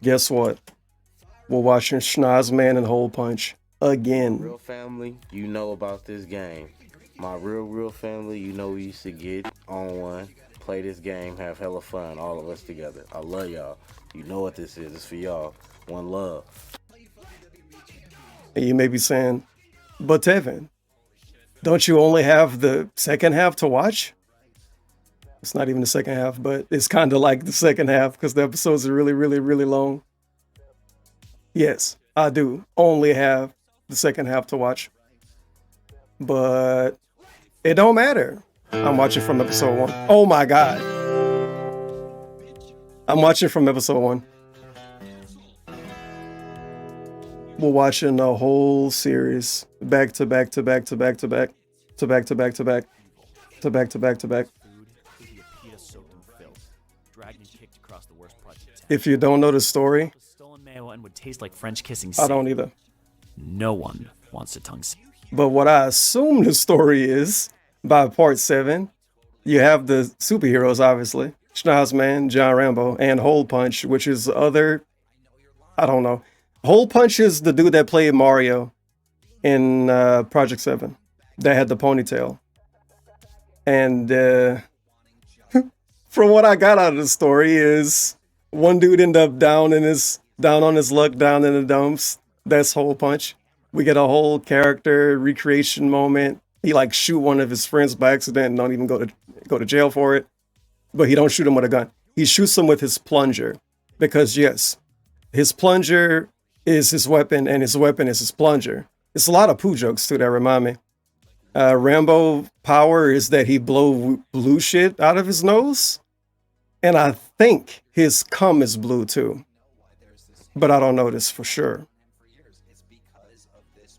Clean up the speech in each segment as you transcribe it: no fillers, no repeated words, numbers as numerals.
Guess what? We're watching Schnoz-man HolePunch again. Real family, you know about this game. My real family, you know we used to get on one, play this game, have hella fun, all of us together. I love y'all. You know what this is. It's for y'all. One love. And you may be saying, but Tevin, don't you only have the second half to watch? It's not even the second half, but it's kind of like the second half because the episodes are really long. Yes, I do only have the second half to watch, but it don't matter. I'm watching from episode 1. Oh my God. I'm watching from episode 1. We're watching the whole series back to back to back to back to back to back to back to back to back to back to back. If you don't know the story, would taste like French kissing. I don't either. No one wants to tongue see. But what I assume the story is, by part 7, you have the superheroes, obviously. Schnoz-man, John Rambo, and HolePunch, which is other, I don't know. HolePunch is the dude that played Mario in Project 7, that had the ponytail. And from what I got out of the story is, one dude ended up down on his luck, down in the dumps. That's HolePunch. We get a whole character recreation moment. He like shoot one of his friends by accident and don't even go to jail for it. But he don't shoot him with a gun. He shoots him with his plunger. Because yes, his plunger is his weapon and his weapon is his plunger. It's a lot of poo jokes too that remind me. Rambo power is that he blow blue shit out of his nose. And I think his cum is blue too. But I don't know this for sure.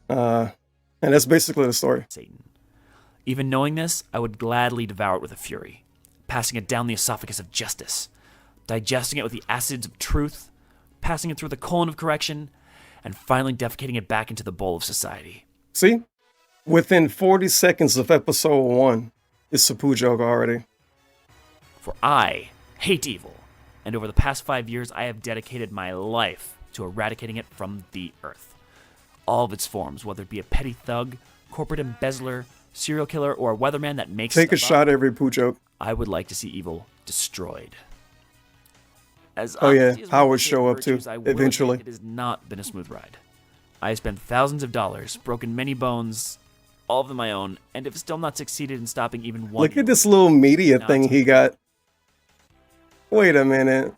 And that's basically the story. Satan. Even knowing this, I would gladly devour it with a fury, passing it down the esophagus of justice, digesting it with the acids of truth, passing it through the colon of correction, and finally defecating it back into the bowl of society. See? Within 40 seconds of episode 1, it's a poo joke already. For I hate evil, and over the past 5 years, I have dedicated my life to eradicating it from the earth. All of its forms, whether it be a petty thug, corporate embezzler, serial killer, or a weatherman that makes Take a shot every poo joke. I would like to see evil destroyed. As Howard show up too, eventually. It has not been a smooth ride. I have spent thousands of dollars, broken many bones, all of them my own, and have still not succeeded in stopping even one. Look at this little media thing he got. Wait a minute.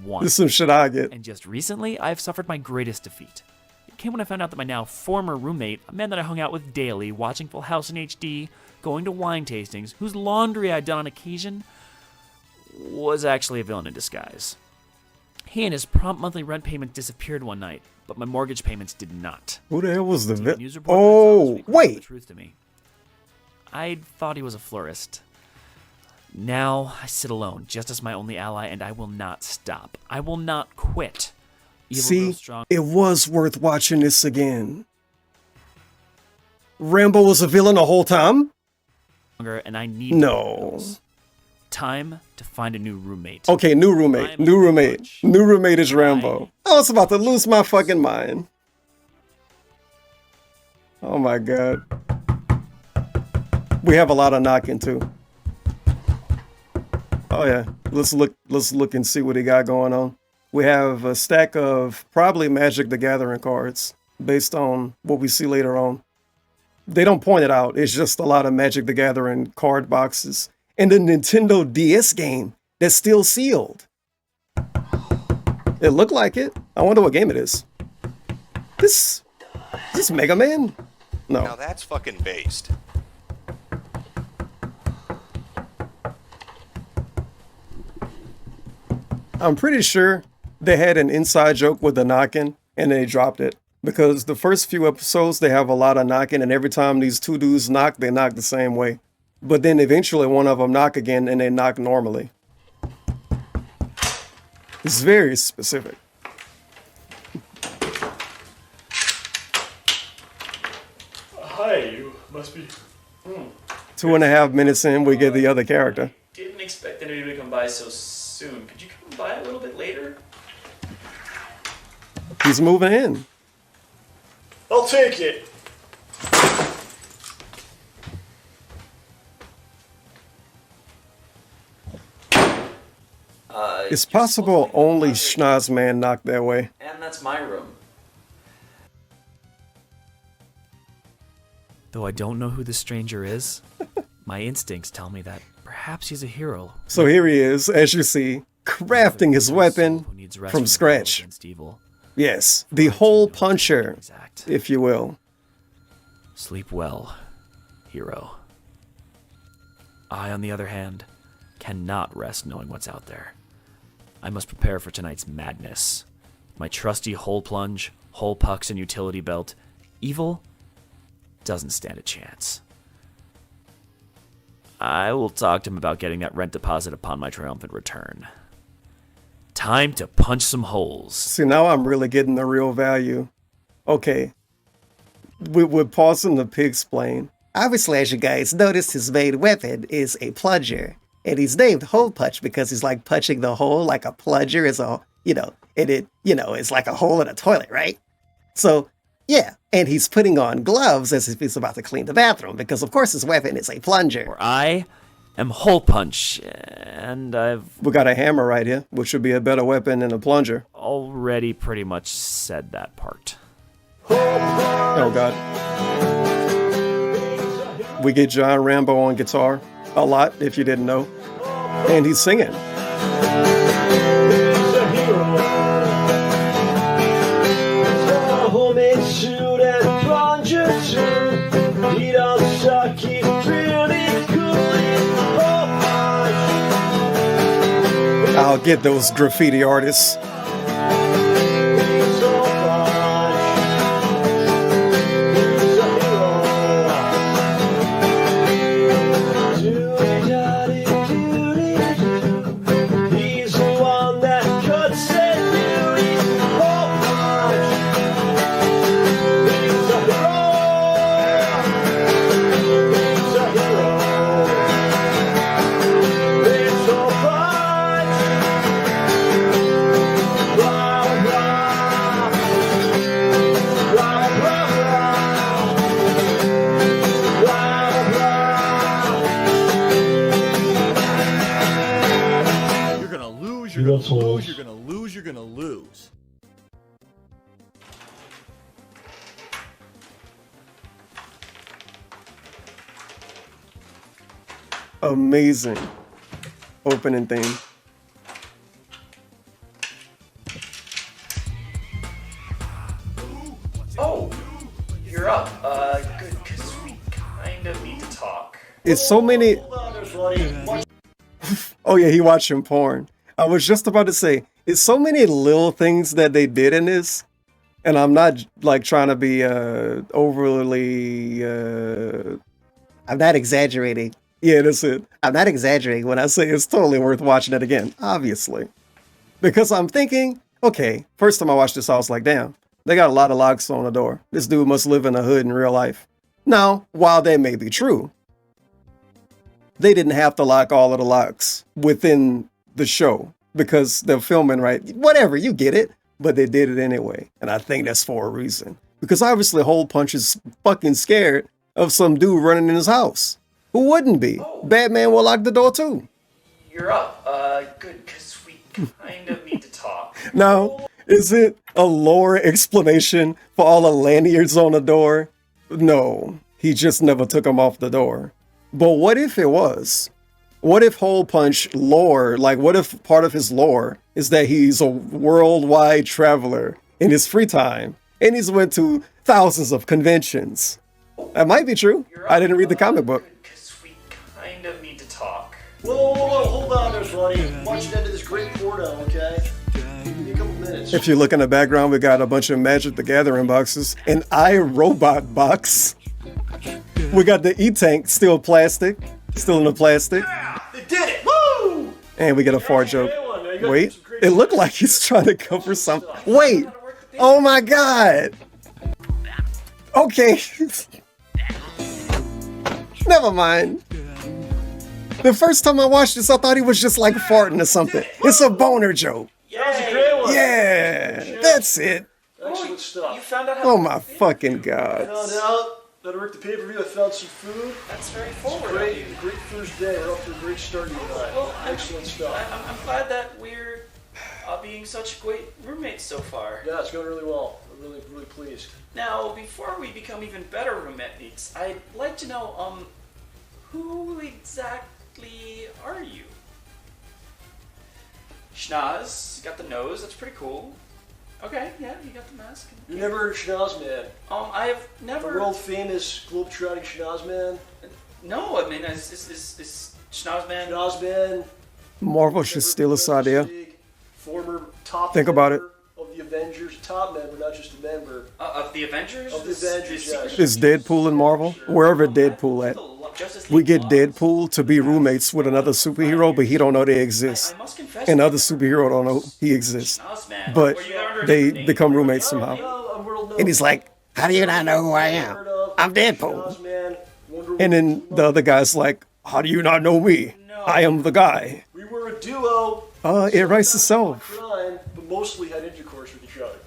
One. This is some shit I get. And just recently, I've suffered my greatest defeat. It came when I found out that my now former roommate, a man that I hung out with daily, watching Full House in HD, going to wine tastings, whose laundry I'd done on occasion, was actually a villain in disguise. He and his prompt monthly rent payment disappeared one night, but my mortgage payments did not. Who the hell was the villain? Oh, wait. The truth to me. I thought he was a florist. Now I sit alone, just as my only ally, and I will not stop. I will not quit. Evil See, it was worth watching this again. Rambo was a villain the whole time? And I need time to find a new roommate. Okay, new roommate. New roommate is Rambo. I was about to lose my fucking mind. Oh my God. We have a lot of knocking too. Oh yeah, let's look and see what he got going on. We have a stack of probably Magic the Gathering cards based on what we see later on. They don't point it out. It's just a lot of Magic the Gathering card boxes and a Nintendo DS game that's still sealed. It looked like it. I wonder what game it is. Is this Mega Man? No. Now that's fucking based. I'm pretty sure they had an inside joke with the knocking and they dropped it. Because the first few episodes, they have a lot of knocking, and every time these two dudes knock, they knock the same way. But then eventually one of them knock again and they knock normally. It's very specific. Hi, you must be... 2.5 minutes in, we get the other character. Didn't expect anybody to come by so soon. Could you come by a little bit later? He's moving in. I'll take it. It's possible only Schnoz-man knocked that way. And that's my room. Though I don't know who this stranger is, my instincts tell me that perhaps he's a hero. So here he is, as you see, crafting his weapon from scratch. Yes, the hole puncher, if you will. Sleep well, hero. I, on the other hand, cannot rest knowing what's out there. I must prepare for tonight's madness. My trusty hole plunge, hole pucks, and utility belt. Evil doesn't stand a chance. I will talk to him about getting that rent deposit upon my triumphant return. Time to punch some holes. See, now I'm really getting the real value. Okay. We're pausing the pig-splain. Obviously, as you guys noticed, his main weapon is a plunger. And he's named HolePunch because he's like punching the hole like a plunger is a, it's like a hole in a toilet, right? So, yeah. And he's putting on gloves as if he's about to clean the bathroom because, of course, his weapon is a plunger. For I am HolePunch, and We got a hammer right here, which would be a better weapon than a plunger. already pretty much said that part. Oh, God. We get John Rambo on guitar a lot, if you didn't know. And he's singing. I'll get those graffiti artists. You're gonna lose. Amazing opening theme. Oh, you're up. Good, because we kind of need to talk. It's so many... Oh yeah, he watching porn. I was just about to say, it's so many little things that they did in this, and I'm not like trying to be overly. I'm not exaggerating. Yeah, that's it. I'm not exaggerating when I say it's totally worth watching it again, obviously. Because I'm thinking, okay, first time I watched this, I was like, damn, they got a lot of locks on the door. This dude must live in a hood in real life. Now, while that may be true, they didn't have to lock all of the locks within the show because they're filming, right? Whatever, you get it. But they did it anyway. And I think that's for a reason. Because obviously HolePunch is fucking scared of some dude running in his house. Who wouldn't be? Oh. Batman will lock the door too. You're up. Good, because we kind of need to talk. Now, is it a lore explanation for all the lanyards on the door? No, he just never took them off the door. But what if it was? What if HolePunch lore, like what if part of his lore is that he's a worldwide traveler in his free time and he's went to thousands of conventions? That might be true. I didn't read the comic book. Because we kind of need to talk. Whoa, hold on there, buddy. Watching into this great porno, okay? Give me a couple minutes. If you look in the background, we got a bunch of Magic the Gathering boxes, an iRobot box. We got the E-Tank, still plastic, still in the plastic. They did it! Woo! And we get a fart joke. Wait, it looked like he's trying to cover something. Wait, oh my God. Okay. Never mind. The first time I watched this, I thought he was just like farting or something. It's a boner joke. That was a great one. Yeah, that's it. good stuff. You found out how Oh to my work the fucking pay-per-view. god. Found out that I worked the pay-per-view. I found some food. That's very forward of Great, you. great first day. We're off to a great start tonight. Well, Excellent stuff. I'm glad that we're being such great roommates so far. Yeah, it's going really well. I'm really, really pleased. Now, before we become even better roommates, I'd like to know, who exactly are you? Schnoz, you got the nose, that's pretty cool. Okay, yeah, you got the mask. You never heard of Schnoz-man? I have The never... world famous globe-trotting Schnoz-man? No, I mean, is Schnoz-man... Schnoz-man. Marvel should steal this idea. Former top Think about it. member of the Avengers, top member, not just a member. of the Avengers? Of the Avengers, yes. Is Deadpool in Marvel? Wherever Deadpool at. We get Deadpool to be roommates with another superhero, but he don't know they exist. I must confess... And other superhero don't know he exists. Schnoz-man. But Were you under a they different name? become roommates somehow. Oh, I'm world known. And he's like, how do you not know who I am? Heard of I'm Deadpool. Schnoz-man, Wonder And then Woman. the other guy's like, how do you not know me? I am the guy. We were a duo. It writes itself. Crime, but mostly had intercourse with each other.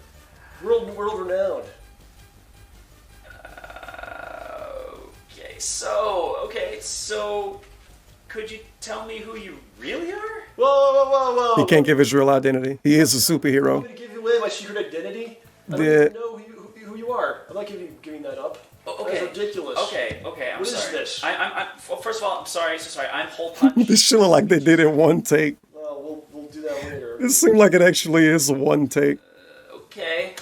World renowned. Okay, so could you tell me who you really are? Whoa. He can't give his real identity. He is a I'm superhero. going to give away my secret identity. I don't Yeah. even know who you are. I'm not giving that up. Okay. That's ridiculous. Okay, I'm What is sorry. this? Well, first of all, I'm sorry, I'm HolePunch. This shit look like they did it one take. Well, we'll do that later. It seemed like it actually is a one take. Okay.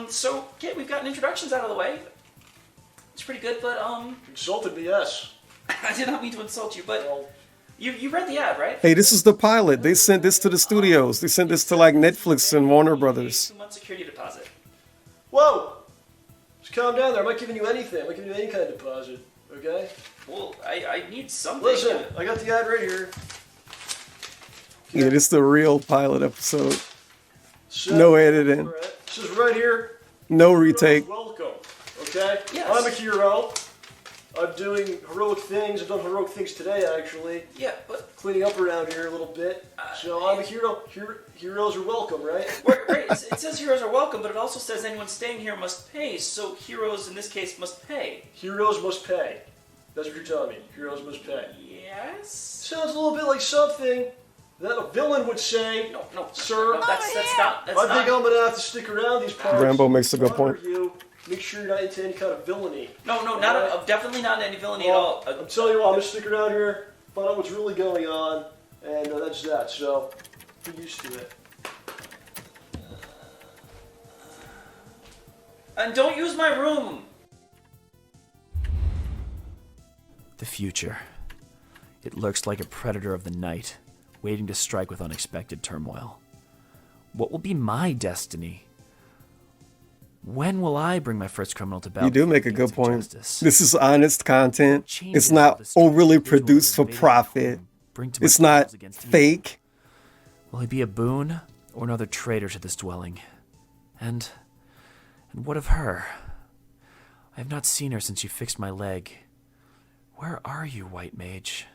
So, okay, we've gotten introductions out of the way. It's pretty good, but, Insulted me, yes. I did not mean to insult you, but Well, you read the ad, right? Hey, this is the pilot. They sent this to the studios. They sent this to like Netflix and Warner Brothers. 2-month security deposit. whoa! Just calm down there. I'm not giving you anything. I'm not giving you any kind of deposit. Okay? Well, I need something. Listen, I got the ad right here. Yeah, this is the real pilot episode. So, No editing. All right. This is right here. No retake. Welcome. Okay? Yes. I'm a hero. I'm doing heroic things. I've done heroic things today, actually. Yeah, but Cleaning up around here a little bit. So I'm a hero. Heroes are welcome, right? right, it says heroes are welcome, but it also says anyone staying here must pay. So heroes in this case must pay. Heroes must pay. That's what you're telling me. Heroes must pay. Yes. Sounds a little bit like something that a villain would say. No, Sir. no, that's not. That's I not. think I'm gonna have to stick around these parts. Rambo makes a good to point. honor You. Make sure you're not into any kind of villainy. No, definitely not any villainy at all. I'm telling you what, I'm gonna stick around here, find out what's really going on, and that's that. So, get used to it. And don't use my room. The future. It lurks like a predator of the night, waiting to strike with unexpected turmoil. What will be my destiny? When will I bring my first criminal to battle? You do for make the a good gates of point. justice? This is honest content. Changes It's not will the strange overly individual produced for invading my profit. home bring to my It's not cause against evil? fake. Will he be a boon or another traitor to this dwelling? And what of her? I have not seen her since you fixed my leg. Where are you, White Mage?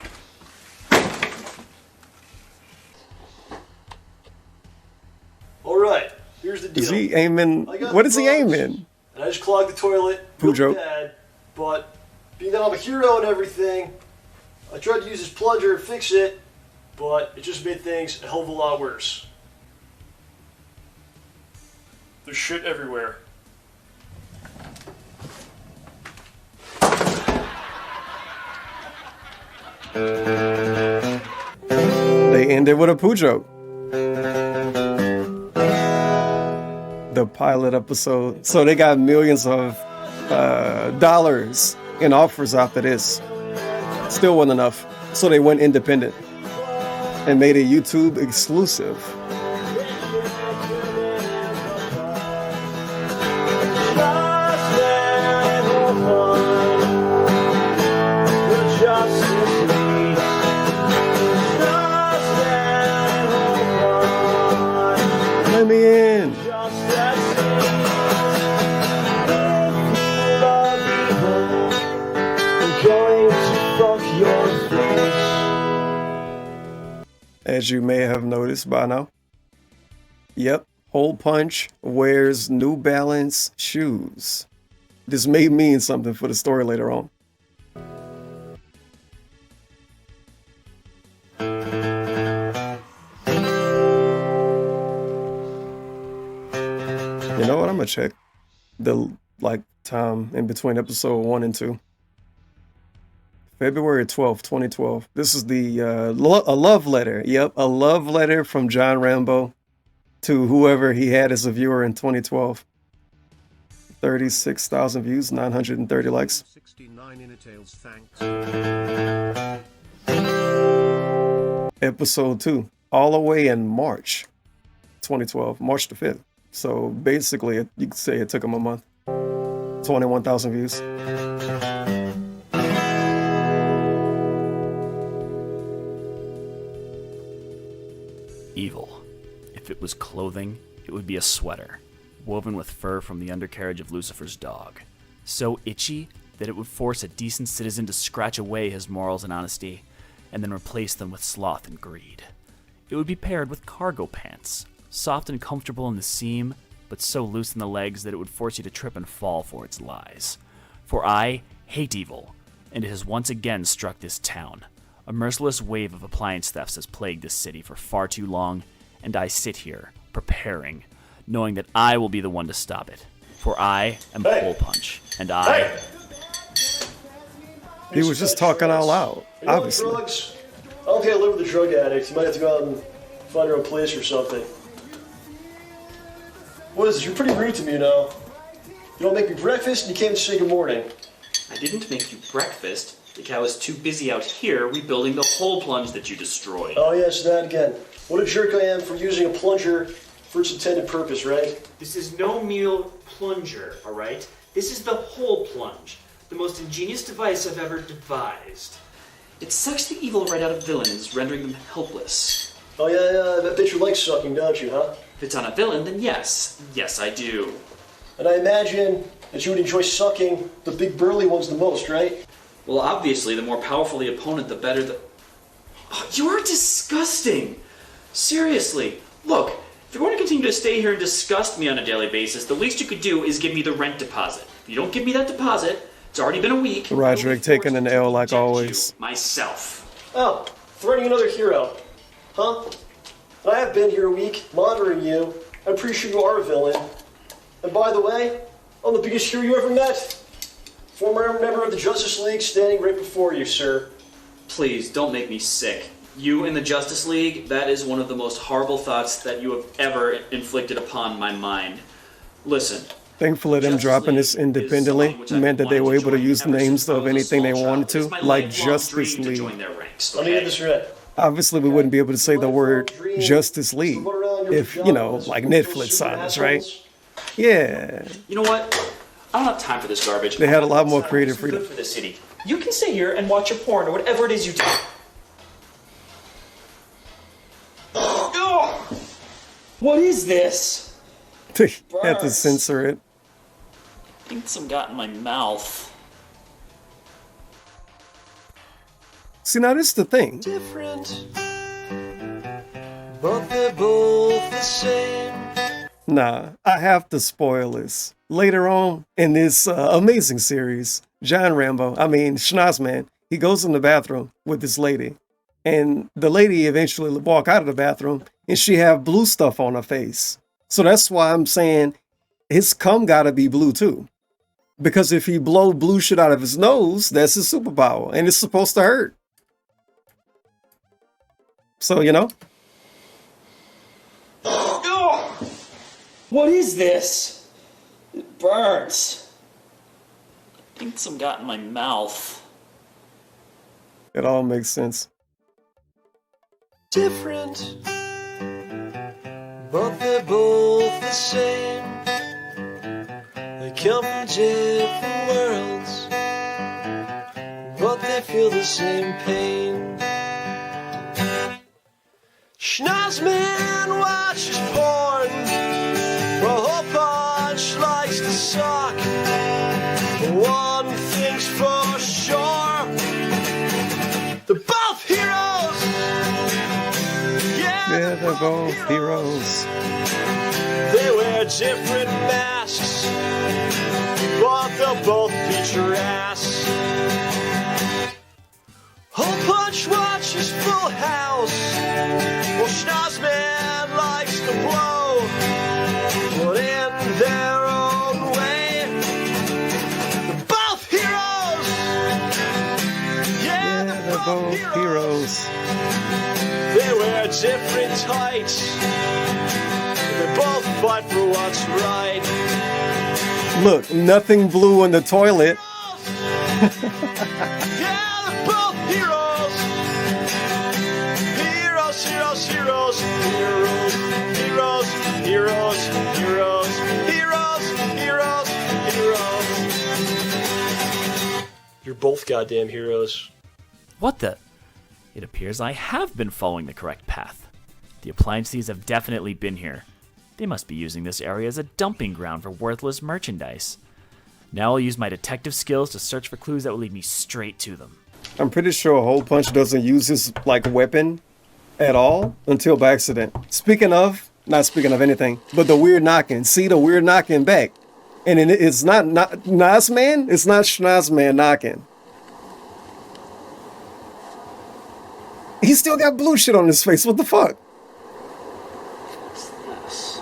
All right, here's the deal. Is he aiming? I got What is he drugs, aiming? And I just clogged the toilet. Poo Real joke. bad, but being that I'm a hero and everything, I tried to use this plunger and fix it, but it just made things a hell of a lot worse. There's shit everywhere. They ended with a poo joke. The pilot episode. So they got millions of dollars in offers after this. Still wasn't enough. So they went independent and made a YouTube exclusive. Let me in. As you may have noticed by now. Yep, HolePunch wears New Balance shoes. This may mean something for the story later on. You know what? I'm gonna check the time in between episode 1 and 2. February 12th, 2012. This is the a love letter. Yep, a love letter from John Rambo to whoever he had as a viewer in 2012. 36,000 views, 930 likes. 69 in tales, thanks. Episode 2, all the way in March 2012, March the 5th. So basically, you could say it took him a month. 21,000 views. Evil. If it was clothing, it would be a sweater, woven with fur from the undercarriage of Lucifer's dog. So itchy that it would force a decent citizen to scratch away his morals and honesty, and then replace them with sloth and greed. It would be paired with cargo pants, soft and comfortable in the seam, but so loose in the legs that it would force you to trip and fall for its lies. For I hate evil, and it has once again struck this town. A merciless wave of appliance thefts has plagued this city for far too long, and I sit here, preparing, knowing that I will be the one to stop it. For I am HolePunch, and I... He was just talking out loud, obviously. Drugs? I don't think I live with a drug addict. You might have to go out and find your own place or something. What is this? You're pretty rude to me, you know. You don't make me breakfast and you can't say good morning. I didn't make you breakfast because I was too busy out here rebuilding the hole plunge that you destroyed. Oh yes, that again. What a jerk I am for using a plunger for its intended purpose, right? This is no mere plunger, all right? This is the hole plunge, the most ingenious device I've ever devised. It sucks the evil right out of villains, rendering them helpless. Oh yeah, I bet you like sucking, don't you, huh? If it's on a villain, then yes. Yes, I do. And I imagine that you would enjoy sucking the big burly ones the most, right? Well, obviously, the more powerful the opponent, the better the... Oh, you are disgusting! Seriously, look, if you're going to continue to stay here and disgust me on a daily basis, the least you could do is give me the rent deposit. If you don't give me that deposit, it's already been a week. Roderick taking an L like always. Myself. Oh, threatening another hero. Huh? I have been here a week, monitoring you. I'm pretty sure you are a villain. And by the way, I'm the biggest hero you ever met. Former member of the Justice League standing right before you, sir. Please, don't make me sick. You in the Justice League, that is one of the most horrible thoughts that you have ever inflicted upon my mind. Listen. Thankfully, them dropping this independently meant that they were able to use names of anything they wanted to, like Justice League. Let me get this right. Obviously, we wouldn't be able to say the word Justice League if, you know, like Netflix on us, right? Yeah. You know what? I don't have time for this garbage. They had a lot more creative freedom. Good for this city. You can stay here and watch your porn or whatever it is you do. What is this? They had to censor it. I think some got in my mouth. See, now this is the thing. Different, but they're both the same. Nah, I have to spoil this. Later on in this amazing series, Schnoz-man, he goes in the bathroom with this lady. And the lady eventually walk out of the bathroom and she have blue stuff on her face. So that's why I'm saying his cum gotta be blue too. Because if he blow blue shit out of his nose, that's his superpower. And it's supposed to hurt. So, you know. What is this? It burns. I think some got in my mouth. It all makes sense. Different, but they're both the same. They come from different worlds, but they feel the same pain. Schnoz-man watches porn, while HolePunch likes to suck. One thing's for sure, they're both heroes. Yeah, they're both heroes. different masks, but they'll both beat your ass. Hole Punch watches Full House. Well, Schnoz-man likes to blow, but in their own way. They're both heroes. Yeah, they're both heroes. They wear different tights. They both fight for what's right. Look, nothing blue in the toilet. Yeah, they're both heroes. Heroes, heroes, heroes, heroes, heroes, heroes, heroes, heroes, heroes, heroes. You're both goddamn heroes. What the? It appears I have been following the correct path. The appliance thieves have definitely been here. They must be using this area as a dumping ground for worthless merchandise. Now I'll use my detective skills to search for clues that will lead me straight to them. I'm pretty sure HolePunch doesn't use his like weapon at all until by accident. Not speaking of anything, but the weird knocking. See the weird knocking back. And it's not Schnoz-man, it's not Schnoz-man knocking. He still got blue shit on his face. What the fuck? What's this?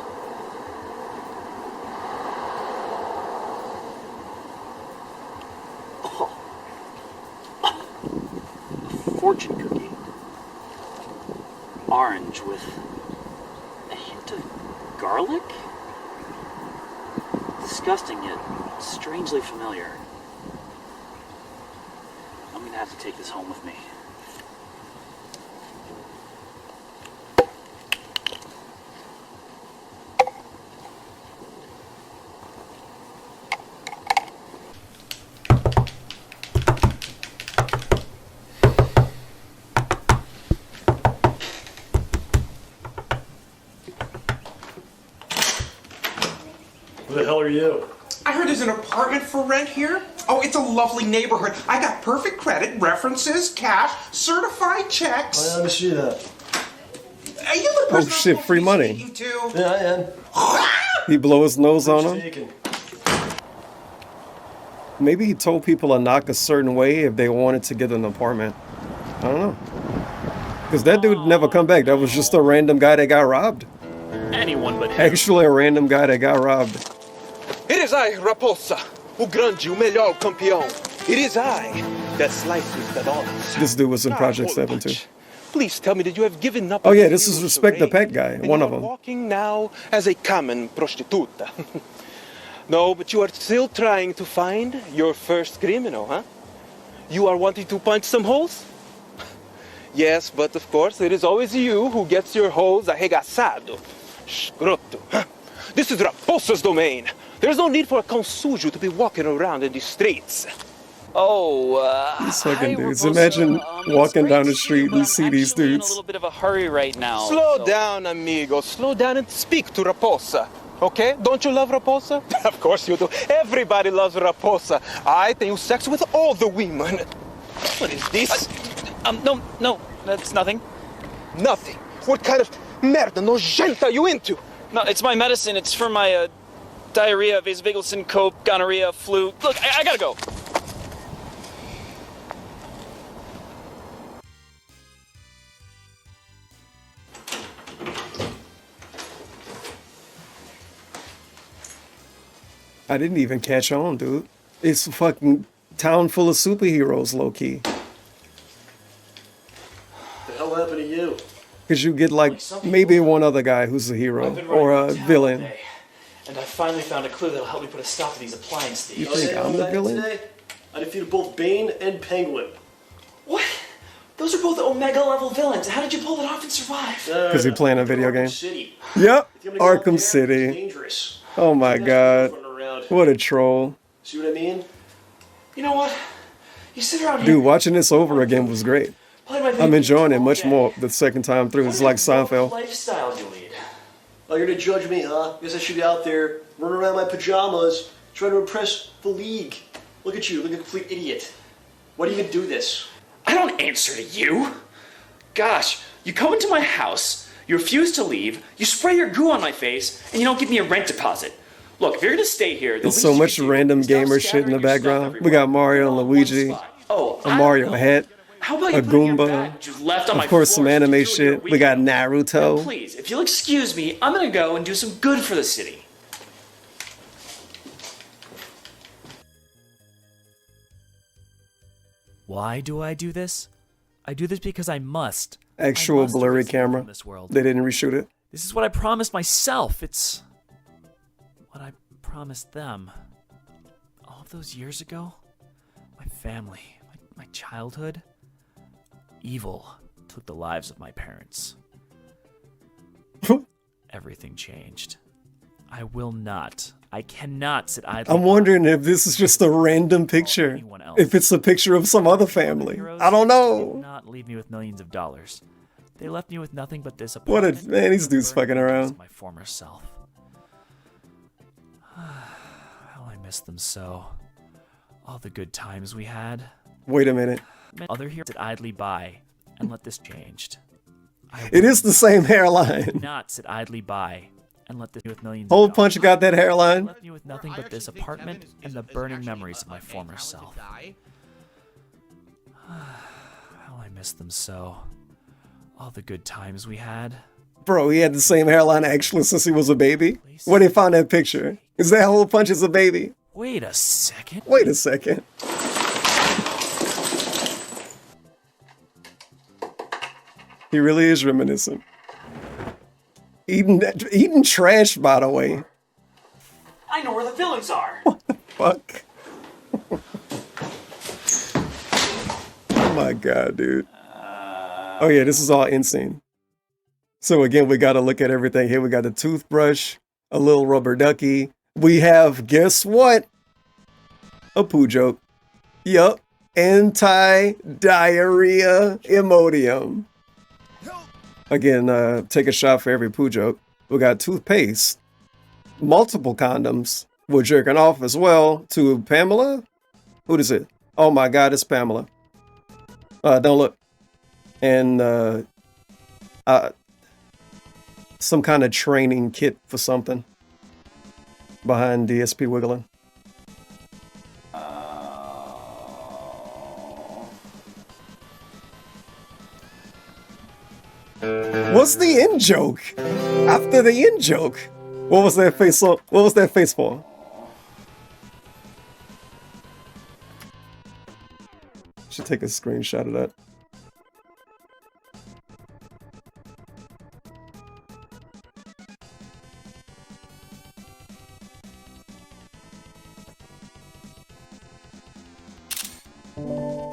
A fortune cookie. Orange with a hint of garlic? Disgusting yet strangely familiar. I'm gonna have to take this home with me. Who the hell are you? I heard there's an apartment for rent here. Oh, it's a lovely neighborhood. I got perfect credit, references, cash, certified checks. Let me see that. Are you the person I'm shit, supposed free to be money. speaking to? Yeah, I am. He blow his nose on him? Taken. Maybe he told people to knock a certain way if they wanted to get an apartment. I don't know. Because that dude never come back. That was just a random guy that got robbed. Anyone but him. Actually, a random guy that got robbed. It is I, Raposa, o grande, o melhor campeão. It is I that slices the dollars. This dude was in Now, Project Hole 7 too. Punch, please tell me that you have given up. Oh on yeah, the this is heroes Respect the of Pet Rain, guy, and one you of are them. walking now as a common prostituta. No, but you are still trying to find your first criminal, huh? You are wanting to punch some holes? Yes, but of course, it is always you who gets your holes arregaçado. Scroto. Huh? This is Raposa's domain. There's no need for a consujo to be walking around in the streets. These fucking dudes. Imagine walking down the street and see these In a dudes. little bit of a hurry right now. Slow down, amigo. Slow down and speak to Raposa. Okay? Don't you love Raposa? Of course you do. Everybody loves Raposa. I think sex with all the women. What is this? No, that's nothing. Nothing. What kind of merda nojenta are you into? No, it's my medicine. It's for my diarrhea, vasovagal syncope, gonorrhea, flu. Look, I gotta go. I didn't even catch on, dude. It's a fucking town full of superheroes, low-key. The hell happened to you? Because you get like maybe one other guy who's a hero or a villain. Today, and I finally found a clue that'll help me put a stop to these appliance thieves. You think I'm the Back villain? today, I defeated both Bane and Penguin. What? Those are both Omega level villains. How did you pull it off and survive? Because he playing a video game. City. Yep, If you're gonna go out Arkham there, it's City. dangerous. Oh my god, what a troll. See what I mean? You know what? You sit around here. Dude, watching this over again was great. play my video I'm enjoying it games all much day. more the second time through. It's like What kind of Seinfeld. lifestyle you lead. Oh, you're gonna judge me, huh? Guess I should be out there running around in my pajamas trying to impress the league. Look at you, look like a complete idiot. Why do you even do this? I don't answer to you. Gosh, you come into my house, You refuse to leave, you spray your goo on my face, and you don't give me a rent deposit. Look, if you're gonna stay here, There's so much random gamer shit in the background. We got Mario and Luigi, a Mario hat, how about a you put in your Goomba, bag that you've left on my of course floor some anime since you were here a shit. We got week ago? Naruto. Please, if you'll excuse me, I'm gonna go and do some good for the city. Why do I do this? I do this because I must. Actual I must blurry erase the world camera. from this world. They didn't reshoot it. This is what I promised myself. It's what I promised them. All of those years ago, my family, my childhood, evil took the lives of my parents. Everything changed. I will not. I cannot sit idly. I'm wondering if this is just a random picture. If it's a picture of some other family. I don't Did know. not leave me with millions of dollars. They left me with nothing but this What a apartment. man, these dudes fucking around. My former self. How I miss them so. All the good times we had. Wait a minute. Other heroes sit idly by and let this changed. It is the same hairline. Not sit idly by and let this with millions. Hole Punch got that hairline. Left me with nothing but this apartment and the burning memories of my former self. How I miss them so. All the good times we had. Bro, he had the same hairline actually since he was a baby. When they found that picture, is that Hole Punch as a baby? Wait a second. Wait a second. He really is reminiscent. Eating trash, by the way. I know where the villains are. Fuck. Oh my god, dude. Oh yeah, this is all insane. So again, we gotta look at everything here. We got the toothbrush, a little rubber ducky. We have, guess what? A poo joke. Yup. Anti-diarrhea Imodium. Again, take a shot for every poo joke. We got toothpaste. Multiple condoms. We're jerking off as well to Pamela. Who is it? Oh my god, it's Pamela. Don't look. And some kind of training kit for something behind DSP wiggling. What's the in joke? After the in joke, what was that face? What was that face for? Should take a screenshot of that.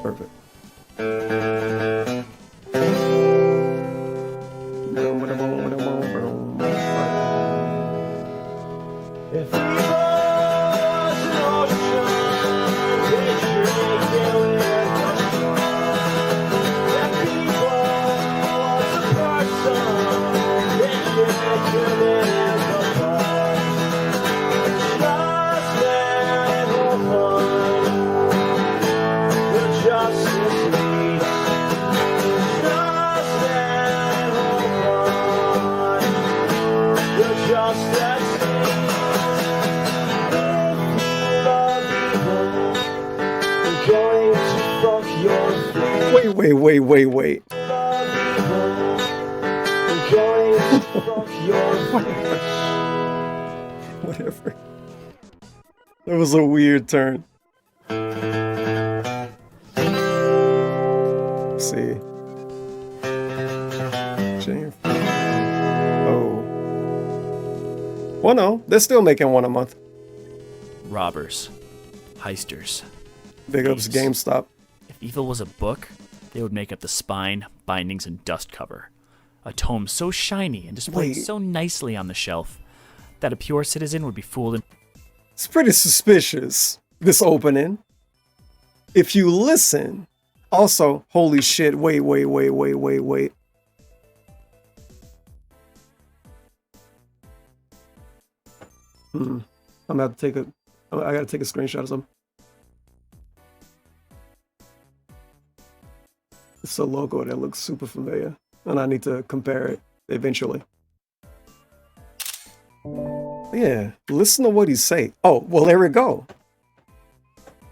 Perfect. Wait. Whatever. That was a weird turn. Let's see. Oh. Well, no. They're still making one a month. Robbers. Heisters. Big ups GameStop. If evil was a book, they would make up the spine, bindings, and dust cover. A tome so shiny and displayed so nicely on the shelf that a pure citizen would be fooled. It's pretty suspicious, this opening. If you listen. Also, holy shit, wait. I'm gonna have to take I gotta take a screenshot of something. It's a logo that looks super familiar, and I need to compare it. eventually. Yeah, listen to what he say. Oh, well, there we go.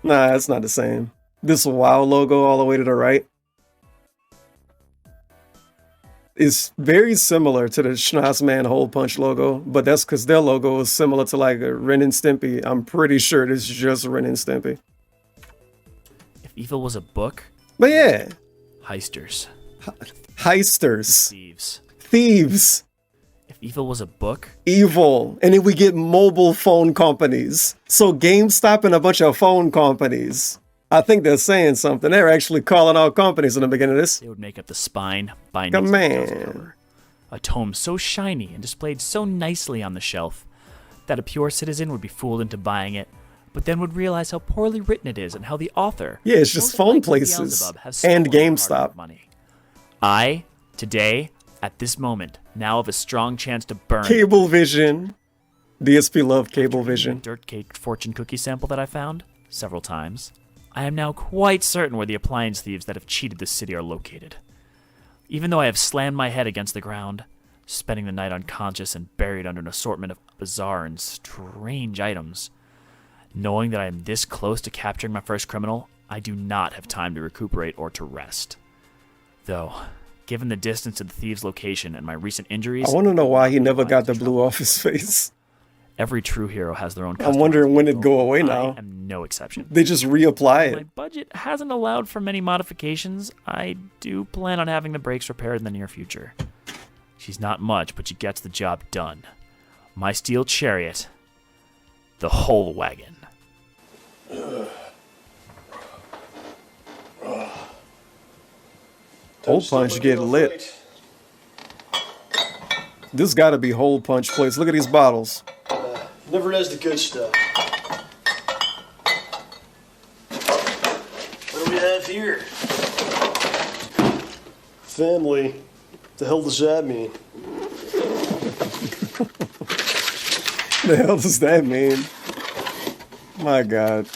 Nah, it's not the same. This WoW logo all the way to the right is very similar to the Schnoz-man HolePunch logo, but that's because their logo is similar to like a Ren and Stimpy. I'm pretty sure this is just Ren and Stimpy. If evil was a book, But yeah, heisters, heisters, thieves. thieves, If evil was a book, evil, and then we get mobile phone companies. So GameStop and a bunch of phone companies. I think they're saying something. They're actually calling out companies in the beginning of this. they would make up the spine, bindings, Come and details of on. cover. A tome so shiny and displayed so nicely on the shelf that a pure citizen would be fooled into buying it, but then would realize how poorly written it is and how the author, Yeah, it's just most phone likely places Beelzebub, has and stolen their GameStop. hard-earned money. I, today, at this moment, now have a strong chance to burn Cablevision. DSP love the Cablevision. dirt cake fortune cookie sample that I found several times. I am now quite certain where the appliance thieves that have cheated the city are located. Even though I have slammed my head against the ground, spending the night unconscious and buried under an assortment of bizarre and strange items, knowing that I am this close to capturing my first criminal, I do not have time to recuperate or to rest. Though, given the distance to the thieves' location and my recent injuries, I want to know why he never got the blue off his face. every true hero has their own I'm wondering when it'd go away I now. am no exception. They just reapply My it. budget hasn't allowed for many modifications. I do plan on having the brakes repaired in the near future. She's not much, but she gets the job done. My steel chariot, the whole wagon. Hole Punch get lit. This gotta be Hole Punch place. Look at these bottles. Never does the good stuff. What do we have here? Family. The hell does that mean? The hell does that mean? My God.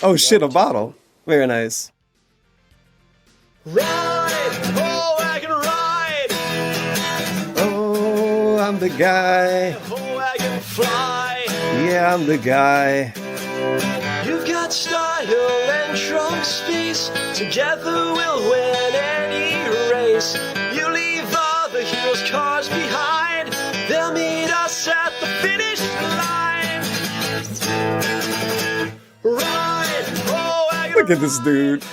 Oh shit, a bottle. Very nice. Ride, oh, I can ride. Oh, I'm the guy. Oh, I can fly. Yeah, I'm the guy. You've got style and trump space. Together we'll win any race. You leave all the heroes' cars behind. They'll meet us at the finish line. Ride, oh, I can Look at this dude. fly.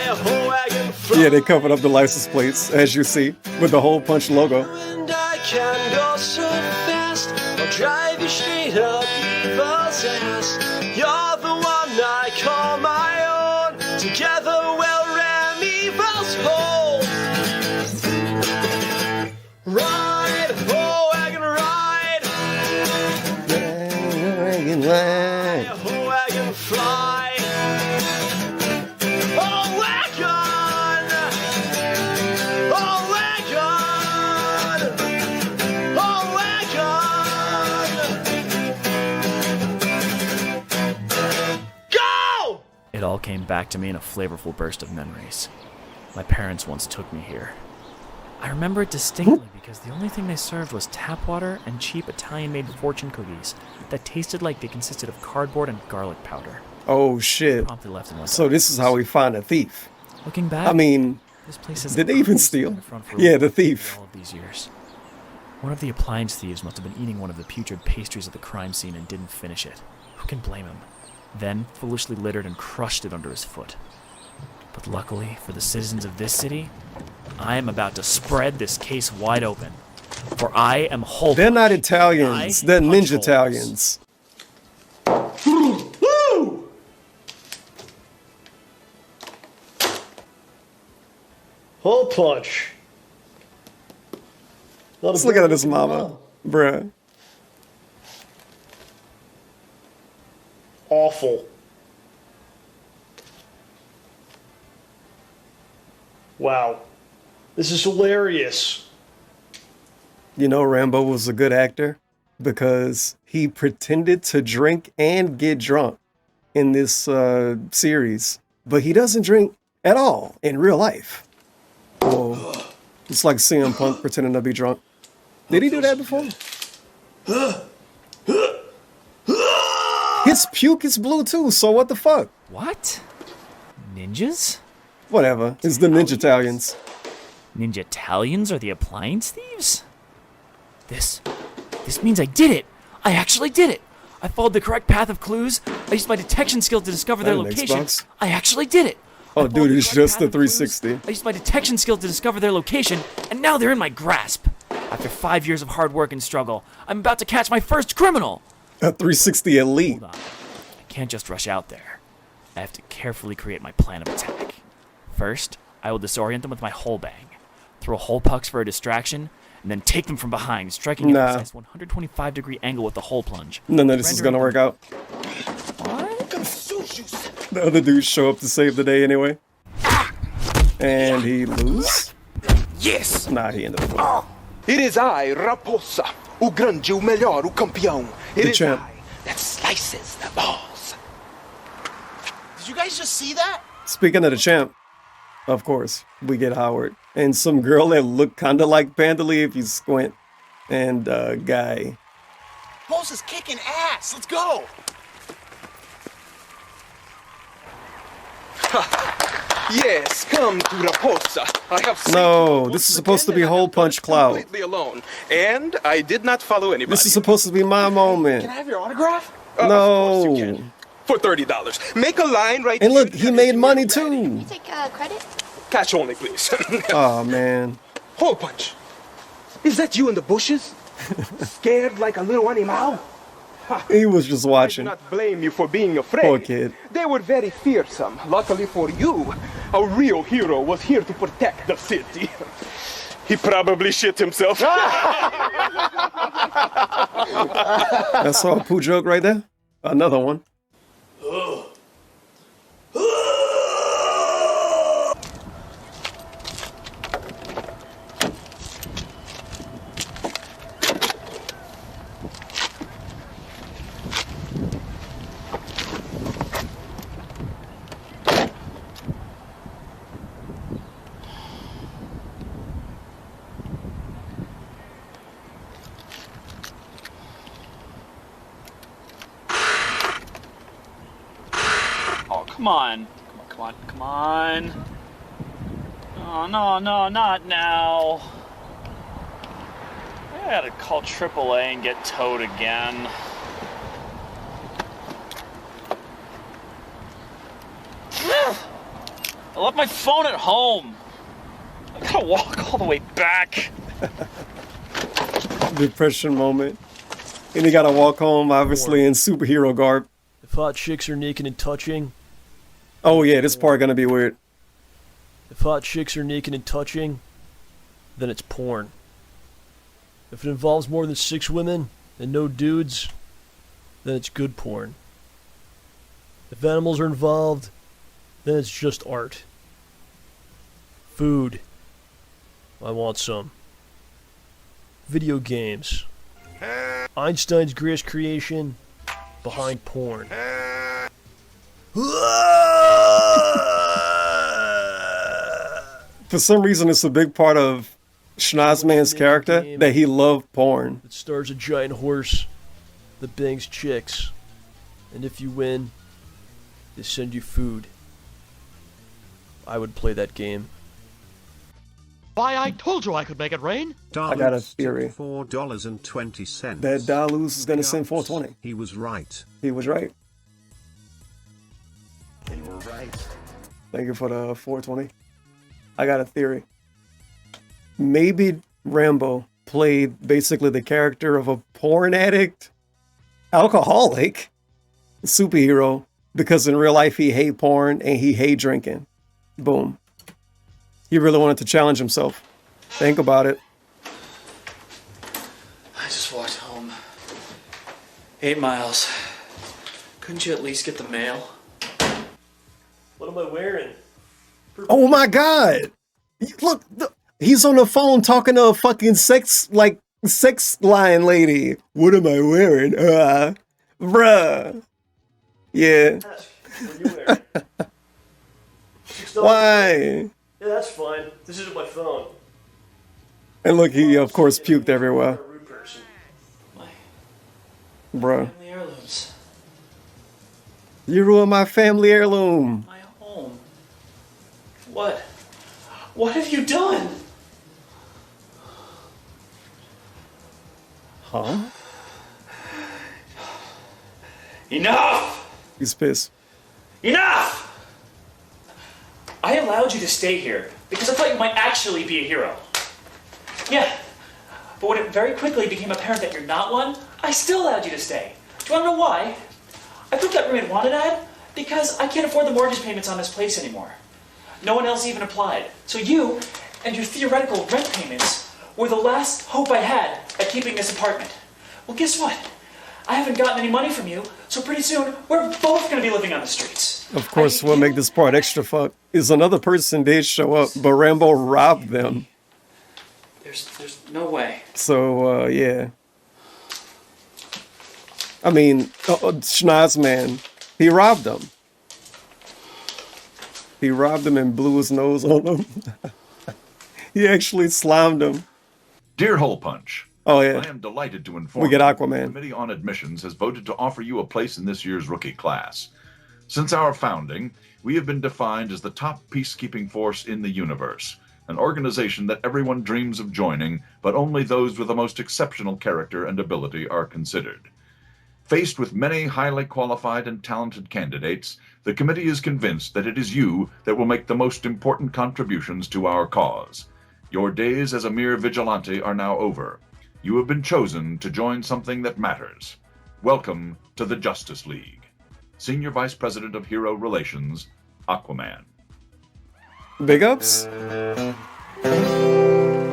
Oh, I can fly. Yeah, they covered up the license plates, as you see, with the Hole Punch logo. And I can go so fast, I'll drive you straight up evil's ass. You're the one I call my own. Together we'll ram evil's hole. Ride, oh, I can ride. Oh, I can fly. Oh, wagon. Oh, wagon. Oh, wagon. Go! It all came back to me in a flavorful burst of memories. My parents once took me here. I remember it distinctly because the only thing they served was tap water and cheap Italian-made fortune cookies that tasted like they consisted of cardboard and garlic powder. Oh shit. Promptly left and left. So this is how we find a thief. Looking back, I mean, this place has did they even steal? Yeah, the thief. All of these years. One of the appliance thieves must have been eating one of the putrid pastries at the crime scene and didn't finish it. Who can blame him? Then foolishly littered and crushed it under his foot. But luckily for the citizens of this city, I am about to spread this case wide open. For I am whole. They're not Italians. They're ninja Italians. Woo! Hole punch. Let's look at this mama. Bruh. Awful. Wow. This is hilarious. You know, Rambo was a good actor because he pretended to drink and get drunk in this series, but he doesn't drink at all in real life. Whoa. It's like CM Punk pretending to be drunk. Did he do that before? His puke is blue too, so what the fuck? What? Ninjas? Whatever. It's the Ninja Italians. Ninja Italians are the appliance thieves? This means I did it! I actually did it! I followed the correct path of clues. I used my detection skill to discover their location. Xbox? I actually did it! Oh, dude, it's just the 360. I used my detection skill to discover their location, and now they're in my grasp. After 5 years of hard work and struggle, I'm about to catch my first criminal. A 360 Elite. Hold on. I can't just rush out there. I have to carefully create my plan of attack. First, I will disorient them with my hole bang, throw hole pucks for a distraction, and then take them from behind, striking at a precise 125-degree angle with the hole plunge. None of this is gonna work out. What? The other dudes show up to save the day anyway. And he lose? Yes! Nah, he ended up winning. It is I, Raposa, o grande, o melhor, o campeão. It The is champ. I that slices the balls. Did you guys just see that? Speaking of the champ, of course, we get Howard. And some girl that looked kind of like Pandalay if you squint. And Guy. Pulse is kicking ass. Let's go. Yes, come to Raposa. I have seen No, you this is once supposed to again, be and I Hole have done Punch it Cloud. completely alone, and I did not follow anybody. This is supposed to be my moment. Can I have your autograph? Of course you No. can. For $30. Make a line right And look, here. he made money too. Take credit? Cash only, please. Oh, man. Hole punch. Is that you in the bushes? Scared like a little animal? He was just I do watching. not blame you for being afraid. Poor kid. They were very fearsome. Luckily for you, a real hero was here to protect the city. He probably shit himself. That's all poo joke right there. Another one. Oh, come on. Come on. Oh, no, not now. I gotta call AAA and get towed again. I left my phone at home. I gotta walk all the way back. Depression moment. And he gotta walk home, obviously, in superhero garb. If hot chicks are naked and touching, Oh, yeah, this part gonna be weird. if hot chicks are naked and touching, then it's porn. If it involves more than 6 women and no dudes, then it's good porn. If animals are involved, then it's just art. Food. I want some. Video games. Einstein's greatest creation behind porn. For some reason, it's a big part of Schnoz-man's character that he loved porn. It stars a giant horse that bangs chicks. And if you win, they send you food. I would play that game. Why, I told you I could make it rain. I got a theory. $4.20. That Dalus is gonna send 420. He was right. He was right. You were right. Thank you for the 420. I got a theory. Maybe Rambo played basically the character of a porn addict, alcoholic, superhero, because in real life he hate porn and he hate drinking. Boom. He really wanted to challenge himself. Think about it. I just walked home. 8 miles. Couldn't you at least get the mail? What am I wearing? Oh my God! Look, he's on the phone talking to a fucking sex line lady. What am I wearing? Bruh. Yeah. What are you wearing? Why? Yeah, that's fine. This isn't my phone. And look, he of course puked everywhere. Bruh. Family heirlooms. You ruined my family heirloom. My home. What? What have you done? Huh? Enough! He's pissed. Enough! I allowed you to stay here because I thought you might actually be a hero. Yeah, but when it very quickly became apparent that you're not one, I still allowed you to stay. Do you want to know why? I put that room in wanted ad because I can't afford the mortgage payments on this place anymore. No one else even applied. So you and your theoretical rent payments were the last hope I had at keeping this apartment. Well, guess what? I haven't gotten any money from you, so pretty soon we're both going to be living on the streets. Of course, what make this part extra fuck is another person did show up, but Rambo robbed them. There's no way. So, yeah. I mean, Schnoz-man, he robbed them. He robbed them and blew his nose on them. He actually slimed them. Dear HolePunch. Oh, yeah. I am delighted to inform We get you Aquaman. that the Committee on Admissions has voted to offer you a place in this year's rookie class. Since our founding, we have been defined as the top peacekeeping force in the universe, an organization that everyone dreams of joining, but only those with the most exceptional character and ability are considered. Faced with many highly qualified and talented candidates, the committee is convinced that it is you that will make the most important contributions to our cause. Your days as a mere vigilante are now over. You have been chosen to join something that matters. Welcome to the Justice League. Senior Vice President of Hero Relations, Aquaman. Big ups.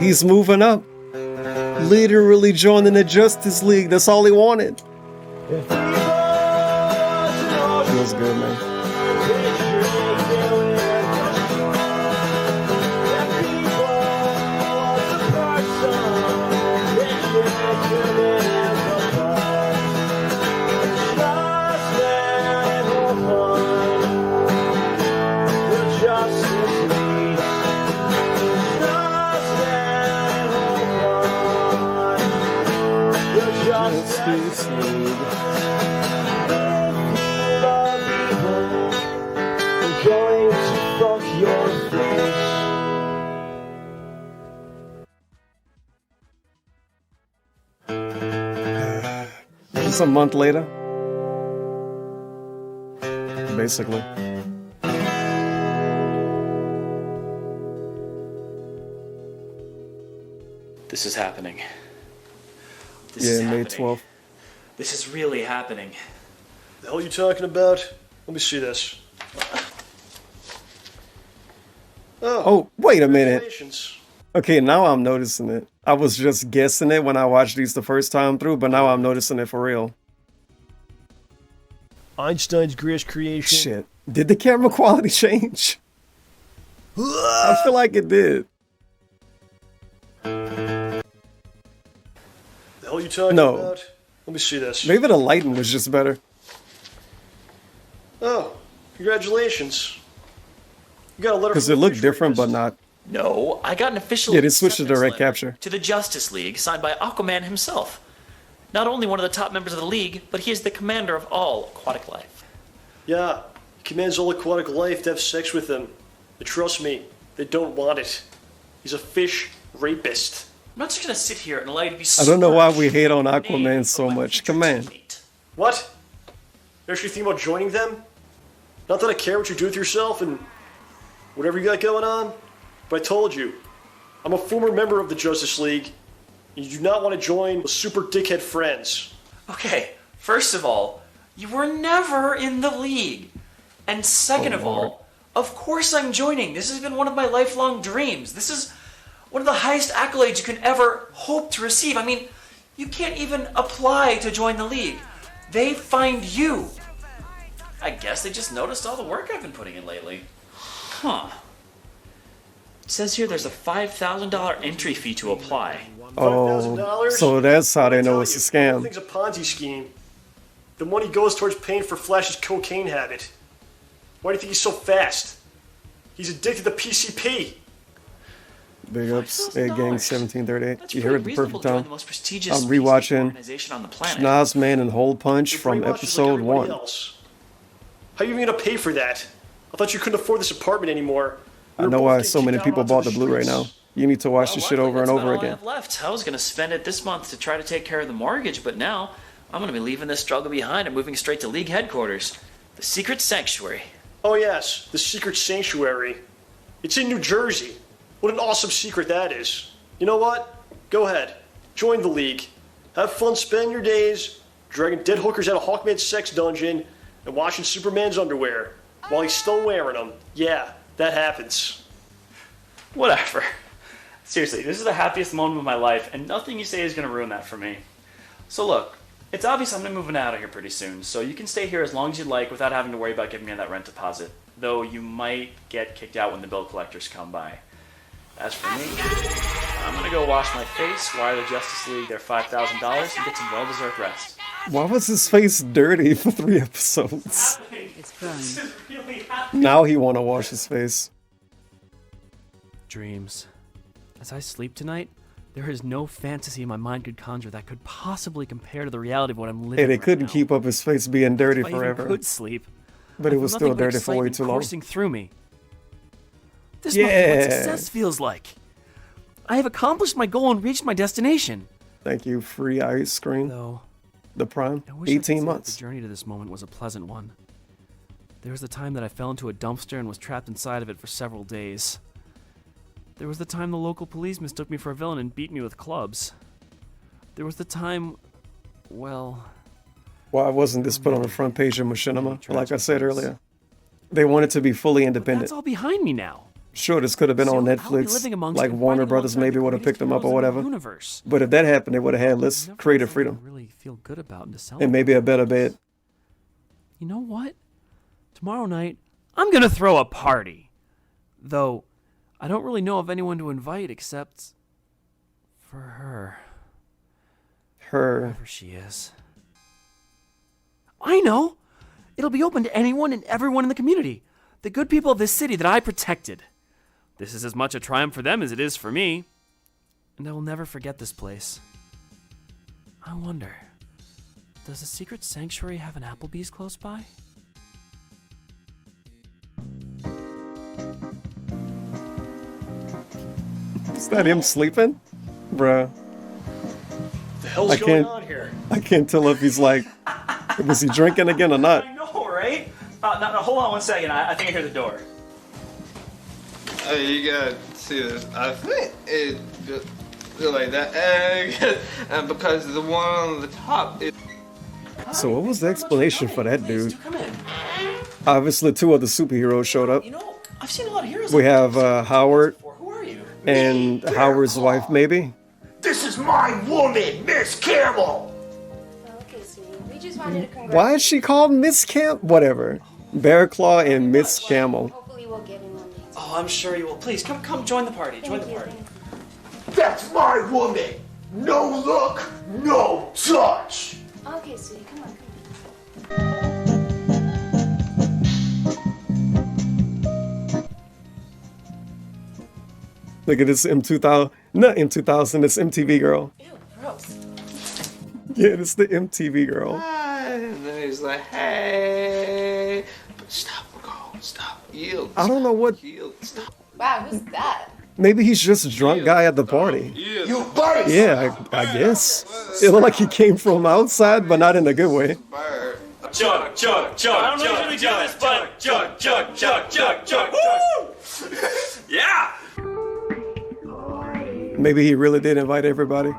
He's moving up. Literally joining the Justice League. That's all he wanted. Feels good, man. Justice League. I'm going to fuck your face. It's a month later. Basically. This is happening. May 12th. This is really happening. The hell are you talking about? Let me see this. Oh, wait a minute. Congratulations. Okay, now I'm noticing it. I was just guessing it when I watched these the first time through, but now I'm noticing it for real. Einstein's greatest creation. Shit. Did the camera quality change? I feel like it did. The hell are you talking No. about? Let me see this. Maybe the lighting was just better. Oh, congratulations. You got a letter Because from it the looked fish different, but rapist. not. No, I got an official Yeah, they switched to acceptance direct letter capture. to the Justice League, signed by Aquaman himself. Not only one of the top members of the League, but he is the commander of all aquatic life. Yeah, he commands all aquatic life to have sex with them. But trust me, they don't want it. He's a fish rapist. I'm not just gonna sit here and allow you to be. I don't know why we hate on Aquaman so much. Come on. What? You actually think about joining them? Not that I care what you do with yourself and whatever you got going on, but I told you, I'm a former member of the Justice League. And you do not want to join with super dickhead friends. Okay, first of all, you were never in the League. And second of all, of course I'm joining. This has been one of my lifelong dreams. This is one of the highest accolades you can ever hope to receive. I mean, you can't even apply to join the League. They find you. I guess they just noticed all the work I've been putting in lately. Huh. It says here there's a $5,000 entry fee to apply. Oh, so that's how they know it's a The scam. thing's a Ponzi scheme. The money goes towards paying for Flash's cocaine habit. Why do you think he's so fast? He's addicted to PCP. Big ups, Egg Gang 1738. That's You pretty heard the reasonable perfect to join time. the most prestigious I'm rewatching organization on the planet. Schnoz-man and HolePunch You're from pretty much just like episode everybody 1. else. How are you even gonna pay for that? I thought you couldn't afford this apartment anymore. I know why so many people bought the Blu-ray now. You need to watch this shit over and over That's again. all I have left. I was gonna spend it this month to try to take care of the mortgage, but now I'm gonna be leaving this struggle behind and moving straight to League headquarters, the Secret Sanctuary. Oh yes, the Secret Sanctuary. It's in New Jersey. What an awesome secret that is. You know what? Go ahead. Join the League. Have fun spending your days dragging dead hookers out of Hawkman's sex dungeon and washing Superman's underwear while he's still wearing them. Yeah, that happens. Whatever. Seriously, this is the happiest moment of my life, and nothing you say is gonna ruin that for me. So look, it's obvious I'm gonna be moving out of here pretty soon, so you can stay here as long as you'd like without having to worry about giving me that rent deposit. Though you might get kicked out when the bill collectors come by. As for me, I'm gonna go wash my face, wire the Justice League their $5,000, and get some well-deserved rest. Why was his face dirty for 3 episodes? It's fine. Now he wanna wash his face. Dreams. As I sleep tonight, there is no fantasy my mind could conjure that could possibly compare to the reality of what I'm living And it right couldn't now. keep up his face being dirty If I even forever. could sleep, But I it was feel still nothing but dirty for way excitement too long. coursing through me. This must be what Yeah. success feels like. I have accomplished my goal and reached my destination. Thank you, free ice cream. Though, The Prime, I wish I could 18 say that months. the journey to this moment was a pleasant one. There was the time that I fell into a dumpster and was trapped inside of it for several days. There was the time the local police mistook me for a villain and beat me with clubs. There was the time, well... Why wasn't this put on the front page of Machinima? Like I said earlier. They wanted to be fully independent. That's all behind me now. Sure, this could have been on Soon, I'll be Netflix, living amongst like and Warner fighting Brothers alongside maybe the would have picked them up greatest or heroes in the whatever. universe. But if that happened, they would have had less Never creative something freedom. I really feel good about and to celebrate. And maybe a better bed. You know what? Tomorrow night, I'm gonna throw a party. Though, I don't really know of anyone to invite except for her. Her. Whoever she is. I know! It'll be open to anyone and everyone in the community. The good people of this city that I protected. This is as much a triumph for them as it is for me. And I will never forget this place. I wonder, does the Secret Sanctuary have an Applebee's close by? Is that him sleeping? Bruh. The hell's I going can't- on here? I can't tell if he's like, was he drinking again or not? I know, right? No, hold on one second. I think I hear the door. You gotta see this. I think it just like that. And because the one on the top is. So what was the explanation for that dude? Come in. Obviously 2 other superheroes showed up. You know, I've seen a lot of heroes. We like have this. Howard Who are you? and Howard's wife maybe. This is my woman, Miss Campbell. Okay, sweetie. We just wanted to congratulate. Why is she called Miss Cam? Whatever. Bear Claw and Miss Camel. Hopefully we'll get in one day. Oh, I'm sure you will. Please come join the party. Join the party. That's my woman. No look, no touch. Okay, sweetie. Come on. Look at this M2000. Not M2000, it's MTV girl. Ew, gross. Yeah, it's the MTV girl. And then he's like, hey, but stop, go, stop, yield. I don't know what. Yield, stop. Wow, who's that? Maybe he's just a drunk guy at the party. You buddy. Yeah, I guess. It looked like he came from outside, but not in a good way. Chug, chug, chug. I don't know if you do this, but chug, chug, chug, chug, chug. Woo! Yeah. Maybe he really did invite everybody.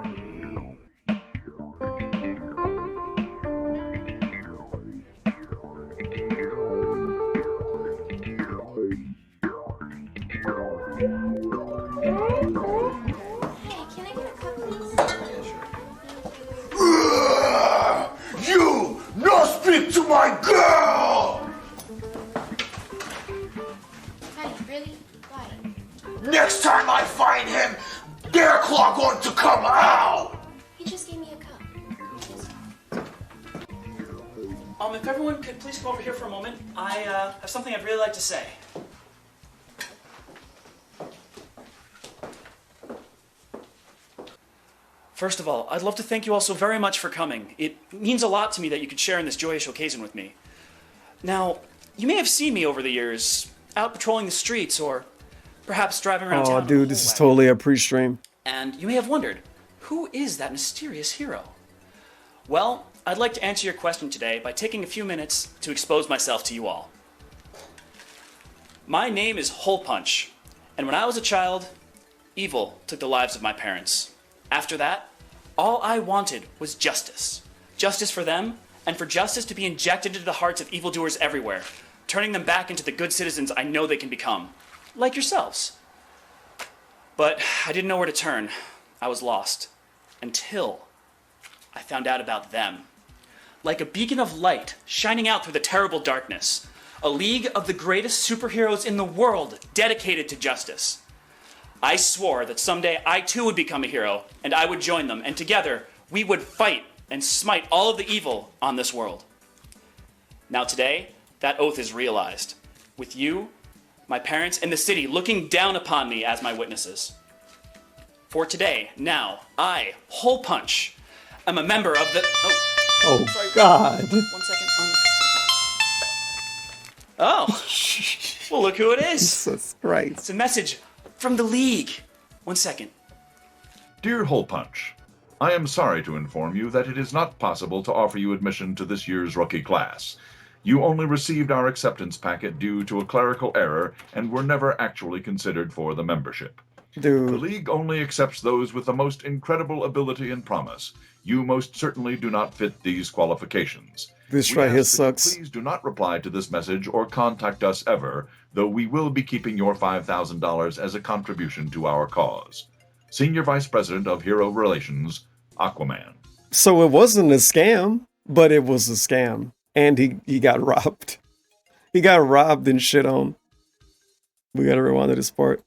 You no speak to my girl. Honey, really? Why? Next time I find him, their claw going to come out. He just gave me a cup. If everyone could please come over here for a moment, I have something I'd really like to say. First of all, I'd love to thank you all so very much for coming. It means a lot to me that you could share in this joyous occasion with me. Now, you may have seen me over the years, out patrolling the streets or perhaps driving around town. Oh, dude, this is totally a pre-stream. And you may have wondered, who is that mysterious hero? Well, I'd like to answer your question today by taking a few minutes to expose myself to you all. My name is HolePunch, and when I was a child, evil took the lives of my parents. After that, all I wanted was justice. Justice for them, and for justice to be injected into the hearts of evildoers everywhere, turning them back into the good citizens I know they can become, like yourselves. But I didn't know where to turn. I was lost. Until I found out about them. Like a beacon of light shining out through the terrible darkness. A league of the greatest superheroes in the world dedicated to justice. I swore that someday I too would become a hero, and I would join them, and together we would fight and smite all of the evil on this world. Now today, that oath is realized, with you, my parents, and the city looking down upon me as my witnesses. For today, now, I, HolePunch, am a member of the... Oh, sorry. God. 1 second. Oh, well, look who it is. Jesus Christ. It's a message from the League. 1 second. Dear HolePunch, I am sorry to inform you that it is not possible to offer you admission to this year's rookie class. You only received our acceptance packet due to a clerical error and were never actually considered for the membership. Dude. The League only accepts those with the most incredible ability and promise. You most certainly do not fit these qualifications. This We right here ask that you sucks. Please do not reply to this message or contact us ever, though we will be keeping your $5,000 as a contribution to our cause. Senior Vice President of Hero Relations, Aquaman. So it wasn't a scam, but it was a scam. And he got robbed. He got robbed and shit on. We gotta rewind to this part.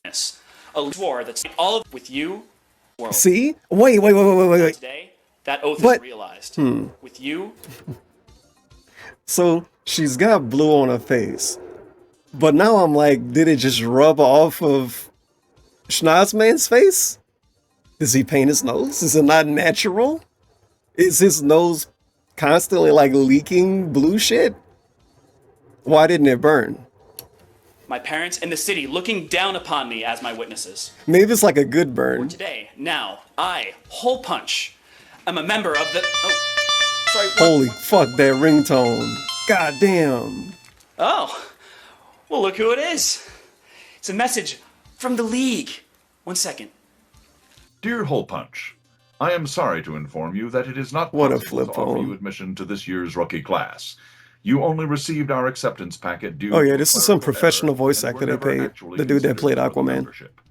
Yes. A swore that's all of with you. World. See? Wait. Today, that oath But- is realized. Hmm. With you. So she's got blue on her face. But now I'm like, did it just rub off of Schnoz-man's face? Does he paint his nose? Is it not natural? Is his nose constantly like leaking blue shit? Why didn't it burn? My parents and the city looking down upon me as my witnesses. Maybe it's like a good burn. Today, now, I, HolePunch, am a member of the... Oh, sorry. Holy fuck, that ringtone. God damn. Oh, well, look who it is. It's a message from the League. 1 second. Dear HolePunch, I am sorry to inform you that it is not What a possible flip to offer phone. you admission to this year's rookie class. You only received our acceptance packet due Oh yeah, to this a is some clerical professional error voice and actor were they never paid. actually The dude that considered played for the Aquaman. membership.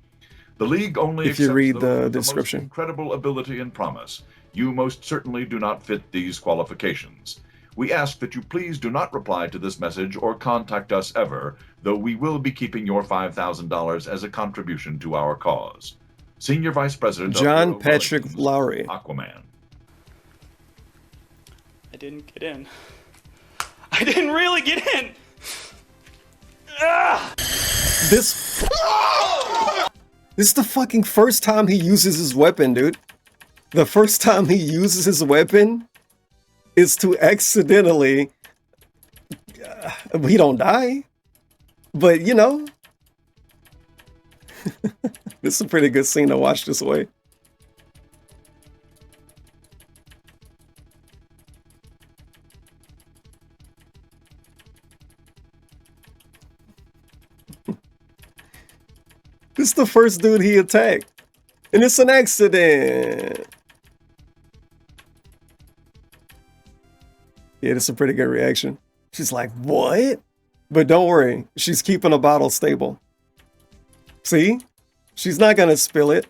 The League only If you accepts read those the with most description. incredible ability and promise. You most certainly do not fit these qualifications. We ask that you please do not reply to this message or contact us ever, though we will be keeping your $5,000 as a contribution to our cause. Senior Vice President of John Hero Patrick Relations, Lowry. Aquaman. I didn't get in. I didn't really get in. Ah! This is the fucking first time he uses his weapon, dude. The first time he uses his weapon is to accidentally... he don't die. But, you know... this is a pretty good scene to watch this way. This is the first dude he attacked. And it's an accident. Yeah, that's a pretty good reaction. She's like, what? But don't worry, she's keeping a bottle stable. See? She's not gonna spill it.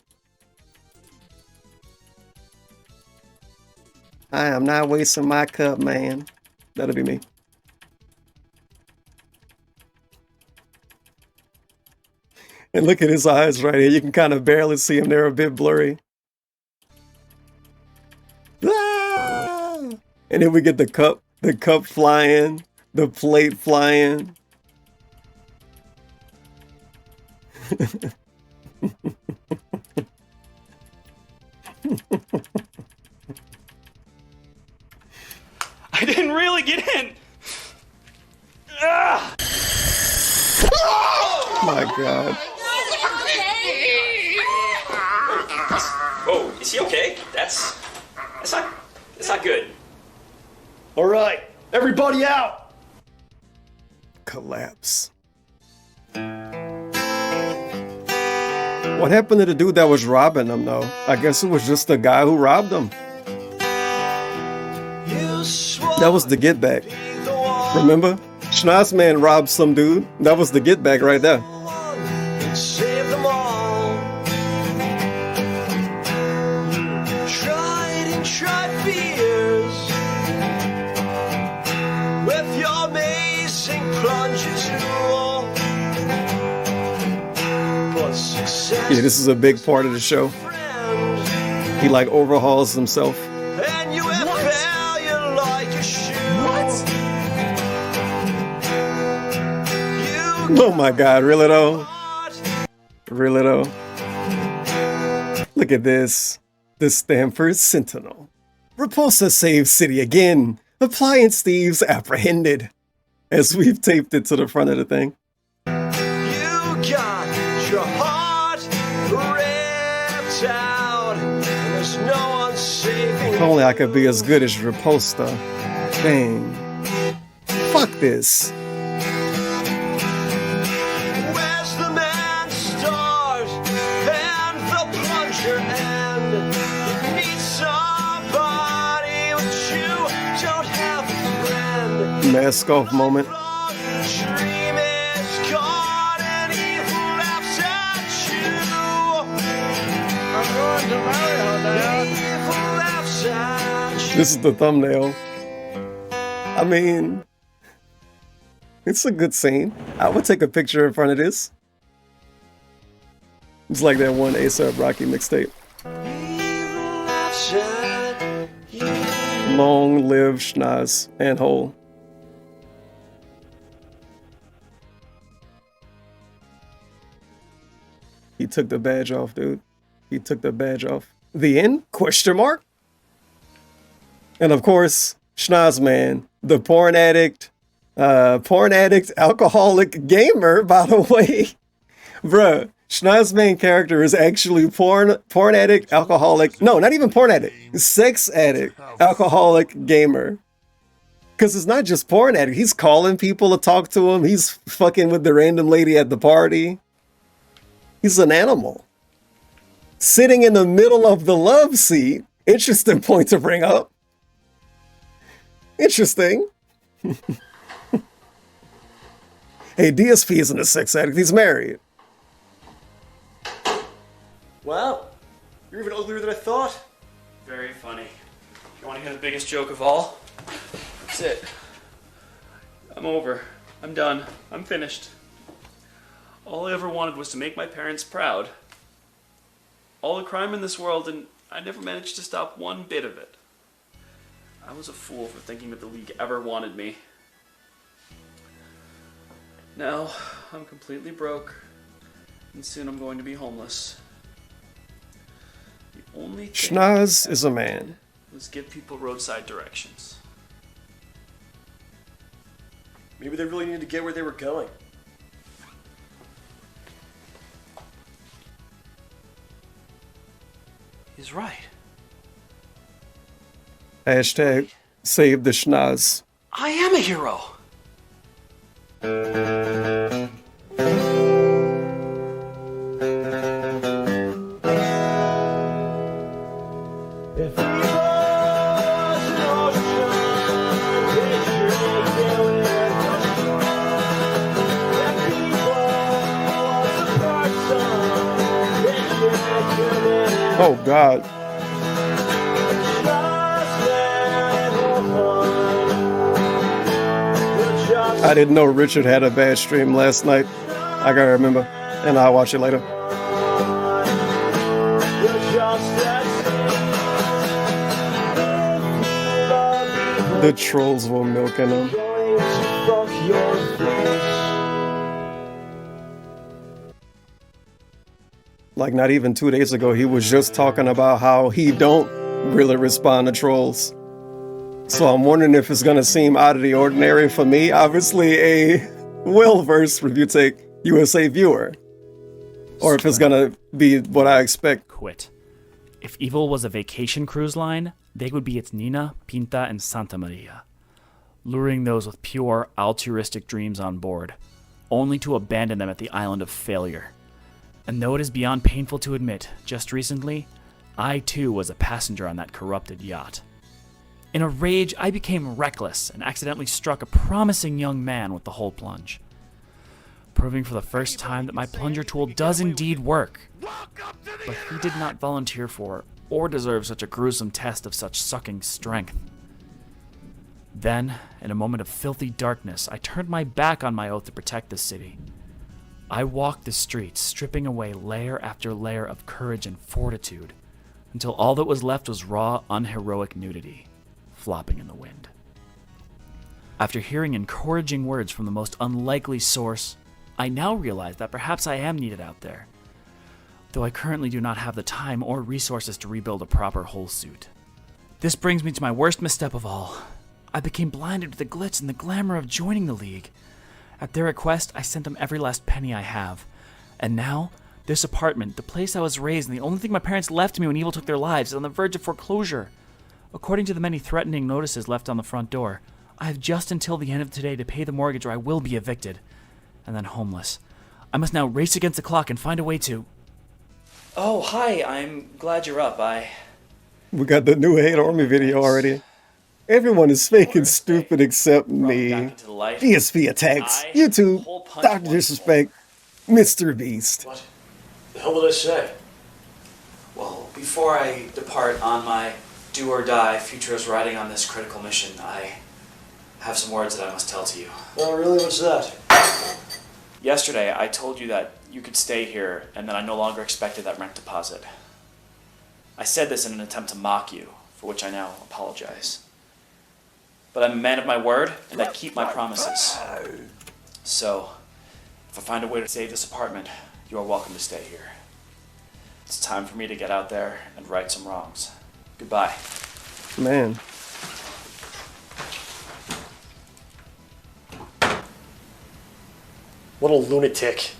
I am not wasting my cup, man. That'll be me. And look at his eyes right here. You can kind of barely see him. They're a bit blurry. Ah! And then we get the cup flying, the plate flying. I didn't really get in. Ah! My God. Oh, is he okay? That's not good. All right, everybody out. Collapse. What happened to the dude that was robbing them, though? I guess it was just the guy who robbed them. That was the get back. Remember? Schnoz-man robbed some dude. That was the get back right there. Save them all. Tried and tried for years with your amazing plunge tool. But success, Yeah, this is a big part of the show. He like overhauls himself. and you have failure like a shoe. Oh my God, really though? Really though? Look at this. The Stanford Sentinel. Repulsa saves city again. Appliance thieves apprehended. As we've taped it to the front of the thing. You got your heart ripped out, and there's no one saving. If only I could be as good as Repulsa. Dang. Fuck this. Where's the man start and the plunger end? You need somebody, but you don't have a friend. Mask off moment. Dream is gone and evil laughs at you. I'm going to marry her now. Evil laughs at you. This is the thumbnail. I mean, it's a good scene. I would take a picture in front of this. It's like that one A$AP Rocky mixtape. Evil laughs at you. Long live Schnoz and Hole. He took the badge off, dude. He took the badge off. The end? Question mark? And of course, Schnoz-man, the porn addict, alcoholic gamer, by the way. Bruh, Schnoz-man character is actually porn addict, alcoholic. No, not even porn addict. Sex addict, alcoholic gamer. Because it's not just porn addict. He's calling people to talk to him. He's fucking with the random lady at the party. He's an animal. Sitting in the middle of the love seat. Interesting point to bring up. Interesting. Hey, DSP isn't a sex addict. He's married. Wow, you're even uglier than I thought. Very funny. You want to hear the biggest joke of all? That's it. I'm over. I'm done. I'm finished. All I ever wanted was to make my parents proud. All the crime in this world, and I never managed to stop one bit of it. I was a fool for thinking that the League ever wanted me. Now, I'm completely broke, and soon I'm going to be homeless. The only thing Schnoz is a man. was give people roadside directions. Maybe they really needed to get where they were going. He's right. Hashtag save the Schnoz. I am a hero. Oh God. I didn't know Richard had a bad stream last night. I gotta remember, and I'll watch it later. The trolls were milking him. like not even 2 days ago, he was just talking about how he don't really respond to trolls. So I'm wondering if it's gonna seem out of the ordinary for me, obviously a well-versed Review Take USA viewer, or if it's gonna be what I expect. Quit. If Evil was a vacation cruise line, they would be its Nina, Pinta, and Santa Maria, luring those with pure altruistic dreams on board, only to abandon them at the island of failure. And though it is beyond painful to admit, just recently, I too was a passenger on that corrupted yacht. In a rage, I became reckless and accidentally struck a promising young man with the hole plunge, proving for the first time that my plunger tool does indeed work. But he did not volunteer for or deserve such a gruesome test of such sucking strength. Then, in a moment of filthy darkness, I turned my back on my oath to protect the city. I walked the streets, stripping away layer after layer of courage and fortitude, until all that was left was raw, unheroic nudity, flopping in the wind. After hearing encouraging words from the most unlikely source, I now realize that perhaps I am needed out there, though I currently do not have the time or resources to rebuild a proper hole suit. This brings me to my worst misstep of all. I became blinded with the glitz and the glamour of joining the League. At their request, I sent them every last penny I have. And now, this apartment, the place I was raised, and the only thing my parents left to me when Evil took their lives, is on the verge of foreclosure. According to the many threatening notices left on the front door, I have just until the end of today to pay the mortgage or I will be evicted. And then homeless. I must now race against the clock and find a way to... Oh, hi, I'm glad you're up. We got the new Hate Army video already. Everyone is fake and stupid except me. DSP attacks, YouTube, Dr. Disrespect, Mr. Beast. What the hell did I say? Well, before I depart on my do or die futures riding on this critical mission, I have some words that I must tell to you. Oh, really? What's that? Yesterday, I told you that you could stay here and that I no longer expected that rent deposit. I said this in an attempt to mock you, for which I now apologize. But I'm a man of my word, and I keep my promises. So, if I find a way to save this apartment, you are welcome to stay here. It's time for me to get out there and right some wrongs. Goodbye. Man. What a lunatic.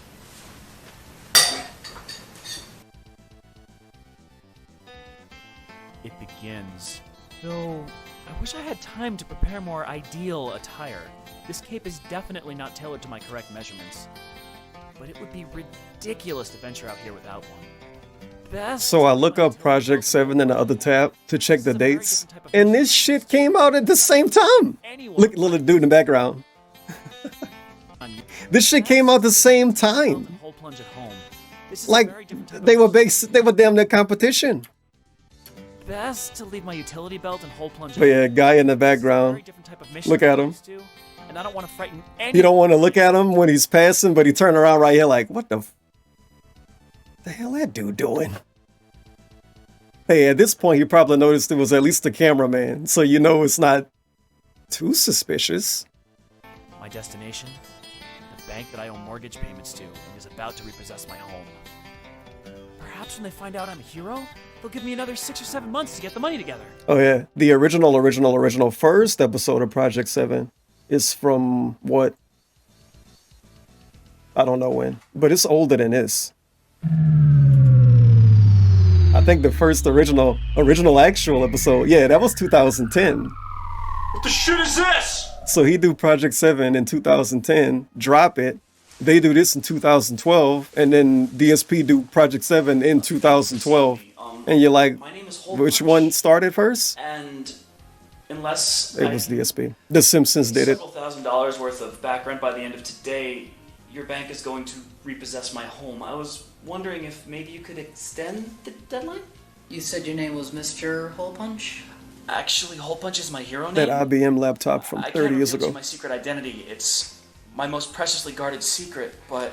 It begins. Though, I wish I had time to prepare more ideal attire. This cape is definitely not tailored to my correct measurements. But it would be ridiculous to venture out here without one. So I look up Project 7 in the other tab to check the dates, and this shit came out at the same time. Look at the little dude in the background. This shit came out the same time. Like, they were damn near competition. Best to leave my utility belt and hole plunge. But yeah, guy in the background. Look at him. And I don't want to frighten You don't want to look at him when he's passing, but he turned around right here like, what the hell that dude doing? Hey, at this point, you probably noticed it was at least the cameraman, so you know it's not too suspicious. My destination? The bank that I owe mortgage payments to and is about to repossess my home. Perhaps when they find out I'm a hero, they'll give me another 6 or 7 months to get the money together. Oh yeah, the original first episode of Project 7 is from what? I don't know when, but it's older than this. I think the first original actual episode, yeah, that was 2010. What the shit is this? So he do Project 7 in 2010, drop it. They do this in 2012, and then DSP do Project 7 in 2012. And you're like, which one started first? And unless It was DSP. The Simpsons did it. several $1,000s worth of back rent by the end of today, your bank is going to repossess my home. I was wondering if maybe you could extend the deadline? You said your name was Mr. HolePunch? Actually, HolePunch is my hero name. That IBM laptop from 30 years I can't reveal to ago. you my secret identity. It's my most preciously guarded secret, but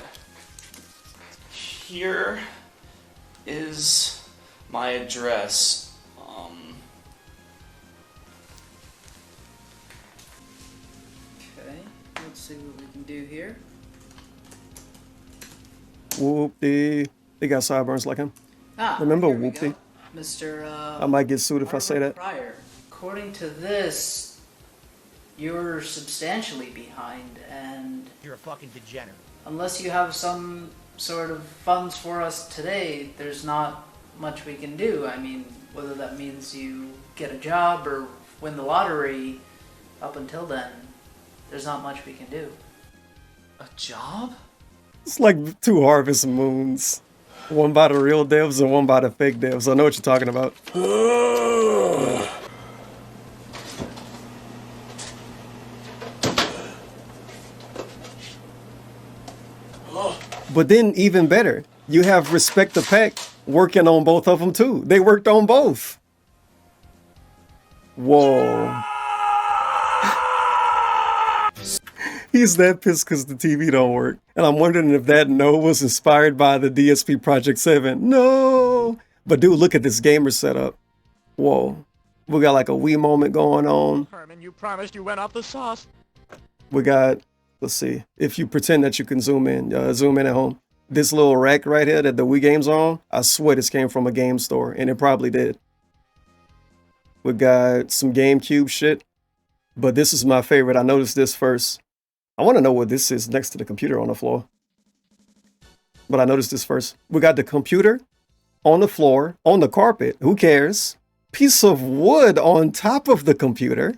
here is my address. Okay, let's see what we can do here. Whoop-dee. They got sideburns like him. Ah, Remember here we Whoopty? go. Mr. I might get sued if I say that. Pryor. According to this, you're substantially behind, and You're a fucking degenerate. unless you have some sort of funds for us today, there's not much we can do. I mean, whether that means you get a job or win the lottery, up until then, there's not much we can do. A job? It's like 2 Harvest Moons. One by the real devs and one by the fake devs. I know what you're talking about. But then even better, you have Respect the Pack working on both of them too. They worked on both. Whoa. He's that pissed because the TV don't work. And I'm wondering if that no was inspired by the DSP Project 7. No. But dude, look at this gamer setup. Whoa. We got like a Wii moment going on. Herman, you promised you went off the sauce. We got, let's see, if you pretend that you can zoom in at home. This little rack right here that the Wii game's on, I swear this came from a game store, and it probably did. We got some GameCube shit, but this is my favorite. I noticed this first. I want to know what this is next to the computer on the floor. But I noticed this first. We got the computer on the floor, on the carpet. Who cares? Piece of wood on top of the computer.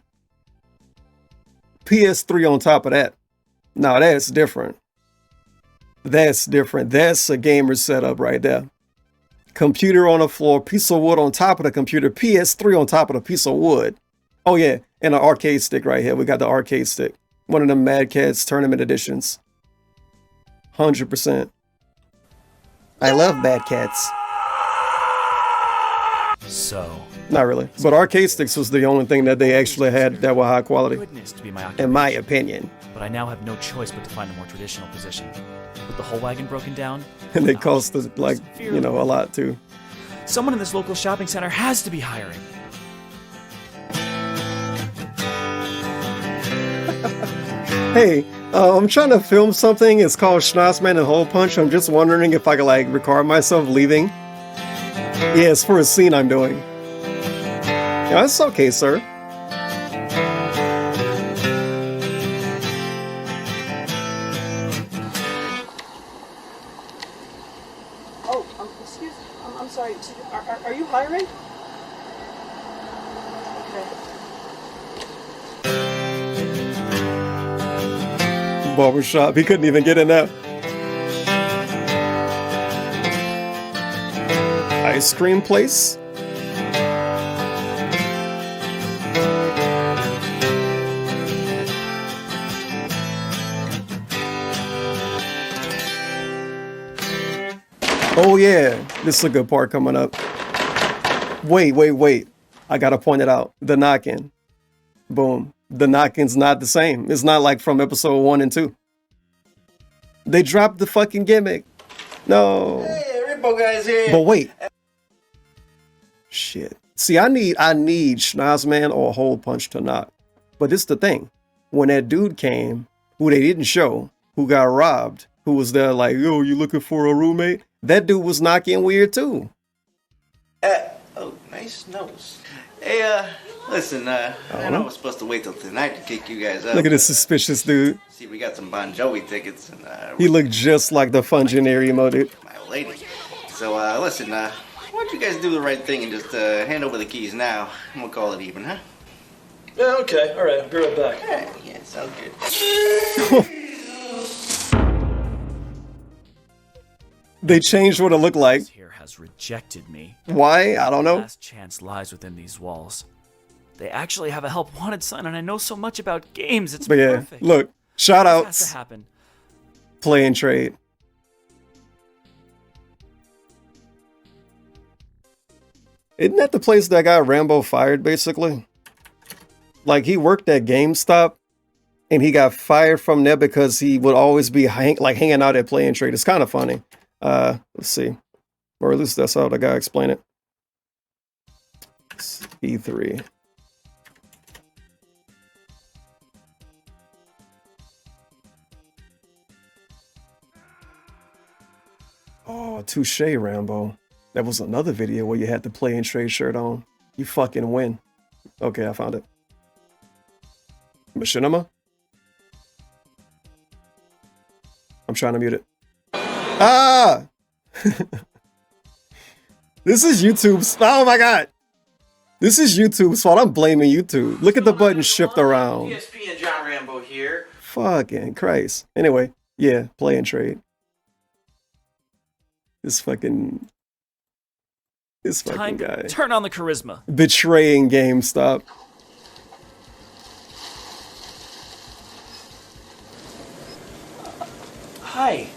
PS3 on top of that. Now that's different. That's different. That's a gamer setup right there. Computer on the floor, piece of wood on top of the computer, PS3 on top of the piece of wood. Oh yeah, and an arcade stick right here. We got the arcade stick. One of them Mad Cats tournament editions. 100%. I love Mad Cats. So. Not really. But arcade sticks was the only thing that they actually had that were high quality. Goodness to be my In my opinion. But I now have no choice but to find a more traditional position. With the whole wagon broken down. And they cost us, like, you know, a lot too. Someone in this local shopping center has to be hiring. Hey, I'm trying to film something. It's called Schnoz-man HolePunch. I'm just wondering if I could like record myself leaving. Yeah, it's for a scene I'm doing. Yeah, it's okay, sir. Oh, excuse me. I'm sorry. Are you hiring? Barbershop. He couldn't even get in there. Ice cream place. Oh yeah, this is a good part coming up. Wait. I gotta point it out. The knock-in. Boom. The knock-in's not the same. It's not like from episode 1 and 2. They dropped the fucking gimmick. No. Hey, Repo Guy's here. But wait. Shit. See, I need Schnoz-man or HolePunch to knock. But this is the thing. When that dude came, who they didn't show, who got robbed, who was there like, yo, you looking for a roommate? That dude was knocking weird too. Oh, nice nose. Hey, listen, I know we're supposed to wait till tonight to kick you guys out. Look at this suspicious dude. See, we got some Bon Jovi tickets, and He looked just like the Fungineer emo dude. my old lady. So, listen, why don't you guys do the right thing and just hand over the keys now, and we'll call it even, huh? Yeah, okay. All right, I'll be right back. Yeah, sounds good. They changed what it looked like. Here has rejected me. Why? I don't know. The last chance lies within these walls. They actually have a help wanted sign, and I know so much about games. It's But yeah, perfect. look, shout This has outs. to happen. Play and trade. Isn't that the place that got Rambo fired, basically? Like, he worked at GameStop, and he got fired from there because he would always be hanging out at Play and Trade. It's kind of funny. Let's see. Or at least that's how the guy explained it. It's E3. Oh, touche, Rambo. That was another video where you had the play and trade shirt on. You fucking win. Okay, I found it. Machinima? I'm trying to mute it. Ah! This is YouTube's. Oh my god! This is YouTube's fault. I'm blaming YouTube. Look at the button shift around. DSP and John Rambo here. Fucking Christ. Anyway, yeah, play and trade. This fucking Time guy. to turn on the charisma. Betraying GameStop. Hi.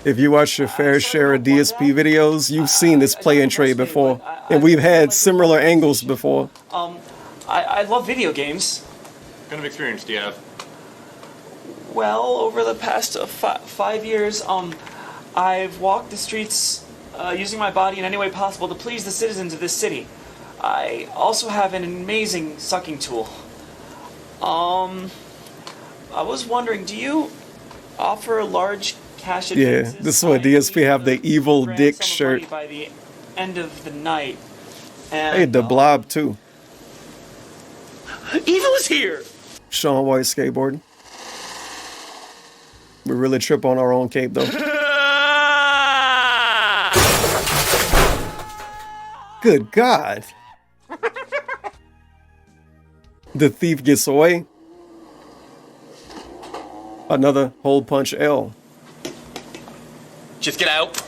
If you watch your fair share of DSP videos, you've seen this play and trade before. And we've had similar angles before. I love video games. What kind of experience do you have? Well, over the past 5 years, I've walked the streets using my body in any way possible to please the citizens of this city. I also have an amazing sucking tool. I was wondering, do you offer large cash advances? Yeah, this is what DSP have the evil dick shirt. By the end of the night. Hey, And the blob too. Evil is here! Sean White skateboarding. We really trip on our own cape though. Good God. The thief gets away. Another hole punch L. Just get out.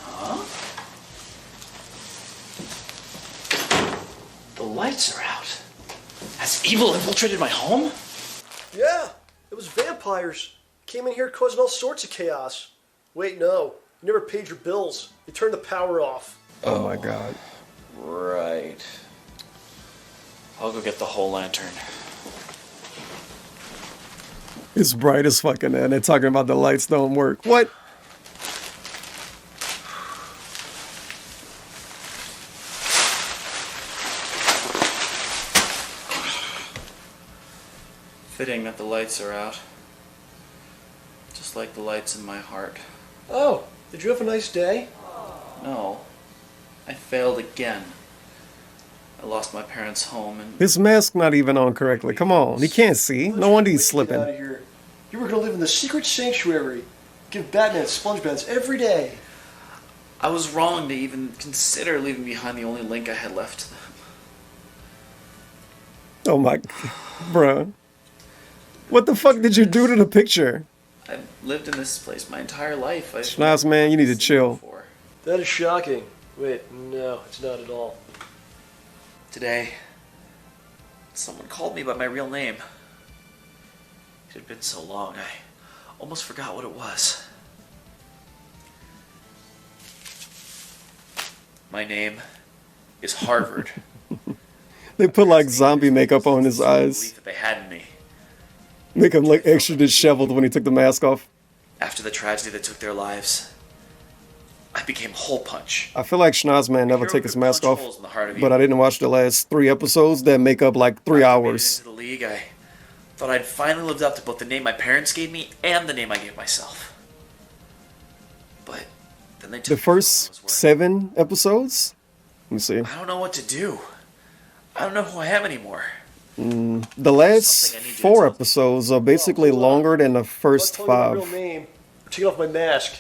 Huh? The lights are out. Has evil infiltrated my home? Yeah, it was vampires. Came in here causing all sorts of chaos. Wait, no. You never paid your bills. You turned the power off. Oh my God. Right. I'll go get the whole lantern. It's bright as fucking and they're talking about the lights don't work. What? Fitting that the lights are out. Just like the lights in my heart. Oh, did you have a nice day? No. I failed again. I lost my parents' home and His mask not even on correctly. Come on. He can't see. No wonder he's Get out slipping. of here. You were gonna live in the secret sanctuary. Give Batman sponge baths every day. I was wrong to even consider leaving behind the only link I had left to them. Oh my, bruh. What the fuck did you do to the picture? I've lived in this place my entire life. Schnoz-man, you need to chill. That is shocking. Wait, no, it's not at all. Today, someone called me by my real name. It had been so long, I almost forgot what it was. My name is Harvard. They put like zombie makeup on his eyes. Belief that they had in me. Make him look extra disheveled when he took the mask off. After the tragedy that took their lives, I became HolePunch. I feel like Schnoz-man never take his mask off, holes in the heart of but I didn't watch the last 3 episodes that make up like 3 hours. Into the league, I thought I'd finally lived up to both the name my parents gave me and the name I gave myself. But then they took The first 7 episodes? Let me see. I don't know what to do. I don't know who I am anymore. The last 4 episodes are basically longer than the first Tell you my real 5 name. I'm taking off my mask.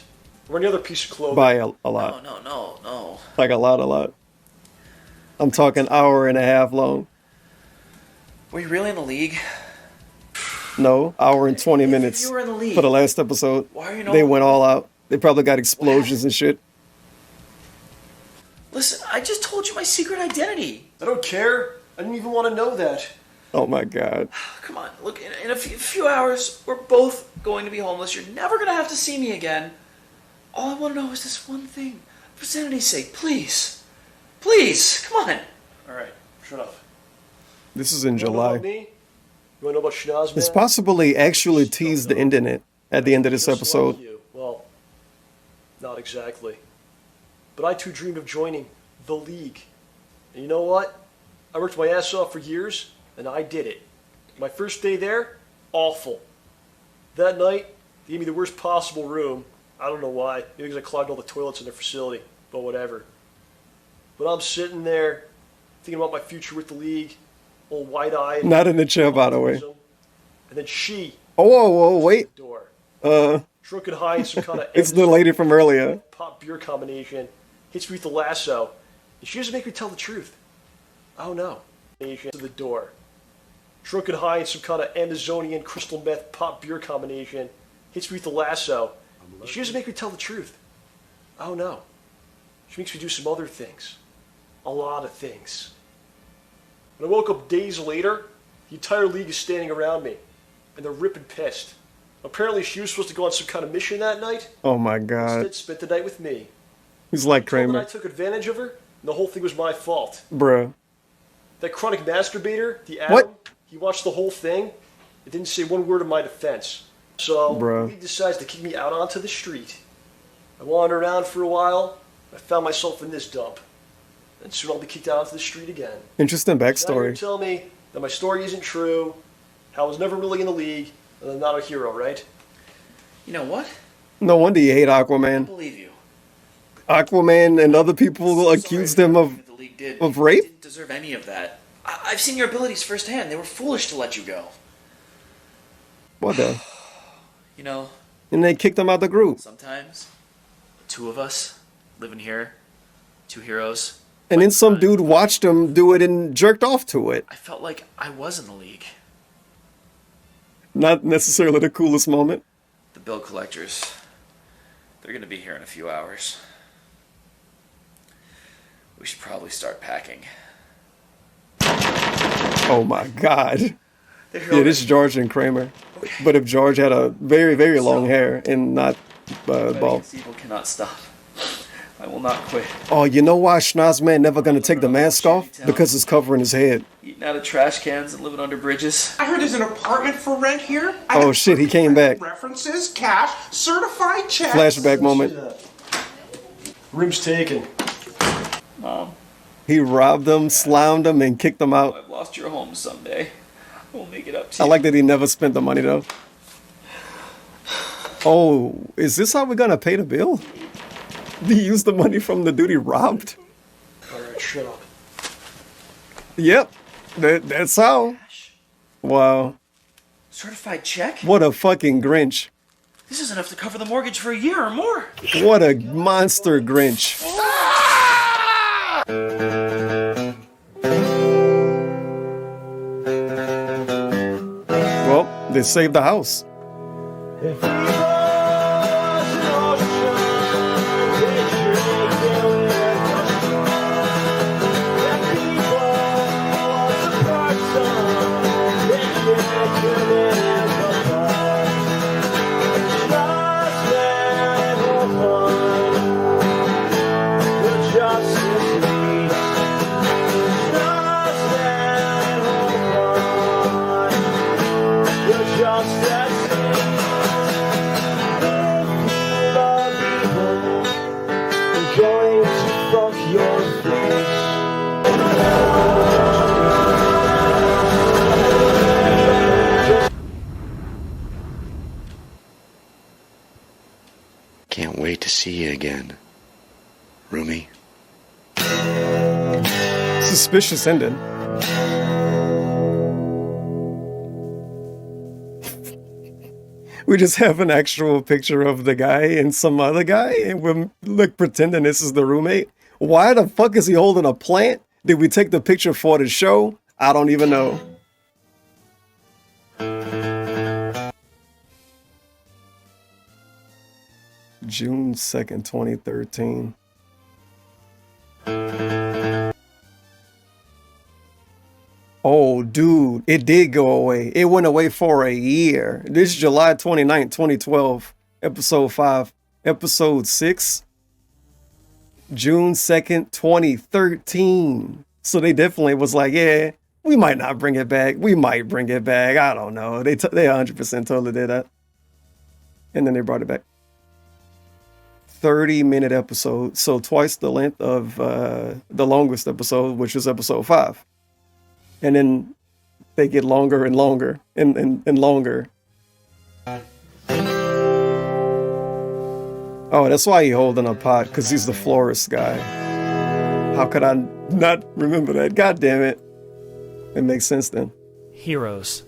Or any other piece of clothing. by a lot. No. Like a lot. I'm talking hour and a half long. Were you really in the league? No, hour and 20 minutes you were in the league, for the last episode. why are you They not- went all out. They probably got explosions and shit. Listen, I just told you my secret identity. I don't care. I didn't even want to know that. Oh my God. Come on, look, in a few hours, we're both going to be homeless. You're never going to have to see me again. All I want to know is this one thing. For sanity's sake, please. Please, come on. Alright, shut up. This is in You wanna know about July. me? You want to know about Schnoz-man? It's possibly actually teased the internet at the end of this Just like episode. you. Well, not exactly. But I too dreamed of joining the League. And you know what? I worked my ass off for years, and I did it. My first day there, awful. That night, they gave me the worst possible room. I don't know why. Maybe because I clogged all the toilets in their facility, but whatever. But I'm sitting there thinking about my future with the league, all wide-eyed. Not in the chair, by the way. And then she, Oh, whoa, wait. door, Uh, drunk and high in some kind of it's the lady from earlier. pop beer combination, hits me with the lasso, and she doesn't make me tell the truth. Oh no. To the door. Drunk and high in some kind of Amazonian crystal meth pop beer combination, hits me with the lasso, and she doesn't make me tell the truth. Oh no. She makes me do some other things. A lot of things. When I woke up days later, the entire league is standing around me, and they're ripping pissed. Apparently she was supposed to go on some kind of mission that night. Oh my god. Instead, spent the night with me. He's like Told that I Kramer. took advantage of her, and the whole thing was my fault. Bruh. That chronic masturbator, the Adam, What? he watched the whole thing. It didn't say one word in my defense. So Bruh. he decides to kick me out onto the street. I wandered around for a while. I found myself in this dump. And soon I'll be kicked out onto the street again. Interesting Now you're backstory. telling me that my story isn't true, how I was never really in the league, and I'm not a hero, right? You know what? No wonder you hate I Aquaman. believe you. Aquaman and other people accused him of The league did. of You rape? didn't deserve any of that. I've seen your abilities firsthand. They were foolish to let you go. What the? You know, And they kicked him out the group. sometimes the two of us living here, two heroes. And then some dude watched him do it and jerked off to it. I felt like I was in the league. Not necessarily the coolest moment. The bill collectors, they're going to be here in a few hours. We should probably start packing. Oh my god. They're Yeah, this is George and Kramer. But if George had a very, very long hair and not bald. This evil cannot stop. I will not quit. Oh, you know why Schnoz-man never gonna take the mask off? Because it's covering his head. Eating out of trash cans and living under bridges. I heard there's an apartment for rent here. I Oh got shit, he came back. references, cash, certified checks. Flashback moment. Room's taken. Mom, He robbed them, slimed them, and kicked them out. I've lost your home someday. I will make it up to I you. like that he never spent the money though. Oh, is this how we're gonna pay the bill? He used the money from the dude he robbed? Alright, shut up. Yep, that's how. Wow, Certified check? what a fucking Grinch. This is enough to cover the mortgage for a year or more. What a monster Grinch. Well, they saved the house. Can't wait to see you again, Rumi. Suspicious ending. We just have an actual picture of the guy and some other guy, and we're like pretending this is the roommate. Why the fuck is he holding a plant? Did we take the picture for the show? I don't even know. June 2nd, 2013. Oh, dude, it did go away. It went away for a year. This is July 29th, 2012, episode 5. Episode 6, June 2nd, 2013. So they definitely was like, yeah, we might not bring it back. We might bring it back. I don't know. They 100% totally did that. And then they brought it back. 30-minute episode. So twice the length of the longest episode, which was episode 5. And then they get longer and longer and longer. Oh, that's why he holding a pot, because he's the florist guy. How could I not remember that? God damn it. It makes sense then. Heroes.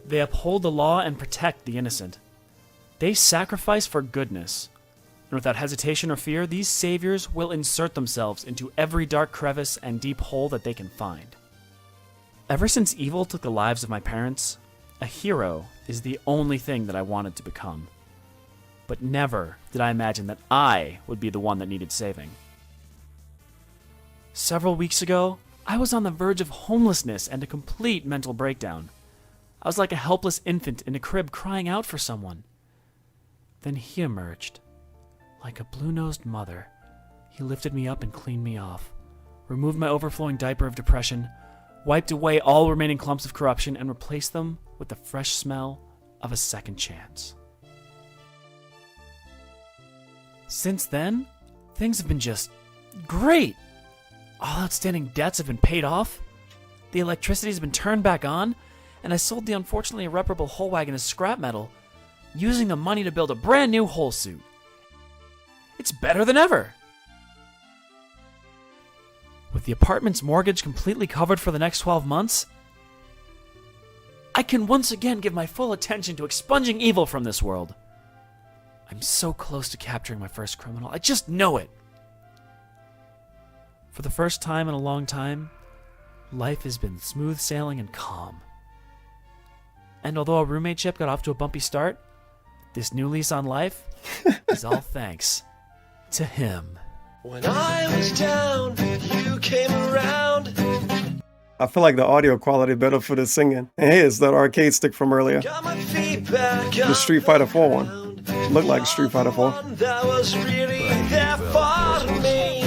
They uphold the law and protect the innocent. They sacrifice for goodness. And without hesitation or fear, these saviors will insert themselves into every dark crevice and deep hole that they can find. Ever since evil took the lives of my parents, a hero is the only thing that I wanted to become. But never did I imagine that I would be the one that needed saving. Several weeks ago, I was on the verge of homelessness and a complete mental breakdown. I was like a helpless infant in a crib crying out for someone. Then he emerged. Like a blue-nosed mother, he lifted me up and cleaned me off, removed my overflowing diaper of depression, wiped away all remaining clumps of corruption, and replaced them with the fresh smell of a second chance. Since then, things have been just great. All outstanding debts have been paid off, the electricity has been turned back on, and I sold the unfortunately irreparable hole wagon as scrap metal, using the money to build a brand new hole suit. It's better than ever. With the apartment's mortgage completely covered for the next 12 months, I can once again give my full attention to expunging evil from this world. I'm so close to capturing my first criminal. I just know it. For the first time in a long time, life has been smooth sailing and calm. And although our roommateship got off to a bumpy start, this new lease on life is all thanks to him. When I was down, you came around. I feel like the audio quality better for the singing. And here's that arcade stick from earlier. The Street Fighter 4 one. Looked like Street Fighter 4. That was really there for me.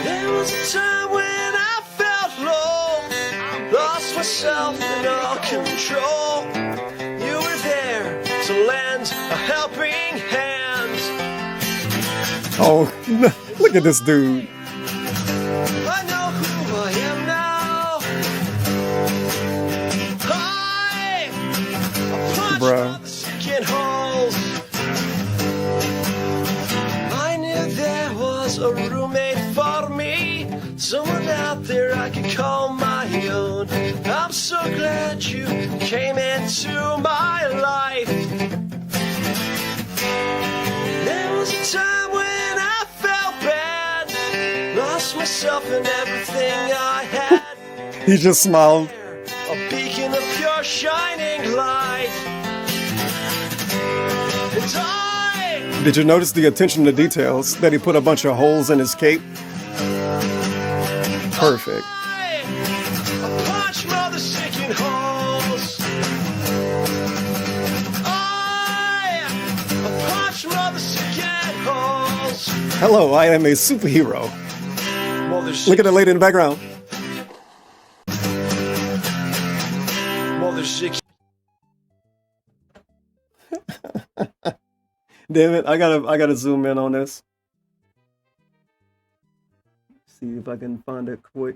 There was a time when I felt low, lost myself in all control. You were there to lend a helping hand. Oh, look at this dude. I know who I am now. I Bruh. second holes. I knew there was a roommate for me, someone out there I could call my own. I'm so glad you came into my life. There was a time when I felt bad, lost myself in everything I had. He just smiled. A beacon of pure shining light. And I Did you notice the attention to details that he put a bunch of holes in his cape? Perfect. punch mother sinking holes. I punch mother sinking holes. Hello, I am a superhero. Look at the lady in the background. Mother sick. Damn it, I gotta zoom in on this. See if I can find it quick.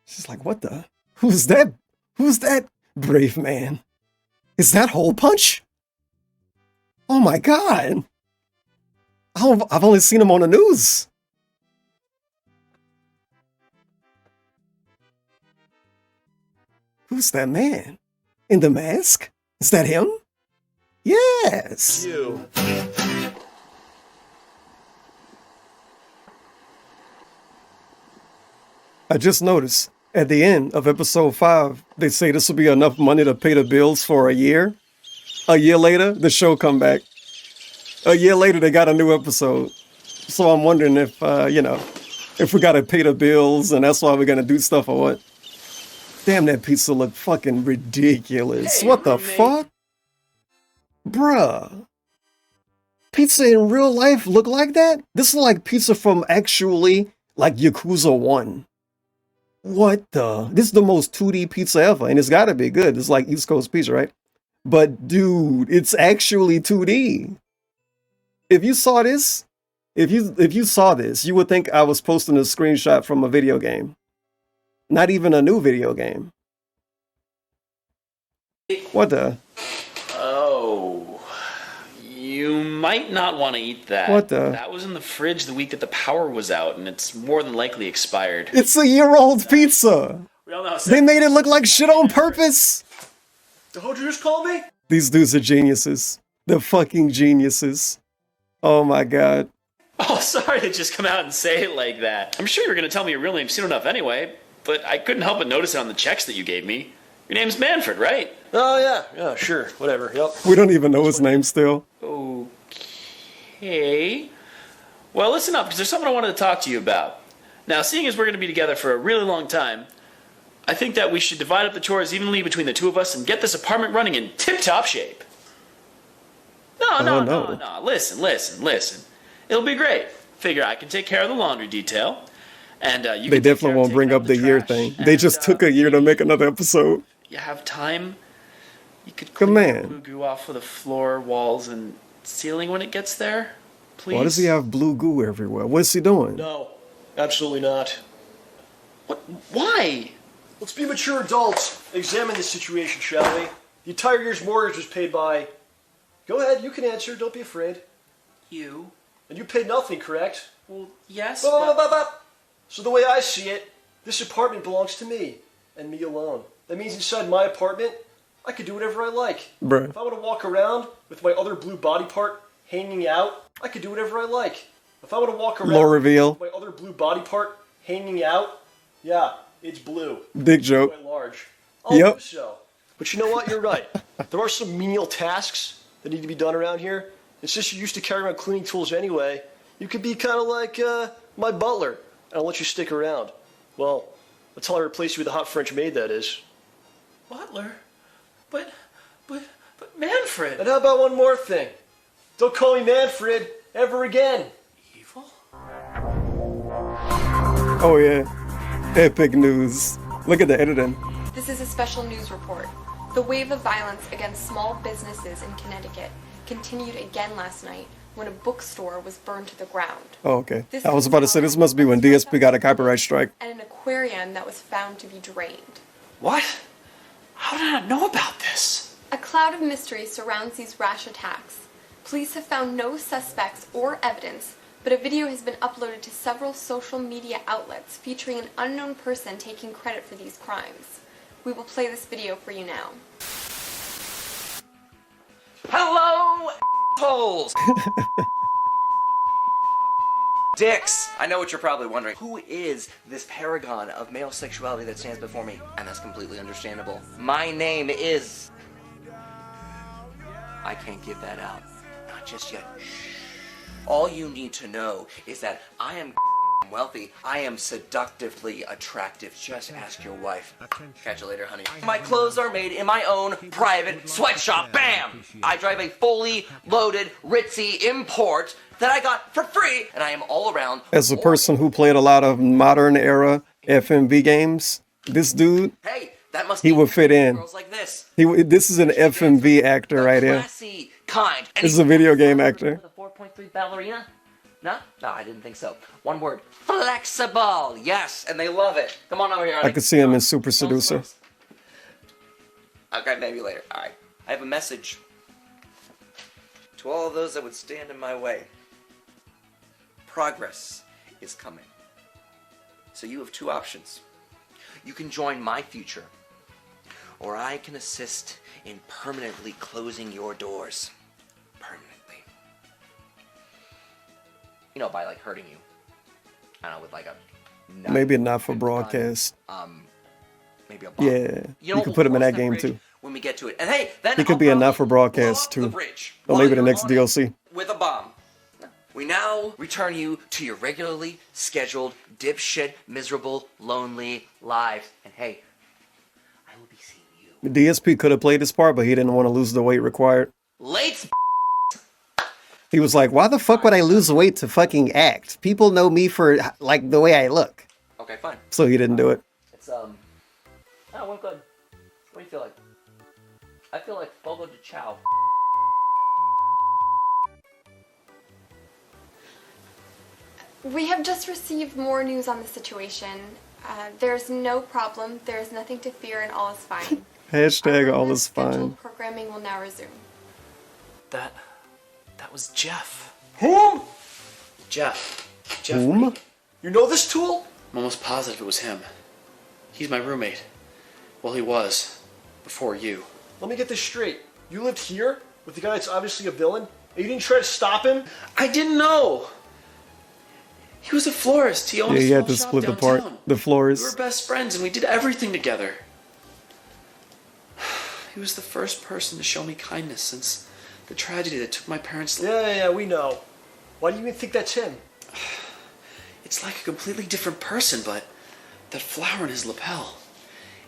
She's like, what the? Who's that? Who's that brave man? Is that HolePunch? Oh my god! I've only seen him on the news. Who's that man? In the mask? Is that him? Yes! You. I just noticed, at the end of episode 5, they say this will be enough money to pay the bills for a year. A year later, the show come back. A year later, they got a new episode. So I'm wondering if, if we gotta pay the bills and that's why we're gonna do stuff or what. Damn, that pizza look fucking ridiculous. What the fuck? Bruh. Pizza in real life look like that? This is like pizza from actually, like Yakuza 1. What the? This is the most 2D pizza ever, and it's gotta be good. It's like East Coast pizza, right? But dude, it's actually 2D. if you saw this, if you saw this, you would think I was posting a screenshot from a video game. Not even a new video game. What the? Oh, you might not want to eat that. What the? That was in the fridge the week that the power was out, and it's more than likely expired. It's a year-old pizza. We all know how They made it look like shit on purpose. What'd you just call me? These dudes are geniuses. They're fucking geniuses. Oh my god. Oh, sorry to just come out and say it like that. I'm sure you were going to tell me your real name soon enough anyway, but I couldn't help but notice it on the checks that you gave me. Your name's Manfred, right? Oh, yeah, sure, whatever, yep. We don't even know his name still. Okay. Well, listen up, because there's something I wanted to talk to you about. Now, seeing as we're going to be together for a really long time, I think that we should divide up the chores evenly between the two of us and get this apartment running in tip-top shape. No. Listen. It'll be great. Figure I can take care of the laundry detail, and you They can take definitely care of won't bring up the year thing. They just took a year to make another episode. you have time, you could Good clean man. the blue goo off of the floor, walls, and ceiling when it gets there. Please. Why does he have blue goo everywhere? What's he doing? No, absolutely not. Why? Let's be mature adults. Examine the situation, shall we? The entire year's mortgage was paid by... Go ahead, you can answer, don't be afraid. You. And you paid nothing, correct? Well, yes, So the way I see it, this apartment belongs to me, and me alone. That means inside my apartment, I can do whatever I like. Bruh. If I want to walk around with my other blue body part hanging out, I can do whatever I like. If I want to walk around Lore reveal. with my other blue body part hanging out, yeah, it's blue. Big joke. Quite large. I'll Yep. do so. But you know what? You're right. There are some menial tasks that need to be done around here. And since you're used to carrying around cleaning tools anyway, you could be kind of like my butler, and I'll let you stick around. Well, until I replace you with a hot French maid, that is. Butler? But Manfred! And how about one more thing? Don't call me Manfred ever again. Oh yeah. Epic news. Look at the editing. This is a special news report. The wave of violence against small businesses in Connecticut continued again last night when a bookstore was burned to the ground. Oh, okay. I was about to say, this must be when DSP got a copyright strike. And an aquarium that was found to be drained. What? How did I not know about this? A cloud of mystery surrounds these rash attacks. Police have found no suspects or evidence, but a video has been uploaded to several social media outlets featuring an unknown person taking credit for these crimes. We will play this video for you now. Hello, assholes! Dicks! I know what you're probably wondering. Who is this paragon of male sexuality that stands before me? And that's completely understandable. My name is... I can't give that out. Not just yet. Shh. All you need to know is that I am wealthy. I am seductively attractive. Just ask your wife. Catch you later, honey. My clothes are made in my own private sweatshop. Bam! I drive a fully loaded, ritzy import that I got for free, and I am all around. As a person who played a lot of modern era FMV games, this dude, Hey, that must he be would fit in. girls like this. This is an FMV actor right here. Classy kind. This is a video game actor. The 4.3 ballerina? No, I didn't think so. One word. Flexible. Yes, and they love it. Come on over here, honey. I could see him in Super Seducer. Okay, maybe later. Alright. I have a message to all of those that would stand in my way. Progress is coming. So you have two options. You can join my future, or I can assist in permanently closing your doors. Permanently. You know, by like hurting you. I don't know, with like a knife. Maybe not for broadcast. Maybe a bomb. Yeah, You know, you could put him in we'll that cross game bridge too. when we get to it. And hey, then He could be a not for broadcast too. Or maybe the next DLC. with a bomb. We now return you to your regularly scheduled, dipshit, miserable, lonely lives. And hey, I will be seeing you. DSP could have played this part, but he didn't want to lose the weight required. Late. He was like, why the fuck would I lose weight to fucking act? People know me for like the way I look. Okay, fine. So he didn't do it. It's oh, went good. What do you feel like? I feel like Fogo de Chao. We have just received more news on the situation. There's no problem. There's nothing to fear, and all is fine. Hashtag all is Scheduled fine. programming will now resume. That was Jeff. Whom? Jeff. Whom? You know this tool? I'm almost positive it was him. He's my roommate. Well, he was. Before you. Let me get this straight. You lived here with the guy that's obviously a villain, and you didn't try to stop him? I didn't know! He was a florist. He owned Yeah, a you had small to shop split the downtown. the We floors. were best friends and we did everything together. He was the first person to show me kindness since the tragedy that took my parents' life. Yeah, we know. Why do you even think that's him? It's like a completely different person, but that flower in his lapel.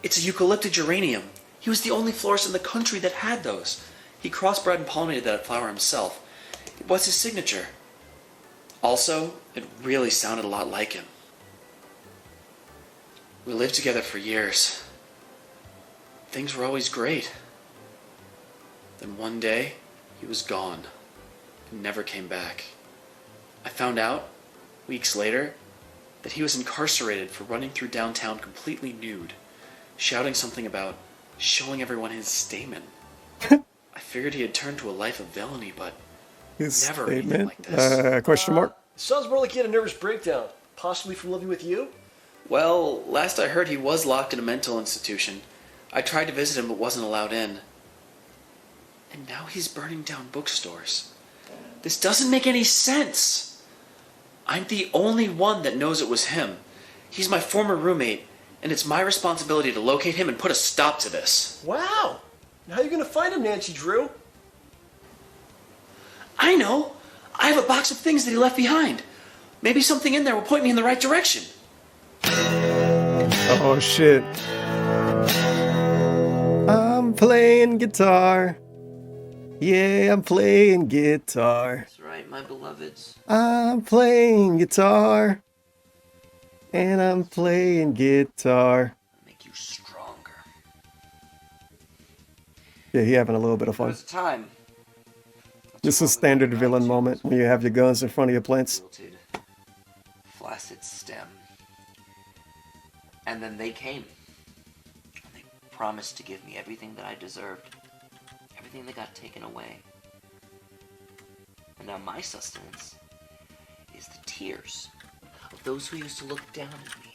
It's a eucalyptus geranium. He was the only florist in the country that had those. He crossbred and pollinated that flower himself. It was his signature. Also, it really sounded a lot like him. We lived together for years. Things were always great. Then one day, he was gone. He never came back. I found out, weeks later, that he was incarcerated for running through downtown completely nude, shouting something about showing everyone his stamen. I figured he had turned to a life of villainy, but His never anything statement? like this. Question mark? Sounds more like he had a nervous breakdown. Possibly from living with you? Well, last I heard he was locked in a mental institution. I tried to visit him but wasn't allowed in. And now he's burning down bookstores. This doesn't make any sense. I'm the only one that knows it was him. He's my former roommate, and it's my responsibility to locate him and put a stop to this. Wow! Now how are you gonna find him, Nancy Drew? I know! I have a box of things that he left behind. Maybe something in there will point me in the right direction. Oh shit. I'm playing guitar. Yeah, I'm playing guitar. That's right, my beloveds. I'm playing guitar. And I'm playing guitar. Make you stronger. Yeah, he having a little bit of There fun. was a time. This is standard villain moment when you have your guns in front of your plants. Wilted, flaccid stem. And then they came. And they promised to give me everything that I deserved. Everything that got taken away. And now my sustenance is the tears of those who used to look down at me.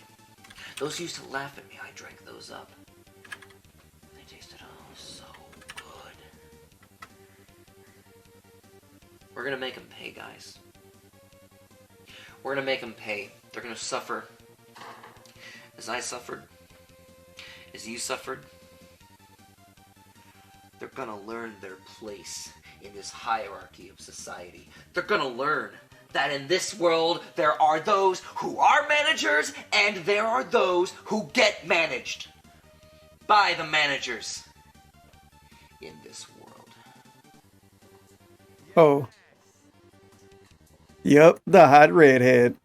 Those who used to laugh at me. I drank those up. They tasted oh so good. We're gonna make them pay, guys. We're gonna make them pay. They're gonna suffer. As I suffered. As you suffered. They're gonna learn their place in this hierarchy of society. They're gonna learn that in this world there are those who are managers and there are those who get managed by the managers in this world. Oh. Yep, the hot redhead.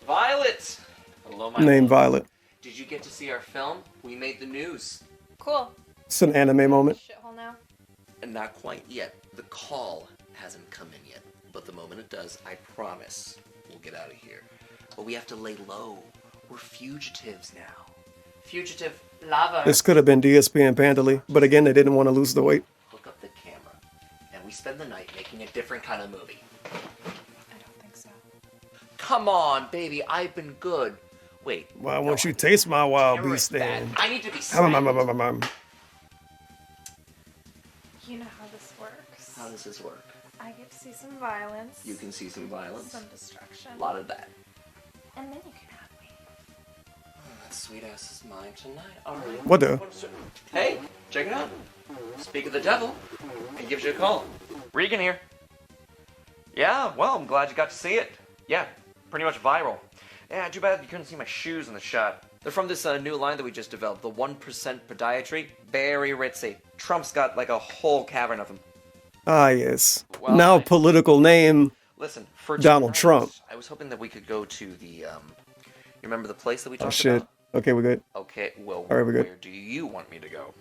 Violet! Hello, my Named love. Violet. Did you get to see our film? We made the news. Cool. It's an anime moment. Shithole now. And not quite yet. The call hasn't come in yet. But the moment it does, I promise we'll get out of here. But we have to lay low. We're fugitives now. Fugitive lover. This could have been DSP and Pandely, but again, they didn't want to lose the weight. Hook up the camera. And we spend the night making a different kind of movie. I don't think so. Come on, baby. I've been good. Wait. Why won't you taste my wild Camera beast is bad. then? I need to be You know how this works. How does this work? I get to see some violence. You can see some violence. Some destruction. A lot of that. And then you can have me. That sweet ass is mine tonight. Alright. What the? Hey, check it out. Speak of the devil. He gives you a call. Regan here. Yeah, well, I'm glad you got to see it. Yeah, pretty much viral. Yeah, too bad you couldn't see my shoes in the shot. They're from this new line that we just developed, the 1% podiatry. Very ritzy. Trump's got like a whole cavern of them. Ah, yes. Well, Now political name Listen, for Donald tonight, Trump. I was hoping that we could go to the, you remember the place that we Oh talked shit. about? Okay, we're good. Okay, well, All right, we're good. where do you want me to go?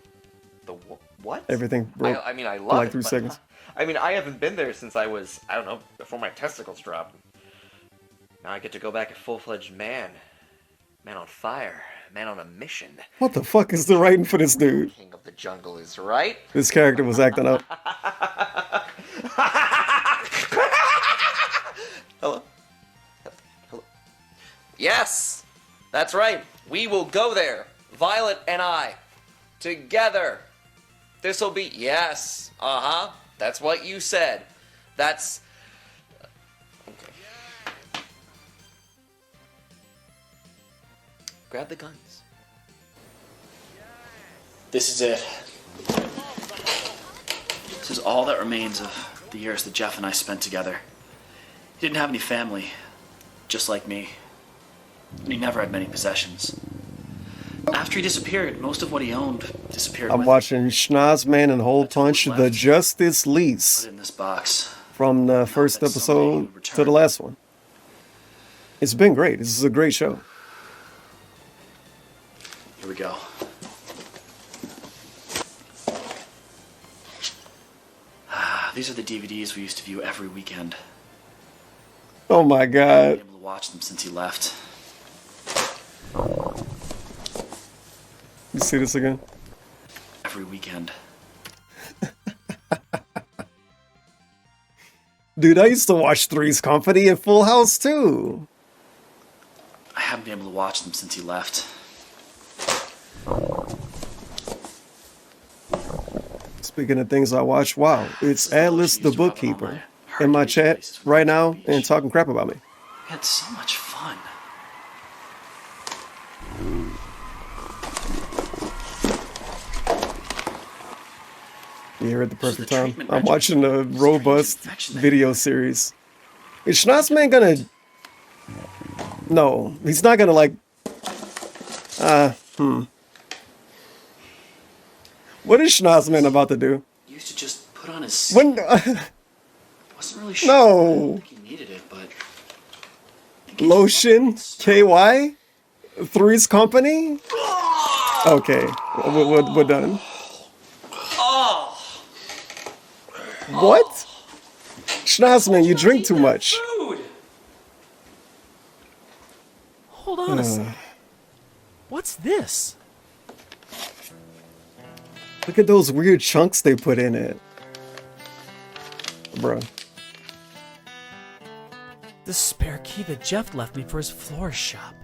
what? Everything broke. I mean, I for love like it, 3 but- seconds. I mean, I haven't been there since I was, I don't know, before my testicles dropped. Now I get to go back a full-fledged man. Man on fire. Man on a mission. What the fuck is the writing for this dude? King of the jungle is right. This character was acting up. Hello? Hello? Yes! That's right. We will go there. Violet and I. Together. This'll be... Yes. Uh-huh. That's what you said. That's... Okay. Grab the guns. This is it. This is all that remains of the years that Jeff and I spent together. He didn't have any family, just like me. And he never had many possessions. After he disappeared, most of what he owned disappeared I'm with watching Schnoz-man HolePunch the Justice Lease in this box. from the first episode to the last one. It's been great. This is a great show. Here we go. These are the DVDs we used to view every weekend. Oh my I've god. been able to watch them since he left. You see this again? Every weekend. Dude, I used to watch Three's Company and Full House too. I haven't been able to watch them since he left. Speaking of things I watch, wow, it's Atlas the Bookkeeper in my chat right now and talking crap about me. We had so much fun. You're here at the perfect time. I'm watching a robust video series. Is Schnoz-man gonna... No, he's not gonna like... What is Schnoz-man about to do? He used to just put on his... When... Wasn't really sure. No. I think he needed it, but... Lotion? KY? Three's Company? Okay, we're done. What? Schnoz-man, you drink too much. Hold on a second. What's this? Look at those weird chunks they put in it. Bro. The spare key that Jeff left me for his florist shop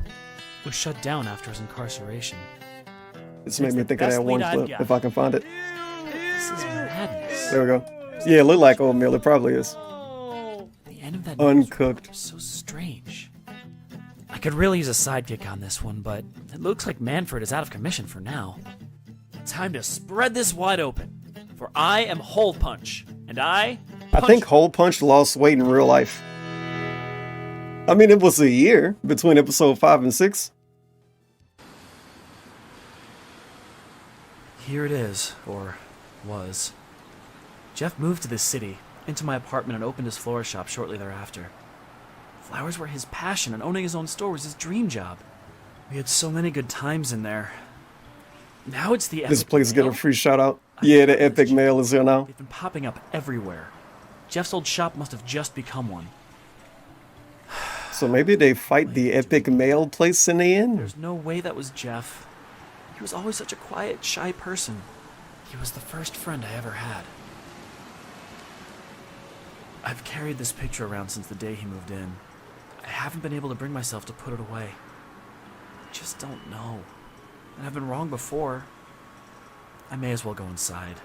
was shut down after his incarceration. This made me think of that one clip, if I can find it. This is madness. There we go. Yeah, it looked like oatmeal. It probably is. The end of that Uncooked. was so strange. I could really use a sidekick on this one, but it looks like Manfred is out of commission for now. Time to spread this wide open, for I am HolePunch, and I think HolePunch lost weight in real life. I mean, it was a year between episode 5 and 6. Here it is, or was. Jeff moved to this city, into my apartment, and opened his florist shop shortly thereafter. Flowers were his passion, and owning his own store was his dream job. We had so many good times in there. Now it's the This epic place get a mail. free shout out. Yeah, the epic mail is here now. They've been popping up everywhere. Jeff's old shop must have just become one. So maybe they fight the epic mail place in the end? There's no way that was Jeff. He was always such a quiet, shy person. He was the first friend I ever had. I've carried this picture around since the day he moved in. I haven't been able to bring myself to put it away. I just don't know. And I've been wrong before. I may as well go inside.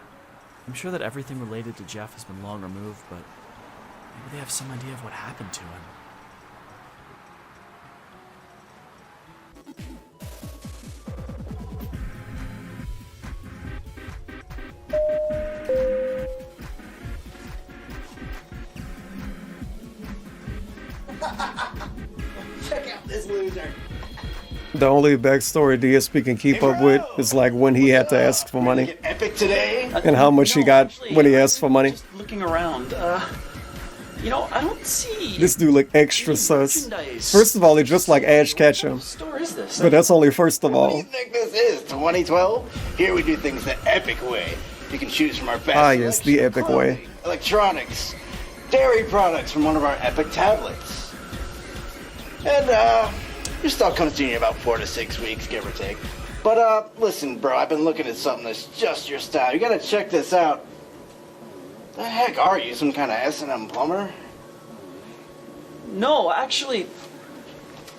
I'm sure that everything related to Jeff has been long removed, but maybe they have some idea of what happened to him. Check out this loser. The only backstory DSP can keep up with is like when he had to ask for money. Epic today? And how much he got when he asked for money. Looking around, You know, I don't see. This dude look extra sus. merchandise. First of all, he dressed like Ash Ketchum. What store is this? But that's only first of all. I think this is 2012. Here we do things the epic way. You can choose from our best. Ah, yes, the epic way. Electronics, dairy products from one of our epic tablets. And your stock comes to you in about 4 to 6 weeks, give or take. But listen, bro, I've been looking at something that's just your style. You gotta check this out. The heck are you, some kind of S&M plumber? No, actually,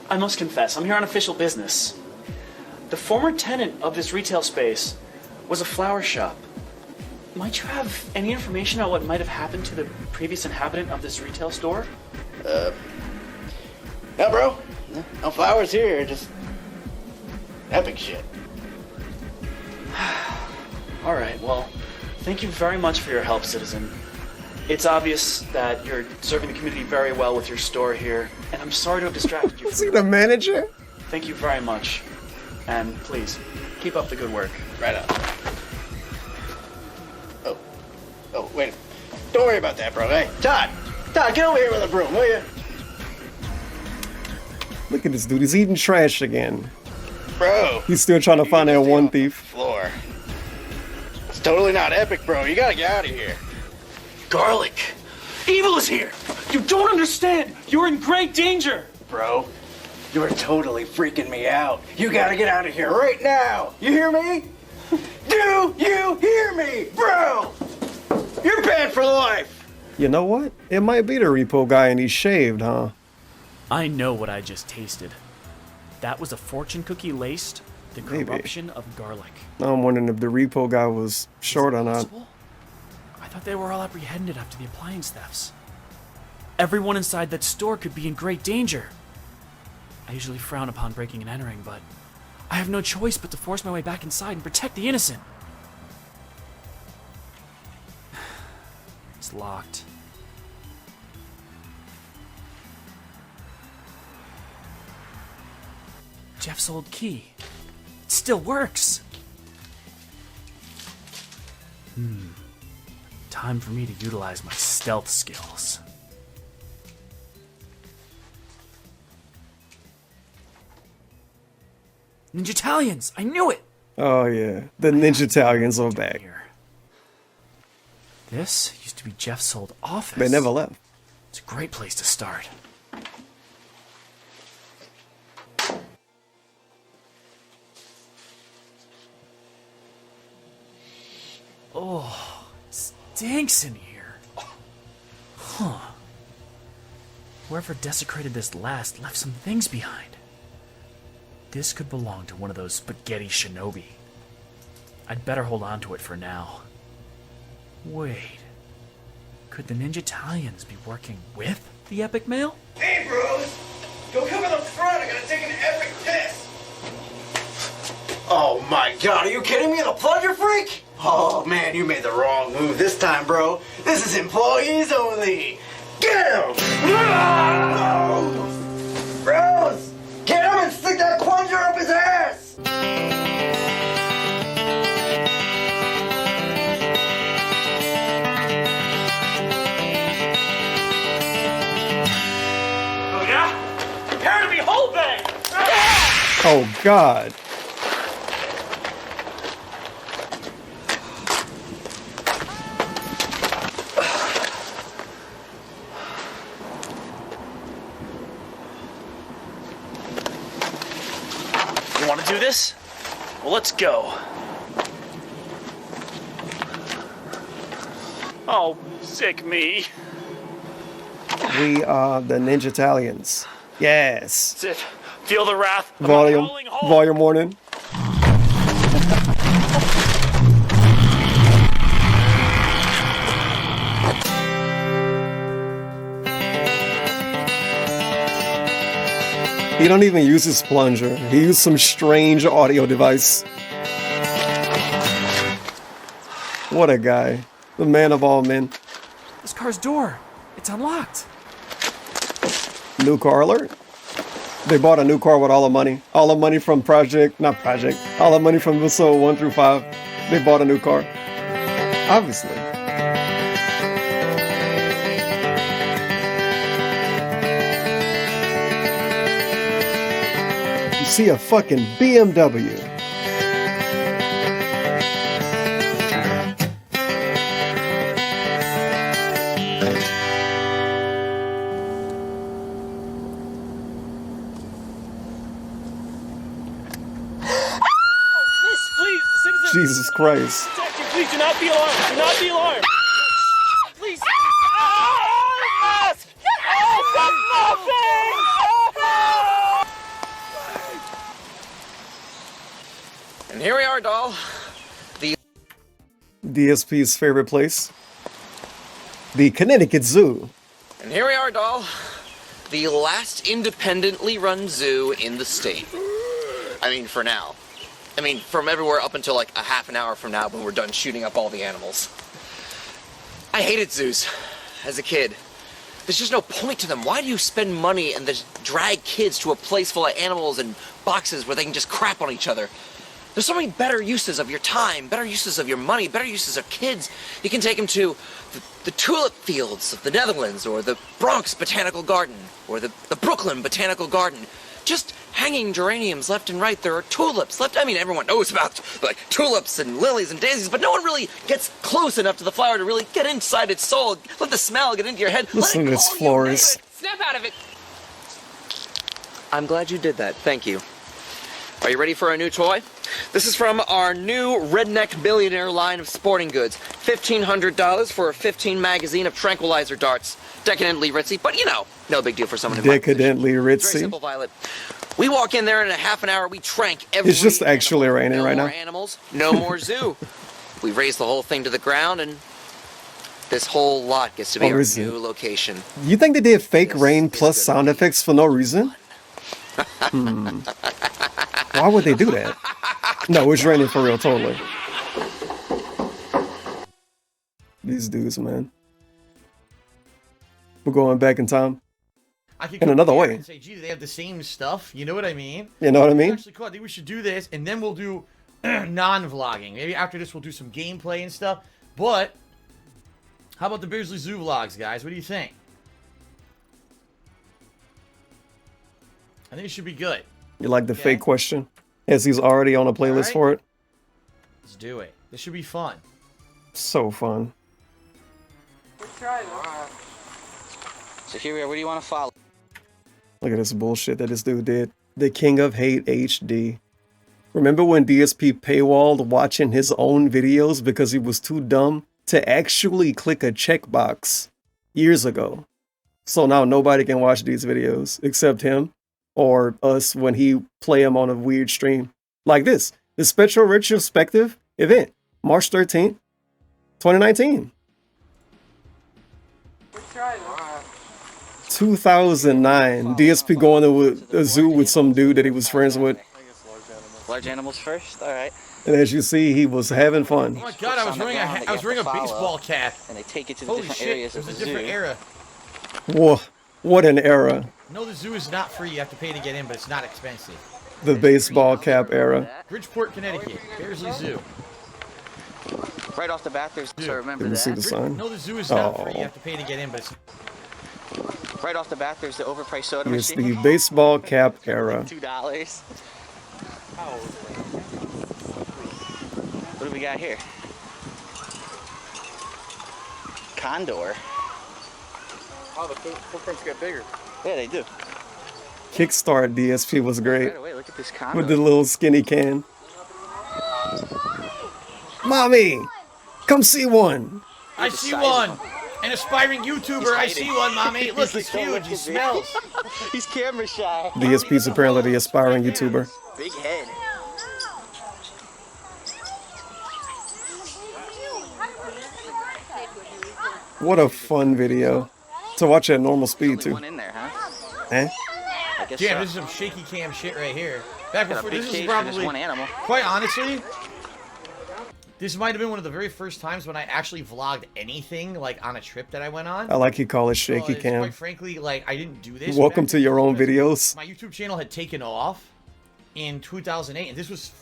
I must confess, I'm here on official business. The former tenant of this retail space was a flower shop. Might you have any information on what might have happened to the previous inhabitant of this retail store? No, bro. No flowers here, just epic shit. All right, well, thank you very much for your help, citizen. It's obvious that you're serving the community very well with your store here, and I'm sorry to have distracted you. Is he the manager? Thank you very much. And please, keep up the good work. Right on. Oh, wait. Don't worry about that, bro. Hey, Todd, get over here with a broom, will you? Look at this dude. He's eating trash again. Bro. He's still trying to find that one thief. Floor. It's totally not epic, bro. You gotta get out of here. Garlic! Evil is here! You don't understand! You're in great danger! Bro, you're totally freaking me out. You gotta get out of here right now. You hear me? Do you hear me, bro? You're banned for life. You know what? It might be the repo guy and he's shaved, huh? I know what I just tasted. That was a fortune cookie laced the Maybe. corruption of garlic. Now I'm wondering if the repo guy was short or not. Possible? I thought they were all apprehended after the appliance thefts. Everyone inside that store could be in great danger. I usually frown upon breaking and entering, but I have no choice but to force my way back inside and protect the innocent. It's locked. Jeff's old key. It still works. Time for me to utilize my stealth skills. Ninja Italians! I knew it! Oh yeah, the Ninja Italians are back. This used to be Jeff's old office. They never left. It's a great place to start. Oh, it stinks in here. Huh. Whoever desecrated this last left some things behind. This could belong to one of those spaghetti shinobi. I'd better hold on to it for now. Wait. Could the Ninja Italians be working with the Epic Mail? Hey, bros! Go come in the front, I gotta take an epic piss! Oh my god, are you kidding me? The plunger freak? Oh man, you made the wrong move this time, bro. This is employees only. Get him! Bros! Get him and stick that plunger up his ass! Oh yeah? Prepare to be whole bang! Oh god. You want to do this? Well, let's go. Oh, sick me. We are the Ninja Italians. Yes. Sit. Feel the wrath of Volume. a howling hole. Volume warning. He don't even use his plunger. He used some strange audio device. What a guy. The man of all men. This car's door. It's unlocked. New car alert. They bought a new car with all the money. All the money from all the money from episode 1 through 5. They bought a new car. Obviously. See a fucking BMW. Miss, please, citizen. Jesus Christ. Detective, please do not be alarmed. Do not be alarmed. Please. Mask! Oh, And here we are, doll. The DSP's favorite place. The Connecticut Zoo. And here we are, doll. The last independently run zoo in the state. I mean, for now. I mean, from everywhere up until like a half an hour from now when we're done shooting up all the animals. I hated zoos as a kid. There's just no point to them. Why do you spend money and just drag kids to a place full of animals and boxes where they can just crap on each other? There's so many better uses of your time, better uses of your money, better uses of kids. You can take them to the tulip fields of the Netherlands, or the Bronx Botanical Garden, or the Brooklyn Botanical Garden. Just hanging geraniums left and right. There are tulips left. I mean, everyone knows about like tulips and lilies and daisies, but no one really gets close enough to the flower to really get inside its soul. Let the smell get into your head. Listen to this florist. Snap out of it. I'm glad you did that. Thank you. Are you ready for a new toy? This is from our new Redneck Billionaire line of sporting goods. $1,500 for a 15 magazine of tranquilizer darts. Decadently ritzy, but you know, no big deal for someone in my position. Decadently Very ritzy. simple, Violet. We walk in there in a half an hour, we trank every It's just actually raining no right more now. animals, no more zoo. We raise the whole thing to the ground, and this whole lot gets to be Oh, our is it? new location. You think they did fake rain plus sound effects for no reason? Why would they do that? No, it's raining for real, totally. These dudes, man. We're going back in time. I could In come another here way. and say, gee, do they have the same stuff? You know what I mean? You know what I mean? Actually, cool. I think we should do this, and then we'll do non-vlogging. Maybe after this, we'll do some gameplay and stuff. But how about the Beardsley Zoo vlogs, guys? What do you think? I think it should be good. You like the fake question? As he's already on a playlist Alright. for it. Let's do it. This should be fun. So fun. So here we are. What do you want to follow? Look at this bullshit that this dude did. The King of Hate HD. Remember when DSP paywalled watching his own videos because he was too dumb to actually click a checkbox years ago? So now nobody can watch these videos except him or us when he play them on a weird stream. Like this. The Spectral Retrospective event. March 13th, 2019. 2009. DSP going to a zoo with some dude that he was friends with. Large animals first. All right. And as you see, he was having fun. Oh my god, I was wearing a baseball cap. And they take you to the Holy different shit, areas it of was the a different zoo. era. Whoa, what an era. No, the zoo is not free. You have to pay to get in, but it's not expensive. The baseball cap era. Bridgeport, Connecticut. Beardsley Zoo. Right off the bat, there's so remember Didn't that. see the sign. No, the zoo is not free. Oh. You have to pay to get in, but it's Right off the bat, there's the overpriced soda It's machine. the baseball cap era. $2. What do we got here? Condor. Oh, the footprints get bigger. Yeah, they do. Kickstart DSP was great. Right away, look at this condor. With the little skinny can. Mommy, come see one. I see one. An aspiring YouTuber. I see one, mommy. Look, he's huge. He smells. He's camera shy. DSP's apparently the aspiring YouTuber. Big head. What a fun video. To watch at normal speed too. One in there, huh? Eh? I guess Damn, so. this is some shaky cam shit right here. Back Got a before big this is cage for this probably one animal. quite honestly. This might have been one of the very first times when I actually vlogged anything like on a trip that I went on. I like you call it shaky Because, cam. Quite frankly, like I didn't do this. Welcome back to then your own because videos. My YouTube channel had taken off in 2008, and this was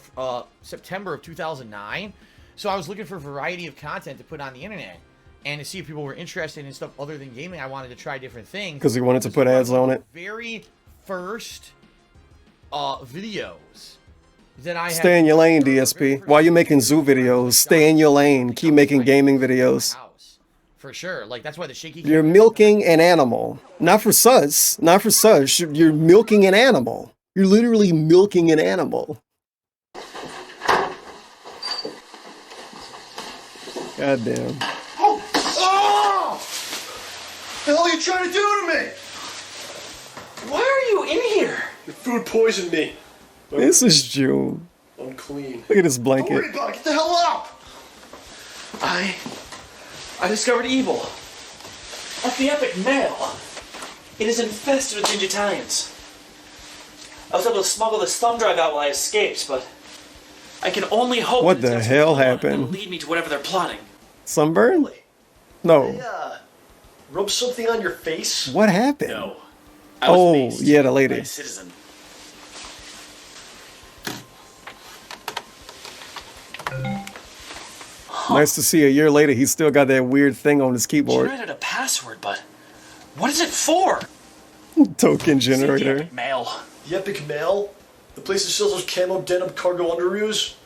September of 2009. So I was looking for a variety of content to put on the internet and to see if people were interested in stuff other than gaming. I wanted to try different things. Because he wanted to put ads on it. Very first videos that I Stay in your lane, DSP. While you're making zoo videos, stay in your lane. Keep making gaming videos. for sure. Like that's why the shaky. You're milking an animal. Not for sus. Not for sus. You're milking an animal. You're literally milking an animal. God damn. Oh! The hell are you trying to do to me? Why are you in here? Your food poisoned me. This is June. Unclean. Look at this Don't blanket. worry about it. Get the hell up! I discovered evil at the Epic Mail. It is infested with Digitalians. I was able to smuggle this thumb drive out while I escaped, but I can only hope What that the it's hell gonna happened? lead me to whatever they're plotting. Sunburn? No. Rub something on your face? What happened? No. Oh, yeah, the lady. Citizen. Nice to see a year later he's still got that weird thing on his keyboard. Generated a password, but what is it for? Token generator. Mail. The Epic Mail? The place that sells those camo denim cargo underoos?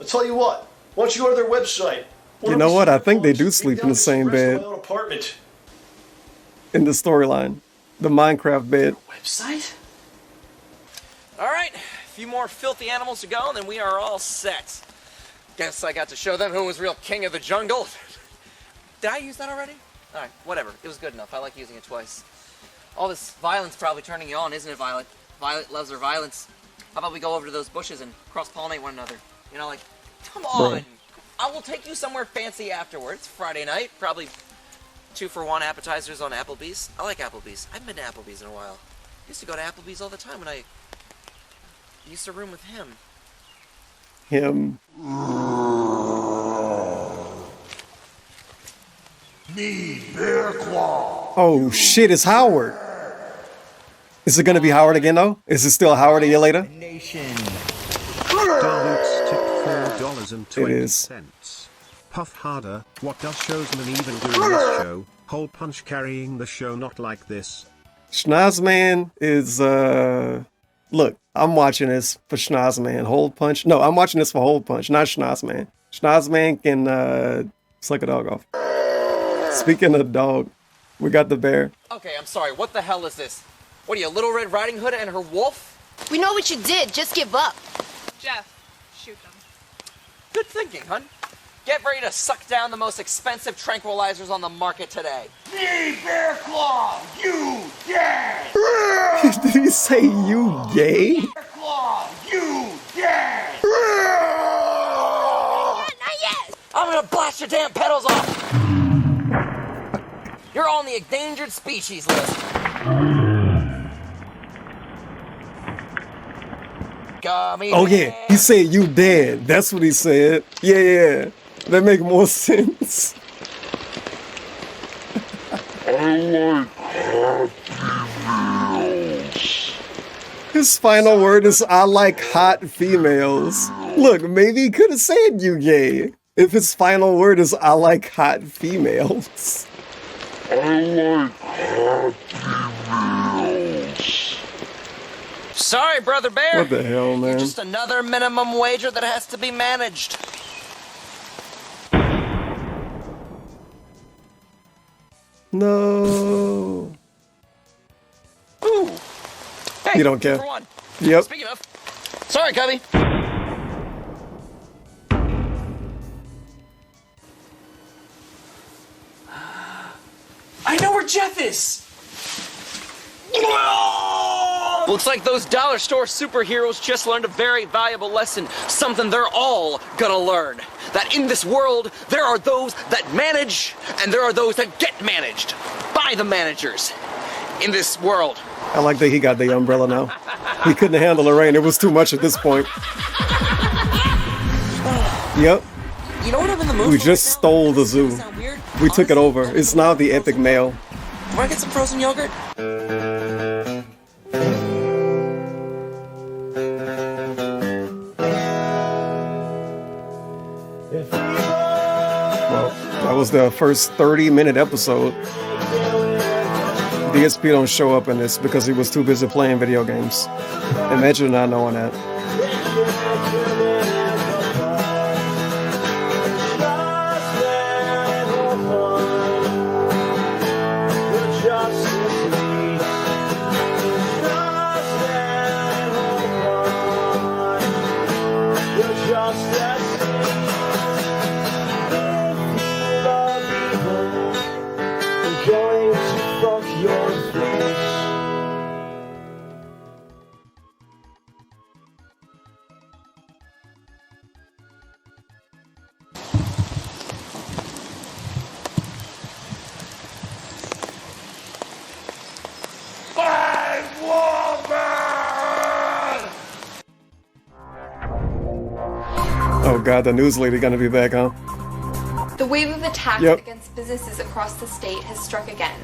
I'll tell you what. Why don't you go to their website? You know what? I think they do sleep in the same bed. My own apartment. In the storyline. The Minecraft bed. Website? Alright, a few more filthy animals to go, and then we are all set. Guess I got to show them who was real king of the jungle. Did I use that already? Alright, whatever. It was good enough. I like using it twice. All this violence probably turning you on, isn't it, Violet? Violet loves her violence. How about we go over to those bushes and cross-pollinate one another? You know, like, come on! Bro. I will take you somewhere fancy afterwards. Friday night, probably 2-for-1 appetizers on Applebee's. I like Applebee's. I haven't been to Applebee's in a while. I used to go to Applebee's all the time when I used to room with him. Him. Me, Bear Claw. Oh shit, it's Howard. Is it gonna be Howard again though? Is it still Howard a year later? Darloots tipped $4.20. It is. Puff harder. What does Schnoz-man even do in this show? Hole punch carrying the show not like this. Schnoz-man is look, I'm watching this for Schnoz-man HolePunch. No, I'm watching this for HolePunch, not Schnoz-man. Schnoz-man can suck a dog off. Speaking of dog, we got the bear. Okay, I'm sorry. What the hell is this? What are you, Little Red Riding Hood and her wolf? We know what you did. Just give up. Jeff, shoot them. Good thinking, hun. Get ready to suck down the most expensive tranquilizers on the market today. Me, Bear Claw. You dead. Did he say you gay? Bear Claw. You dead. Not yet. I'm gonna blast your damn pedals off. You're on the endangered species list. Oh yeah, he said you dead. That's what he said. Yeah. That make more sense. I like hot females. His final word is I like hot females. Look, maybe he could have said you gay. If his final word is I like hot females. I like hot females. Sorry, Brother Bear. What the hell, man? Just another minimum wager that has to be managed. No. Ooh. Hey, You don't care. for one. Yep. Speaking of, sorry, Cubby. I know where Jeff is! Looks like those dollar store superheroes just learned a very valuable lesson. Something they're all gonna learn. That in this world, there are those that manage, and there are those that get managed by the managers. In this world. I like that he got the umbrella now. He couldn't handle the rain. It was too much at this point. Yep. You know what I'm in the mood We for just stole the zoo. We took it over. It's now the Epic Mail. Wanna get some frozen yogurt? Well, that was the first 30-minute episode. DSP don't show up in this because he was too busy playing video games. Imagine not knowing that. Oh god, the news lady gonna be back, huh? The wave of attacks against businesses across the state has struck again.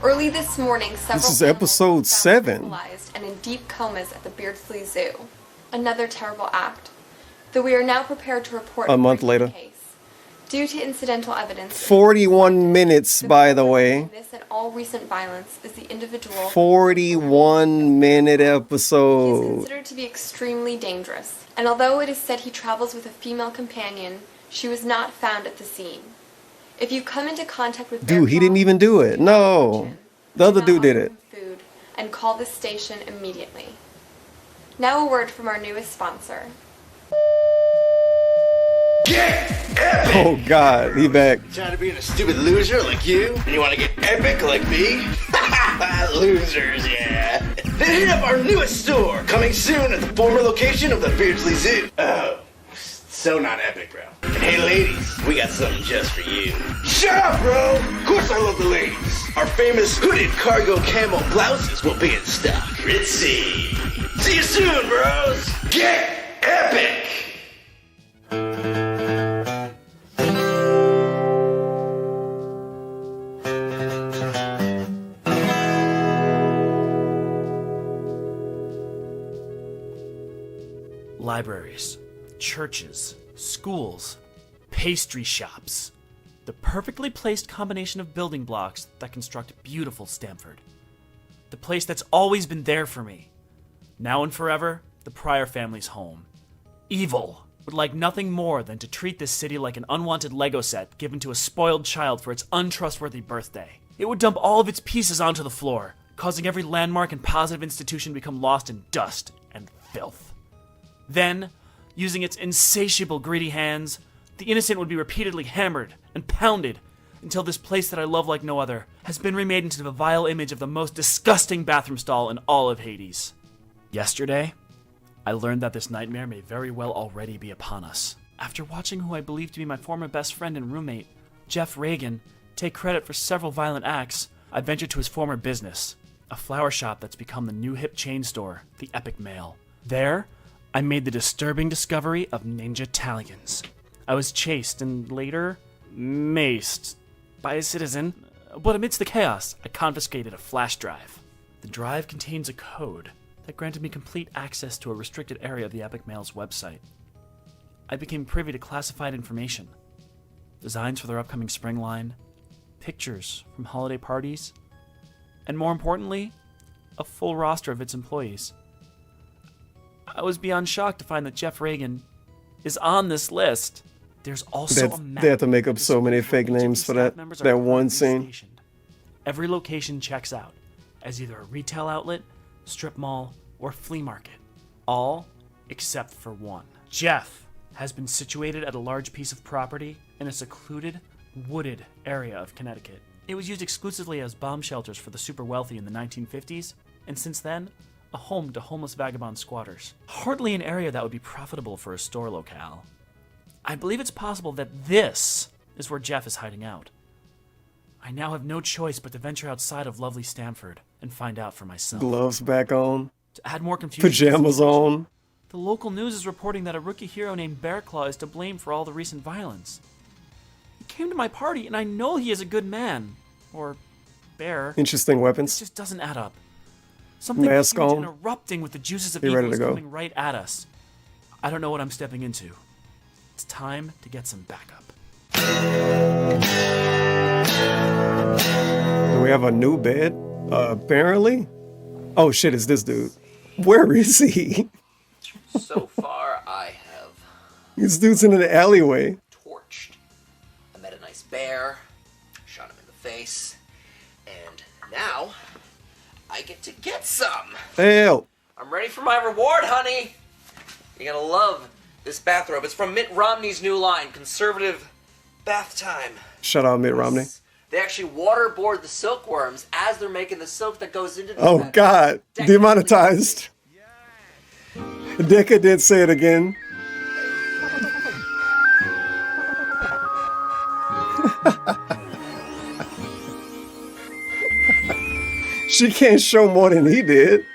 Early this morning, several This is episode 7. paralyzed and in deep comas at the Beardsley Zoo. Another terrible act. Though we are now prepared to report A month later. case. Due to incidental evidence, 41 minutes, by the way. this and all recent violence is the individual 41-minute episode. considered to be extremely dangerous. And although it is said he travels with a female companion, she was not found at the scene. If you come into contact with Dude, he didn't even do it. No. The other dude did it. food and call this station immediately. Now a word from our newest sponsor. Oh god, he back. Tired of being a stupid loser like you? And you want to get epic like me? Losers, yeah. Then hit up our newest store, coming soon at the former location of the Beardsley Zoo. Oh, so not epic, bro. And hey, ladies, we got something just for you. Shut up, bro! Of course I love the ladies. Our famous hooded cargo camo blouses will be in stock. Ritzy. See you soon, bros. Get epic! Libraries, churches, schools, pastry shops. The perfectly placed combination of building blocks that construct beautiful Stamford. The place that's always been there for me. Now and forever, the Pryor family's home. Evil would like nothing more than to treat this city like an unwanted Lego set given to a spoiled child for its untrustworthy birthday. It would dump all of its pieces onto the floor, causing every landmark and positive institution to become lost in dust and filth. Then, using its insatiable greedy hands, the innocent would be repeatedly hammered and pounded until this place that I love like no other has been remade into the vile image of the most disgusting bathroom stall in all of Hades. Yesterday, I learned that this nightmare may very well already be upon us. After watching who I believe to be my former best friend and roommate, Jeff Reagan, take credit for several violent acts, I ventured to his former business, a flower shop that's become the new hip chain store, the Epic Mail. There, I made the disturbing discovery of Ninja Italians. I was chased and later maced by a citizen, but amidst the chaos, I confiscated a flash drive. The drive contains a code that granted me complete access to a restricted area of the Epic Mail's website. I became privy to classified information, designs for their upcoming spring line, pictures from holiday parties, and more importantly, a full roster of its employees. I was beyond shocked to find that Jeff Reagan is on this list. There's also a map. They have to make up so many fake names for that one scene. Every location checks out as either a retail outlet, strip mall, or flea market. All except for one. Jeff has been situated at a large piece of property in a secluded, wooded area of Connecticut. It was used exclusively as bomb shelters for the super wealthy in the 1950s, and since then, a home to homeless vagabond squatters. Hardly an area that would be profitable for a store locale. I believe it's possible that this is where Jeff is hiding out. I now have no choice but to venture outside of lovely Stamford and find out for myself. Gloves back on. To add more confusion, Pajamas on. the local news is reporting that a rookie hero named Bearclaw is to blame for all the recent violence. He came to my party and I know he is a good man. Or bear. Interesting weapons. It just doesn't add up. Something Mask huge on. and erupting with the juices of Be evil ready to is go. coming right at us. I don't know what I'm stepping into. It's time to get some backup. Do we have a new bed? Apparently. Oh shit, it's this dude. Where is he? So far, I have This dude's in an alleyway. torched. I met a nice bear, shot him in the face, and now I get some. Hell. I'm ready for my reward, honey. You're gonna love this bathrobe. It's from Mitt Romney's new line, Conservative Bath Time. Shout out Mitt Romney. They actually waterboard the silkworms as they're making the silk that goes into the Oh bath. god. Demonetized. Decca did say it again. She can't show more than he did.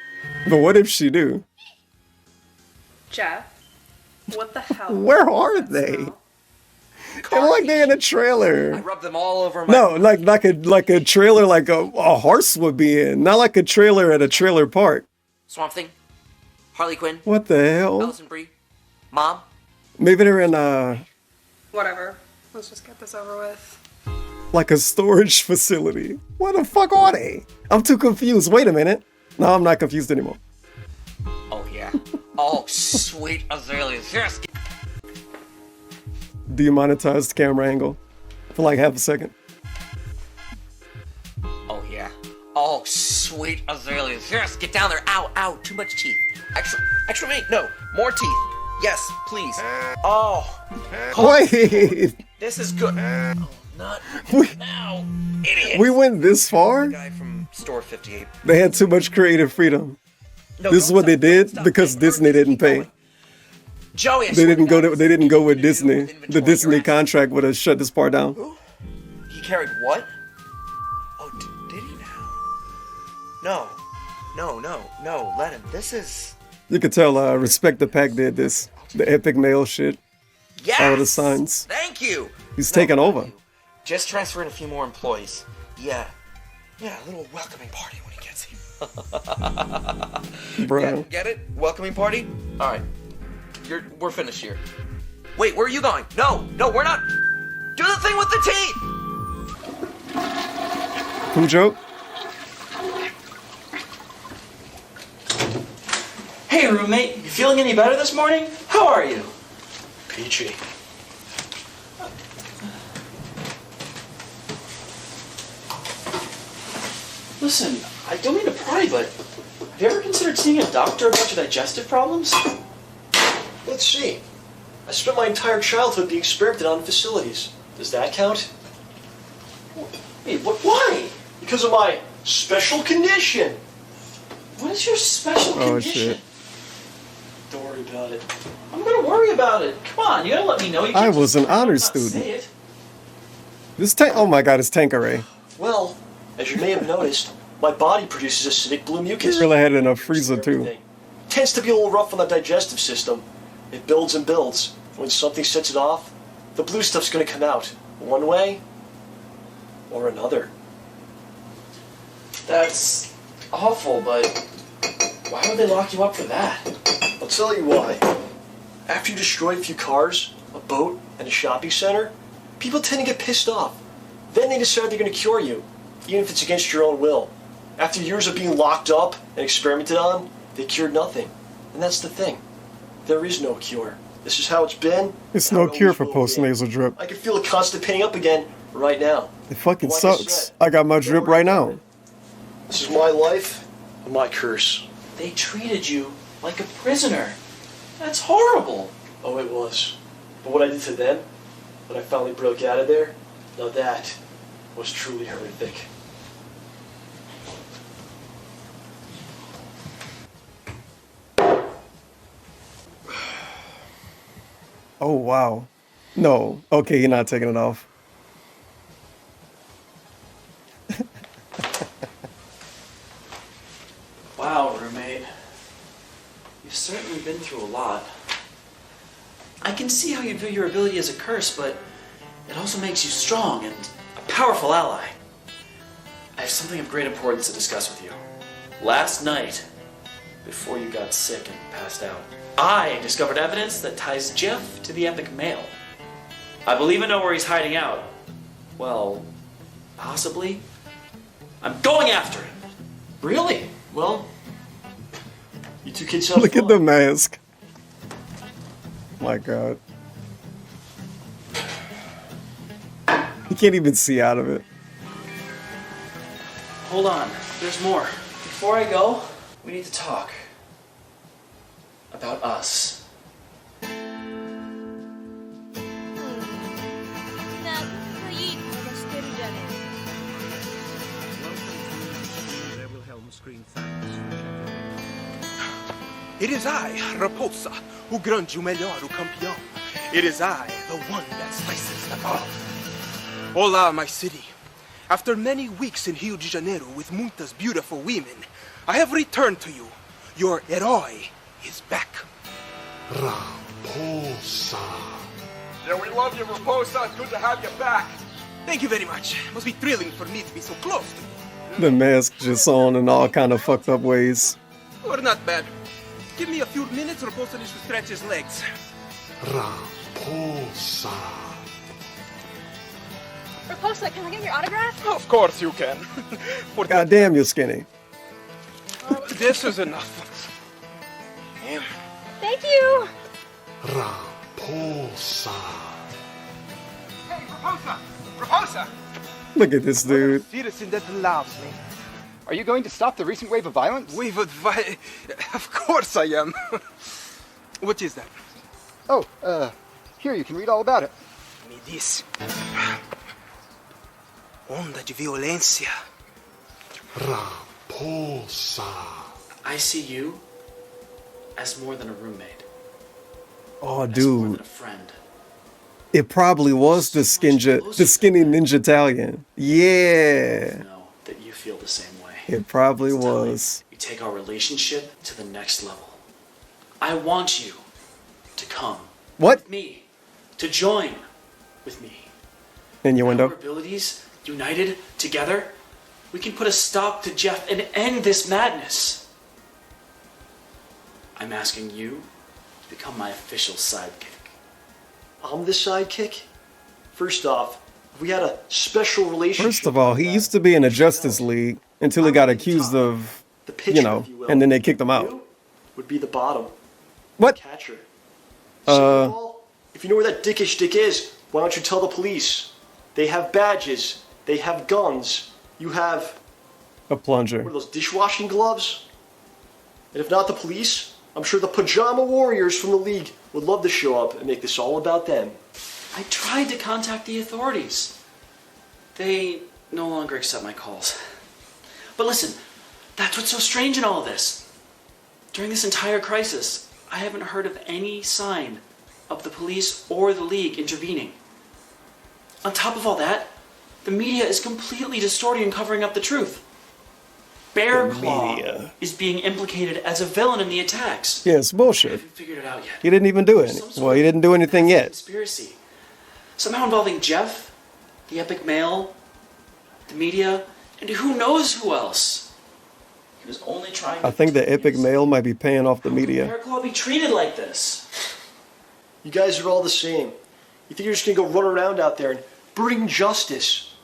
But what if she do? Jeff, what the hell? Where are they? They're like they're in a I trailer. rub them all over my... No, like a trailer like a horse would be in. Not like a trailer at a trailer park. Swamp Thing, Harley Quinn, What the hell? Allison Brie, Mom. Maybe they're in Whatever. Let's just get this over with. like a storage facility. What the fuck are they? I'm too confused. Wait a minute. No, I'm not confused anymore. Oh, yeah. Oh, sweet azaleas. Yes. Demonetized camera angle for like half a second. Oh, yeah. Oh, sweet azaleas. Yes, get down there. Ow, ow, too much teeth. Extra meat. No, more teeth. Yes, please. Oh. Wait. This is good. Oh, not We- now. Idiot. We went this far? Guy from Store 58. They had too much creative freedom. No, This is don't what they stop, did stop. because Disney didn't pay. Joey, I They swear didn't to go. God, They didn't go with Disney. The inventory Disney your ass. contract would have shut this part down. He carried what? Oh, did he now? No, let him. This is... You could tell. Respect the Pack did this. The epic mail shit. Yes! All the signs. Thank you! He's taking over. Just transfer in a few more employees. Yeah, a little welcoming party when he gets here. Bro. Get it? Welcoming party? Alright. We're finished here. Wait, where are you going? No, we're not. Do the thing with the teeth! Who joke? Hey, roommate, you feeling any better this morning? How are you? Peachy. Listen, I don't mean to pry, but have you ever considered seeing a doctor about your digestive problems? Let's see. I spent my entire childhood being experimented on in facilities. Does that count? Hey, why? Because of my special condition. What is your special Oh condition? shit. Don't worry about it. I'm gonna worry about it. Come on, you gotta let me know. You I can't was just an honor not say student. it. This tank. Oh my god, it's Tanqueray. Well, as you may have noticed, my body produces acidic blue mucus. He really had it in a freezer too. Everything. Tends to be a little rough on the digestive system. It builds and builds. When something sets it off, the blue stuff's gonna come out. One way or another. That's awful, but why would they lock you up for that? I'll tell you why. After you destroy a few cars, a boat, and a shopping center, people tend to get pissed off. Then they decide they're going to cure you, even if it's against your own will. After years of being locked up and experimented on, they cured nothing. And that's the thing. There is no cure. This is how it's been. It's how no it cure always for will post be. nasal drip. I can feel it constipating up again right now. It fucking Like I sucks. said, I got my drip right now. This is my life and my curse. They treated you like a prisoner. That's horrible. Oh, it was. But what I did to them, when I finally broke out of there, now that was truly horrific. Oh wow. No. Okay, you're not taking it off. Wow, roommate. You've certainly been through a lot. I can see how you view your ability as a curse, but it also makes you strong and a powerful ally. I have something of great importance to discuss with you. Last night, before you got sick and passed out, I discovered evidence that ties Jeff to the epic mail. I believe I know where he's hiding out. Well, possibly. I'm going after him. Really? Well, you two kids have Look fun. at the mask. My God. He can't even see out of it. Hold on, there's more. Before I go, we need to talk about us. It is I, Raposa, who grunge o melhor o campeão. It is I, the one that slices them off. Olá, my city. After many weeks in Rio de Janeiro with muitas beautiful women, I have returned to you. Your herói is back. Raposa. Yeah, we love you, Raposa. Good to have you back. Thank you very much. Must be thrilling for me to be so close to you. The mask just on in all kind of fucked up ways. Or not bad. Give me a few minutes, Raposa needs to stretch his legs. Raposa. Raposa, can I get your autograph? Of course you can. God damn, you're skinny. This is enough. Damn. Thank you. Raposa. Hey, Raposa! Raposa! Look at this dude. Citizen that loves me. Are you going to stop the recent wave of violence? Wave of violence? Of course I am. What is that? Oh, here, you can read all about it. Me this. Onda de violência. Raposa. I see you as more than a roommate. Oh, More dude. than a friend. It probably was the skinny Ninja Italian. Yeah. Know that you feel the same way. It probably was. We take our relationship to the next level. I want you to come. What? With me. To join with me. Our Innuendo. abilities united together, we can put a stop to Jeff and end this madness. I'm asking you to become my official sidekick. I'm the sidekick? First off, if we had a special relationship. First of all, he used to be in the Justice League until he got accused of, you know, and then they kicked him out. Would be the bottom. What? Catcher. Second of all, if you know where that dickish dick is, why don't you tell the police? They have badges. They have guns. You have A plunger. what are those dishwashing gloves? And if not the police, I'm sure the pajama warriors from the league would love to show up and make this all about them. I tried to contact the authorities. They no longer accept my calls. But listen, that's what's so strange in all of this. During this entire crisis, I haven't heard of any sign of the police or the league intervening. On top of all that, the media is completely distorting and covering up the truth. Bear Claw is being implicated as a villain in the attacks. Yeah, it's bullshit. Figured it out yet? He didn't even do it. Well, he didn't do anything yet. Conspiracy. Somehow involving Jeff, the Epic Mail, the media, and who knows who else. He was only trying I think the Epic Mail might be paying off the media. Bear Claw be treated like this. You guys are all the same. You think you're just gonna go run around out there and bring justice.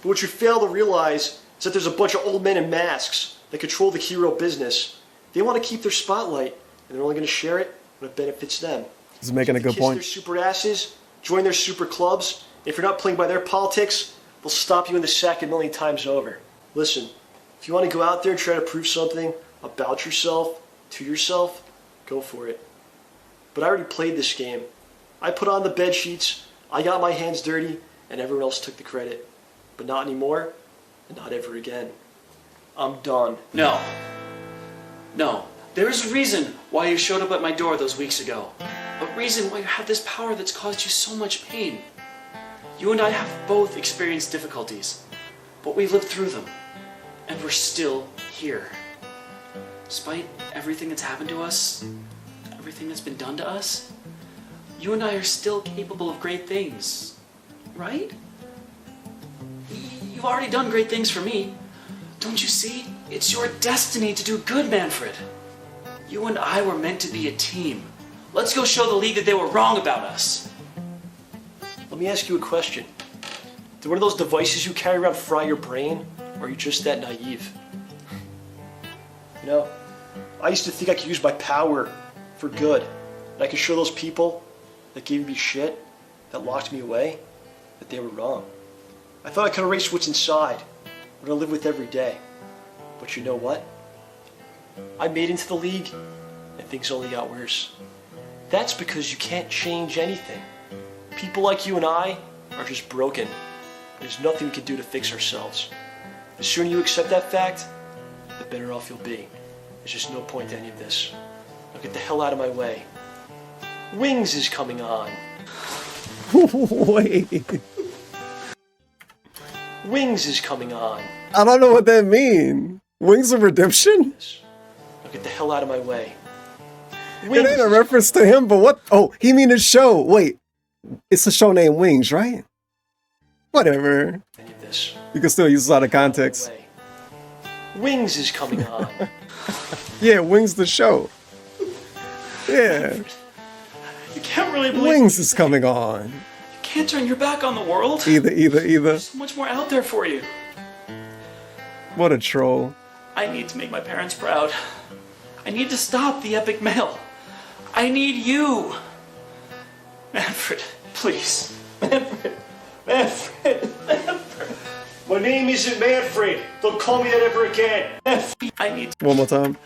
But what you fail to realize is that there's a bunch of old men in masks that control the hero business. They want to keep their spotlight, and they're only gonna share it when it benefits them. He's making a good Kiss point. their super asses, join their super clubs. If you're not playing by their politics, they'll stop you in the sack a million times over. Listen, if you want to go out there and try to prove something about yourself, to yourself, go for it. But I already played this game. I put on the bed sheets, I got my hands dirty, and everyone else took the credit. But not anymore, and not ever again. I'm done. No. No. There is a reason why you showed up at my door those weeks ago. A reason why you have this power that's caused you so much pain. You and I have both experienced difficulties, but we lived through them, and we're still here. Despite everything that's happened to us, everything that's been done to us, you and I are still capable of great things, right? You've already done great things for me. Don't you see? It's your destiny to do good, Manfred. You and I were meant to be a team. Let's go show the league that they were wrong about us. Let me ask you a question. Did one of those devices you carry around fry your brain, or are you just that naive? You know, I used to think I could use my power for good. And I could show those people that gave me shit, that locked me away, that they were wrong. I thought I could erase what's inside, what I live with every day. But you know what? I made into the league, and things only got worse. That's because you can't change anything. People like you and I are just broken. There's nothing we can do to fix ourselves. The sooner you accept that fact, the better off you'll be. There's just no point to any of this. Now get the hell out of my way. Wings is coming on. Wait. Wings is coming on. I don't know what that means. Wings of Redemption? Now get the hell out of my way. It ain't a reference to him, but what? Oh, he mean his show. Wait. It's a show named Wings, right? Whatever. You can still use this out of context. Wings is coming on. Yeah, Wings the show. Yeah. You can't really believe Wings is coming on. You can't turn your back on the world. Either. There's so much more out there for you. What a troll. I need to make my parents proud. I need to stop the epic mail. I need you. Manfred, please. Manfred. My name isn't Manfred. Don't call me that ever again. I need One more time.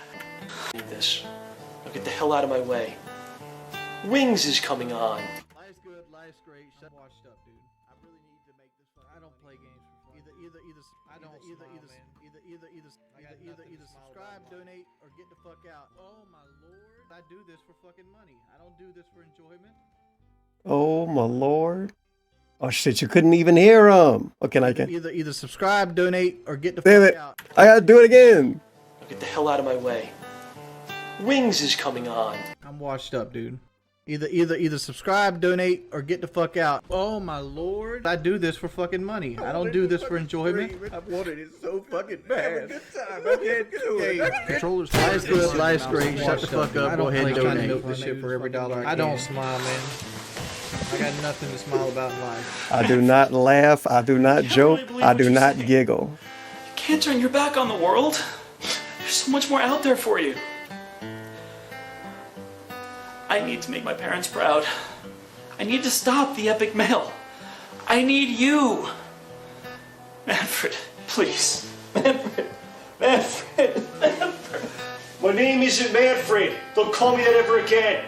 I need this. Now get the hell out of my way. Wings is coming on. Life's good, life's great. Shut washed up, dude. I really need to make this fun. I don't play games for fun. Either subscribe, donate, or get the fuck out. Oh my lord. I do this for fucking money. I don't do this for enjoyment. Oh my lord. Oh shit, you couldn't even hear him. Okay, I can. Either subscribe, donate, or get the Damn fuck it. out. I gotta do it again. Now get the hell out of my way. Wings is coming on. I'm washed up, dude. Either subscribe, donate, or get the fuck out. Oh my lord. I do this for fucking money. I don't do this for enjoyment. I wanted it so fucking bad. I can't do it. Controllers, life's good, life's great. Shut the fuck up. Go ahead and donate. This shit for every dollar I don't smile, man. I got nothing to smile about in life. I do not laugh. I do not joke. I do not giggle. You can't turn your back on the world. There's so much more out there for you. I need to make my parents proud. I need to stop the epic mail. I need you. Manfred, please. Manfred. My name isn't Manfred. Don't call me that ever again.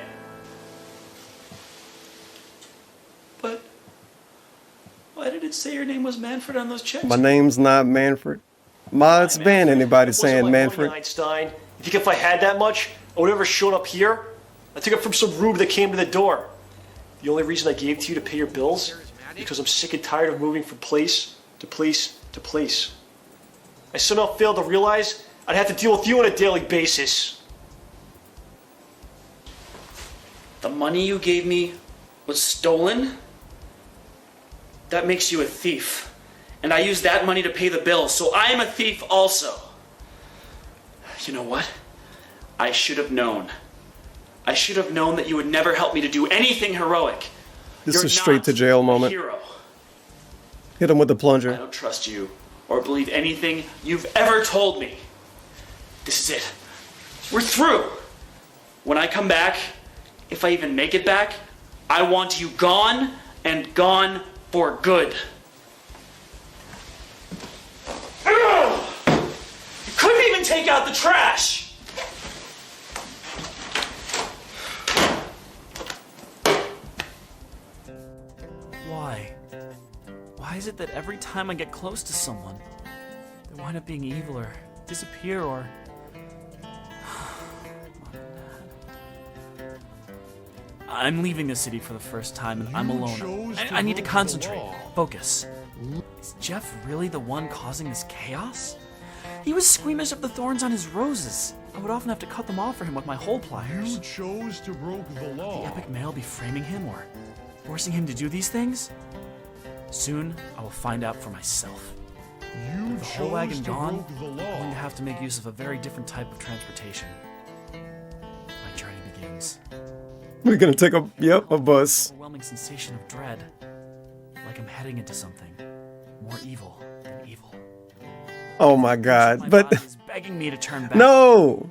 But why did it say your name was Manfred on those checks? My name's not Manfred. Mods ban anybody saying Money, Manfred. Einstein. You think if I had that much, I would ever shown up here? I took it from some rube that came to the door. The only reason I gave it to you to pay your bills is because I'm sick and tired of moving from place to place to place. I somehow failed to realize I'd have to deal with you on a daily basis. The money you gave me was stolen? That makes you a thief. And I used that money to pay the bills, so I am a thief also. You know what? I should have known. I should have known that you would never help me to do anything heroic. This is straight to jail moment. Hero. Hit him with the I plunger. don't trust you or believe anything you've ever told me. This is it. We're through. When I come back, if I even make it back, I want you gone and gone for good. You couldn't even take out the trash. Why? Why is it that every time I get close to someone, they wind up being evil or disappear or... I'm leaving the city for the first time and I'm alone. I need to concentrate, focus. Is Jeff really the one causing this chaos? He was squeamish of the thorns on his roses. I would often have to cut them off for him with my hole pliers. You chose to break the law. Would the epic mail be framing him or forcing him to do these things? Soon, I will find out for myself. With the whole wagon gone, I'm going to have to make use of a very different type of transportation. My journey begins. We're gonna take a bus. Overwhelming sensation of dread, like I'm heading into something more evil than evil. Oh my god! But begging me to turn back. No!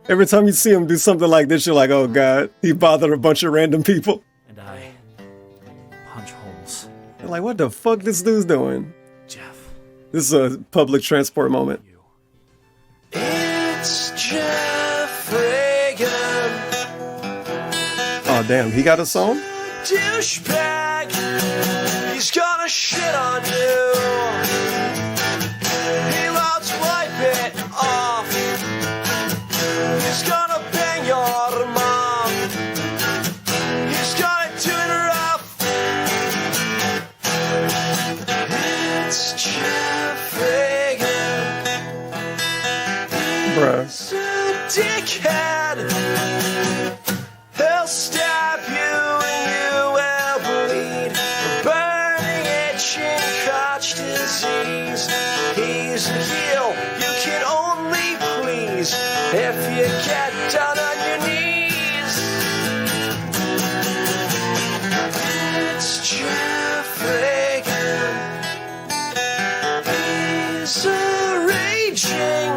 Every time you see him do something like this, you're like, oh god, he bothered a bunch of random people. And I punch holes. You're like, what the fuck this dude's doing? Jeff. This is a public transport moment. It's Jeff Reagan. Oh damn, he got a song? Douchebag. He's gonna shit on you. He loves wipe it off. He's gonna bang your mom. He's gonna do it rough. It's Jeff Reagan. Bruh. He's a dickhead. He'll stab you and you will bleed. Burning, itching, crotch disease. He's a heel you can only please if you get down on your knees. It's Jeff Reagan. He's a raging.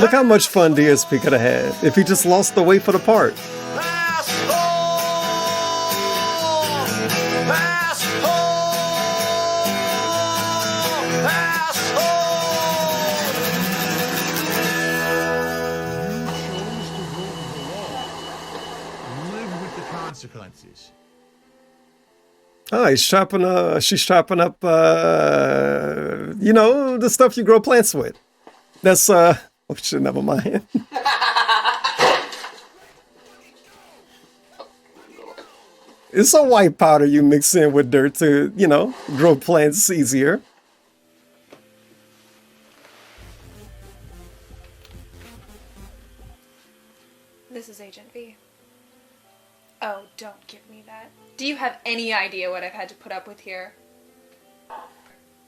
Look how much fun DSP could have had if he just lost the weight for the part. Live with the consequences. Oh, she's chopping up, you know, the stuff you grow plants with. That's, oh shit, never mind. It's a white powder you mix in with dirt to, you know, grow plants easier. This is Agent V. Oh, don't give me that. Do you have any idea what I've had to put up with here?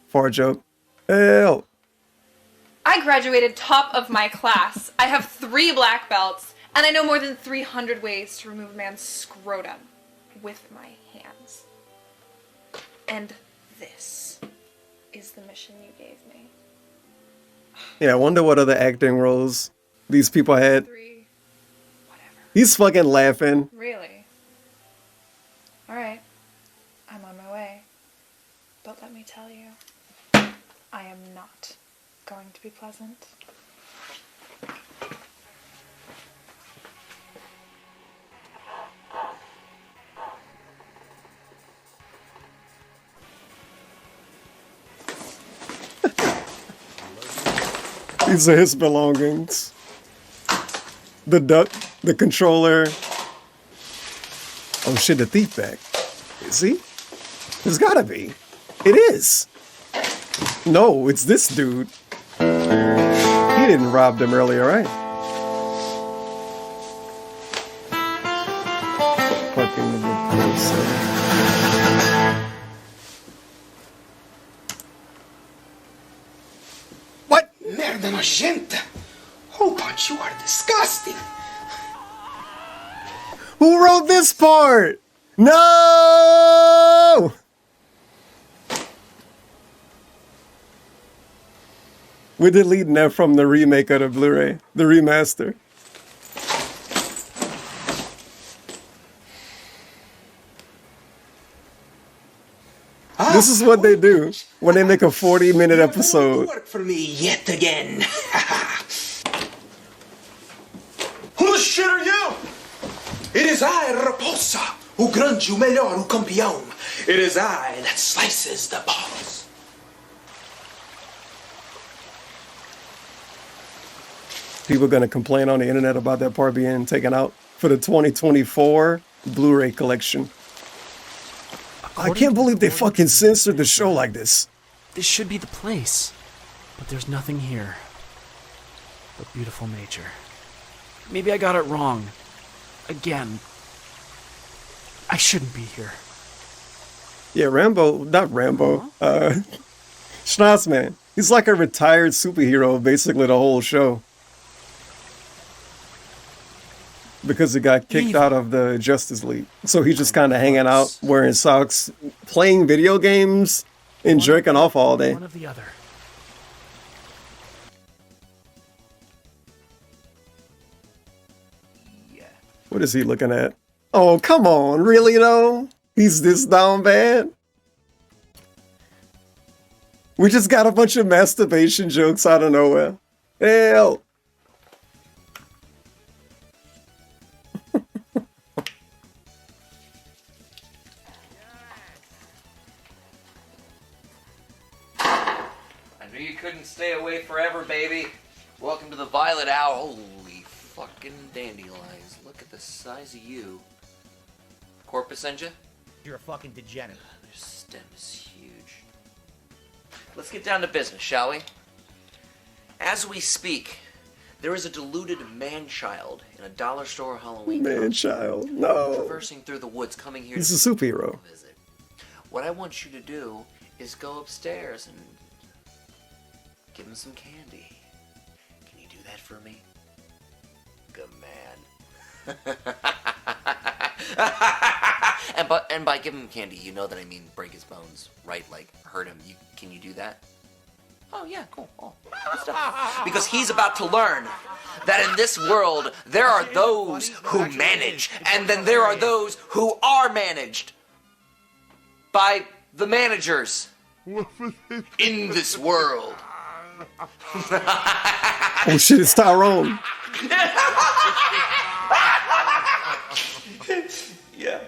For a joke. Hell. I graduated top of my class. I have 3 black belts, and I know more than 300 ways to remove a man's scrotum with my hands. And this is the mission you gave me. Yeah, I wonder what other acting roles these people had. He's fucking laughing. Really? Alright. I'm on my way. But let me tell you, I am not going to be pleasant. These are his belongings. The duck, the controller. Oh shit, the thief bag. Is he? There's gotta be. It is. No, it's this dude. He didn't rob them earlier, right? Fucking repulsive. What? Merda nojenta! HolePunch, you are disgusting! Who wrote this part? No! We're deleting that from the remake of the Blu-ray, the remaster. This is what they do when they make a 40-minute episode. Work for me yet again. Who the shit are you? It is I, Raposa, o grande, o melhor, o campeão. It is I that slices the balls. People are going to complain on the internet about that part being taken out for the 2024 Blu-ray collection. I can't believe they fucking censored the show like this. This should be the place. But there's nothing here but beautiful nature. Maybe I got it wrong. Again. I shouldn't be here. Yeah, not Rambo. Schnoz-man. He's like a retired superhero basically the whole show. Because he got kicked out of the Justice League. So he's just kind of hanging out, wearing socks, playing video games, and jerking off all day. One of the other. What is he looking at? Oh, come on. Really, though? He's this down bad? We just got a bunch of masturbation jokes out of nowhere. Hell. I knew you couldn't stay away forever, baby. Welcome to the Violet Hour. Holy fucking dandelions. Look at the size of you. Corpus send you? You're a fucking degenerate. Their stem is huge. Let's get down to business, shall we? As we speak, there is a deluded man-child in a dollar store Halloween Man-child, no. traversing through the woods, coming here He's to a superhero. visit. What I want you to do is go upstairs and give him some candy. Can you do that for me? Good man. and by give him candy, you know that I mean break his bones, right? Like hurt him. Can you do that? Oh yeah, cool. Oh, good stuff. Because he's about to learn that in this world there are those who manage, and then there are those who are managed by the managers in this world. Oh shit, it's Tyrone. Yeah.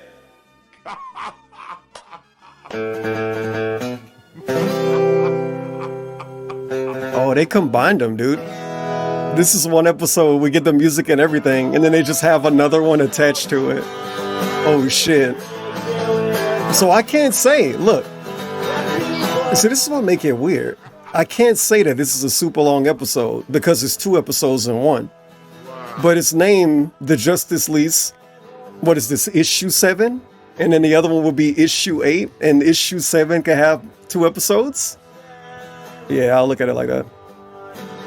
Oh, they combined them, dude. This is one episode, we get the music and everything, and then they just have another one attached to it. Oh shit. So I can't say, look. So this is what make it weird. I can't say that this is a super long episode because it's 2 episodes in one. But it's named The Justice League. What is this, issue 7? And then the other one will be issue 8, and issue 7 can have 2 episodes? Yeah, I'll look at it like that.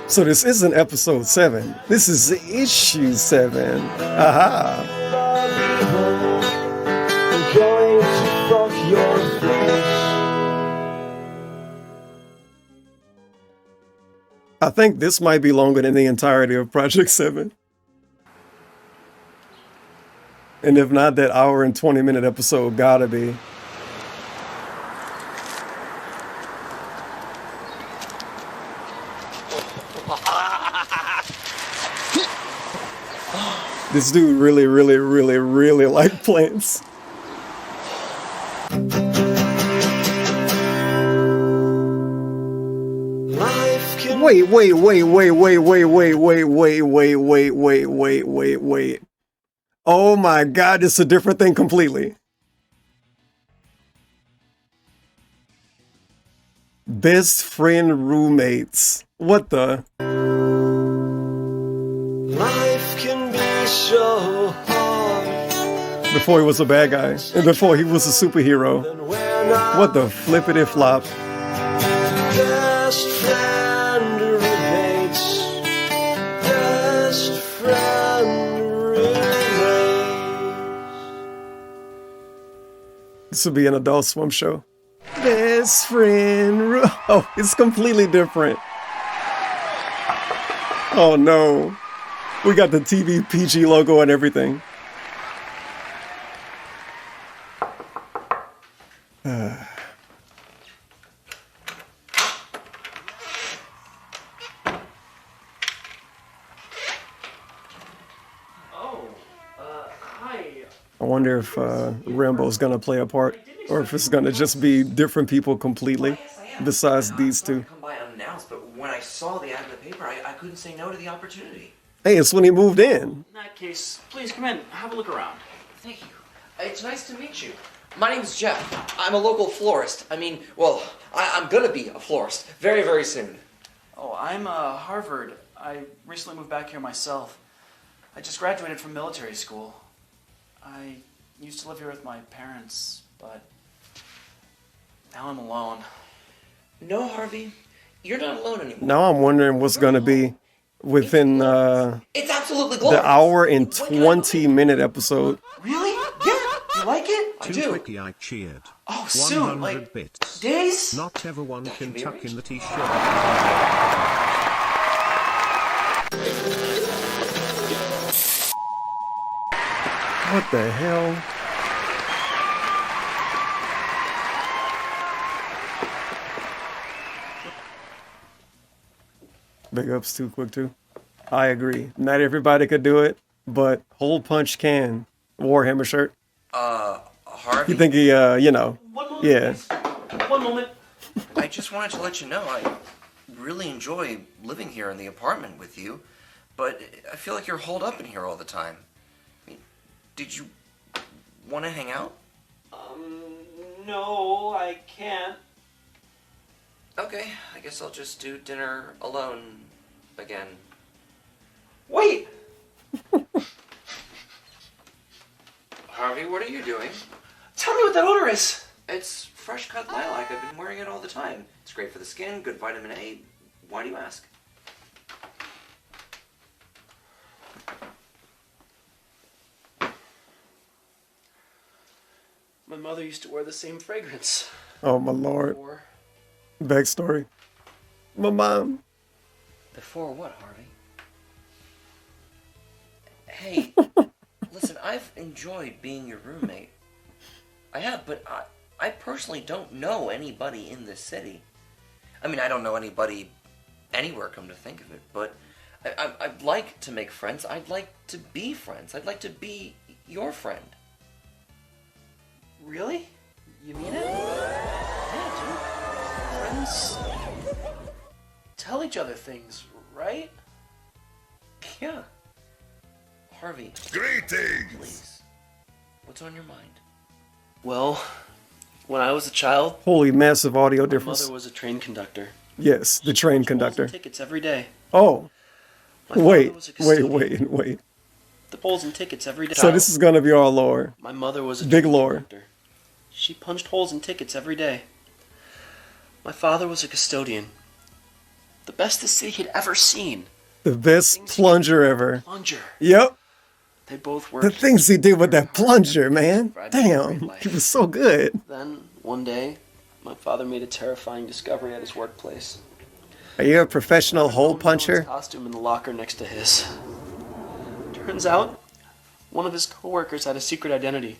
So this isn't episode 7. This is issue 7. Aha. I'm going to fuck your face. I think this might be longer than the entirety of Project 7. And if not, that hour and 20-minute episode gotta be. This dude really like plants. Wait. Oh my God, it's a different thing completely. Best friend roommates. What the? Life can be so hard. Before he was a bad guy. And before he was a superhero. What the flippity flop? Best friend roommates. Best friend roommates. This would be an Adult Swim show. Best friend. Oh, it's completely different. Oh no. We got the TV PG logo and everything. I wonder if Rambo's gonna play a part, or if it's gonna just be different people completely, besides these two. Come by unannounced, but when I saw the ad in the paper, I couldn't say no to the opportunity. Hey, it's when he moved in. In that case, please come in, have a look around. Thank you. It's nice to meet you. My name's Jeff. I'm a local florist. I mean, well, I'm gonna be a florist very, very soon. Oh, I'm Harvard. I recently moved back here myself. I just graduated from military school. I used to live here with my parents, but now I'm alone. No, Harvey, you're not alone anymore. Now I'm wondering what's gonna be within It's absolutely glorious. the hour and 20-minute episode. Really? Yeah. You like it? I Too do. quickly I cheered. Oh, soon, 100 like, bits. days? Not everyone can tuck in the t-shirt. What the hell? Big ups too quick too. I agree. Not everybody could do it, but Hole Punch can. Warhammer shirt. Harvey? You think he, you know, yeah. One moment. I just wanted to let you know I really enjoy living here in the apartment with you, but I feel like you're holed up in here all the time. I mean, did you want to hang out? No, I can't. Okay, I guess I'll just do dinner alone again. Wait! Harvey, what are you doing? Tell me what that odor is! It's fresh cut lilac. I've been wearing it all the time. It's great for the skin, good vitamin A. Why do you ask? My mother used to wear the same fragrance. Oh my lord. Before. Backstory. My mom. Before what, Harvey? Hey, listen, I've enjoyed being your roommate. I have, but I personally don't know anybody in this city. I mean, I don't know anybody anywhere, come to think of it, but I'd like to make friends. I'd like to be friends. I'd like to be your friend. Really? You mean it? Yeah, dude. Friends tell each other things, right? Yeah. Harvey. Greetings! Please. What's on your mind? Well, when I was a child, Holy massive audio my difference. mother was a train conductor. Yes, the train conductor. Tickets every day. Oh. My father Wait, was a wait, custodian. wait. The polls and tickets every day. So this is gonna be our lore. My mother was a Big train lore. conductor. She punched holes in tickets every day. My father was a custodian. The best the city had ever seen. The best plunger ever. Plunger. Yep. They both The worked. things he did with that plunger, man. Damn. He was so good. Then, one day, my father made a terrifying discovery at his workplace. Are you a professional hole puncher? Costume in the locker next to his. Turns out, one of his coworkers had a secret identity.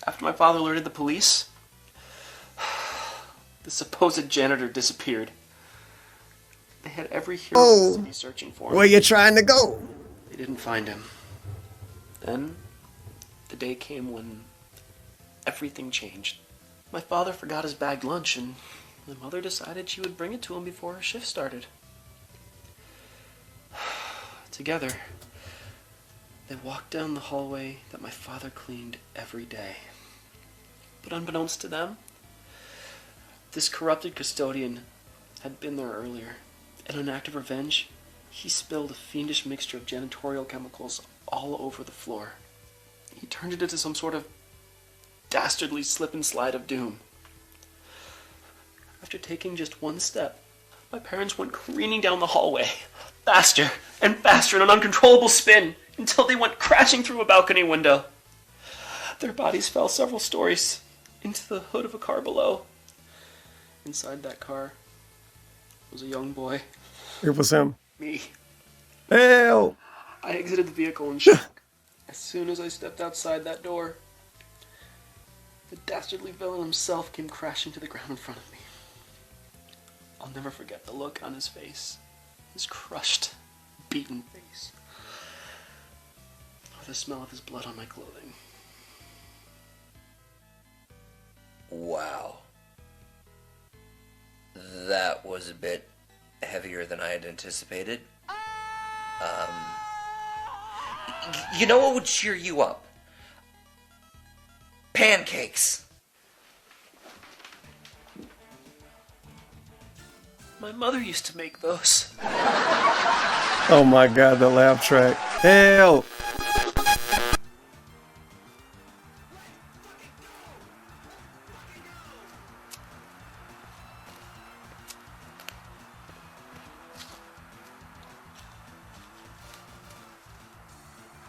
After my father alerted the police, the supposed janitor disappeared. They had every hero in the city searching for him. Where you trying to go? They didn't find him. Then, the day came when everything changed. My father forgot his bagged lunch, and my mother decided she would bring it to him before her shift started. Together, they walked down the hallway that my father cleaned every day. But unbeknownst to them, this corrupted custodian had been there earlier. In an act of revenge, he spilled a fiendish mixture of janitorial chemicals all over the floor. He turned it into some sort of dastardly slip and slide of doom. After taking just one step, my parents went careening down the hallway, faster and faster in an uncontrollable spin, until they went crashing through a balcony window. Their bodies fell several stories into the hood of a car below. Inside that car was a young boy. It was him. Me. Hell! I exited the vehicle in shock. As soon as I stepped outside that door, the dastardly villain himself came crashing to the ground in front of me. I'll never forget the look on his face. His crushed, beaten face. Or the smell of his blood on my clothing. Wow. That was a bit heavier than I had anticipated. You know what would cheer you up? Pancakes. My mother used to make those. Oh my god, the laugh track. Hell!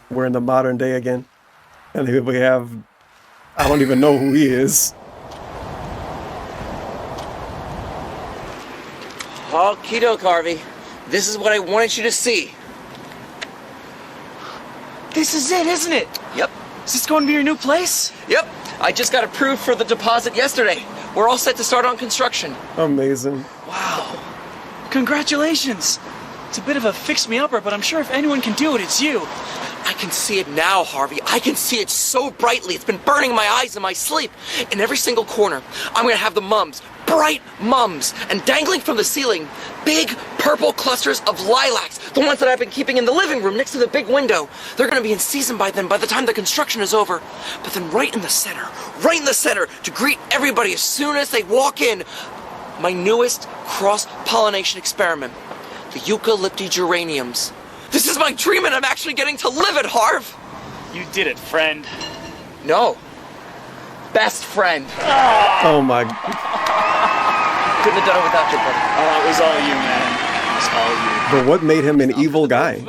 We're in the modern day again. And here we have, I don't even know who he is. Okie doke, Harvey. This is what I wanted you to see. This is it, isn't it? Yep. Is this going to be your new place? Yep. I just got approved for the deposit yesterday. We're all set to start on construction. Amazing. Wow. Congratulations. It's a bit of a fix-me-upper, but I'm sure if anyone can do it, it's you. I can see it now, Harvey. I can see it so brightly. It's been burning my eyes in my sleep. In every single corner, I'm going to have the mums. Bright mums. And dangling from the ceiling, big purple clusters of lilacs. The ones that I've been keeping in the living room next to the big window. They're going to be in season by then, by the time the construction is over. But then right in the center, to greet everybody as soon as they walk in, my newest cross-pollination experiment. The eucalypti geraniums. This is my dream and I'm actually getting to live it, Harv! You did it, friend. No. Best friend. Oh my. Couldn't have done it without you, buddy. Oh, it was all you, man. It was all you. But what made him an evil guy?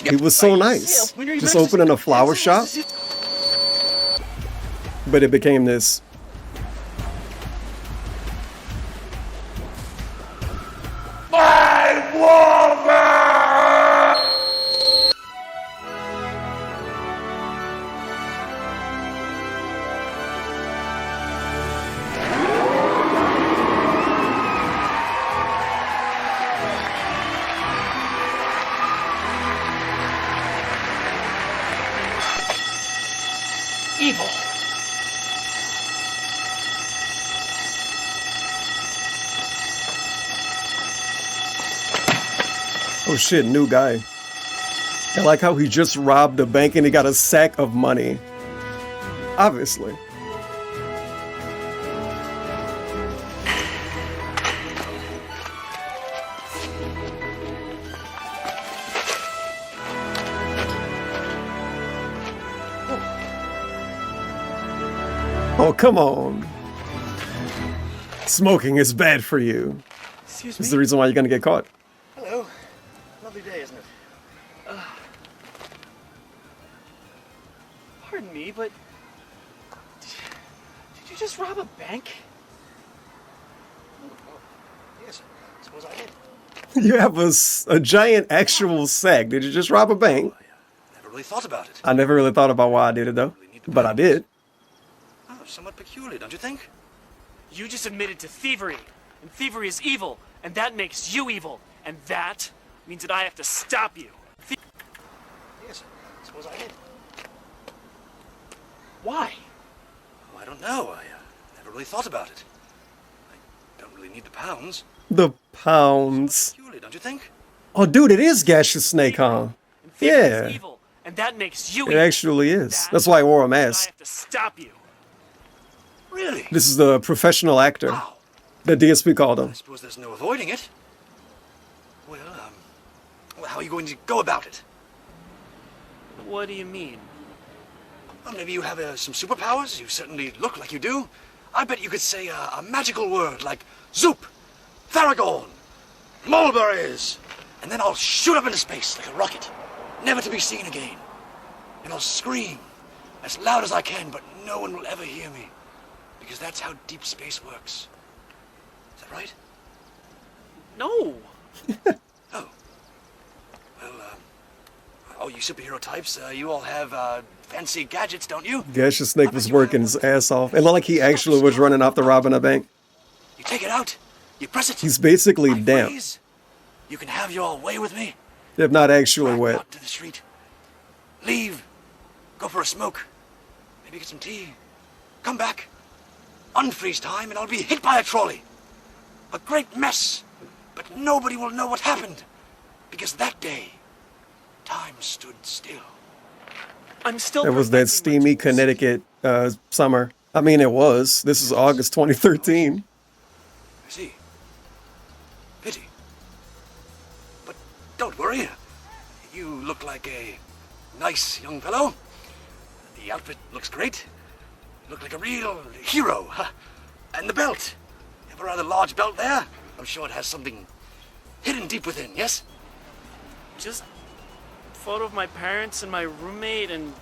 He was so nice. Just opening a flower shop. But it became this. Evil. Oh shit, new guy. I like how he just robbed a bank and he got a sack of money. Obviously. Oh, come on. Smoking is bad for you. Excuse This is the reason why you're gonna get caught. Hello. Lovely day, isn't it? Pardon me, but did you just rob a bank? Yes, I suppose I did. You have a giant actual sack. Did you just rob a bank? Never really thought about it. I never really thought about why I did it though, but I did. Oh, somewhat peculiar, don't you think? You just admitted to thievery, and thievery is evil, and that makes you evil, and that means that I have to stop you. Yes, I suppose I did. Why? Oh, I don't know. I never really thought about it. I don't really need the pounds. The pounds. Peculiar, don't you think? Oh, dude, it is Gaseous Snake, huh? Yeah, Evil, and that makes you it evil. actually is. That's why I wore a mask. I have to stop you. Really? This is the professional actor that DSP called him. I suppose there's no avoiding it. Well, how are you going to go about it? What do you mean? Well, maybe you have some superpowers. You certainly look like you do. I bet you could say a magical word like Zoop, Tharagon, mulberries, and then I'll shoot up into space like a rocket, never to be seen again. And I'll scream as loud as I can, but no one will ever hear me. Because that's how deep space works. Is that right? No. Oh. Well, all you superhero types, you all have fancy gadgets, don't you? Gaseous Snake was working his ass off. It looked like he actually was running after robbing a bank. You take it out, you press it. He's basically damp, Freeze. You can have your way with me. if not actually wet. Out to the street. Leave. Go for a smoke. Maybe get some tea. Come back. Unfreeze time and I'll be hit by a trolley. A great mess. But nobody will know what happened. Because that day, time stood still. I'm still. It was that steamy Connecticut summer. I mean, it was. This is August 2013. I see. Pity. But don't worry. You look like a nice young fellow. The outfit looks great. You look like a real hero. Huh? And the belt. You have a rather large belt there. I'm sure it has something hidden deep within, yes? Just a photo of my parents and my roommate and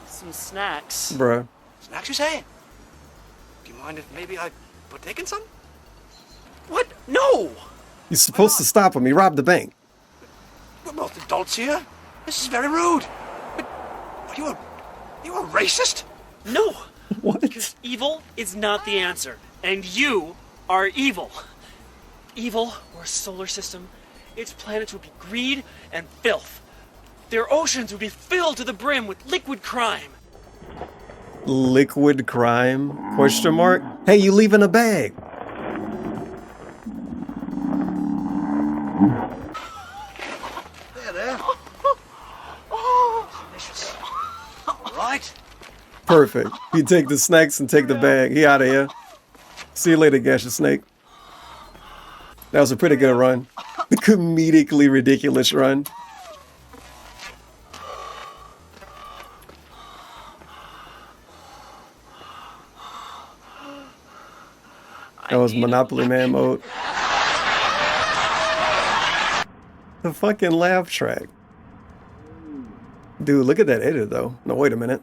some snacks. Bruh. Snacks, you say? Do you mind if maybe I partake in some? What? No! You're supposed to stop him. He robbed the bank. We're both adults here. This is very rude. But are you a You a racist? No. What? Because evil is not the answer. And you are evil. Evil, or a solar system, its planets would be greed and filth. Their oceans would be filled to the brim with liquid crime. Liquid crime? Question mark? Hey, you leave in a bag. There. Delicious. All right. Perfect. You take the snacks and take the bag. He out of here. See you later, Gaseous Snake. That was a pretty good run. The comedically ridiculous run. That was Monopoly Man mode. The fucking laugh track. Dude, look at that edit though. No, wait a minute.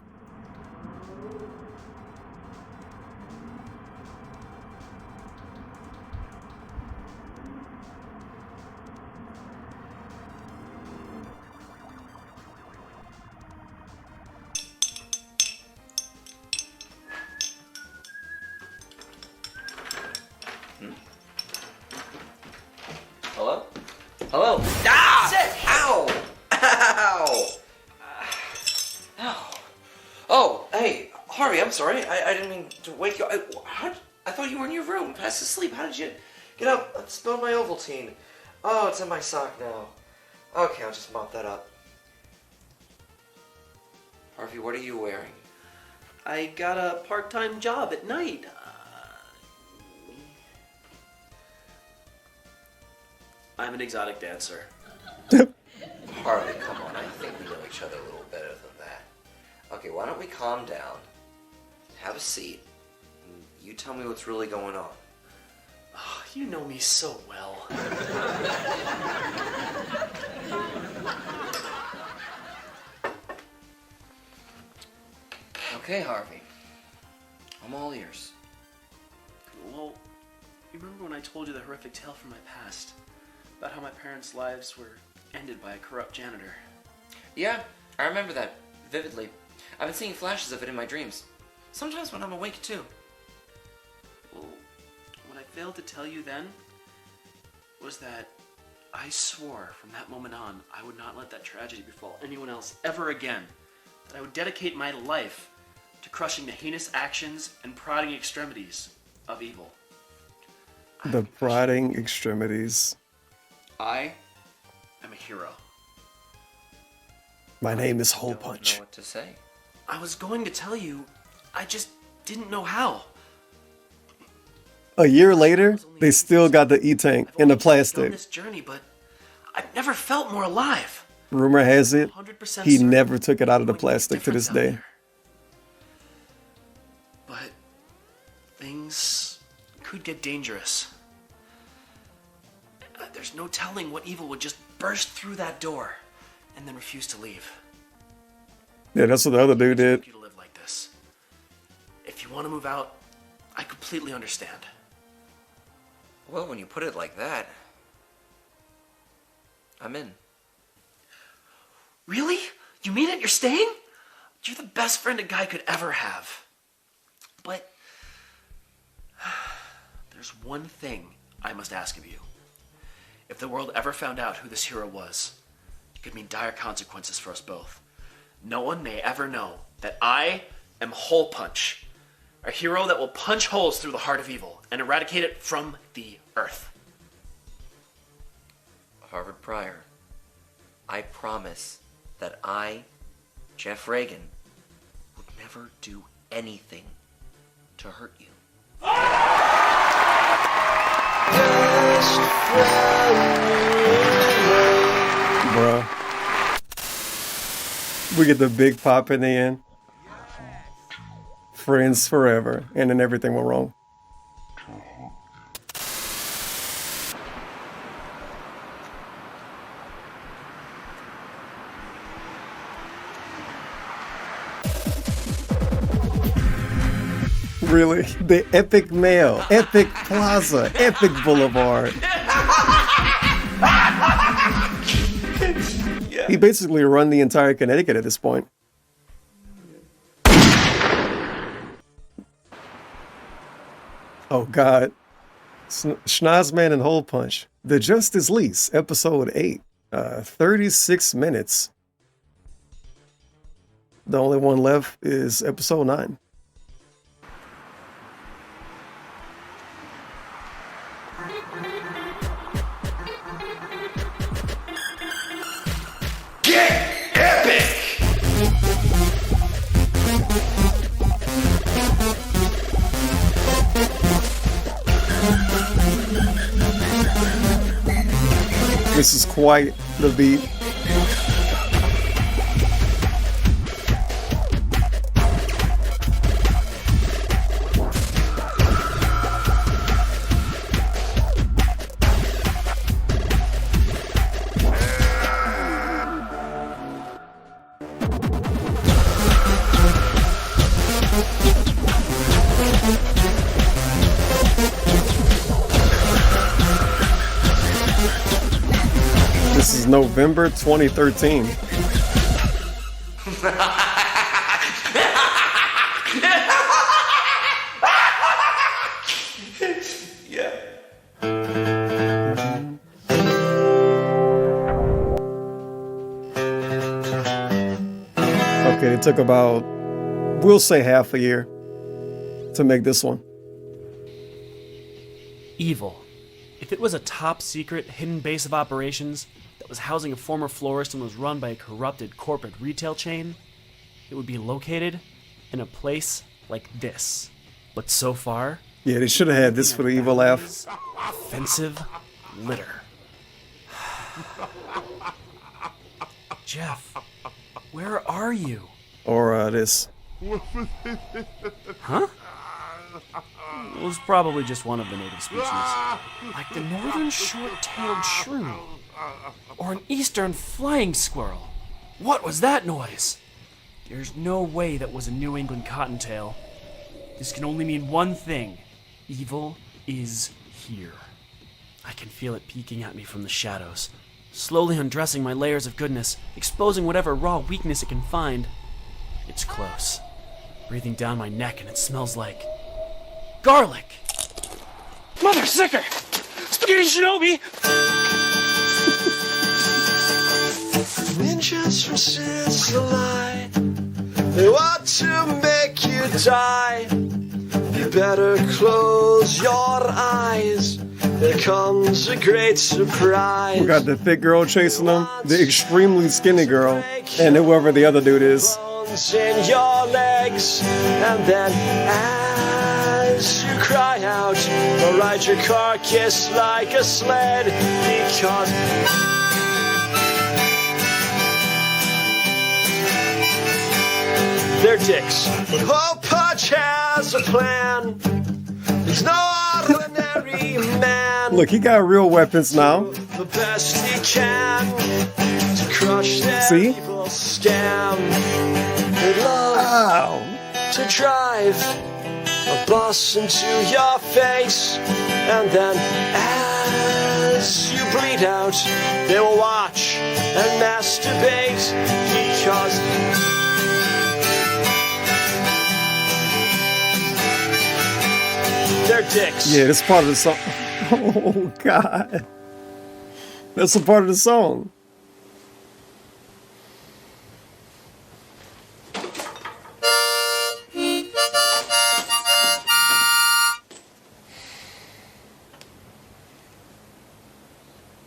Hello? Hello? Ah! Shit! Ow! Ow! Ow. Oh, hey, Harvey, I'm sorry. I didn't mean to wake you up. I thought you were in your room, fast asleep. How did you get up? I spilled my Ovaltine. Oh, it's in my sock now. Okay, I'll just mop that up. Harvey, what are you wearing? I got a part-time job at night. I'm an exotic dancer. Harvey, come on. I think we know each other a little better than that. Okay, why don't we calm down, have a seat, and you tell me what's really going on. Oh, you know me so well. Okay, Harvey. I'm all ears. Well, you remember when I told you the horrific tale from my past? About how my parents' lives were ended by a corrupt janitor. Yeah, I remember that vividly. I've been seeing flashes of it in my dreams. Sometimes when I'm awake, too. Well, what I failed to tell you then was that I swore from that moment on I would not let that tragedy befall anyone else ever again. That I would dedicate my life to crushing the heinous actions and prodding extremities of evil. The prodding extremities. I am a hero. My name is I HolePunch. don't know what to say. I was going to tell you, I just didn't know how. A year later, they still got the E-tank in the Done plastic. this journey, but I've never felt more alive. Rumor has it, 100% he certain never took it out of the it's plastic to this day. But things could get dangerous. There's no telling what evil would just burst through that door and then refuse to leave. Yeah, that's what the other dude did. You to live like this. If you want to move out, I completely understand. Well, when you put it like that, I'm in. Really? You mean it? You're staying? You're the best friend a guy could ever have. But there's one thing I must ask of you. If the world ever found out who this hero was, it could mean dire consequences for us both. No one may ever know that I am HolePunch, a hero that will punch holes through the heart of evil and eradicate it from the earth. Harvard Pryor, I promise that I, Jeff Reagan, would never do anything to hurt you. Bruh. We get the big pop in the end. Friends forever. And then everything went wrong. Really? The Epic Mail, Epic Plaza, Epic Boulevard. He basically run the entire Connecticut at this point. Oh God. Schnoz-man HolePunch. The Justice Lease, episode 8. 36 minutes. The only one left is episode 9. Get epic! This is quite the beat. This is November 2013. Yeah. Okay, it took about, we'll say half a year to make this one. Evil. If it was a top secret hidden base of operations that was housing a former florist and was run by a corrupted corporate retail chain, it would be located in a place like this. But so far, Yeah, they should have had this for the evil laugh. offensive litter. Jeff, where are you? Or this. Huh? It was probably just one of the native species. Like the northern short-tailed shrew. Or an eastern flying squirrel. What was that noise? There's no way that was a New England cottontail. This can only mean one thing. Evil is here. I can feel it peeking at me from the shadows, slowly undressing my layers of goodness, exposing whatever raw weakness it can find. It's close, breathing down my neck, and it smells like garlic. Mother Sicker! Spaghetti Shinobi! Ninjas from Sicily, they want to make you die. You better close your eyes. There comes a great surprise. We got the thick girl chasing them, the extremely skinny girl, and whoever the other dude is. In your legs, and then as you cry out, or ride your carcass like a sled, because they're dicks. But HolePunch has a plan. He's no ordinary man. Look, he got real weapons now. The best he can to crush their evil scam. They'd love to drive a bus into your face, and then as you bleed out, they will watch and masturbate because they're dicks. Yeah, that's part of the song. Oh, God. That's a part of the song.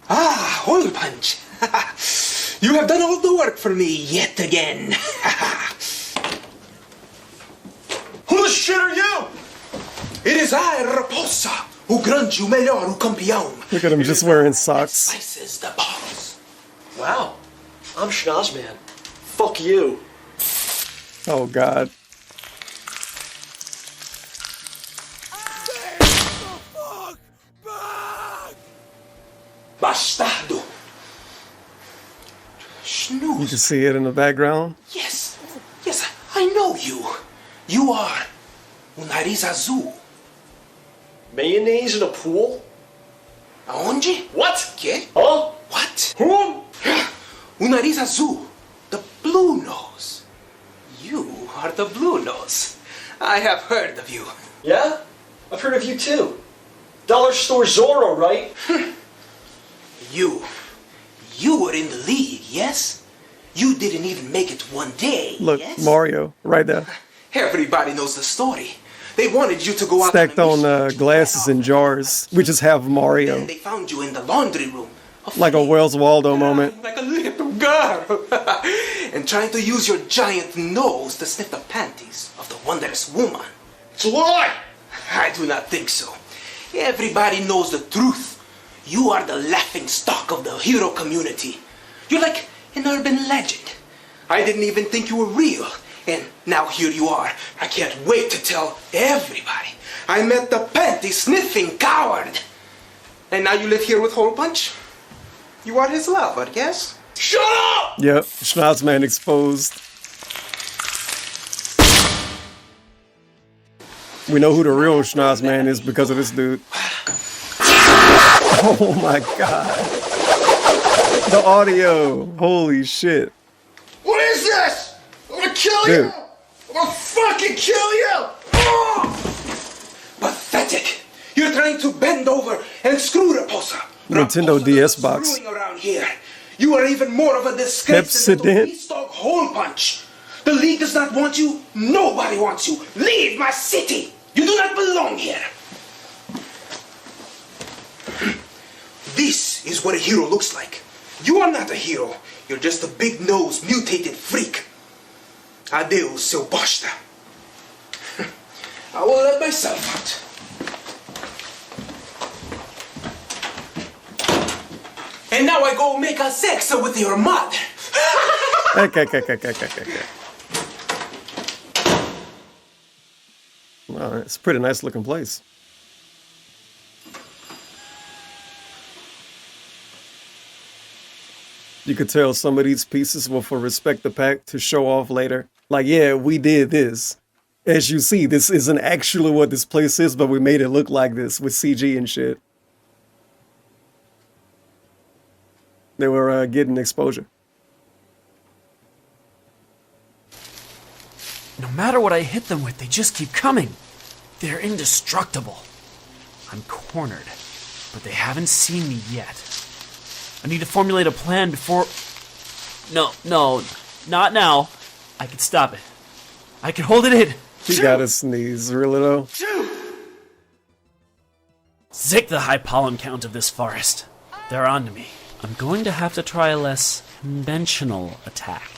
Ah, HolePunch. You have done all the work for me yet again. Who the shit are you? It is I, Raposa, who grant you melhor o campeão. Look at him just wearing socks. Slices the balls. Wow, I'm Schnoz-man. Fuck you. Oh, God. Bastardo. You can see it in the background. Yes, yes, I know you. You are un nariz azul. Mayonnaise in a pool? Aonde? What? ¿Qué? Huh? What? Whom? Un nariz azul. The blue nose. You are the blue nose. I have heard of you. Yeah? I've heard of you too. Dollar Store Zorro, right? You were in the league, yes? You didn't even make it one day, Look, yes? Mario, right there. Everybody knows the story. They wanted you to go out Stacked on a on glasses and jars. We just have Mario. They found you in the laundry room. Like a Wells Waldo moment. Like a little girl. And trying to use your giant nose to sniff the panties of the wondrous woman. So why? I do not think so. Everybody knows the truth. You are the laughing stock of the hero community. You're like an urban legend. I didn't even think you were real. And now here you are. I can't wait to tell everybody. I met the panty-sniffing coward. And now you live here with HolePunch? You are his lover, yes? Shut up! Yep, Schnoz-man exposed. We know who the real Schnoz-man is because of this dude. Oh my god. The audio. Holy shit. What is this? I'm gonna kill Dude. you! I'm gonna fucking kill you! Oh! Pathetic! You're trying to bend over and screw Raposa. Nintendo DS box. Screwing around here. You are even more of a disgrace than the Pepsodent. beast dog HolePunch. The league does not want you. Nobody wants you. Leave my city. You do not belong here. This is what a hero looks like. You are not a hero. You're just a big-nosed, mutated freak. Adeus, seu bosta. I will let myself out. And now I go make a sex with your mother. Okay. Well, it's a pretty nice looking place. You could tell some of these pieces were for Respect the Pack to show off later. Like, yeah, we did this. As you see, this isn't actually what this place is, but we made it look like this with CG and shit. They were getting exposure. No matter what I hit them with, they just keep coming. They're indestructible. I'm cornered, but they haven't seen me yet. I need to formulate a plan before... No, not now. I can stop it. I can hold it in. He got a sneeze, really though. Zick the high pollen count of this forest. They're on to me. I'm going to have to try a less conventional attack.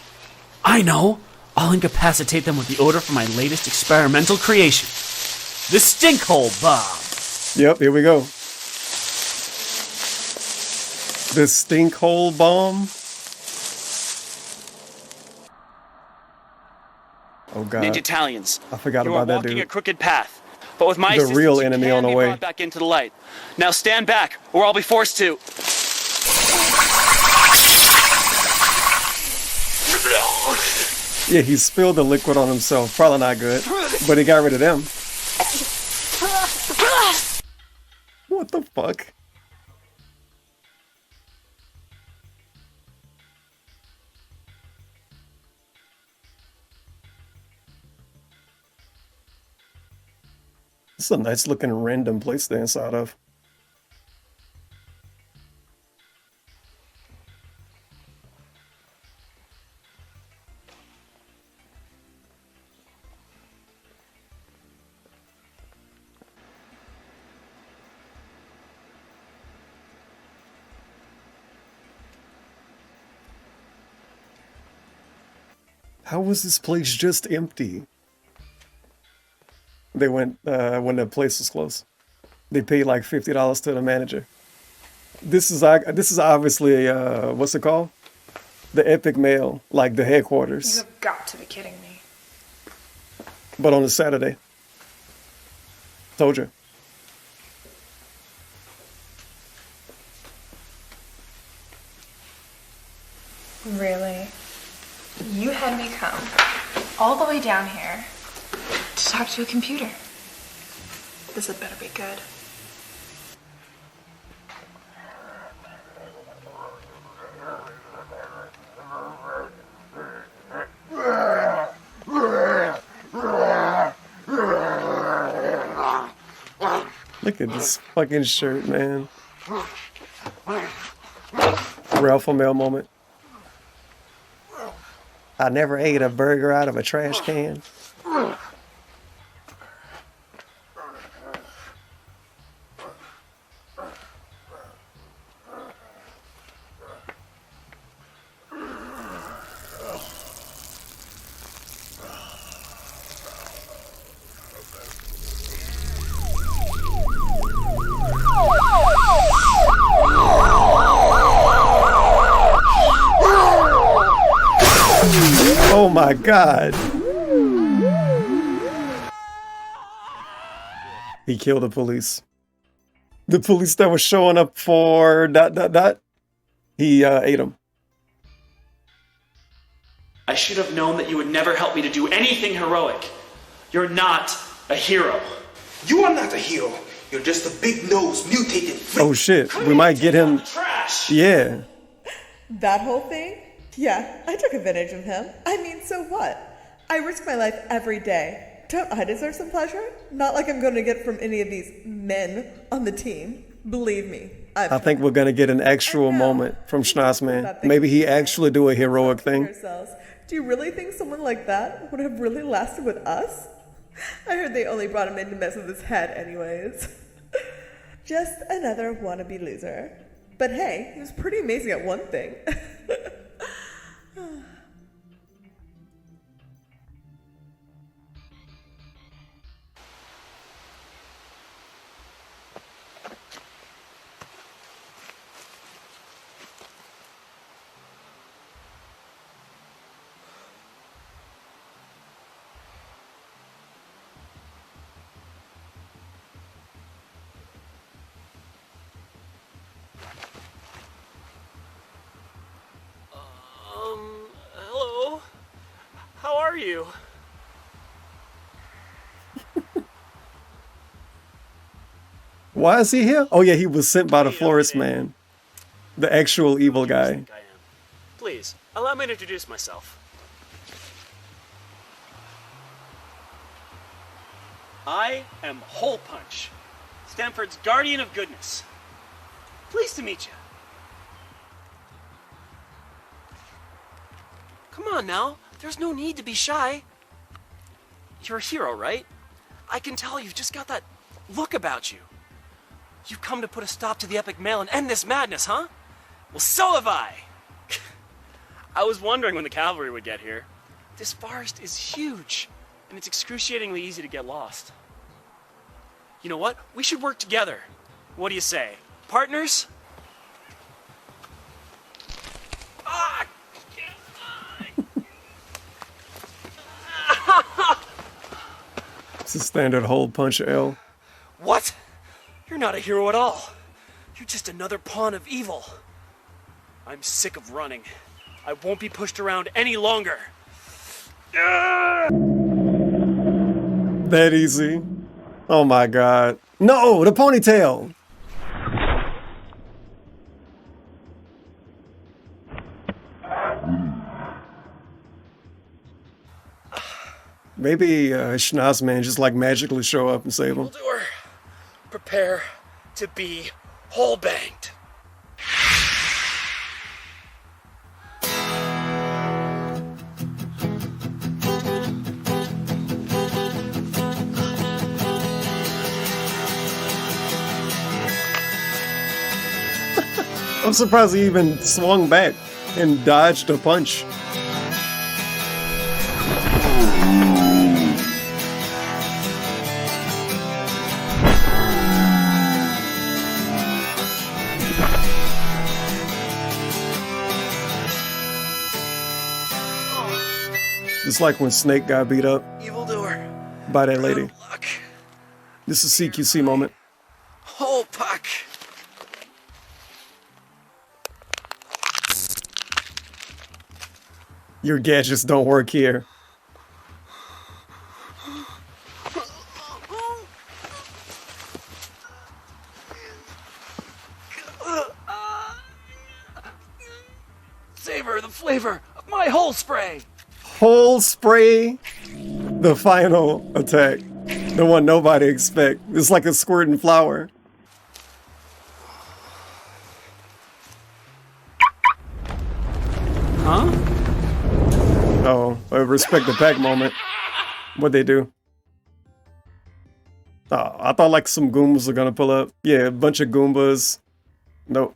I know! I'll incapacitate them with the odor from my latest experimental creation. The Stinkhole Bomb! Yep, here we go. The Stinkhole Bomb? Oh god. Ninja-Talions. I forgot You about are that walking dude. a crooked path, but with my The assistance, real you enemy can on the be way. brought back into the light. Now stand back, or I'll be forced to. Yeah, he spilled the liquid on himself. Probably not good. But he got rid of them. What the fuck? This is a nice looking random place to inside of. How was this place just empty? They went when the place was closed. They paid like $50 to the manager. This is obviously what's it called? The Epic Mail, like the headquarters. You have got to be kidding me. But on a Saturday. Told you. Really? You had me come all the way down here to talk to a computer. This had better be good. Look at this fucking shirt, man. Alpha male moment. I never ate a burger out of a trash can. Oh my God. He killed the police. The police that was showing up for ... He ate them. I should have known that you would never help me to do anything heroic. You're not a hero. You are not a hero. You're just a big-nosed, mutated freak. Oh shit, we might get him. Yeah. That whole thing? Yeah, I took advantage of him. I mean, so what? I risk my life every day. Don't I deserve some pleasure? Not like I'm going to get from any of these men on the team. Believe me. I think we're gonna get an actual moment from Schnoz-man. Maybe he actually do a heroic thing. Do you really think someone like that would have really lasted with us? I heard they only brought him in to mess with his head anyways. Just another wannabe loser. But hey, he was pretty amazing at one thing. Hello? How are you? Why is he here? Oh yeah, he was sent by the florist man. The actual evil guy. Please, allow me to introduce myself. I am HolePunch, Stanford's guardian of goodness. Pleased to meet you. Come on now, there's no need to be shy. You're a hero, right? I can tell you've just got that look about you. You've come to put a stop to the epic mail and end this madness, huh? Well, so have I. I was wondering when the cavalry would get here. This forest is huge, and it's excruciatingly easy to get lost. You know what? We should work together. What do you say? Partners? It's a standard hole punch L. What? You're not a hero at all. You're just another pawn of evil. I'm sick of running. I won't be pushed around any longer. That easy. Oh my God. No, the ponytail. Maybe Schnoz-man just like magically show up and save him. Evildoer, prepare to be hole-banged. I'm surprised he even swung back and dodged a punch. It's like when Snake got beat up by that lady. This is CQC moment. Hole puck. Your gadgets don't work here. Savor the flavor of my hole spray. Hole spray. The final attack. The one nobody expect. It's like a squirting flower. Huh? Oh, a respect the pack moment. What'd they do? Oh, I thought like some Goombas were gonna pull up. Yeah, a bunch of Goombas. Nope.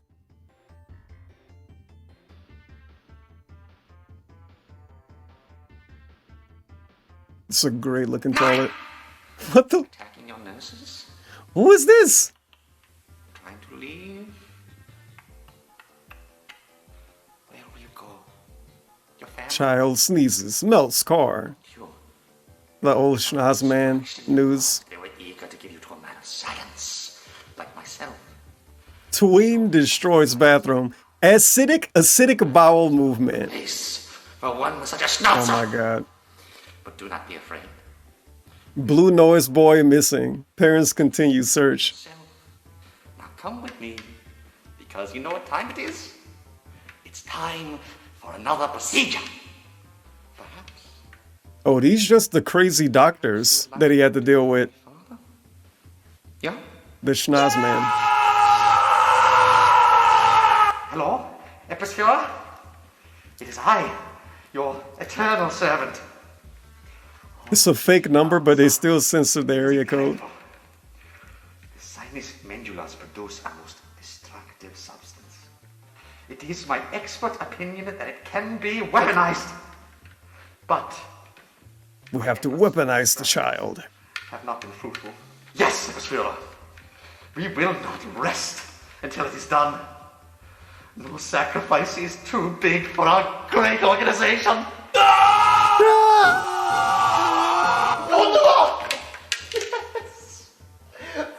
It's a great looking toilet. What the? Attacking your nurses? Who is this? Trying to leave? Where will you go? Your family? Child sneezes, melts car. The old Schnoz-man news. They were eager to give you to a man of science, like myself. Tween destroys bathroom. Acidic bowel movement. Place for one with such a Oh schnauzer. my god. But do not be afraid. Blue noise boy missing. Parents continue search. Now come with me, because you know what time it is? It's time for another procedure. Oh, these just the crazy doctors that he had to deal with. Yeah? The Schnoz-man. Hello, Episphere? It is I, your eternal servant. It's a fake number, but they still censored the area code. The sinus medullars produce a most destructive substance. It is my expert opinion that it can be weaponized. But We have to weaponize the child. have not been fruitful. Yes, Episphere. We will not rest until it is done. No sacrifice is too big for our great organization. Wonderful! Yes!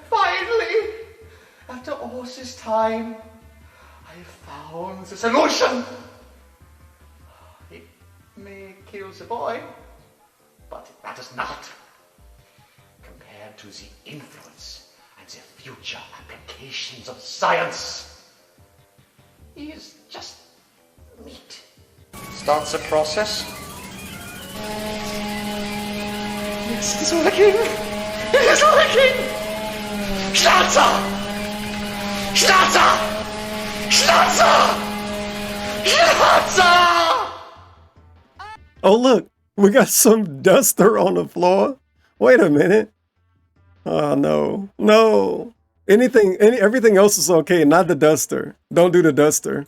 Finally, after all this time, I have found the solution. It may kill the boy, but it matters not. Compared to the influence and the future applications of science, he is just meat. Starts the process. Yes, it is working! It is working! Schnauzer! Schnauzer! Schnauzer! Schnauzer! Oh look, we got some duster on the floor. Wait a minute. Oh no, no. Everything else is okay, not the duster. Don't do the duster.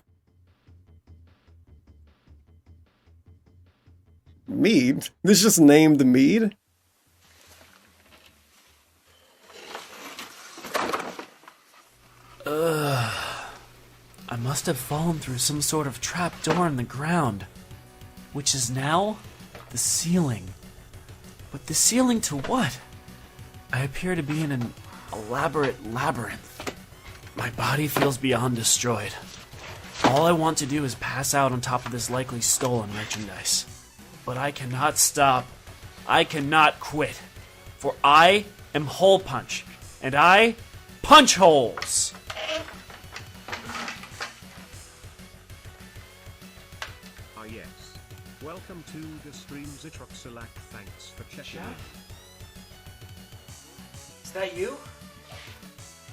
Mead? This just named Mead? Ugh. I must have fallen through some sort of trap door in the ground, which is now the ceiling. But the ceiling to what? I appear to be in an elaborate labyrinth. My body feels beyond destroyed. All I want to do is pass out on top of this likely stolen merchandise. But I cannot stop. I cannot quit. For I am Hole Punch, and I punch holes! Ah yes. Welcome to the stream Zitroxalac. Thanks for checking in. Is that you?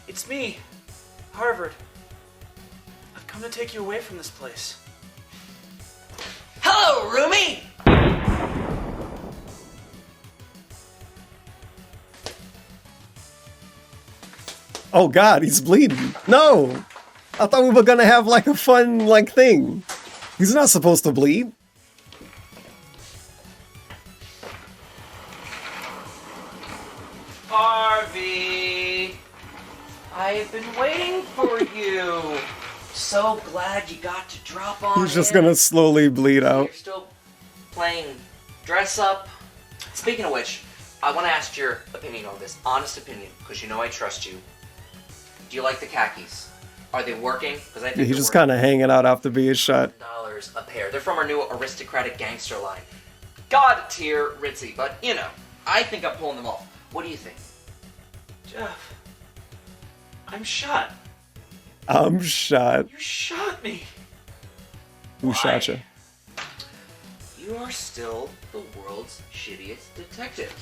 It's me, Harvard. I've come to take you away from this place. Hello, roomie! Oh god, he's bleeding. No! I thought we were gonna have like a fun thing. He's not supposed to bleed. Harvey! I've been waiting for you! So glad you got to drop on He's just in. gonna slowly bleed out. You're still playing dress up. Speaking of which, I want to ask your opinion on this. Honest opinion, because you know I trust you. Do you like the khakis? Are they working? Because I think Yeah, he's just kind of hanging out after being shot. $1 a pair. They're from our new aristocratic gangster line. God tier ritzy, but you know, I think I'm pulling them off. What do you think? Jeff, I'm shot. I'm shot. You shot me. Who shot you? You are still the world's shittiest detective.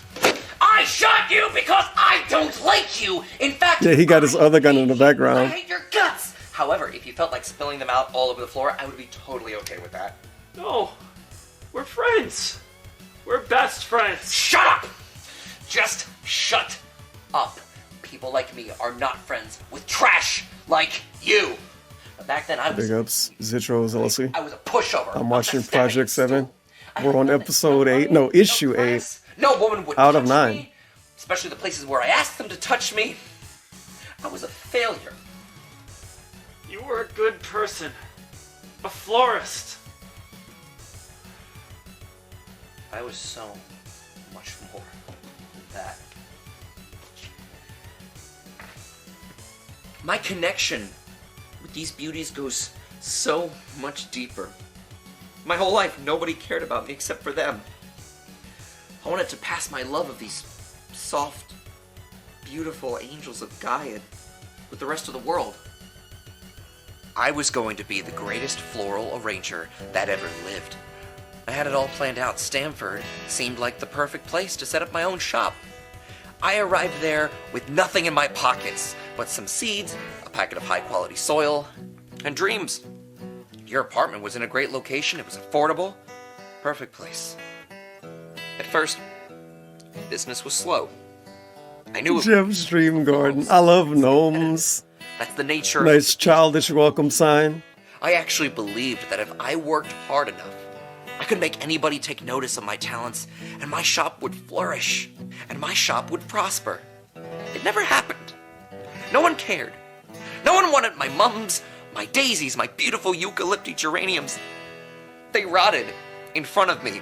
I shot you because I don't like you. In fact, Yeah, he got his other gun in the I background. hate your guts. However, if you felt like spilling them out all over the floor, I would be totally okay with that. No, we're friends. We're best friends. Shut up! Just shut up. People like me are not friends with trash like you. But back then, I was Big ups, Zitros LLC. I was a pushover. I'm watching Project 7. We're on episode 8. No, issue 8. No woman would Out of touch 9. me, especially the places where I asked them to touch me. I was a failure. You were a good person. A florist. I was so much more than that. My connection with these beauties goes so much deeper. My whole life, nobody cared about me except for them. I wanted to pass my love of these soft, beautiful angels of Gaia with the rest of the world. I was going to be the greatest floral arranger that ever lived. I had it all planned out. Stamford seemed like the perfect place to set up my own shop. I arrived there with nothing in my pockets but some seeds, a packet of high-quality soil, and dreams. Your apartment was in a great location. It was affordable. Perfect place. At first, business was slow. I knew it. Jeff's Dream Garden. I love gnomes. That's the nature of Nice childish welcome sign. I actually believed that if I worked hard enough, I could make anybody take notice of my talents, and my shop would flourish, and my shop would prosper. It never happened. No one cared. No one wanted my mums, my daisies, my beautiful eucalyptus geraniums. They rotted in front of me.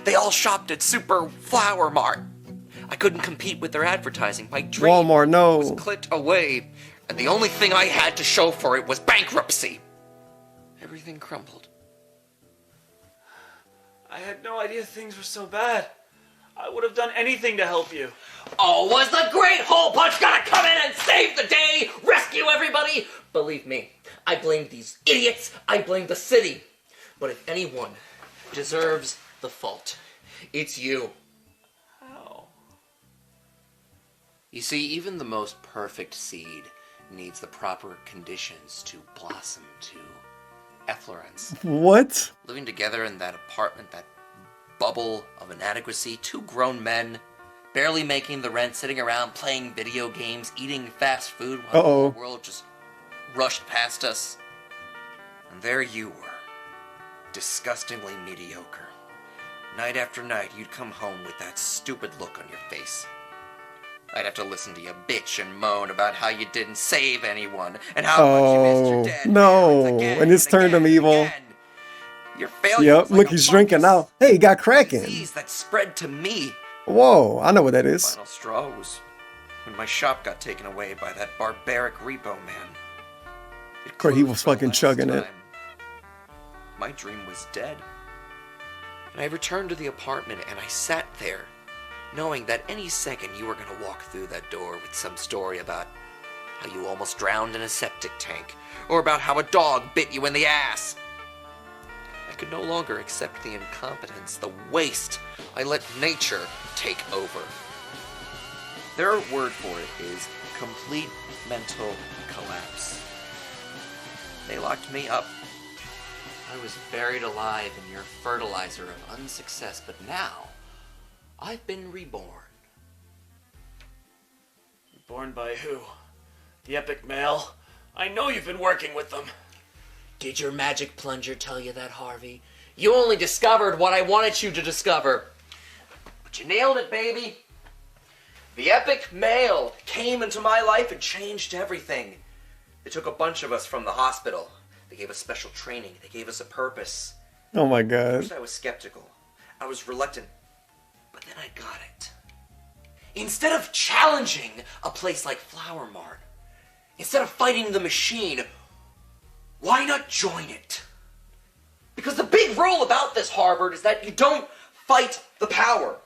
They all shopped at Super Flower Mart. I couldn't compete with their advertising. My dream Walmart, no. was clicked away, and the only thing I had to show for it was bankruptcy. Everything crumbled. I had no idea things were so bad. I would have done anything to help you. Oh, was the great hole punch gonna come in and save the day? Rescue everybody? Believe me, I blame these idiots. I blame the city. But if anyone deserves the fault, it's you. How? You see, even the most perfect seed needs the proper conditions to blossom to efflorescence. What? Living together in that apartment, that bubble of inadequacy, two grown men, barely making the rent, sitting around playing video games, eating fast food while the whole world just rushed past us. And there you were, disgustingly mediocre. Night after night, you'd come home with that stupid look on your face. I'd have to listen to you bitch and moan about how you didn't save anyone, and how much you missed your dead no. parents again And it's turned him evil. Your failure Yep, was like look, a he's drinking now. Hey, he got cracking. disease that spread to me. Whoa, I know what that is. Final straw was when my shop got taken away by that barbaric repo man. Or he was fucking chugging it. My dream was dead. And I returned to the apartment and I sat there, knowing that any second you were gonna walk through that door with some story about how you almost drowned in a septic tank, or about how a dog bit you in the ass. I could no longer accept the incompetence, the waste. I let nature take over. Their word for it is complete mental collapse. They locked me up. I was buried alive in your fertilizer of unsuccess, but now I've been reborn. Born by who? The Epic Male? I know you've been working with them. Did your magic plunger tell you that, Harvey? You only discovered what I wanted you to discover. But you nailed it, baby. The Epic Male came into my life and changed everything. They took a bunch of us from the hospital. They gave us special training. They gave us a purpose. Oh my At god. first I was skeptical. I was reluctant. But then I got it. Instead of challenging a place like Flower Mart, instead of fighting the machine, why not join it? Because the big rule about this, Harvard, is that you don't fight the power.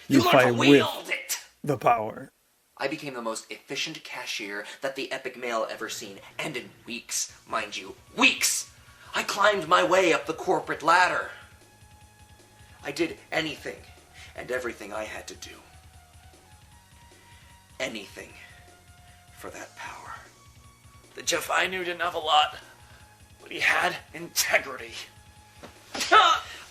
You learn fight to with wield it. the power. I became the most efficient cashier that the Epic Male ever seen. And in weeks, mind you, weeks, I climbed my way up the corporate ladder. I did anything and everything I had to do. anything for that power. The Jeff I knew didn't have a lot, but he had integrity.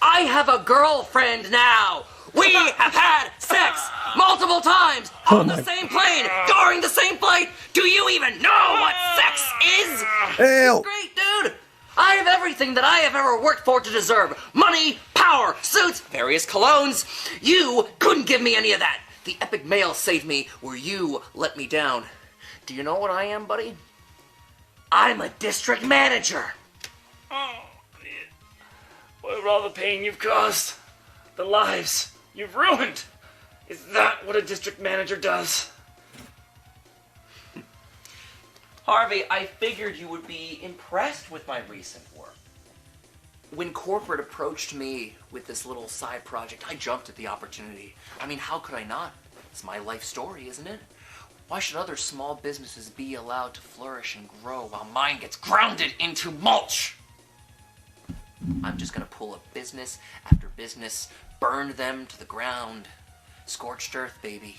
I have a girlfriend now! We have had sex multiple times on the same plane during the same flight! Do you even know what sex is? Hell! Great, dude! I have everything that I have ever worked for to deserve. Money, power, suits, various colognes. You couldn't give me any of that. The epic male saved me where you let me down. Do you know what I am, buddy? I'm a district manager. Oh, what about all the pain you've caused? The lives you've ruined? Is that what a district manager does? Harvey, I figured you would be impressed with my recent work. When corporate approached me with this little side project, I jumped at the opportunity. I mean, how could I not? It's my life story, isn't it? Why should other small businesses be allowed to flourish and grow while mine gets grounded into mulch? I'm just gonna pull up business after business, burn them to the ground. Scorched earth, baby.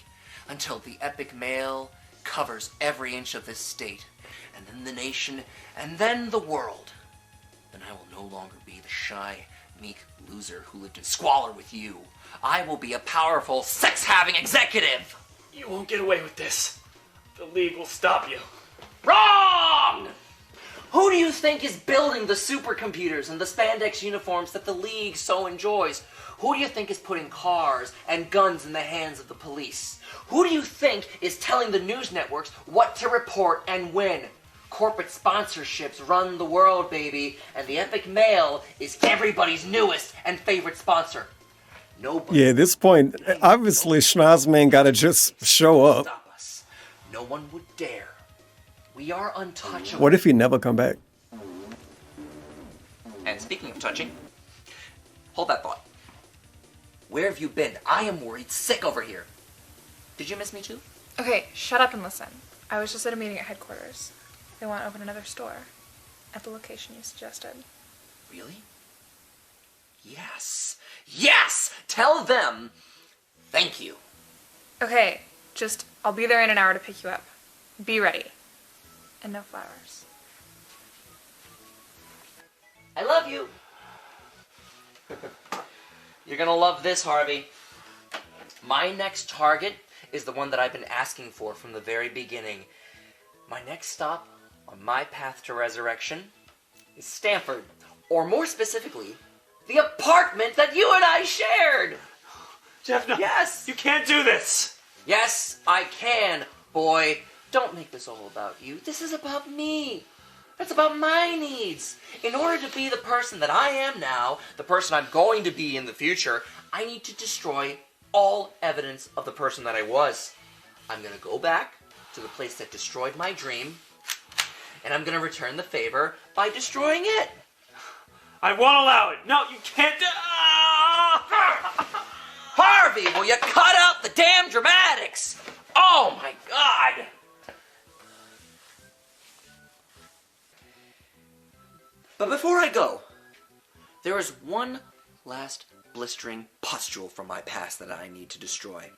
Until the epic male covers every inch of this state, and then the nation, and then the world. Then I will no longer be the shy, meek loser who lived in squalor with you. I will be a powerful, sex-having executive. You won't get away with this. The League will stop you. Wrong! Who do you think is building the supercomputers and the spandex uniforms that the League so enjoys? Who do you think is putting cars and guns in the hands of the police? Who do you think is telling the news networks what to report and when? Corporate sponsorships run the world, baby, and the epic male is everybody's newest and favorite sponsor. Nobody. Yeah, at this point, obviously Schnoz-man gotta just show up. Stop us. No one would dare. We are untouchable. What if he never come back? And speaking of touching, hold that thought. Where have you been? I am worried sick over here. Did you miss me too? Okay, shut up and listen. I was just at a meeting at headquarters. They want to open another store at the location you suggested. Really? Yes. Yes! Tell them thank you. Okay, just, I'll be there in an hour to pick you up. Be ready. And no flowers. I love you. You're gonna love this, Harvey. My next target is the one that I've been asking for from the very beginning. My next stop on my path to resurrection is Stanford. Or more specifically, the apartment that you and I shared. Jeff, no. Yes. You can't do this. Yes, I can, boy. Don't make this all about you. This is about me. It's about my needs. In order to be the person that I am now, the person I'm going to be in the future, I need to destroy all evidence of the person that I was. I'm going to go back to the place that destroyed my dream, and I'm going to return the favor by destroying it. I won't allow it. No, you can't. Harvey, will you cut out the damn dramatics? Oh my God. But before I go, there is one last blistering pustule from my past that I need to destroy.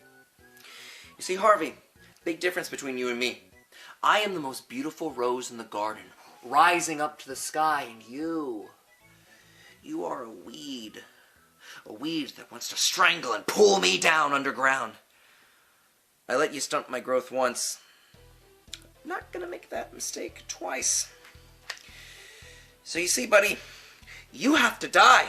You see, Harvey, big difference between you and me. I am the most beautiful rose in the garden, rising up to the sky, and you are a weed that wants to strangle and pull me down underground. I let you stunt my growth once. I'm not gonna make that mistake twice. So you see, buddy, you have to die.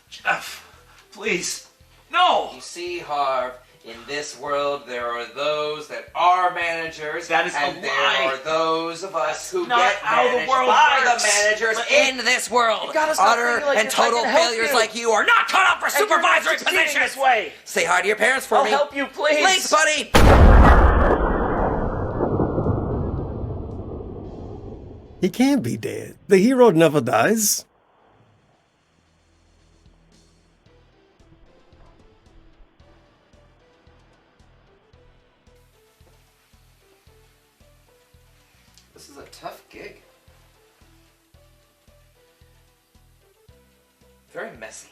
Jeff, please. No! You see, Harv, in this world there are those that are managers, that is and a there lie. are those of us who Not get how the managed world by works. the managers But in this world. You gotta stop Utter thinking like and this. I total can help failures you. like you are not cut out for And you're not supervisory succeeding positions. this way. Say hi to your parents for I'll me. help you, please. Please, buddy. He can't be dead. The hero never dies. This is a tough gig. Very messy.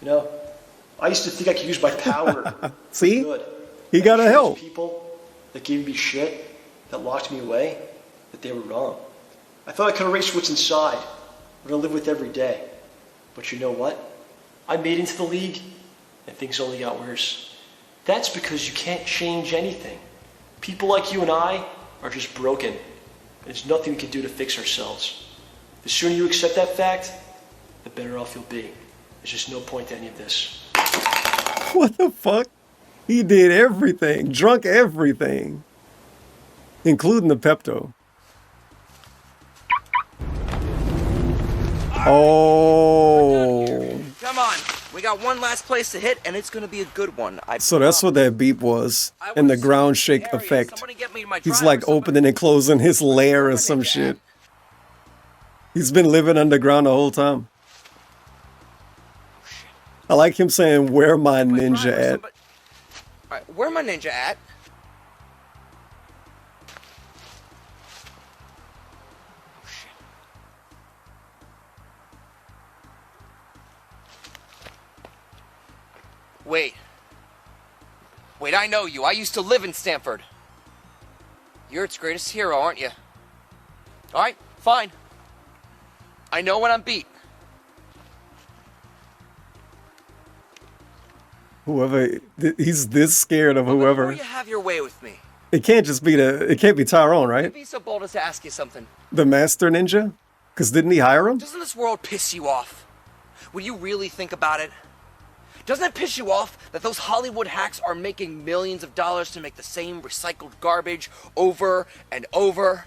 You know, I used to think I could use my power. See? Good. He got to help. People that gave me shit, that locked me away, that they were wrong. I thought I could erase what's inside, what I live with every day. But you know what? I made into the league, and things only got worse. That's because you can't change anything. People like you and I are just broken, and there's nothing we can do to fix ourselves. The sooner you accept that fact, the better off you'll be. There's just no point to any of this. What the fuck? He did everything, drunk everything, including the Pepto. Oh. Come on. We got one last place to hit, and it's going to be a good one. So that's what that beep was, and the ground shake effect. He's like opening and closing his lair or some shit. He's been living underground the whole time. I like him saying, "Where my ninja at?" Alright, where my ninja at? Wait. Wait, I know you. I used to live in Stanford. You're its greatest hero, aren't you? Alright, fine. I know when I'm beat. Whoever, he's this scared of whoever. Before you have your way with me, It can't just be it can't be Tyrone, right? I'd be so bold as to ask you something. The master ninja? Because didn't he hire him? Doesn't this world piss you off? When you really think about it? Doesn't it piss you off that those Hollywood hacks are making millions of dollars to make the same recycled garbage over and over?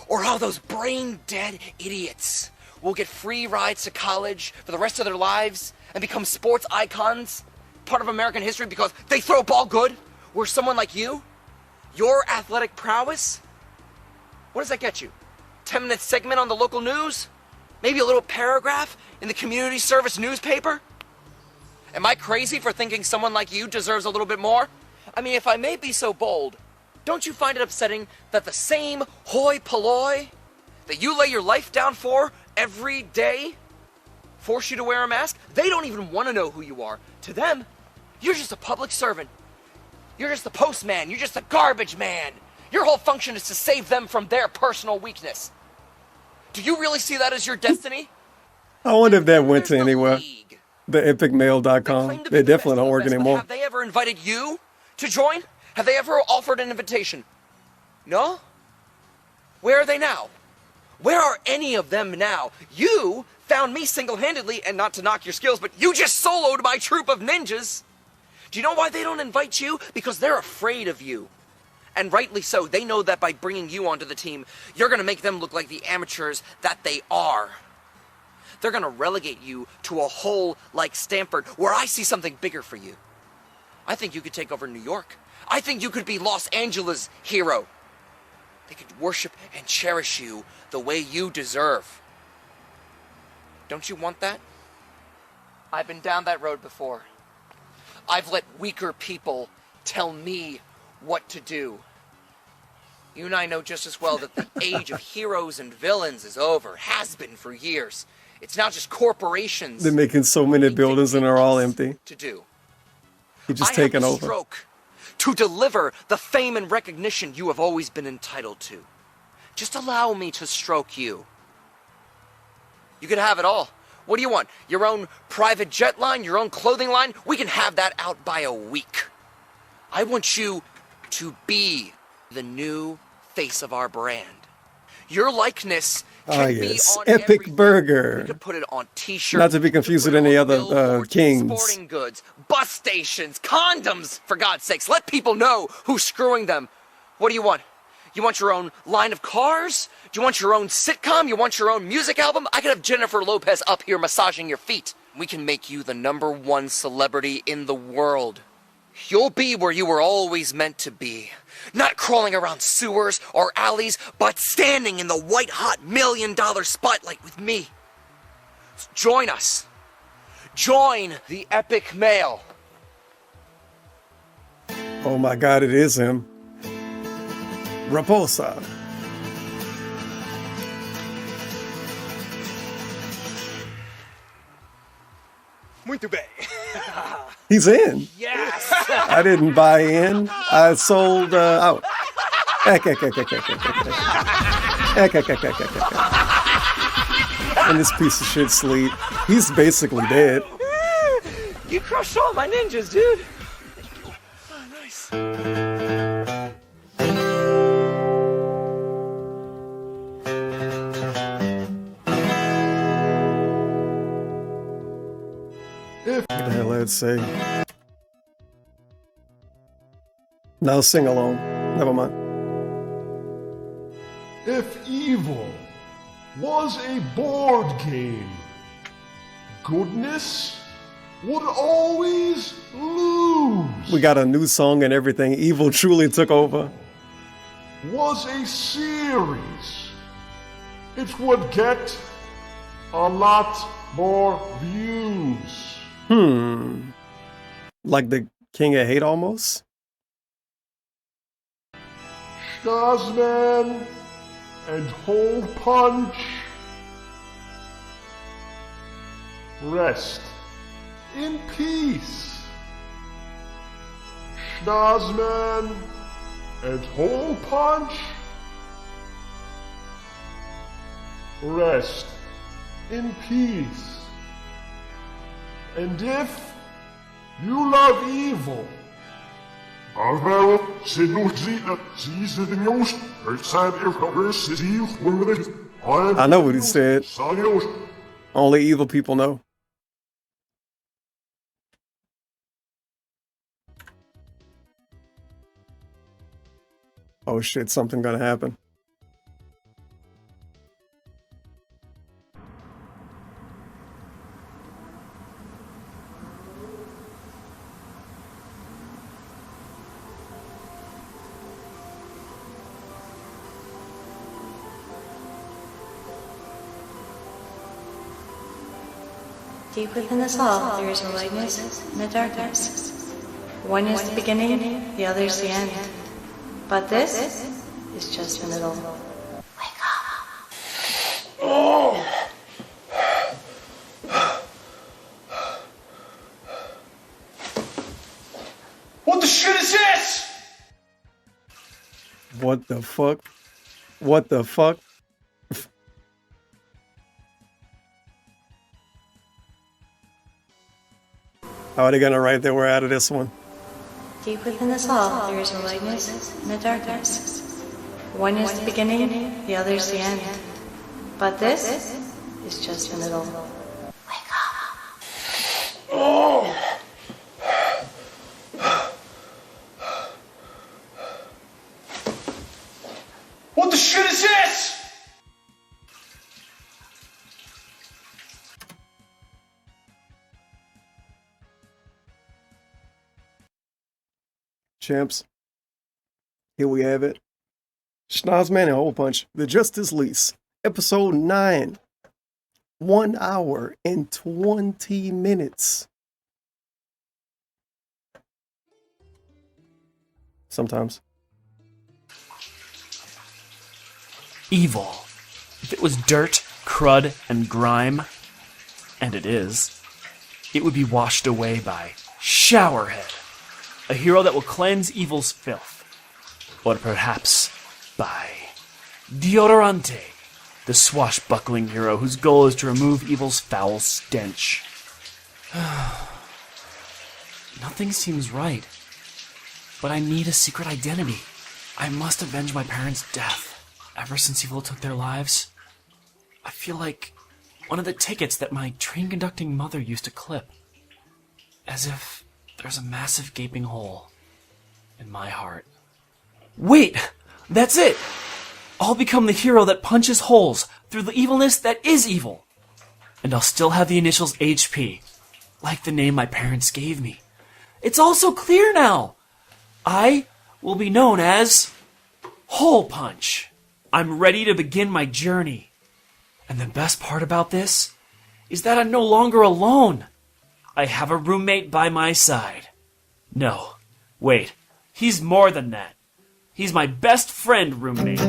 Or how those brain-dead idiots will get free rides to college for the rest of their lives and become sports icons, part of American history because they throw a ball good? Where someone like you, your athletic prowess, what does that get you? 10-minute segment on the local news? Maybe a little paragraph in the community service newspaper? Am I crazy for thinking someone like you deserves a little bit more? I mean, if I may be so bold, don't you find it upsetting that the same hoi polloi that you lay your life down for every day force you to wear a mask? They don't even want to know who you are. To them, you're just a public servant. You're just the postman. You're just a garbage man. Your whole function is to save them from their personal weakness. Do you really see that as your destiny? I wonder if that went to anywhere. The epicmail.com. They definitely don't work anymore. Have they ever invited you to join? Have they ever offered an invitation? No? Where are they now? Where are any of them now? You found me single-handedly, and not to knock your skills, but you just soloed my troop of ninjas. Do you know why they don't invite you? Because they're afraid of you. And rightly so. They know that by bringing you onto the team, you're going to make them look like the amateurs that they are. They're going to relegate you to a hole like Stanford, where I see something bigger for you. I think you could take over New York. I think you could be Los Angeles' hero. They could worship and cherish you the way you deserve. Don't you want that? I've been down that road before. I've let weaker people tell me what to do. You and I know just as well that the age of heroes and villains is over, has been for years. It's now just corporations. They're making so many buildings and they're all empty. To do. He's just taking over. Stroke to deliver the fame and recognition you have always been entitled to. Just allow me to stroke you. You can have it all. What do you want? Your own private jet line? Your own clothing line? We can have that out by a week. I want you to be the new face of our brand. Your likeness can be on Epic Burger. We could put it on t-shirts. Not to be confused with any other kings. Sporting goods, bus stations, condoms, for God's sakes. Let people know who's screwing them. What do you want? You want your own line of cars? Do you want your own sitcom? You want your own music album? I could have Jennifer Lopez up here massaging your feet. We can make you the #1 celebrity in the world. You'll be where you were always meant to be. Not crawling around sewers or alleys, but standing in the white-hot $1,000,000 spotlight with me. Join us. Join the Epic Mail. Oh my God, it is him. Raposa. Muito bem. He's in. Yes. I didn't buy in. I sold out. And this piece of shit sleep. He's basically dead. You crushed all my ninjas, dude. Oh, nice. What the hell did it say? Now sing along. Never mind. If evil was a board game, goodness would always lose. We got a new song and everything. Evil truly took over. Was a series, it would get a lot more views. Like the King of Hate almost? Schnoz-man and HolePunch. Rest in peace. Schnoz-man and HolePunch. Rest in peace. And if you love evil, I know what he said. Only evil people know. Oh shit, something gonna happen. Deep within us all, there is a lightness and a darkness. One is the beginning, the other is the end. But this is just the middle. Wake up. Oh! What the shit is this? What the fuck? What the fuck? How are they gonna write their way out of this one? Deep within us all, there is a lightness and a darkness. One is the beginning, the other is the end. But this is just the middle. Wake up. Oh! What the shit is this? Champs, here we have it. Schnoz-man HolePunch, The Justice Lease, Episode 9. 1 hour and 20 minutes. Sometimes. Evil. If it was dirt, crud, and grime, and it is, it would be washed away by Showerhead, a hero that will cleanse evil's filth. Or perhaps by Deodorante, the swashbuckling hero whose goal is to remove evil's foul stench. Nothing seems right. But I need a secret identity. I must avenge my parents' death. Ever since evil took their lives, I feel like one of the tickets that my train-conducting mother used to clip. As if there's a massive gaping hole in my heart. Wait! That's it! I'll become the hero that punches holes through the evilness that is evil. And I'll still have the initials HP, like the name my parents gave me. It's all so clear now! I will be known as HolePunch. I'm ready to begin my journey. And the best part about this is that I'm no longer alone. I have a roommate by my side. No, wait, he's more than that. He's my best friend roommate.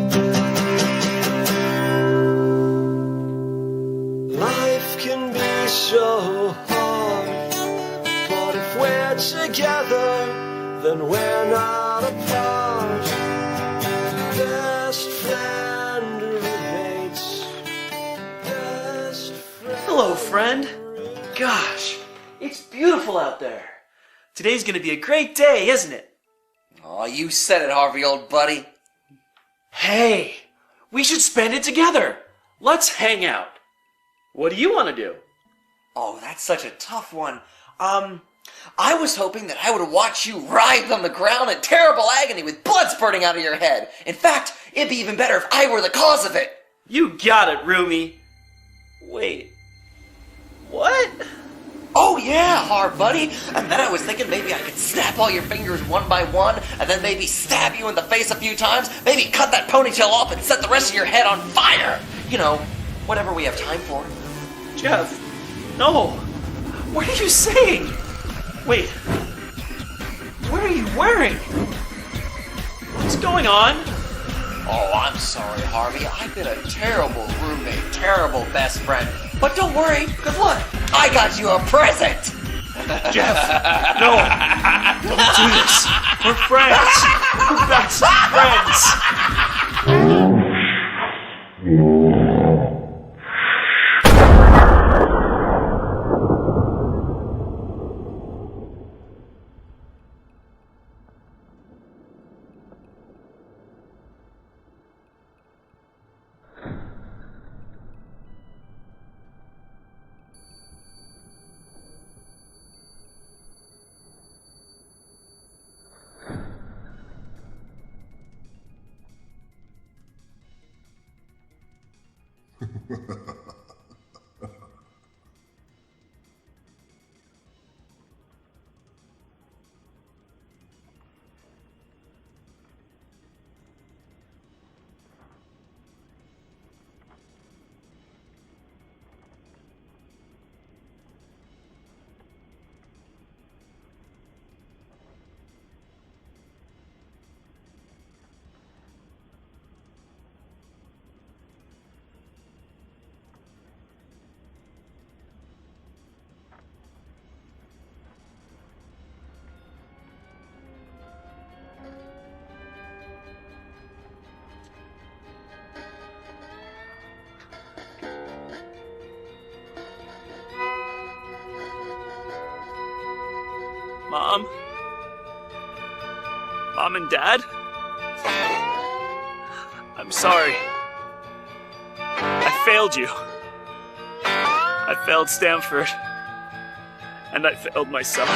Life can be so hard. then we're not apart. Best friend roommates. Best friend. Hello, friend. Gosh, it's beautiful out there. Today's gonna be a great day, isn't it? Oh, you said it, Harvey, old buddy. Hey, we should spend it together. Let's hang out. What do you want to do? Oh, that's such a tough one. I was hoping that I would watch you writhe on the ground in terrible agony with blood spurting out of your head. In fact, it'd be even better if I were the cause of it. You got it, Rumi. Wait. What? Oh yeah, hard buddy. And then I was thinking maybe I could snap all your fingers one by one, and then maybe stab you in the face a few times, maybe cut that ponytail off and set the rest of your head on fire. You know, whatever we have time for. Jeff, no. What are you saying? Wait. What are you wearing? What's going on? Oh, I'm sorry, Harvey. I've been a terrible roommate, terrible best friend. But don't worry, because look, I got you a present! Jeff, no! Don't do this! We're friends! We're best friends! Mom? Mom and Dad? I'm sorry. I failed you. I failed Stanford. And I failed myself.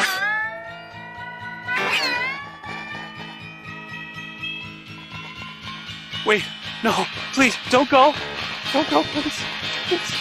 Wait, no, please, don't go. Don't go, please. Please.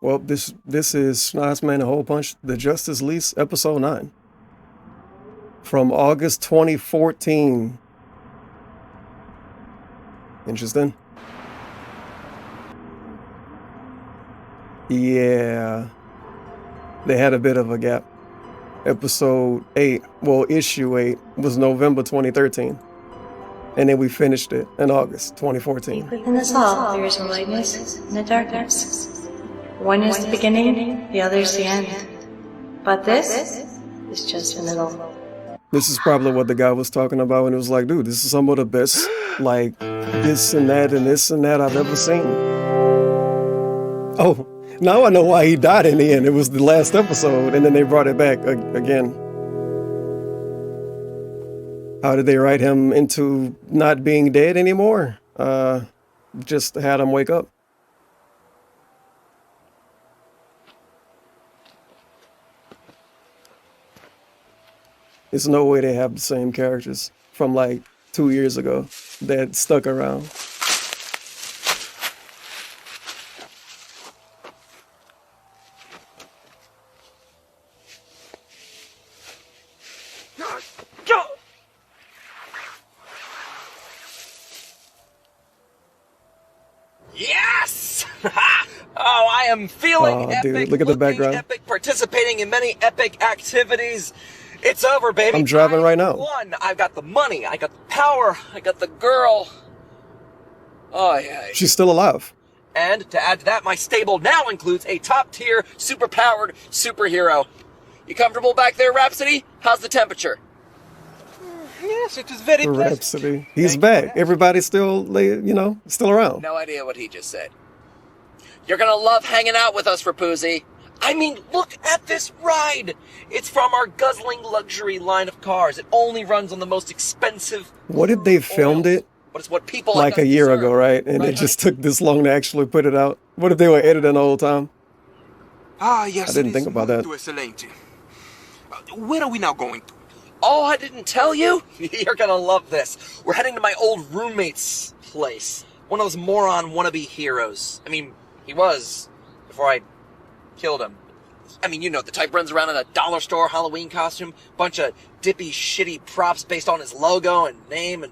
Well, this is Schnoz-man HolePunch, The Justice Lease, Episode 9. From August 2014. Interesting. Yeah. They had a bit of a gap. Episode 8, well, issue 8 was November 2013. And then we finished it in August 2014. Within us all, there is a lightness and a darkness. One is the beginning, the other is the end. But this is just the middle. This is probably what the guy was talking about, and it was like, dude, this is some of the best, like, this and that and this and that I've ever seen. Oh, now I know why he died in the end. It was the last episode, and then they brought it back again. How did they write him into not being dead anymore? Just had him wake up. There's no way they have the same characters from like 2 years ago that stuck around. Oh, I am feeling Oh, epic, dude, look at the background. epic, participating in many epic activities. It's over, baby. I'm driving right now. Won. I've got the money. I got the power. I got the girl. Oh, yeah. She's still alive. And to add to that, my stable now includes a top-tier, super-powered superhero. You comfortable back there, Rhapsody? How's the temperature? Yes, it is very pleasant. Rhapsody. He's back. Everybody's still, still around. No idea what he just said. You're gonna love hanging out with us, Rapuzzi. I mean, look at this ride. It's from our guzzling luxury line of cars. It only runs on the most expensive. What if they filmed it But it's what people like a year ago, right? And it just took this long to actually put it out. What if they were editing the whole time? Ah, yes. I didn't think about that. Where are we now going to? Oh, I didn't tell you? You're gonna love this. We're heading to my old roommate's place. One of those moron wannabe heroes. I mean, he was, before I killed him. I mean, you know, the type runs around in a dollar store Halloween costume, bunch of dippy, shitty props based on his logo and name, and...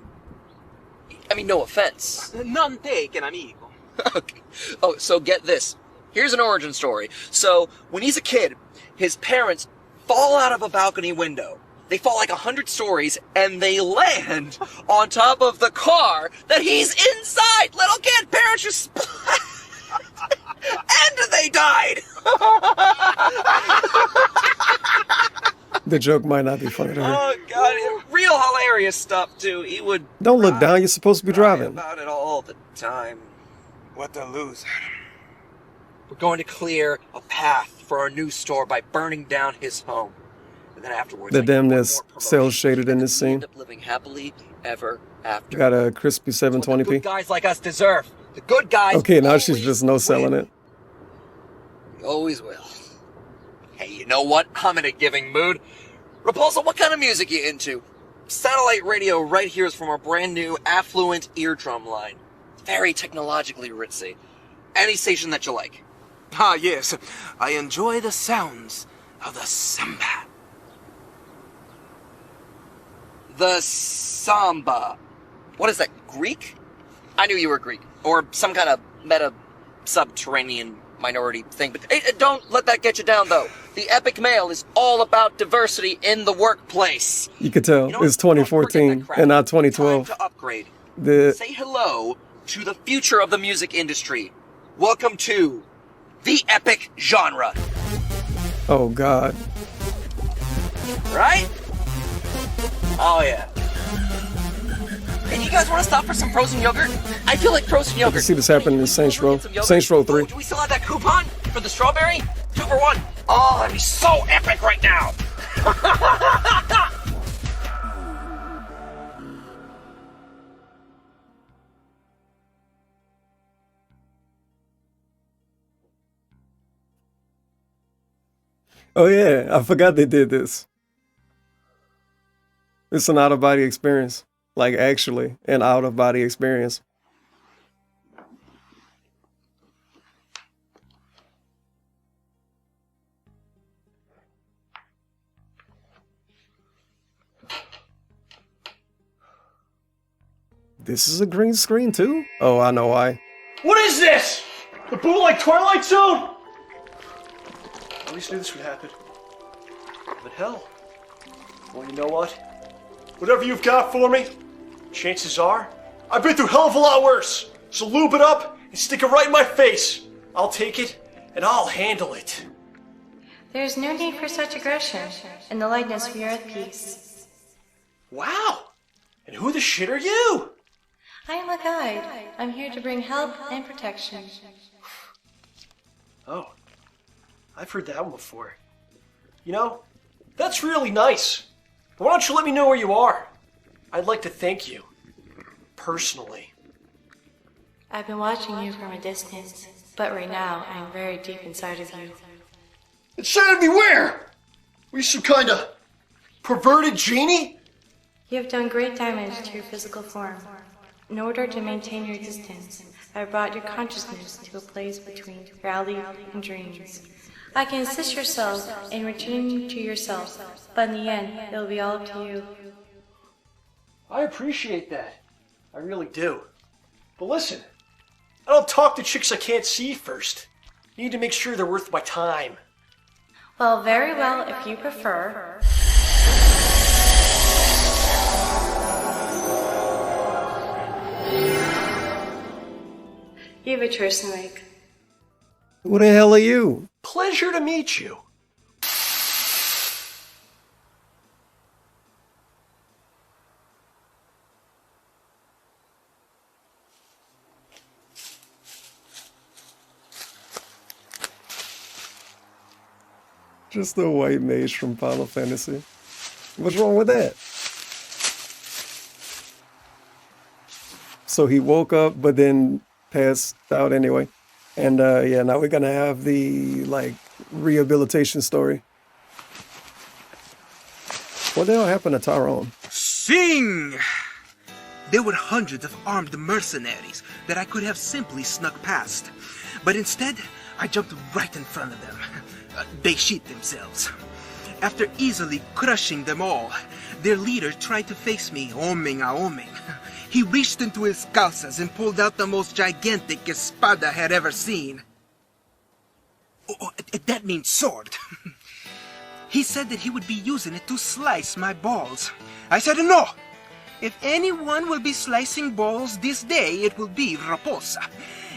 I mean, no offense. None taken, amigo. Okay. Oh, so get this. Here's an origin story. So, when he's a kid, his parents fall out of a balcony window. They fall like 100 stories, and they land on top of the car that he's inside. Little kid, parents just... and they died! The joke might not be funny to her. Oh, God. Real hilarious stuff, too. He would... Don't look down. You're supposed to be driving. about it all the time. What a loser. We're going to clear a path for our new store by burning down his home. And then afterwards... The damnness cell shaded in this scene. end up living happily ever after. Got a crispy 720p. Good guys like us deserve. The good guys... Okay, now she's just no selling it. We always will. Hey, you know what? I'm in a giving mood. Repulsa, what kind of music you into? Satellite radio right here is from our brand new affluent eardrum line. Very technologically ritzy. Any station that you like. Ah, yes. I enjoy the sounds of the samba. The samba. What is that, Greek? I knew you were Greek. Or some kind of meta-subterranean minority thing. But hey, don't let that get you down, though. The Epic Mail is all about diversity in the workplace. You could tell it's 2014 and not 2012. Time to upgrade. The Say hello to the future of the music industry. Welcome to the epic genre. oh god, Right? Oh, yeah. Hey, you guys want to stop for some frozen yogurt? I feel like frozen I yogurt. can see this happening in Saints Row. Saints Row 3. Do we still have that coupon for the strawberry? 2 for 1. Oh, that'd be so epic right now. Oh yeah, I forgot they did this. It's an out-of-body experience. Like actually, an out-of-body experience. This is a green screen too? Oh, I know why. What is this? The bootleg Twilight Zone? I always knew this would happen. But hell. Well, you know what? Whatever you've got for me, chances are, I've been through a hell of a lot worse. So lube it up and stick it right in my face. I'll take it and I'll handle it. There is no need for such aggression. In the lightness we are at peace. Wow. And who the shit are you? I am a guide. I'm here to bring help and protection. Oh, I've heard that one before. You know, that's really nice. Why don't you let me know where you are? I'd like to thank you. Personally. I've been watching you from a distance, but right now I'm very deep inside of you. Inside of me where? Were you some kind of perverted genie? You have done great damage to your physical form. In order to maintain your existence, I brought your consciousness to a place between reality and dreams. I can assist yourself in returning to yourself, but in the end, it will be all up to you. I appreciate that. I really do. But listen, I don't talk to chicks I can't see first. You need to make sure they're worth my time. Well, very well, if you prefer. You have a choice to make. Who the hell are you? Pleasure to meet you. Just a white mage from Final Fantasy. What's wrong with that? So he woke up, but then passed out anyway. And yeah, now we're gonna have the like rehabilitation story. What the hell happened to Tyrone? Sing! There were hundreds of armed mercenaries that I could have simply snuck past. But instead, I jumped right in front of them. They shit themselves. After easily crushing them all, their leader tried to face me, oming a oming. He reached into his calzas and pulled out the most gigantic espada I had ever seen. Oh, that means sword. He said that he would be using it to slice my balls. I said no! If anyone will be slicing balls this day, it will be Raposa.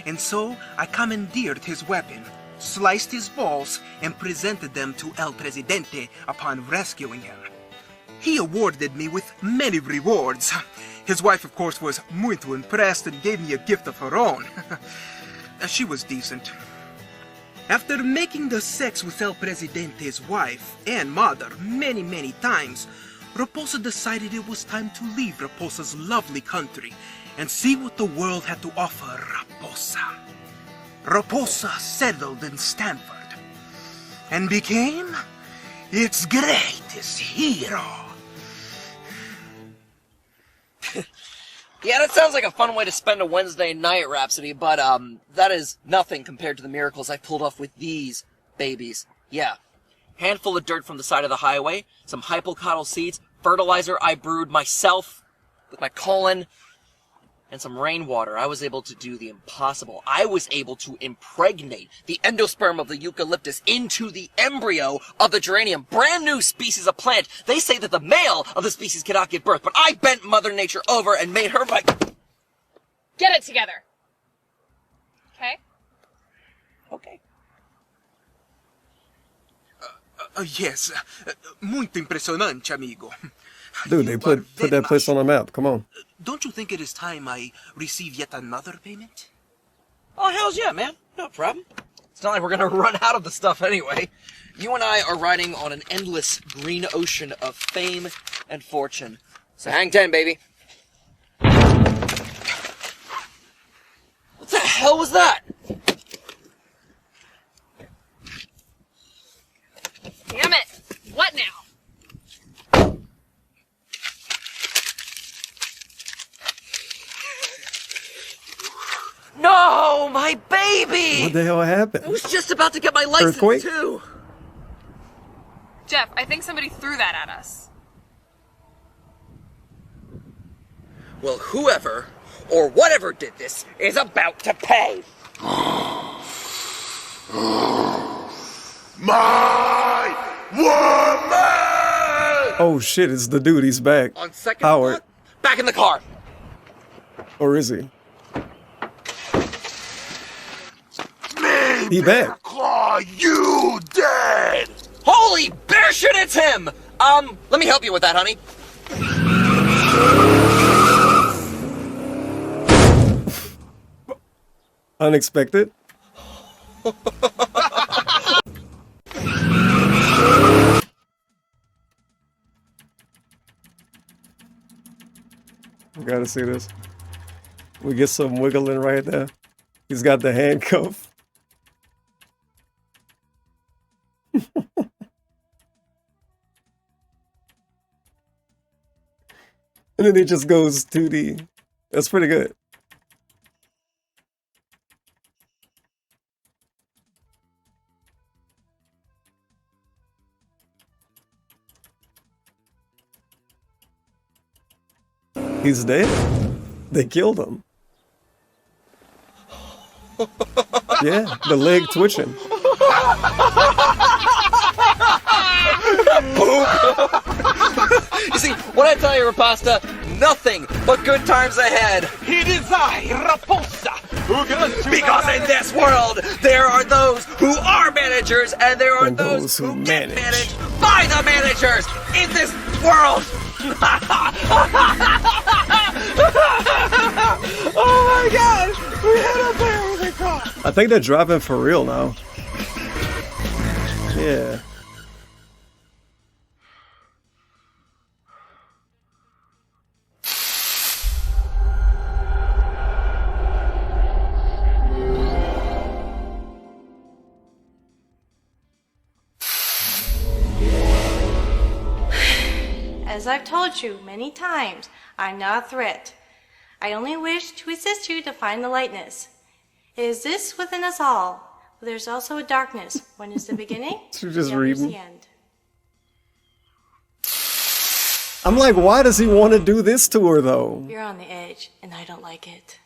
And so I commandeered his weapon, sliced his balls, and presented them to El Presidente upon rescuing him. He awarded me with many rewards. His wife, of course, was muito impressed and gave me a gift of her own. She was decent. After making the sex with El Presidente's wife and mother many, many times, Raposa decided it was time to leave Raposa's lovely country and see what the world had to offer Raposa. Raposa settled in Stanford and became its greatest hero. Yeah, that sounds like a fun way to spend a Wednesday night, Rhapsody, but, that is nothing compared to the miracles I pulled off with these babies. Yeah. Handful of dirt from the side of the highway, some hypocotyle seeds, fertilizer I brewed myself with my colon, and some rainwater. I was able to do the impossible. I was able to impregnate the endosperm of the eucalyptus into the embryo of the geranium. Brand new species of plant. They say that the male of the species cannot give birth, but I bent Mother Nature over and made her my... Get it together. Okay? Okay. Yes. Muito impressionante, amigo. Dude, they put that place on the map. Come on. Don't you think it is time I receive yet another payment? Oh, hells yeah, man. No problem. It's not like we're gonna run out of the stuff anyway. You and I are riding on an endless green ocean of fame and fortune. So hang 10, baby. What the hell was that? Damn it! What now? No, my baby! What the hell happened? I was just about to get my license, Earthquake? too. Jeff, I think somebody threw that at us. Well, whoever or whatever did this is about to pay. My woman! Oh shit, it's the dude. He's back. On second Howard. thought, back in the car. Or is he? He back. Claw, you dead! Holy bear shit, it's him! Let me help you with that, honey. Unexpected. Gotta see this. We get some wiggling right there. He's got the handcuff. And then he just goes 2D. That's pretty good. He's dead. They killed him. Yeah, the leg twitching. You see, what I tell you, Rapasta, nothing but good times ahead. It is I, Raposa, who grants you Because in this world, there are those who are managers, and there are And those who get manage. managed by the managers in this world. Oh my God! We had a bear with a cross. I think they're driving for real now. Yeah. As I've told you many times, I'm not a threat. I only wish to assist you to find the lightness. It is this within us all, but there's also a darkness. One is the beginning, She's just the other is reading. the end. I'm like, why does he want to do this to her though? You're on the edge, and I don't like it.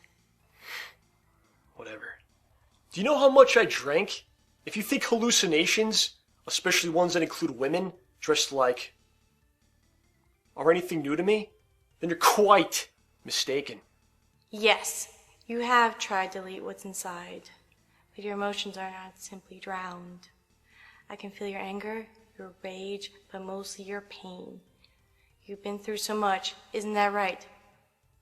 Whatever. Do you know how much I drank? If you think hallucinations, especially ones that include women dressed like, are anything new to me, then you're quite mistaken. Yes, you have tried to delete what's inside, but your emotions are not simply drowned. I can feel your anger, your rage, but mostly your pain. You've been through so much, isn't that right?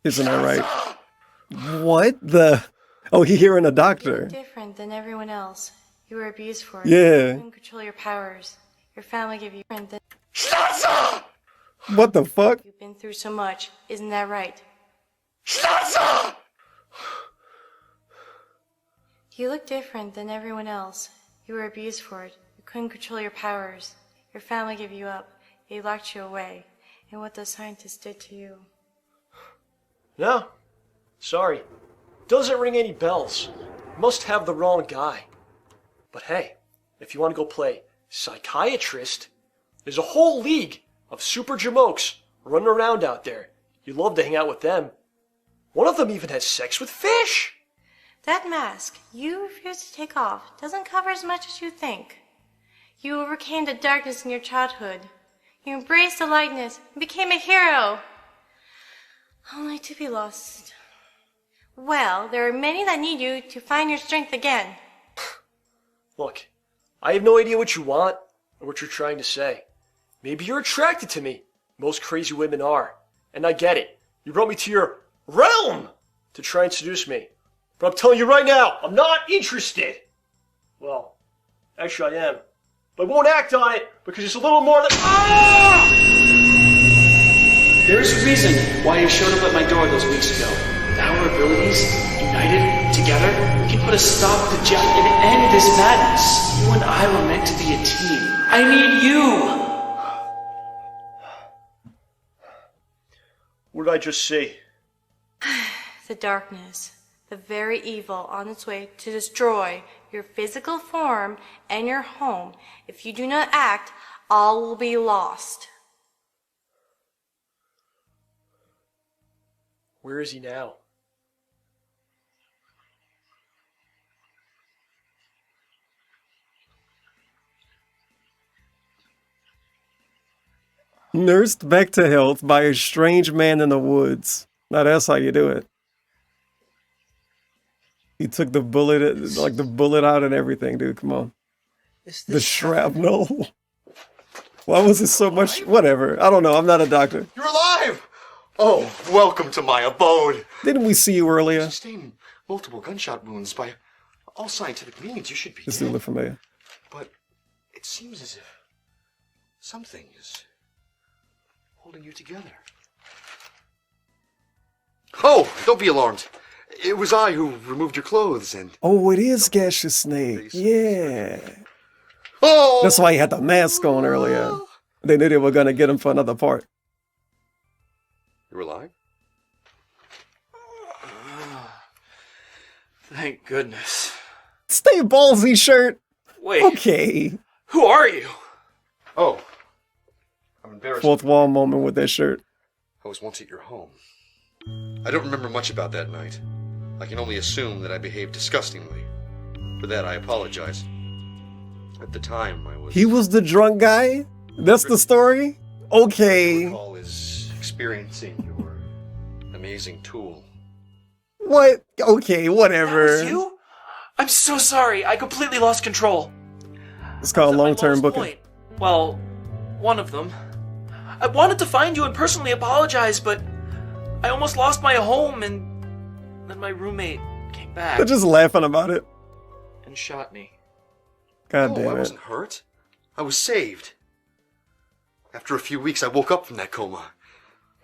Isn't that right? What the? Oh, he hearing a doctor. You're different than everyone else. You were abused for it. Yeah. You couldn't control your powers. Your family gave you different than... What the fuck? You've been through so much, isn't that right? You look different than everyone else. You were abused for it. You couldn't control your powers. Your family gave you up. They locked you away. And what the scientists did to you. No. Sorry. Doesn't ring any bells. Must have the wrong guy. But hey, if you want to go play psychiatrist, there's a whole league of super jamokes running around out there. You'd love to hang out with them. One of them even has sex with fish. That mask you refuse to take off doesn't cover as much as you think. You overcame the darkness in your childhood. You embraced the lightness and became a hero. Only to be lost. Well, there are many that need you to find your strength again. Look, I have no idea what you want or what you're trying to say. Maybe you're attracted to me. Most crazy women are. And I get it. You brought me to your realm to try and seduce me. But I'm telling you right now, I'm not interested. Well, actually I am. But I won't act on it because it's a little more than... Ah! There's a reason why you showed up at my door those weeks ago. With our abilities, united, together, we can put a stop to Jeff and end this madness. You and I were meant to be a team. I need you! What did I just say? The darkness, the very evil on its way to destroy your physical form and your home. If you do not act, all will be lost. Where is he now? Nursed back to health by a strange man in the woods. Now that's how you do it. He took the bullet, like the bullet out and everything, dude. Come on. The shrapnel. Why was it so much? Whatever. I don't know. I'm not a doctor. You're alive! Oh, welcome to my abode. Didn't we see you earlier? Sustained multiple gunshot wounds by all scientific means. You should be This dead. dude look familiar. But it seems as if something is holding you together. Oh, don't be alarmed. It was I who removed your clothes and... Oh, it is Gaseous Snake. Yeah. Oh! That's why he had the mask on earlier. They knew they were going to get him for another part. You're alive? Thank goodness. Stay ballsy shirt. Wait. Okay. Who are you? Oh. I'm embarrassed. Fourth wall moment with that shirt. I was once at your home. I don't remember much about that night. I can only assume that I behaved disgustingly. For that, I apologize. At the time, I was... He was the drunk guy? That's the story? Okay. Recall is experiencing your amazing tool. What? Okay, whatever. That was you? I'm so sorry. I completely lost control. It's called long-term booking. Point. Well, one of them. I wanted to find you and personally apologize, but I almost lost my home, and then my roommate came back. They're just laughing about it. And shot me. God No, damn I it. wasn't hurt. I was saved. After a few weeks, I woke up from that coma.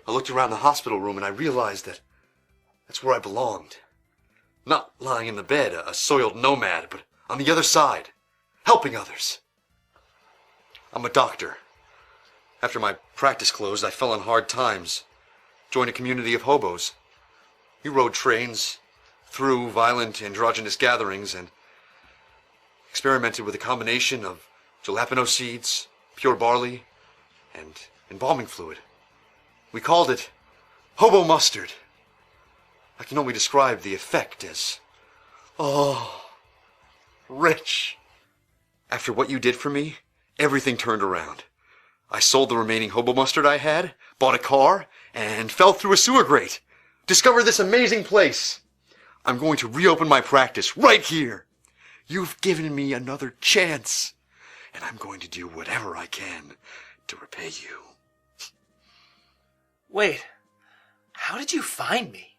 I looked around the hospital room and I realized that that's where I belonged. Not lying in the bed, a soiled nomad, but on the other side, helping others. I'm a doctor. After my practice closed, I fell on hard times. Joined a community of hobos. We rode trains, through violent androgynous gatherings, and experimented with a combination of jalapeno seeds, pure barley, and embalming fluid. We called it hobo mustard. I can only describe the effect as, oh, rich. After what you did for me, everything turned around. I sold the remaining hobo mustard I had, bought a car, and fell through a sewer grate. Discovered this amazing place. I'm going to reopen my practice right here. You've given me another chance, and I'm going to do whatever I can to repay you. Wait, how did you find me?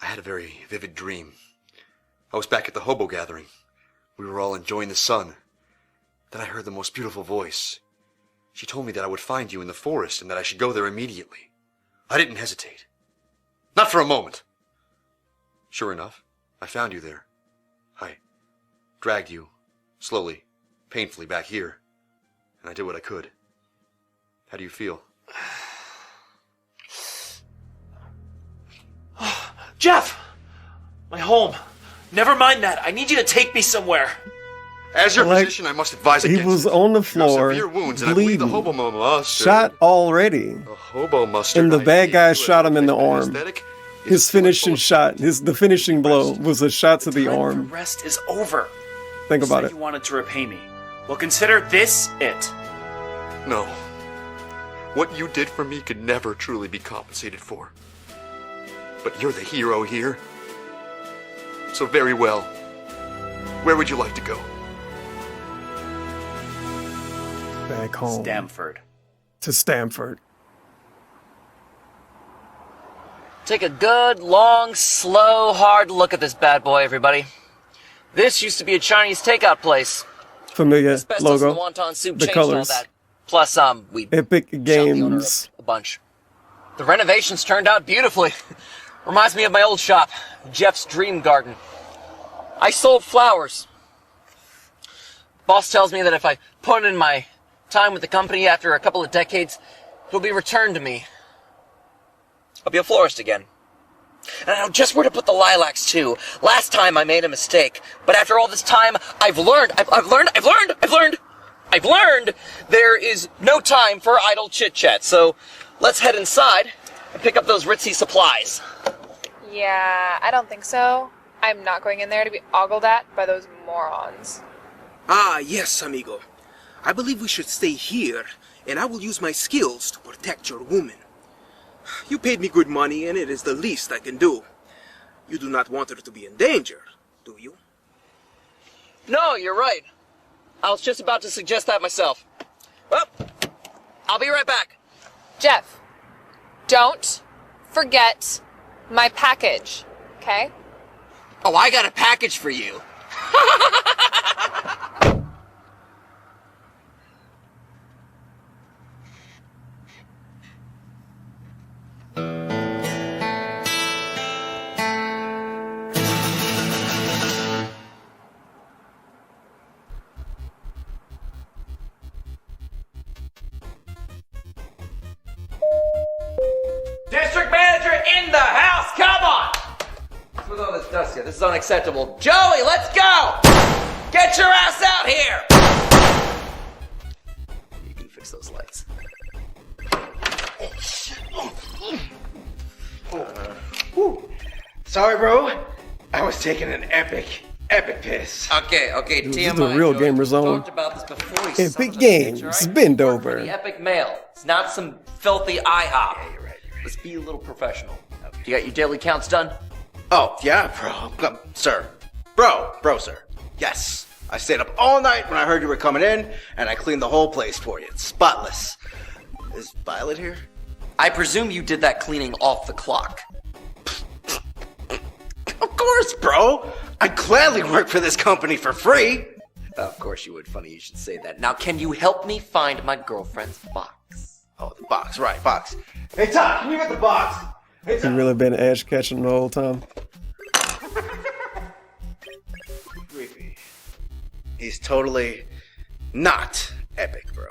I had a very vivid dream. I was back at the hobo gathering. We were all enjoying the sun. Then I heard the most beautiful voice. She told me that I would find you in the forest and that I should go there immediately. I didn't hesitate. Not for a moment. Sure enough, I found you there. I dragged you, slowly, painfully back here, and I did what I could. How do you feel? Jeff! My home. Never mind that. I need you to take me somewhere. As your physician, I must advise He against was it. on the You have floor, severe wounds, and I believe the bleeding, hobo mustard. shot already. The hobo mustard. And the I bad gave guy you as shot him in the an arm. anesthetic His finishing shot, the finishing blow was a shot to the The arm. rest is over. Think You about said it. You wanted to repay me. Well, consider this it. No. What you did for me could never truly be compensated for. But you're the hero here. So very well. Where would you like to go? Back home. Stamford. To Stamford. Take a good, long, slow, hard look at this bad boy, everybody. This used to be a Chinese takeout place. Familiar Asbestos logo. and the wonton soup The changed all colors. that. Plus, we Epic shot the owner Games. a bunch. The renovations turned out beautifully. Reminds me of my old shop, Jeff's Dream Garden. I sold flowers. Boss tells me that if I put in my time with the company after a couple of decades, it'll be returned to me. I'll be a florist again. And I know just where to put the lilacs, too. Last time I made a mistake. But after all this time, I've learned there is no time for idle chit-chat. So let's head inside and pick up those ritzy supplies. Yeah, I don't think so. I'm not going in there to be ogled at by those morons. Ah, yes, amigo. I believe we should stay here, and I will use my skills to protect your woman. You paid me good money, and it is the least I can do. You do not want her to be in danger, do you? No, you're right. I was just about to suggest that myself. Well, I'll be right back. Jeff, don't forget my package, okay? Oh, I got a package for you. District manager in the house, come on! What's with all this dust here? This is unacceptable. Joey, let's go! Get your ass out here! You can fix those lights. Sorry, bro. I was taking an epic Epic piss. Okay, This is TMI. the real Joey. gamer zone. Talked about this before. You son Epic of a bitch, Games, alright? bend Work for over. the epic mail. It's not some filthy IHOP. Yeah, you're right. Let's be a little professional. Okay. You got your daily counts done? Oh, yeah, bro. Sir. Bro, sir. Yes. I stayed up all night when I heard you were coming in, and I cleaned the whole place for you. It's spotless. Is Violet here? I presume you did that cleaning off the clock. Of course, bro. I'd gladly work for this company for free. Of course you would. Funny you should say that. Now, can you help me find my girlfriend's box? Oh, the box, right, box. Hey, Todd, can you get the box? Hey, He really been edge catching the whole time. Creepy. He's totally not epic, bro.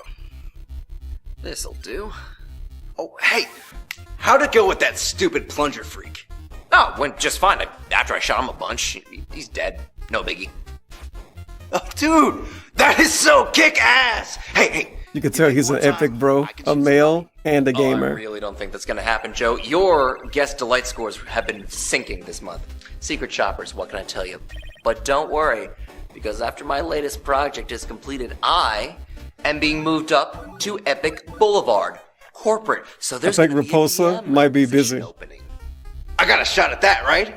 This'll do. Oh, hey, how'd it go with that stupid plunger freak? Oh, it went just fine. After I shot him a bunch, he's dead. No biggie. Oh, dude, that is so kick-ass. Hey. You can tell he's an epic bro, a male and a I gamer. really don't think that's gonna happen, Joe. Your guest delight scores have been sinking this month. Secret shoppers, what can I tell you? But don't worry, because after my latest project is completed, I am being moved up to Epic Boulevard, corporate. So I there's think gonna be a Repulsa PM might be busy. I got a shot at that, right?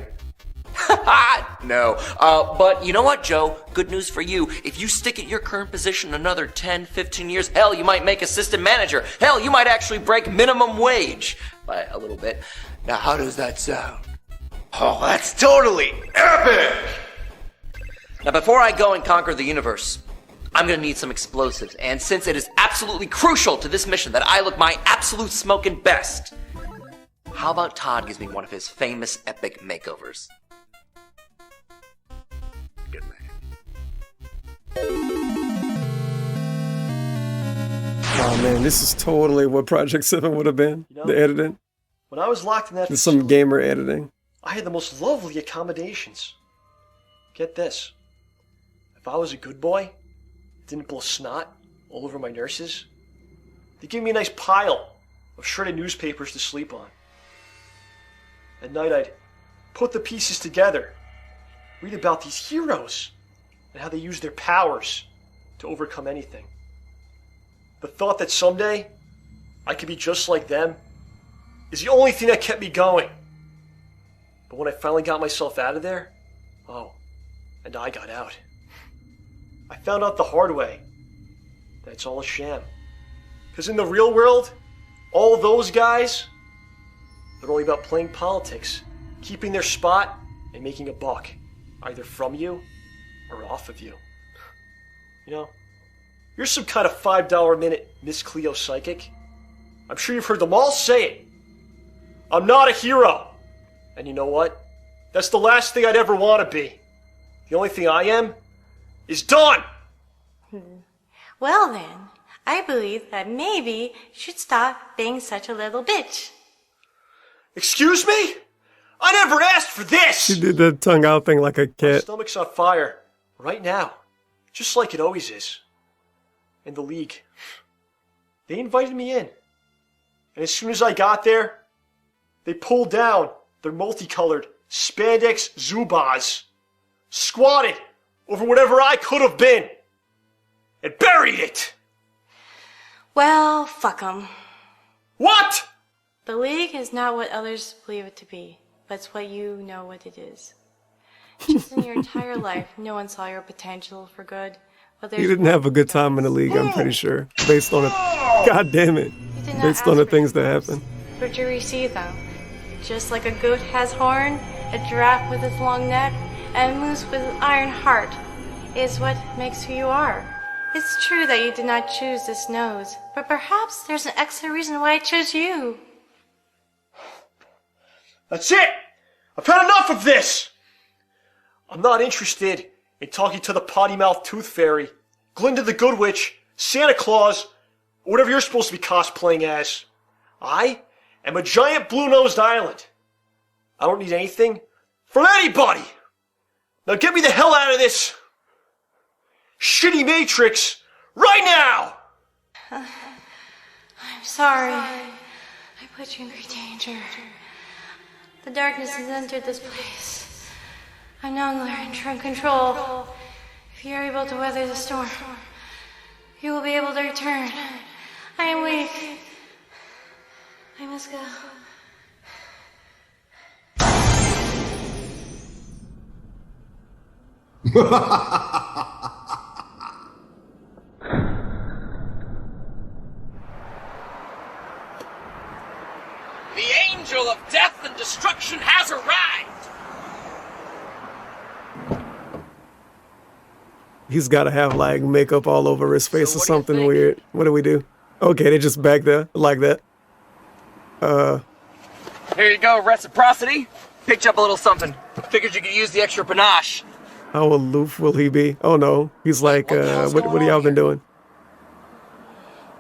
No. But you know what, Joe? Good news for you. If you stick at your current position another 10, 15 years, hell, you might make assistant manager. Hell, you might actually break minimum wage by a little bit. Now, how does that sound? Oh, that's totally epic! Now, before I go and conquer the universe, I'm gonna need some explosives. And since it is absolutely crucial to this mission that I look my absolute smoking best, how about Todd gives me one of his famous epic makeovers? Good man. Oh man, this is totally what Project 7 would have been. The editing. When I was locked in that There's some gamer editing. I had the most lovely accommodations. Get this. If I was a good boy, didn't blow snot all over my nurses, they'd give me a nice pile of shredded newspapers to sleep on. At night, I'd put the pieces together, read about these heroes and how they use their powers to overcome anything. The thought that someday I could be just like them is the only thing that kept me going. But when I finally got myself out of there, and I got out, I found out the hard way that it's all a sham. Because in the real world, all those guys, they're only about playing politics, keeping their spot, and making a buck, either from you or off of you. You know, you're some kind of $5 a minute Miss Cleo psychic. I'm sure you've heard them all say it. I'm not a hero. And you know what? That's the last thing I'd ever want to be. The only thing I am is done. Well then, I believe that maybe you should stop being such a little bitch. Excuse me? I never asked for this! She did the tongue out thing like a My cat. stomach's on fire right now, just like it always is. And the league, they invited me in. And as soon as I got there, they pulled down their multicolored spandex Zubaz, squatted over whatever I could have been, and buried it! Well, fuck 'em. What? The League is not what others believe it to be, but it's what you know what it is. Just in your entire life, no one saw your potential for good. But He didn't have a good time in the league, I'm pretty sure. Based on it. God damn it. Based on the things that happened. What you receive, though, just like a goat has horn, a giraffe with its long neck, and a moose with an iron heart, is what makes who you are. It's true that you did not choose this nose, but perhaps there's an extra reason why I chose you. That's it! I've had enough of this! I'm not interested in talking to the potty-mouthed tooth fairy, Glinda the Good Witch, Santa Claus, or whatever you're supposed to be cosplaying as. I am a giant blue-nosed island. I don't need anything from anybody! Now get me the hell out of this shitty matrix right now! I'm sorry. I put you in great danger. The darkness has entered this place. I'm now in trim control. If you are able to weather the storm, you will be able to return. I am weak. I must go. The angel of death and destruction has arrived! He's got to have like makeup all over his face or something weird. What do we do? Okay, they just back there like that. Here you go, reciprocity. Picked you up a little something. Figured you could use the extra panache. How aloof will he be? Oh no, he's like, what have y'all been doing?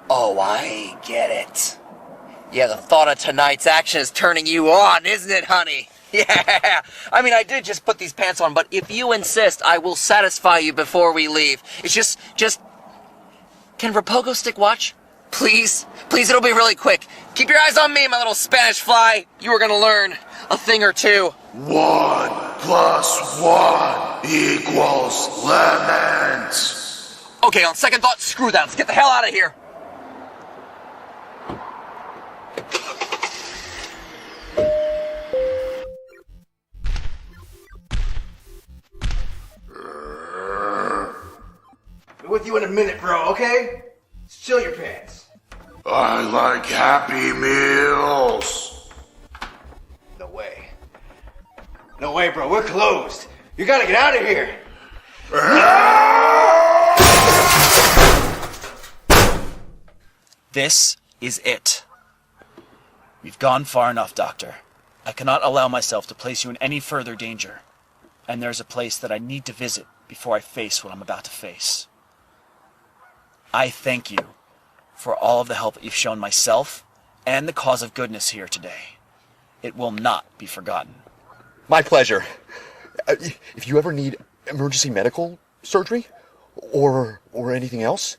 Oh, I get it. Yeah, the thought of tonight's action is turning you on, isn't it, honey? Yeah. I mean, I did just put these pants on, but if you insist, I will satisfy you before we leave. It's just... Can Rapogo stick watch? Please? Please, it'll be really quick. Keep your eyes on me, my little Spanish fly. You are gonna learn a thing or two. 1 + 1 = lemons. Okay, on second thought, screw that. Let's get the hell out of here. Be with you in a minute, bro, okay? Chill your pants. I like Happy Meals. No way. No way, bro. We're closed. You gotta get out of here. This is it. We've gone far enough, Doctor. I cannot allow myself to place you in any further danger. And there's a place that I need to visit before I face what I'm about to face. I thank you for all of the help that you've shown myself and the cause of goodness here today. It will not be forgotten. My pleasure. If you ever need emergency medical surgery or anything else,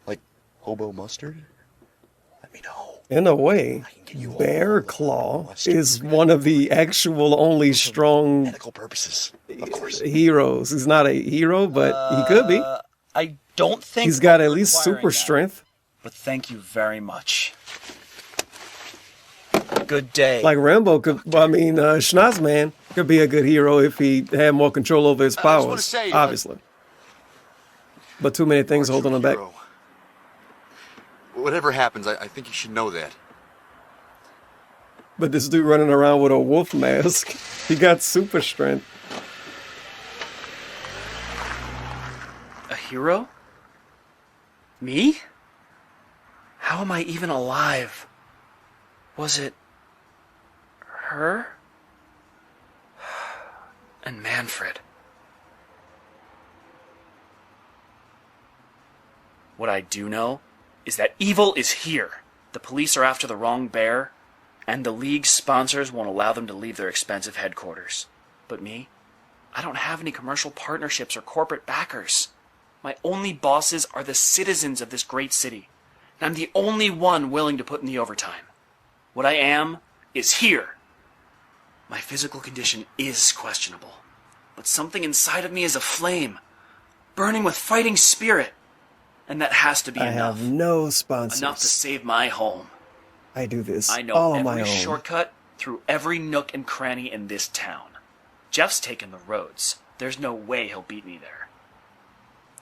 like hobo mustard, let me know. In a way, Bear Claw is one of the actual only strong medical purposes, of course. Heroes. He's not a hero, but he could be. I don't think he's got at least super strength. But thank you very much. Good day. Like Rambo could, Schnoz-man could be a good hero if he had more control over his powers, obviously. But too many things holding him back. Whatever happens, I think you should know that. But this dude running around with a wolf mask, he got super strength. A hero? Me? How am I even alive? Was it her? And Manfred? What I do know is that evil is here. The police are after the wrong bear, and the League's sponsors won't allow them to leave their expensive headquarters. But me? I don't have any commercial partnerships or corporate backers. My only bosses are the citizens of this great city, and I'm the only one willing to put in the overtime. What I am is here. My physical condition is questionable, but something inside of me is aflame, burning with fighting spirit, and that has to be enough. I have no sponsors. Enough to save my home. I do this I know all on every my own. shortcut through every nook and cranny in this town. Jeff's taken the roads. There's no way he'll beat me there.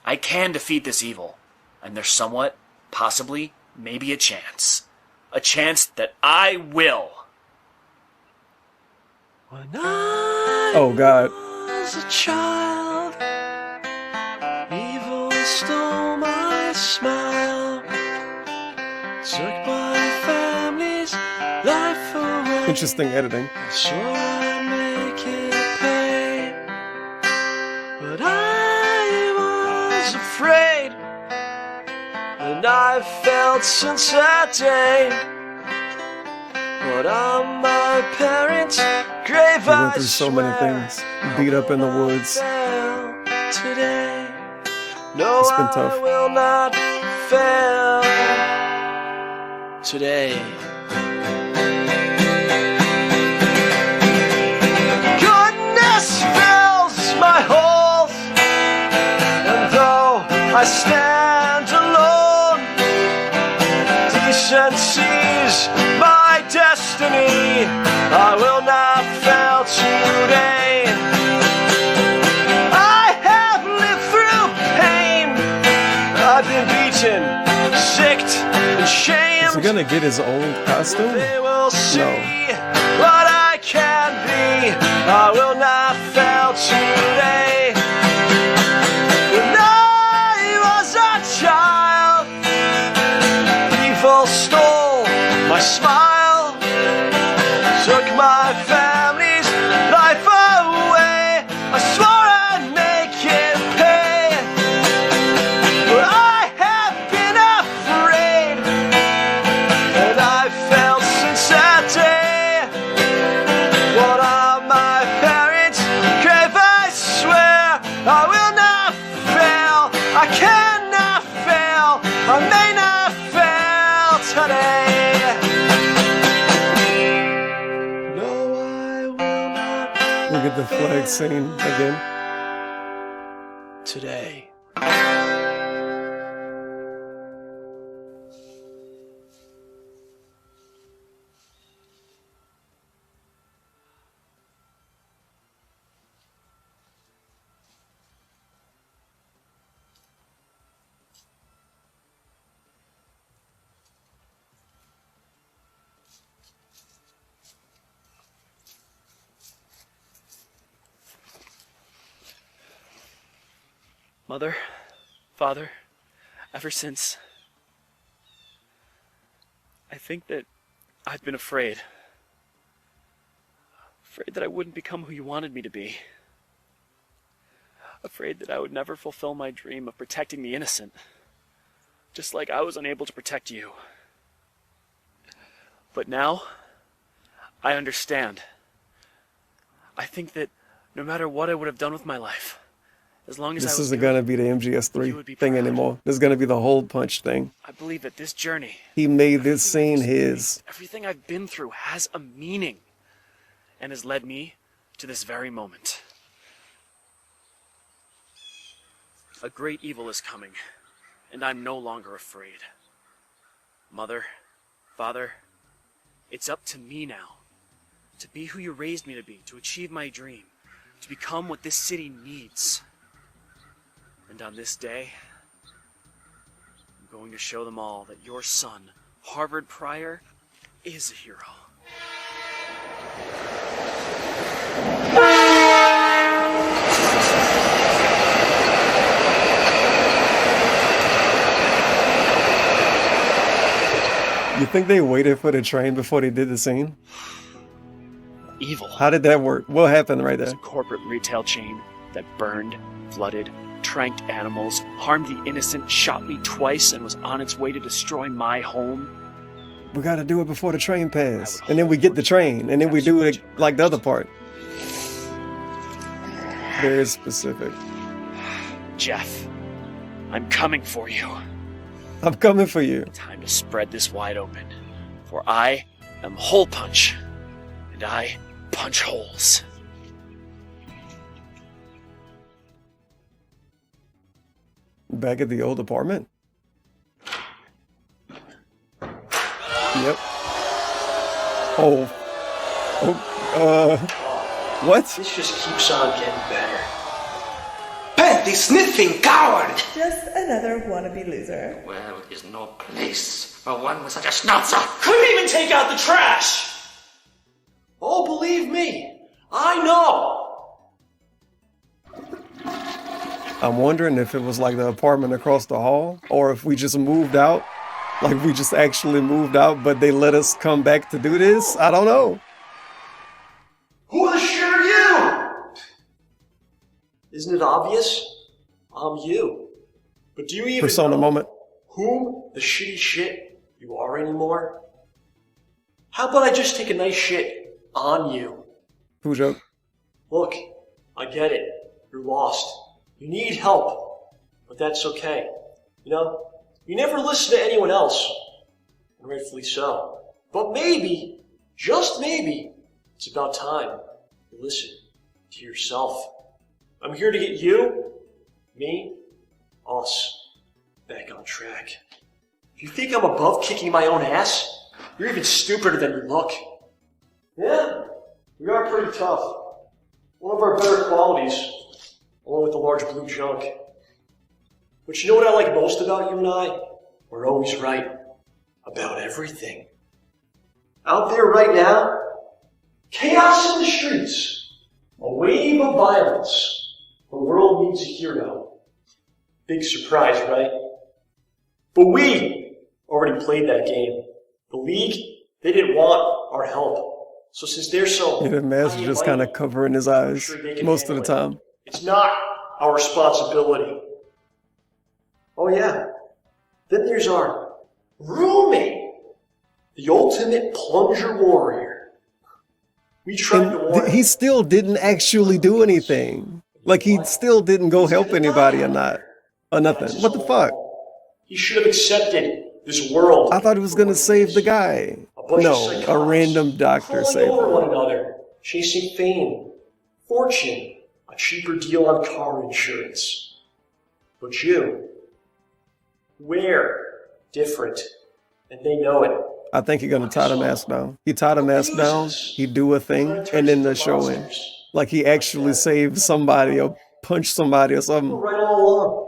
I can defeat this evil, and there's somewhat, possibly, maybe a chance. A chance that I will. Oh God. As a child, evil stole my smile, took my family's life away. Interesting editing. So I make it pay, but I was afraid, and I felt since that day. But on my parents' grave He went through so many things. Beat up in the woods. today. No, It's been tough. I will not fail today. Goodness fills felt today. I have lived through pain. I've been beaten, sicked, and shamed. Is he gonna get his old costume? They will see No. what I can be. I will not fail today. When I was a child, evil stole my smile, took my family's life away. I swore I'd make it pay, but I have been afraid, and I've failed since that day. What are my parents crave? I swear I will not fail. I cannot fail. I may not fail today. Look at the flag scene again. Today. Mother, Father, ever since, I think that I've been afraid. Afraid that I wouldn't become who you wanted me to be. Afraid that I would never fulfill my dream of protecting the innocent, just like I was unable to protect you. But now, I understand. I think that no matter what I would have done with my life, as long as This I was isn't good, gonna be the MGS3 thing anymore. This is gonna be the HolePunch thing. I believe that this journey, He made this scene his. everything I've been through has a meaning and has led me to this very moment. A great evil is coming, and I'm no longer afraid. Mother, Father, it's up to me now to be who you raised me to be, to achieve my dream, to become what this city needs. And on this day, I'm going to show them all that your son, Harvard Pryor, is a hero. You think they waited for the train before they did the scene? Evil. How did that work? What happened right there? It's a corporate retail chain that burned, flooded, tranked animals, harmed the innocent, shot me twice, and was on its way to destroy my home. We gotta do it before the train passes. And then we get the train. And then we do it like the other part. Very specific. Jeff, I'm coming for you. I'm coming for you. Time to spread this wide open. For I am HolePunch, and I punch holes. Back at the old apartment? Yep. What? This just keeps on getting better. Panty-sniffing coward! Just another wannabe loser. Well, it is no place for one with such a schnauzer. Couldn't even take out the trash! Oh, believe me, I know! I'm wondering if it was like the apartment across the hall, or if we just moved out. Like we just actually moved out, but they let us come back to do this? I don't know. Who the shit are you? Isn't it obvious? I'm you. But do you even Persona know moment. whom the shitty shit you are anymore? How about I just take a nice shit on you? Who joke? Look, I get it. You're lost. You need help. But that's okay. You know, you never listen to anyone else. And rightfully so. But maybe, just maybe, it's about time you listen to yourself. I'm here to get you, me, us, back on track. If you think I'm above kicking my own ass, you're even stupider than you look. Yeah, We got it pretty tough. One of our better qualities, along with the large blue junk. But you know what I like most about you and I? We're always right. About everything. Out there right now, chaos in the streets. A wave of violence. The world needs a hero. Big surprise, right? But we already played that game. The League, they didn't want our help. So since they're so... Yeah, the mask is just kind of covering his eyes most of the time. It's not our responsibility. Oh yeah. Then there's our roommate. The ultimate plunger warrior. We tried to warn He still didn't actually do anything. Like, he still didn't go help anybody or nothing. What the fuck? He should have accepted this world. I thought he was gonna save the guy. No, a random doctor saved over him. one another, chasing fame, fortune, a cheaper deal on car insurance. But you, we're different, and they know it. I think he's gonna tie the mask down. He tied the mask down, he do a thing, and then they show him. Like he actually saved somebody or punched somebody or something. Right all along.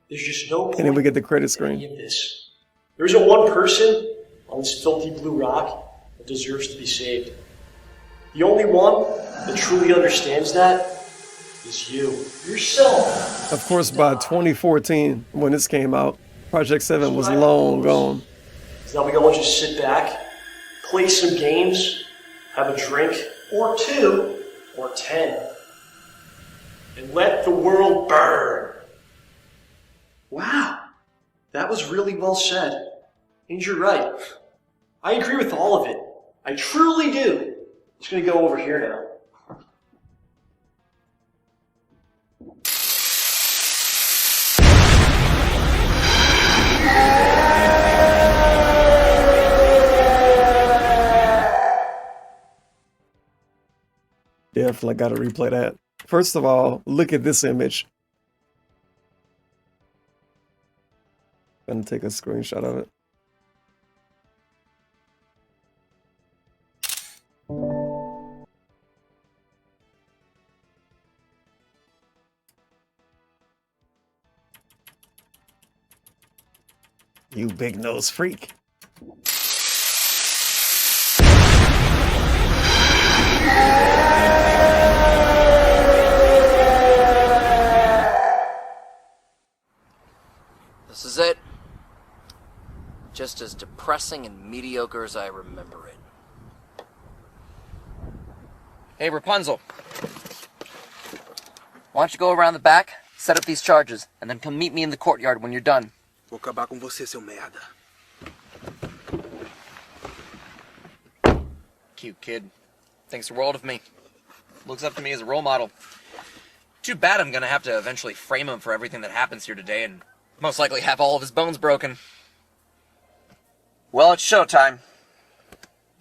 There's just no point And then we get the credit in any screen. of this. There isn't one person on this filthy blue rock that deserves to be saved. The only one that truly understands that is you. Yourself. Of course, by 2014, when this came out, Project 7 was long gone. So now we all just sit back, play some games, have a drink, or 2, or 10, and let the world burn. Wow, that was really well said. And you're right. I agree with all of it. I truly do. Just gonna go over here now. Definitely gotta replay that. First of all, look at this image. Gonna take a screenshot of it. You big nose freak. This is it. Just as depressing and mediocre as I remember it. Hey, Rapunzel. Why don't you go around the back, set up these charges, and then come meet me in the courtyard when you're done. Vou acabar com você, seu merda. Cute kid. Thinks the world of me. Looks up to me as a role model. Too bad I'm gonna have to eventually frame him for everything that happens here today and most likely have all of his bones broken. Well, it's showtime.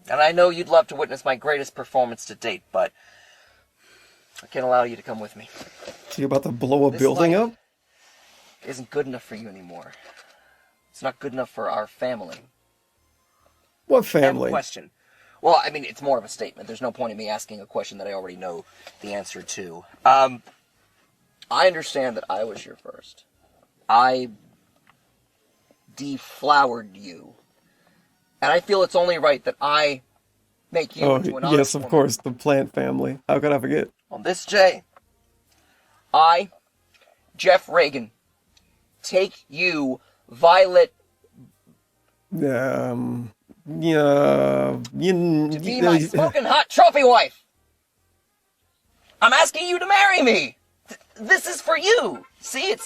And I know you'd love to witness my greatest performance to date, but I can't allow you to come with me. So you about to blow a building up? Isn't good enough for you anymore. It's not good enough for our family. What family? Question. Well, I mean, it's more of a statement. There's no point in me asking a question that I already know the answer to. I understand that I was your first. I deflowered you. And I feel it's only right that I make you into an honest yes, of woman. course, the plant family. How could I forget? On this day, I, Jeff Reagan, take you, Violet, Yeah, to be my smoking hot trophy wife. I'm asking you to marry me. This is for you. See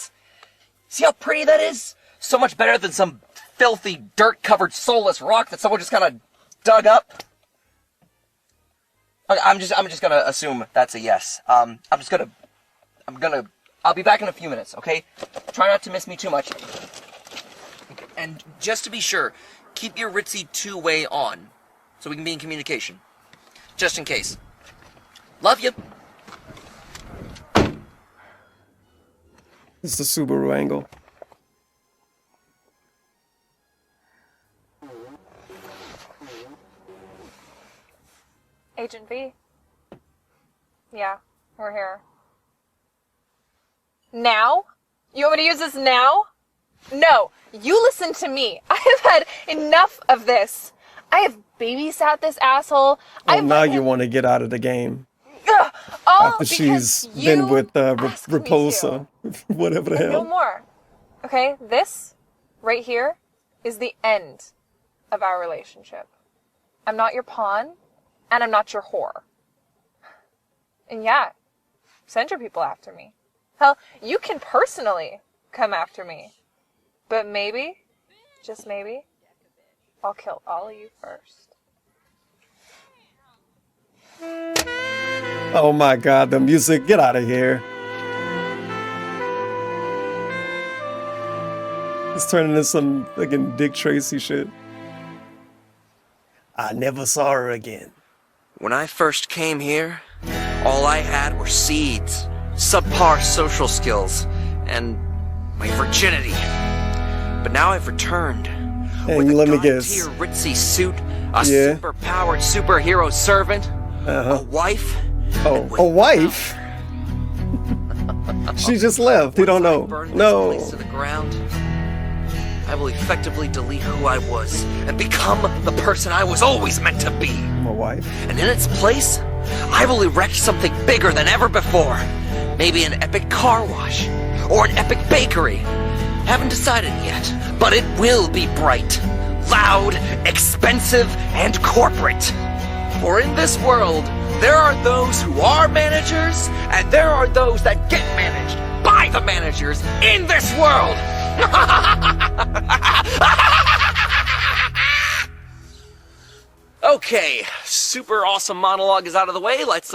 how pretty that is? So much better than some filthy, dirt-covered, soulless rock that someone just kind of dug up. Okay, I'm just gonna assume that's a yes. I'll be back in a few minutes, okay? Try not to miss me too much. And just to be sure, keep your ritzy two-way on, so we can be in communication. Just in case. Love you. It's the Subaru angle. Agent V, Yeah, we're here. Now? You want me to use this now? No, you listen to me. I have had enough of this. I have babysat this asshole. Oh, now you want to get out of the game. All After she's been with Raposa, whatever the and no hell. more. Okay, this right here is the end of our relationship. I'm not your pawn, and I'm not your whore. And yeah, send your people after me. Hell, you can personally come after me. But maybe, just maybe, I'll kill all of you first. Oh my god, the music, get out of here. It's turning into some fucking Dick Tracy shit. I never saw her again. When I first came here, all I had were seeds, subpar social skills, and my virginity. But now I've returned. And let me guess. Tier ritzy suit, a super-powered superhero servant, a wife. Oh, a wife? She just left. You don't know. No. To the ground, I will effectively delete who I was and become the person I was always meant to be. My wife. And in its place, I will erect something bigger than ever before. Maybe an epic car wash or an epic bakery. Haven't decided yet, but it will be bright, loud, expensive, and corporate. For in this world, there are those who are managers, and there are those that get managed by the managers in this world. Okay, super awesome monologue is out of the way. Let's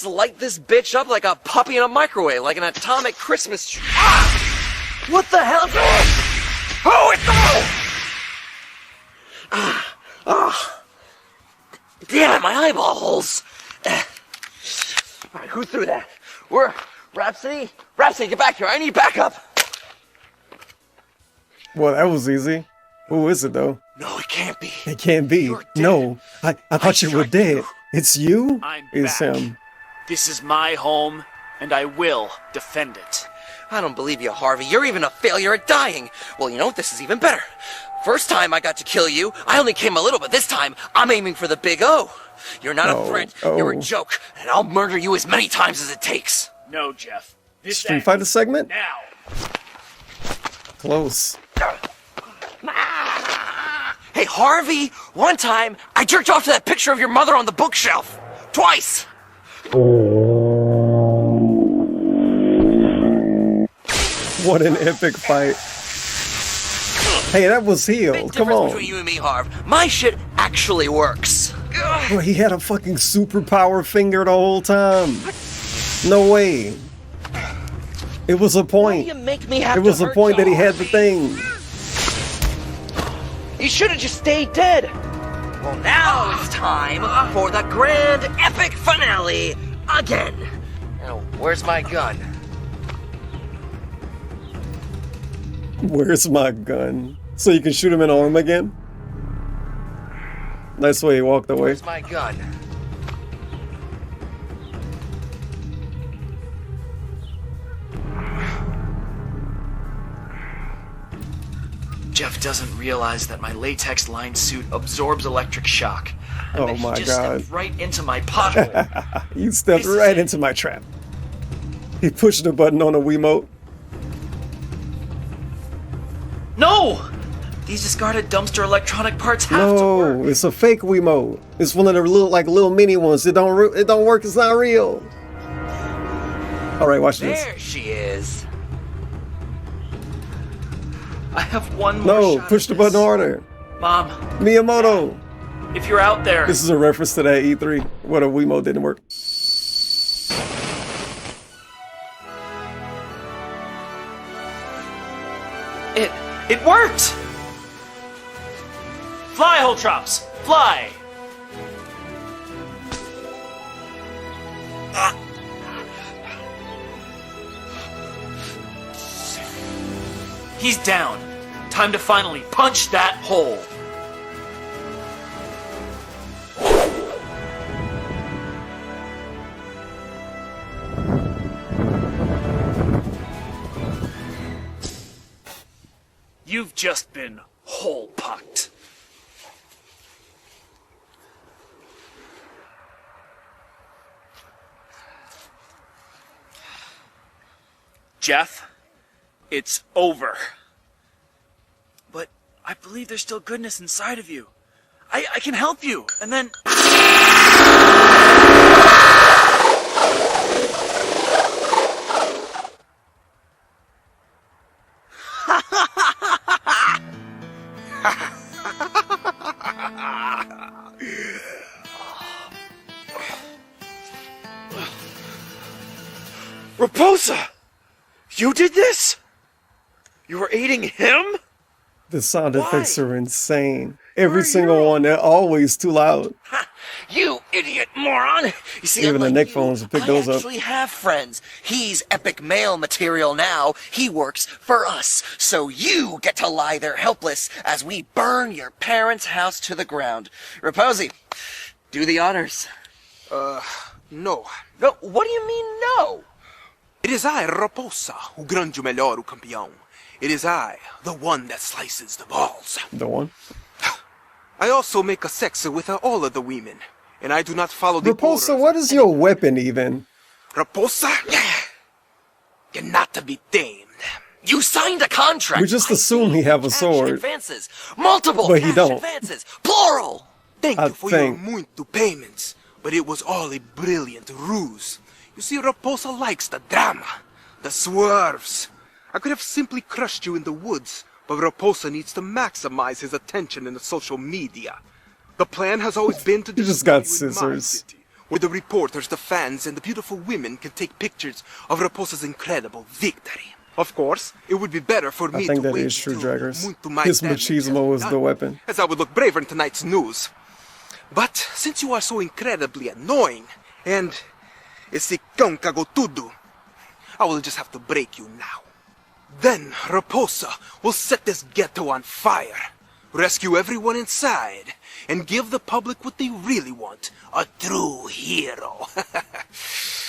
light this bitch up like a puppy in a microwave, like an atomic Christmas tree. Ah! What the hell? Who is that? Damn it, my eyeballs. Alright, who threw that? We're Rhapsody? Rhapsody, get back here. I need backup. Well, that was easy. Who is it though? No, it can't be. It can't be. No, I thought you were dead. It's you? I'm It's back. him. This is my home, and I will defend it. I don't believe you, Harvey. You're even a failure at dying. Well, you know what? This is even better. First time I got to kill you, I only came a little, but this time I'm aiming for the big O. You're not a threat. You're a joke, and I'll murder you as many times as it takes. No, Jeff. This Street Fighter segment? now. Close. Hey, Harvey, one time I jerked off to that picture of your mother on the bookshelf. Twice. What an epic fight. Hey, that was healed. Come on. Between you and me, Harv, my shit actually works. Bro, he had a fucking superpower finger the whole time. No way. It was a point. You make me have It was to a hurt point you, that he had the Harvey. thing. You should have just stayed dead. Well, now it's time for the grand epic finale again. Now, where's my gun? Where's my gun? So you can shoot him in the arm again? Nice way he walked away. Where's my gun? Jeff doesn't realize that my latex-lined suit absorbs electric shock. And Oh that he my just god. stepped right into my pothole. You stepped right into my trap. He pushed the button on the Wiimote. No! These discarded dumpster electronic parts have to work. No, it's a fake Wiimote. It's one of the little mini ones. It don't work. It's not real. All right, watch this. There she is. I have one more No, shot push at the this. button harder. Mom, Miyamoto. if you're out there, This is a reference to that E3 where the Wiimote didn't work. it worked! Fly, Holtrops! Fly! He's down. Time to finally punch that hole. You've just been hole-pucked. Jeff, it's over. But I believe there's still goodness inside of you. I can help you, and then... Raposa! You did this? You were aiding him? The sound effects are insane. Every single one, they're always too loud. You idiot moron! You see, Even the unlike neck you, phones will pick those I up. actually have friends. He's epic male material now. He works for us. So you get to lie there helpless as we burn your parents' house to the ground. Raposi, do the honors. No. No, what do you mean no? It is I, Raposa, who grande melhor o campeão. It is I, the one that slices the balls. The one? I also make a sex with all of the women, and I do not follow the Raposa, what is your weapon even? Raposa? You're not to be tamed. You signed a contract. We just assume he have a sword. Advances. Multiple But he cash don't. advances. Plural. Thank I you for think. your muito payments, but it was all a brilliant ruse. You see, Raposa likes the drama, the swerves. I could have simply crushed you in the woods, but Raposa needs to maximize his attention in the social media. The plan has always been to You just destroy got you in my scissors. city, where the reporters, the fans, and the beautiful women can take pictures of Raposa's incredible victory. Of course, it would be better for I me think to that wait is true, until Draggers. muito mais His damage has machismo been was the done, weapon. as I would look braver in tonight's news. But since you are so incredibly annoying, and esse cão cagou tudo, I will just have to break you now. Then Raposa will set this ghetto on fire, rescue everyone inside, and give the public what they really want, a true hero.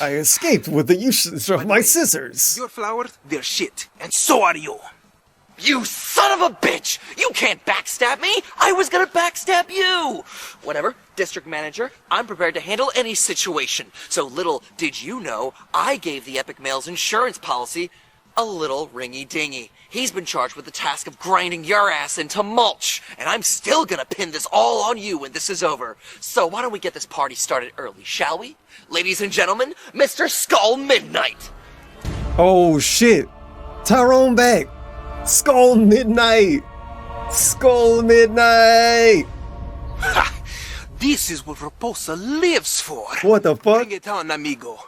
I escaped with the usage of my scissors. Your flowers, they're shit, and so are you. You son of a bitch! You can't backstab me! I was gonna backstab you! Whatever, district manager, I'm prepared to handle any situation. So little did you know, I gave the Epic Male's insurance policy a little ringy-dingy. He's been charged with the task of grinding your ass into mulch, and I'm still gonna pin this all on you when this is over. So why don't we get this party started early, shall we? Ladies and gentlemen, Mr. Skull Midnight! Oh shit. Tyrone back. Skull Midnight. Skull Midnight. This is what Raposa lives for. What the fuck? Bring it on, amigo.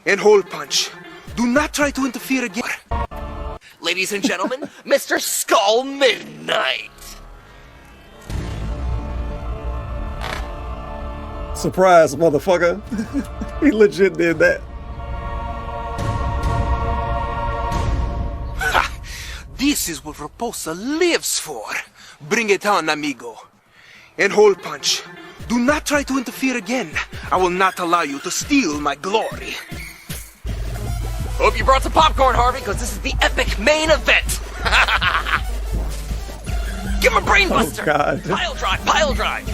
And HolePunch, do not try to interfere again. Ladies and gentlemen, Mr. Skull Midnight! Surprise, motherfucker. He legit did that. This is what Raposa lives for. Bring it on, amigo. And HolePunch, do not try to interfere again. I will not allow you to steal my glory. Hope you brought some popcorn, Harvey, because this is the epic main event! Give him a brainbuster! Oh, God. Pile drive, pile drive!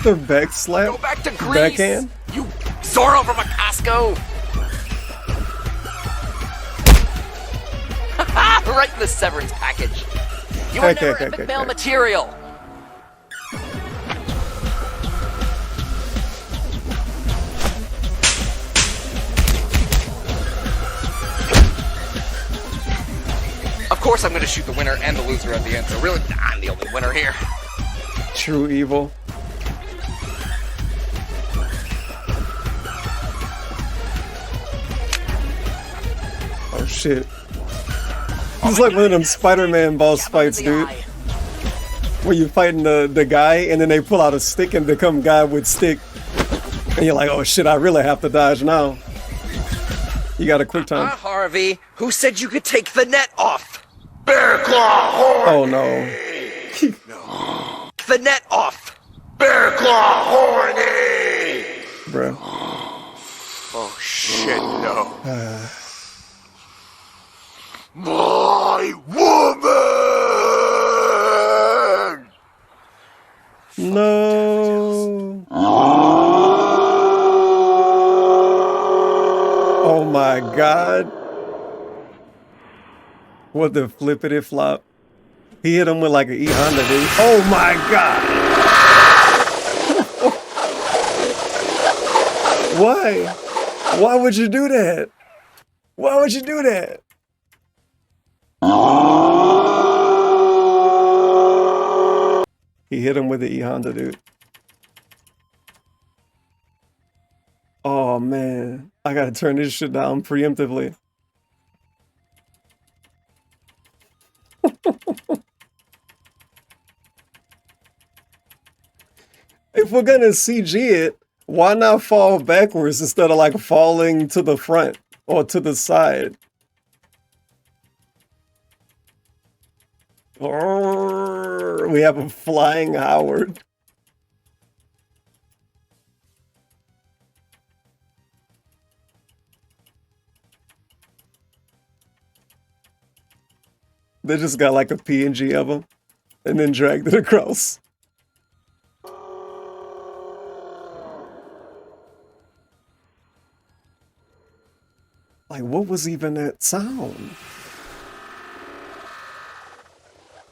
The back slap. Go back to Greece! Backhand. You Zorro from Akasco! Right in the severance package. You are never epic male material. Of course I'm going to shoot the winner and the loser at the end, so really, I'm the only winner here. True evil. Oh shit. It's like one of them Spider-Man boss fights, dude. Where you fighting the guy and then they pull out a stick and become guy with stick. And you're like, oh shit, I really have to dodge now. You got a quick time. Harvey, who said you could take the net off? Bear Claw Horny! Oh no. The net off! Bear Claw Horny! Bro. Oh shit, no. my god. What the flippity flop. He hit him with like an E Honda, dude. Oh my god. Why? Why would you do that? Why would you do that? He hit him with the E Honda, dude. Oh man, I gotta turn this shit down preemptively. If we're gonna CG it, why not fall backwards instead of like falling to the front or to the side? We have a flying Howard. They just got like a PNG of him and then dragged it across. Like, what was even that sound?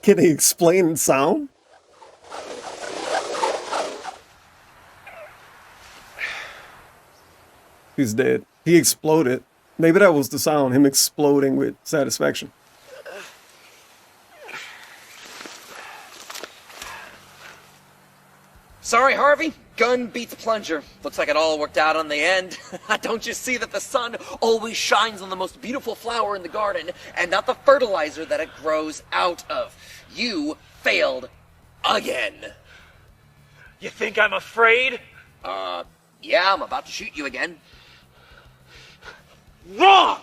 Can they explain sound? He's dead. He exploded. Maybe that was the sound, him exploding with satisfaction. Sorry, Harvey. Gun beats plunger. Looks like it all worked out on the end. Don't you see that the sun always shines on the most beautiful flower in the garden and not the fertilizer that it grows out of? You failed again. You think I'm afraid? Yeah, I'm about to shoot you again. Wrong!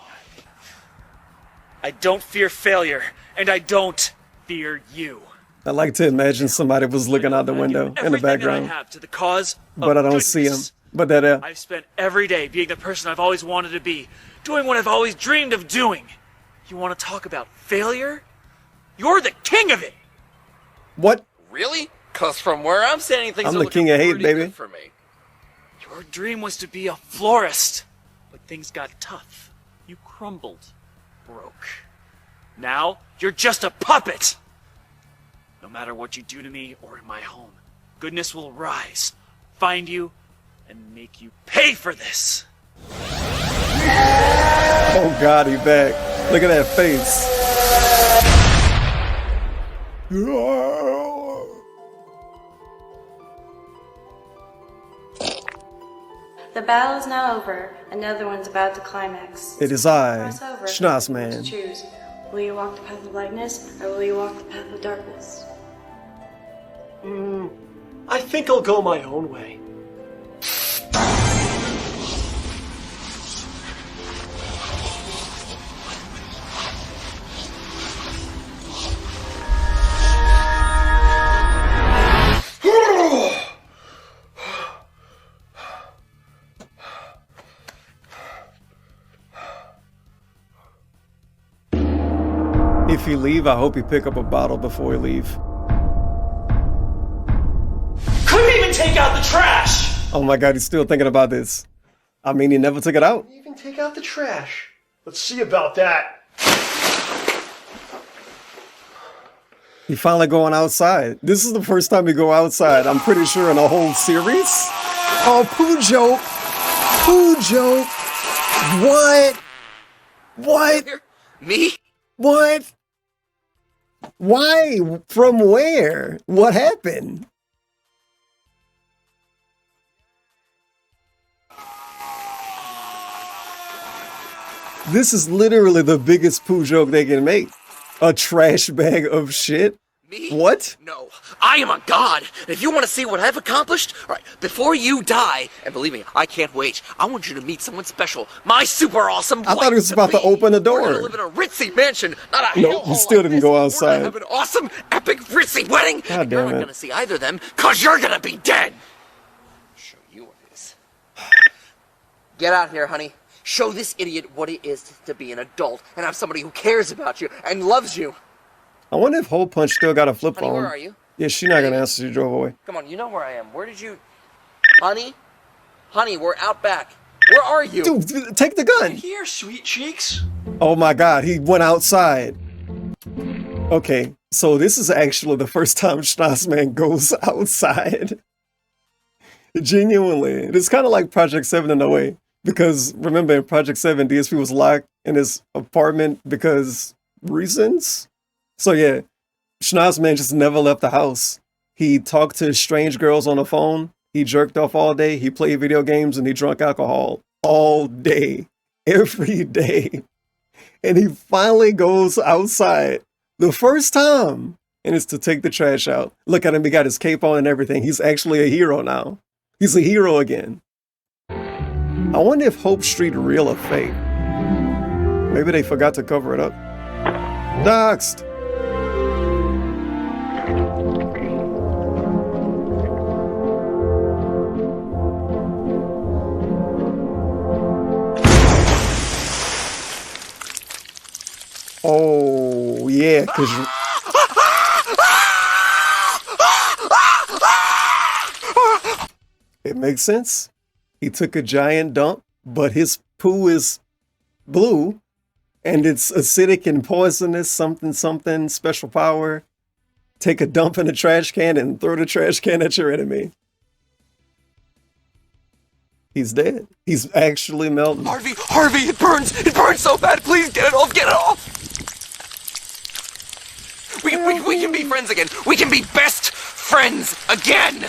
I don't fear failure, and I don't fear you. I like to imagine somebody was looking out the window in the background, I have to the cause but I don't see him. But that I've spent every day being the person I've always wanted to be, doing what I've always dreamed of doing. You want to talk about failure? You're the king of it. What? Really? Cause from where I'm standing, things I'm are the king of hate, pretty baby. good for me. Your dream was to be a florist, but things got tough. You crumbled, broke. Now you're just a puppet. No matter what you do to me or in my home, goodness will rise, find you, and make you pay for this. Oh God, he back. Look at that face. The battle is now over. Another one's about to climax. It is I, Cross over. Schnoz-man. Choose. Will you walk the path of lightness, or will you walk the path of darkness? I think I'll go my own way. If you leave, I hope you pick up a bottle before you leave. Couldn't even take out the trash! Oh my God, he's still thinking about this. I mean, he never took it out. Even take out the trash. Let's see about that. He finally going outside. This is the first time he go outside, I'm pretty sure, in a whole series. Oh, poo joke. Poo joke. What? What? Me? What? Why? From where? What happened? This is literally the biggest poo joke they can make. A trash bag of shit? Me? What? No, I am a god. And if you want to see what I've accomplished, all right, before you die, and believe me, I can't wait. I want you to meet someone special. My super awesome I thought he was about to open the door. We're gonna live in a ritzy mansion, not a Nope, he still didn't go outside. have an awesome, epic, ritzy wedding. God And you're damn not it. gonna see either of them, cause you're gonna be dead. Show you what it is. Get out here, honey. Show this idiot what it is to be an adult and have somebody who cares about you and loves you. I wonder if HolePunch still got a flip Honey, phone. where are you? Yeah, she's not gonna answer. She drove away. Come on, you know where I am. Where did you... Honey? Honey, we're out back. Where are you? Dude, take the gun. Here, sweet cheeks. Oh my god, he went outside. Okay, so this is actually the first time Schnoz-man goes outside. Genuinely. It's kind of like Project 7 in a way. Because remember in Project 7, DSP was locked in his apartment because reasons? So yeah, Schnoz-man just never left the house. He talked to strange girls on the phone. He jerked off all day. He played video games and he drank alcohol all day, every day. And he finally goes outside the first time, and it's to take the trash out. Look at him. He got his cape on and everything. He's actually a hero now. He's a hero again. I wonder if Hope Street real or fake. Maybe they forgot to cover it up. Doxed. Oh, yeah, because... It makes sense. He took a giant dump, but his poo is blue, and it's acidic and poisonous, something, special power. Take a dump in a trash can and throw the trash can at your enemy. He's dead. He's actually melting. Harvey, it burns so bad. Please get it off. We can be friends again. We can be best friends again.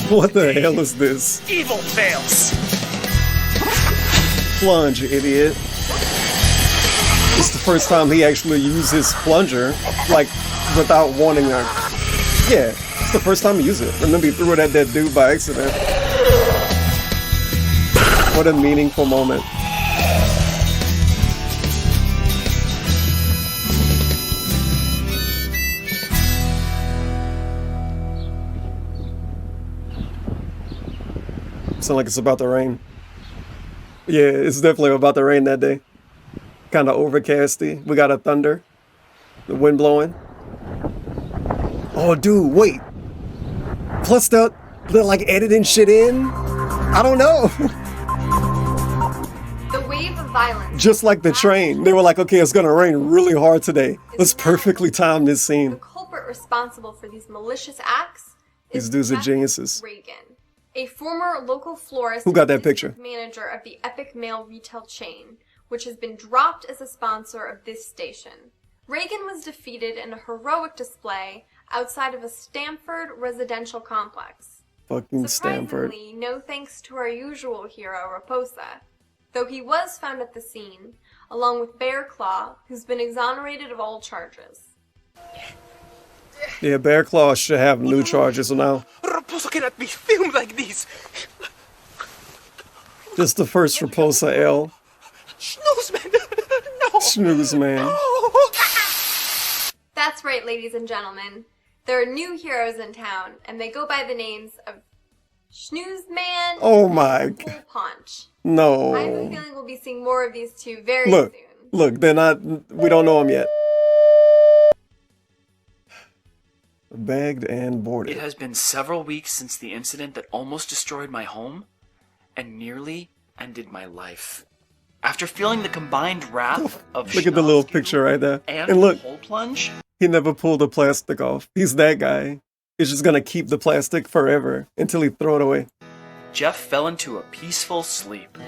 What the hell is this? Evil fails. Plunge, idiot. It's the first time he actually used his plunger, like, without wanting her. Yeah, it's the first time he used it. Remember, he threw it at that dude by accident. What a meaningful moment. Sound like it's about to rain. Yeah, it's definitely about to rain that day. Kind of overcasty. We got a thunder. The wind blowing. Oh, dude, wait. Plus they're like editing shit in. I don't know. The wave of violence. Just like the train. They were like, okay, it's gonna rain really hard today. Let's perfectly time this scene. The culprit responsible for these malicious acts These dudes are geniuses. Reagan, a former local florist Who got and that picture? manager of the Epic Mail retail chain, which has been dropped as a sponsor of this station. Reagan was defeated in a heroic display outside of a Stamford residential complex. Fucking Stanford. Surprisingly, no thanks to our usual hero, Raposa, though he was found at the scene, along with Bear Claw, who's been exonerated of all charges. Yeah, Bear Claw should have new charges now. Raposa cannot be filmed like this. Just the first Raposa L. Schnoz-man, no. Schnoz-man. That's right, ladies and gentlemen. There are new heroes in town, and they go by the names of Schnoz-man Oh my god. HolePunch. No. I have a feeling we'll be seeing more of these two very Look, soon. look, they're not, we don't know them yet. Bagged and boarded. It has been several weeks since the incident that almost destroyed my home and nearly ended my life. After feeling the combined wrath of Look at the little picture right there. And look, hole plunge, he never pulled the plastic off. He's that guy. He's just gonna keep the plastic forever until he throw it away. Jeff fell into a peaceful sleep.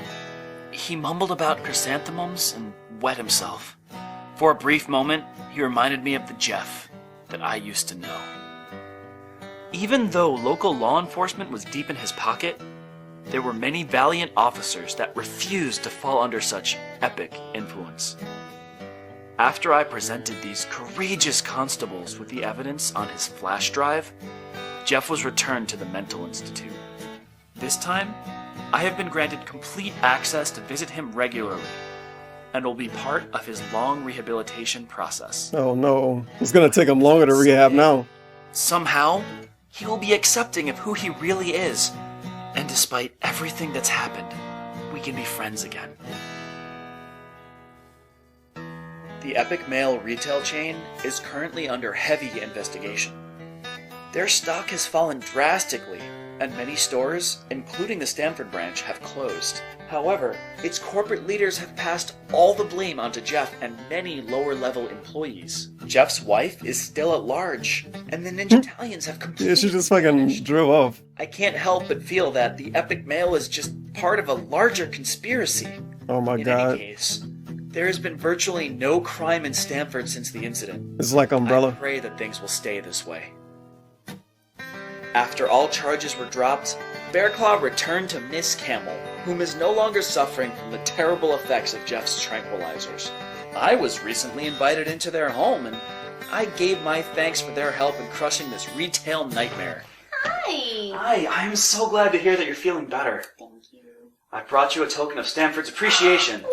He mumbled about chrysanthemums and wet himself. For a brief moment, he reminded me of the Jeff that I used to know. Even though local law enforcement was deep in his pocket, there were many valiant officers that refused to fall under such epic influence. After I presented these courageous constables with the evidence on his flash drive, Jeff was returned to the mental institute. This time, I have been granted complete access to visit him regularly and will be part of his long rehabilitation process. Oh no, it's gonna take him longer to rehab now. Somehow, he will be accepting of who he really is, and despite everything that's happened, we can be friends again. The Epic Mail retail chain is currently under heavy investigation. Their stock has fallen drastically, and many stores, including the Stamford branch, have closed. However, its corporate leaders have passed all the blame onto Jeff and many lower-level employees. Jeff's wife is still at large, and the Ninja Italians have completely... Yeah, she just fucking drove off. I can't help but feel that the Epic Mail is just part of a larger conspiracy. Oh my In god. any case, there has been virtually no crime in Stamford since the incident. It's like Umbrella. I pray that things will stay this way. After all charges were dropped, Bearclaw returned to Miss Camel, whom is no longer suffering from the terrible effects of Jeff's tranquilizers. I was recently invited into their home, and I gave my thanks for their help in crushing this retail nightmare. Hi! Hi, I'm so glad to hear that you're feeling better. Thank you. I brought you a token of Stamford's appreciation.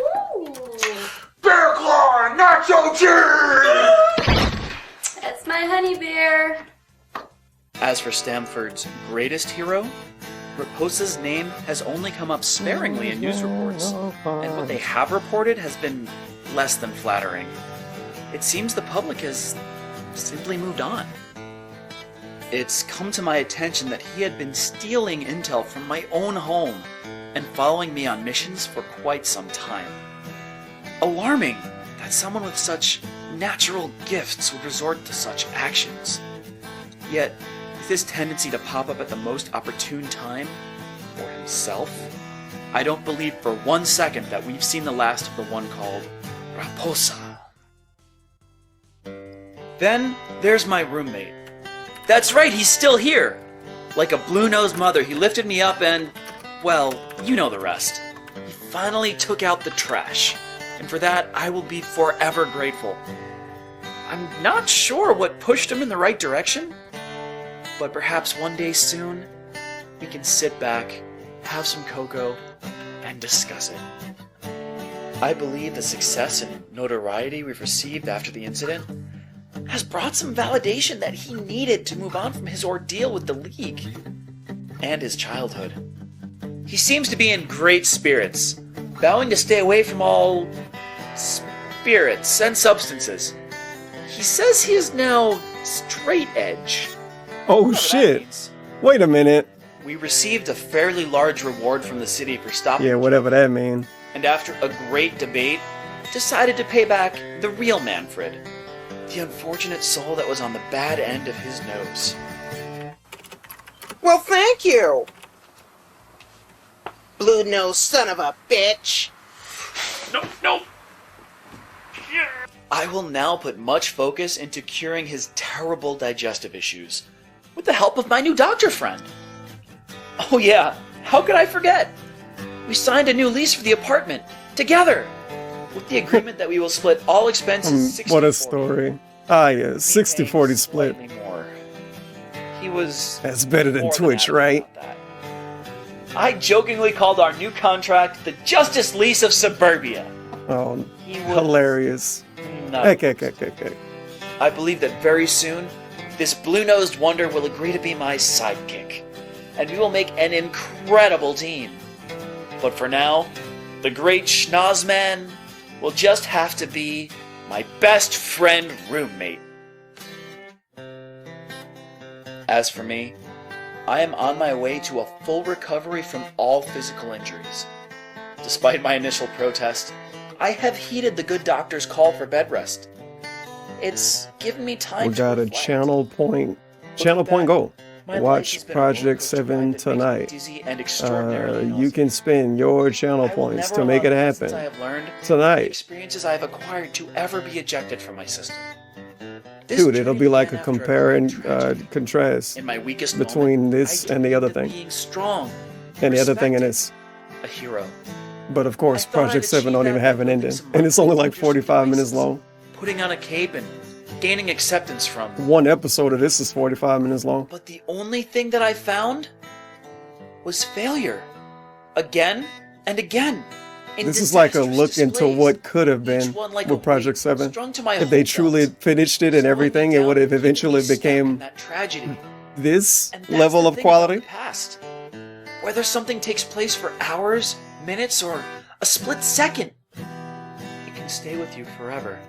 Bearclaw Nacho Cheese! That's my honey bear. As for Stamford's greatest hero, Raposa's name has only come up sparingly in news reports, and what they have reported has been less than flattering. It seems the public has simply moved on. It's come to my attention that he had been stealing intel from my own home and following me on missions for quite some time. Alarming that someone with such natural gifts would resort to such actions. Yet, with his tendency to pop up at the most opportune time for himself, I don't believe for 1 second that we've seen the last of the one called Raposa. Then there's my roommate. That's right, he's still here! Like a blue-nosed mother, he lifted me up and, well, you know the rest. He finally took out the trash, and for that I will be forever grateful. I'm not sure what pushed him in the right direction, but perhaps one day soon, we can sit back, have some cocoa, and discuss it. I believe the success and notoriety we've received after the incident has brought some validation that he needed to move on from his ordeal with the League and his childhood. He seems to be in great spirits, vowing to stay away from all spirits and substances. He says he is now straight edge. Oh shit! Wait a minute. We received a fairly large reward from the city for stopping Yeah, whatever that means. and after a great debate, decided to pay back the real Manfred, the unfortunate soul that was on the bad end of his nose. Well, thank you. Blue-nosed son of a bitch. No! I will now put much focus into curing his terrible digestive issues, with the help of my new doctor friend. Oh yeah, how could I forget? We signed a new lease for the apartment, together, with the agreement that we will split all expenses 60-40. What a story. Ah, yeah, 60-40 split. More. He was... That's better than more Twitch, right? I jokingly called our new contract the Justice Lease of Suburbia. Oh, He was hilarious. not- Okay. I believe that very soon, this blue-nosed wonder will agree to be my sidekick, and we will make an incredible team. But for now, the great Schnoz-man will just have to be my best friend roommate. As for me, I am on my way to a full recovery from all physical injuries. Despite my initial protest, I have heeded the good doctor's call for bed rest. It's given me time We to got a reflect. channel point goal. My life has Watch been a Project rollercoaster 7 ride tonight. dizzy and extraordinarily You can spend your channel I will points never to make it allow the lessons happen I have learned, the tonight. experiences I have acquired to ever be ejected from my system. This Dude, it'll be like a began after compare and contrast In my weakest between this and the other thing. being strong, And the other thing in this. a hero, But of course, Project 7 don't even have an ending. And it's only like 45 minutes long. putting on a cape and gaining acceptance from. One episode of this is 45 minutes long. But the only thing that I found was failure. Again and again. in This is like a disastrous look into displays. what could have been one like a with Project 7. strung to my If they whole truly finished it and everything, it would have eventually became that tragedy. this That's level the of thing about quality. the past. Whether something takes place for hours, minutes, or a split second, it can stay with you forever.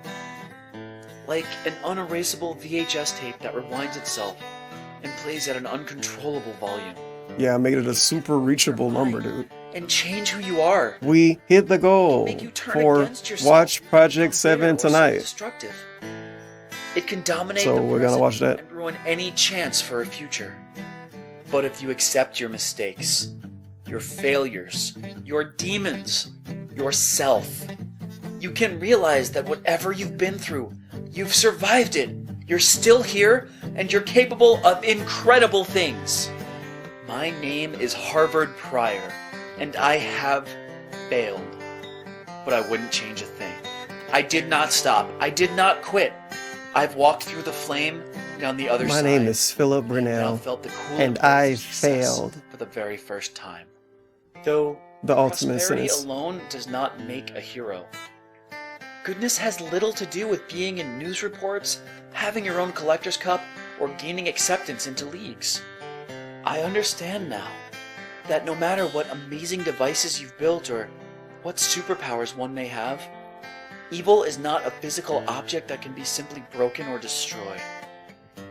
like an unerasable VHS tape that rewinds itself and plays at an uncontrollable volume. Yeah, I made it a super reachable number, dude. And change who you are. We hit the goal Make you turn for against yourself, Watch Project 7 or tonight. self-destructive. It can dominate So the we're gonna present watch that. and ruin any chance for a future. But if you accept your mistakes, your failures, your demons, yourself, you can realize that whatever you've been through, you've survived it. You're still here, and you're capable of incredible things. My name is Harvard Pryor, and I have failed. But I wouldn't change a thing. I did not stop. I did not quit. I've walked through the flame down the other My side. name is Philip Now Brunel, felt the cool and impulse I of success failed. for the very first time. Though The ultimate prosperity sentence. alone does not make a hero. Goodness has little to do with being in news reports, having your own collector's cup, or gaining acceptance into leagues. I understand now that no matter what amazing devices you've built or what superpowers one may have, evil is not a physical object that can be simply broken or destroyed.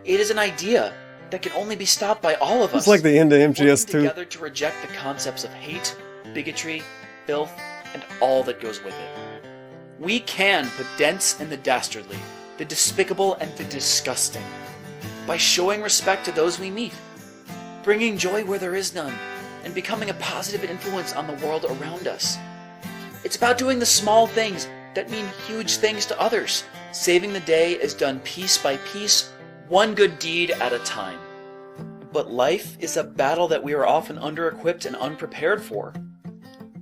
It is an idea that can only be stopped by all of us. It's like the end of working MGS2. together to reject the concepts of hate, bigotry, filth, and all that goes with it. We can put dents in the dastardly, the despicable, and the disgusting by showing respect to those we meet, bringing joy where there is none, and becoming a positive influence on the world around us. It's about doing the small things that mean huge things to others. Saving the day is done piece by piece, one good deed at a time. But life is a battle that we are often under-equipped and unprepared for.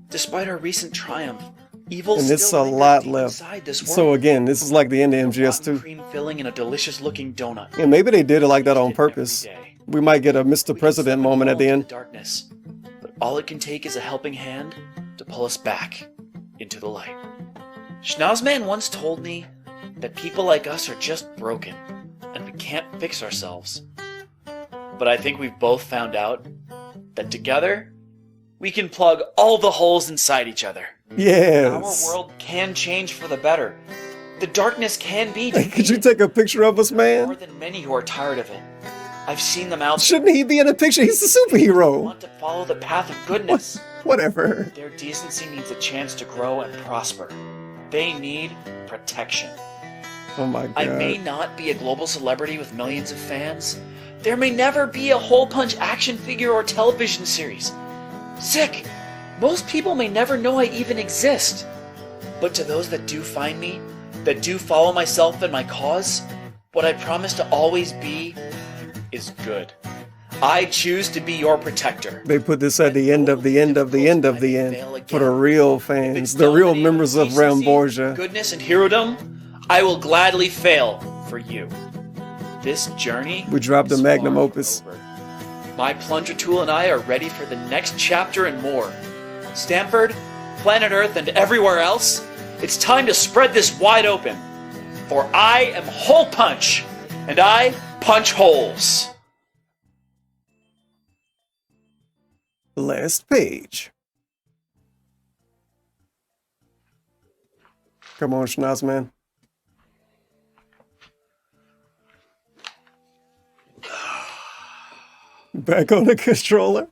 Despite our recent triumph, evil And it's a still lot lingers deep left. inside this world. So again, this is like the end of MGS2. Cream filling in a delicious-looking donut. And maybe they did it like that on purpose. We might get a Mr. President moment at the end. Darkness, but all it can take is a helping hand to pull us back into the light. Schnoz-man once told me that people like us are just broken, and we can't fix ourselves. But I think we've both found out that together, we can plug all the holes inside each other. Yes. Our world can change for the better. The darkness can be Hey, could you take a picture of us, man? more than many who are tired of it. I've seen them out Shouldn't he be in the picture? He's a superhero. want to follow the path of goodness. Whatever. Their decency needs a chance to grow and prosper. They need protection. Oh my I may god. not be a global celebrity with millions of fans. There may never be a hole punch action figure or television series. Sick! Most people may never know I even exist. But to those that do find me, that do follow myself and my cause, what I promise to always be is good. I choose to be your protector. They put this at the end of the end of the end of the end for the real fans, the real members of Ramborgia. Goodness and herodom, I will gladly fail for you. This journey, We dropped the magnum opus. my plunger tool and I are ready for the next chapter and more. Stanford, planet Earth, and everywhere else, it's time to spread this wide open. For I am Hole Punch, and I punch holes. Last page. Come on, Schnoz-man. Back on the controller.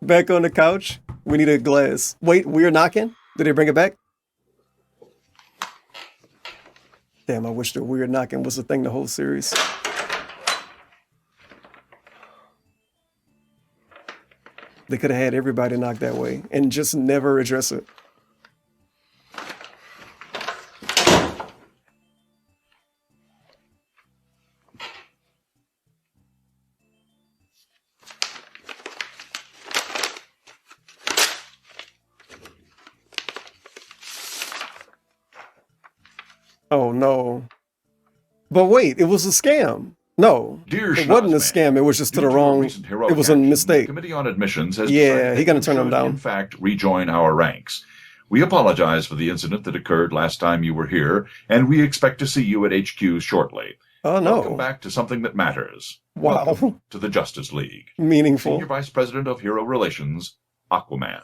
Back on the couch. We need a glass. Wait, we're knocking? Did they bring it back? Damn, I wish the weird knocking was a thing the whole series. They could have had everybody knock that way and just never address it. Oh no. But wait, it was a scam. No, Dear it wasn't a Schnoz-man, scam. It was just to due the to a wrong. recent heroic It was a action, mistake. The Committee on Admissions has Yeah, decided he that gonna you turn him should, down. In fact, rejoin our ranks. We apologize for the incident that occurred last time you were here, and we expect to see you at HQ shortly. Oh no. Welcome back to something that matters. Wow. Welcome to the Justice League. Meaningful. Senior Vice President of Hero Relations, Aquaman.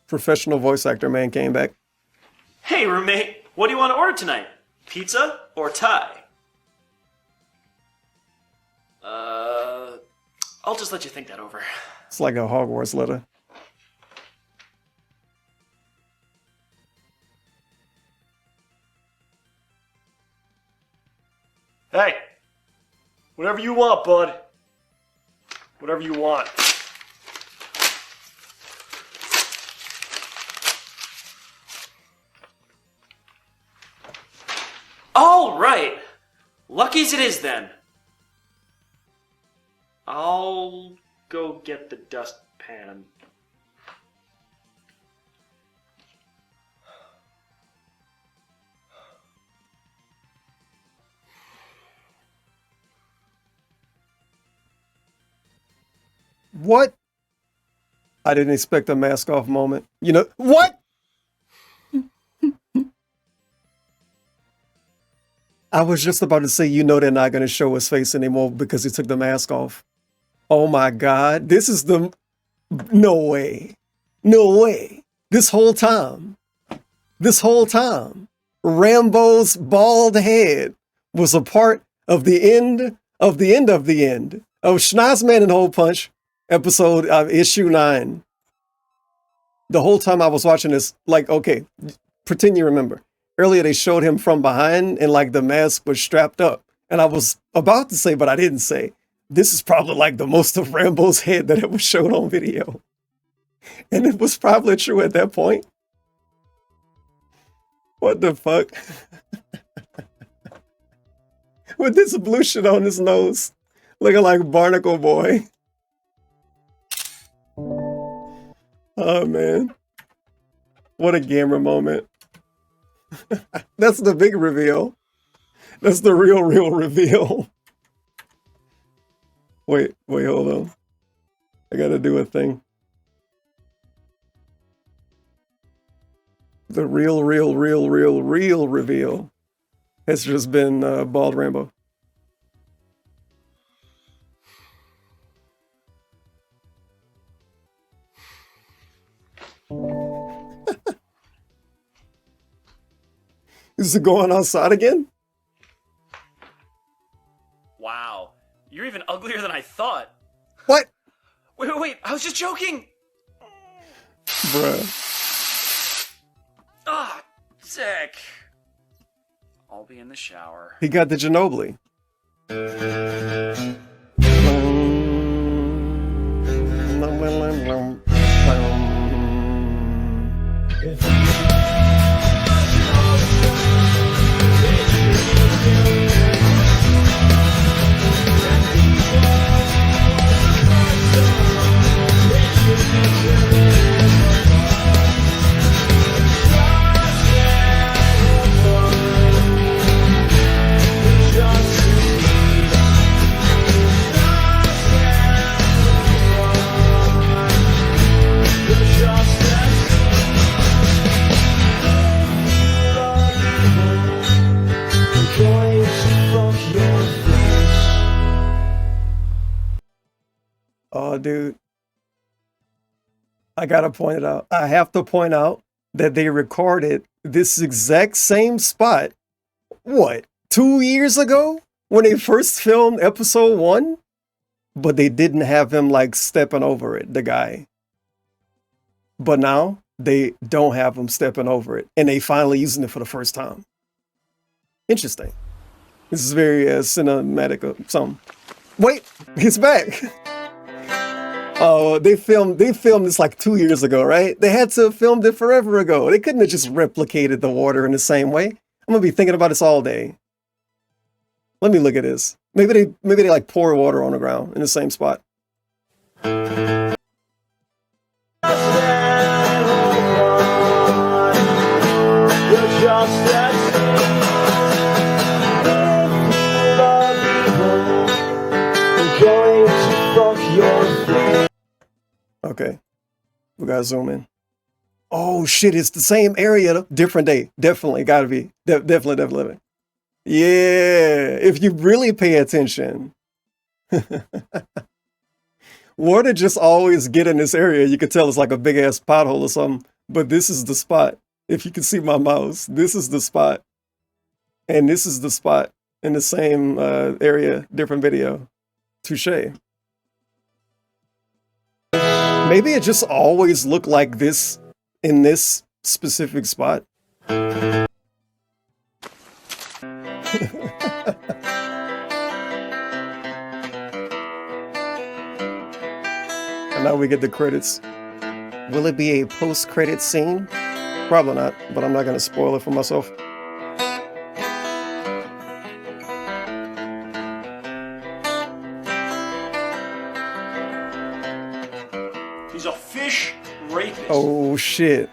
Professional voice actor man came back. Hey, roommate, what do you want to order tonight? Pizza or tie? I'll just let you think that over. It's like a Hogwarts letter. Hey, whatever you want, bud. Whatever you want. All right. Lucky as it is then. I'll go get the dustpan. What? I didn't expect a mask off moment. You know what? I was just about to say, you know, they're not going to show his face anymore because he took the mask off. Oh my God. This is the... No way. No way. This whole time, Rambo's bald head was a part of the end of the end of the end of Schnoz-man HolePunch episode issue 9. The whole time I was watching this, like, okay, pretend you remember. Earlier they showed him from behind and like the mask was strapped up. And I was about to say, but I didn't say, this is probably like the most of Rambo's head that ever showed on video. And it was probably true at that point. What the fuck? With this blue shit on his nose, looking like Barnacle Boy. Oh man. What a gamer moment. That's the big reveal. That's the real reveal. Wait, hold on. I gotta do a thing. The real reveal has just been Bald Rambo. Is it going outside again? Wow. You're even uglier than I thought. What? Wait. I was just joking. Bruh. Ah, sick. I'll be in the shower. He got the Ginobili. Oh, dude. I gotta point it out. I have to point out that they recorded this exact same spot, what, 2 years ago? When they first filmed episode 1? But they didn't have him like stepping over it, the guy. But now they don't have him stepping over it. And they finally using it for the first time. Interesting. This is very cinematic or something. Wait, he's back. Oh, they filmed this like 2 years ago, right? They had to have filmed it forever ago. They couldn't have just replicated the water in the same way. I'm gonna be thinking about this all day. Let me look at this. Maybe they like pour water on the ground in the same spot. Okay, we gotta zoom in. Oh shit, it's the same area, different day. Definitely gotta be. Definitely. Yeah, if you really pay attention. Water just always get in this area. You could tell it's like a big ass pothole or something, but this is the spot. If you can see my mouse, this is the spot. And this is the spot in the same area, different video. Touche. Maybe it just always looked like this in this specific spot. And now we get the credits. Will it be a post-credit scene? Probably not, but I'm not going to spoil it for myself. He's a fish rapist. Oh shit.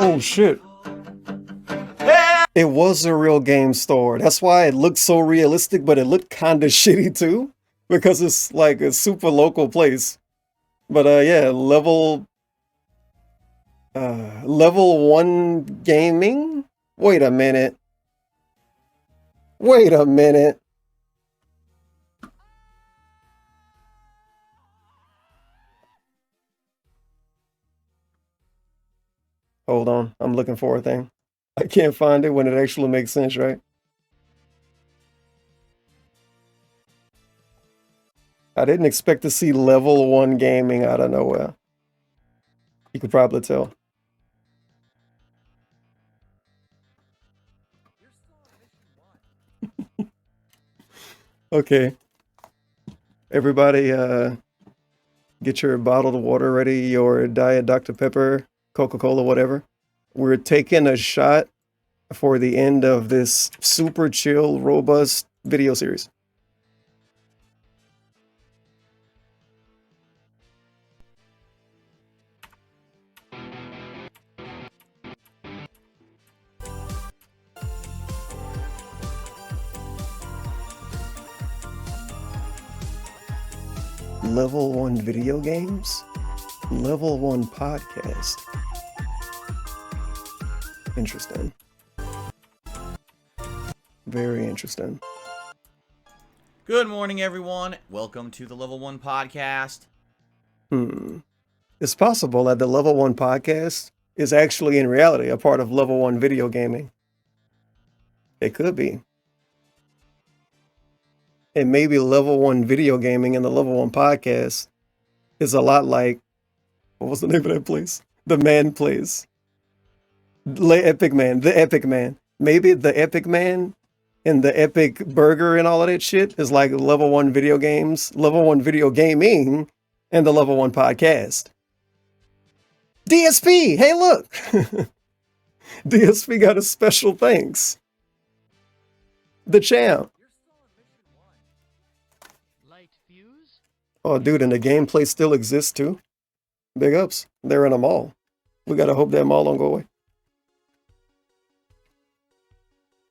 Oh shit. It was a real game store. That's why it looked so realistic, but it looked kind of shitty too. Because it's like a super local place. But yeah, level 1 gaming? Wait a minute. Wait a minute. Hold on, I'm looking for a thing. I can't find it when it actually makes sense, right? I didn't expect to see level 1 gaming out of nowhere. You could probably tell. Okay. Everybody, get your bottled water ready, your Diet Dr. Pepper, Coca-Cola, whatever. We're taking a shot for the end of this super chill, robust video series. Level 1 video games? Level 1 podcast. Interesting. Very interesting. Good morning, everyone. Welcome to the Level 1 podcast. It's possible that the Level 1 podcast is actually in reality a part of Level 1 video gaming. It could be. And maybe Level 1 video gaming and the Level 1 podcast is a lot like, what was the name of that place? The Man Place. The Epic Man. Maybe the Epic Man and the Epic Burger and all of that shit is like Level 1 video games, Level 1 video gaming, and the Level 1 podcast. DSP! Hey, look! DSP got a special thanks. The champ. Oh, dude, and the gameplay still exists too. Big ups. They're in a mall. We gotta hope that mall don't go away.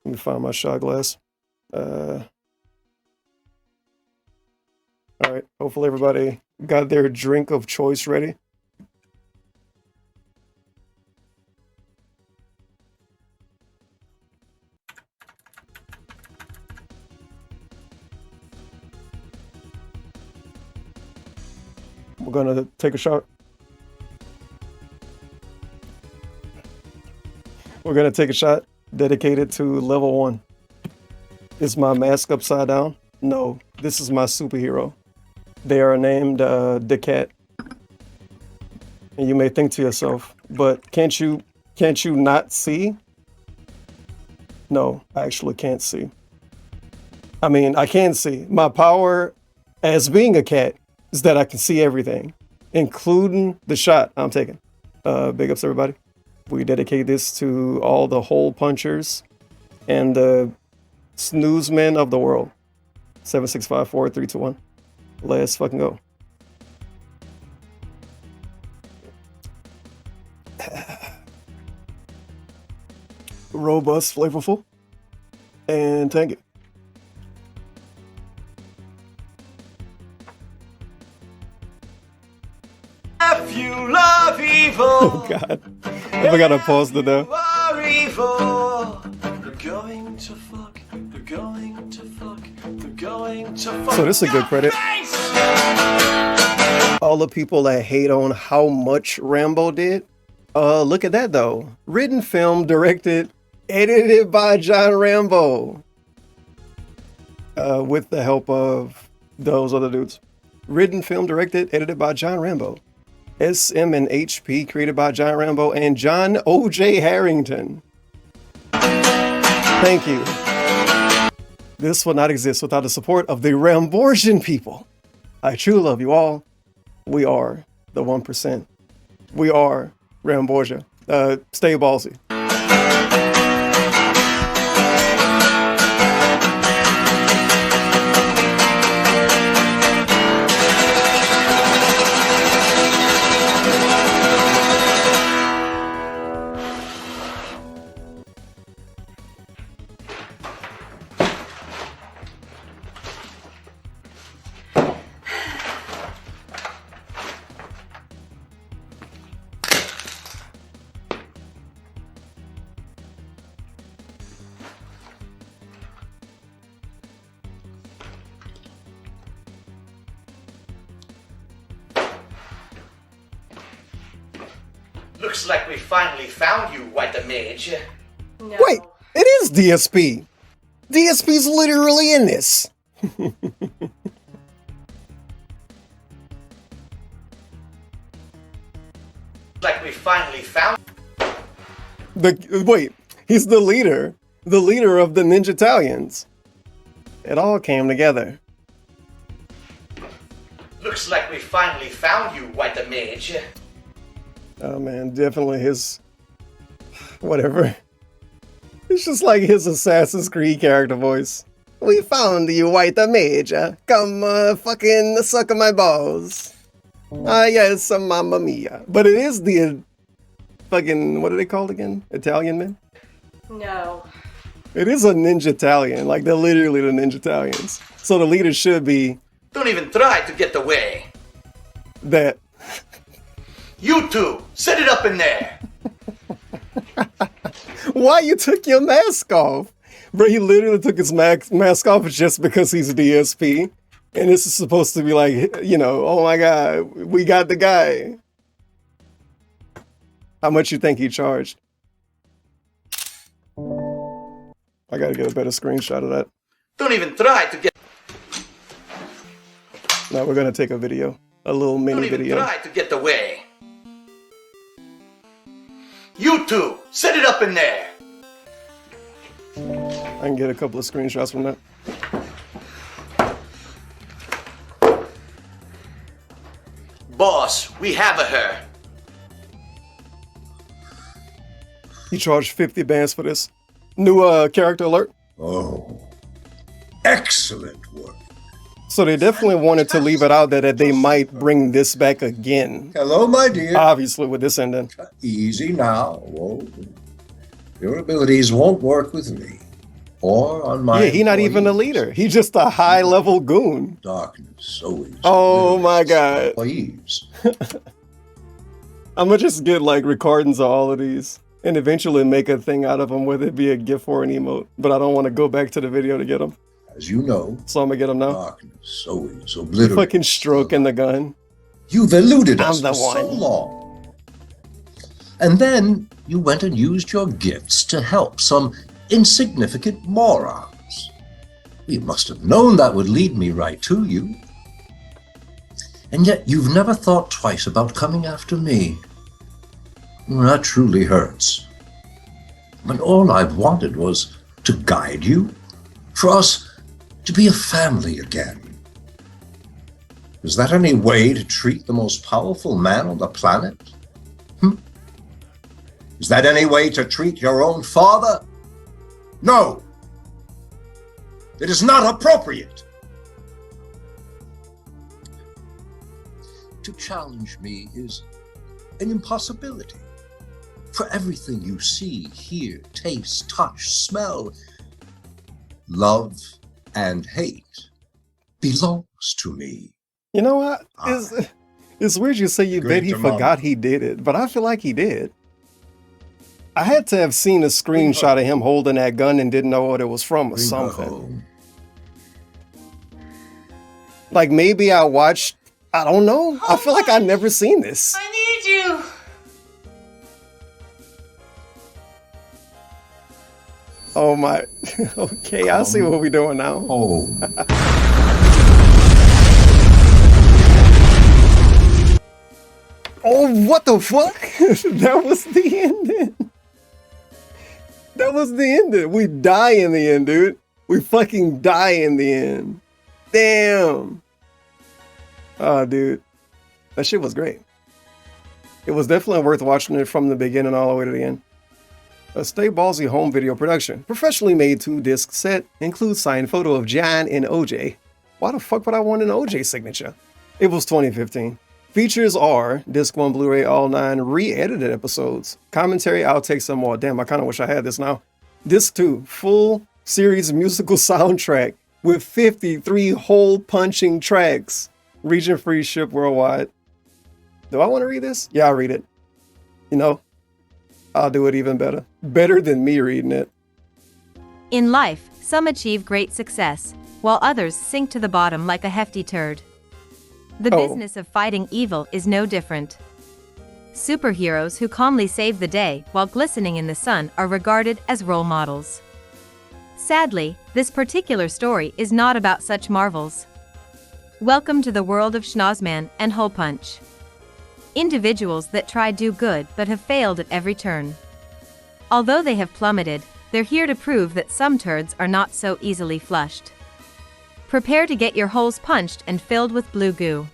Let me find my shot glass. All right. Hopefully everybody got their drink of choice ready. We're gonna take a shot. We're gonna take a shot dedicated to Level 1. Is my mask upside down? No, this is my superhero. They are named the Cat. And you may think to yourself, but can't you not see? No, I actually can't see. I mean, I can see. My power as being a cat is that I can see everything, including the shot I'm taking. Big ups, everybody. We dedicate this to all the hole punchers and the snooze-men of the world. 7654321. Let's fucking go. Robust, flavorful, and tangy. If you love evil, Oh god. I forgot to pause it though. are evil. They're going to fuck. They're going to fuck. They're going to fuck. So this is a good credit. All the people that hate on how much Rambo did. Look at that though. Written, film, directed, edited by John Rambo. With the help of those other dudes. Written, film, directed, edited by John Rambo. SM and HP created by John Rambo and John O.J. Harrington. Thank you. This would not exist without the support of the Ramborgian people. I truly love you all. We are the 1%. We are Ramborgia. Stay ballsy. Looks like we finally found you, White the Mage. No. Wait, it is DSP. DSP's literally in this. Like we finally found. Wait, he's the leader of the Ninja Italians. It all came together. Looks like we finally found you, White the Mage. Oh man, definitely his, whatever. It's just like his Assassin's Creed character voice. We found you, White the Mage. Come fucking suck on my balls. Yes, mamma mia. But it is the fucking, what are they called again? Italian men? No. It is a Ninja Italian. Like, they're literally the Ninja Italians. So the leader should be Don't even try to get away. that. You two, set it up in there. Why you took your mask off? Bro, he literally took his mask off just because he's a DSP. And this is supposed to be like, you know, oh my God, we got the guy. How much you think he charged? I gotta get a better screenshot of that. Don't even try to get. Now we're gonna take a video, a little mini Don't even video. try to get away. You two, set it up in there. I can get a couple of screenshots from that. Boss, we have her. He charged 50 bands for this. New character alert. Oh, excellent work. So they definitely wanted to leave it out there that they might bring this back again. Hello, my dear. Obviously, with this ending. Easy now. Whoa. Your abilities won't work with me. Or on my Yeah, he's not even a leader. He's just a high-level goon. darkness always. Oh my God. Employees. I'm gonna just get like recordings of all of these and eventually make a thing out of them, whether it be a GIF or an emote. But I don't want to go back to the video to get them. As you know, so I'm gonna get them now. Darkness always You obliterates. fucking stroking the gun. You've eluded us I'm the for so one. long. And then you went and used your gifts to help some insignificant morons. You must have known that would lead me right to you. And yet you've never thought twice about coming after me. That truly hurts. When all I've wanted was to guide you, for us to be a family again. Is that any way to treat the most powerful man on the planet? Is that any way to treat your own father? No. It is not appropriate. To challenge me is an impossibility. For everything you see, hear, taste, touch, smell, love, and hate belongs to me. You know what? It's weird you say you bet he Demonic. forgot he did it, but I feel like he did. I had to have seen a screenshot of him holding that gun and didn't know what it was from or something. Like maybe I watched, I don't know. I feel like I've never seen this. I need you. Oh my. Okay, I see what we're doing now. Oh. Oh, what the fuck? That was the ending. That was the ending. We die in the end, dude. We fucking die in the end. Damn. Oh, dude. That shit was great. It was definitely worth watching it from the beginning all the way to the end. A Stay Ballsy home video production. Professionally made 2-disc set. Includes signed photo of John and OJ. Why the fuck would I want an OJ signature? It was 2015. Features are Disc 1 Blu-ray all 9 re-edited episodes. Commentary, outtakes, some more. Damn, I kind of wish I had this now. Disc 2, full series musical soundtrack with 53 hole-punching tracks. Region free, ship worldwide. Do I want to read this? Yeah, I'll read it. You know, I'll do it even better. Better than me reading it. In life, some achieve great success, while others sink to the bottom like a hefty turd. The business of fighting evil is no different. Superheroes who calmly save the day while glistening in the sun are regarded as role models. Sadly, this particular story is not about such marvels. Welcome to the world of Schnoz-man and HolePunch. Individuals that try do good but have failed at every turn. Although they have plummeted, they're here to prove that some turds are not so easily flushed. Prepare to get your holes punched and filled with blue goo.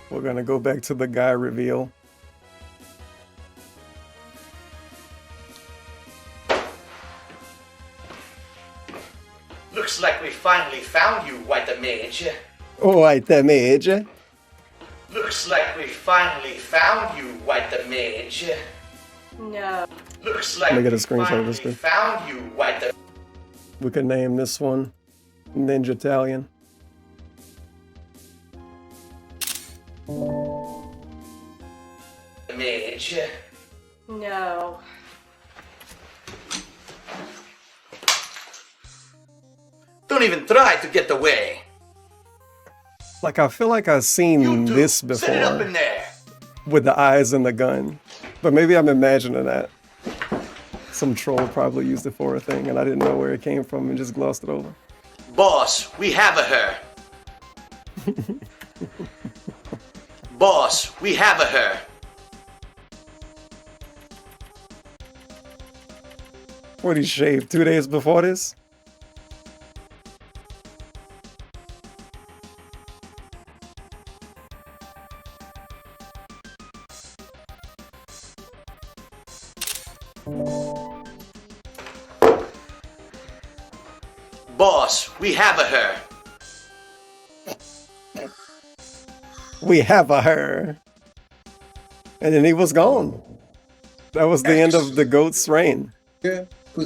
We're gonna go back to the guy reveal. Looks like we finally found you, White the Mage. Alright, that mage. Looks like we finally found you, White the Mage. No. Looks Let like me get a we screenshot of this finally too. found you, White the We could name this one Ninja Italian. Mage. No. Don't even try to get away. Like, I feel like I've seen this Set it up in before there. with the eyes and the gun. But maybe I'm imagining that. Some troll probably used it for a thing and I didn't know where it came from and just glossed it over. Boss, we have a her. Boss, we have a her. What, he shaved 2 days before this? Boss, we have a her. We have a her. And then he was gone. That was the end of the goat's reign.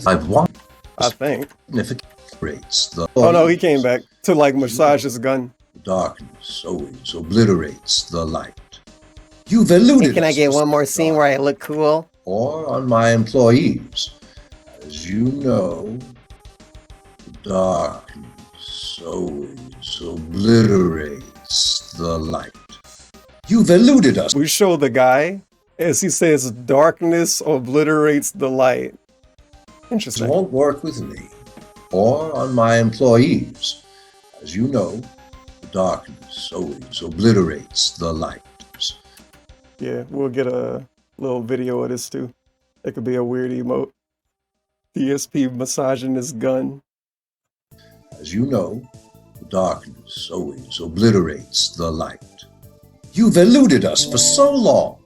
I've won. I think. Significant rates the Oh no, he came back to like massage his gun. darkness always obliterates the light. You've eluded Can I us, get one Mr. more scene where I look cool? Or on my employees. As you know, the darkness always obliterates the light. You've eluded us. We show the guy as he says, darkness obliterates the light. Interesting. It won't work with me or on my employees. As you know, the darkness always obliterates the light. Yeah, we'll get a little video of this too. It could be a weird emote. DSP massaging his gun. As you know, the darkness always obliterates the light. You've eluded us for so long.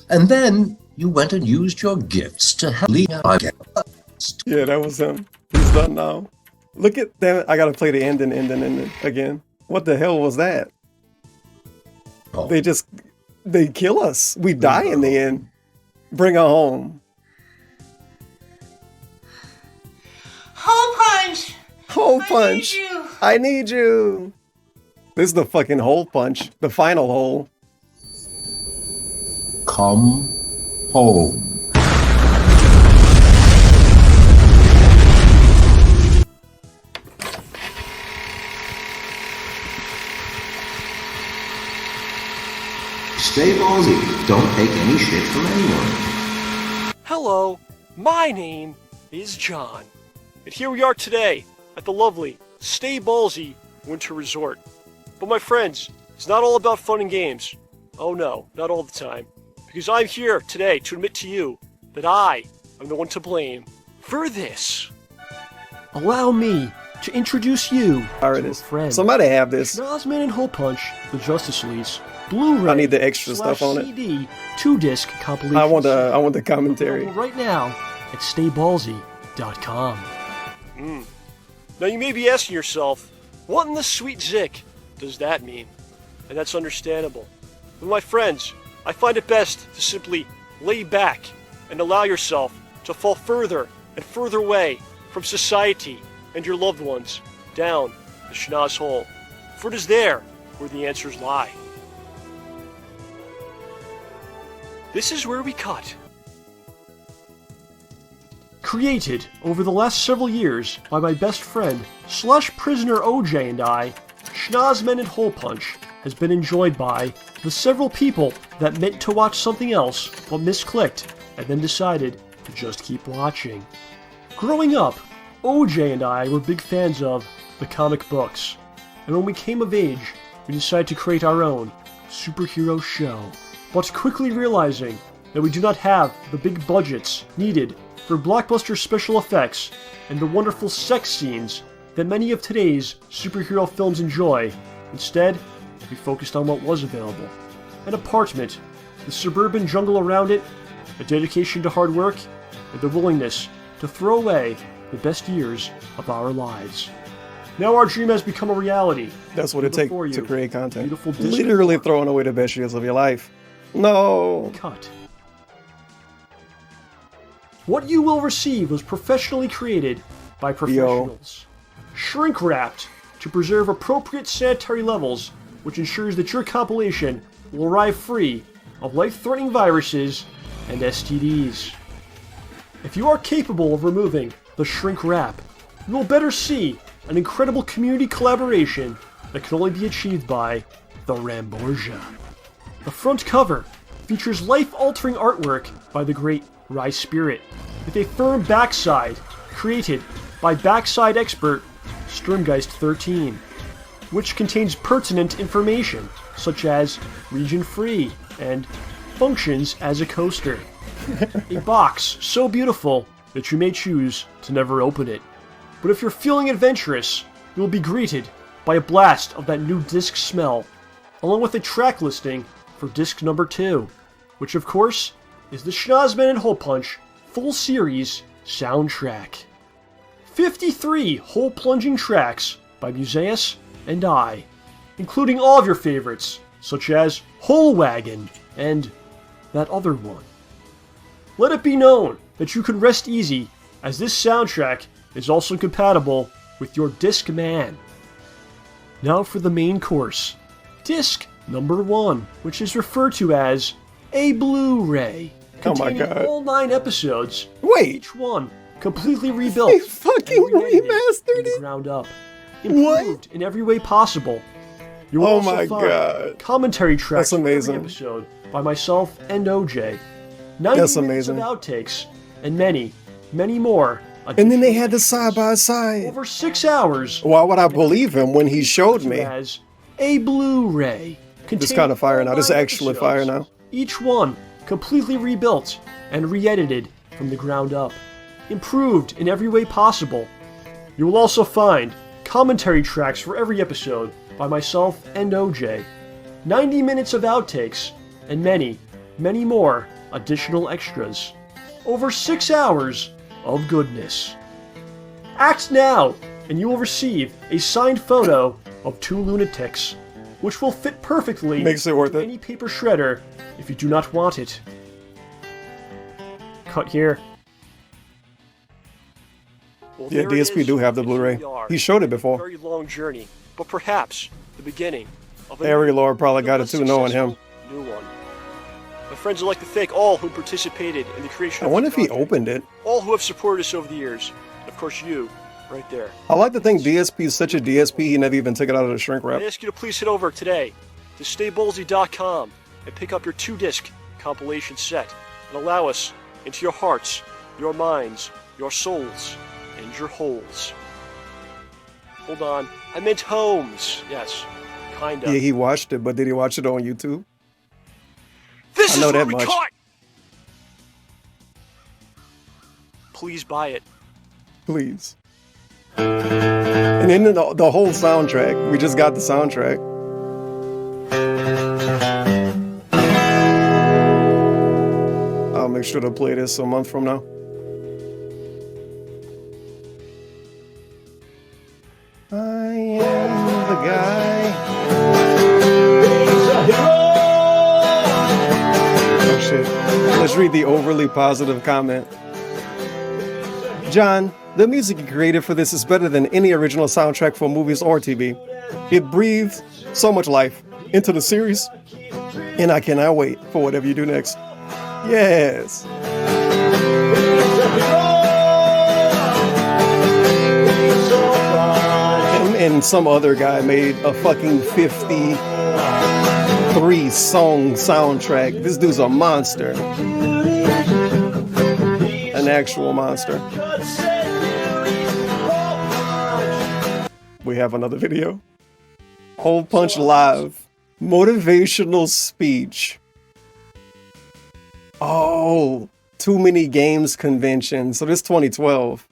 And then you went and used your gifts to help lead our guest. Yeah, that was him. He's done now. Look at that. I gotta play the ending again. What the hell was that? Oh. They kill us. We die in the end. Bring her home. Hole punch! Hole punch! I need you! This is the fucking hole punch. The final hole. Come home. Stay ballsy. Don't take any shit from anyone. Hello, my name is John, and here we are today at the lovely Stay Ballsy Winter Resort. But my friends, it's not all about fun and games. Oh no, not all the time. Because I'm here today to admit to you that I am the one to blame for this. Allow me to introduce you to a friend. Somebody have this. Schnoz-man HolePunch, the Justice League's Blu-ray. I need the extra stuff on it. CD 2-disc compilation. I want the commentary. Right now at StayBallsy.com. Now you may be asking yourself, what in the sweet zick does that mean? And that's understandable. But my friends, I find it best to simply lay back and allow yourself to fall further and further away from society and your loved ones down the schnoz hole. For it is there where the answers lie. This is where we cut. Created over the last several years by my best friend / prisoner OJ and I, Schnoz-man HolePunch has been enjoyed by the several people that meant to watch something else but misclicked and then decided to just keep watching. Growing up, OJ and I were big fans of the comic books, and when we came of age, we decided to create our own superhero show. But quickly realizing that we do not have the big budgets needed for blockbuster special effects and the wonderful sex scenes that many of today's superhero films enjoy, instead, we focused on what was available. An apartment, the suburban jungle around it, a dedication to hard work, and the willingness to throw away the best years of our lives. Now our dream has become a reality. That's what it takes to create content. Beautiful disc Literally throwing away the best years of your life. No. Cut. What you will receive was professionally created by professionals. Shrink wrapped to preserve appropriate sanitary levels, which ensures that your compilation will arrive free of life-threatening viruses and STDs. If you are capable of removing the shrink wrap, you will better see an incredible community collaboration that can only be achieved by the Ramborgia. The front cover features life-altering artwork by the great Rye Spirit, with a firm backside created by backside expert Sturmgeist13, which contains pertinent information such as region free and functions as a coaster. A box so beautiful that you may choose to never open it. But if you're feeling adventurous, you will be greeted by a blast of that new disc smell, along with a track listing for disc number 2, which of course is the Schnoz-man HolePunch full series soundtrack. 53 hole-plunging tracks by Musaeus and I, including all of your favorites, such as Hole Wagon and that other one. Let it be known that you can rest easy, as this soundtrack is also compatible with your Discman. Now for the main course, disc number 1, which is referred to as a Blu-ray, containing all 9 episodes. Wait! Each one completely rebuilt. They fucking remastered it? Ground up. Improved in every way possible. You will also find commentary tracks for every episode by myself and OJ. 90 That's minutes amazing. of outtakes, and many, many more. And then they had the side by side. Over 6 hours. Why would I believe him when he showed me? As a Blu-ray. This kind of fire now. This is actually fire now. Each one completely rebuilt and re-edited from the ground up. Improved in every way possible. You will also find commentary tracks for every episode by myself and OJ, 90 minutes of outtakes, and many, many more additional extras. Over 6 hours of goodness. Act now, and you will receive a signed photo of 2 lunatics, which will fit perfectly Makes it worth into it. any paper shredder if you do not want it. Cut here. Well, Yeah, there it DSP is, do have the and here Blu-ray. we are. He showed it A before. very long journey, but perhaps the beginning of a Harry Lord probably got it too, knowing him. new one. My friends would like to thank all who participated in the creation I of wonder this if he project, opened it. all who have supported us over the years, and of course you, right there. I like to think DSP is such a DSP, he never even took it out of the shrink wrap. I ask you to please head over today to stayballsy.com and pick up your 2-disc compilation set and allow us into your hearts, your minds, your souls, and your holes. Hold on, I meant homes. Yes, kinda. Yeah, he watched it, but did he watch it on YouTube? This I know is where that we much. cut! Please buy it. Please. And then the whole soundtrack. We just got the soundtrack. I'll make sure to play this a month from now. I am the guy. Oh shit. Let's read the overly positive comment. John, the music you created for this is better than any original soundtrack for movies or TV. It breathed so much life into the series, and I cannot wait for whatever you do next. Yes. Him and some other guy made a fucking 53-song soundtrack. This dude's a monster. An actual monster. We have another video. Hole Punch Live. Motivational speech. Oh, Too Many Games Convention. So this 2012.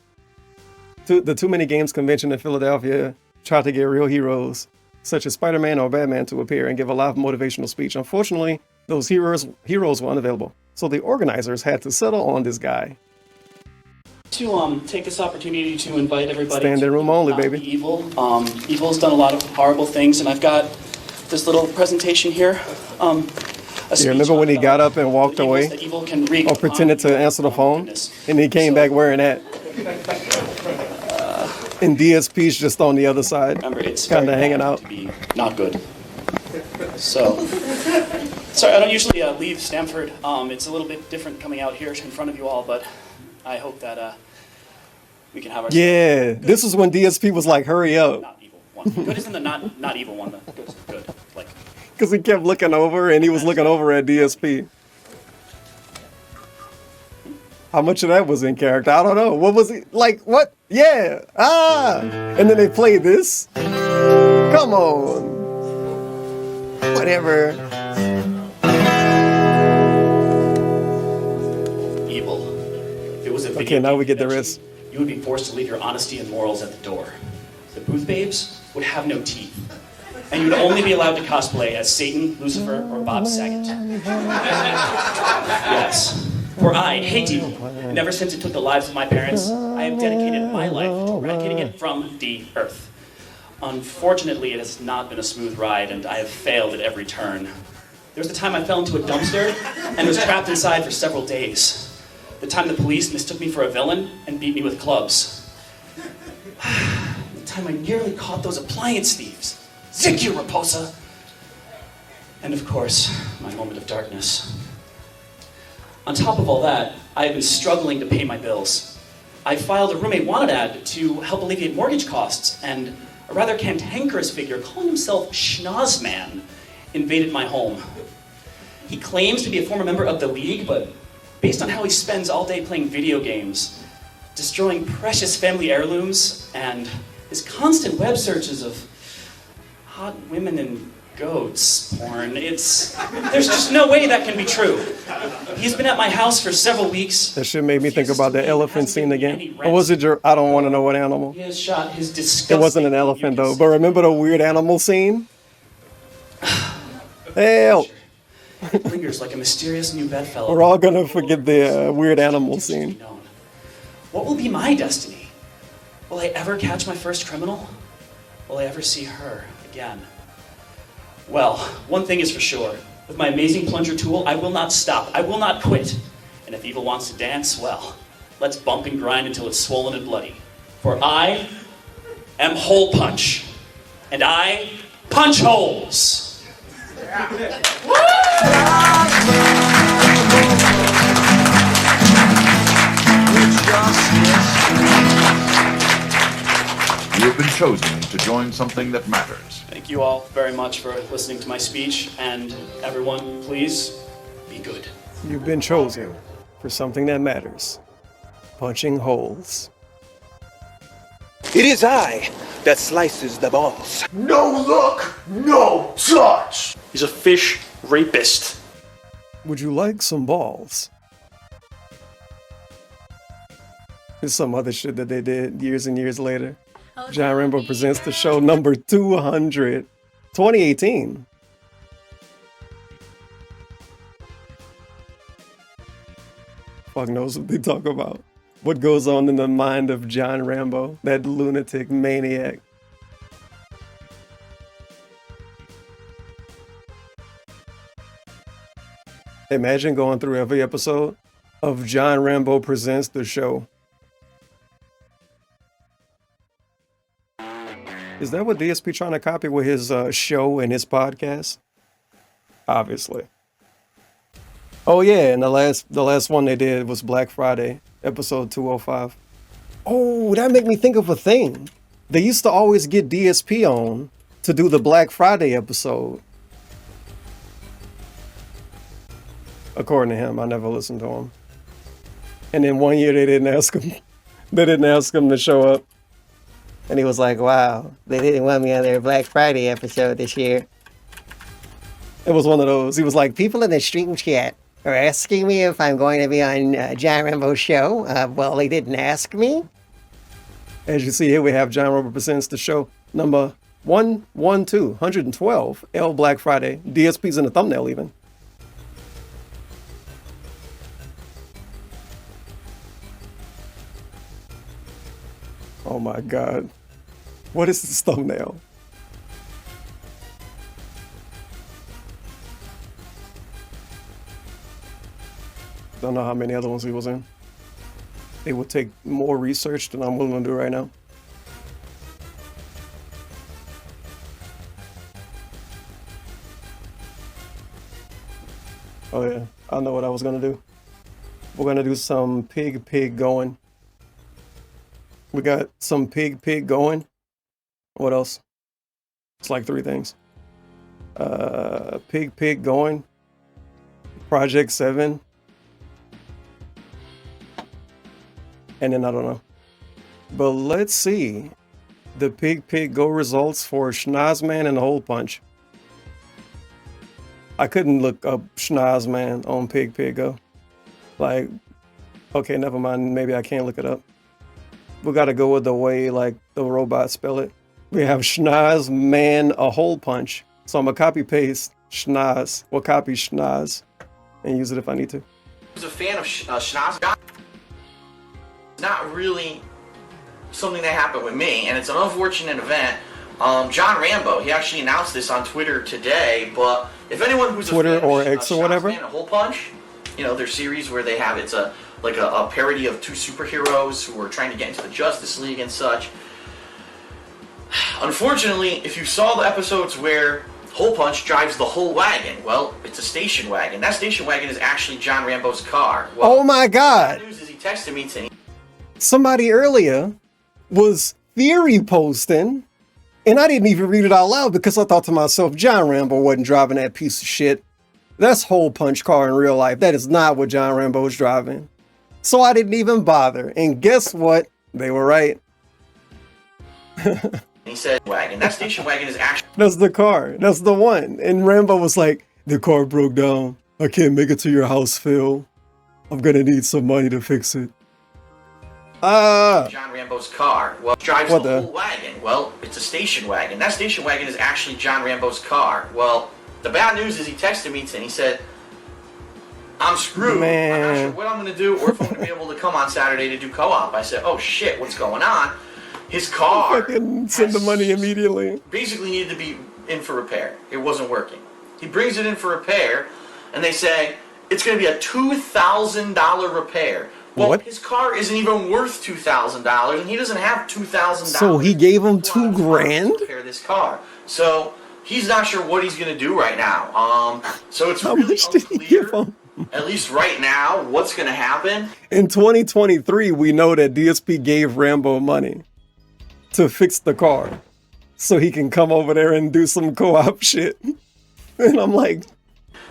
The Too Many Games Convention in Philadelphia tried to get real heroes, such as Spider-Man or Batman, to appear and give a live motivational speech. Unfortunately, those heroes were unavailable. So the organizers had to settle on this guy. To take this opportunity to invite everybody Standing room only, baby. Evil. Evil's done a lot of horrible things, and I've got this little presentation here. You remember when he got up and walked away? Evil can wreak Or pretended to answer the phone? And he came back wearing that. And DSP's just on the other side, kind of hanging out. Not good. So, sorry, I don't usually leave Stanford. It's a little bit different coming out here in front of you all, but I hope that we can have our. Yeah, this is when DSP was like, hurry up. Not evil one. Good isn't the not evil one. The good. Like. Because he kept looking over and he was looking over at DSP. How much of that was in character? I don't know. What was he like? What? Yeah. And then they played this. Come on. Whatever. Evil. If it was a video Okay, now game we get the convention, rest. You would be forced to leave your honesty and morals at the door. The booth babes would have no teeth. And you would only be allowed to cosplay as Satan, Lucifer, or Bob Saget. Yes. For I hate evil. And ever since it took the lives of my parents, I have dedicated my life to eradicating it from the earth. Unfortunately, it has not been a smooth ride, and I have failed at every turn. There was the time I fell into a dumpster and was trapped inside for several days. The time the police mistook me for a villain and beat me with clubs. The time I nearly caught those appliance thieves. Zig you, Raposa! And of course, my moment of darkness. On top of all that, I have been struggling to pay my bills. I filed a roommate wanted ad to help alleviate mortgage costs, and a rather cantankerous figure calling himself Schnoz-man invaded my home. He claims to be a former member of the League, but based on how he spends all day playing video games, destroying precious family heirlooms, and his constant web searches of hot women in goats porn. There's just no way that can be true. He's been at my house for several weeks. That shit made me think about the elephant scene again. Or was it I don't want to know what animal. He has shot his disgusting... It wasn't an elephant though, but remember the weird animal scene? Hell! It lingers like a mysterious new bedfellow. We're all gonna forget the weird animal scene. What will be my destiny? Will I ever catch my first criminal? Will I ever see her again? Well, one thing is for sure. With my amazing plunger tool, I will not stop. I will not quit. And if evil wants to dance, well, let's bump and grind until it's swollen and bloody. For I am Hole Punch. And I punch holes. You have been chosen to join something that matters. Thank you all very much for listening to my speech, and everyone, please, be good. You've been chosen for something that matters. Punching holes. It is I that slices the balls. No look, no touch. He's a fish rapist. Would you like some balls? There's some other shit that they did years and years later. John Rambo presents the show number 200, 2018. Fuck knows what they talk about. What goes on in the mind of John Rambo, that lunatic maniac. Imagine going through every episode of John Rambo presents the show. Is that what DSP trying to copy with his show and his podcast? Obviously. Oh yeah, and the last one they did was Black Friday, episode 205. Oh, that made me think of a thing. They used to always get DSP on to do the Black Friday episode. According to him, I never listened to him. And then one year they didn't ask him. They didn't ask him to show up. And he was like, wow, they didn't want me on their Black Friday episode this year. It was one of those. He was like, people in the stream chat are asking me if I'm going to be on John Rambo's show. Well, they didn't ask me. As you see here, we have John Rambo presents the show number 112, L Black Friday. DSP's in the thumbnail even. Oh my God. What is this thumbnail? Don't know how many other ones he was in. It would take more research than I'm willing to do right now. Oh yeah, I know what I was gonna do. We're gonna do some pig going. We got some pig going. What else? It's like 3 things. Pig going. Project 7. And then I don't know. But let's see the PigPigGo results for Schnoz-man and HolePunch. I couldn't look up Schnoz-man on PigPigGo. Like, okay, never mind. Maybe I can't look it up. We gotta go with the way like the robots spell it. We have Schnoz-man HolePunch. So I'm gonna copy paste Schnoz. We'll copy Schnoz and use it if I need to. I was a fan of Schnoz. It's not really something that happened with me, and it's an unfortunate event. John Rambo, he actually announced this on Twitter today, but if anyone who's Twitter a fan or of X or whatever, HolePunch, you know, their series where they have it's a parody of 2 superheroes who are trying to get into the Justice League and such. Unfortunately, if you saw the episodes where HolePunch drives the whole wagon, well, it's a station wagon. That station wagon is actually John Rambo's car. Well, oh my God! The news is he texted me saying somebody earlier was theory posting, and I didn't even read it out loud because I thought to myself, John Rambo wasn't driving that piece of shit. That's HolePunch car in real life. That is not what John Rambo was driving. So I didn't even bother. And guess what? They were right. he said, "Wagon. That station wagon is actually." That's the car. That's the one. And Rambo was like, the car broke down. I can't make it to your house, Phil. I'm gonna need some money to fix it. John Rambo's car. Well, drives What the the- whole wagon. Well, it's a station wagon. That station wagon is actually John Rambo's car. Well, the bad news is he texted me and he said, "I'm screwed. I'm not sure what I'm going to do or if I'm going to be able to come on Saturday to do co-op." I said, "Oh shit, what's going on?" His car Fucking send the money immediately. basically needed to be in for repair. It wasn't working. He brings it in for repair, and they say it's going to be a $2,000 repair. Well, What? his car isn't even worth $2,000, and he doesn't have $2,000 So he gave him $2,000? to repair this car. So he's not sure what he's going to do right now. So it's How really much did he give him? at least right now, what's going to happen. In 2023, we know that DSP gave Rambo money to fix the car so he can come over there and do some co-op shit. And I'm like,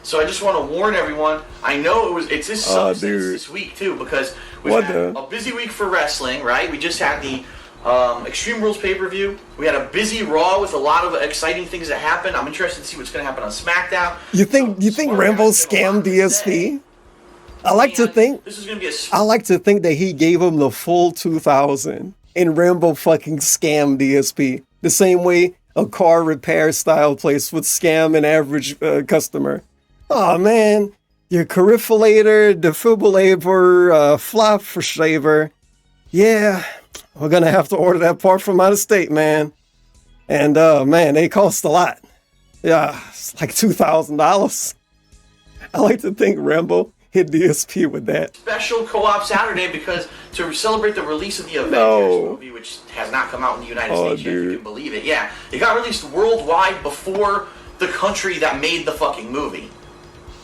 So I just want to warn everyone. I know it's this sucks that it's dude. this week too, because we've What had the- a busy week for wrestling, right? We just had the Extreme Rules pay-per-view. We had a busy Raw with a lot of exciting things that happened. I'm interested to see what's going to happen on SmackDown. you think Rambo scammed DSP? I like to think This is going to be a I like to think that he gave him the full 2,000 and Rambo fucking scammed DSP the same way a car repair style place would scam an average customer. Oh man, your carifolator, defibrillator, flop for shaver. Yeah, we're gonna have to order that part from out of state, man. And man, they cost a lot. Yeah, it's like $2,000. I like to think Rambo hit DSP with that. special co-op Saturday because to celebrate the release of the Avengers No. movie, which has not come out in the United Oh, States yet, if you dude. can believe it. Yeah, it got released worldwide before the country that made the fucking movie.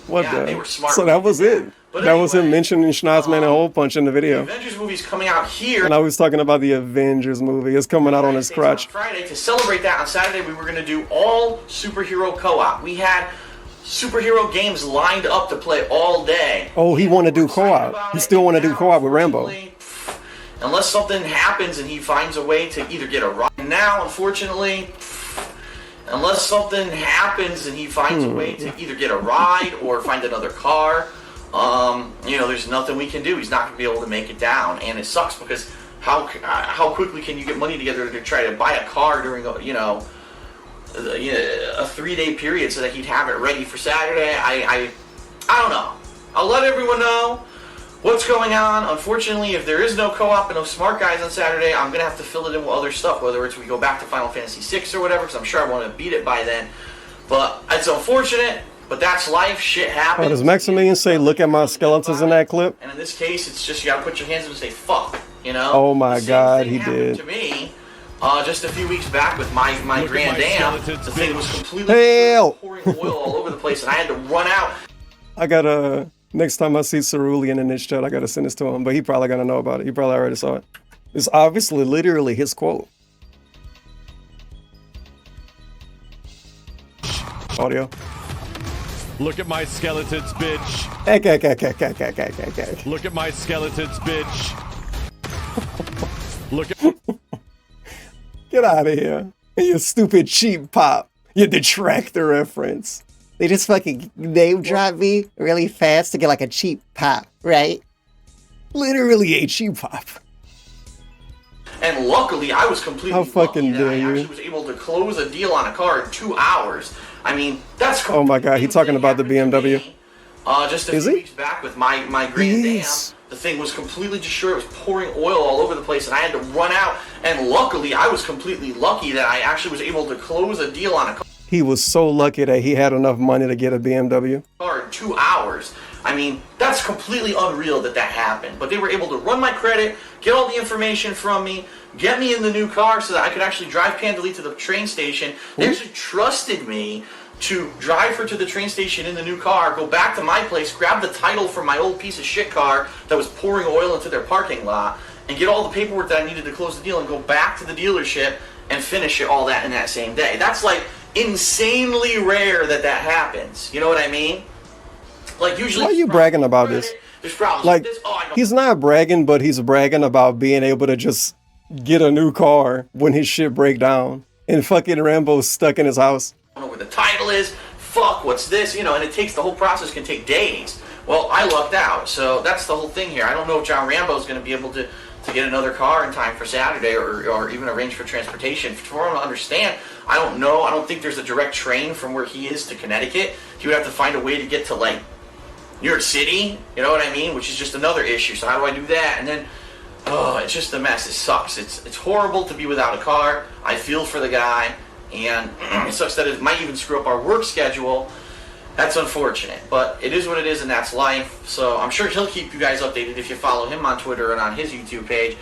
What Yeah, the? they were smart So when that they was did it. But That was him mentioning Schnoz-man HolePunch in the The video. Avengers movie's coming out here And I was talking about the Avengers movie. It's coming out on his crotch. Friday. To celebrate that on Saturday, we were going to do all superhero co-op. We had superhero games lined up to play all day. Oh, he want to do co-op. He still want to do co-op with Rambo. Unless something happens and he finds a way to either get a ride. Now, unfortunately, unless something happens and he finds a way to either get a ride or find another car, there's nothing we can do. He's not going to be able to make it down, and it sucks because how quickly can you get money together to try to buy a car during a 3-day period so that he'd have it ready for Saturday? I don't know. I'll let everyone know what's going on. Unfortunately, if there is no co-op and no smart guys on Saturday, I'm going to have to fill it in with other stuff, whether it's we go back to Final Fantasy VI or whatever, because I'm sure I want to beat it by then. But it's unfortunate, but that's life. Shit happens. Oh, does Maximilian say, look at my skeletons in that clip? And in this case, it's just you got to put your hands up and say, fuck, Oh my god, he did. to me, just a few weeks back with my Grand Dam, the thing was completely Hell! pouring oil all over the place, and I had to run out. I gotta, next time I see Cerulean in this chat, I gotta send this to him, but he probably gotta know about it. He probably already saw it. It's obviously literally his quote. Audio. Look at my skeletons, bitch. Look at my skeletons, bitch. Look at. Get out of here. You stupid cheap pop. You detractor reference. They just fucking name drop me really fast to get like a cheap pop, right? Literally a cheap pop. And luckily, I was completely How fucking lucky that I dare actually you? was able to close a deal on a car in 2 hours. I mean, that's Oh my god, he talking about the BMW. just a Is few he? weeks back with my Grand Dam. The thing was completely destroyed. It was pouring oil all over the place, and I had to run out. And luckily, I was completely lucky that I actually was able to close a deal on a He was so lucky that he had enough money to get a BMW. car in 2 hours. I mean, that's completely unreal that that happened. But they were able to run my credit, get all the information from me, get me in the new car so that I could actually drive Pandeli to the train station. They actually trusted me to drive her to the train station in the new car, go back to my place, grab the title from my old piece of shit car that was pouring oil into their parking lot, and get all the paperwork that I needed to close the deal and go back to the dealership and finish it all that in that same day. That's like insanely rare that that happens. You know what I mean? Like usually Why are you bragging about this? there's problems Like, with this. Oh, I know. he's not bragging, but he's bragging about being able to just get a new car when his shit break down, and fucking Rambo's stuck in his house. I don't know where the title is. Fuck, what's this? You know, and it takes, the whole process can take days. Well, I lucked out, so that's the whole thing here. I don't know if John Rambo's going to be able to get another car in time for Saturday or even arrange for transportation. For him to understand, I don't know. I don't think there's a direct train from where he is to Connecticut. He would have to find a way to get to, like, New York City, you know what I mean? Which is just another issue. So how do I do that? And then, oh, it's just a mess. It sucks. It's horrible to be without a car. I feel for the guy, and it sucks that it might even screw up our work schedule. That's unfortunate, but it is what it is, and that's life. So I'm sure he'll keep you guys updated if you follow him on Twitter and on his YouTube page.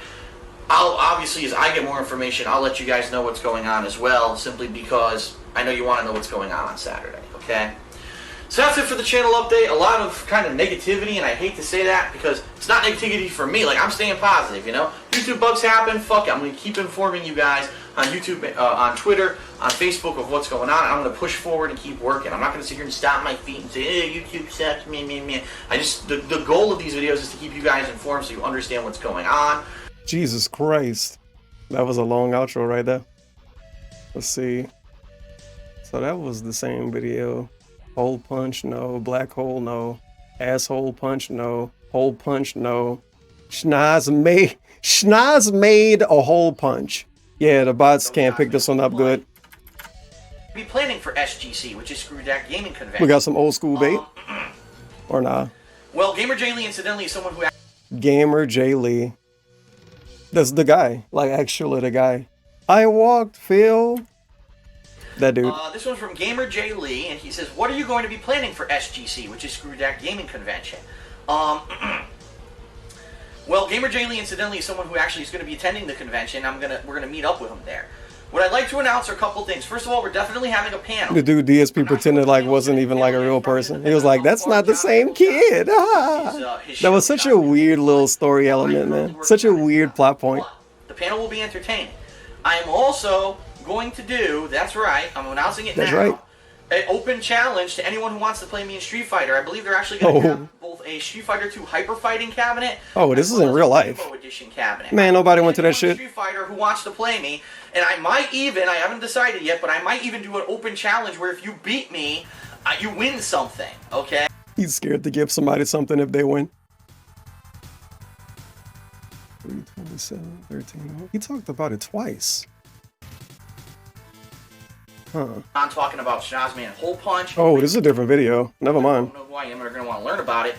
Obviously, as I get more information, I'll let you guys know what's going on as well, simply because I know you want to know what's going on Saturday, okay? So that's it for the channel update. A lot of kind of negativity, and I hate to say that because it's not negativity for me. Like, I'm staying positive, you know? YouTube bugs happen, fuck it. I'm going to keep informing you guys on YouTube, on Twitter, on Facebook of what's going on. I'm going to push forward and keep working. I'm not going to sit here and stomp my feet and say, hey, YouTube sucks, me. The goal of these videos is to keep you guys informed so you understand what's going on. Jesus Christ. That was a long outro right there. Let's see. So that was the same video. Hole punch, no. Black hole, no. Asshole punch, no. Hole punch, no. Schnoz made a hole punch. Yeah, the bots can't pick this one up good. Be planning for SGC, which is Screw Deck Gaming Convention. We got some old school bait? Or nah? Well, Gamer J Lee, incidentally, is someone who... Gamer J Lee. That's the guy. Like, actually the guy. I walked, Phil. That dude. This one's from Gamer J Lee, and he says, what are you going to be planning for SGC, which is Screw Deck Gaming Convention? Well, Gamer J Lee, incidentally, is someone who actually is going to be attending the convention. We're gonna meet up with him there. What I'd like to announce are a couple things. First of all, we're definitely having a panel. The dude DSP pretended like wasn't even like a real person. He was like, that's not the same kid. Ah. That was such a weird little story element, man. Such a weird plot point. The panel will be entertaining. I am also going to do, that's right, I'm announcing it now. That's right. An open challenge to anyone who wants to play me in Street Fighter. I believe they're actually going to have both a Street Fighter 2 Hyper Fighting cabinet. Oh, this is in real life. Edition cabinet. Man, nobody went to that shit. Street Fighter who wants to play me, and I might even, I haven't decided yet, but I might even do an open challenge where if you beat me, you win something, okay? He's scared to give somebody something if they win. 327, 13. He talked about it twice. Huh. I'm talking about Schnoz-man HolePunch. Oh, this is a different video. Never mind. I don't know why you're going to want to learn about it.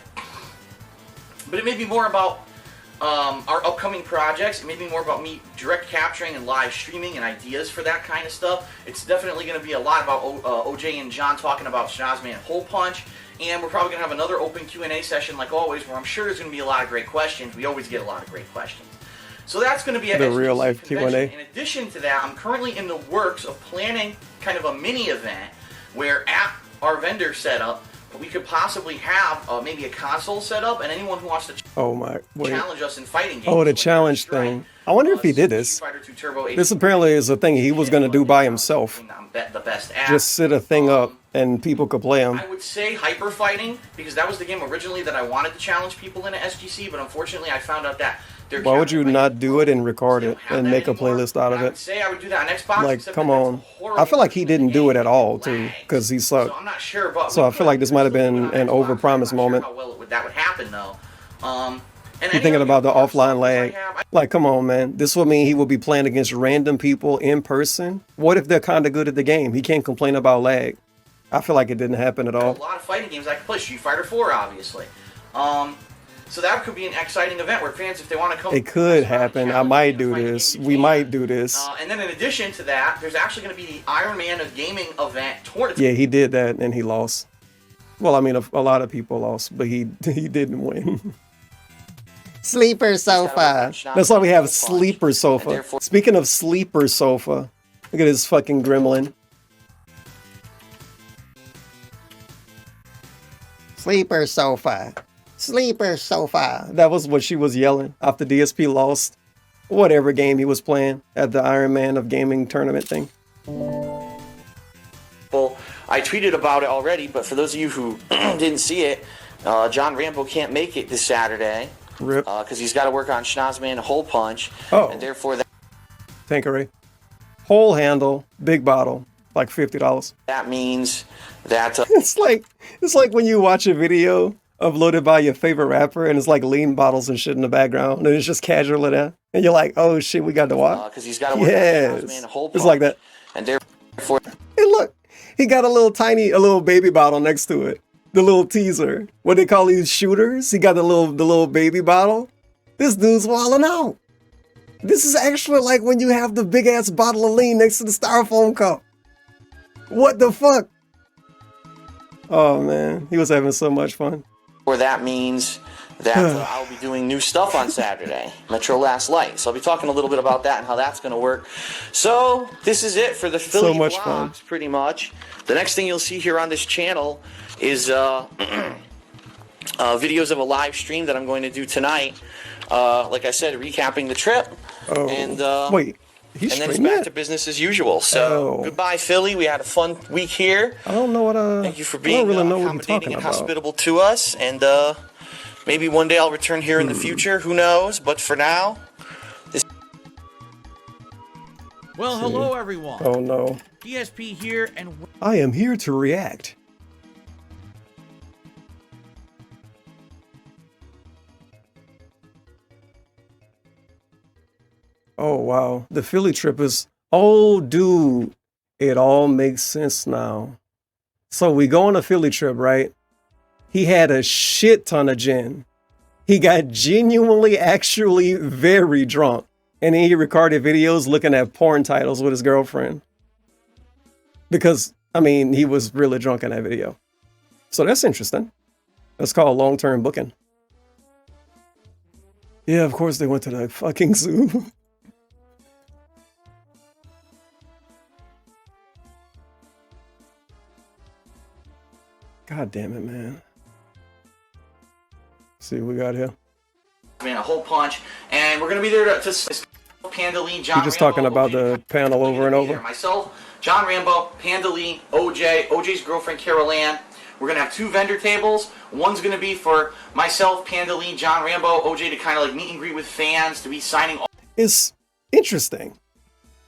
But it may be more about our upcoming projects. It may be more about me direct capturing and live streaming and ideas for that kind of stuff. It's definitely going to be a lot about OJ and John talking about Schnoz-man HolePunch. And we're probably going to have another open Q&A session like always, where I'm sure there's going to be a lot of great questions. We always get a lot of great questions. So that's going to be the real life Q&A. In addition to that, I'm currently in the works of planning kind of a mini event where at our vendor setup, we could possibly have maybe a console set up, and anyone who wants to challenge us in fighting games. Oh, the challenge thing. I wonder if he did this. This apparently is a thing he was going to do by himself. The best at. Just set a thing up and people could play him. I would say Hyper Fighting, because that was the game originally that I wanted to challenge people in at SGC, but unfortunately I found out that why would you not do it and record it and make a playlist out of it? I would do that on Xbox. Like, come on. I feel like he didn't do it at all, too, because he sucked. So I'm not sure, but so I feel like this might have been an overpromise moment. How well that would happen, though. You're thinking about the offline lag. Like, come on, man. This would mean he will be playing against random people in person. What if they're kind of good at the game? He can't complain about lag. I feel like it didn't happen at all. A lot of fighting games I could play. Street Fighter 4, obviously. So that could be an exciting event where fans, if they want to come... It could happen. I might do this. We might do this. And then in addition to that, there's actually going to be the Iron Man of Gaming event tournament. Yeah, he did that and he lost. Well, I mean, a lot of people lost, but he didn't win. Sleeper sofa. That's why we have sleeper sofa. Speaking of sleeper sofa, look at this fucking gremlin. Sleeper sofa. Sleeper sofa. That was what she was yelling after DSP lost whatever game he was playing at the Iron Man of Gaming tournament thing. Well, I tweeted about it already, but for those of you who didn't see it, John Rambo can't make it this Saturday. Rip. Because he's got to work on Schnoz-man HolePunch. Oh. And therefore, Tanqueray. Whole handle, big bottle, like $50. That means that it's like when you watch a video uploaded by your favorite rapper and it's like lean bottles and shit in the background and it's just casual in there and you're like, oh shit, we got to watch. because he's got to work yes. on the whole It's like that. and therefore. Hey, look, he got a little baby bottle next to it. The little teaser. What they call these shooters? He got the little baby bottle. This dude's wilding out. This is actually like when you have the big ass bottle of lean next to the styrofoam cup. What the fuck? Oh man, he was having so much fun. Or that means that I'll be doing new stuff on Saturday, Metro Last Light. So I'll be talking a little bit about that and how that's going to work. So this is it for the Philly so much vlogs, fun. pretty much. The next thing you'll see here on this channel is videos of a live stream that I'm going to do tonight. Like I said, recapping the trip. Oh, and wait. And then it's back to business as usual. So goodbye, Philly. We had a fun week here. I don't know what. Thank you for being accommodating and hospitable to us. And maybe one day I'll return here in the future. Who knows? But for now, this. Well, hello everyone. Oh no. DSP here, and I am here to react. Oh wow, the Philly trip is, oh dude, it all makes sense now. So we go on a Philly trip, right? He had a shit ton of gin. He got genuinely, actually very drunk. And then he recorded videos looking at porn titles with his girlfriend. Because, I mean, he was really drunk in that video. So that's interesting. That's called long-term booking. Yeah, of course they went to the fucking zoo. God damn it, man. Let's see what we got here. Man, a whole punch, and we're gonna be there to Panda Lee, John. You're just talking about the panel over and over. Myself, John Rambo, Panda Lee, OJ's girlfriend Carol Ann. We're gonna have 2 vendor tables. One's gonna be for myself, Panda Lee, John Rambo, OJ to kind of like meet and greet with fans, to be signing. It's interesting.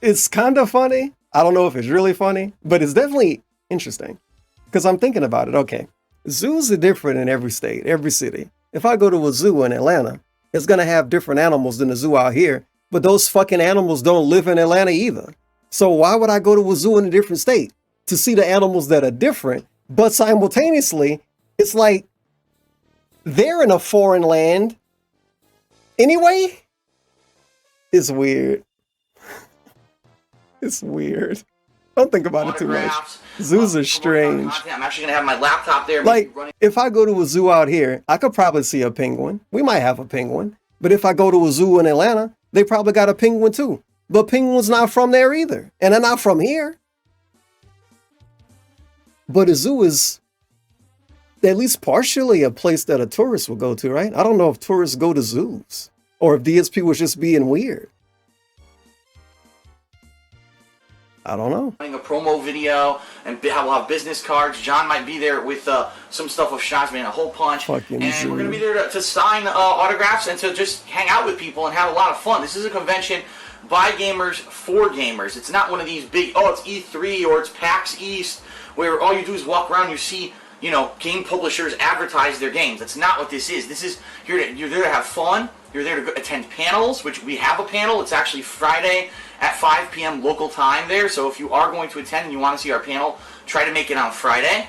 It's kind of funny. I don't know if it's really funny, but it's definitely interesting. Because I'm thinking about it. Okay, zoos are different in every state, every city. If I go to a zoo in Atlanta, it's going to have different animals than the zoo out here. But those fucking animals don't live in Atlanta either. So why would I go to a zoo in a different state? To see the animals that are different. But simultaneously, it's like they're in a foreign land. Anyway, it's weird. It's weird. Don't think about it too much. Zoos are strange. I'm actually gonna have my laptop there. Like, if I go to a zoo out here, I could probably see a penguin. We might have a penguin. But if I go to a zoo in Atlanta, they probably got a penguin too. But penguin's not from there either. And they're not from here. But a zoo is at least partially a place that a tourist would go to, right? I don't know if tourists go to zoos. Or if DSP was just being weird. I don't know. A promo video, and we'll have business cards. John might be there with some stuff of Schnoz-man HolePunch. And we're going to be there to sign autographs and to just hang out with people and have a lot of fun. This is a convention by gamers for gamers. It's not one of these big, oh, it's E3 or it's PAX East, where all you do is walk around and you see, you know, game publishers advertise their games. That's not what this is. This is, you're there to have fun. You're there to attend panels, which we have a panel. It's actually Friday at 5 p.m. local time there. So if you are going to attend and you want to see our panel, try to make it on Friday.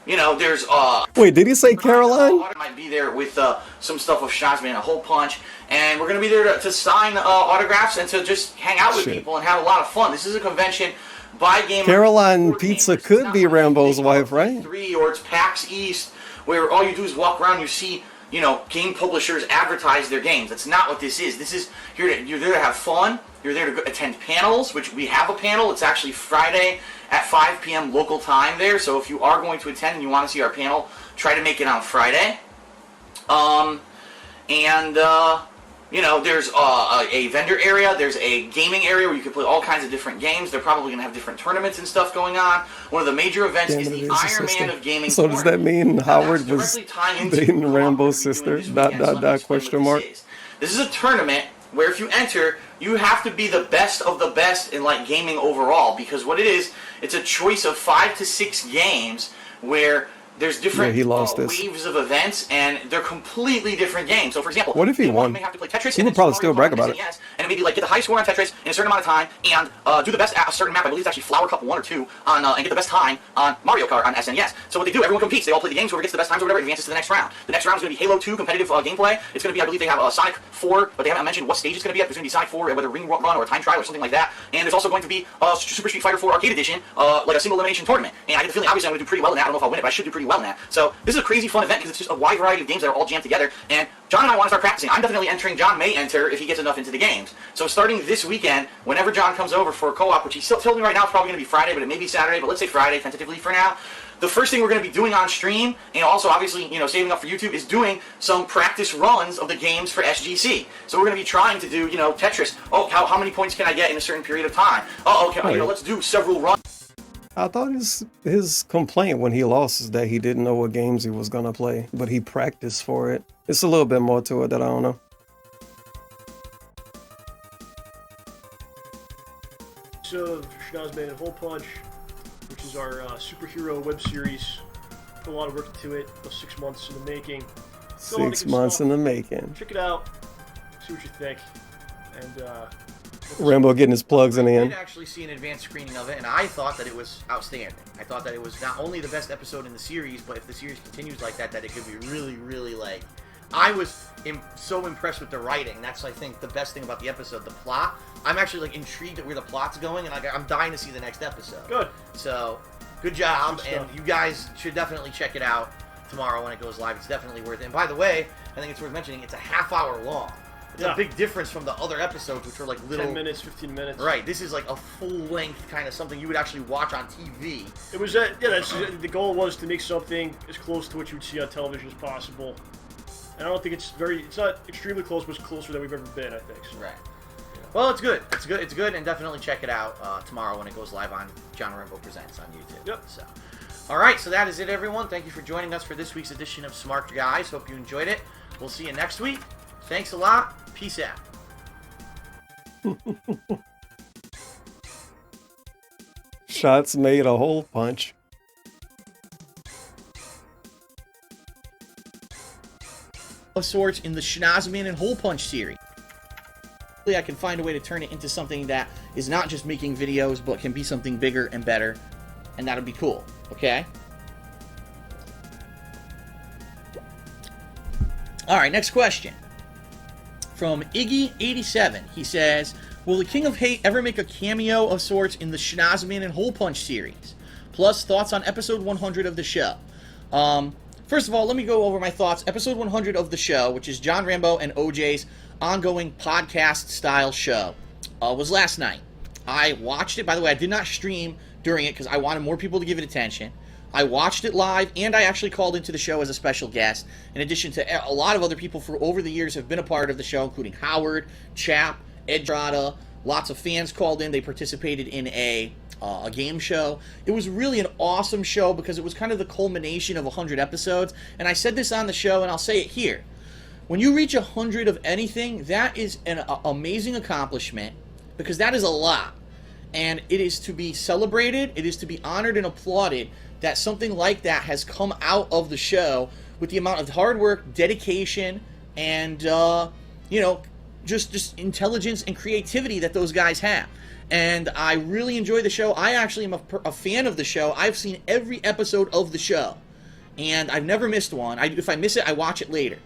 You know, there's wait, did he say Caroline? Might be there with some stuff of Schnoz-man HolePunch, and we're going to be there to sign autographs and to just hang out with people and have a lot of fun. This is a convention by gamers. Caroline Pizza could be Rambo's wife, right? Or it's PAX East, where all you do is walk around and you see, you know, game publishers advertise their games. That's not what this is. This is, you're there to have fun. You're there to attend panels, which we have a panel. It's actually Friday at 5 p.m. local time there. So if you are going to attend and you want to see our panel, try to make it on Friday. You know, there's a vendor area. There's a gaming area where you can play all kinds of different games. They're probably going to have different tournaments and stuff going on. One of the major events is the Iron Man of gaming. So does that mean Howard was dating Rambo's sister? Question mark. This is a tournament where if you enter, you have to be the best of the best in like gaming overall, because what it is, it's a choice of 5 to 6 games where there's different waves of events, and they're completely different games. So, for example, what if he won? may have to play Tetris, He would probably still brag about it. and maybe like get the highest score on Tetris in a certain amount of time, and do the best at a certain map. I believe it's actually Flower Cup 1 or 2 on, and get the best time on Mario Kart on SNES. So what they do, everyone competes. They all play the games. Whoever gets the best times or whatever advances to the next round. The next round is going to be Halo 2 competitive gameplay. It's going to be, I believe they have Sonic 4, but they haven't mentioned what stage it's going to be at. There's going to be Sonic 4, whether Ring Run or a time trial or something like that. And there's also going to be Super Street Fighter 4 Arcade Edition, like a single elimination tournament. And I get the feeling, obviously, I'm going to do pretty well in that. I don't know if I'll win it, but I should do pretty well in that. So this is a crazy fun event because it's just a wide variety of games that are all jammed together. And John and I want to start practicing. I'm definitely entering. John may enter if he gets enough into the games. So starting this weekend, whenever John comes over for a co-op, which he's still telling me right now it's probably going to be Friday, but it may be Saturday, but let's say Friday tentatively for now. The first thing we're going to be doing on stream, and also obviously, saving up for YouTube, is doing some practice runs of the games for SGC. So we're going to be trying to do, Tetris. Oh, how many points can I get in a certain period of time? Oh, okay, let's do several runs. I thought his complaint when he lost is that he didn't know what games he was gonna play, but he practiced for it. It's a little bit more to it that I don't know. So, Schnoz-man HolePunch, which is our superhero web series, put a lot of work into it. About 6 months in the making. 6 months in the making. Check it out. See what you think. And Rambo getting his plugs in the I end. did actually see an advanced screening of it, and I thought that it was outstanding. I thought that it was not only the best episode in the series, but if the series continues like that, that it could be really, really like... I was so impressed with the writing. That's, I think, the best thing about the episode. The plot. I'm actually like intrigued at where the plot's going, and I'm dying to see the next episode. Good. So, good job, Good and stuff. you guys should definitely check it out tomorrow when it goes live. It's definitely worth it. And by the way, I think it's worth mentioning, it's a half-hour long. It's a big difference from the other episodes, which were like little... 10 minutes, 15 minutes. Right, this is like a full-length kind of something you would actually watch on TV. It was, the goal was to make something as close to what you would see on television as possible. And I don't think it's not extremely close, but it's closer than we've ever been, I think. So. Right. Well, it's good. It's good, and definitely check it out tomorrow when it goes live on John Rambo Presents on YouTube. Yep. So, all right, so that is it, everyone. Thank you for joining us for this week's edition of Smart Guys. Hope you enjoyed it. We'll see you next week. Thanks a lot. Peace out. Shots made a hole punch. Of sorts in the Schnoz-man HolePunch series. I can find a way to turn it into something that is not just making videos, but can be something bigger and better, and that'll be cool. Okay? All right, next question. From Iggy87, he says, will the King of Hate ever make a cameo of sorts in the Schnoz-man HolePunch series? Plus, thoughts on episode 100 of the show. First of all, let me go over my thoughts. Episode 100 of the show, which is John Rambo and OJ's ongoing podcast-style show, was last night. I watched it. By the way, I did not stream during it because I wanted more people to give it attention. I watched it live, and I actually called into the show as a special guest, in addition to a lot of other people for over the years have been a part of the show, including Howard, Chap, Ed Drada. Lots of fans called in. They participated in a game show. It was really an awesome show because it was kind of the culmination of 100 episodes, and I said this on the show, and I'll say it here. When you reach 100 of anything, that is an amazing accomplishment, because that is a lot. And it is to be celebrated, it is to be honored and applauded that something like that has come out of the show with the amount of hard work, dedication, and, just intelligence and creativity that those guys have. And I really enjoy the show. I actually am a fan of the show. I've seen every episode of the show, and I've never missed one. If I miss it, I watch it later.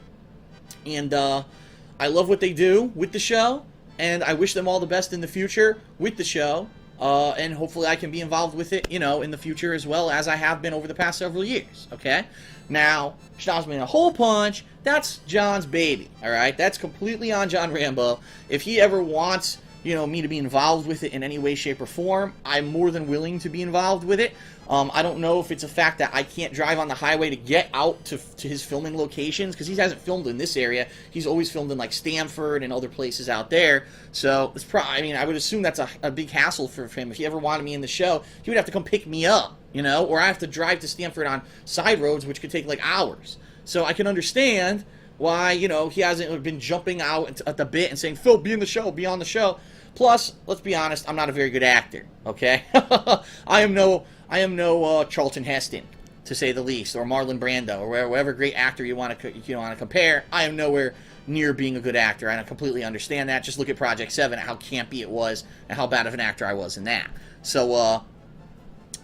And I love what they do with the show, and I wish them all the best in the future with the show. And hopefully I can be involved with it, in the future as well as I have been over the past several years, okay? Now, Schnoz-man HolePunch, that's John's baby, all right? That's completely on John Rambo. If he ever wants, me to be involved with it in any way, shape, or form, I'm more than willing to be involved with it. I don't know if it's a fact that I can't drive on the highway to get out to his filming locations, because he hasn't filmed in this area. He's always filmed in, like, Stamford and other places out there. So, it's I would assume that's a big hassle for him. If he ever wanted me in the show, he would have to come pick me up, or I have to drive to Stamford on side roads, which could take, like, hours. So, I can understand why, you know, he hasn't been jumping out at the bit and saying, Phil, be in the show, be on the show. Plus, let's be honest, I'm not a very good actor, okay? I am no Charlton Heston, to say the least, or Marlon Brando, or whatever great actor you want to compare. I am nowhere near being a good actor, and I completely understand that. Just look at Project 7, how campy it was, and how bad of an actor I was in that. So,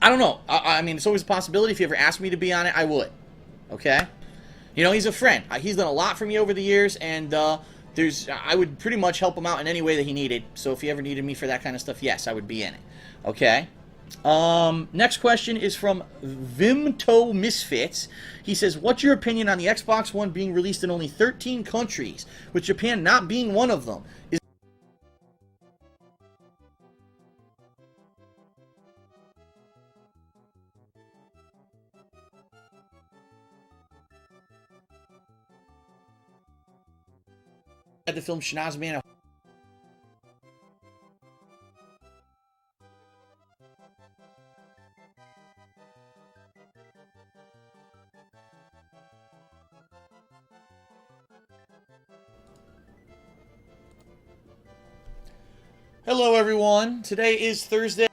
I don't know. I mean, it's always a possibility. If you ever asked me to be on it, I would. Okay? You know, he's a friend. He's done a lot for me over the years, and I would pretty much help him out in any way that he needed. So if he ever needed me for that kind of stuff, yes, I would be in it. Okay? Next question is from Vimto Misfits. He says, what's your opinion on the Xbox One being released in only 13 countries, with Japan not being one of them? The film Schnoz-man. Hello, everyone. Today is Thursday.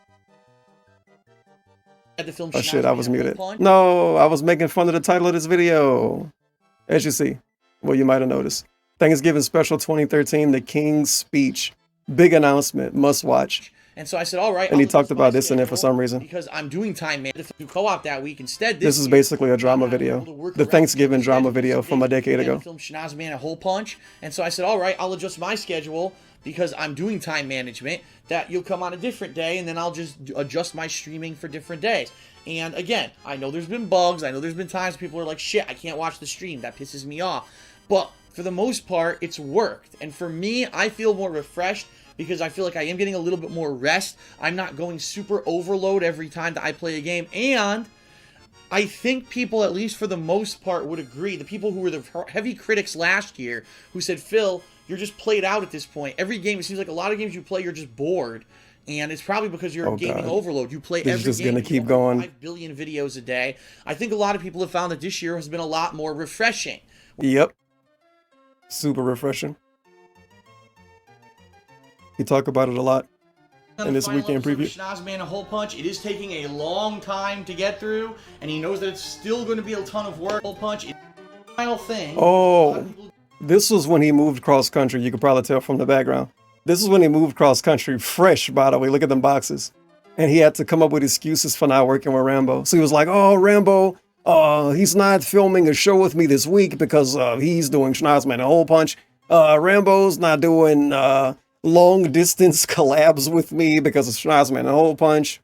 The film Oh shit, I was muted. No, I was making fun of the title of this video. As you see, well, you might have noticed. Thanksgiving Special 2013, The King's Speech. Big announcement, must watch. And so I said, all right. And he talked about this in it for some reason. Because I'm doing time man to co-op that week instead. This is basically a drama video. The Thanksgiving drama video from a decade ago. Film Schnoz-man HolePunch. And so I said, all right, I'll adjust my schedule because I'm doing time management, that you'll come on a different day, and then I'll just adjust my streaming for different days. And again, I know there's been bugs. I know there's been times people are like, shit, I can't watch the stream. That pisses me off. But for the most part, it's worked. And for me, I feel more refreshed because I feel like I am getting a little bit more rest. I'm not going super overload every time that I play a game. And I think people, at least for the most part, would agree. The people who were the heavy critics last year who said, Phil, you're just played out at this point. Every game, it seems like a lot of games you play, you're just bored. And it's probably because you're gaming overload. You play every game. This is just going to keep going. 5 billion videos a day. I think a lot of people have found that this year has been a lot more refreshing. Yep. Super refreshing. We talk about it a lot in this weekend preview. Schnoz-man HolePunch. It is taking a long time to get through, and he knows that it's still going to be a ton of work. HolePunch is the final thing. Oh, this was when he moved cross country. You could probably tell from the background. This is when he moved cross country, fresh, by the way. Look at them boxes. And he had to come up with excuses for not working with Rambo. So he was like, oh, Rambo, he's not filming a show with me this week because he's doing Schnoz-man HolePunch. Rambo's not doing long distance collabs with me because of Schnoz-man HolePunch.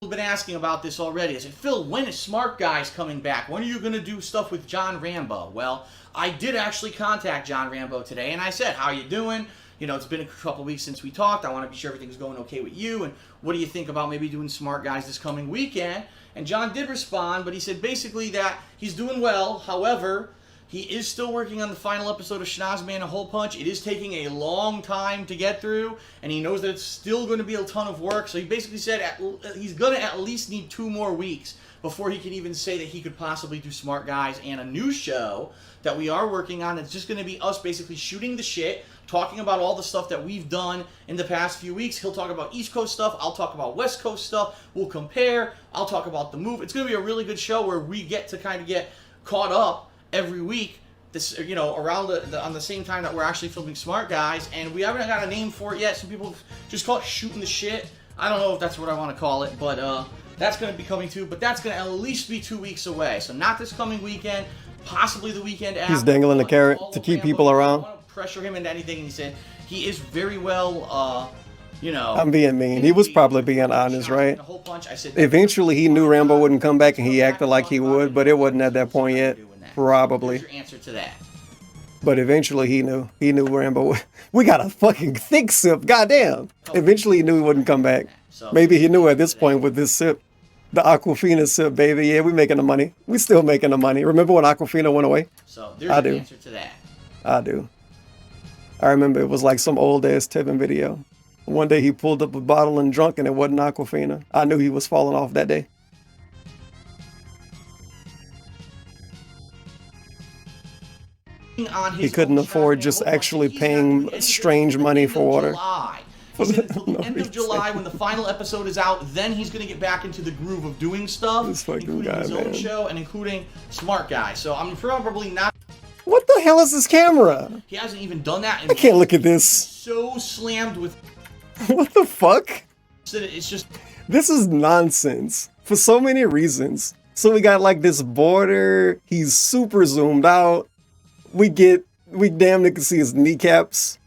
I've been asking about this already. I said, Phil, when is Smart Guys coming back? When are you going to do stuff with John Rambo? Well, I did actually contact John Rambo today, and I said, how are you doing? You know, it's been a couple weeks since we talked. I want to be sure everything's going okay with you. And what do you think about maybe doing Smart Guys this coming weekend? And John did respond, but he said basically that he's doing well. However, he is still working on the final episode of Schnoz-man HolePunch. It is taking a long time to get through, and he knows that it's still going to be a ton of work. So he basically said he's going to at least need 2 more weeks before he can even say that he could possibly do Smart Guys and a new show that we are working on. It's just going to be us basically shooting the shit, talking about all the stuff that we've done in the past few weeks. He'll talk about East Coast stuff. I'll talk about West Coast stuff. We'll compare. I'll talk about the move. It's going to be a really good show where we get to kind of get caught up every week. This, you know, around on the same time that we're actually filming Smart Guys, and we haven't got a name for it yet. Some people just call it shooting the shit. I don't know if that's what I want to call it, but that's going to be coming too. But that's going to at least be 2 weeks away. So not this coming weekend, possibly the weekend after. He's dangling the carrot to keep people around. I don't want to pressure him into anything. And he said he is very well, you know. I'm being mean. He was probably being honest, right? Eventually, he knew Rambo wouldn't come back, and he acted like he would, but it wasn't at that point yet. Probably. Your answer to that. But eventually he knew. He knew Rambo. We got a fucking thick sip. Goddamn. Eventually he knew he wouldn't come back. Maybe he knew at this point with this sip. The Aquafina sip, baby. Yeah, we making the money. We still making the money. Remember when Aquafina went away? So there's your answer to that. I do. I remember it was like some old ass Tevin video. One day he pulled up a bottle and drunk and it wasn't Aquafina. I knew he was falling off that day. on his He couldn't afford just actually paying strange money for water. July. He said until the end of July, when the final episode is out, then he's going to get back into the groove of doing stuff, This fucking including guy, his own man. show and including Smart Guy. So I'm probably not. What the hell is this camera? He hasn't even done that. I can't look at this. So slammed with. What the fuck? It's just. This is nonsense for so many reasons. So we got like this border. He's super zoomed out. We damn near can see his kneecaps.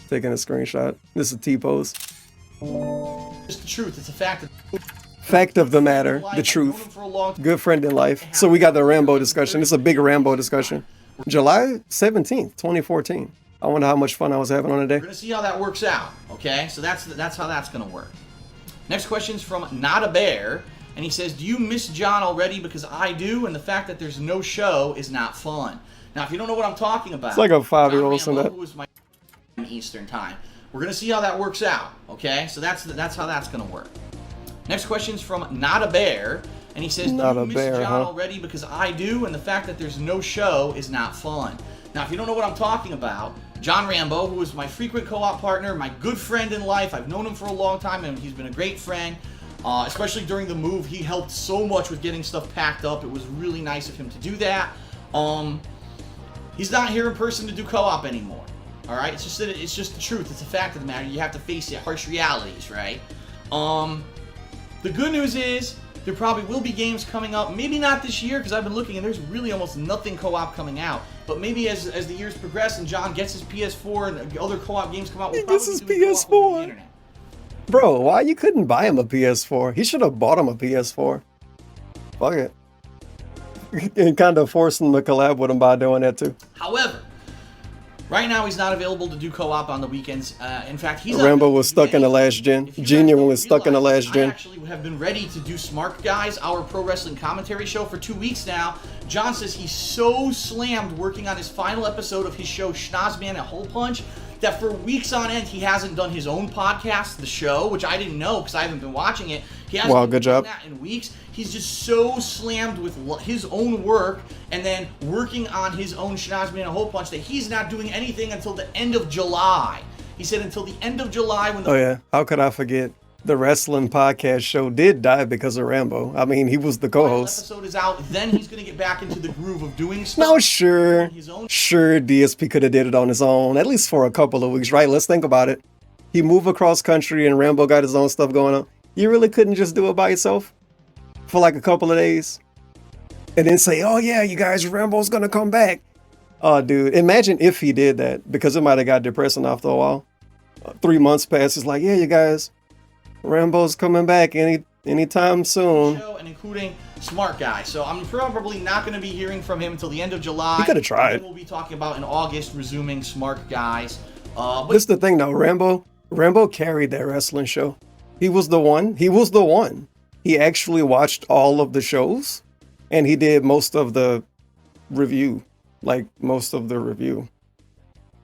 Taking a screenshot. This is a T-pose. It's the truth. It's a fact. Fact of the matter, the truth. Good friend in life. So we got the Rambo discussion. It's a big Rambo discussion. July 17th, 2014. I wonder how much fun I was having on the day. We're gonna see how that works out. Okay, so that's how that's gonna work. Next question is from Not a Bear, and he says, "Do you miss John already? Because I do, and the fact that there's no show is not fun." Now, if you don't know what I'm talking about, It's like a 5-year-old saying that. who was my Eastern time. We're gonna see how that works out. Okay, so that's how that's gonna work. Next question is from Not a Bear, and he says, Not "Do you a miss bear, John huh? already? Because I do, and the fact that there's no show is not fun." Now, if you don't know what I'm talking about, John Rambo, who is my frequent co-op partner, my good friend in life, I've known him for a long time, and he's been a great friend. Especially during the move, he helped so much with getting stuff packed up. It was really nice of him to do that. He's not here in person to do co-op anymore. All right, it's just the truth. It's a fact of the matter. You have to face the harsh realities, right? The good news is there probably will be games coming up. Maybe not this year, because I've been looking and there's really almost nothing co-op coming out. But maybe as the years progress and John gets his PS4 and other co-op games come out, we'll probably This is be doing co-op over the PS4. internet. Bro, why you couldn't buy him a PS4? He should have bought him a PS4. Fuck it. And kind of forcing him to collab with him by doing that too. However, right now he's not available to do co-op on the weekends. In fact, he's Rambo was stuck in the last gen. Genuinely stuck in the last I gen. actually have been ready to do Smart Guys, our pro wrestling commentary show, for 2 weeks now. John says he's so slammed working on his final episode of his show Schnoz-man HolePunch that for weeks on end he hasn't done his own podcast, The Show, which I didn't know because I haven't been watching it. He hasn't Wow, good done job. that in weeks. He's just so slammed with his own work and then working on his own Schnoz-man HolePunch that he's not doing anything until the end of July. He said until the end of July when the Oh yeah, how could I forget? The wrestling podcast show did die because of Rambo. I mean, he was the co-host. episode is out, then he's going to get back into the groove of doing stuff. No, sure DSP could have did it on his own, at least for a couple of weeks, right? Let's think about it. He moved across country and Rambo got his own stuff going on. You really couldn't just do it by yourself for like a couple of days and then say, oh yeah, you guys, Rambo's gonna come back. Oh dude, imagine if he did that, because it might have got depressing after a while. 3 months passed, it's like, yeah, you guys, Rambo's coming back anytime soon. Show and including Smart Guy. So I'm probably not going to be hearing from him until the end of July. He could have tried. And then we'll be talking about in August resuming Smart Guys. This is the thing though, Rambo carried that wrestling show. He was the one. He actually watched all of the shows and he did most of the review.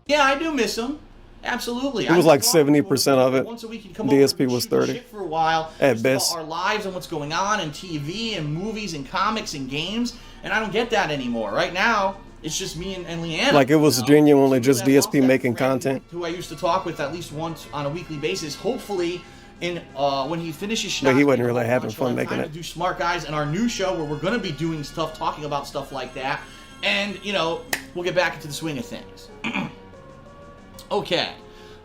Yeah, I do miss him. Absolutely. It was like 70% of it. Once a week he'd come DSP over was and shoot the 30 shit for a while. at just best. about our lives and what's going on in TV and movies and comics and games. And I don't get that anymore. Right now, it's just me and Leanna. Like it was genuinely just DSP making content. Who I used to talk with at least once on a weekly basis. Hopefully, when he finishes But he Schnoz-man wasn't really having HolePunch, fun we'll have making time it. to do Smart Guys and our new show where we're going to be doing stuff, talking about stuff like that. And, we'll get back into the swing of things. Okay.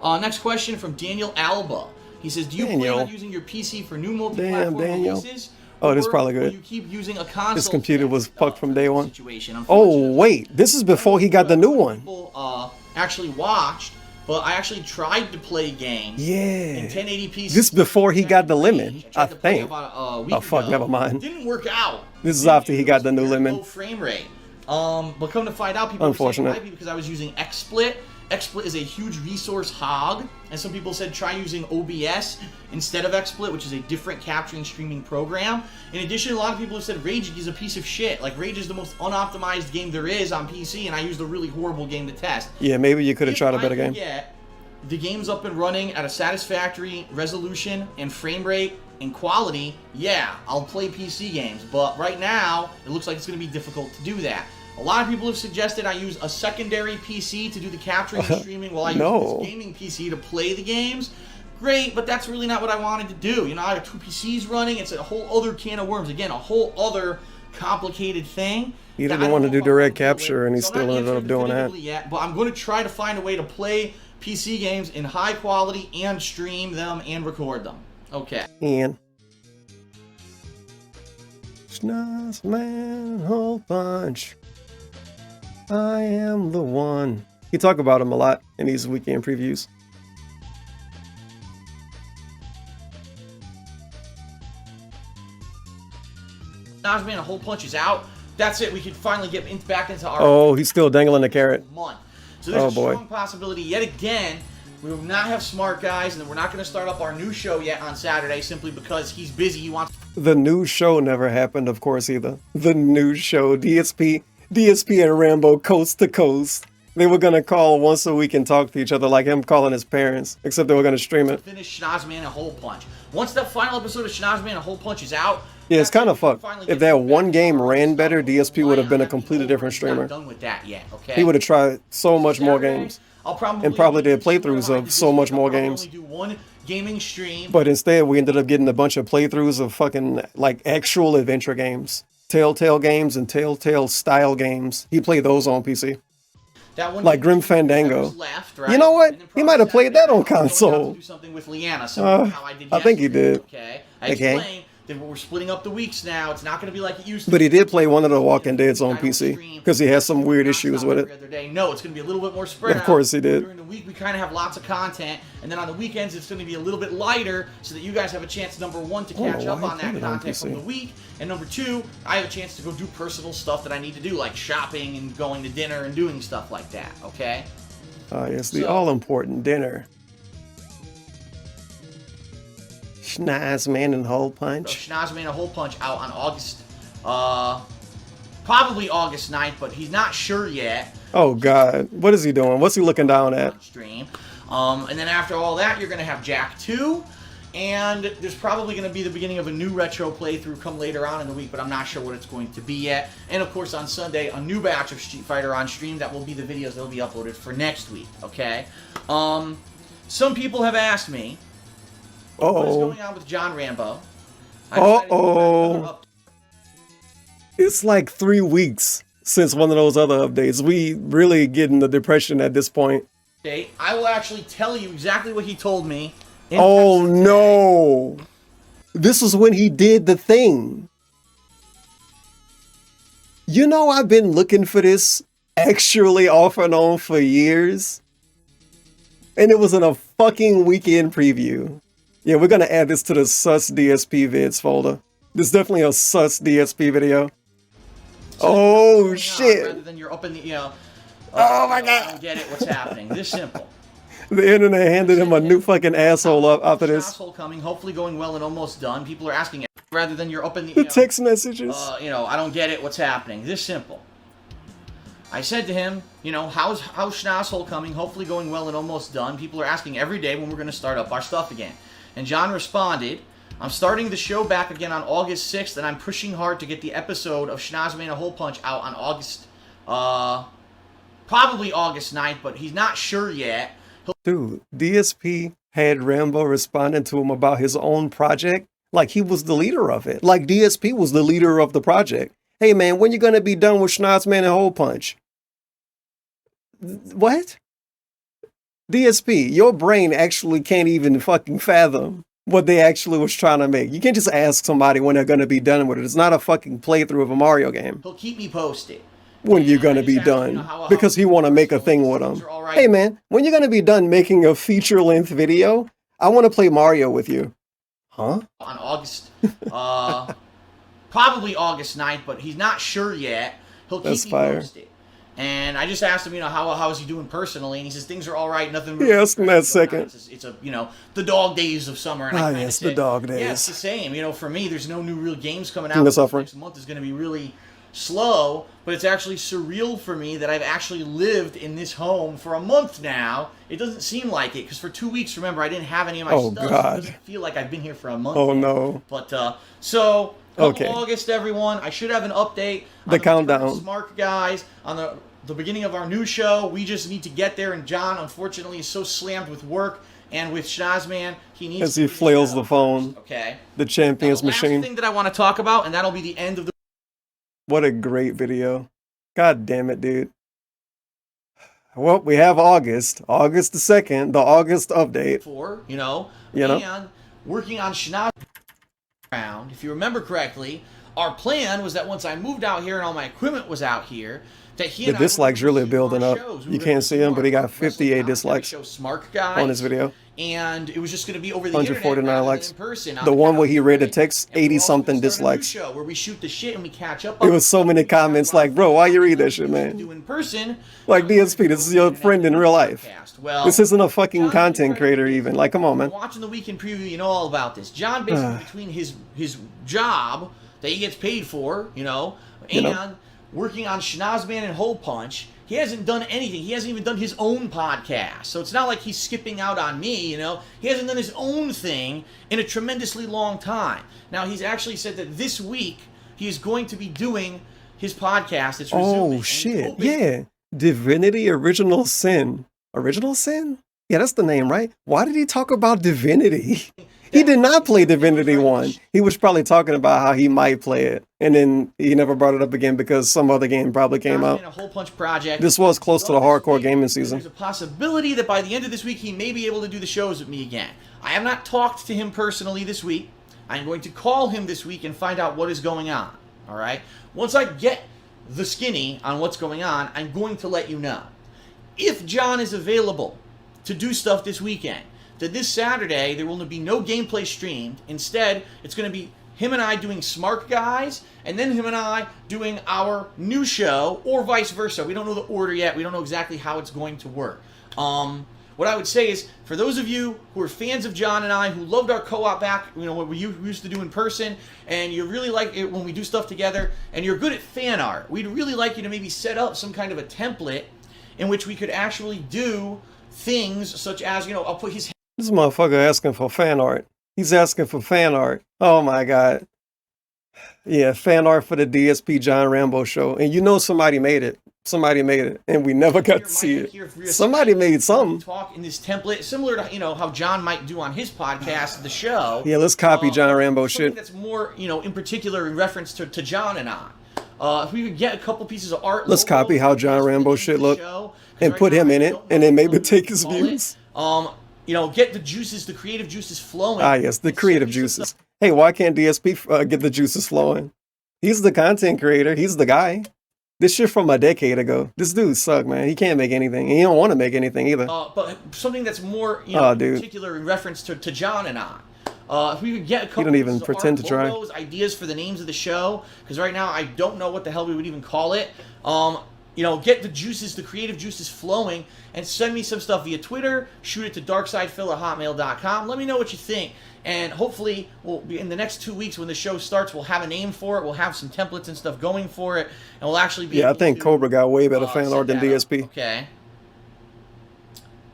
Next question from Daniel Alba. He says, do you plan on using your PC for new multi-platform releases? Oh, this is probably Or will good. you keep using a console? His computer was fucked from day one. Situation. Oh, wait. This is before he got the new one. People actually watched, but I actually tried to play games in Yeah. 1080p. This before he got the lemon, I think. about a week Oh, fuck, ago. never mind. Didn't work out. This is after he got the new lemon. Low frame rate. But come to find out, people were saying it Unfortunate. might be because I was using XSplit. XSplit is a huge resource hog, and some people said try using OBS instead of XSplit, which is a different capturing streaming program. In addition, a lot of people have said Rage is a piece of shit. Like, Rage is the most unoptimized game there is on PC, and I used a really horrible game to test. Yeah, maybe you could have tried a better game. The game's up and running at a satisfactory resolution and frame rate and quality, yeah, I'll play PC games. But right now, it looks like it's going to be difficult to do that. A lot of people have suggested I use a secondary PC to do the capturing and streaming while I use this gaming PC to play the games. Great, but that's really not what I wanted to do. You know, I have 2 PCs running. It's a whole other can of worms. Again, a whole other complicated thing. He didn't want to do direct capture, and he still ended up doing that. Yet, but I'm going to try to find a way to play PC games in high quality and stream them and record them. Okay. Ian. Schnoz-man HolePunch. I am the one. He talk about him a lot in these weekend previews. Schnoz-man HolePunch is out. That's it. We can finally get back into our... Oh, he's still dangling the carrot. Month. So there's a strong possibility yet again we will not have Smart Guys, and then we're not going to start up our new show yet on Saturday simply because he's busy. He wants... The new show never happened, of course, either. The new show. DSP and Rambo coast to coast. They were going to call once a week and talk to each other like him calling his parents, except they were going to stream it. Finish Schnoz-man HolePunch. Once that final episode of Schnoz-man HolePunch is out... Yeah, it's kind of fucked. If that one game ran better, DSP would have been a completely different streamer. Not done with that yet, okay? He would have tried so much more games. And probably did playthroughs of so much more games. Do one gaming stream. But instead, we ended up getting a bunch of playthroughs of fucking, like, actual adventure games. Telltale games and Telltale style games. He played those on PC. That one like Grim Fandango. Left, right? You know what? He might have played that on console. Do something with Leanna, so how I did I think he did. Okay. I explained that we're splitting up the weeks now. It's not going to be like it used to. But he did play one of the Walking Dead's on PC because he has some weird issues with it. No, it's going to be a little bit more spread out. Of course he did. During the week, we kind of have lots of content, and then on the weekends, it's going to be a little bit lighter so that you guys have a chance, number one, to catch up on that content from the week, and number two, I have a chance to go do personal stuff that I need to do, like shopping and going to dinner and doing stuff like that, okay? Yes, the all-important dinner. Schnoz-man HolePunch. So Schnoz-man HolePunch out on August, probably August 9th, but he's not sure yet. Oh God, what is he doing? What's he looking down at? Stream. And then after all that, you're going to have Jack 2, and there's probably going to be the beginning of a new retro playthrough come later on in the week, but I'm not sure what it's going to be yet. And of course, on Sunday, a new batch of Street Fighter on stream. That will be the videos that will be uploaded for next week, okay? Some people have asked me, what is going on with John Rambo? It's like 3 weeks since one of those other updates. We really get in the depression at this point. I will actually tell you exactly what he told me. Oh no! This is when he did the thing. You know, I've been looking for this actually off and on for years. And it was in a fucking weekend preview. Yeah, we're gonna add this to the sus DSP vids folder. There's definitely a sus DSP video. Oh shit! Rather than you're up in the, oh my God! I don't get it. What's happening? This simple. The internet handed him a new fucking asshole up after this. Asshole coming, hopefully going well and almost done. People are asking it rather than you're up in the. Text messages. I don't get it. What's happening? This simple. I said to him, how's Schnoz coming? Hopefully going well and almost done. People are asking every day when we're going to start up our stuff again. And John responded, I'm starting the show back again on August 6th, and I'm pushing hard to get the episode of Schnoz-man HolePunch out on August, probably August 9th, but he's not sure yet. Dude, DSP had Rambo responding to him about his own project like he was the leader of it. Like DSP was the leader of the project. Hey man, when you gonna be done with Schnoz-man HolePunch? What? DSP, your brain actually can't even fucking fathom what they actually was trying to make. You can't just ask somebody when they're going to be done with it. It's not a fucking playthrough of a Mario game. He'll keep me posted. When you're going to be done. Because he want to make a thing with them. Hey man, when you're going to be done making a feature-length video, I want to play Mario with you. Huh? On August, probably August 9th, but he's not sure yet. He'll keep me posted. And I just asked him, how is he doing personally? And he says things are all right, nothing. Really ask him that second. It's the dog days of summer. And yes, the dog days. Yeah, it's the same. For me, there's no new real games coming out. Next month is going to be really slow, but it's actually surreal for me that I've actually lived in this home for a month now. It doesn't seem like it, because for 2 weeks, remember, I didn't have any of my Oh, stuff. God. So it doesn't feel like I've been here for a month. Oh, yet. no. But, so, come Okay. August, everyone, I should have an update on The countdown. Smart Guys, on the beginning of our new show. We just need to get there, and John, unfortunately, is so slammed with work and with Schnoz-man, he needs As to he do his flails show the phone. first, okay? The Champions Last Machine. thing that I want to talk about, and that'll be the end of the What a great video. God damn it, dude. Well, we have August the 2nd, the August update. for, you know, You know? and working on Schnoz round. If you remember correctly, our plan was that once I moved out here and all my equipment was out here, that he The and I would dislikes really building up. You can't see him, but he got 58 dislikes show Smart Guys on his video. and it was just going to be over the 149 internet rather likes. than in person. The one where he read the text, 80-something dislikes. Show where we shoot the shit and we catch up. It was so many comments like, bro, why you read that shit, man? in person. Like, DSP, this is your friend in real life. Well, This isn't a fucking content creator even. Like, come on, man. Watching the weekend preview, you know all about this. John, basically, between his job that he gets paid for, and working on Schnoz-man HolePunch, he hasn't done anything. He hasn't even done his own podcast. So it's not like he's skipping out on me, He hasn't done his own thing in a tremendously long time. Now, he's actually said that this week he is going to be doing his podcast. It's resuming. Oh, shit. Yeah. Divinity Original Sin. Original Sin? Yeah, that's the name, right? Why did he talk about Divinity? He did not play Divinity 1. He was probably talking about how he might play it. And then he never brought it up again because some other game probably came out. A HolePunch project. This was close to the hardcore gaming season. There's a possibility that by the end of this week he may be able to do the shows with me again. I have not talked to him personally this week. I'm going to call him this week and find out what is going on. All right? Once I get the skinny on what's going on, I'm going to let you know. If John is available to do stuff this weekend, that this Saturday there will be no gameplay streamed. Instead, it's going to be him and I doing Smart Guys, and then him and I doing our new show, or vice versa. We don't know the order yet. We don't know exactly how it's going to work. What I would say is, for those of you who are fans of John and I, who loved our co-op back, what we used to do in person, and you really like it when we do stuff together, and you're good at fan art, we'd really like you to maybe set up some kind of a template in which we could actually do things such as, I'll put his... This motherfucker asking for fan art. He's asking for fan art. Oh my God. Yeah, fan art for the DSP John Rambo show. And somebody made it. Somebody made it. And we never got to see it. Somebody made something. Talk in this template, similar to, how John might do on his podcast, the show. Yeah, let's copy John Rambo shit. That's more, in particular in reference to John and I. If we could get a couple pieces of art. Let's copy how John Rambo shit look and put him in it, and then maybe take his views. Get the juices, the creative juices flowing. Ah, yes, the creative juices. Hey, why can't DSP get the juices flowing? He's the content creator. He's the guy. This shit from a decade ago. This dude suck, man. He can't make anything. And he don't want to make anything either. But something that's more, in particular in reference to John and I. If we could get a couple don't even of pretend art, to try. logos, ideas for the names of the show, because right now I don't know what the hell we would even call it. Get the juices, the creative juices flowing, and send me some stuff via Twitter. Shoot it to darksidephil@hotmail.com. Let me know what you think, and hopefully, in the next 2 weeks when the show starts, we'll have a name for it. We'll have some templates and stuff going for it, and we'll actually be. Yeah, I think Cobra got way better fan art than DSP. Okay.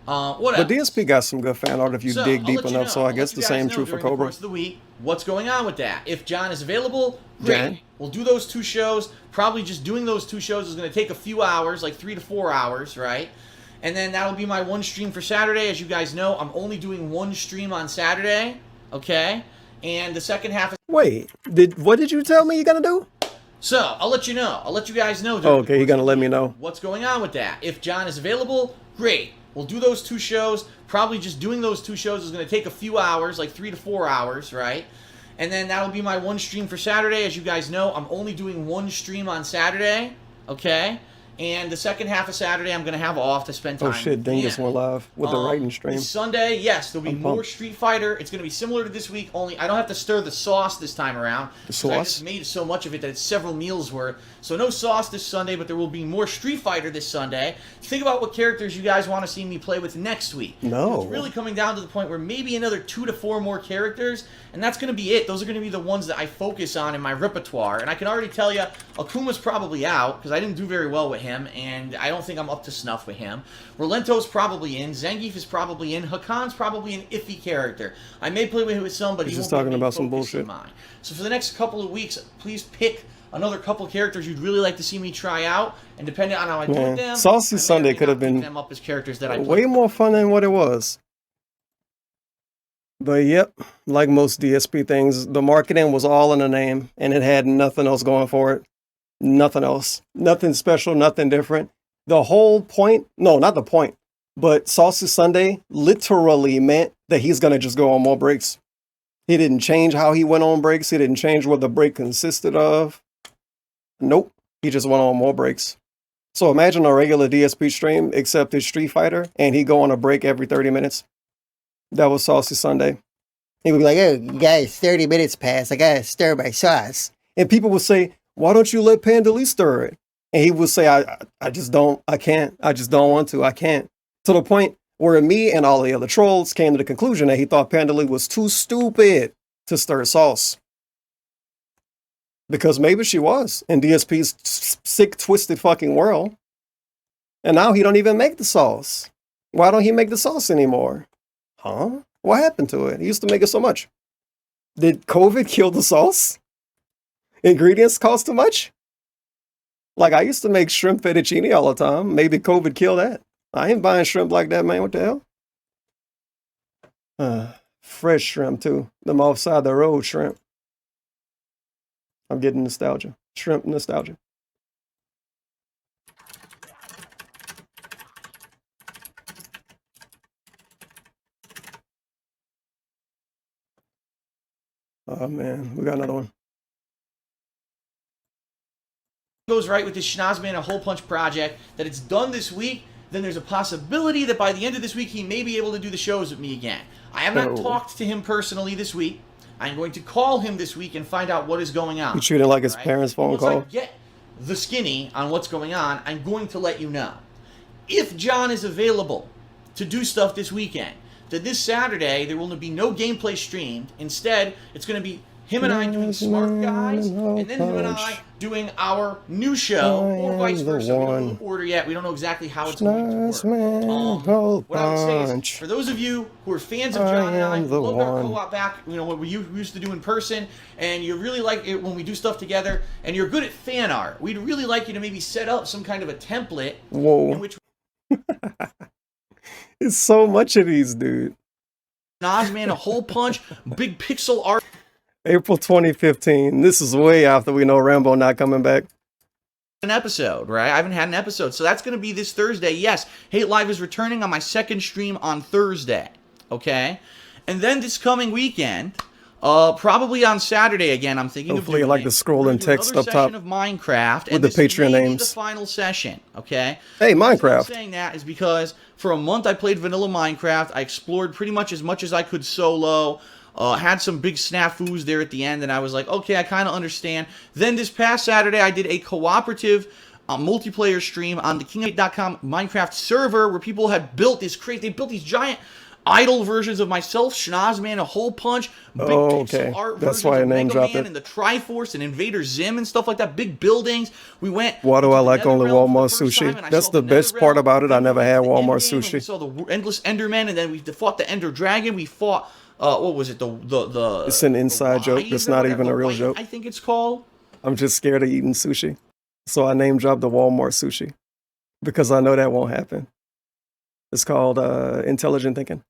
But DSP got some good fan art if you dig deep enough, so I guess the same true for Cobra. The course of the week, what's going on with that? If John is available, great. We'll do those 2 shows. Probably just doing those 2 shows is going to take a few hours, like 3 to 4 hours, right? And then that'll be my one stream for Saturday. As you guys know, I'm only doing one stream on Saturday, okay? And the second half is... Wait, what did you tell me you're going to do? So, I'll let you know. I'll let you guys know. Oh, okay, you're going to let me know. What's going on with that. If John is available, great. We'll do those 2 shows. Probably just doing those 2 shows is going to take a few hours, like 3 to 4 hours, right? And then that'll be my one stream for Saturday. As you guys know, I'm only doing one stream on Saturday, okay? And the second half of Saturday, I'm going to have off to spend time. Oh shit, Dingus went live with the writing stream. This Sunday, yes, there'll be I'm more pumped. Street Fighter. It's going to be similar to this week, only I don't have to stir the sauce this time around. The 'cause I sauce? just made so much of it that it's several meals worth. So no sauce this Sunday, but there will be more Street Fighter this Sunday. Think about what characters you guys want to see me play with next week. No. It's really coming down to the point where maybe another 2 to 4 more characters, and that's going to be it. Those are going to be the ones that I focus on in my repertoire. And I can already tell you, Akuma's probably out, because I didn't do very well with him, and I don't think I'm up to snuff with him. Rolento's probably in. Zangief is probably in. Hakan's probably an iffy character. I may play with some, but He's he just won't be talking a big about some focus of bullshit. mine. So for the next couple of weeks, please pick another couple characters you'd really like to see me try out, and depending on how I do Man, with them, Saucy I may or Sunday may could not have pick been them up as characters that I play. way more fun than what it was. But yep, like most DSP things, the marketing was all in the name, and it had nothing else going for it. Nothing else. Nothing special, nothing different. The whole point, no, not the point, but Saucy Sunday literally meant that he's going to just go on more breaks. He didn't change how he went on breaks. He didn't change what the break consisted of. Nope. He just went on more breaks. So imagine a regular DSP stream, except it's Street Fighter, and he go on a break every 30 minutes. That was Saucy Sunday. He would be like, "Oh, guys, 30 minutes passed. I gotta stir my sauce." And people would say, "Why don't you let Panda Lee stir it?" And he would say, I just don't, I can't. I just don't want to. I can't. To the point where me and all the other trolls came to the conclusion that he thought Panda Lee was too stupid to stir sauce. Because maybe she was in DSP's sick, twisted fucking world. And now he don't even make the sauce. Why don't he make the sauce anymore? Huh? What happened to it? He used to make it so much. Did COVID kill the sauce? Ingredients cost too much? Like, I used to make shrimp fettuccine all the time. Maybe COVID killed that. I ain't buying shrimp like that, man. What the hell? Fresh shrimp, too. Them offside the road shrimp. I'm getting nostalgia. Shrimp nostalgia. Oh, man. We got another one. Goes right with this Schnoz-man HolePunch Project, that it's done this week, then there's a possibility that by the end of this week he may be able to do the shows with me again. I have not talked to him personally this week. I'm going to call him this week and find out what is going on. You treat it like his parents' phone Once call. I get the skinny on what's going on, I'm going to let you know. If John is available to do stuff this weekend, then this Saturday there will be no gameplay streamed. Instead, it's going to be him and I doing Smart Guys, and then him and I doing our new show, or vice versa. We don't know the order yet. We don't know exactly how it's going to work. What I would say is, for those of you who are fans of John and I, who love our co-op back, you know, what we used to do in person, and you really like it when we do stuff together, and you're good at fan art, we'd really like you to maybe set up some kind of a template. Whoa. In which It's so much of these, dude. Schnoz-man HolePunch, big pixel art. April 2015. This is way after we know Rambo not coming back. An episode, right? I haven't had an episode, so that's going to be this Thursday. Yes, Hate Live is returning on my second stream on Thursday, okay? And then this coming weekend, probably on Saturday again, I'm thinking Hopefully of you like the scrolling text up top of Minecraft, with and the this Patreon may be names. the final session, okay? Hey, The reason I'm Minecraft. saying that is because for a month I played vanilla Minecraft. I explored pretty much as I could solo. Had some big snafus there at the end, and I was like, okay, I kind of understand. Then this past Saturday, I did a cooperative multiplayer stream on the King8.com Minecraft server where people had built this crazy. They built these giant idol versions of myself, Schnoz-man HolePunch, big pixel art That's versions why I of name Mega dropped Man it. and the Triforce and Invader Zim and stuff like that. Big buildings. We went. Why do I like only Walmart sushi? That's the best part about it. I never had Walmart We sushi. saw the endless Enderman, and then we fought the Ender Dragon. We fought. What was it? The It's an inside joke. It's not even a real Light, joke. I think it's called. I'm just scared of eating sushi. So I name dropped the Walmart sushi. Because I know that won't happen. It's called intelligent thinking.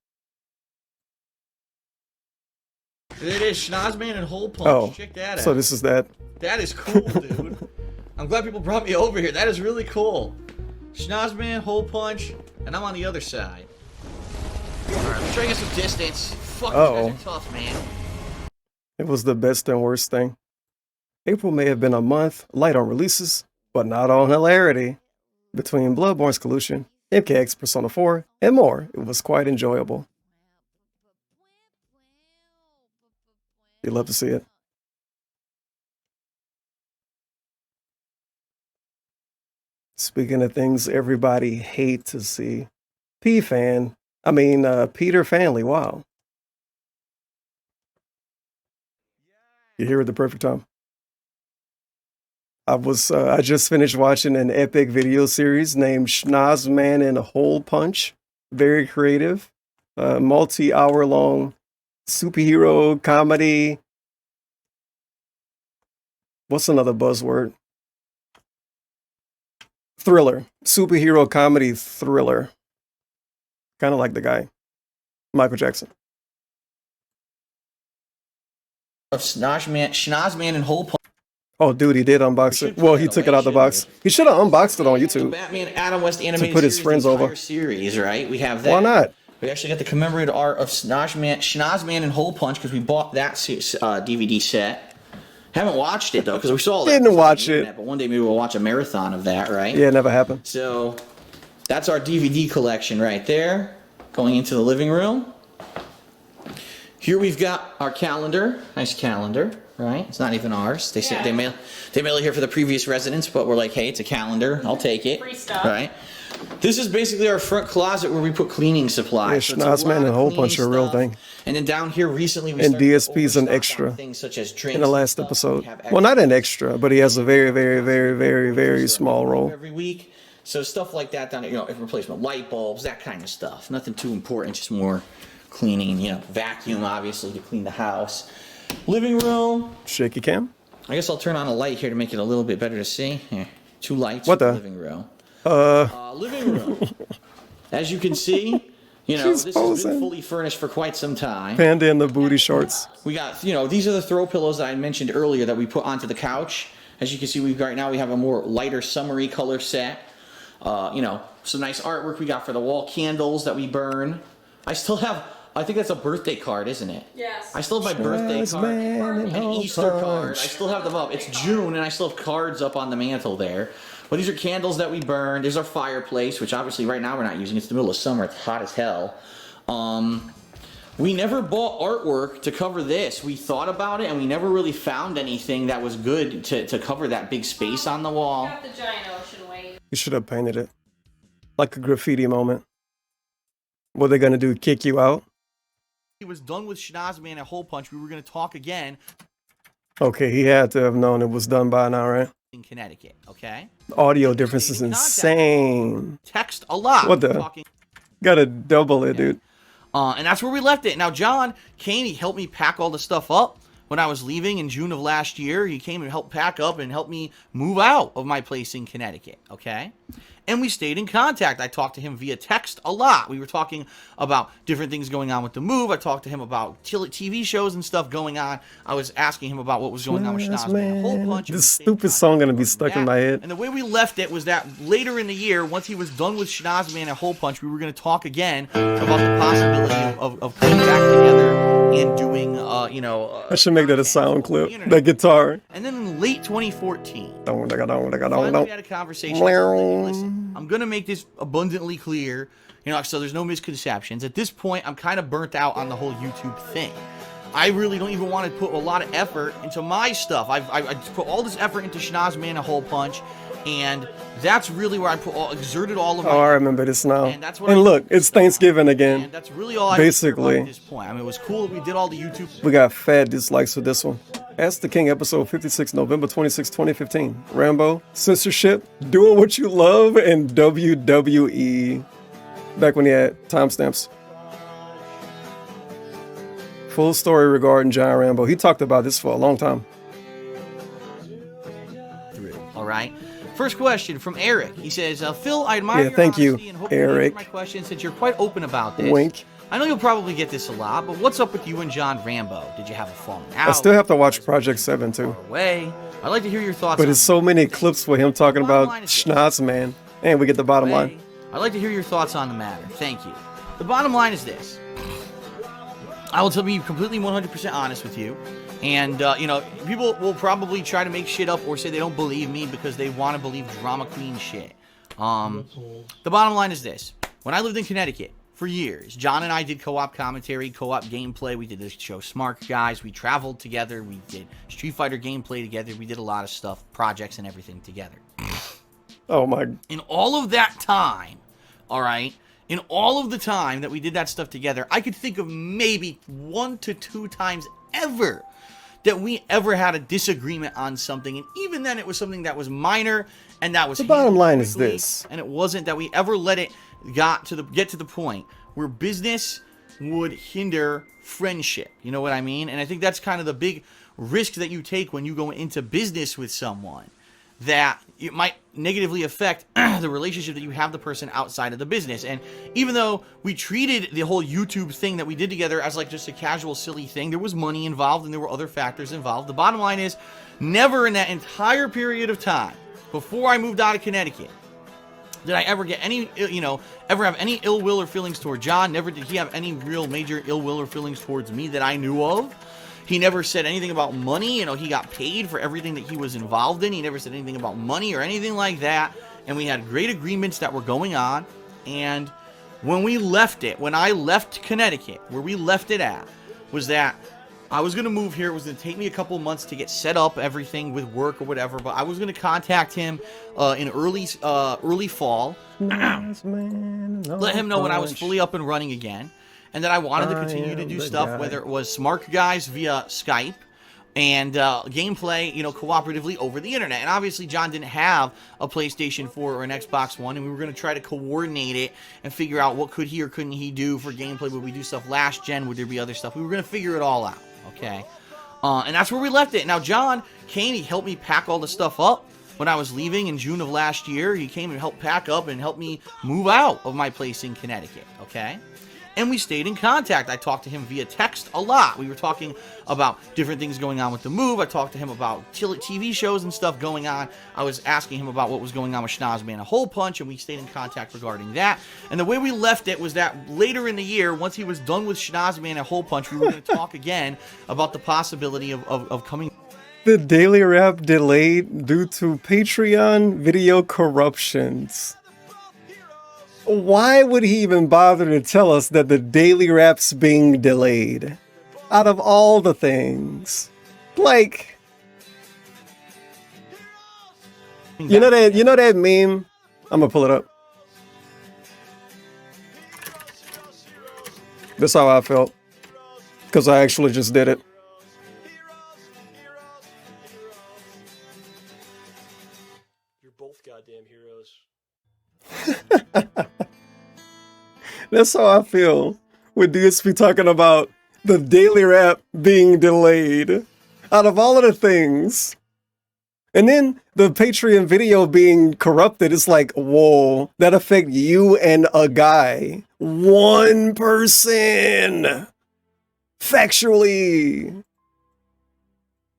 It is Schnoz-man and HolePunch. Oh, Check that out. so this is that. That is cool, dude. I'm glad people brought me over here. That is really cool. Schnoz-man, HolePunch, and I'm on the other side. Alright, let's try to get some distance. Fuck, Uh-oh. these guys are tough, man. It was the best and worst thing. April may have been a month light on releases, but not on hilarity. between Bloodborne's Collusion, MKX Persona 4, and more. It was quite enjoyable. You'd love to see it. Speaking of things everybody hate to see, Peter Fanley, wow. You're here at the perfect time. I just finished watching an epic video series named Schnoz-man HolePunch. Very creative, multi-hour long superhero comedy. What's another buzzword? Thriller. Superhero comedy thriller. Kind of like the guy, Michael Jackson. Of Schnoz-man HolePunch. Oh, dude, he did unbox it. Well, he took it out the box. He should have unboxed it on YouTube. Batman Adam West animated to put his friends over. Series, right? We have that. Why not? We actually got the commemorative art of Schnoz-man HolePunch because we bought that DVD set. Haven't watched it though because we saw that. Didn't watch it. But one day maybe we'll watch a marathon of that, right? Yeah, it never happened. So that's our DVD collection right there. Going into the living room. Here we've got our calendar. Nice calendar, right? It's not even ours. They say they mail it here for the previous residents, but we're like, hey, it's a calendar. I'll take it. Free stuff. Right? This is basically our front closet where we put cleaning supplies. Yeah, Schnoz-man HolePunch are a real thing. And then down here recently we and started DSP's an extra things such as drinks in the last episode. Well, not an extra, but he has a very, very, very, very, very small role. Every week. So stuff like that down there, replacement light bulbs, that kind of stuff. Nothing too important, just more cleaning, vacuum obviously to clean the house. Living room. Shaky cam. I guess I'll turn on a light here to make it a little bit better to see. Here, 2 lights. What the? Living room. Living room. As you can see, this has been fully furnished for quite some time. Panda in the booty shorts. We got, these are the throw pillows that I mentioned earlier that we put onto the couch. As you can see, right now we have a more lighter summery color set. Some nice artwork we got for the wall candles that we burn. I still have, I think that's a birthday card, isn't it? Yes. I still have my birthday card, an Easter card. I still have them up. It's June, and I still have cards up on the mantle there. But these are candles that we burn. There's our fireplace, which obviously right now we're not using. It's the middle of summer. It's hot as hell. We never bought artwork to cover this. We thought about it, and we never really found anything that was good to cover that big space on the wall. Got the giant ocean wave. You should have painted it. Like a graffiti moment. What are they going to do, kick you out? He was done with Schnoz-man HolePunch. We were going to talk again. Okay, he had to have known it was done by now, right? In Connecticut, okay? The audio difference is insane. Text a lot. What the? Gotta double it, dude. And that's where we left it. Now, John came, he helped me pack all the stuff up when I was leaving in June of last year. He came and helped pack up and helped me move out of my place in Connecticut, okay? And we stayed in contact. I talked to him via text a lot. We were talking about different things going on with the move. I talked to him about TV shows and stuff going on. I was asking him about what was going on with Schnoz-man HolePunch. This stupid song gonna be stuck in my head. And the way we left it was that later in the year, once he was done with Schnoz-man HolePunch, we were going to talk again about the possibility of coming back together and doing, I should make that a sound clip. That guitar. And then in late 2014, finally we had a conversation. Listen, I'm going to make this abundantly clear, so there's no misconceptions. At this point, I'm kind of burnt out on the whole YouTube thing. I really don't even want to put a lot of effort into my stuff. I put all this effort into Schnoz-man HolePunch, and that's really where I exerted all of my. Oh, I remember this now. And that's what and look, it's Thanksgiving again. And that's really all I basically at this point. I mean, it was cool that we did all the YouTube. We got fat dislikes for this one. Ask the King, episode 56, November 26, 2015. Rambo, censorship, doing what you love, and WWE. Back when he had timestamps. Full story regarding John Rambo. He talked about this for a long time. All right. First question from Eric. He says, Phil, I admire your thank you, honesty and hope Eric. you answer my question since you're quite open about this. Wink. I know you'll probably get this a lot, but what's up with you and John Rambo? Did you have a falling out? I still have to watch Project 7 too. I'd like to hear your thoughts. But there's so many clips with him talking about Schnoz-man, and we get the bottom line. I'd like to hear your thoughts on the matter. Thank you. The bottom line is this. I will be completely 100% honest with you. And, people will probably try to make shit up or say they don't believe me because they want to believe drama queen shit. The bottom line is this. When I lived in Connecticut for years, John and I did co-op commentary, co-op gameplay. We did this show Smart Guys. We traveled together. We did Street Fighter gameplay together. We did a lot of stuff, projects and everything together. Oh my. In all of that time, all right, in all of the time that we did that stuff together, I could think of maybe 1 to 2 times ever that we ever had a disagreement on something. And even then, it was something that was minor and that was The bottom line is quickly, this. and it wasn't that we ever let it get to the point where business would hinder friendship. You know what I mean? And I think that's kind of the big risk that you take when you go into business with someone, that it might negatively affect the relationship that you have the person outside of the business. And even though we treated the whole YouTube thing that we did together as like just a casual, silly thing, there was money involved and there were other factors involved. The bottom line is, never in that entire period of time before I moved out of Connecticut did I ever get any, ever have any ill will or feelings toward John. Never did he have any real major ill will or feelings towards me that I knew of. He never said anything about money. He got paid for everything that he was involved in. He never said anything about money or anything like that. And we had great agreements that were going on. And when we left it, when I left Connecticut, where we left it at, was that I was going to move here. It was going to take me a couple months to get set up, everything with work or whatever. But I was going to contact him in early fall. Let him know when I was fully up and running again. And that I wanted to continue to do stuff, whether it was Smart Guys via Skype and gameplay, cooperatively over the internet. And obviously, John didn't have a PlayStation 4 or an Xbox One, and we were going to try to coordinate it and figure out what could he or couldn't he do for gameplay. Would we do stuff last gen? Would there be other stuff? We were going to figure it all out, okay? And that's where we left it. Now, John came, he helped me pack all the stuff up. When I was leaving in June of last year, he came and helped pack up and helped me move out of my place in Connecticut, okay? And we stayed in contact. I talked to him via text a lot. We were talking about different things going on with the move. I talked to him about TV shows and stuff going on. I was asking him about what was going on with Schnoz-man HolePunch, and we stayed in contact regarding that. And the way we left it was that later in the year, once he was done with Schnoz-man HolePunch, we were going to talk again about the possibility of coming. The daily rap delayed due to Patreon video corruptions. Why would he even bother to tell us that the daily rap's being delayed? Out of all the things. Like, you know that meme? I'm gonna pull it up. That's how I felt. Because I actually just did it. You're both goddamn heroes. That's how I feel with DSP talking about the daily rap being delayed out of all of the things. And then the Patreon video being corrupted. It's like, whoa, that affect you and a guy. One person. Factually.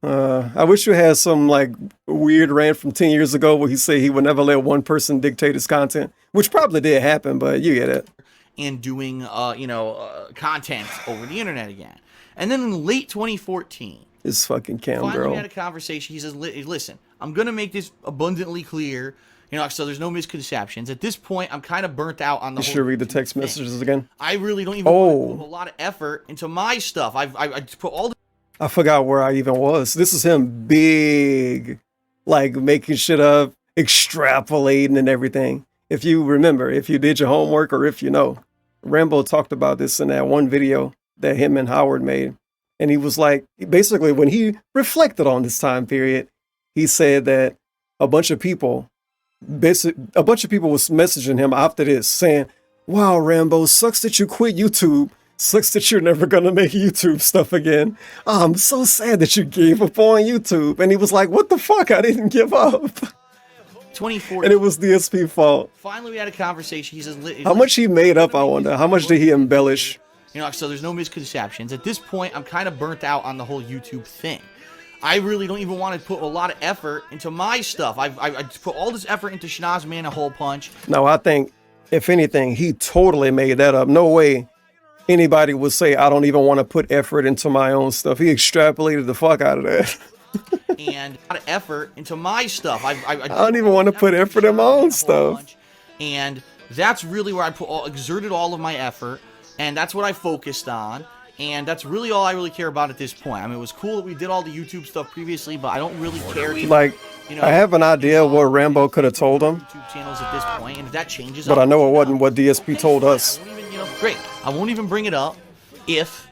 I wish you had some like weird rant from 10 years ago where he said he would never let one person dictate his content, which probably did happen, but you get it. And doing, content over the internet again. And then in late 2014, this fucking cam finally girl. we had a conversation. He says, listen, I'm going to make this abundantly clear, so there's no misconceptions. At this point, I'm kind of burnt out on the You whole should read the text messages again. I really don't even want to put a lot of effort into my stuff. I put all the... I forgot where I even was. This is him big, like making shit up, extrapolating and everything. If you remember, if you did your homework or if you know, Rambo talked about this in that one video that him and Howard made. And he was like, basically when he reflected on this time period, he said that a bunch of people was messaging him after this saying, wow, Rambo, sucks that you quit YouTube. Sucks that you're never going to make YouTube stuff again. Oh, I'm so sad that you gave up on YouTube. And he was like, what the fuck? I didn't give up. 2014. And it was DSP fault. Finally, we had a conversation. He says, how much he made up, I wonder. How much did he embellish? So there's no misconceptions. At this point, I'm kind of burnt out on the whole YouTube thing. I really don't even want to put a lot of effort into my stuff. I put all this effort into Schnoz-man HolePunch. No, I think, if anything, he totally made that up. No way anybody would say, I don't even want to put effort into my own stuff. He extrapolated the fuck out of that. And a lot of effort into my stuff. I don't even want to put effort in my own stuff. And that's really where I exerted all of my effort, and that's what I focused on, and that's really all I really care about at this point. I mean, it was cool that we did all the YouTube stuff previously, but I don't really care to, Like, I have an idea what Rambo could have told him, YouTube channels at this point, and if that changes, but I know it wasn't what DSP told us. Great. I won't even bring it up if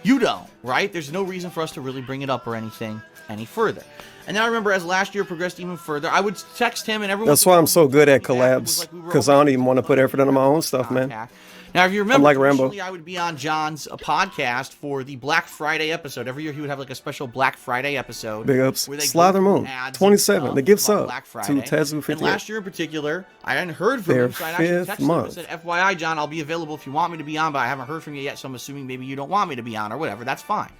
you don't, right? There's no reason for us to really bring it up or anything any further. And then I remember as last year progressed even further, I would text him and everyone... That's why I'm so good at collabs, because I don't even want to put effort into my own stuff, man. Now, if you remember, I'm like Rambo. initially I would be on John's podcast for the Black Friday episode. Every year he would have like a special Black Friday episode. Big ups. where they Slather go through Moon, ads 27. The gifts about up Black to Friday. Tezu And 58. last year in particular, I hadn't heard from Their him, so I actually fifth texted him month. and said, FYI, John, I'll be available if you want me to be on, but I haven't heard from you yet, so I'm assuming maybe you don't want me to be on or whatever. That's fine.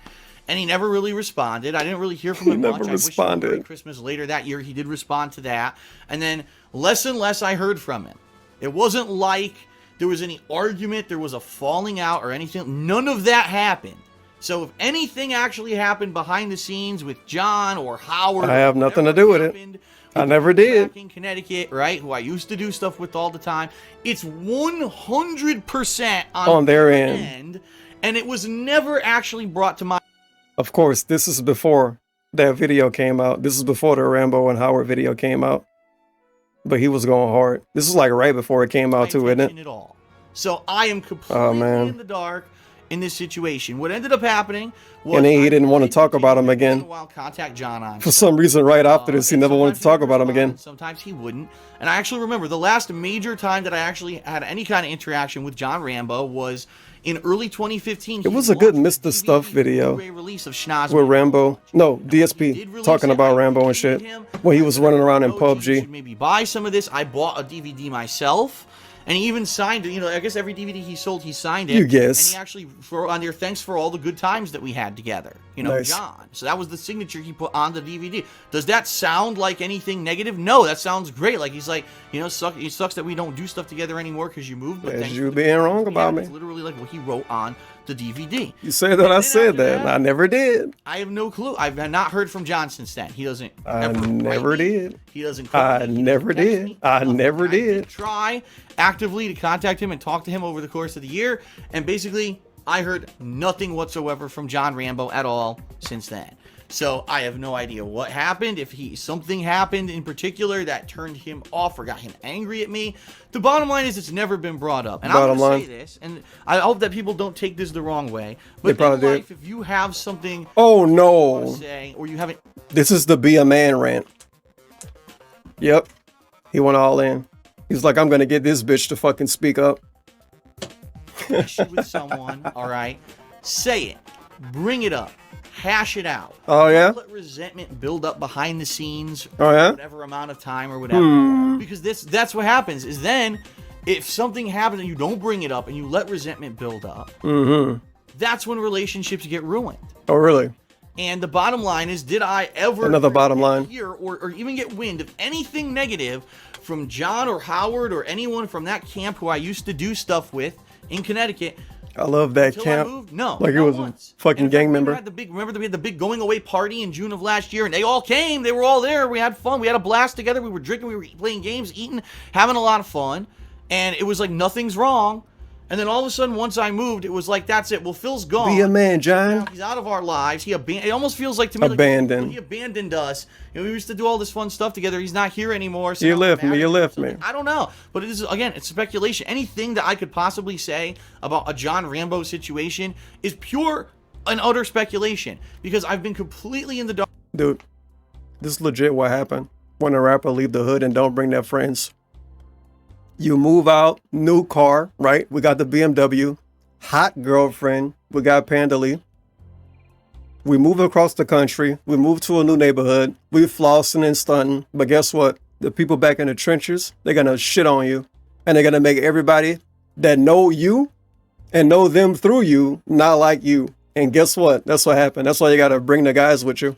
And he never really responded. I didn't really hear from him much. I wish him a Merry Christmas later that year. He did respond to that. And then less and less I heard from him. It wasn't like there was any argument, there was a falling out or anything. None of that happened. So if anything actually happened behind the scenes with John or Howard... I have nothing to do with it. I never did. In Connecticut, right, who I used to do stuff with all the time, it's 100% on their end. And it was never actually brought to my... Of course, this is before that video came out. This is before the Rambo and Howard video came out. But he was going hard. This is like right before it came out too, isn't it? At all. So I am completely in the dark in this situation. What ended up happening was... And then he didn't want to talk about him again. Contact John on. For some reason, right after this, he never wanted to talk about him again. Sometimes he wouldn't. And I actually remember the last major time that I actually had any kind of interaction with John Rambo was in early 2015. It was a good Mr. Stuff video release of Schnoz-man. with Rambo. No, DSP talking about Rambo and shit. When he was running around in PUBG. Maybe buy some of this. I bought a DVD myself. And he even signed it. You know, I guess every DVD he sold, he signed it. You guess. And he actually wrote on there, thanks for all the good times that we had together. You know, Nice. John. So that was the signature he put on the DVD. Does that sound like anything negative? No, that sounds great. Like, he's like, you know, it sucks that we don't do stuff together anymore because you moved. But As thanks you for the being good wrong times we about had. me. It's literally like what he wrote on the DVD. You said that I said that, and I never did. I have no clue. I've not heard from John since then. He doesn't I ever never write me. did. He doesn't call I me. He never doesn't text did. me. I never did. Try actively to contact him and talk to him over the course of the year, and basically I heard nothing whatsoever from John Rambo at all since then. So I have no idea what happened, if something happened in particular that turned him off or got him angry at me. The bottom line is it's never been brought up. And I'm going to say this, and I hope that people don't take this the wrong way, but They probably in did. life, if you have something Oh to no. say, or you haven't... This is the be a man rant. Yep. He went all in. He's like, I'm gonna get this bitch to fucking speak up. issue with someone, all right, say it, bring it up, hash it out. Oh, yeah? Don't let resentment build up behind the scenes. Oh, yeah? Whatever amount of time or whatever. Because that's what happens. Is then if something happens and you don't bring it up and you let resentment build up, that's when relationships get ruined. Oh, really? And the bottom line is, did I ever Another bottom line. hear or even get wind of anything negative from John or Howard or anyone from that camp who I used to do stuff with in Connecticut? I love that Until I camp. moved? No, Like it not was once. a fucking gang member. Remember we had the big going away party in June of last year, and they all came. They were all there. We had fun. We had a blast together. We were drinking. We were playing games, eating, having a lot of fun. And it was like nothing's wrong. And then all of a sudden, once I moved, it was like, that's it. Well, Phil's gone. Be a man, John. He's out of our lives. It almost feels like to me Abandoned. like he abandoned us. You know, we used to do all this fun stuff together. He's not here anymore. So You now left I'm me. mad You at him. left me. I don't know. But it is, again, it's speculation. Anything that I could possibly say about a John Rambo situation is pure and utter speculation because I've been completely in the dark. Dude, this is legit what happened when a rapper leave the hood and don't bring their friends. You move out, new car, right? We got the BMW, hot girlfriend. We got Pandali. We move across the country. We move to a new neighborhood. We flossing and stunting. But guess what? The people back in the trenches, they're going to shit on you. And they're going to make everybody that know you and know them through you not like you. And guess what? That's what happened. That's why you got to bring the guys with you.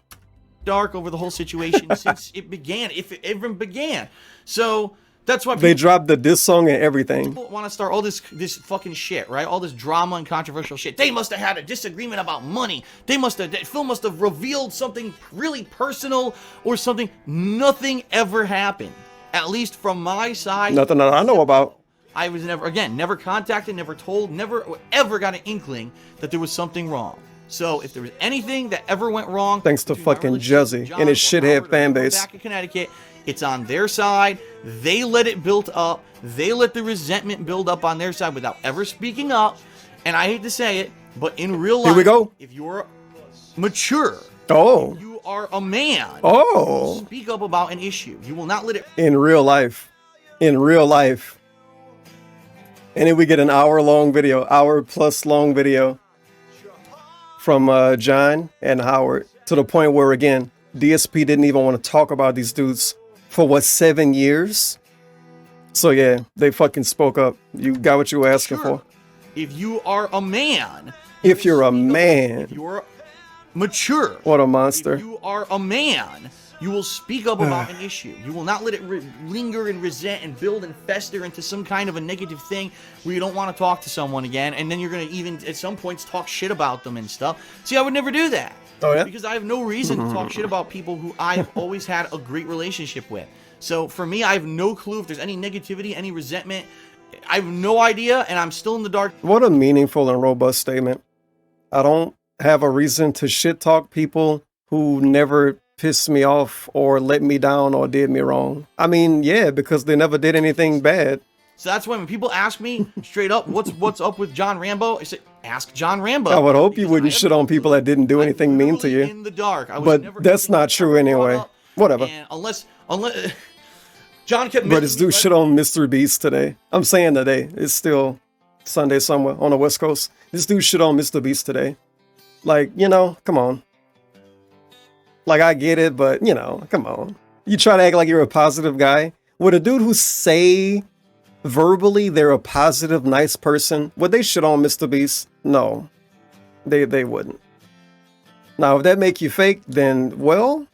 Dark over the whole situation since it began, if it even began. So that's why They dropped the diss song and everything. people want to start all this fucking shit, right? All this drama and controversial shit. They must have had a disagreement about money. Phil must have revealed something really personal or something. Nothing ever happened. at least from my side. Nothing that I know about. I was never contacted, never told, never ever got an inkling that there was something wrong. So if there was anything that ever went wrong, Thanks to fucking Juzzy and his shithead fan base. back in Connecticut, it's on their side. They let it build up. They let the resentment build up on their side without ever speaking up. And I hate to say it, but in real life, Here we go. If you're mature, Oh. you are a man. Oh. Speak up about an issue. You will not let it. In real life. In real life. And then we get an hour-plus long video from John and Howard, to the point where, again, DSP didn't even want to talk about these dudes for 7 years? So yeah, they fucking spoke up. You got what you were asking for. If you are a man. If you're a man. If you're mature. What a monster. If you are a man, you will speak up about an issue. You will not let it linger and resent and build and fester into some kind of a negative thing where you don't want to talk to someone again, and then you're going to even at some points talk shit about them and stuff. See, I would never do that. Oh, yeah? Because I have no reason to talk shit about people who I've always had a great relationship with. So for me, I have no clue if there's any negativity, any resentment. I have no idea, and I'm still in the dark. What a meaningful and robust statement. I don't have a reason to shit talk people who never pissed me off or let me down or did me wrong. I mean, yeah, because they never did anything bad. So that's why when people ask me straight up, what's up with John Rambo? I say, ask John Rambo. I would hope you wouldn't shit on people that didn't do anything mean to you. In the dark. But that's not true anyway. Whatever. And unless John kept. But this dude shit on Mr. Beast today. I'm saying today. It's still Sunday somewhere on the West Coast. This dude shit on Mr. Beast today. Like, you know, come on. Like, I get it, but, you know, come on. You try to act like you're a positive guy. Would a dude who say verbally they're a positive, nice person, would they shit on Mr. Beast? No. They wouldn't. Now, if that make you fake, then, well,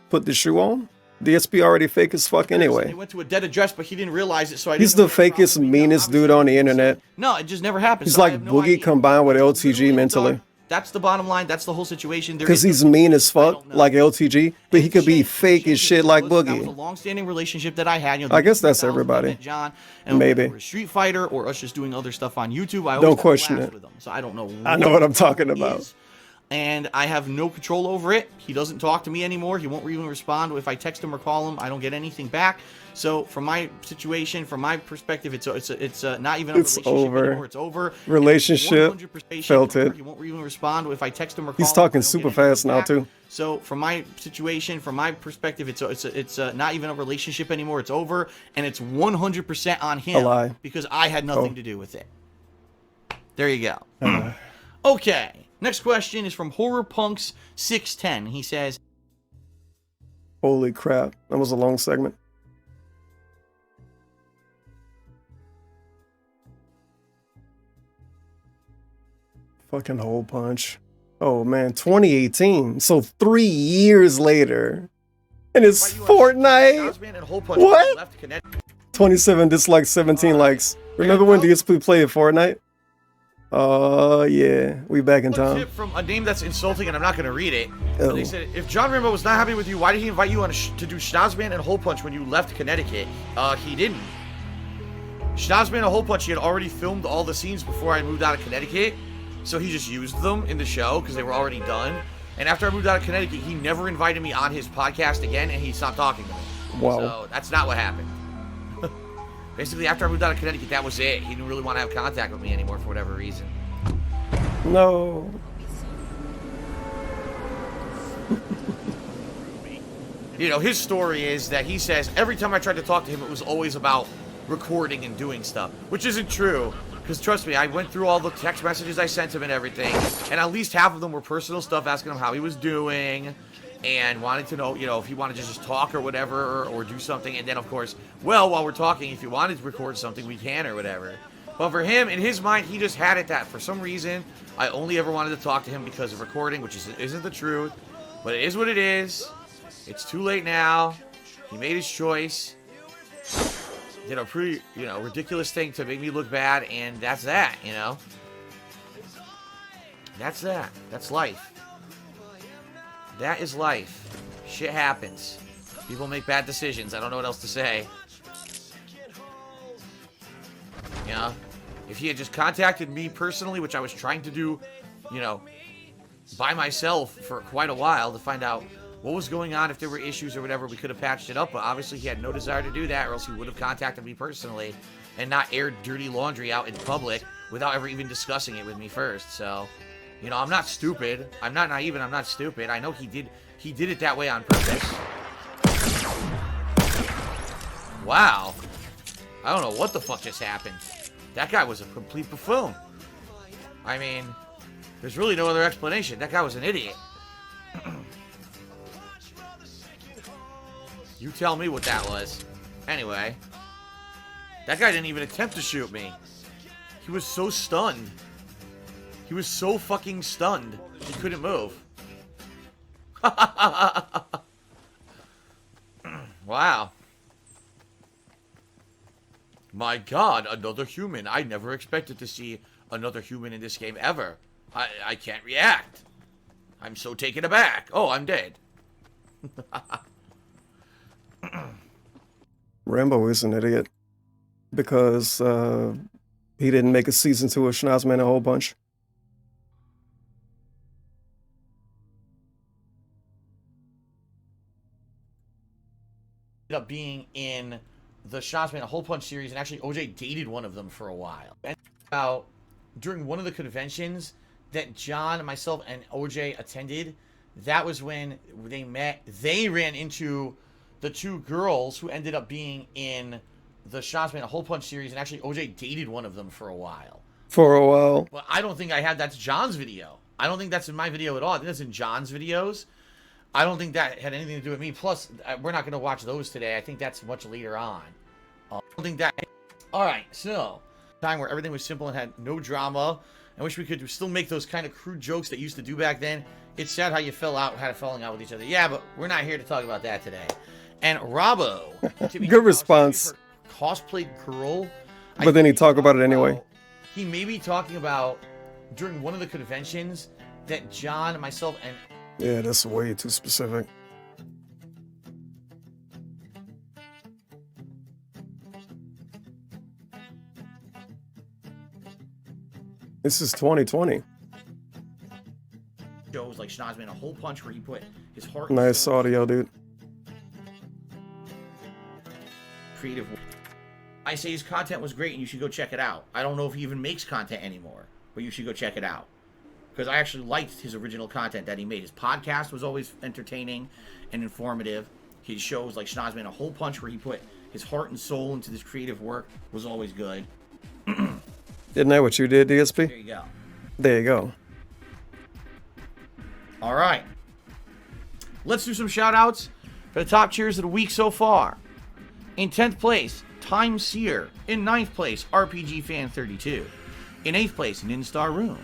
put the shoe on. DSP already fake as fuck anyway. He went to a dead address, but he didn't realize it, so I didn't. He's the fakest, meanest dude on the internet. No, it just never happened. He's so like Boogie combined with LTG mentally. That's the bottom line. That's the whole situation. Because he's mean as fuck, like LTG, but he could be fake as shit like That was a Boogie. long-standing relationship that I had. I guess that's everybody. John, and Maybe. whether we're a Street Fighter or us just doing other stuff on YouTube. I always Don't have question laughs it. with him, so I don't know. I know what I'm talking about. is. And I have no control over it. He doesn't talk to me anymore. He won't even respond. If I text him or call him, I don't get anything back. So from my situation, from my perspective, it's not even a It's relationship over. anymore. It's over. Relationship, 100% felt it. He won't even respond if I text him or call He's him. talking super fast now too. So from my situation, from my perspective, it's not even a relationship anymore. It's over, and it's 100% on him A lie. because I had nothing Oh. to do with it. There you go. Okay. Next question is from HorrorPunks610. He says, Holy crap. That was a long segment. Fucking hole punch. Oh man, 2018. So 3 years later. And it's Fortnite. Schnoz-man and HolePunch What? left Connecticut. 27 dislikes, 17 likes. Remember when DSP played Fortnite? Oh yeah, we back in time. Tip from a name that's insulting, and I'm not going to read it. Oh. They said, if John Rambo was not happy with you, why did he invite you on to do Schnoz-man and HolePunch when you left Connecticut? He didn't. Schnoz-man and HolePunch, he had already filmed all the scenes before I moved out of Connecticut, so he just used them in the show because they were already done. And after I moved out of Connecticut, he never invited me on his podcast again, and he stopped talking to me. Wow. So that's not what happened. Basically, after I moved out of Connecticut, that was it. He didn't really want to have contact with me anymore for whatever reason. No. You know, his story is that he says every time I tried to talk to him, it was always about recording and doing stuff, which isn't true. Because trust me, I went through all the text messages I sent him and everything, and at least half of them were personal stuff, asking him how he was doing, and wanting to know, you know, if he wanted to just talk or whatever, or do something. And then, of course, well, while we're talking, if you wanted to record something, we can or whatever. But for him, in his mind, he just had it that for some reason, I only ever wanted to talk to him because of recording, which isn't the truth. But it is what it is. It's too late now. He made his choice. Did a pretty, you know, ridiculous thing to make me look bad, and that's that, you know? That's that. That's life. That is life. Shit happens. People make bad decisions. I don't know what else to say. You know, if he had just contacted me personally, which I was trying to do, you know, by myself for quite a while to find out what was going on, if there were issues or whatever, we could have patched it up. But obviously he had no desire to do that, or else he would have contacted me personally and not aired dirty laundry out in public without ever even discussing it with me first. So, you know, I'm not stupid. I'm not naive, and I'm not stupid. I know he did it that way on purpose. Wow. I don't know what the fuck just happened. That guy was a complete buffoon. I mean, there's really no other explanation. That guy was an idiot. You tell me what that was. Anyway, that guy didn't even attempt to shoot me. He was so stunned. He was so fucking stunned. He couldn't move. Wow. My God, another human. I never expected to see another human in this game ever. I can't react. I'm so taken aback. Oh, I'm dead. Rambo is an idiot because he didn't make a season 2 of Schnoz-man HolePunch. Ended up being in the Schnoz-man HolePunch series, and actually OJ dated one of them for a while. And about during one of the conventions that John, myself, and OJ attended, that was when they met. They ran into the two girls who ended up being in the Schnoz-man HolePunch series, and actually OJ dated one of them for a while. For a while. But I don't think I had that's John's video. I don't think that's in my video at all. I think that's in John's videos. I don't think that had anything to do with me. Plus, we're not going to watch those today. I think that's much later on. I don't think that... Alright, so... time where everything was simple and had no drama. I wish we could still make those kind of crude jokes that used to do back then. It's sad how you had a falling out with each other. Yeah, but we're not here to talk about that today. And Robbo... Good response. Cosplay girl. But then he talked about it anyway. He may be talking about during one of the conventions that John, myself, and... Yeah, that's way too specific. This is 2020. Shows like Schnoz-man HolePunch, where he put his heart. Nice audio, dude. Creative. I say his content was great, and you should go check it out. I don't know if he even makes content anymore, but you should go check it out. Because I actually liked his original content that he made. His podcast was always entertaining and informative. His shows like Schnoz-man HolePunch, where he put his heart and soul into this creative work, was always good. Isn't that what you did, DSP? There you go. There you go. All right. Let's do some shout-outs for the top cheers of the week so far. In 10th place, Time Seer. In 9th place, RPG Fan 32. In 8th place, Ninstar Room.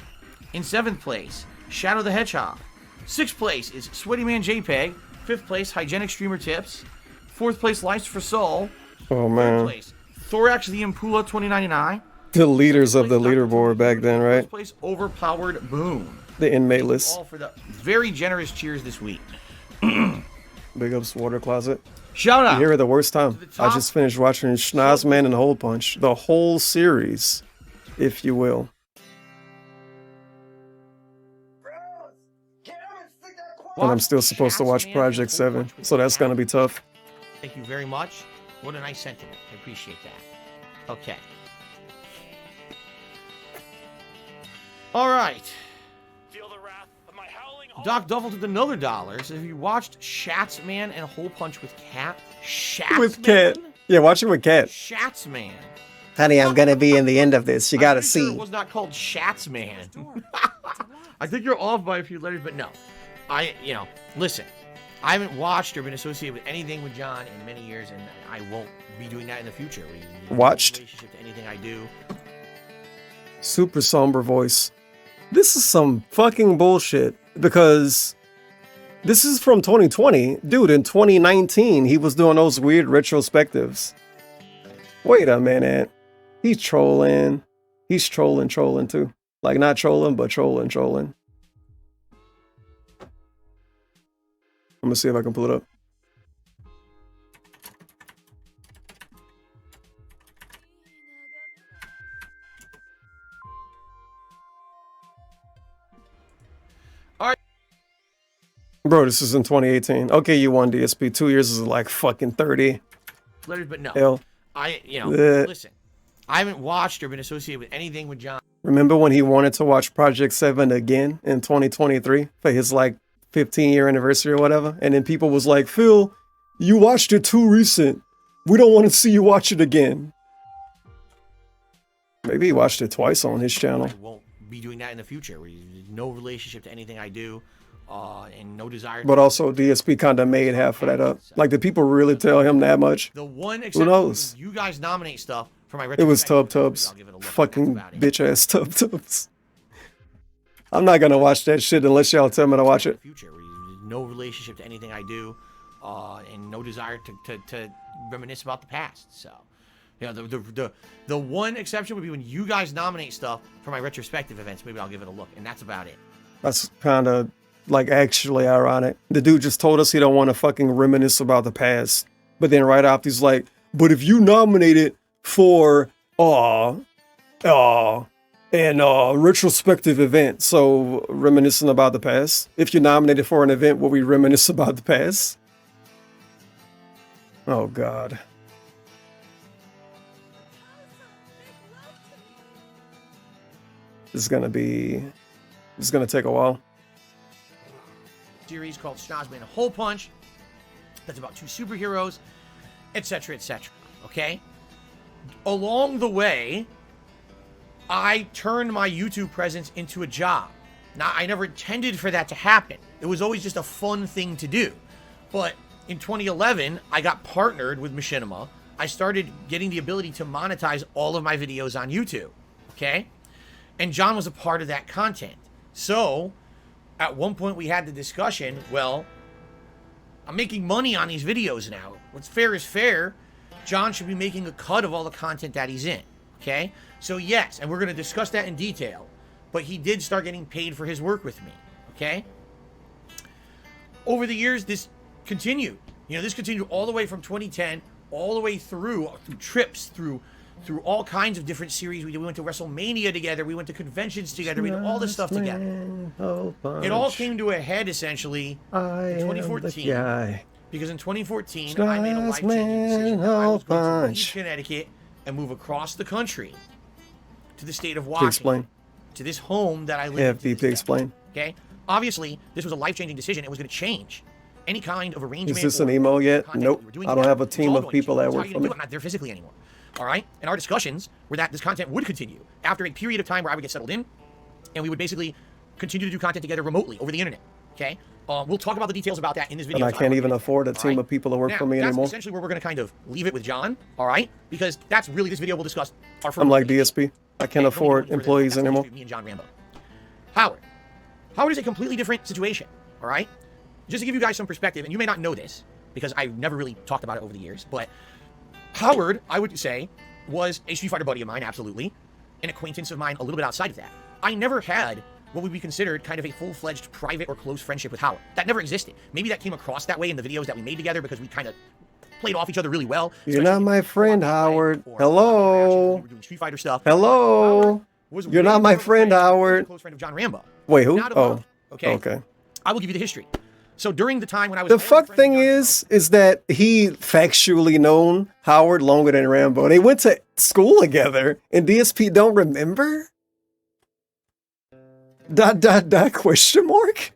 In 7th place, Shadow the Hedgehog. 6th place is Sweaty Man JPEG. 5th place, Hygienic Streamer Tips. 4th place, Lice for Soul. Oh, man. 3rd place, Thorax the Impula 2099. The leaders of the leaderboard back then, right? 4th place, Overpowered Boom. The inmate list. All for the very generous cheers this week. Big ups, Water Closet. Shout out. You're here at the worst time. I just finished watching Schnoz-man HolePunch, the whole series, if you will. And I'm still supposed to watch Project 7, so that's gonna be tough. Thank you very much. What a nice sentiment. I appreciate that. Okay. All right. Doc Duffel took another $1. So if you watched Schnoz-man and HolePunch with Cat, With Cat. Yeah, watch it with Cat. Schnoz-man. Honey, I'm gonna be in the end of this. You gotta see. It was not called Schnoz-man. I think you're off by a few letters, but no. Listen. I haven't watched or been associated with anything with John in many years, and I won't be doing that in the future. Watched. Relationship to anything I do. Super somber voice. This is some fucking bullshit because this is from 2020. Dude, in 2019, he was doing those weird retrospectives. Wait a minute. He's trolling. He's trolling too. Like, not trolling, but trolling. I'm gonna see if I can pull it up. Bro, this is in 2018. Okay, you won DSP. 2 years is like fucking 30. Letters, but no. Hell. Listen, I haven't watched or been associated with anything with John. Remember when he wanted to watch Project 7 again in 2023 for his like 15-year anniversary or whatever? And then people was like, Phil, you watched it too recent. We don't want to see you watch it again. Maybe he watched it twice on his channel. I won't be doing that in the future. No relationship to anything I do, and no desire. But also, DSP kind of made half of that up. Like, did people really tell him that much? The one Who exception knows? you guys nominate stuff for my It was Tubs. Fucking bitch-ass Tubs. I'm not gonna watch that shit unless y'all tell me to watch it. No relationship to anything I do, and no desire to reminisce about the past. So, you know, the one exception would be when you guys nominate stuff for my retrospective events. Maybe I'll give it a look, and that's about it. That's kind of like actually ironic. The dude just told us he don't want to fucking reminisce about the past, but then right after he's like, but if you nominate it for an retrospective event, so reminiscing about the past. If you're nominated for an event, will we reminisce about the past? Oh God. This is gonna take a while. Series called Schnoz-man HolePunch. That's about two superheroes, etc., etc. Okay? Along the way, I turned my YouTube presence into a job. Now, I never intended for that to happen. It was always just a fun thing to do. But in 2011, I got partnered with Machinima. I started getting the ability to monetize all of my videos on YouTube. Okay? And John was a part of that content. So, at one point we had the discussion, well, I'm making money on these videos now. What's fair is fair. John should be making a cut of all the content that he's in. Okay? So yes, and we're going to discuss that in detail, but he did start getting paid for his work with me. Okay? Over the years, this continued. You know, this continued all the way from 2010, all the way through trips, through all kinds of different series. We went to WrestleMania together. We went to conventions together. We did all this stuff together. It all came to a head, essentially, in 2014. Because in 2014, I made a life-changing decision that I was going to leave Connecticut and move across the country to the state of Washington, to this home that I live in. Explain. Okay? Obviously, this was a life-changing decision. It was going to change any kind of arrangement. Is this an emo yet? Nope. I don't have a team of people that work for me. I'm not there physically anymore. All right? And our discussions were that this content would continue after a period of time where I would get settled in, and we would basically continue to do content together remotely over the internet. Okay? We'll talk about the details about that in this video. And I can't even afford a team of people to work for me anymore. That's essentially where we're going to kind of leave it with John. All right? Because that's really, this video will discuss our first. I'm like DSP. I can't afford employees anymore. Me and John Rambo. Howard is a completely different situation. All right? Just to give you guys some perspective, and you may not know this because I've never really talked about it over the years, but Howard, I would say, was a Street Fighter buddy of mine, absolutely. An acquaintance of mine a little bit outside of that. I never had what would be considered kind of a full-fledged private or close friendship with Howard. That never existed. Maybe that came across that way in the videos that we made together because we kind of played off each other really well. You're not my friend, Howard. Hello. We were doing Street Fighter stuff. Hello. You're not my friend, Howard. Close friend of John Rambo. Wait, who? Oh, okay. I will give you the history. So during the time when I was... The fuck thing is that he factually known Howard longer than Rambo. They went to school together, and DSP don't remember? ... question mark?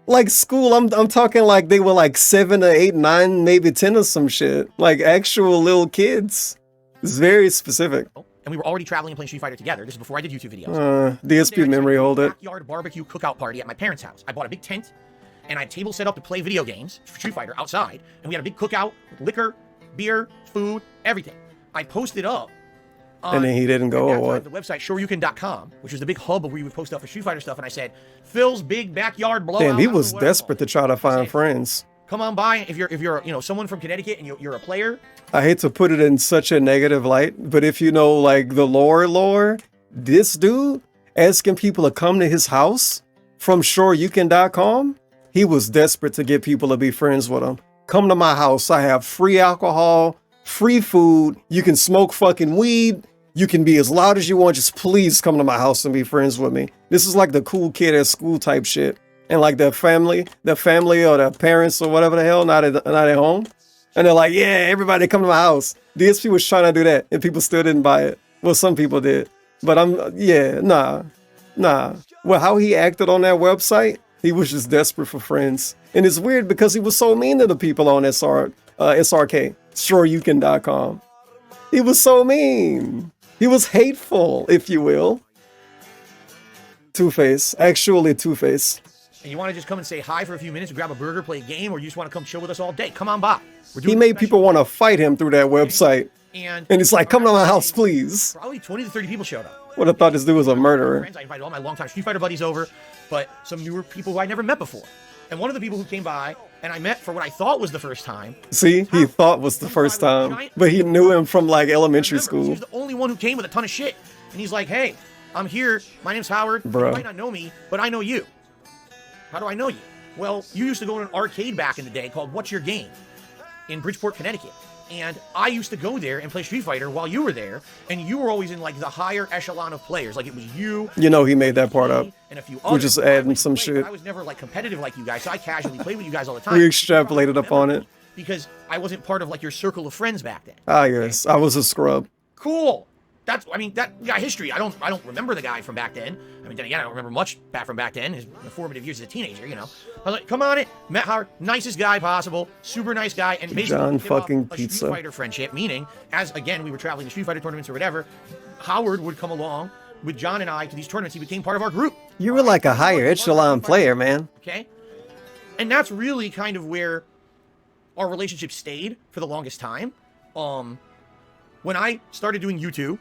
Like school, I'm talking like they were like 7 or 8, 9, maybe 10 or some shit. Like actual little kids. It's very specific. And we were already traveling and playing Street Fighter together. This is before I did YouTube videos. DSP memory hold it. Backyard barbecue cookout party at my parents' house. I bought a big tent, and I had a table set up to play video games, Street Fighter, outside. And we had a big cookout with liquor, beer, food, everything. I posted up. And then he didn't go, or what? The website, shoryuken.com, which was the big hub of where you would post up for Street Fighter stuff. And I said, Phil's big backyard blowout. Damn, he was desperate to try to find friends. Come on by if you're someone from Connecticut and you're a player. I hate to put it in such a negative light, but if you know like the lore, this dude asking people to come to his house from shoryuken.com, he was desperate to get people to be friends with him. Come to my house. I have free alcohol, free food. You can smoke fucking weed. You can be as loud as you want. Just please come to my house and be friends with me. This is like the cool kid at school type shit. and like their family or their parents or whatever the hell not at home, and they're like, yeah, everybody come to my house. DSP was trying to do that, and people still didn't buy it. Well, some people did, but nah. Well, how he acted on that website, he was just desperate for friends, and it's weird because he was so mean to the people on SRK, SureYouCan.com. He was so mean. He was hateful, if you will. Two-Face. Actually, Two-Face. And you want to just come and say hi for a few minutes and grab a burger, play a game, or you just want to come chill with us all day? Come on by. He made people want to fight him through that website. And he's like, come to my house, please. Probably 20 to 30 people showed up. Would have thought this dude was a murderer. I invited all my longtime Street Fighter buddies over, but some newer people who I never met before. And one of the people who came by, and I met for what I thought was the first time. See, he thought was the first time, but he knew him from like elementary school. He was the only one who came with a ton of shit. And he's like, hey, I'm here. My name's Howard. Bro. You might not know me, but I know you. How do I know you? Well, you used to go to an arcade back in the day called What's Your Game in Bridgeport, Connecticut. And I used to go there and play Street Fighter while you were there, and you were always in like the higher echelon of players. Like it was you. You know, he made that part up. And a few We're just adding some shit. I was never like competitive like you guys, so I casually played with you guys all the time. We extrapolated upon it. Because I wasn't part of like your circle of friends back then. Ah, yes, I was a scrub. Cool. That got history. I don't remember the guy from back then. I mean, then again, I don't remember much back from back then. His formative years as a teenager, you know. I was like, come on in. Met Howard, nicest guy possible, super nice guy, and basically John hit off fucking a Pizza. Street Fighter friendship. Meaning, as again we were traveling to Street Fighter tournaments or whatever, Howard would come along with John and I to these tournaments. He became part of our group. You were like a higher echelon player, man. Okay, and that's really kind of where our relationship stayed for the longest time. When I started doing YouTube,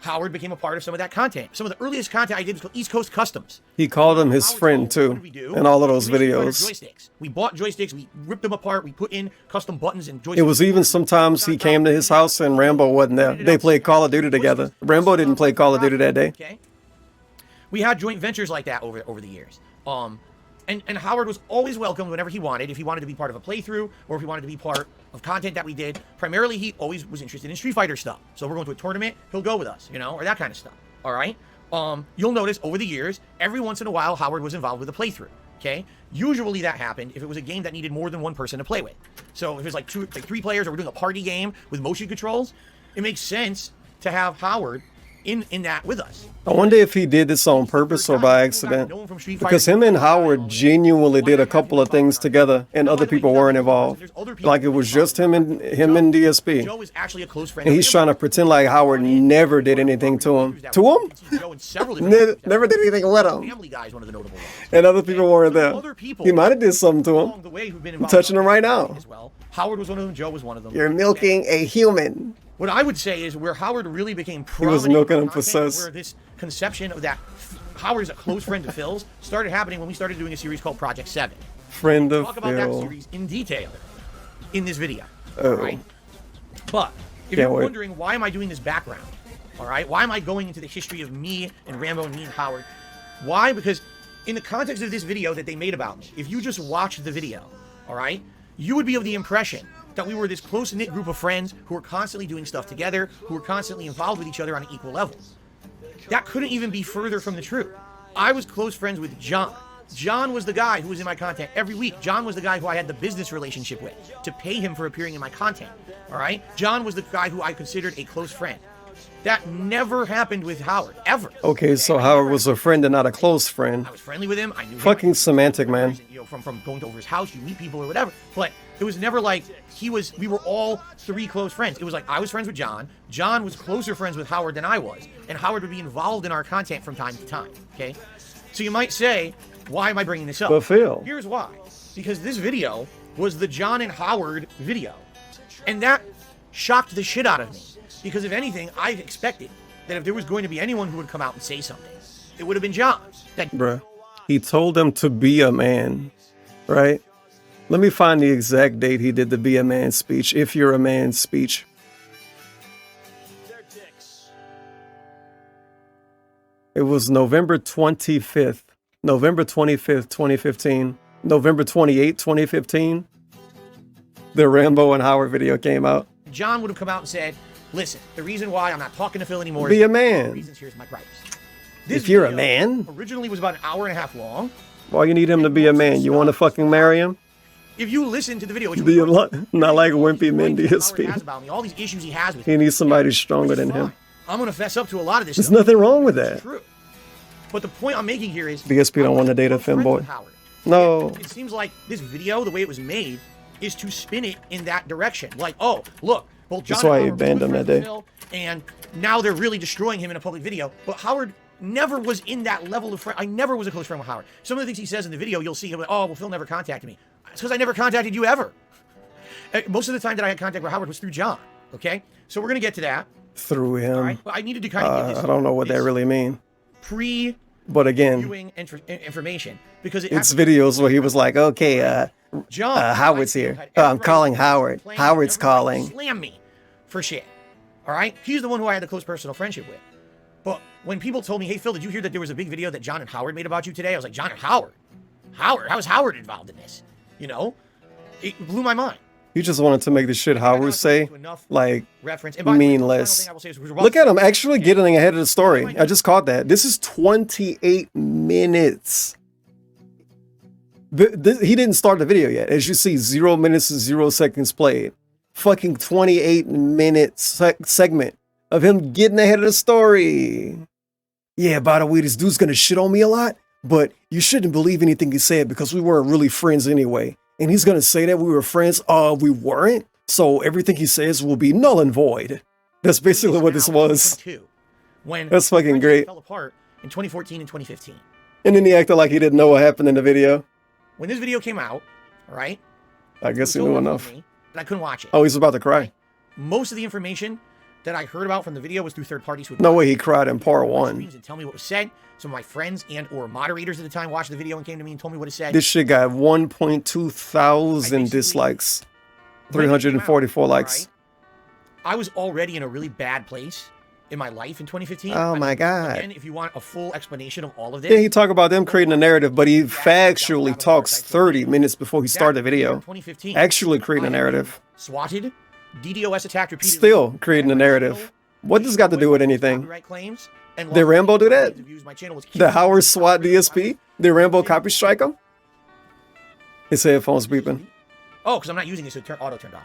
Howard became a part of some of that content. Some of the earliest content I did was called East Coast Customs. He called him his friend too, in all of those videos. Joysticks. We bought joysticks, we ripped them apart, we put in custom buttons and joysticks. It was even sometimes he came to his house and Rambo wasn't there. They played Call of Duty together. Rambo didn't play Call of Duty that day. Okay. We had joint ventures like that over the years. And Howard was always welcome whenever he wanted. If he wanted to be part of a playthrough or if he wanted to be part of content that we did. Primarily, he always was interested in Street Fighter stuff. So we're going to a tournament, he'll go with us, you know, or that kind of stuff. All right. You'll notice over the years, every once in a while, Howard was involved with a playthrough. Okay. Usually that happened if it was a game that needed more than one person to play with. So if it was like three players, or we're doing a party game with motion controls, it makes sense to have Howard in that with us. I wonder if he did this on purpose or by accident. Because him and Howard genuinely did a couple of things together and other people weren't involved. Like it was just him and DSP. Joe is actually a close friend. And he's trying to pretend like Howard never did anything to him. To him? Never did anything with him. Family Guy is one of the notable ones. And other people weren't there. He might have did something to him. I'm touching him right now. Howard was one of them. Joe was one of them. You're milking a human. What I would say is where Howard really became He was milking him for content, sus. where this conception of that Howard is a close friend of Phil's started happening when we started doing a series called Project 7. Friend of Talk about that Phil. series in detail in this video. Oh. Right? But if Can't you're wait. wondering why am I doing this background, all right? Why am I going into the history of me and Rambo and me and Howard? Why? Because in the context of this video that they made about me, if you just watched the video, all right, you would be of the impression that we were this close-knit group of friends who were constantly doing stuff together, who were constantly involved with each other on an equal level. That couldn't even be further from the truth. I was close friends with John. John was the guy who was in my content every week. John was the guy who I had the business relationship with to pay him for appearing in my content. All right? John was the guy who I considered a close friend. That never happened with Howard, ever. Okay, so Howard was a friend and not a close friend. I was friendly with him. I knew him. Fucking semantic, man. You know, from going over his house, you meet people or whatever. But it was never like we were all three close friends. It was like I was friends with John. John was closer friends with Howard than I was. And Howard would be involved in our content from time to time. Okay? So you might say, why am I bringing this up? But Phil. Here's why. Because this video was the John and Howard video. And that shocked the shit out of me. Because if anything, I expected that if there was going to be anyone who would come out and say something, it would have been John. Bruh. He told them to be a man, right? Let me find the exact date he did the Be a Man speech, if you're a man speech. It was November 25th. November 25th, 2015. November 28th, 2015. The Rambo and Howard video came out. John would have come out and said, listen, the reason why I'm not talking to Phil anymore Be is a man. reasons, here's my gripes. If you're a man. Originally was about an hour and a half long. Why you need him to be a man? You want to fucking marry him? If you listen to the video, which Do you not like wimpy men, Howard has DSP? about me, all these issues he has with He me, needs somebody stronger than him. I'm gonna fess up to a lot of this. There's stuff. nothing wrong with It's that. true. But the point I'm making here is DSP don't want to date a femboy. No. it seems like this video, the way it was made, is to spin it in that direction. Like, oh, look, both John That's why and he Howard banned were him friends that with day. Phil, and now they're really destroying him in a public video. But Howard never was in that level of friend. I never was a close friend with Howard. Some of the things he says in the video, you'll see him like, oh, well, Phil never contacted me. It's because I never contacted you ever. Most of the time that I had contact with Howard was through John. Okay, so we're gonna get to that. Through him. All right, but I needed to kind of give this, I don't know what that really mean. But again, viewing information because it's videos where he was like, okay, John, Howard's here. I'm calling Howard. Howard's calling. Slam me for shit. All right, he's the one who I had the close personal friendship with. But when people told me, hey Phil, did you hear that there was a big video that John and Howard made about you today? I was like, John and Howard? How is Howard involved in this? You know, it blew my mind. You just wanted to make the shit Howard say like Reference. meaningless. Look at him actually getting ahead of the story. I just caught that. This is 28 minutes. He didn't start the video yet. As you see, 0 minutes and 0 seconds played. Fucking 28 minute segment of him getting ahead of the story. Yeah, by the way, this dude's gonna shit on me a lot, but you shouldn't believe anything he said because we weren't really friends anyway. And he's gonna say that we were friends. We weren't. So everything he says will be null and void. That's basically what this was. That's fucking great. Fell apart in 2014 and 2015. And then he acted like he didn't know what happened in the video. When this video came out, all right? I guess he knew enough. I couldn't watch it. Oh, he's about to cry. Most of the information that I heard about from the video was through third parties. No way he cried in part 1. And tell me what was said. Some of my friends and or moderators at the time watched the video and came to me and told me what it said. This shit got 1.2 thousand dislikes. 344 likes. I was already in a really bad place in my life in 2015. Oh my God. Again, if you want a full explanation of all of this. Yeah, he talked about them creating a narrative, but he factually talks 30 minutes before he started the video. Actually creating a narrative. Swatted, DDoS attacked repeatedly. Still creating a narrative. What does this got to do with anything? Claims Did Rambo do that? The Howard SWAT DSP? Did Rambo copy strike him? His headphones beeping. Oh, because I'm not using it, so auto turned on.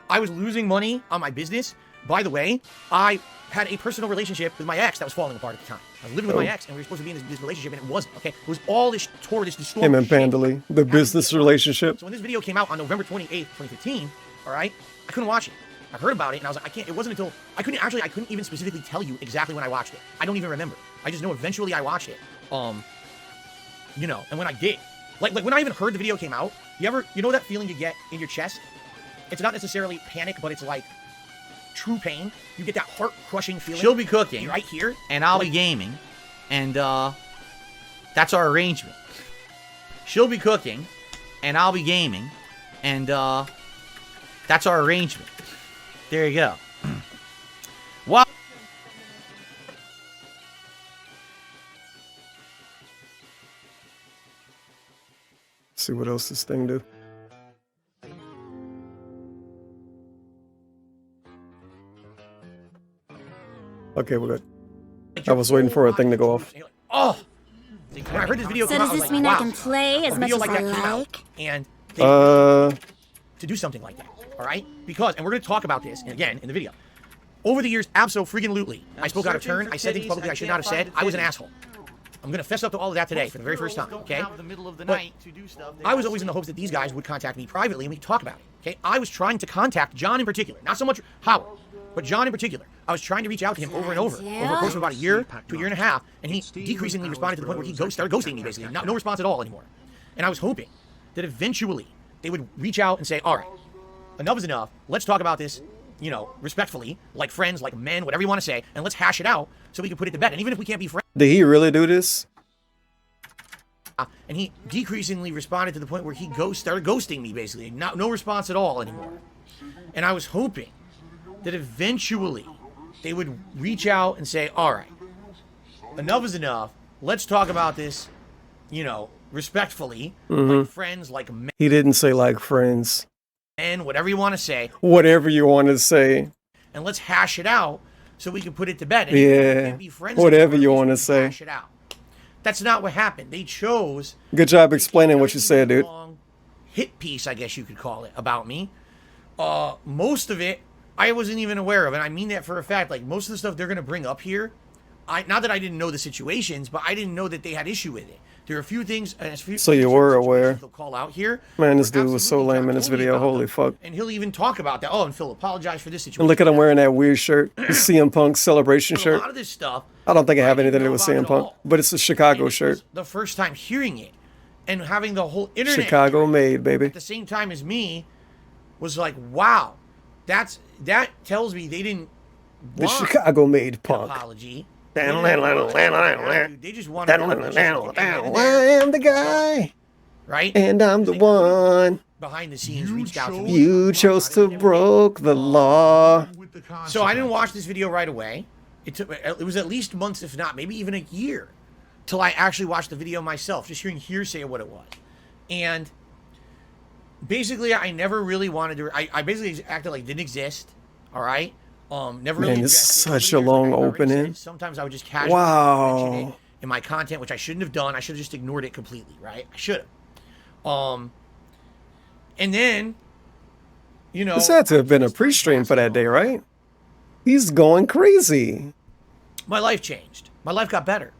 I was losing money on my business. By the way, I had a personal relationship with my ex that was falling apart at the time. I was living with my ex, and we were supposed to be in this relationship, and it wasn't, okay? It was all this toward this distorted Him and Pandely, the business relationship. So when this video came out on November 28th, 2015, all right, I couldn't watch it. I heard about it, and I was like, I can't. It wasn't until I couldn't even specifically tell you exactly when I watched it. I don't even remember. I just know eventually I watched it. You know, and when I did, like when I even heard the video came out, you know that feeling you get in your chest? It's not necessarily panic, but it's like true pain. You get that heart-crushing feeling. She'll be cooking right here, and I'll be gaming, and that's our arrangement. She'll be cooking, and I'll be gaming, and that's our arrangement. There you go. Well, See what else this thing do. Okay, we're good. I was waiting for a thing to go off. Oh! When I heard this video So come does out, I was this like, mean wow, I can play as a much video as like I that came out, like? and to do something like that, all right? Because, and we're going to talk about this again in the video. Over the years, absolutely, I spoke out of turn. I said things publicly I should not have said. I was an asshole. I'm going to fess up to all of that today for the very first time, okay? But I was always in the hopes that these guys would contact me privately and we could talk about it, okay? I was trying to contact John in particular, not so much Howard, but John in particular. I was trying to reach out to him over and over the course of about a year to a year and a half, and he decreasingly responded to the point where he started ghosting me, basically. No response at all anymore. And I was hoping that eventually they would reach out and say, all right, enough is enough. Let's talk about this, you know, respectfully, like friends, like men, whatever you want to say, and let's hash it out so we can put it to bed. And even if we can't be friends. Did he really do this? And he decreasingly responded to the point where he started ghosting me, basically. No response at all anymore. And I was hoping that eventually they would reach out and say, all right, enough is enough. Let's talk about this, you know, respectfully, like friends, like men. He didn't say like friends. And whatever you want to say. Whatever you want to say. And let's hash it out so we can put it to bed. And yeah. be friends whatever you want to say. Hash it out. That's not what happened. They chose Good job explaining what you said, dude. hit piece, I guess you could call it, about me. Most of it I wasn't even aware of, and I mean that for a fact. Like, most of the stuff they're gonna bring up here, not that I didn't know the situations, but I didn't know that they had issue with it. There are a few things. So you were aware. They'll call out here. Man, this dude was so lame in this video. Holy fuck. And he'll even talk about that. Oh, and Phil, apologize for this situation. And look at him wearing that weird shirt. The CM Punk celebration But shirt. A lot of this stuff, I don't think it have anything to do with CM Punk, but it's a Chicago shirt. the first time hearing it and having the whole internet Chicago made, baby. at the same time as me was like, wow, that tells me they didn't The want Chicago made an punk. apology. They just wanted I'm the guy. right? And I'm the one. Behind the scenes, reached out to me. You chose to broke the law. So I didn't watch this video right away. It was at least months, if not maybe even a year, till I actually watched the video myself, just hearing hearsay of what it was. And basically, I never really wanted to. I basically acted like it didn't exist. All right. Never really. Man, it's addressed it. such a long Like I already said, opening. sometimes I would just casually mention it Wow. in my content, which I shouldn't have done. I should have just ignored it completely. Right. I should have. And then, you know, This had to have been a pre-stream for that day, right? He's going crazy. my life changed. My life got better.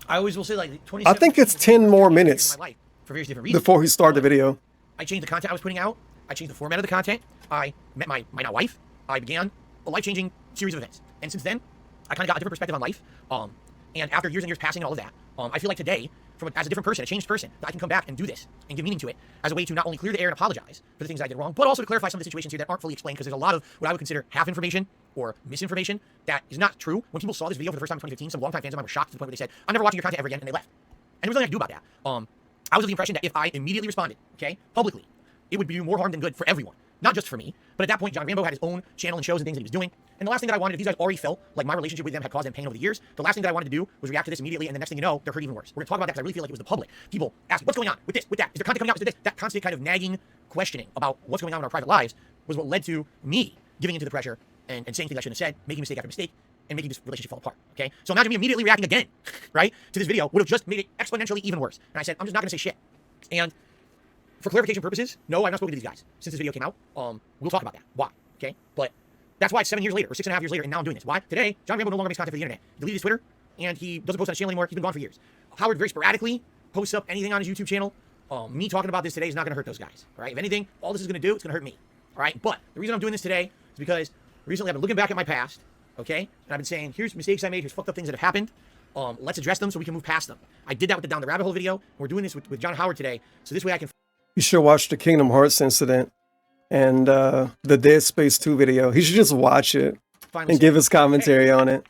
I always will say, like, I think it's 10 more minutes my life for various different reasons. before he started the video. I changed the content I was putting out. I changed the format of the content. I met my now wife. I began a life-changing series of events. And since then, I kind of got a different perspective on life. And after years and years passing and all of that, I feel like today, as a different person, a changed person, that I can come back and do this and give meaning to it as a way to not only clear the air and apologize for the things I did wrong, but also to clarify some of the situations here that aren't fully explained, because there's a lot of what I would consider half information or misinformation that is not true. When people saw this video for the first time in 2015, some longtime fans of mine were shocked to the point where they said, I'm never watching your content ever again, and they left. And there was nothing I could do about that. I was of the impression that if I immediately responded, okay, publicly, it would do more harm than good for everyone. Not just for me, but at that point, John Rambo had his own channel and shows and things that he was doing. And the last thing that I wanted, if these guys already felt like my relationship with them had caused them pain over the years, the last thing that I wanted to do was react to this immediately, and the next thing you know, they're hurt even worse. We're gonna talk about that because I really feel like it was the public. People ask, what's going on with this, with that? Is there content coming out? Is there this? That constant kind of nagging questioning about what's going on in our private lives was what led to me giving into the pressure and saying things I shouldn't have said, making mistake after mistake, and making this relationship fall apart, okay? So imagine me immediately reacting again, right, to this video would have just made it exponentially even worse. And I said, I'm just not gonna say shit. And for clarification purposes, no, I've not spoken to these guys since this video came out. We'll talk about that. Why? Okay? But that's why it's 7 years later, or 6.5 years later, and now I'm doing this. Why? Today, John Rambo no longer makes content for the internet. He deleted his Twitter, and he doesn't post on his channel anymore. He's been gone for years. Howard very sporadically posts up anything on his YouTube channel. Me talking about this today is not going to hurt those guys. All right? If anything, all this is going to do, it's going to hurt me. All right? But the reason I'm doing this today is because recently I've been looking back at my past, okay? And I've been saying, here's mistakes I made, here's fucked up things that have happened. Let's address them so we can move past them. I did that with the Down the Rabbit Hole video. We're doing this with John Howard today, so this way I can... You should watch the Kingdom Hearts incident and the Dead Space 2 video. He should just watch it and give his commentary on it.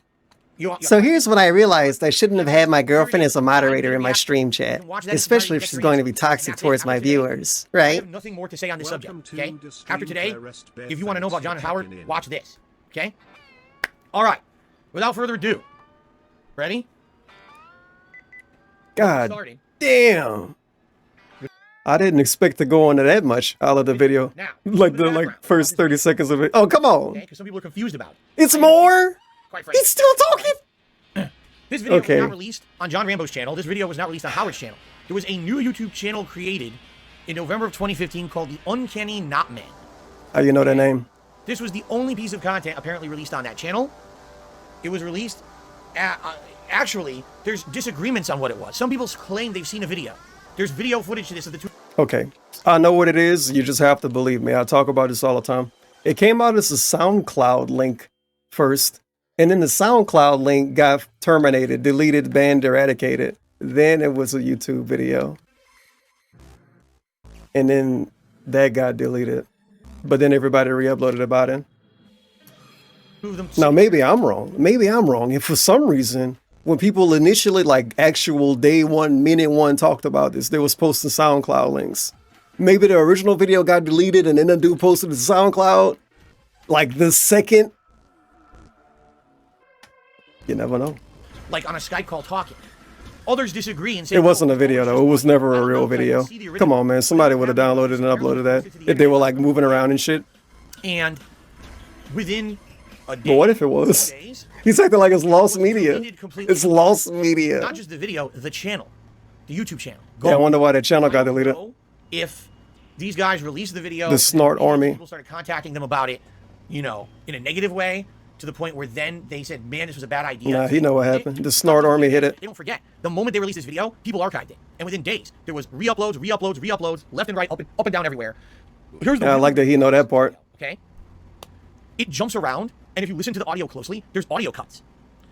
So here's what I realized. I shouldn't have had my girlfriend as a moderator in my stream chat, especially if she's going to be toxic towards my viewers, I right? have nothing more to say on this subject, okay? After today, if you want to know about John and Howard, watch this, okay? All right. Without further ado, ready? God damn. I didn't expect to go into that much out of the video. Like the first 30 seconds of it. Oh, come on. Okay, because some people are confused about it. It's more? Quite frankly. He's still talking? This video Okay. was not released on John Rambo's channel. This video was not released on Howard's channel. There was a new YouTube channel created in November of 2015 called The Uncanny Not Man. How you know that name? This was the only piece of content apparently released on that channel. It was released... actually, there's disagreements on what it was. Some people claim they've seen a video. There's video footage to this of the two... Okay. I know what it is. You just have to believe me. I talk about this all the time. It came out as a SoundCloud link first. And then the SoundCloud link got terminated, deleted, banned, eradicated. Then it was a YouTube video. And then that got deleted. But then everybody re-uploaded about it. Now, maybe I'm wrong. Maybe I'm wrong. And for some reason, when people initially, like actual day one, minute one talked about this, they was posting SoundCloud links. Maybe the original video got deleted and then the dude posted it to SoundCloud. Like the second. You never know. Like on a Skype call talking. Others disagree and say... It wasn't a video though. It was never a real video. Come on, man. Somebody would have downloaded and uploaded that if they were like moving around and shit. And within a But day, what if it was? 2 days. He's acting like it's lost media. Deleted completely. It's lost media. Not just the video, the channel, the YouTube channel. Yeah, I wonder why that channel got deleted. If these guys released the video, The Snort Army. people started contacting them about it, you know, in a negative way, to the point where then they said, man, this was a bad idea. Nah, he know what happened. The Snort Army hit it. They don't forget. The moment they released this video, people archived it. And within days, there was re-uploads, left and right, up and down everywhere. Here's the Yeah, I like that he know that part. okay? It jumps around, and if you listen to the audio closely, there's audio cuts.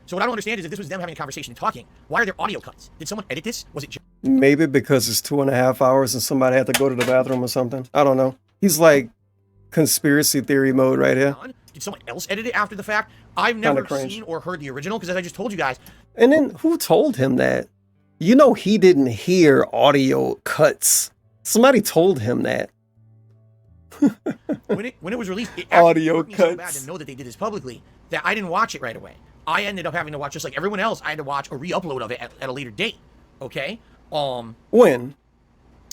So what I don't understand is if this was them having a conversation and talking, why are there audio cuts? Did someone edit this? Was it just Maybe because it's 2.5 hours and somebody had to go to the bathroom or something. I don't know. He's like conspiracy theory mode right here. Did someone else edit it after the fact? I've never cringe. seen or heard the original, because as I just told you guys, And then who told him that? You know he didn't hear audio cuts. Somebody told him that. when it was released, it Audio hurt me so bad cuts. to know that they did this publicly that I didn't watch it right away. I ended up having to watch, just like everyone else, I had to watch a re-upload of it at a later date. Okay? When?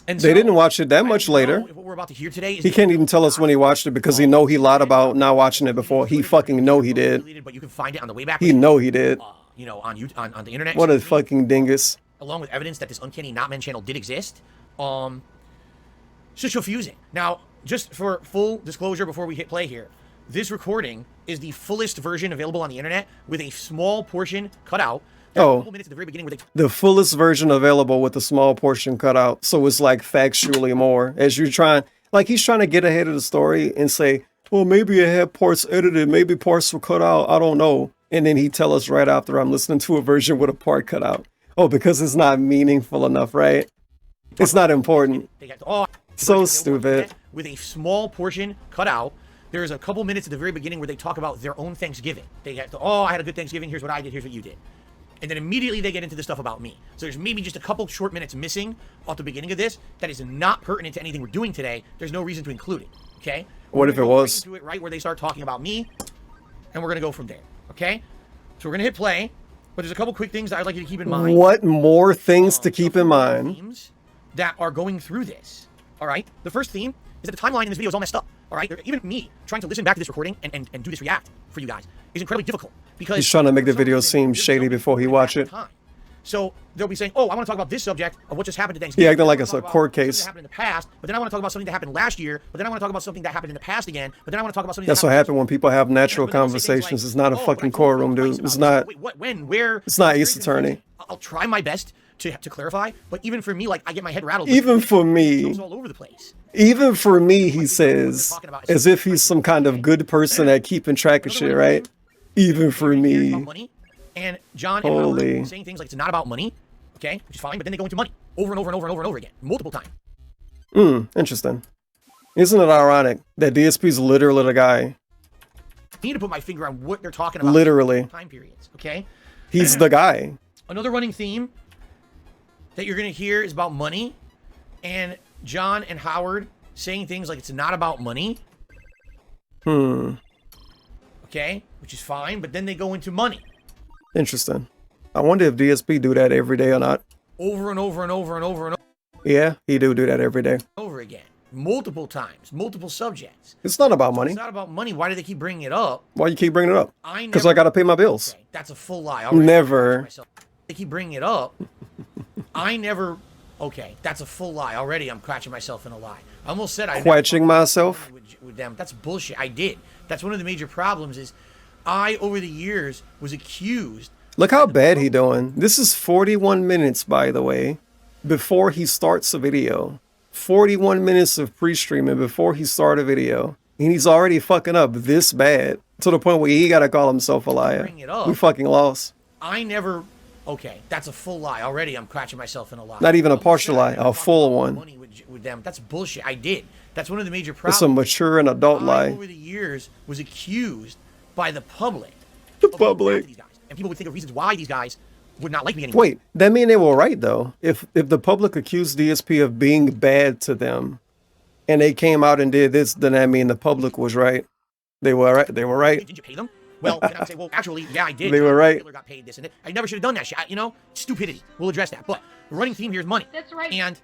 And They so, didn't watch it that much later. what we're about to hear today is He can't even tell us when he watched it because he know he lied about not watching it before. He fucking know he did. deleted, but you can find it on the way back. He know he did. You know, on the internet. What a fucking dingus. Along with evidence that this Uncanny Not Men channel did exist. It's just confusing. Now, just for full disclosure before we hit play here, this recording is the fullest version available on the internet with a small portion cut out. There are a couple minutes at the very beginning where they The fullest version available with a small portion cut out. So it's like factually more. As you're trying, like he's trying to get ahead of the story and say, well, maybe it had parts edited, maybe parts were cut out. I don't know. And then he tell us right after I'm listening to a version with a part cut out. Oh, because it's not meaningful enough, right? It's not important. They got So stupid. with a small portion cut out. There's a couple minutes at the very beginning where they talk about their own Thanksgiving. They get, I had a good Thanksgiving. Here's what I did. Here's what you did. And then immediately they get into the stuff about me. So there's maybe just a couple short minutes missing at the beginning of this that is not pertinent to anything we're doing today. There's no reason to include it. Okay? What if it was? Right into it, right where they start talking about me, and we're gonna go from there. Okay? So we're gonna hit play, but there's a couple quick things that I'd like you to keep in mind. What more things to keep in mind? Themes that are going through this. All right? The first theme is that the timeline in this video is all messed up. All right? Even me trying to listen back to this recording and do this react for you guys is incredibly difficult because He's trying to make the video seem shady before he watch it. so they'll be saying, I want to talk about this subject of what just happened to He Thanksgiving. acting like I it's wanna a talk court about something case. that happened in the past, but then I want to talk about something that happened last year, but then I want to talk about something that happened in the past again, but then I want to talk about something That's that what happened happened when people have natural conversations. It's not a fucking courtroom, dude. It's not. Wait, what, when, where? It's not Ace Attorney. I'll try my best to clarify, but even for me, like, I get my head rattled. Even for It me, goes all over the place. even for me, he says, as if he's some kind of good person at keeping track of shit, right? Even for me. And John and Holy. Howard saying things like it's not about money, okay, which is fine, but then they go into money over and over and over and over and over again, multiple times. Interesting. Isn't it ironic that DSP's literally the guy? I need to put my finger on what they're talking about. Literally. Time periods, okay? He's the guy. Another running theme that you're going to hear is about money, and John and Howard saying things like it's not about money, okay, which is fine, but then they go into money. Interesting. I wonder if DSP do that every day or not. Over and over and over and over and Yeah, he do that every day. over again. Multiple times, multiple subjects. It's not about money. It's not about money. Why do they keep bringing it up? Why you keep bringing it up? I Because I gotta pay my bills. That's a full lie. Already. Never. They keep bringing it up. I never. Okay, that's a full lie. Already I'm catching myself in a lie. I almost said I Quetching myself. with them. That's bullshit. I did. That's one of the major problems is I, over the years, was accused. Look how bad he doing. This is 41 minutes, by the way, before he starts a video. 41 minutes of pre-streaming before he started a video. And he's already fucking up this bad. To the point where he gotta call himself a liar. Bring it up. We fucking lost. I never. Okay, that's a full lie. Already I'm catching myself in a lie. Not even a partial lie, a full one. Money with them. That's bullshit. I did. That's one of the major problems. It's a mature and adult I, lie. over the years, was accused by the public. The public. These guys. And people would think of reasons why these guys would not like me anymore. Wait, that mean they were right though. If the public accused DSP of being bad to them, and they came out and did this, then that mean the public was right. They were right. They were right. Did you pay them? Well, then I would say, well, actually, yeah, I did. They were right. Hitler got paid this and that. I never should have done that shit. You know, stupidity. We'll address that. But the running theme here is money. That's right. And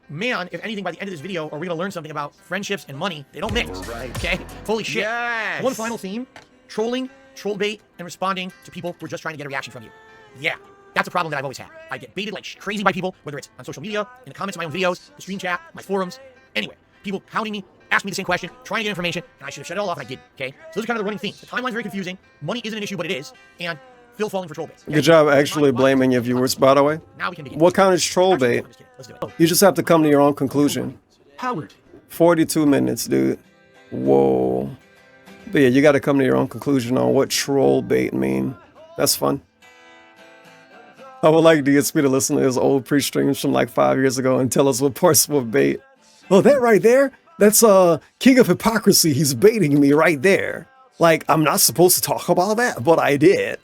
man, if anything, by the end of this video, are we gonna learn something about friendships and money? They don't mix. Right. Okay. Holy shit. Yes. One final theme trolling, troll bait, and responding to people who are just trying to get a reaction from you. Yeah, that's a problem that I've always had. I get baited like crazy by people, whether it's on social media, in the comments of my own videos, the stream chat, my forums, anywhere. People hounding me, asking me the same question, trying to get information, and I should have shut it all off, and I didn't, okay? So those are kind of the running themes. The timeline's very confusing, money isn't an issue, but it is, and Phil falling for troll bait. Good job actually blaming your viewers, by the way. Now we can begin. What kind is troll bait? Let's do it. You just have to come to your own conclusion. Howard. 42 minutes, dude. Whoa. But yeah, you got to come to your own conclusion on what troll bait mean. That's fun. I would like DSP to listen to his old pre-streams from like 5 years ago and tell us what parts were bait. Oh, that right there? That's King of Hypocrisy. He's baiting me right there. Like, I'm not supposed to talk about that, but I did.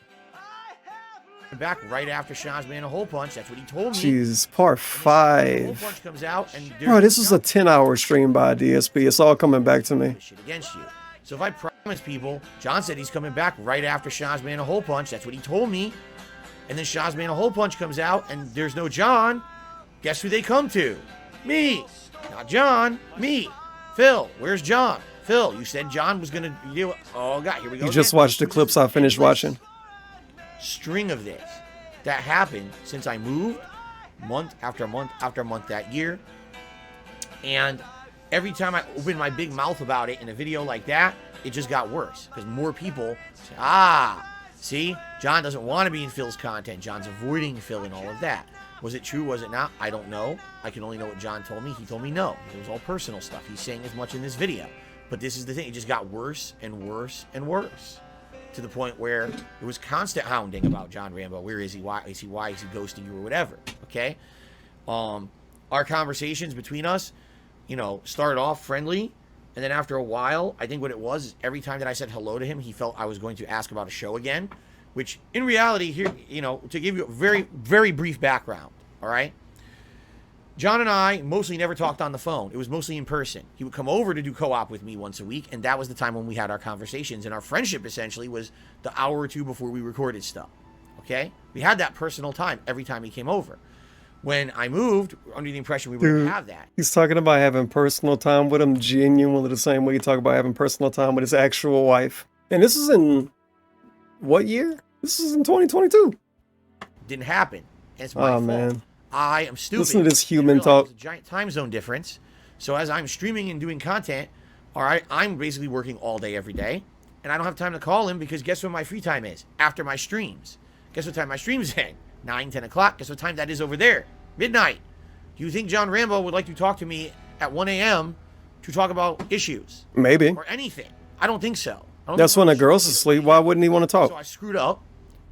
Back right after Schnoz-man HolePunch. That's what he told me. Jeez, part 5. HolePunch comes out and Bro, this is a 10-hour stream by DSP. It's all coming back to me. Shit against you. So if I promise people, John said he's coming back right after Schnoz-man HolePunch. That's what he told me. And then Schnoz-man HolePunch comes out and there's no John. Guess who they come to? Me. Not John. Me. Phil. Where's John? Phil, you said John was going to do it. Oh, God, here we go. You just watched the clips I finished watching. String of this that happened since I moved month after month after month that year. And every time I opened my big mouth about it in a video like that, it just got worse because more people say, see, John doesn't want to be in Phil's content. John's avoiding Phil and all of that. Was it true? Was it not? I don't know. I can only know what John told me. He told me no. It was all personal stuff. He's saying as much in this video. But this is the thing. It just got worse and worse and worse. To the point where it was constant hounding about John Rambo. Where is he? Why is he ghosting you or whatever? Okay. Our conversations between us, you know, started off friendly, and then after a while, I think what it was, every time that I said hello to him, he felt I was going to ask about a show again. Which in reality, here, you know, to give you a very, very brief background, all right? John and I mostly never talked on the phone. It was mostly in person. He would come over to do co-op with me once a week, and that was the time when we had our conversations. And our friendship, essentially, was the hour or two before we recorded stuff, okay? We had that personal time every time he came over. When I moved, under the impression we wouldn't have that. He's talking about having personal time with him genuinely the same way you talk about having personal time with his actual wife. And this is in what year? This is in 2022. Didn't happen. And it's my fault. Man. I am stupid. Listen to this human talk. There's a giant time zone difference. So as I'm streaming and doing content, all right, I'm basically working all day every day, and I don't have time to call him because guess when my free time is? After my streams. Guess what time my streams end? 9, 10 o'clock. Guess what time that is over there? Midnight. Do you think John Rambo would like to talk to me at 1 a.m. to talk about issues? Maybe. Or anything? I don't think so. That's when a girl's asleep. Why wouldn't he want to talk? So I screwed up,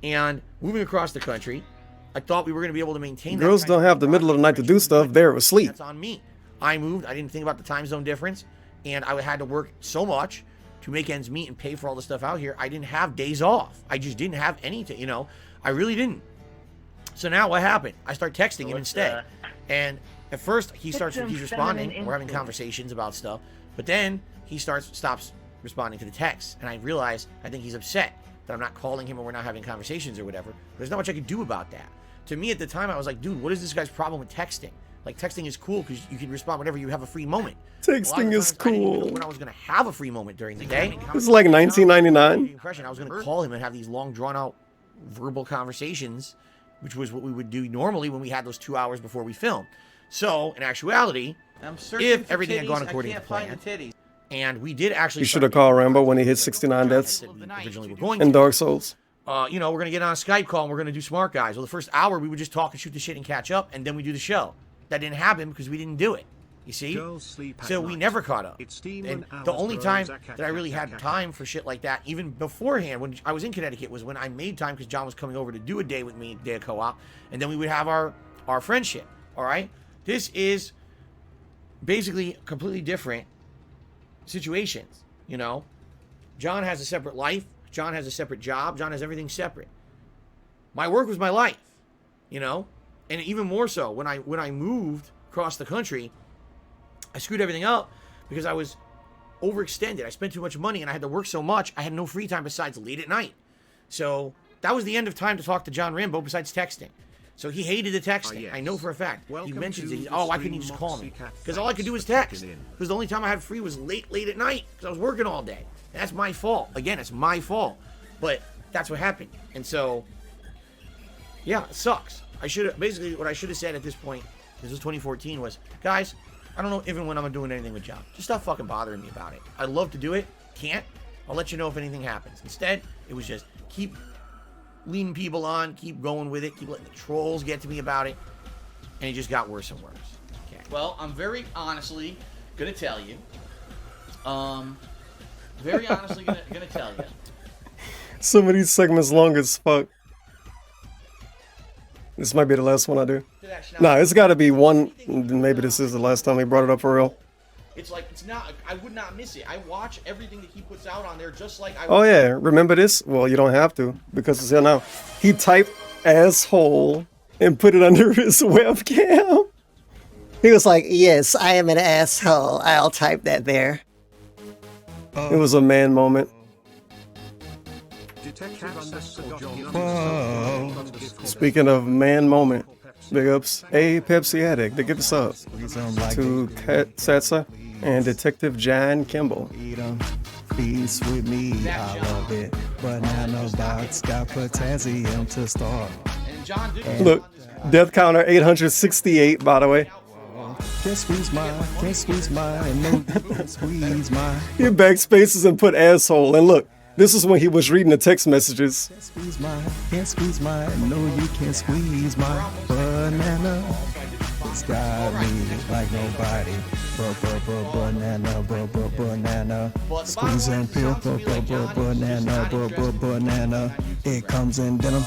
and moving across the country, I thought we were going to be able to maintain that. Girls don't have the middle of the night to do stuff. They're asleep. That's on me. I moved. I didn't think about the time zone difference, and I had to work so much to make ends meet and pay for all the stuff out here. I didn't have days off. I just didn't have anything, you know. I really didn't. So now what happened? I start texting him instead. And at first he's responding. We're having conversations about stuff. But then he stops responding to the text. And I realize I think he's upset that I'm not calling him or we're not having conversations or whatever. There's not much I could do about that. To me at the time, I was like, dude, what is this guy's problem with texting? Like, texting is cool because you can respond whenever you have a free moment. Texting is cool. I didn't even know when I was going to have a free moment during the day. This is like 1999. I was going to call him and have these long, drawn-out verbal conversations, which was what we would do normally when we had those 2 hours before we filmed. So, in actuality, if everything had gone according to plan, and we did actually... You should have called Rambo when he hit 69 deaths in Dark Souls. You know, we're going to get on a Skype call and we're going to do Smart Guys. Well, the first hour, we would just talk and shoot the shit and catch up, and then we do the show. That didn't happen because we didn't do it. You see? So we never caught up. And the only time that I really had time for shit like that, even beforehand, when I was in Connecticut, was when I made time because John was coming over to do a day with me, a day of co-op, and then we would have our friendship, all right? This is basically completely different situations, you know? John has a separate life. John has a separate job. John has everything separate. My work was my life, you know? And even more so, when I moved across the country, I screwed everything up because I was overextended. I spent too much money and I had to work so much, I had no free time besides late at night. So that was the end of time to talk to John Rambo besides texting. So he hated the texting. I know for a fact. He mentions it. Oh, why couldn't you just call me? Because all I could do was text. Because the only time I had free was late at night. Because I was working all day. That's my fault. Again, it's my fault. But that's what happened. And so, yeah, it sucks. Basically, what I should have said at this point, this was 2014, was, guys, I don't know even when I'm doing anything with John. Just stop fucking bothering me about it. I'd love to do it. Can't. I'll let you know if anything happens. Instead, it was just keep leading people on, keep going with it, keep letting the trolls get to me about it, and it just got worse and worse. Okay. Well, I'm very honestly gonna tell you. Very honestly gonna tell you. Some of these segments long as fuck. This might be the last one I do. Nah, it's got to be one. Maybe this is the last time we brought it up for real. It's like, it's not, I would not miss it. I watch everything that he puts out on there just like I Oh yeah, remember this? Well, you don't have to because it's here now. He typed asshole and put it under his webcam. He was like, yes, I am an asshole. I'll type that there. It was a man moment. Speaking of man moment, big ups, a Pepsi addict, to give us up to Satsa and Detective John Kimball. Feast with me, I love it. Banana box got potassium to start. Look, death counter 868, by the way. Can't squeeze mine, no, can't squeeze mine. He backspaces and put asshole, and look, this is when he was reading the text messages. Can't squeeze mine, no, you can't squeeze my banana. It's got me like nobody. Banana. Squeeze and peel, banana. It comes in denim.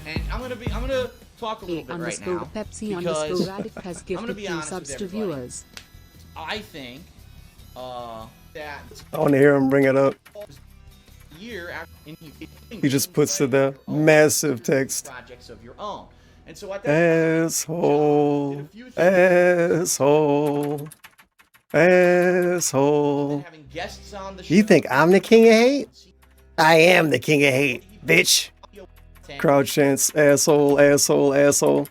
And I'm gonna talk a little bit right now. Pepsi because Radic has I'm gonna gifted be 2 honest subs with to everybody. viewers. I think that I want to hear him bring it up. year after He just puts to the massive text. projects of your own. And so at that Asshole, asshole, asshole. having guests on the show. You think I'm the king of hate? I am the king of hate, bitch. Crowd chants, asshole, asshole, asshole.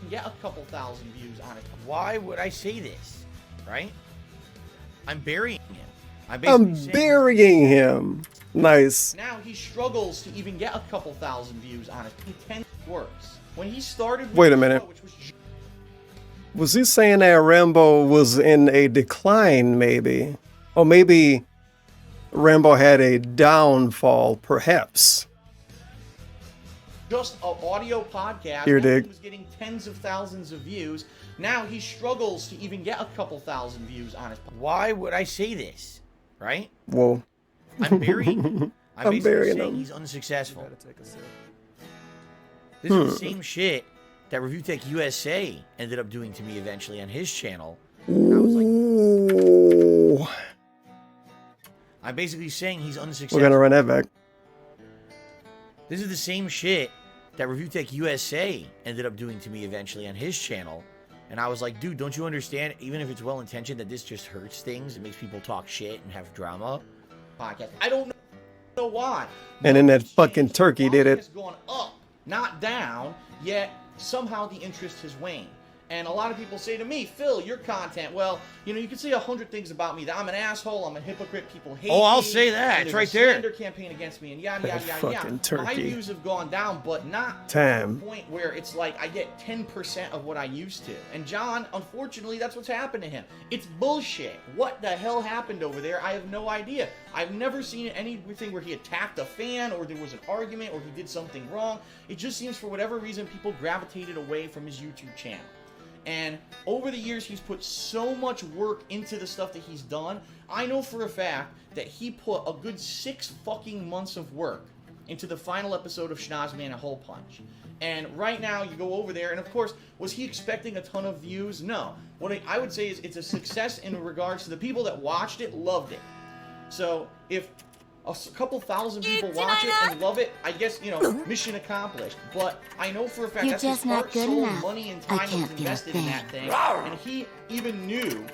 Get a couple thousand views on it. Why would I say this? Right? I'm burying him. I'm burying him. Nice. Now he struggles to even get a couple thousand views on it. He 10 works. When he started with Wait a the minute. show, which was Was he saying that Rambo was in a decline, maybe? Or maybe Rambo had a downfall, perhaps? just an audio podcast, Here, and dig. he was getting tens of thousands of views. Now he struggles to even get a couple thousand views on it. Why would I say this? Right? Whoa. I'm burying him. I'm basically burying saying him. he's unsuccessful. This is the same shit that Review Tech USA ended up doing to me eventually on his channel. Ooh. I'm basically saying he's unsuccessful. We're gonna run that back. This is the same shit that Review Tech USA ended up doing to me eventually on his channel. And I was like, dude, don't you understand, even if it's well-intentioned, that this just hurts things? It makes people talk shit and have drama. Podcast. I don't know why. And then that fucking turkey did it. It's gone up, not down, yet somehow the interest has waned. And a lot of people say to me, Phil, your content, well, you know, you can say 100 things about me, that I'm an asshole, I'm a hypocrite, people hate me. Oh, I'll say that. and It's there's right a there. slander campaign against me, and yada, That yada, yada, fucking yada. My turkey. views have gone down, but not Damn. to the point where it's like I get 10% of what I used to. And John, unfortunately, that's what's happened to him. It's bullshit. What the hell happened over there? I have no idea. I've never seen anything where he attacked a fan, or there was an argument, or he did something wrong. It just seems for whatever reason people gravitated away from his YouTube channel. And over the years, he's put so much work into the stuff that he's done. I know for a fact that he put a good 6 fucking months of work into the final episode of Schnoz-man HolePunch. And right now, you go over there, and of course, was he expecting a ton of views? No. What I would say is it's a success in regards to the people that watched it, loved it. So if a couple thousand people watch it and love it, I guess, you know, mission accomplished. But I know for a fact You're that's his just not heart, good soul, enough. money, and I time can't was feel a invested in thing. that thing. And he even knew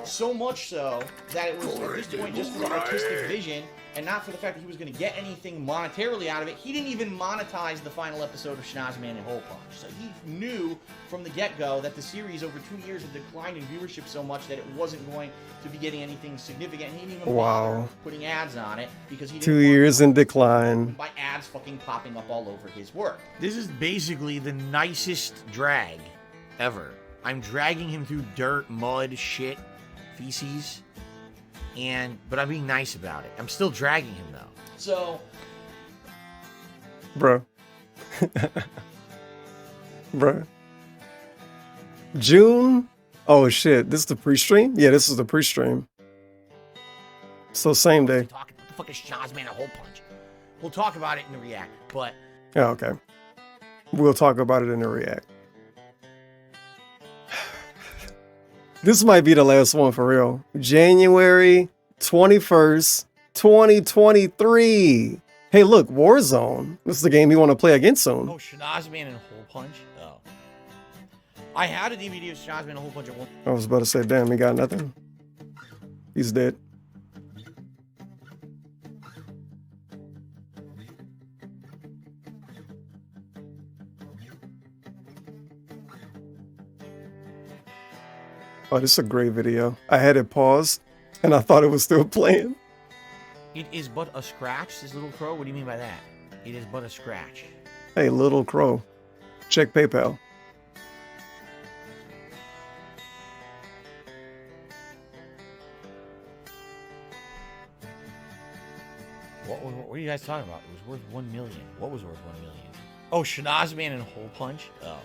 so much so that it was at this point just for the artistic vision and not for the fact that he was going to get anything monetarily out of it. He didn't even monetize the final episode of Schnoz-man HolePunch. So he knew from the get-go that the series over 2 years had declined in viewership so much that it wasn't going to be getting anything significant. And he didn't even bother putting ads on it because he didn't 2 years in decline. by ads fucking popping up all over his work. This is basically the nicest drag ever. I'm dragging him through dirt, mud, shit, feces, but I'm being nice about it. I'm still dragging him though. So, Bro. Bro. June? Oh shit, this is the pre-stream? Yeah, this is the pre-stream. So same day. What the fuck is Schnoz-man HolePunch? We'll talk about it in the react, but... Yeah, okay. We'll talk about it in the react. This might be the last one for real. January 21st, 2023. Hey, look, Warzone. This is the game you want to play again soon. Oh, Schnoz-man and HolePunch? Oh. I had a DVD of Schnoz-man and HolePunch at one... I was about to say, damn, he got nothing. He's dead. Oh, this is a great video. I had it paused, and I thought it was still playing. It is but a scratch, this little crow? What do you mean by that? It is but a scratch. Hey, little crow. Check PayPal. What are you guys talking about? It was worth 1 million. What was worth 1 million? Oh, Schnoz-man and HolePunch? Oh.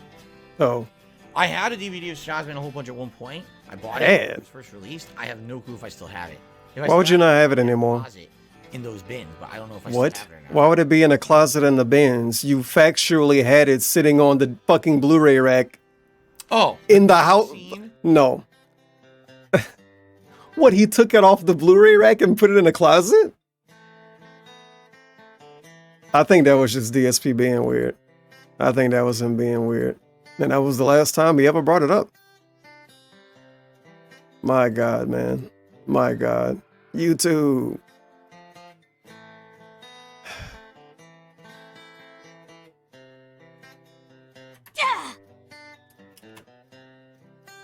Oh. I had a DVD of Schnoz-man and HolePunch at one point. I bought it when it was first released. I have no clue if I still have it. Why would you not have it anymore? In those bins, but I don't know if I What? still have it or not. Why would it be in a closet in the bins? You factually had it sitting on the fucking Blu-ray rack. Oh. In the house? No. What, he took it off the Blu-ray rack and put it in a closet? I think that was just DSP being weird. I think that was him being weird. And that was the last time he ever brought it up. My God, man. My God. YouTube.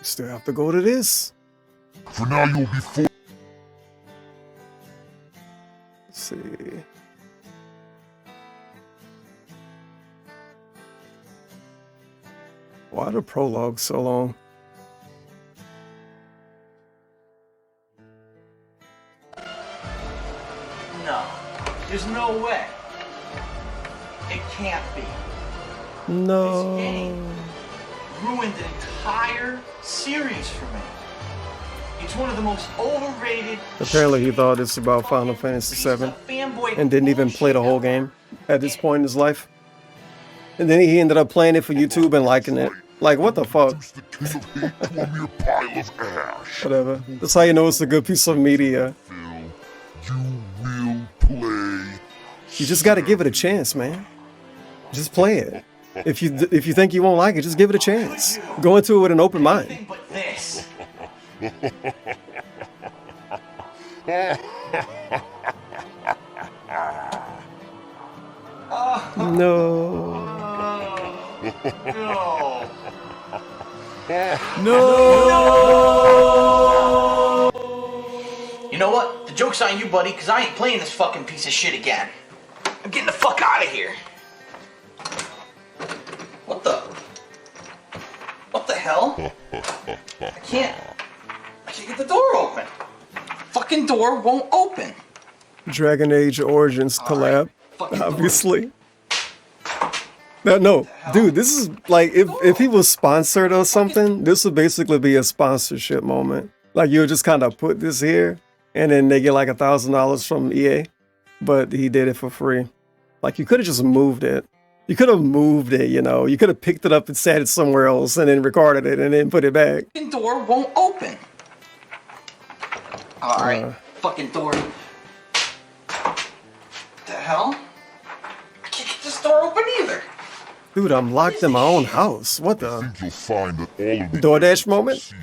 Still have to go to this. For now, you'll be full. Let's see. Why the prologue so long? No. There's no way. It can't be. No. Ruined an entire series for me. It's one of the most overrated. Apparently he thought it's about Final Fantasy VII and didn't even play the whole game at this point in his life. And then he ended up playing it for YouTube and liking it. Like, what the fuck? Whatever. That's how you know it's a good piece of media. You just gotta give it a chance, man. Just play it. If you think you won't like it, just give it a chance. Go into it with an open mind. But this. No. No. You know what? The joke's on you, buddy, because I ain't playing this fucking piece of shit again. I'm getting the fuck out of here. What the hell? I can't get the door open. Fucking door won't open. Dragon Age Origins collab, obviously. No, dude, this is like, if he was sponsored or something, this would basically be a sponsorship moment. Like, you would just kind of put this here, and then they get like $1,000 from EA, but he did it for free. Like, you could have just moved it. You could have moved it, you know. You could have picked it up and set it somewhere else, and then recorded it, and then put it back. Fucking door won't open. Alright, fucking door. What the hell? I can't get this door open either. Dude, I'm locked in my own house. What the? I think you'll find that all of the DoorDash moment?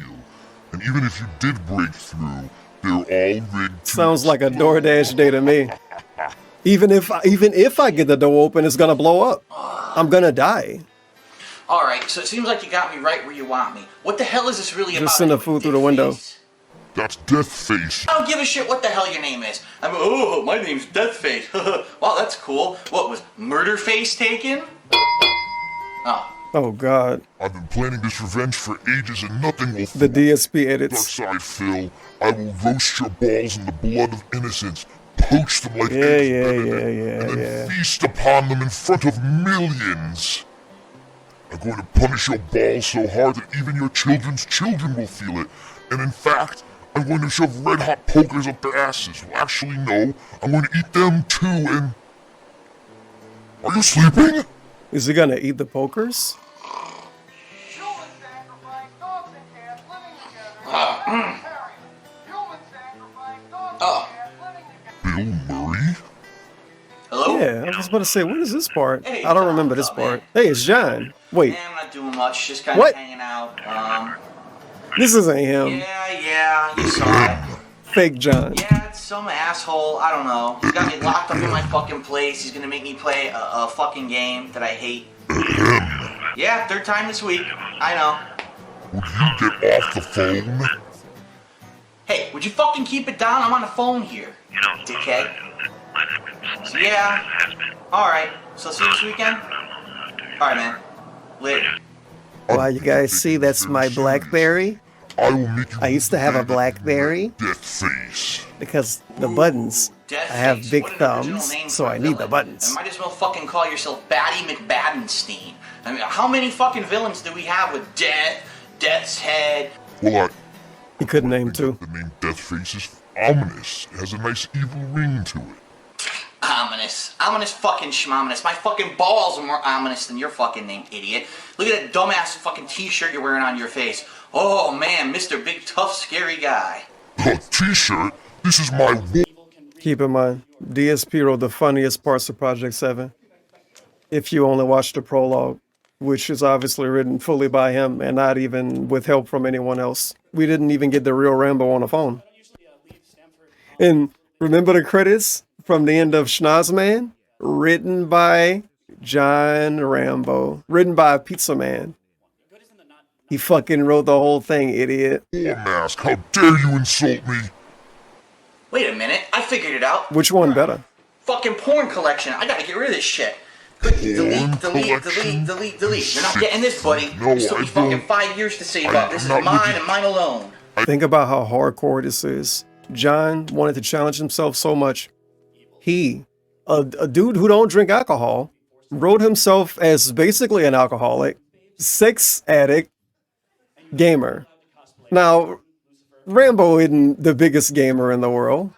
and even if you did break through, they're all rigged. Sounds like a DoorDash day to me. Even if I get the door open, it's gonna blow up. I'm gonna die. Alright, so it seems like you got me right where you want me. What the hell is this really about? Just send the food through the window. That's Deathface. I don't give a shit what the hell your name is. Oh, my name's Deathface. Wow, that's cool. What, was Murderface taken? Oh. Oh God. I've been planning this revenge for ages and nothing will The DSP edits. Darkside Phil, I will roast your balls in the blood of innocence, poach them like Yeah, and then feast upon them in front of millions. I'm going to punish your balls so hard that even your children's children will feel it. And in fact, I'm going to shove red-hot pokers up their asses. Well, actually, no. I'm going to eat them too, and... Are you sleeping? Is he gonna eat the pokers? Bill Murray? Hello? Yeah, I was about to say, what is this part? Hey, I don't remember this part. Hey, it's John. Wait, I'm not doing much, just kind What? of hanging out. this isn't him. Yeah, you saw it. Fake John. Yeah, it's some asshole, I don't know. He's got me locked up in my fucking place. He's gonna make me play a fucking game that I hate. Yeah, third time this week. I know. Would you get off the phone? Hey, would you fucking keep it down? I'm on the phone here, dickhead. So, yeah. Alright, so see you this weekend? Alright, man. Later. Wow, you guys see, that's my BlackBerry. I will make you I used to have a BlackBerry Deathface. because the buttons. I have big thumbs, so I need the You buttons. might as well fucking call yourself Batty McBaddenstein. I mean, how many fucking villains do we have with Death, Death's Head? Well, He couldn't name two. the name Deathface is ominous. It has a nice evil ring to it. Ominous. Ominous fucking schmominous. My fucking balls are more ominous than your fucking name, idiot. Look at that dumbass fucking t-shirt you're wearing on your face. Oh man, Mr. Big Tough Scary Guy. A t-shirt? This is my Keep in mind, DSP wrote the funniest parts of Project 7. If you only watch the prologue, which is obviously written fully by him and not even with help from anyone else. We didn't even get the real Rambo on the phone. And remember the credits from the end of Schnoz-man? Written by John Rambo. Written by Pizza Man. He fucking wrote the whole thing, idiot. Mask. How dare you insult me? Wait a minute, I figured it out. Which one better? Fucking porn collection. I gotta get rid of this shit. Delete. You're not getting this, buddy. No, This took me fucking 5 years to save up. This is mine and mine alone. Think about how hardcore this is. John wanted to challenge himself so much. He, a dude who don't drink alcohol, wrote himself as basically an alcoholic, sex addict, gamer. Now, Rambo isn't the biggest gamer in the world,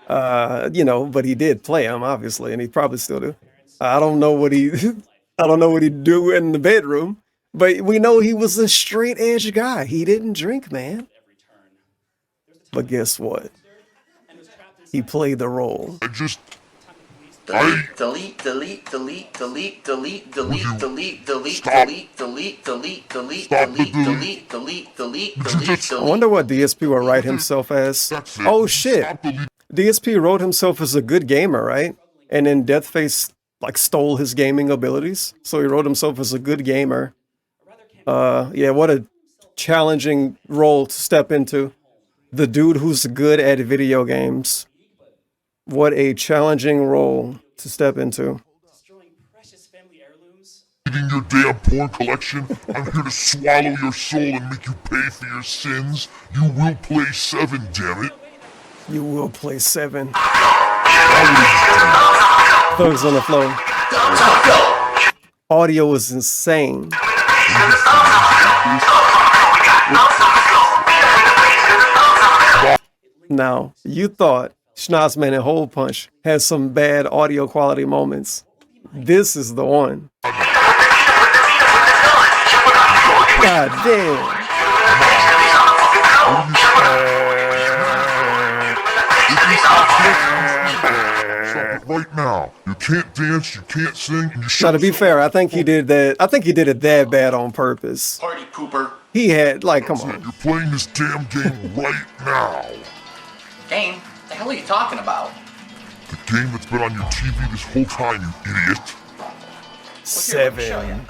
but he did play him, obviously, and he probably still do. I don't know what he do in the bedroom, but we know he was a straight edge guy. He didn't drink, man. But guess what? He played the role. Delete. I wonder what DSP will write himself as. Oh shit. DSP wrote himself as a good gamer, right? And then Deathface stole his gaming abilities. So he wrote himself as a good gamer. Yeah, what a challenging role to step into. The dude who's good at video games. What a challenging role to step into. Eating your damn porn collection? I'm here to swallow your soul and make you pay for your sins. You will play 7, damn it. You will play 7. Thugs on the floor. Audio was insane. Now, you thought Schnoz-man and HolePunch had some bad audio quality moments. This is the one. God damn. Right now, you can't dance, you can't sing, and you Now, to be fair, I think he did that. I think he did it that bad on purpose. Party pooper. He had, come on. You're playing this damn game right now. Game? The hell are you talking about? The game that's been on your TV this whole time, you idiot. Seven.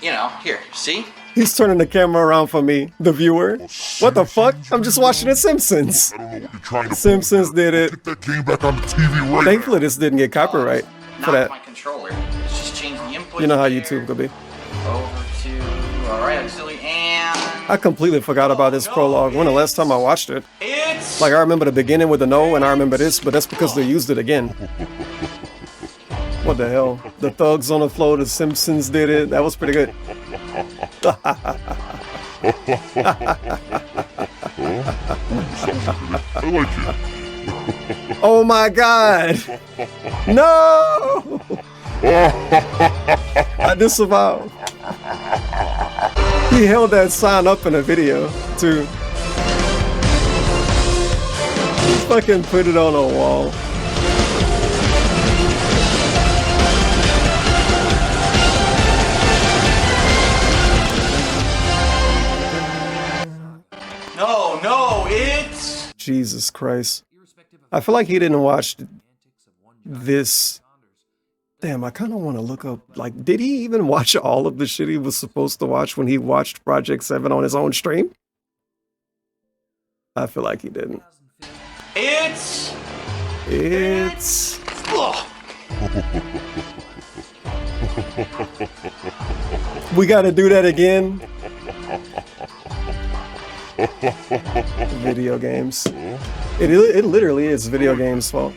Here, see? He's turning the camera around for me, the viewer. What the fuck? I'm just watching The Simpsons. Simpsons did it. Get that game back on the TV right Thankfully, this didn't get copyright for that. My controller. Let's just change the input. You know how YouTube could be. Over to, alright, auxiliary, and... I completely forgot about this prologue. When the last time I watched it? It's... Like, I remember the beginning with the no, and I remember this, but that's because they used it again. What the hell? The thugs on the floor, the Simpsons did it. That was pretty good. Oh my god! No! I disavow. He held that sign up in a video, too. He fucking put it on a wall. No, it's... Jesus Christ. I feel like he didn't watch this. Damn, I kind of want to look up, like, did he even watch all of the shit he was supposed to watch when he watched Project 7 on his own stream? I feel like he didn't. It's... We gotta do that again. Video games. It literally is video games' fault.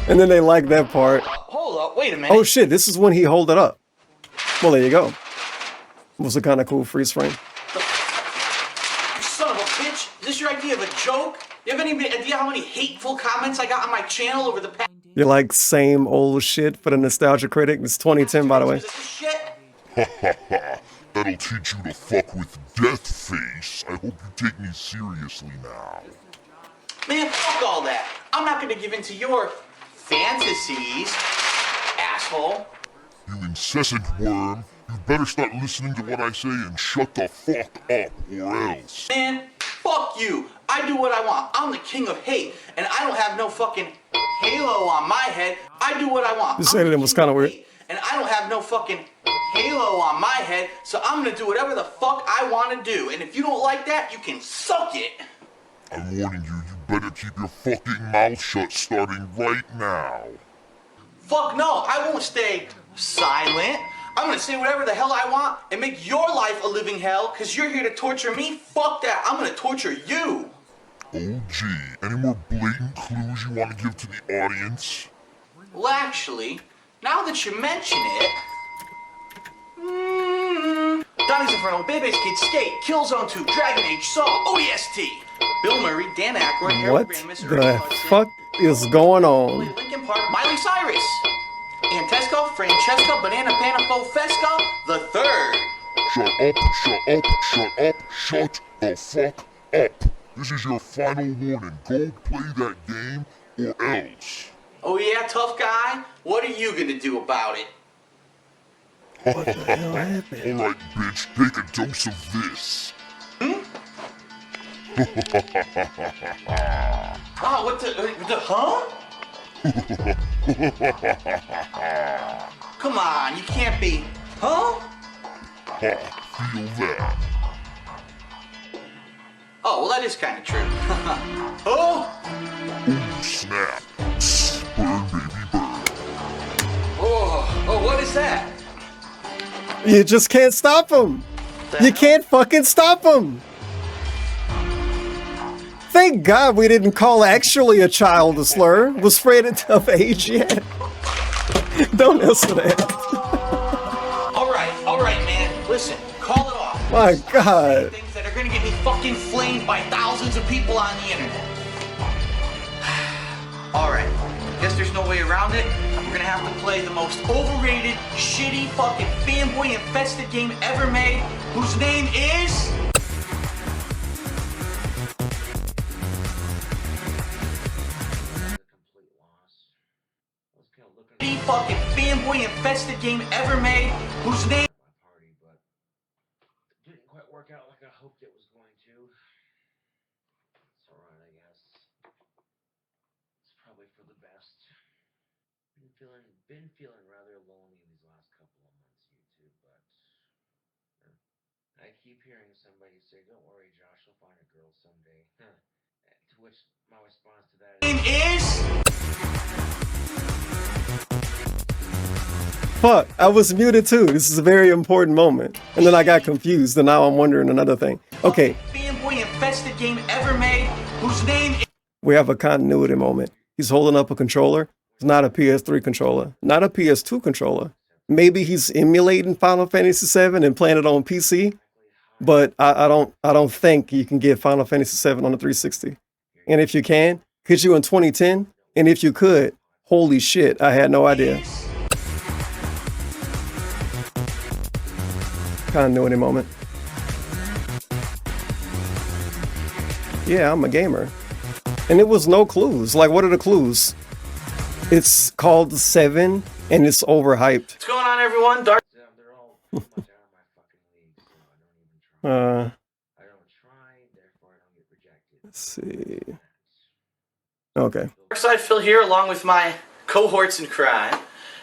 And then they like that part. Hold up, wait a minute. Oh shit, this is when he hold it up. Well, there you go. It was a kind of cool freeze frame. You son of a bitch! Is this your idea of a joke? You have any idea how many hateful comments I got on my channel over the past... You're like, same old shit for the Nostalgia Critic. It's 2010, by the way. That'll teach you to fuck with death, face. I hope you take me seriously now. Man, fuck all that. I'm not gonna give in to your fantasies, asshole. You incessant worm. You better start listening to what I say and shut the fuck up, or else. Man, fuck you. I do what I want. I'm the king of hate, and I don't have no fucking halo on my head. I do what I want. This editing was kind of weird. And I don't have no fucking halo on my head, so I'm gonna do whatever the fuck I want to do. And if you don't like that, you can suck it. I'm warning you, you better keep your fucking mouth shut starting right now. Fuck no, I won't stay silent. I'm gonna say whatever the hell I want and make your life a living hell, cause you're here to torture me. Fuck that, I'm gonna torture you. Oh gee, any more blatant clues you want to give to the audience? Well, actually, now that you mention it, Donnie's Inferno, Bebe's Kids Skate, Killzone 2, Dragon Age, Saw, ODST, Bill Murray, Dan Aykroyd, What Harold Ramis, the fuck is going on? Linkin Park, Miley Cyrus, Antesco, Francesca, Banana Panafo, Fesco, the third. Shut up, shut up, shut up, shut the fuck up. This is your final warning. Go play that game or else. Oh yeah, tough guy? What are you gonna do about it? What the hell happened? Alright, bitch, take a dose of this. Oh, what the huh? Come on, you can't be, huh? Feel that. Oh, well that is kind of true. Oh! Ooh, snap. Burn, baby, burn. Oh, what is that? You just can't stop him. You can't fucking stop him. Thank God we didn't call actually a child a slur. Was afraid of age yet. Don't answer that. All right, man. Listen, call it off. My God. Things that are gonna get me fucking flamed by thousands of people on the internet. All right. Guess there's no way around it. We're gonna have to play the most overrated, shitty, fucking fanboy infested game ever made, whose name is... fucking fanboy infested game ever made, whose name... Didn't quite work out like I hoped it was going to. It's alright, I guess. It's probably for been feeling rather lonely these last couple of months, YouTube, but I keep hearing somebody say, "Don't worry, Josh, you'll find a girl someday." To which my response to that is Fuck, I was muted too. This is a very important moment. And then I got confused, and now I'm wondering another thing. Okay, Fanboy infested game ever made, whose name is... we have a continuity moment. He's holding up a controller. It's not a PS3 controller, not a PS2 controller. Maybe he's emulating Final Fantasy VII and playing it on PC, but I don't think you can get Final Fantasy VII on the 360. And if you can, could you in 2010? And if you could, holy shit, I had no idea. Continuity moment. Yeah, I'm a gamer. And it was no clues. Like, what are the clues? It's called 7 and it's overhyped. What's going on, everyone? Dark... Let's see. Okay. Darkside Phil here, along with my cohorts in crime.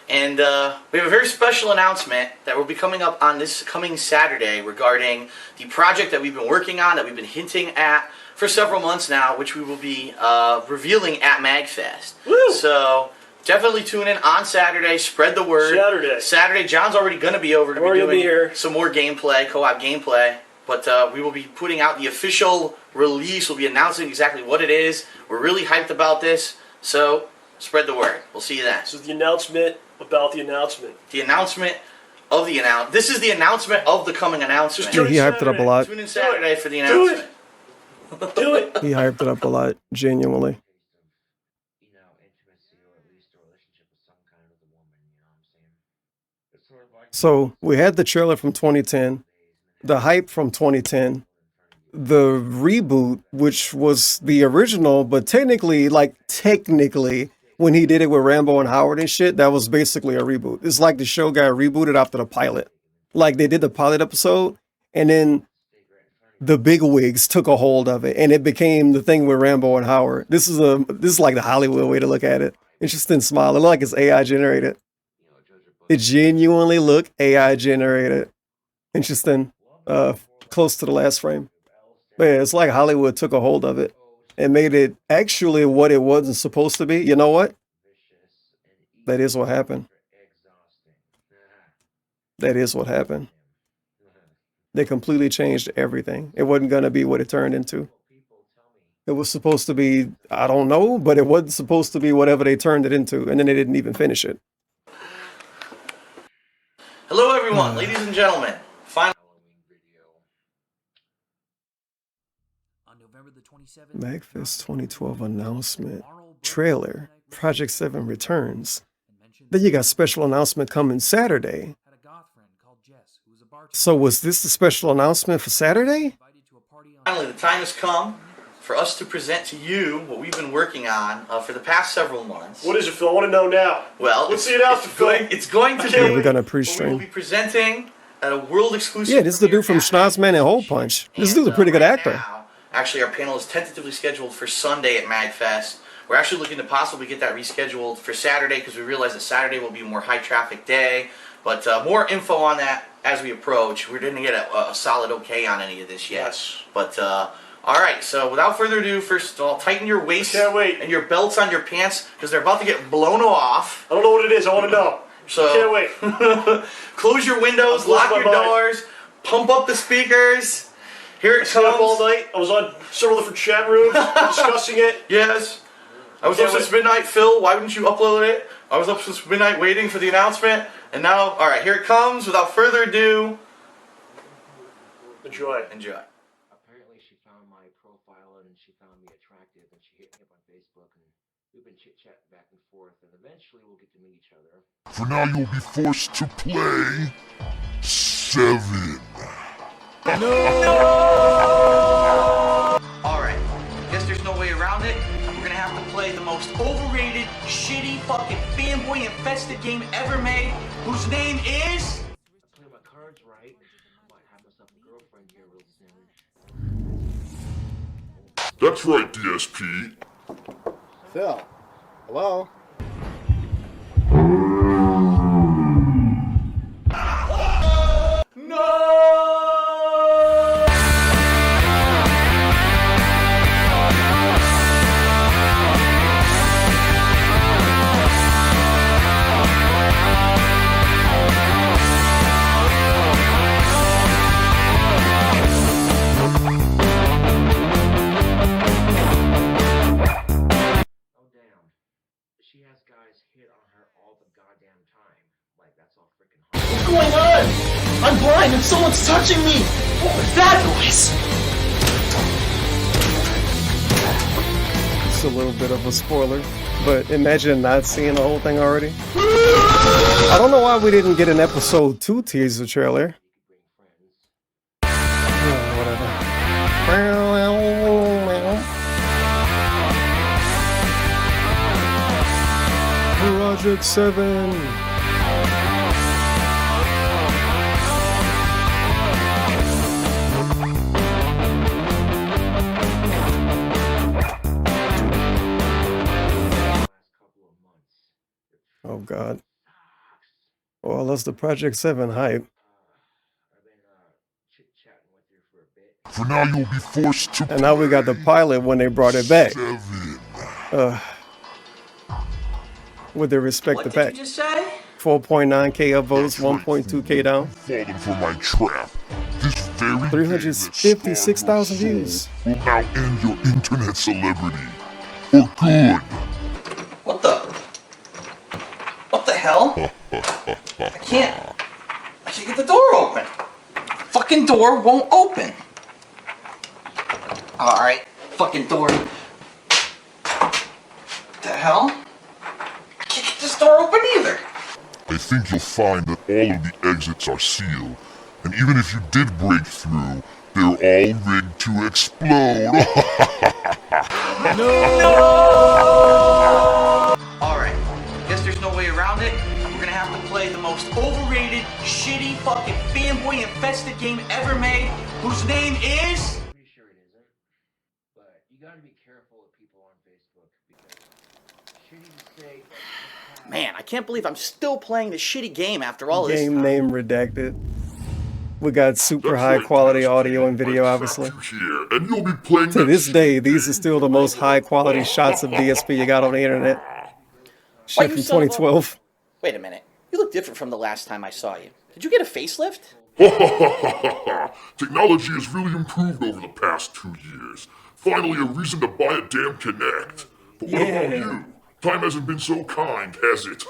And we have a very special announcement that will be coming up on this coming Saturday regarding the project that we've been working on, that we've been hinting at for several months now, which we will be revealing at MagFest. Woo! So definitely tune in on Saturday. Spread the word. Saturday. John's already going to be over to be doing some more gameplay, co-op gameplay. But we will be putting out the official release. We'll be announcing exactly what it is. We're really hyped about this. So spread the word. We'll see you then. So the announcement about the announcement. The announcement of the announcement. This is the announcement of the coming announcement. Yeah, he hyped it up a lot. Tune in Saturday for the announcement. Do it. He hyped it up a lot, genuinely. So we had the trailer from 2010, the hype from 2010, the reboot, which was the original, but technically, when he did it with Rambo and Howard and shit, that was basically a reboot. It's like the show got rebooted after the pilot. Like they did the pilot episode, and then the big wigs took a hold of it, and it became the thing with Rambo and Howard. This is like the Hollywood way to look at it. Interesting smile. It looked like it's AI generated. It genuinely looked AI generated. Interesting. Close to the last frame. But yeah, it's like Hollywood took a hold of it and made it actually what it wasn't supposed to be. You know what? That is what happened. That is what happened. They completely changed everything. It wasn't going to be what it turned into. It was supposed to be, I don't know, but it wasn't supposed to be whatever they turned it into. And then they didn't even finish it. Hello, everyone, ladies and gentlemen. MagFest 2012 announcement. Trailer. Project 7 returns. Then you got special announcement coming Saturday. So was this the special announcement for Saturday? Finally, the time has come for us to present to you what we've been working on for the past several months. What is it, Phil? I want to know now. Well, what's the announcement, Phil? It's going to be... Yeah, we're going to We'll pre-stream. be presenting at a world exclusive... Yeah, this is the dude from Schnoz-man HolePunch. This dude's a pretty good actor. Actually, our panel is tentatively scheduled for Sunday at MagFest. We're actually looking to possibly get that rescheduled for Saturday because we realize that Saturday will be a more high-traffic day. But more info on that as we approach. We didn't get a solid okay on any of this yet. Yes. But, all right, so without further ado, first of all, tighten your waist and your belts on your pants because they're about to get blown off. I don't know what it is. I want to know. So Can't wait. Close your windows, lock your doors, pump up the speakers. Here it comes. Up all night. I was on several different chat rooms discussing it. Yes. I was up since midnight. Phil, why wouldn't you upload it? I was up since midnight waiting for the announcement. And now, all right, here it comes. Without further ado. Enjoy. Enjoy. Apparently she found my profile and she found me attractive and she hit me up on Facebook and we've been chit-chatting back and forth and eventually we'll get to meet each other. For now, you'll be forced to play 7. Alright, guess there's no way around it. We're gonna have to play the most overrated, shitty, fucking fanboy-infested game ever made, whose name is... Play my cards right. Might have myself a girlfriend here real soon. That's right, DSP. Phil. Hello? She has guys hit on her all the goddamn time. Like, that's all freaking hard. What's going on? I'm blind and someone's touching me! What was that noise? It's a little bit of a spoiler, but imagine not seeing the whole thing already. I don't know why we didn't get an episode 2 teaser trailer. Whatever. Project 7. Oh God. Well, that's the Project 7 hype. For now, you'll be forced to. And now we got the pilot when they brought it back. With the respect to pack. 4.9k upvotes, 1.2k down. Fallen for my trap. This very 356,000 views. Will now end your internet celebrity. For good. What the hell? I can't get the door open. Fucking door won't open. Alright, fucking door. What the hell? I can't get this door open either. I think you'll find that all of the exits are sealed. And even if you did break through, they're all rigged to explode. Alright, guess there's no way around it. We're gonna have to play the most overrated, shitty, fucking fanboy infested game ever made, whose name is... Pretty sure it isn't. But you gotta be careful with people on Facebook because shitty to say, but Man, I can't believe I'm still playing this shitty game after all of this Game time. name redacted. We got super high quality audio and video, obviously. And you'll be playing to this day, these are still the most high quality shots of DSP you got on the internet. Shit from 2012. Wait a minute. You look different from the last time I saw you. Did you get a facelift? Technology has really improved over the past 2 years. Finally, a reason to buy a damn Kinect. But what about you? Time hasn't been so kind, has it?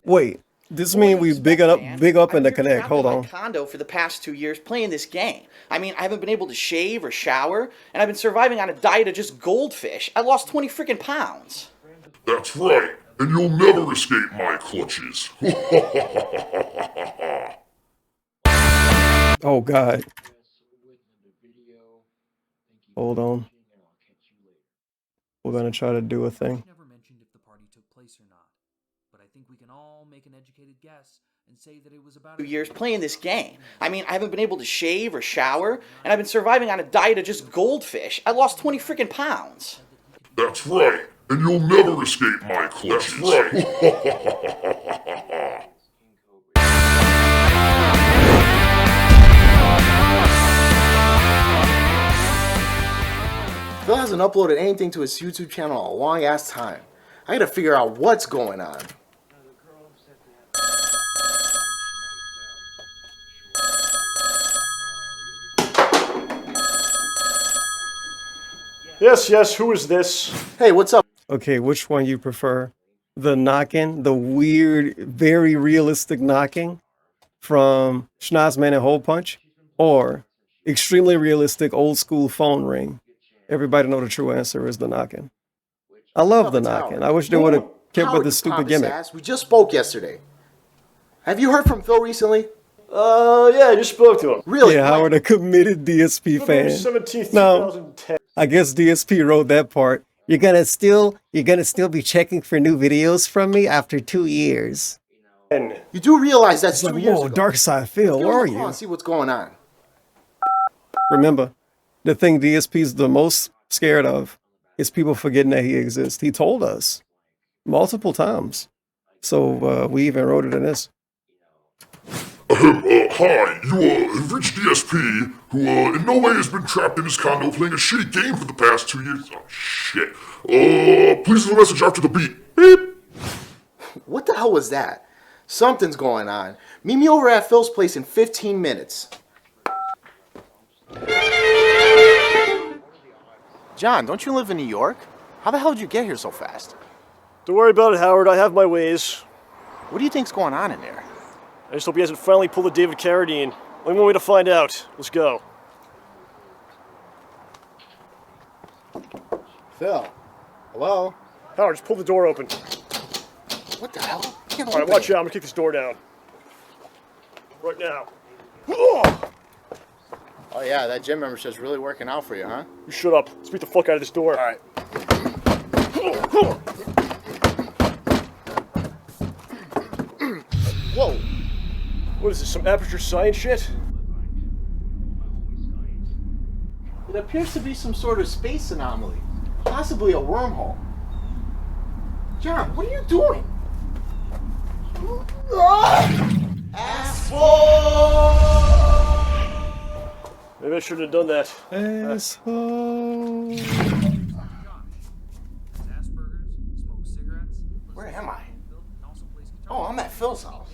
Wait, this mean we big up in the Kinect. Hold on. Condo for the past 2 years playing this game. I mean, I haven't been able to shave or shower, and I've been surviving on a diet of just goldfish. I lost 20 freaking pounds. That's right, and you'll never escape my clutches. Oh God. Hold on. We're gonna try to do a thing. Never mentioned if the party took place or not, but I think we can all make an educated guess and say that it was about 2 years playing this game. I mean, I haven't been able to shave or shower, and I've been surviving on a diet of just goldfish. I lost 20 freaking pounds. That's right, and you'll never escape my clutches. That's right. Phil hasn't uploaded anything to his YouTube channel in a long ass time. I gotta figure out what's going on. Yes, who is this? Hey, what's up? Okay, which one you prefer? The knocking, the weird, very realistic knocking from Schnoz-man HolePunch, or extremely realistic old school phone ring? Everybody know the true answer is the knocking. I love the knocking. I wish they would have kept with the stupid gimmick. We just spoke yesterday. Have you heard from Phil recently? Yeah, I just spoke to him. Really? Yeah, Howard, a committed DSP fan. 17th, Now, 2010. I guess DSP wrote that part. You're gonna still be checking for new videos from me after 2 years. You do realize that's It's 2 like, years whoa, ago. Dark Side Phil, Give where him are a call you? and see what's going on. Remember, the thing DSP's the most scared of is people forgetting that he exists. He told us multiple times. So we even wrote it in this. Hi, you have reached DSP, who in no way has been trapped in his condo playing a shitty game for the past 2 years. Oh, shit. Please leave a message after the beep. Beep. What the hell was that? Something's going on. Meet me over at Phil's place in 15 minutes. John, don't you live in New York? How the hell did you get here so fast? Don't worry about it, Howard. I have my ways. What do you think's going on in there? I just hope he hasn't finally pulled a David Carradine. Only one way to find out. Let's go. Phil. Hello? Howard, just pull the door open. What the hell? All right, watch out. I'm gonna kick this door down. Right now. Oh yeah, that gym membership's really working out for you, huh? You shut up. Let's beat the fuck out of this door. All right. Whoa. What is this, some aperture science shit? It appears to be some sort of space anomaly. Possibly a wormhole. John, what are you doing? Maybe I shouldn't have done that. Asshole. Where am I? Oh, I'm at Phil's house.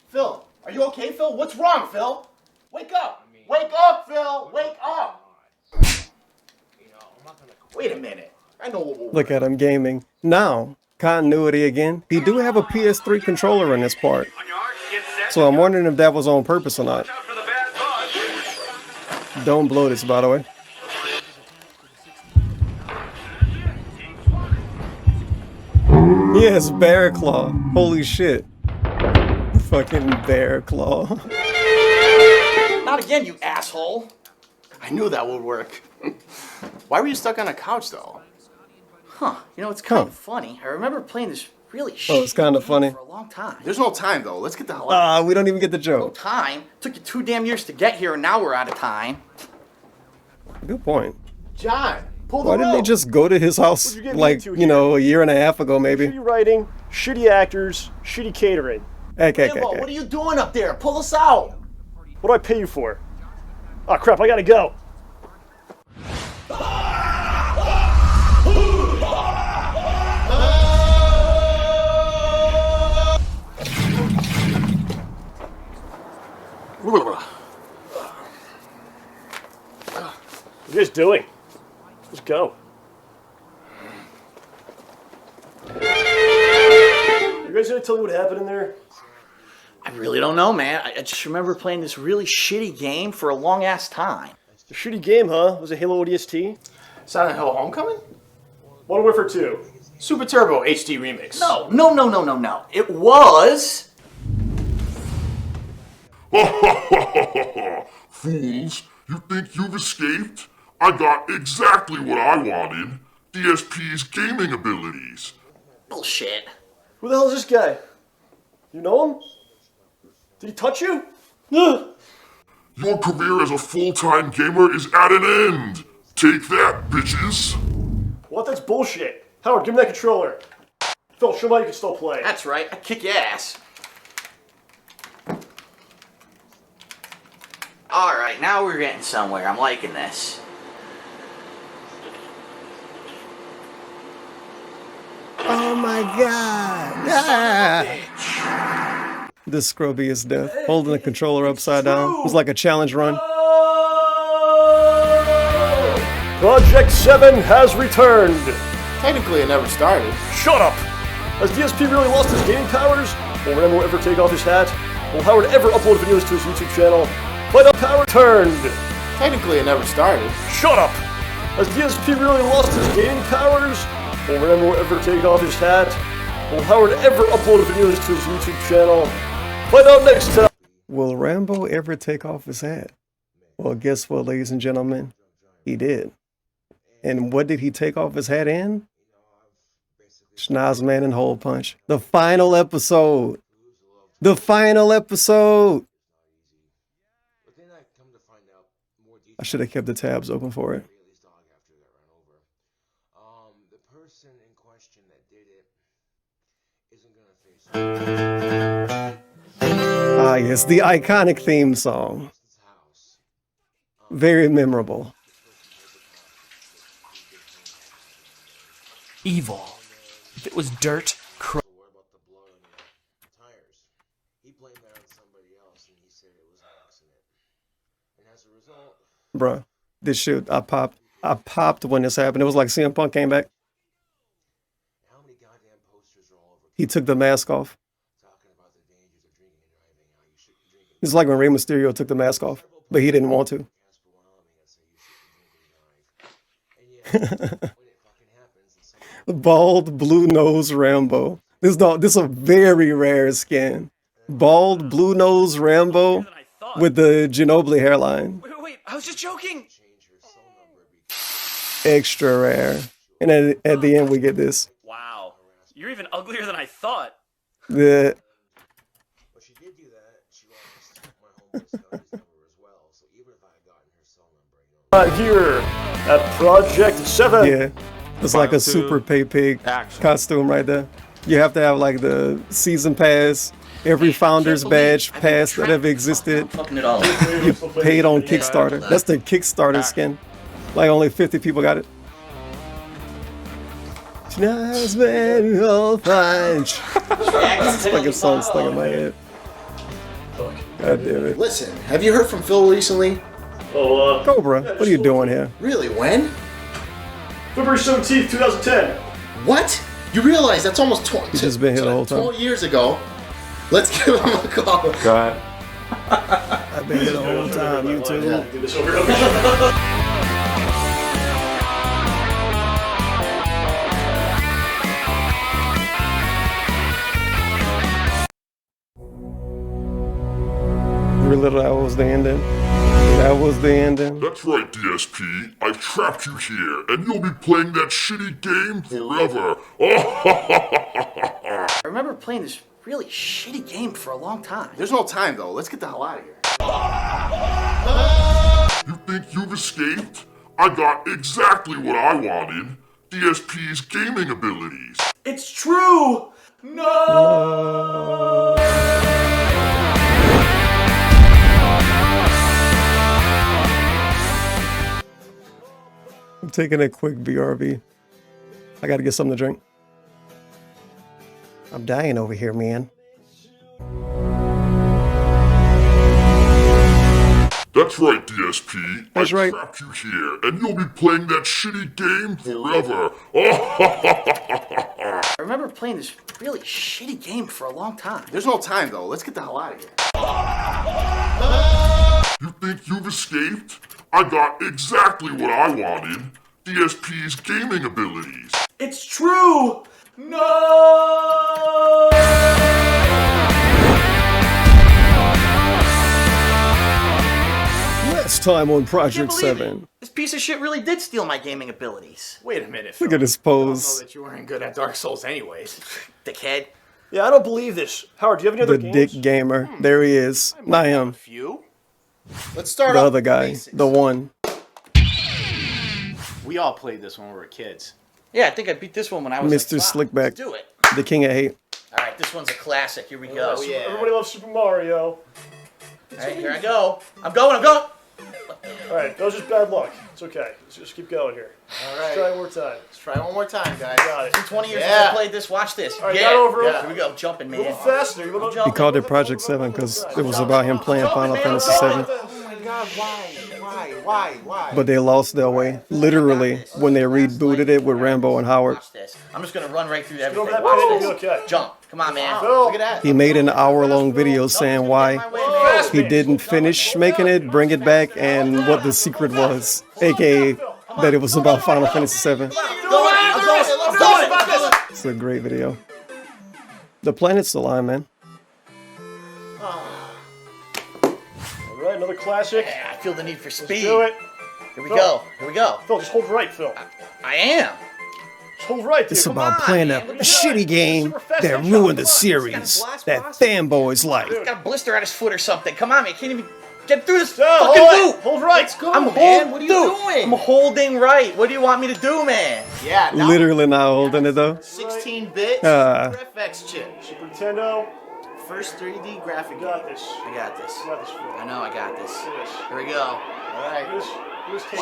Phil, are you okay, Phil? What's wrong, Phil? Wake up! Wake up, Phil! Wake up! Wait a minute. I know what we'll Look at him gaming. Now, continuity again. He do have a PS3 controller in this part. So I'm wondering if that was on purpose or not. Don't blow this, by the way. Yes, Bear Claw. Holy shit. Fucking Bear Claw. Not again, you asshole. I knew that would work. Why were you stuck on a couch, though? Huh, you know, it's kind of funny. I remember playing this really Oh, it's kind of funny. for a long time. There's no time, though. Let's get the hell out. We don't even get the No joke. time? Took you 2 damn years to get here, and now we're out of time. Good point. John, pull the Why didn't they rope. just go to his house, you get me like, into you here? know, a year and a half ago, maybe? Shitty writing, shitty actors, shitty catering. Okay. What are you doing up there? Pull us out. What do I pay you for? Oh crap, I gotta go. What are you guys doing? Let's go. You guys gonna tell me what happened in there? I really don't know, man. I just remember playing this really shitty game for a long ass time. A shitty game, huh? Was it Halo ODST? Silent Hill Homecoming? Modern Warfare 2. Super Turbo HD Remix. No. It was. Fools, you think you've escaped? I got exactly what I wanted. DSP's gaming abilities. Bullshit. Who the hell is this guy? You know him? Did he touch you? Your career as a full-time gamer is at an end. Take that, bitches. What? That's bullshit. Howard, give me that controller. Phil, show me how you can still play. That's right. I kick your ass. All right, now we're getting somewhere. I'm liking this. Oh my god! This scrubby is death. Holding the controller upside down. It was like a challenge run. Project 7 has returned. Technically, it never started. Shut up! Has DSP really lost his gaming powers? Will Rambo ever take off his hat? Will Howard ever upload videos to his YouTube channel? Find out how returned. Technically, it never started. Shut up! Has DSP really lost his gaming powers? Will Rambo ever take off his hat? Will Howard ever upload videos to his YouTube channel? Find out next time. Will Rambo ever take off his hat? Well, guess what, ladies and gentlemen? He did. And what did he take off his hat in? Schnoz-man HolePunch. The final episode. The final episode. I should have kept the tabs open for it. Ah, yes, the iconic theme song. Very memorable. Evil. If it was dirt, Bruh, this shit, I popped when this happened. It was like CM Punk came back. He took the mask off. It's like when Rey Mysterio took the mask off, but he didn't want to. Bald, blue nose Rambo. This is a very rare skin. Bald, blue nose Rambo with the Ginobili hairline. Wait, I was just joking. Extra rare. And at the end we get this. Wow, you're even uglier than I thought. The Here at Project 7. Yeah. It's like a super pig costume right there. You have to have like the season pass, every founder's badge pass that ever existed. You paid on Kickstarter. That's the Kickstarter skin. Like only 50 people got it. Schnoz-man HolePunch. This fucking song stuck in my head. God damn it. Listen, have you heard from Phil recently? Oh, Cobra, what are you doing here? Really, when? February 17th, 2010. What? You realize that's almost He's just been here the whole time. 12 years ago. Let's give him a call. Go ahead. I've been here the whole time, you too. Do this over. Really, that was the ending? That was the ending? That's right, DSP. I've trapped you here, and you'll be playing that shitty game forever. I remember playing this really shitty game for a long time. There's no time, though. Let's get the hell out of here. You think you've escaped? I got exactly what I wanted. DSP's gaming abilities. It's true! No! I'm taking a quick BRB. I gotta get something to drink. I'm dying over here, man. That's right, DSP. That's right. I trapped you here, and you'll be playing that shitty game forever. I remember playing this really shitty game for a long time. There's no time, though. Let's get the hell out of here. You think you've escaped? I got exactly what I wanted. DSP's gaming abilities. It's true! No! Last time on Project 7. This piece of shit really did steal my gaming abilities. Wait a minute, Look at his pose. I know that you weren't good at Dark Souls anyways. Dickhead. Yeah, I don't believe this. Howard, do you have any other The games? dick gamer. There he is. Not him. Few? Let's start The off other guy. basics. The one. We all played this when we were kids. Yeah, I think I beat this one when I was Mr. like 5. Slickback. Let's do it. The king of hate. All right, this one's a classic. Here we go. Oh, yeah. Everybody loves Super Mario. All right, here I go. I'm going. Alright, that was just bad luck. It's okay. Let's just keep going here. Let's try one more time. Let's try one more time, guys. Got it. 20 years since I played this. Watch this. Alright, got over it. Here we go. Jumping, man. A little faster. You little He called it Project 7 because it was about him playing Final Fantasy 7. Oh my god, why? But they lost their way. Literally, when they rebooted it with Rambo and Howard. Watch this. I'm just going to run right through everything. over that Watch pit, this. you'll be okay. Jump. Come on, man. Look at that. He made an hour-long video saying why he didn't finish making it, bring it back, and what the secret was. AKA that it was about Final Fantasy 7. I'm going. It's a great video. The planet's aligned, man. Alright, another classic. Yeah, I feel the need for speed. Let's do it. Here we go. Here we go. Phil, just hold right, Phil. I am. Just hold right, dude. It's about playing a shitty game that ruined the series that fanboys like. He's got a blister on his foot or something. Come on, man. Can't even. Get through this hold fucking it. loop. Hold right. Let's go, I'm man. What are you doing? I'm holding right. What do you want me to do, man? Yeah, now Literally not holding it though. 16-bit Ah. Super FX chip. Super Nintendo. First 3D graphic. You got this. I got this. You got this. I know I got this. Yes. Here we go. All right.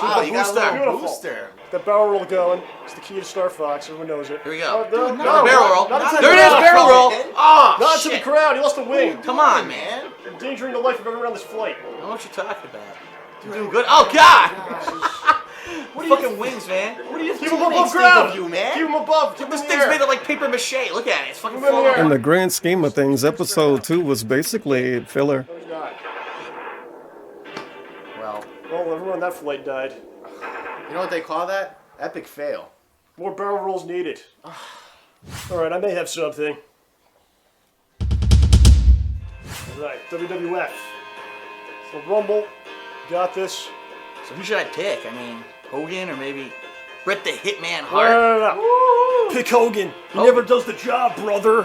Wow, you got a little Beautiful. booster. The barrel roll going. It's the key to Star Fox. Everyone knows it. Here we go. No, Dude, no, barrel roll. Not into There the it is, crowd. barrel roll. Oh, Not shit. into the crowd. You lost the wing. Come on, man. You're endangering the life of everyone on this flight. I don't know what you're talking about. You're doing good. Oh, God. What are fucking wings, man? What are you Keep him teammates above think ground. of you, man? Keep him above. Keep This him thing's made of like paper mache. Look at it. It's fucking falling In apart. the grand scheme of things, episode 2 was basically filler. Well, everyone on that flight died. you know what they call that? Epic fail. More barrel rolls needed. Alright, I may have something. Alright, WWF. So Rumble, got this. So who should I pick? I mean, Hogan or maybe Bret the Hitman Hart? No. Pick Hogan. He never does the job, brother.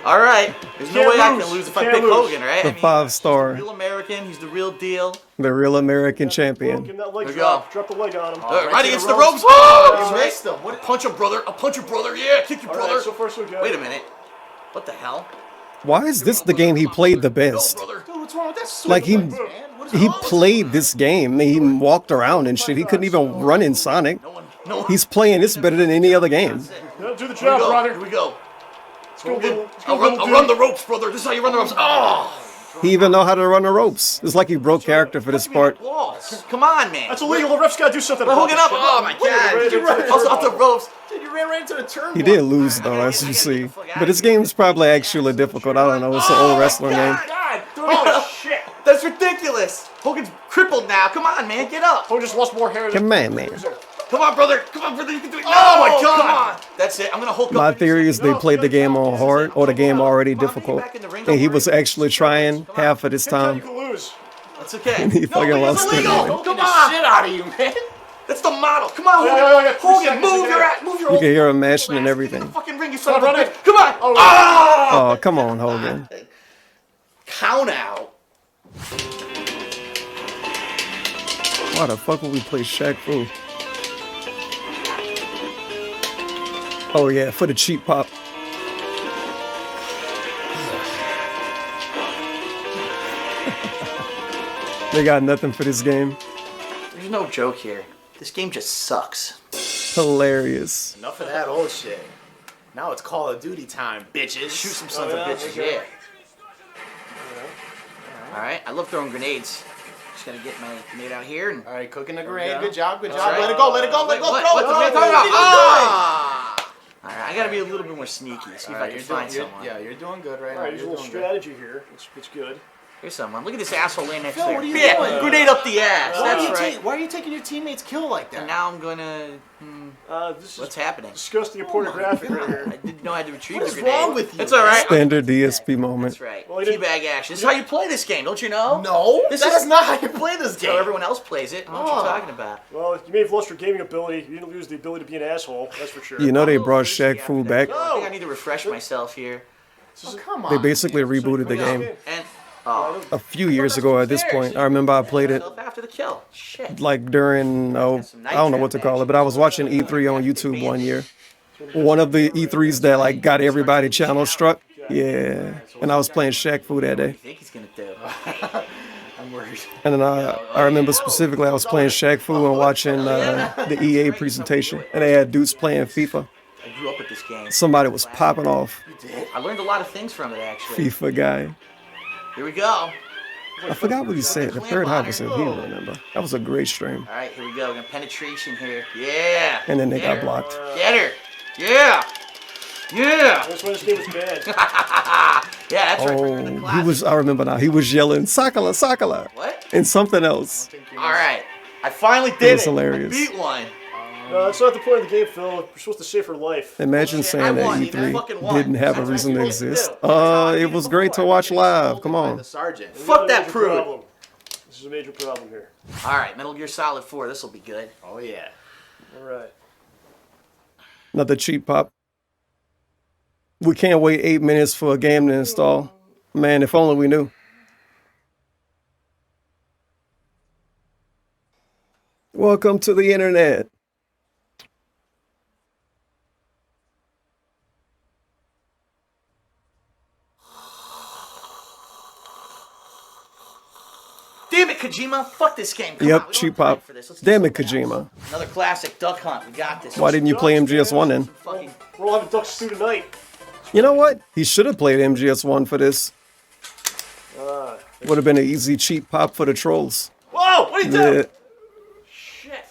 All right. There's no Can't way I lose. can lose if I Can't pick lose. Hogan, right? The 5-star, Real American. He's the real deal. the real American champion. Give him that leg There we drop. Drop the leg on him. Right against the ropes. Oh, You missed him. I'll punch him, brother. I'll punch you, brother. Yeah, kick you, All brother. right, so far so good. Wait a minute. What the hell? Why is this the game he played the best? Dude, what's wrong with that? Like he played this game. He walked around and shit. He couldn't even run in Sonic. He's playing this better than any other game. No, do the Here we job, go. brother. Here we go. Let's go, little. Let's go, I'll run, little I'll run dude. the ropes, brother. This is how you run the ropes. Oh! He even know how to run the ropes. It's like he broke character for this part. Walls. Come on, man. That's illegal. The ref's got to do something We're about hooking this up. shit. Oh, my God. Did you run Also off the ropes. Dude, you ran right into the turn. He did lose though, as you see. But this game is probably actually difficult. I don't know. It's an old wrestling game. God, holy shit. That's ridiculous. Hogan's crippled now. Come on, man. Get up. Hogan just lost more hair than Come on, man. Come on, brother. Come on, brother. You can do it. Oh, my God. Come on. That's it. I'm going to hook My up. theory is they played the game on hard or the game already difficult. And he was actually trying half of this time. lose. That's okay. And he fucking lost it. Illegal. Come on. Shit out of you, man. That's the model. Come on, Yeah, Hogan. 3 seconds Hogan, move to your get ass. Move your You old can hear him mashing and everything. fucking ring, you son of a Run bitch. it. Come on. Oh, Ah! Oh, come on, Hogan. Count out. Why the fuck would we play Shaq Fu? Oh yeah, for the cheap pop. They got nothing for this game. There's no joke here. This game just sucks. Hilarious. Enough of that old shit. Now it's Call of Duty time, bitches. Shoot some sons of bitches, yeah. Alright, I love throwing grenades. Just gotta get my grenade out here and. Alright, cooking a grenade. Good job, good That's job. right. Let it go, let it go, let it go. What? Throw What it. the Throw man it. talking about? Keep it Ah! Alright, I gotta be a little bit more sneaky. See if I Alright, can you're find doing, someone. yeah, you're doing good right All now. right, there's a You're little doing good. strategy here. It's good. Here's someone. Look at this asshole laying next Phil, to what are you yeah, doing? grenade up the ass. Why That's are you right. why are you taking your teammate's kill like that? And now I'm gonna. This What's happening? Disgusting pornographic right here. I didn't know I had to retrieve What the is grenade. wrong with you? It's alright. Standard DSP moment. That's right. Well, he didn't- Teabag action. This is how you play this game, don't you know? No, This that is is not how you play this That's how game. everyone else plays it. I don't know what Oh. you're talking about. Well, you may have lost your gaming ability. You didn't lose the ability to be an asshole. That's for sure. You know they brought Shaq Fu back. I think I need to refresh myself here. Oh, come on. They basically rebooted the game And a few years ago at this point. I remember I played it after the kill. Shit. like during, I don't know what to call it, but I was watching E3 on YouTube one year. One of the E3s that like got everybody channel struck. Yeah. And I was playing Shaq Fu that day. What do you think he's gonna do? I'm worried. And then I remember specifically I was playing Shaq Fu and watching the EA presentation. And they had dudes playing FIFA. I grew up with this game. Somebody was popping off. You did? I learned a lot of things from it, actually. FIFA guy. Here we go. I forgot what he said. The third half was he don't remember. That was a great stream. All right, here we go. We're gonna penetration here. Yeah. And then they Get got her. blocked. Get her. Yeah. Yeah. That's why this game was bad. Yeah, that's right. Oh, he was, I remember now. He was yelling, Sakala, Sakala. What? And something else. All right. I finally It did was hilarious. I beat one. No, that's not the point of the game, Phil. You're supposed to save her life. Imagine saying that won, man. I fucking E3 won. didn't have a reason to exist. It was great to watch live. Come on. The sergeant. Fuck that Major prude. problem. This is a major problem here. All right, Metal Gear Solid 4. This will be good. Oh yeah. All right. Another cheap pop. We can't wait 8 minutes for a game to install. Man, if only we knew. Welcome to the internet. Damn it, Kojima! Fuck this game. Come on, Yep, we cheap pop. Damn it, Kojima. Another classic Duck Hunt. We got this. Why didn't you play MGS1 then? We're all having duck stew tonight. You know what? He should have played MGS1 for this. Would have been an easy cheap pop for the trolls. Whoa! What are you doing? Yeah. Shit.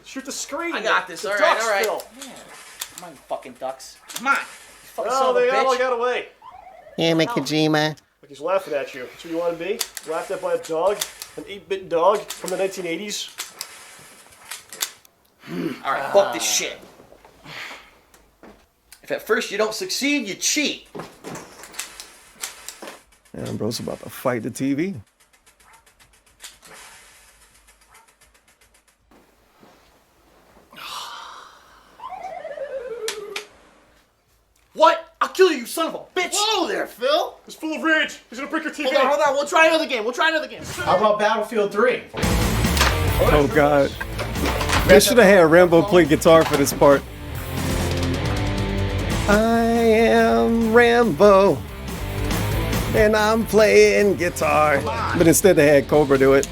Shoot the screen. I got this. The All right, ducks, all right. Phil. Yeah. Come on, you fucking ducks. Come on. You fucking son Oh, of a they all bitch. got away. Damn it, Kojima. Like he's laughing at you. That's what you want to be? Laughed at by a dog? An 8-bit dog from the 1980s? All right, fuck this shit. If at first you don't succeed, you cheat. Man, bro's about to fight the TV. What? I'll kill you, son of a bitch! Whoa there, Phil! He's full of rage. He's gonna break your TV. Hold on. We'll try another game. How about Battlefield 3? Oh god. They should have had Rambo play guitar for this part. I am Rambo. And I'm playing guitar. But instead they had Cobra do it.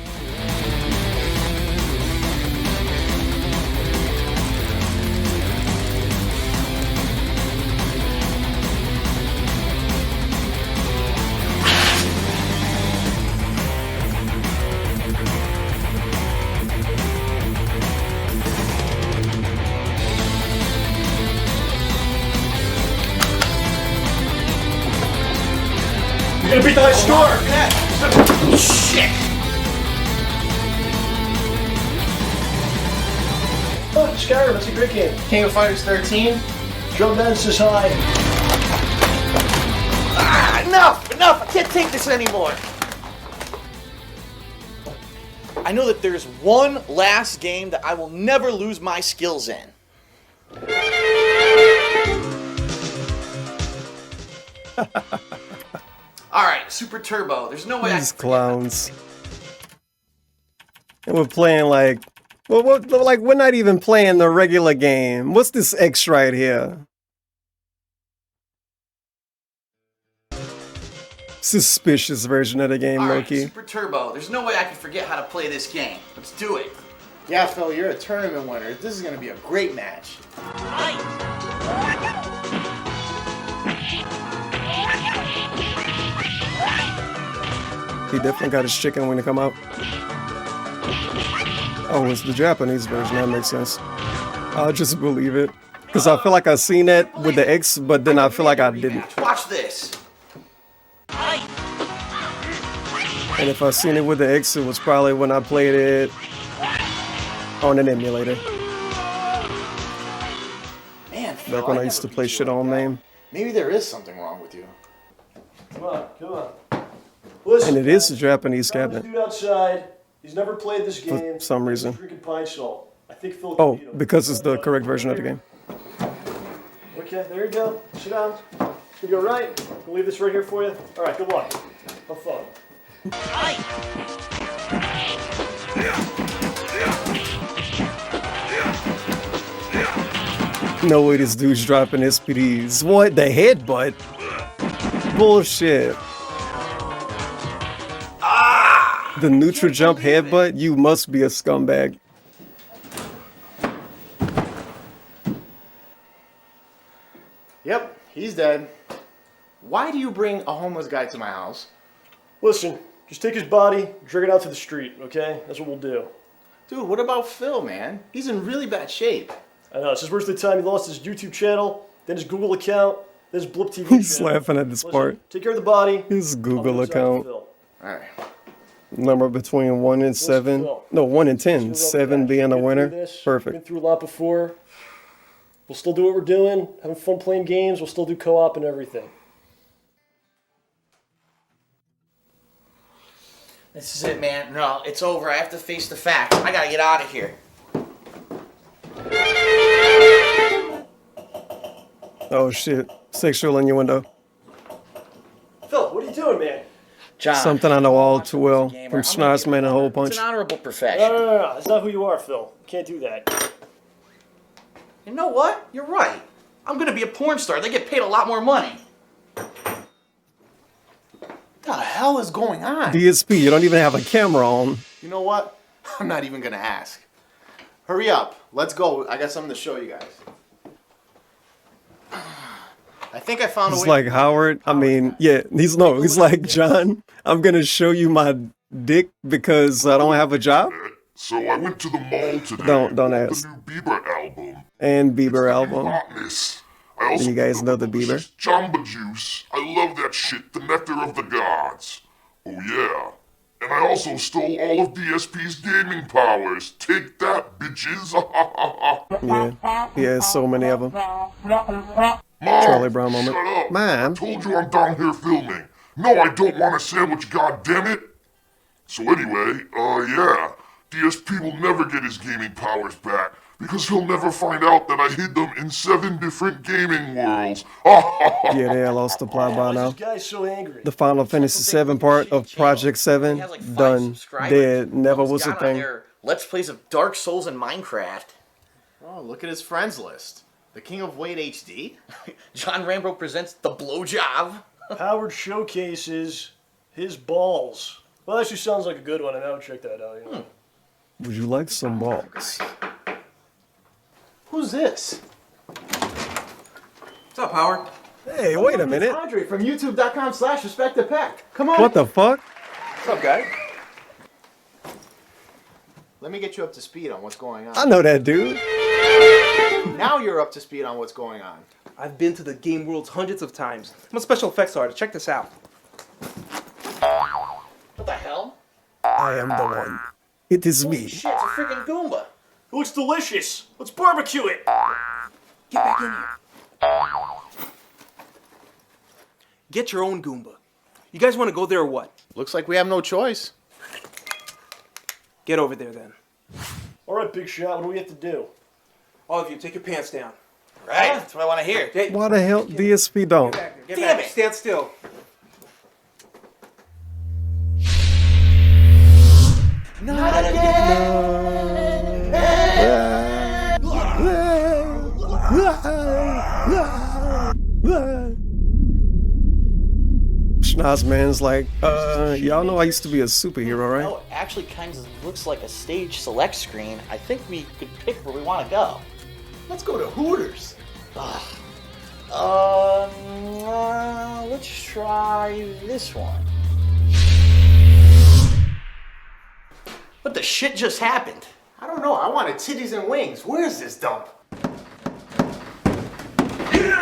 You're gonna beat the high score! Shit! Oh, Skyrim, that's a great game. King of Fighters 13? Drum band says hi. Enough! I can't take this anymore. I know that there's one last game that I will never lose my skills in. Alright, Super Turbo. There's no way These clowns. And we're playing like, well, like we're not even playing the regular game. What's this X right here? Suspicious version of the game, Loki. Super Turbo. There's no way I can forget how to play this game. Let's do it. Yeah, Phil, you're a tournament winner. This is going to be a great match. He definitely got his chicken when he come out. Oh, it's the Japanese version. That makes sense. I'll just believe it. Because I feel like I seen that with the X, but then I feel like I didn't. Watch this. And if I seen it with the X, it was probably when I played it on an emulator. Man, Phil, Back when I used to play shit on MAME. Maybe there is something wrong with you. Come on, come on. Listen, And it is a Japanese found this cabinet. dude outside. He's never played this game. For some reason. He's drinking pine salt. I think Phil can Oh, beat him. because it's the correct version of the game. Okay, there you go. Sit down. You go right. We'll leave this right here for you. All right, good luck. Have fun. No way this dude's dropping SPDs. What? The headbutt? Bullshit. The neutral jump headbutt? You must be a scumbag. Yep, he's dead. Why do you bring a homeless guy to my house? Listen, just take his body, drag it out to the street, okay? That's what we'll do. Dude, what about Phil, man? He's in really bad shape. I know, it's his worst of the time. He lost his YouTube channel, then his Google account, then his Blip TV He's channel. laughing at this Listen, part. take care of the body. His I'll Google go outside with account. Phil. Alright. Number between 1 and 7. No, 1 and 10. 7 being the winner. Been Perfect. through a lot before. We'll still do what we're doing, having fun playing games. We'll still do co-op and everything. This is it, man. No, it's over. I have to face the facts. I gotta get out of here. Oh shit. Sexual in your window. Phil, what are you doing, man? John, Something I know all too well from Schnoz-man HolePunch. It's an honorable profession. No. That's not who you are, Phil. You can't do that. You know what? You're right. I'm gonna be a porn star. They get paid a lot more money. What the hell is going on? DSP, you don't even have a camera on. You know what? I'm not even gonna ask. Hurry up. Let's go. I got something to show you guys. I think I found a way. He's like, Howard, I mean, yeah, he's like, John, I'm gonna show you my dick because I don't have a job. So I went to the mall today. Don't ask. The new Bieber album. And Bieber album. Hotness. I also You guys know the Bieber? Jamba Juice. I love that shit. The nectar of the gods. Oh yeah. And I also stole all of DSP's gaming powers. Take that, bitches. Yeah, he has so many of them. Mom, Charlie Brown moment. Shut up. Mom. I told you I'm down here filming. No, I don't want a sandwich, goddammit. So anyway, yeah. DSP will never get his gaming powers back because he'll never find out that I hid them in 7 different gaming worlds. Yeah, they lost the plot by now. This guy's so angry. The Final Fantasy 7 part of Project 7, done, dead, never was a thing. Let's plays of Dark Souls and Minecraft. Oh, look at his friends list. The King of Wade HD. John Rambo presents The Blowjob. Howard showcases his balls. Well, that actually sounds like a good one, and I would check that out. You know? Would you like some balls? Who's this? What's up, Howard? Hey, wait a minute. It's Andre from YouTube.com/RespectThePack. Come on. What the fuck? What's up, guy? Let me get you up to speed on what's going on. I know that dude. Now you're up to speed on what's going on. I've been to the game worlds hundreds of times. I'm a special effects artist. Check this out. What the hell? I am the one. It is me. Shit, it's a freaking Goomba. It looks delicious. Let's barbecue it. Get back in here. Get your own Goomba. You guys want to go there or what? Looks like we have no choice. Get over there then. All right, Big Shot. What do we have to do? All of you, take your pants down. Right, that's what I want to hear. Why the hell DSP don't? Damn it! Stand still. Not again! Schnoz-man's like, y'all know I used to be a superhero, right? No, it actually kind of looks like a stage select screen. I think we could pick where we want to go. Let's go to Hooters. Let's try this one. What the shit just happened? I don't know. I wanted titties and wings. Where is this dump? Where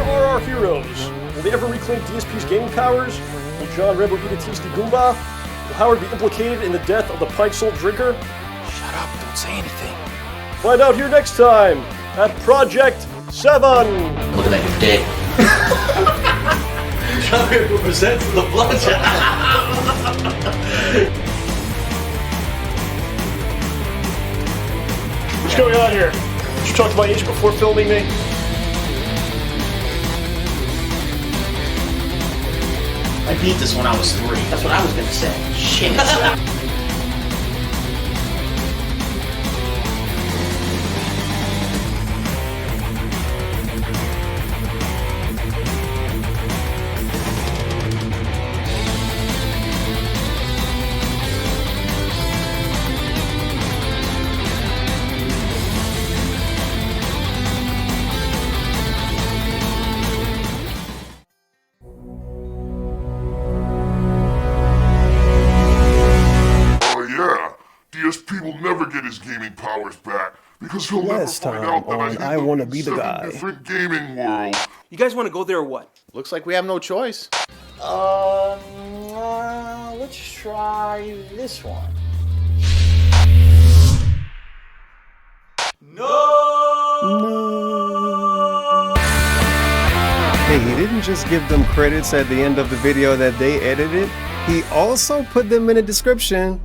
are our heroes? Will they ever reclaim DSP's gaming powers? Will John Rambo eat a tasty Goomba? Will Howard be implicated in the death of the Pike Salt Drinker? Shut up! Don't say anything. Find out here next time at Project 7. Looking at your dick. John Rambo presents The Blowjob. What's going on here? Did you talk to my agent before filming me? I beat this when I was 3. That's what I was gonna say. Shit. DSP will never get his gaming powers back because he'll Last never find time out that on I hid them Wanna in Be the 7 Guy. different gaming worlds. You guys want to go there or what? Looks like we have no choice. Let's try this one. Hey, he didn't just give them credits at the end of the video that they edited. He also put them in the description.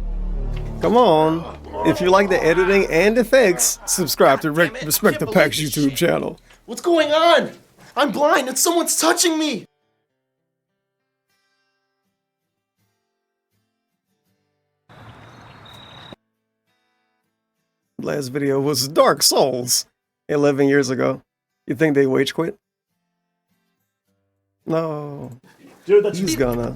Come on. If you like the editing and effects, subscribe to Respect the Packs YouTube channel. What's going on? I'm blind and someone's touching me! Last video was Dark Souls 11 years ago. You think they wage quit? No. Dude, that's He's gonna.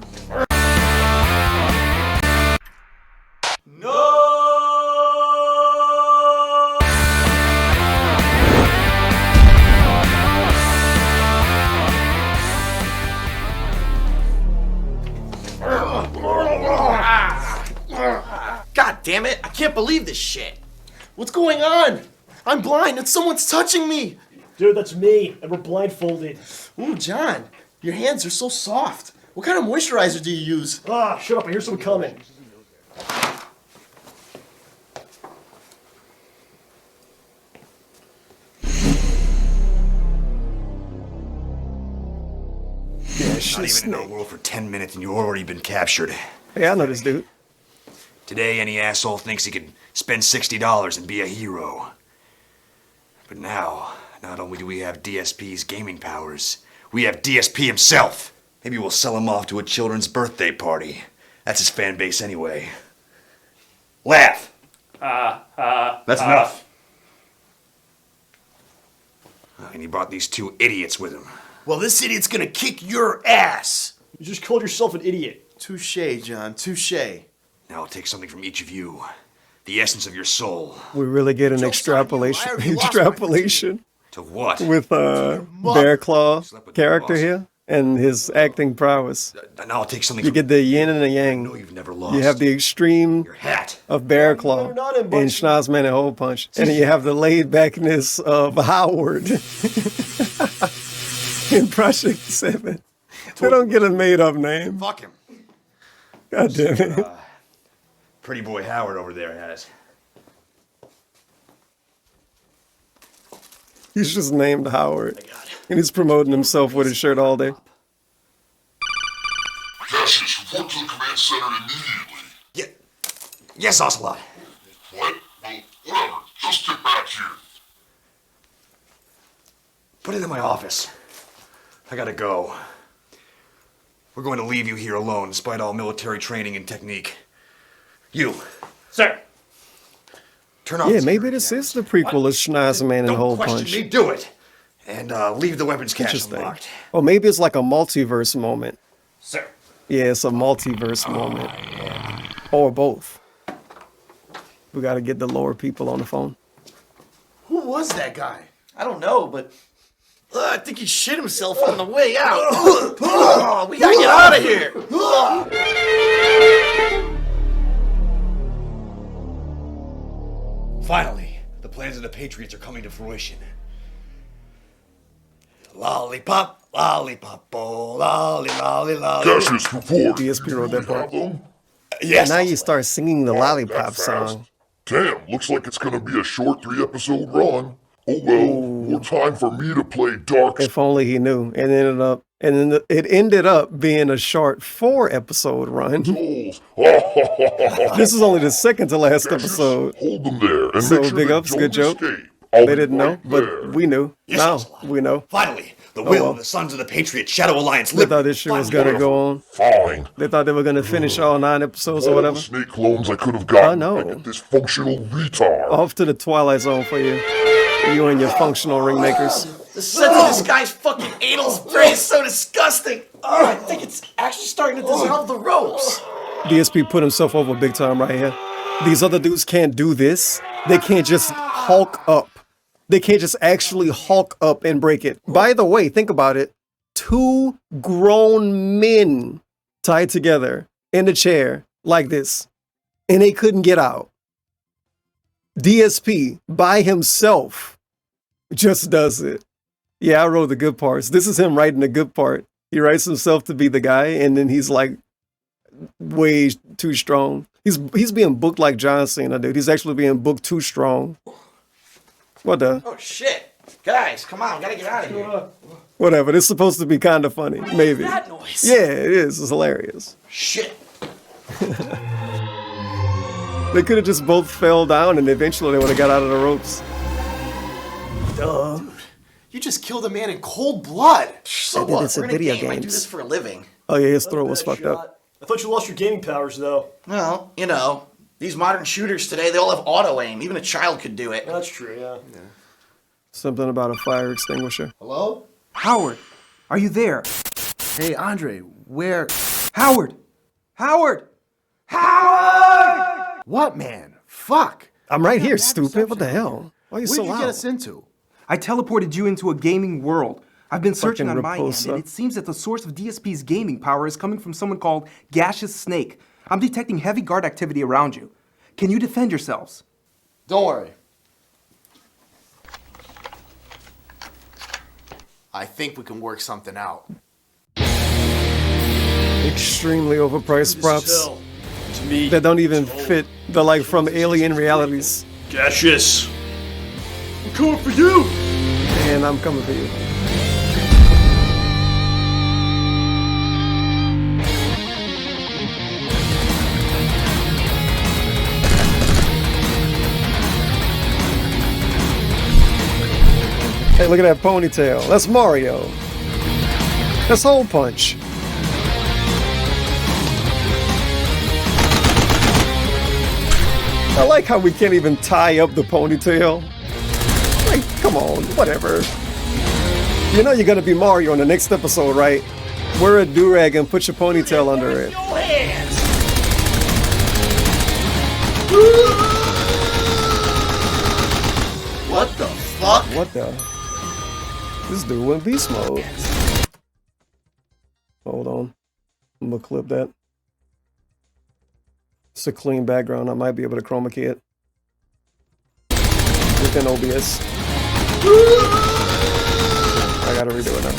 God damn it, I can't believe this shit. What's going on? I'm blind and someone's touching me. Dude, that's me, and we're blindfolded. Ooh, John, your hands are so soft. What kind of moisturizer do you use? Ah, shut up, I hear someone coming. Yeah, Not even in our world for 10 minutes and you've already been captured. Hey, I know this dude. Today, any asshole thinks he can spend $60 and be a hero. But now, not only do we have DSP's gaming powers, we have DSP himself. Maybe we'll sell him off to a children's birthday party. That's his fan base anyway. Laugh! That's enough. And he brought these two idiots with him. Well, this idiot's gonna kick your ass. You just called yourself an idiot. Touche, John, touche. Now I'll take something from each of you. The essence of your soul. We really get an extrapolation To what? with Bear Claw character here and his acting prowess. Now I'll take something You get the yin and the yang. you've never lost. You have the extreme hat of Bear Claw and Schnoz-man HolePunch, and then you have the laid backness of Howard in Project 7. They don't get a made up name. Fuck him. God damn it. Pretty boy Howard over there has. He's just named Howard. And he's promoting himself with his shirt all day. Cassius, report to the command center immediately. Yes, Ocelot. What? Well, whatever. Just get back here. Put it in my office. I gotta go. We're going to leave you here alone, despite all military training and technique. You. Sir. Turn off. Yeah, maybe this is the prequel of Schnoz-man and Question me, HolePunch. do it. And leave the weapons cache Interesting. unlocked. Or maybe it's like a multiverse moment. Sir. Yeah, it's a multiverse moment. Or both. We gotta get the lower people on the phone. Who was that guy? I don't know, but I think he shit himself on the way out. We gotta get out of here. Finally, the plans of the Patriots are coming to fruition. Lollipop, lollipop, oh, lolly, lolly, lolly. Cassius, report. DSP wrote that part. Yes. And now you start singing the Lollipop song. Damn, looks like it's gonna be a short 3-episode run. Oh well, more time for me to play Dark. If only he knew. And it ended up being a short 4-episode run. This is only the second to last episode. Hold them there and So make sure big they ups, don't good joke. escape. They didn't know, but we knew. Yes, Now Ocelot. we know. Finally, the Oh, will well. of the Sons of the Patriot Shadow Alliance They thought this shit was gonna go on. Fine. They thought they were gonna finish all 9 episodes or All whatever. the snake clones I could have gotten. I know. I get this functional retard. Off to the Twilight Zone for you. You and your functional ringmakers. The scent of this guy's fucking anal spray is so disgusting. Oh, I think it's actually starting to dissolve the ropes. DSP put himself over big time right here. These other dudes can't do this. They can't just hulk up. They can't just actually hulk up and break it. By the way, think about it. 2 grown men tied together in a chair like this, and they couldn't get out. DSP by himself just does it. Yeah, I wrote the good parts. This is him writing the good part. He writes himself to be the guy, and then he's like way too strong. He's being booked like John Cena, dude. He's actually being booked too strong. What the? Oh shit. Guys, come on, gotta get out of here. Whatever. This is supposed to be kind of funny. Maybe. That noise. Yeah, it is. It's hilarious. Shit. They could have just both fell down and eventually they would have got out of the ropes. Duh. Dude, you just killed a man in cold blood. So did what? this in We're in a video game. I do games. this for a living. Oh yeah, his throat was fucked up. I thought you lost your gaming powers, though. Well, you know, these modern shooters today, they all have auto aim. Even a child could do it. That's true, yeah. Something about a fire extinguisher. Hello? Howard, are you there? Hey, Andre, where? Howard! Howard! Howard! What, man? Fuck! I'm right here, stupid. What the hell? Why are you What so did you loud? get us into? I teleported you into a gaming world. I've been searching Fucking on my end, Raposa. and it seems that the source of DSP's gaming power is coming from someone called Gaseous Snake. I'm detecting heavy guard activity around you. Can you defend yourselves? Don't worry. I think we can work something out. Extremely overpriced props It's me. that don't even fit. They're like from alien realities. Gaseous. I'm coming for you. And I'm coming for you. Hey, look at that ponytail. That's Mario. That's Hole Punch. I like how we can't even tie up the ponytail. Like, come on, whatever. You know you're gonna be Mario in the next episode, right? Wear a do-rag and put your ponytail under it. What the fuck? What the? This dude went beast mode. Hold on. I'm gonna clip that. It's a clean background. I might be able to chroma key it within OBS. I gotta redo it now.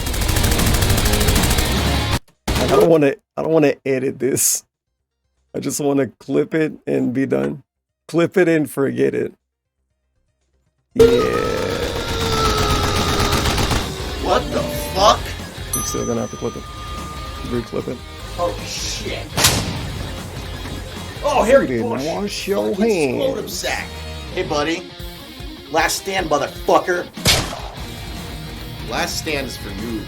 I don't want to edit this. I just want to clip it and be done. Clip it and forget it. Yeah. What the fuck? I'm still gonna have to clip it. Re-clip it. Oh shit. Oh, Harry didn't wash your Explosive hands. sack. Hey buddy. Last stand, motherfucker. Last stand is for noobs.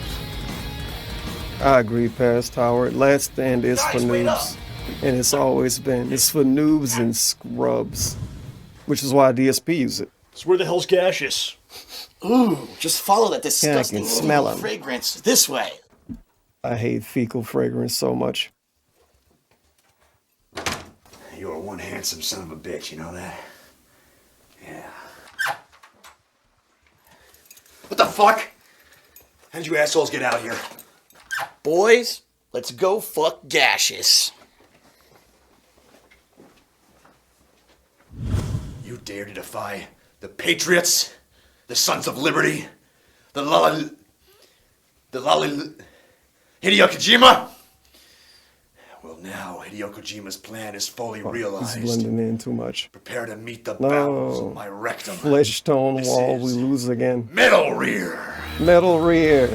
I agree, Paris Howard. Last stand is for noobs. And it's always been. It's for noobs and scrubs. Which is why DSP use it. So where the hell's Gaseous? Ooh, just follow that disgusting can smell 'em. fragrance this way. I hate fecal fragrance so much. You're one handsome son of a bitch, you know that? Yeah. What the fuck? How did you assholes get out here? Boys, let's go fuck Gaseous. You dare to defy the Patriots, the Sons of Liberty, Hideo Kojima? Well, now Hideo Kojima's plan is fully He's realized. blending in too much. Prepare to meet the bowels No. of my rectum. Flesh tone This wall, is we lose again. Metal Rear. Metal rear.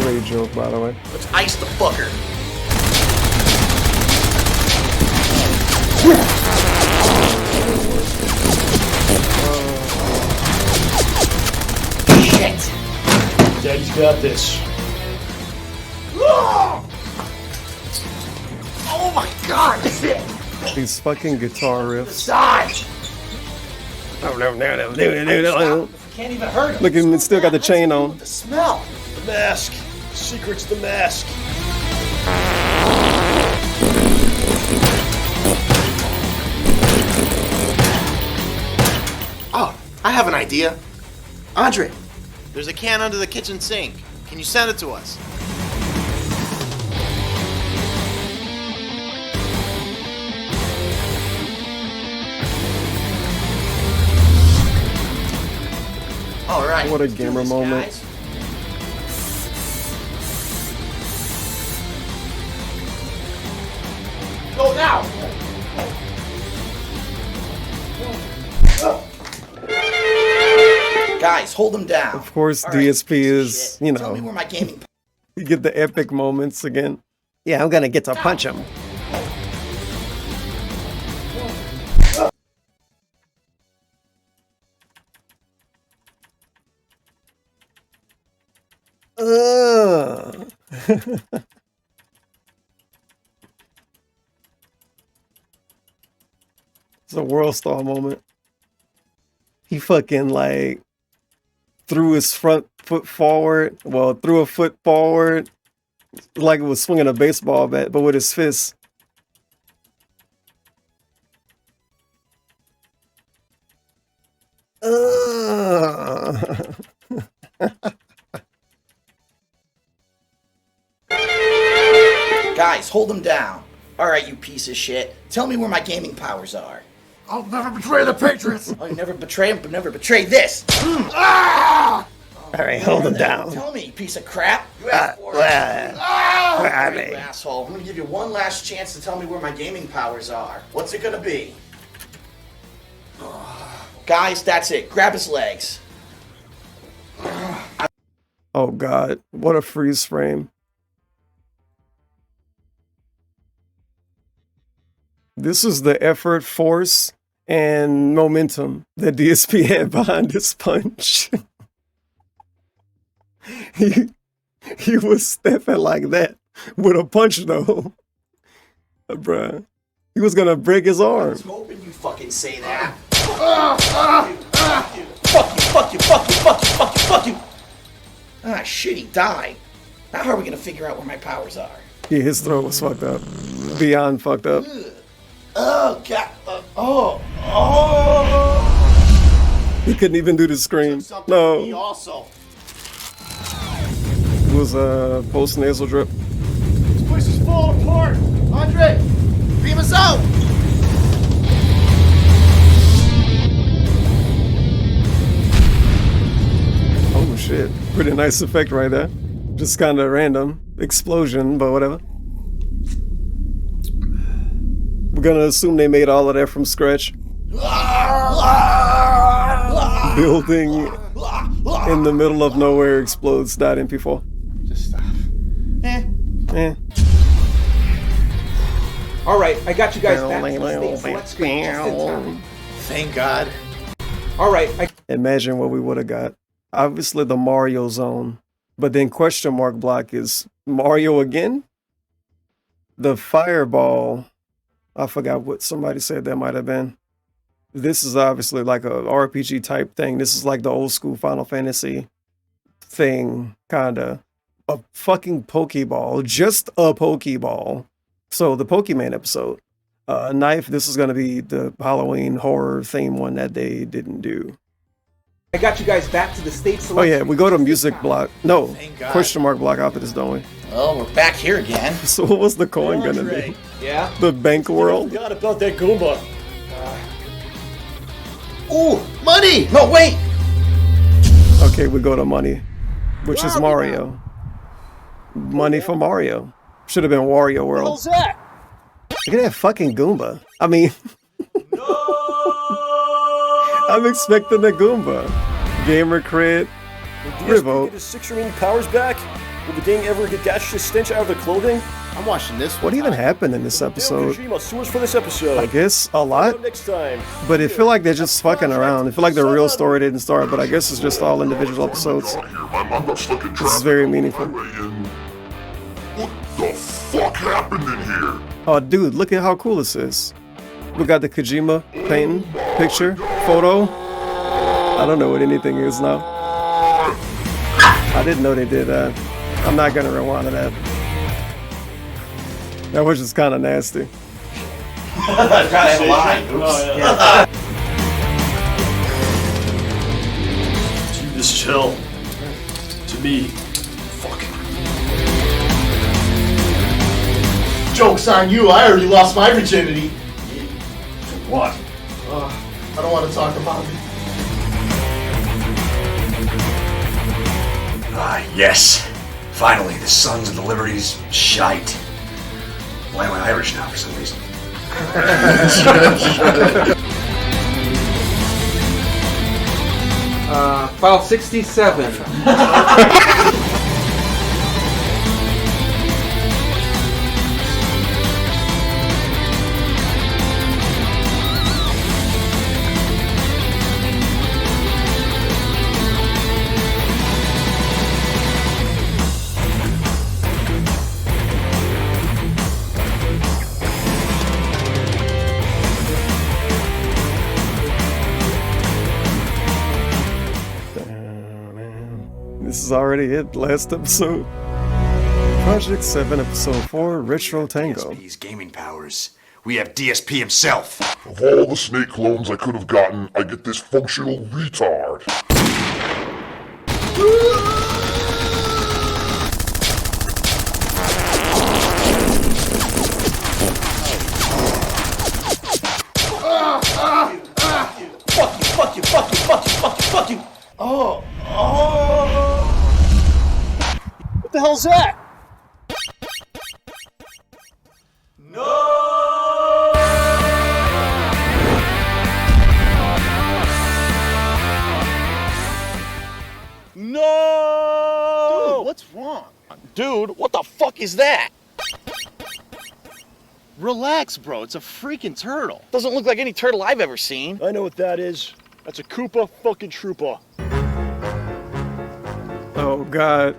Great joke, by the way. Let's ice the fucker. Shit. Daddy's got this. Oh my god! These fucking guitar riffs. Side. Can't even hurt him. Look at him, it's still got the chain on. The smell. The mask. Secret's the mask. Oh, I have an idea. Andre, there's a can under the kitchen sink. Can you send it to us? All right. What a let's do gamer this, moment. guys. Go now. Guys, hold them down. Of course, All right, DSP is, you Tell me know, where my gaming. you get the epic moments again. Yeah, I'm gonna get to punch him. It's a world star moment. He fucking like threw his front foot forward. Well, threw a foot forward like it was swinging a baseball bat, but with his fist. Guys, hold them down. Alright, you piece of shit. Tell me where my gaming powers are. I'll never betray the Patriots! Oh, you never betray them, but never betray this! All right, hold him down. Tell me, you piece of crap. You asked for it. You asshole. I'm gonna give you one last chance to tell me where my gaming powers are. What's it gonna be? Guys, that's it. Grab his legs. Oh God, what a freeze frame. This is the effort, force, and momentum that DSP had behind this punch. he was stepping like that with a punch though. Bruh. He was gonna break his arm. I was hoping you fucking say that. Fuck you, fuck you, fuck you, fuck you, fuck you, fuck you. Ah, shit, he died. Now how are we gonna figure out where my powers are? Yeah, his throat was fucked up. Beyond fucked up. Oh, God. He couldn't even do the scream. No. Also. It was a post-nasal drip. This place is falling apart. Andre, beam us out. Oh shit. Pretty nice effect right there. Just kind of random. Explosion, but whatever. We're gonna assume they made all of that from scratch. Building in the middle of nowhere explodes. That MP4. Just stop. Alright, I got you guys back to the States, so let's go just in time. Thank God. Alright, Imagine what we would have got. Obviously the Mario zone. But then question mark block is Mario again? The fireball. I forgot what somebody said that might have been. This is obviously like a RPG type thing. This is like the old school Final Fantasy thing, kinda. A fucking Pokeball, just a Pokeball. So the Pokemon episode. Knife, this is gonna be the Halloween horror theme one that they didn't do. I got you guys back to the States, so Oh yeah, we go to music block. No, Thank God. question mark block after this, don't we? Well, we're back here again. So what was the coin gonna be? Yeah? The bank world? Forgot about that Goomba. Ooh, money! No, wait! Okay, we go to money, which is Mario. Money for Mario. Should have been Wario World. What's that? Look at that fucking Goomba. I mean, I'm expecting a Goomba. Gamer cred. Will DSP Revolt. get his 6 remaining powers back? Will the gang ever get gaseous stench out of the clothing? I'm watching this one. What even happened in this episode? Kojima, sue us for this episode. I guess a lot. Next time. But it feel like they're just fucking around. It feel like the real story didn't start, but I guess it's just all individual episodes. This is very meaningful. What the fuck happened in here? Oh, dude, look at how cool this is. We got the Kojima painting, picture, photo. I don't know what anything is now. I didn't know they did that. I'm not gonna rewind to that. That was just kind of nasty. Kinda lie. Oops. Dude, this is hell. To me. Fuck. Joke's on you, I already lost my virginity. What? I don't want to talk about it. Ah, yes. Finally, the Sons of the Liberties shite. Why am I Irish now for some reason? File 67. is already it. Last episode. Project 7, Episode 4, Retro Tango. DSP's gaming powers. We have DSP himself. Of all the snake clones I could have gotten, I get this functional retard. Fuck you. Oh. What the hell's that? No! Dude, what's wrong? Dude, what the fuck is that? Relax, bro. It's a freaking turtle. Doesn't look like any turtle I've ever seen. I know what that is. That's a Koopa fucking Troopa. Oh god.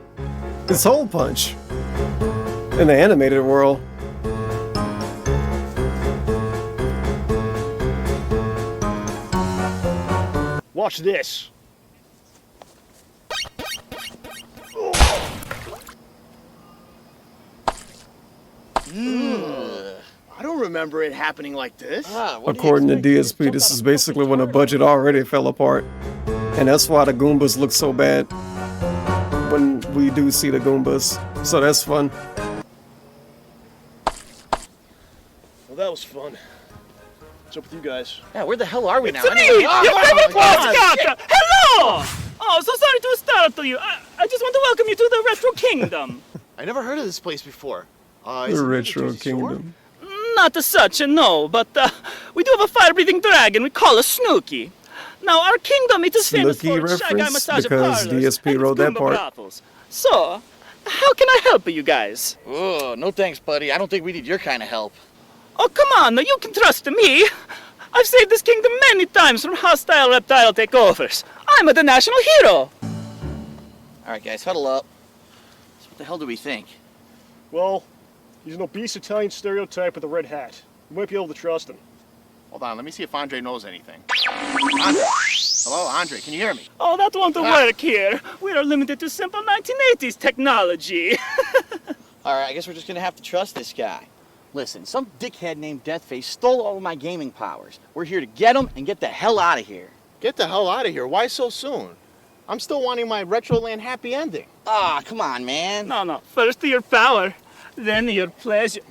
It's Hole Punch. In the animated world. Watch this. I don't remember it happening like this. According to DSP, this is basically when the budget already fell apart. And that's why the Goombas look so bad when we do see the Goombas. So that's fun. Well, that was fun. What's up with you guys? Yeah, where the hell are we now? It's me, your favorite postcard! Hello! Oh, so sorry to startle you. I just want to welcome you to the Retro Kingdom. I never heard of this place before. The Retro Kingdom. Not as such, no, but we do have a fire-breathing dragon we call a Snooky. Now, our kingdom, it is famous Snooki for Shy Guy reference? massage Because parlors DSP wrote that Goomba part. brothels. So, how can I help you guys? Oh, no thanks, buddy. I don't think we need your kind of help. Oh, come on, you can trust me. I've saved this kingdom many times from hostile reptile takeovers. I'm the national hero. All right, guys, huddle up. So what the hell do we think? Well, he's an obese Italian stereotype with a red hat. You might be able to trust him. Hold on, let me see if Andre knows anything. Andre? Hello, Andre, can you hear me? Oh, that won't work here. We are limited to simple 1980s technology. All right, I guess we're just gonna have to trust this guy. Listen, some dickhead named Deathface stole all of my gaming powers. We're here to get him and get the hell out of here. Get the hell out of here? Why so soon? I'm still wanting my Retroland happy ending. Ah, come on, man. No. First your power, then your pleasure.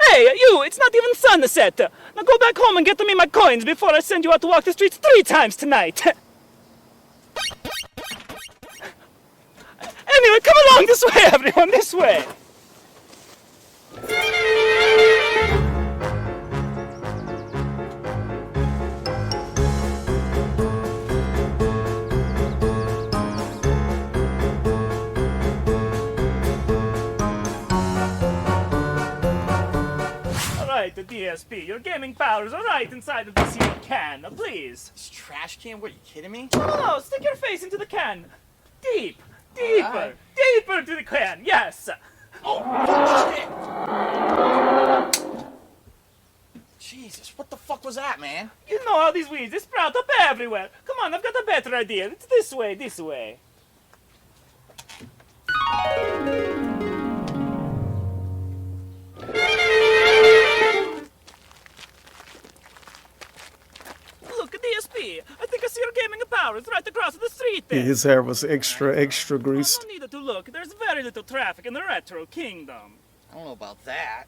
Hey, you, it's not even sunset. Now go back home and get me my coins before I send you out to walk the streets 3 times tonight. Anyway, come along this way, everyone, this way. Alright, the DSP, your gaming powers are right inside of this here can, please. This trash can? What, are you kidding me? No, stick your face into the can. Deeper, deeper to the can, yes. Jesus, what the fuck was that, man? You know how these weeds, they sprout up everywhere. Come on, I've got a better idea. It's this way, this way. Look, DSP. I think I see your gaming powers right across the street there. His hair was extra greased. No need to look. There's very little traffic in the Retro Kingdom. I don't know about that.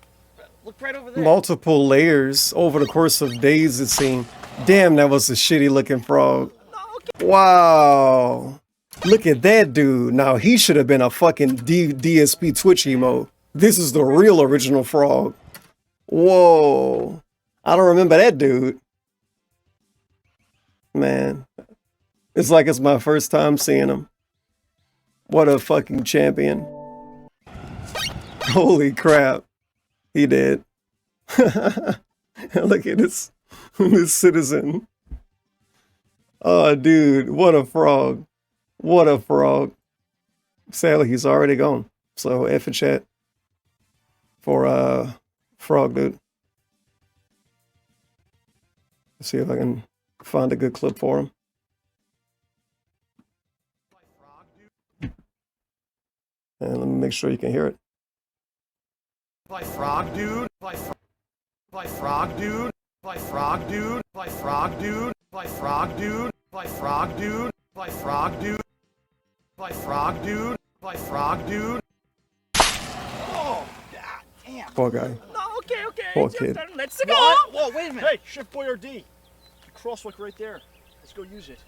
Look right over there. Multiple layers over the course of days, it seemed. Damn, that was a shitty looking frog. Wow. Look at that dude. Now, he should have been a fucking DSP Twitch emo. This is the real original frog. Whoa. I don't remember that dude. Man. It's like it's my first time seeing him. What a fucking champion. Holy crap. He did. Look at this citizen. Oh, dude, what a frog. What a frog. Sadly, he's already gone. So, F in chat for frog dude. Let's see if I can find a good clip for him. And let me make sure you can hear it. By frog dude, by frog dude, by frog dude, by frog dude, by frog dude, by frog dude, by frog dude, by frog dude, by frog dude. Oh, God damn. Poor guy. No, okay. Poor Just kid. let's go. Whoa, wait a minute. Hey, Shift Boy RD. The crosswalk right there. Let's go use it.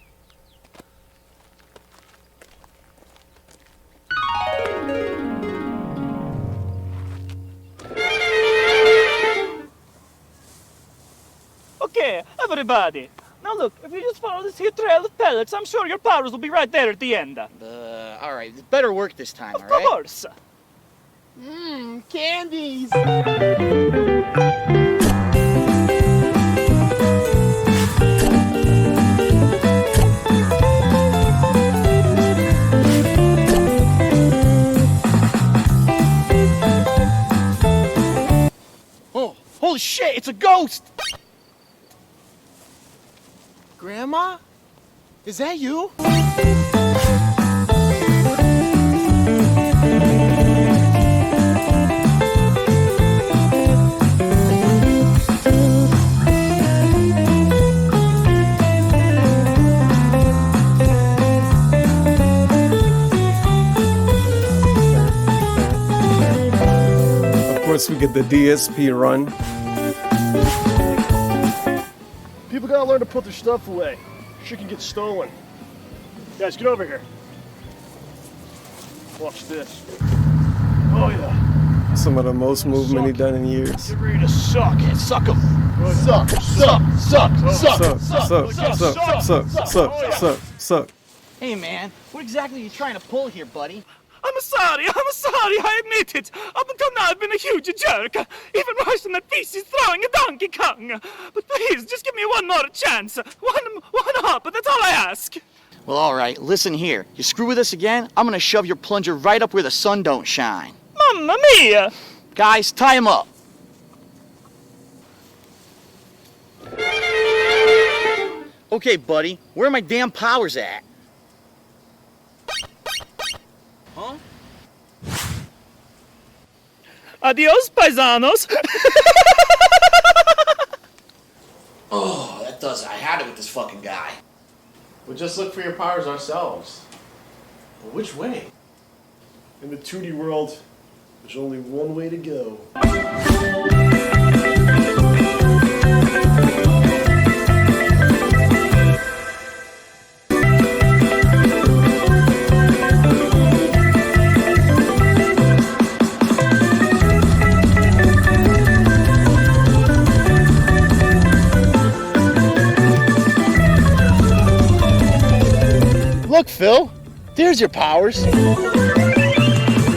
Okay, everybody. Now look, if you just follow this here trail of pellets, I'm sure your powers will be right there at the end. Alright, better work this time, Of course. Candies! Oh, holy shit, it's a ghost! Grandma? Is that you? Of course, we get the DSP run. People gotta learn to put their stuff away. Shit can get stolen. Guys, get over here. Watch this. Oh yeah. Some of the most movement he done in years. Get ready to suck. Suck him. Suck. Hey man, what exactly are you trying to pull here, buddy? I'm sorry, I admit it. Up until now, I've been a huge jerk. Even worse than that piece he's throwing a Donkey Kong. But please, just give me one more chance. One hop, that's all I ask. Well, alright, listen here. You screw with us again, I'm gonna shove your plunger right up where the sun don't shine. Mamma mia! Guys, tie him up. Okay, buddy, where are my damn powers at? Huh? Adios, paisanos. Oh, that does it. I had it with this fucking guy. We'll just look for your powers ourselves. But which way? In the 2D world, there's only one way to go. Look, Phil. There's your powers.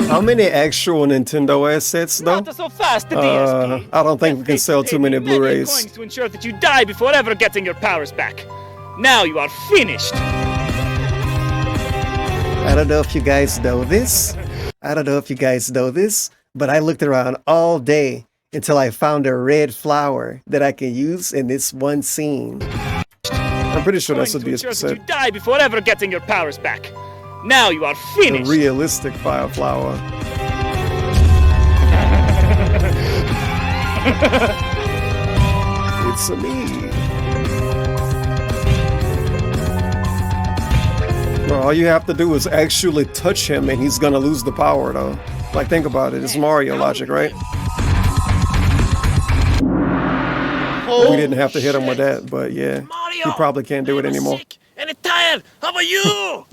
How many actual Nintendo assets, though? Not so fast, the DSP. I don't think we can sell too many Blu-rays. Coins to ensure that you die before ever getting your powers back. Now you are finished. I don't know if you guys know this. But I looked around all day until I found a red flower that I can use in this one scene. I'm pretty sure that's what DSP said. You die before ever getting your powers back. Now you are finished. The realistic fire flower. It's me. Bro, all you have to do is actually touch him and he's gonna lose the power though. Like, think about it. It's Mario logic, right? We didn't have to hit him with that, but yeah. He probably can't do it anymore. And tired. How about you?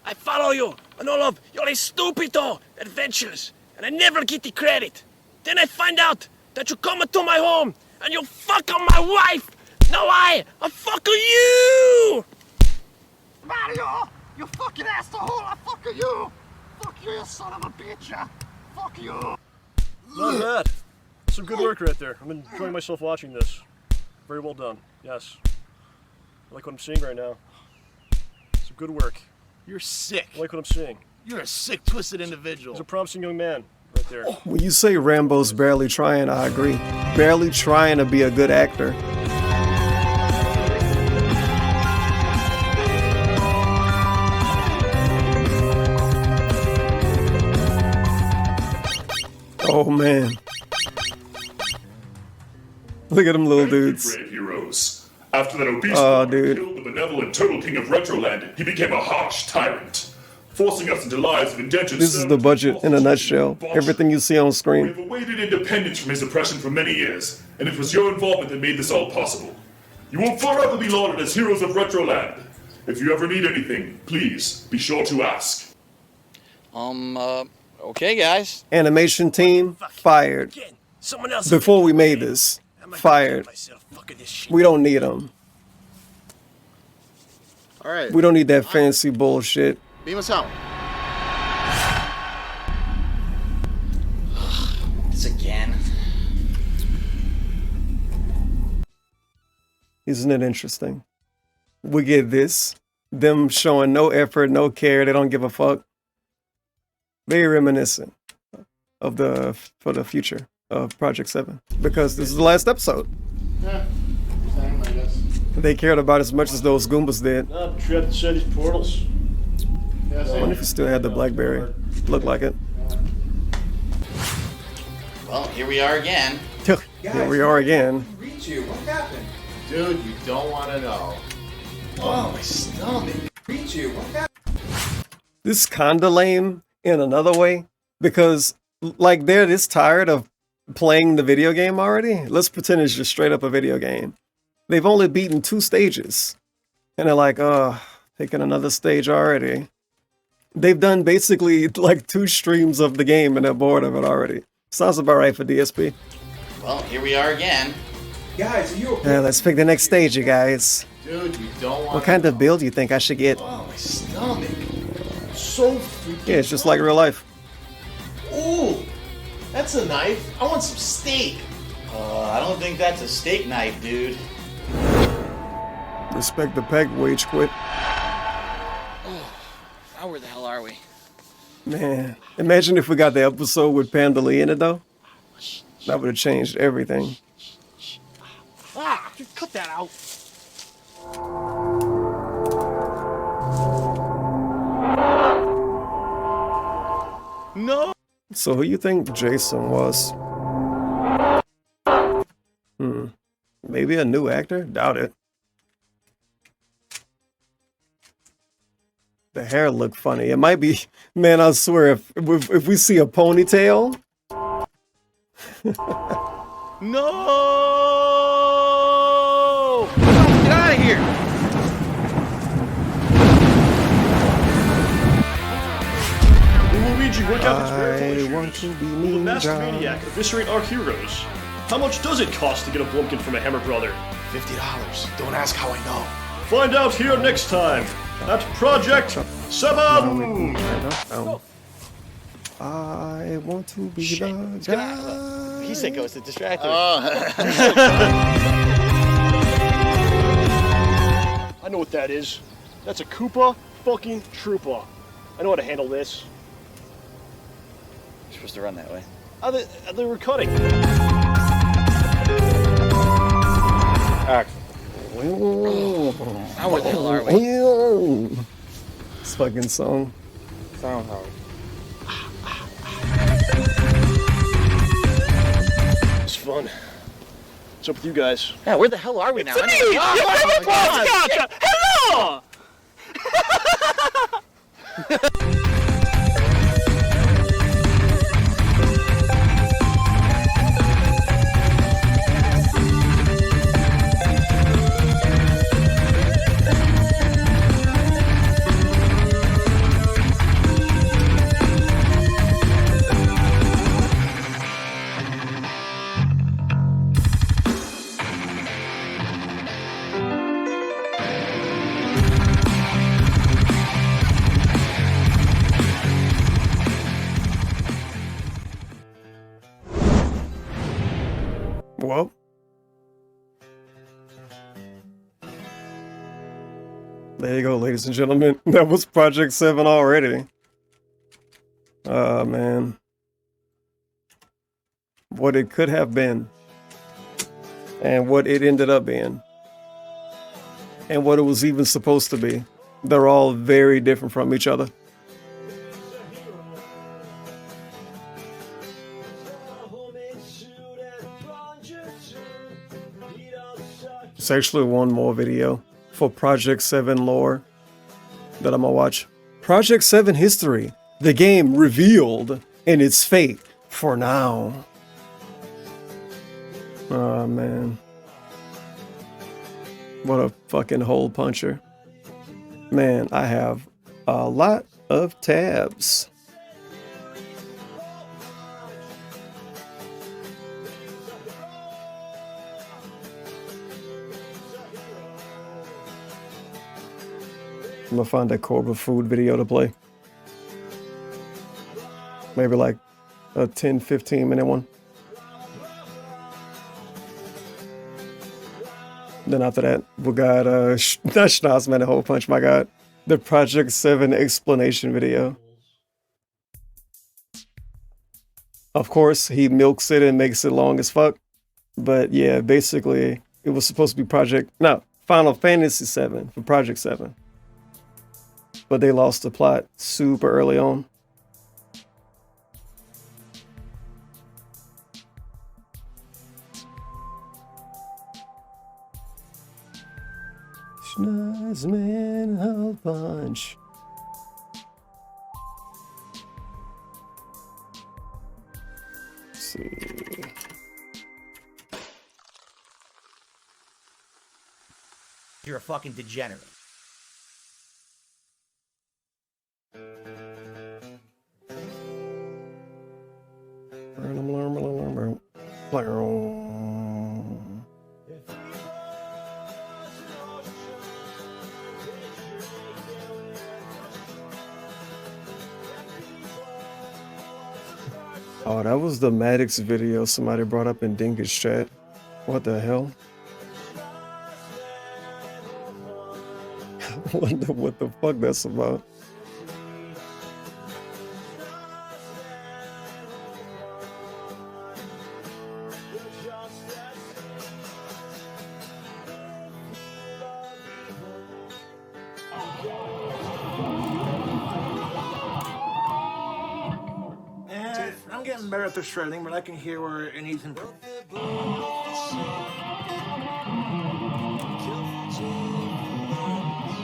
I follow you on all of your stupido adventures, and I never get the credit. Then I find out that you come into my home and you fuck on my wife. Now I fuck you. Mario, you fucking asshole! I fuck you! Fuck you, you son of a bitch! Fuck you! Not bad. Some good work right there. I'm enjoying myself watching this. Very well done. Yes. I like what I'm seeing right now. Some good work. You're sick. I like what I'm seeing. You're a sick, twisted individual. He's a promising young man right there. When you say Rambo's barely trying, I agree. Barely trying to be a good actor. Oh man. Look at them little dudes. Brave heroes. After that obese dude. killed the benevolent Turtle King of Retroland, he became a harsh tyrant, forcing us into lives of indentured This is the budget in a nutshell. Everything you see on screen. We've awaited independence from his oppression for many years, and it was your involvement that made this all possible. You will forever be lauded as heroes of Retroland. If you ever need anything, please be sure to ask. Okay, guys. Animation team fired. Someone else. Before we made this, fired. We don't need them. All right. We don't need that fancy bullshit. Beam us out. This again. Isn't it interesting? We get this, them showing no effort, no care, they don't give a fuck. Very reminiscent of for the future of Project 7, because this is the last episode. Yeah, same, I guess. They cared about as much as those Goombas did. No, but you have to send these portals. Yeah, I wonder if he still had the BlackBerry. Looked like it. Well, here we are again. Here we are again. Reach you. What happened? Dude, you don't want to know. Oh, my stomach. Reach you. What happened? This kinda lame in another way, because like they're this tired of playing the video game already. Let's pretend it's just straight up a video game. They've only beaten 2 stages, and they're like, oh, taking another stage already. They've done basically like 2 streams of the game and they're bored of it already. Sounds about right for DSP. Well, here we are again. Guys, are you okay? Yeah, let's pick the next stage, you guys. Dude, you don't want What kind of build do you think I should get? Oh, my stomach. So freaking. Yeah, it's just like real life. Ooh, that's a knife. I want some steak. I don't think that's a steak knife, dude. Respect the peg wage quit. Oh, now where the hell are we? Man, imagine if we got the episode with Panda Lee in it though. That would have changed everything. Ah, just cut that out. No. So who you think Jason was? Maybe a new actor? Doubt it. The hair looked funny. It might be, man, I swear, if we see a ponytail. No! Get out of here! Luigi, work out I want to be Will the masked ninja. maniac eviscerate our heroes? How much does it cost to get a Blumpkin from a Hammer Brother? $50. Don't ask how I know. Find out here next time at Project 7! Oh. I want to be the guy. He said ghost, it distracted. I know what that is. That's a Koopa fucking Troopa. I know how to handle this. You're supposed to run that way. They were cutting. Action. Now where the hell are we? This fucking song. Sound hard. It's fun. What's up with you guys? Yeah, where the hell are we now? It's me, your favorite character! Hello! Well. There you go, ladies and gentlemen. That was Project 7 already. Man. What it could have been. And what it ended up being. And what it was even supposed to be. They're all very different from each other. It's actually one more video for Project 7 lore that I'm gonna watch. Project 7 history. The game revealed and its fate for now. Oh man. What a fucking hole puncher. Man, I have a lot of tabs. I'm gonna find a COBRA food video to play. Maybe like a 10-15 minute one. Then after that, we got not Schnoz-man HolePunch, my god. The Project 7 explanation video. Of course, he milks it and makes it long as fuck. But yeah, basically, it was supposed to be Final Fantasy 7 for Project 7. But they lost the plot super early on. Schnoz-man HolePunch. Let's see. You're a fucking degenerate. Oh, that was the Maddox video somebody brought up in Dingus chat. What the hell? what the fuck that's about? I'm getting better at the shredding, but I can hear where it needs improvement.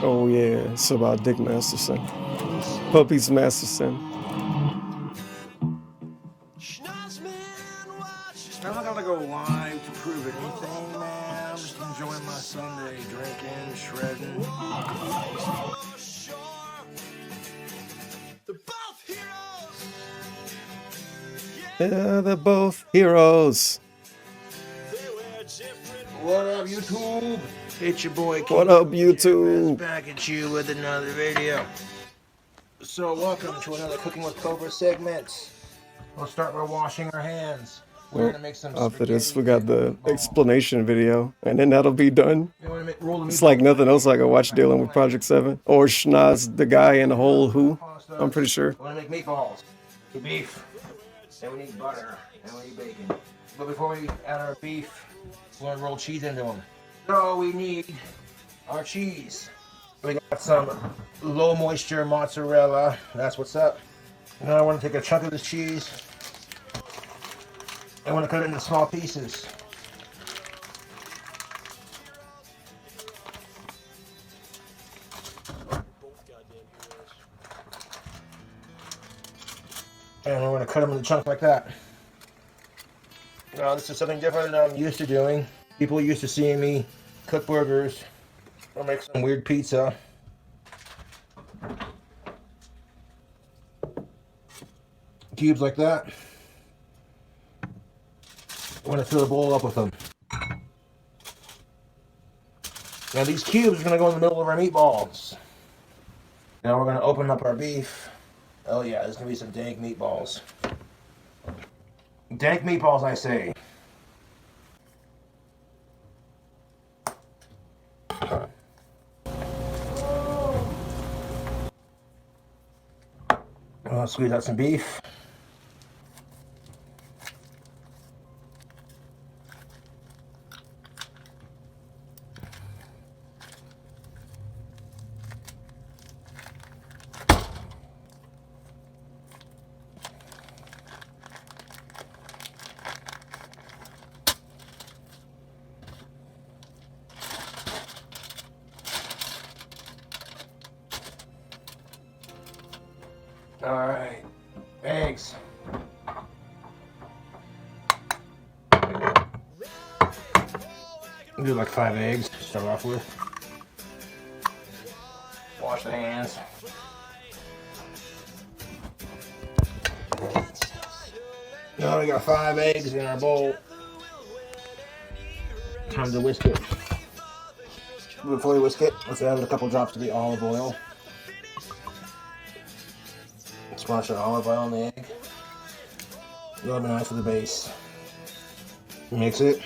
Oh yeah, it's about Dick Masterson. Puppies Masterson. I'm not gonna go live to prove anything, man. I'm just enjoying my Sunday, drinking, shredding. Yeah, they're both heroes. What up, YouTube? It's your boy. What up, YouTube? Back at you with another video. So, welcome to another Cooking with Cobra segment. We'll start by washing our hands. We're gonna make some. After this, we got the explanation video, and then that'll be done. It's like nothing else I can watch dealing with Project 7 or Schnoz, the guy in the hole who. I'm pretty sure. We're gonna make meatballs, beef, then we need butter, and we need bacon. But before we add our beef, we're gonna roll cheese into them. So we need our cheese. We got some low moisture mozzarella. That's what's up. Now I want to take a chunk of this cheese. I want to cut it into small pieces. And we're going to cut them into chunks like that. Now this is something different than I'm used to doing. People are used to seeing me cook burgers or make some weird pizza. Cubes like that. I'm going to fill the bowl up with them. Now these cubes are going to go in the middle of our meatballs. Now we're going to open up our beef. Oh yeah, there's going to be some dank meatballs. Dank meatballs, I say. I'll squeeze out some beef. Alright. Eggs. Do like 5 eggs to start off with. Wash the hands. Now we got 5 eggs in our bowl. Time to whisk it. Before we whisk it, let's add a couple drops of the olive oil. Splash our olive oil on the egg. A little bit nice for the base. Mix it.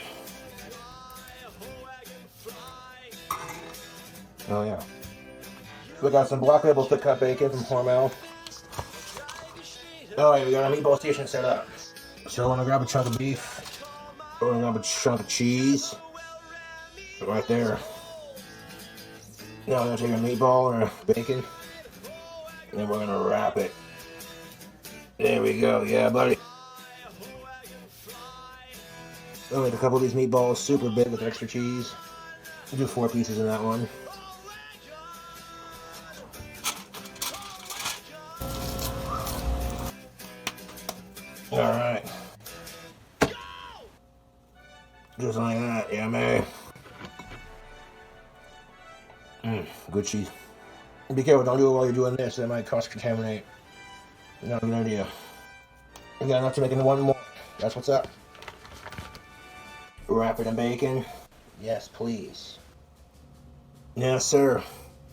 Oh yeah. We got some black label thick cut bacon from Hormel. Oh yeah, we got our meatball station set up. So we're gonna grab a chunk of beef. We're gonna grab a chunk of cheese. Right there. Now we're gonna take our meatball or our bacon. And then we're gonna wrap it. There we go, yeah buddy. We'll make a couple of these meatballs super big with extra cheese. We'll do 4 pieces in that one. Alright. Just like that, yeah, man. Good cheese. Be careful, don't do it while you're doing this, that might cross-contaminate. Not a good idea. We got enough to make into one more. That's what's up. Wrap it in bacon. Yes, please. Yes, sir.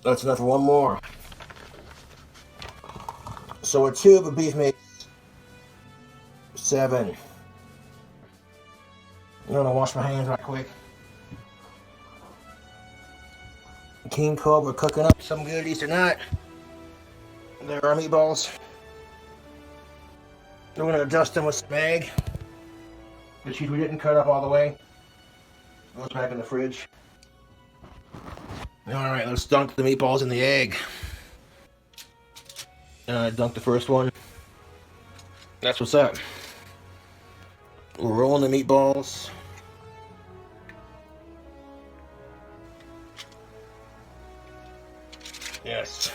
That's enough for one more. So a tube of beef makes 7. I'm gonna wash my hands right quick. King Cobra cooking up some goodies tonight. There are meatballs. We're gonna adjust them with some egg. The cheese we didn't cut up all the way goes back in the fridge. Alright, let's dunk the meatballs in the egg. Dunk the first one. That's what's up. We're rolling the meatballs. Yes.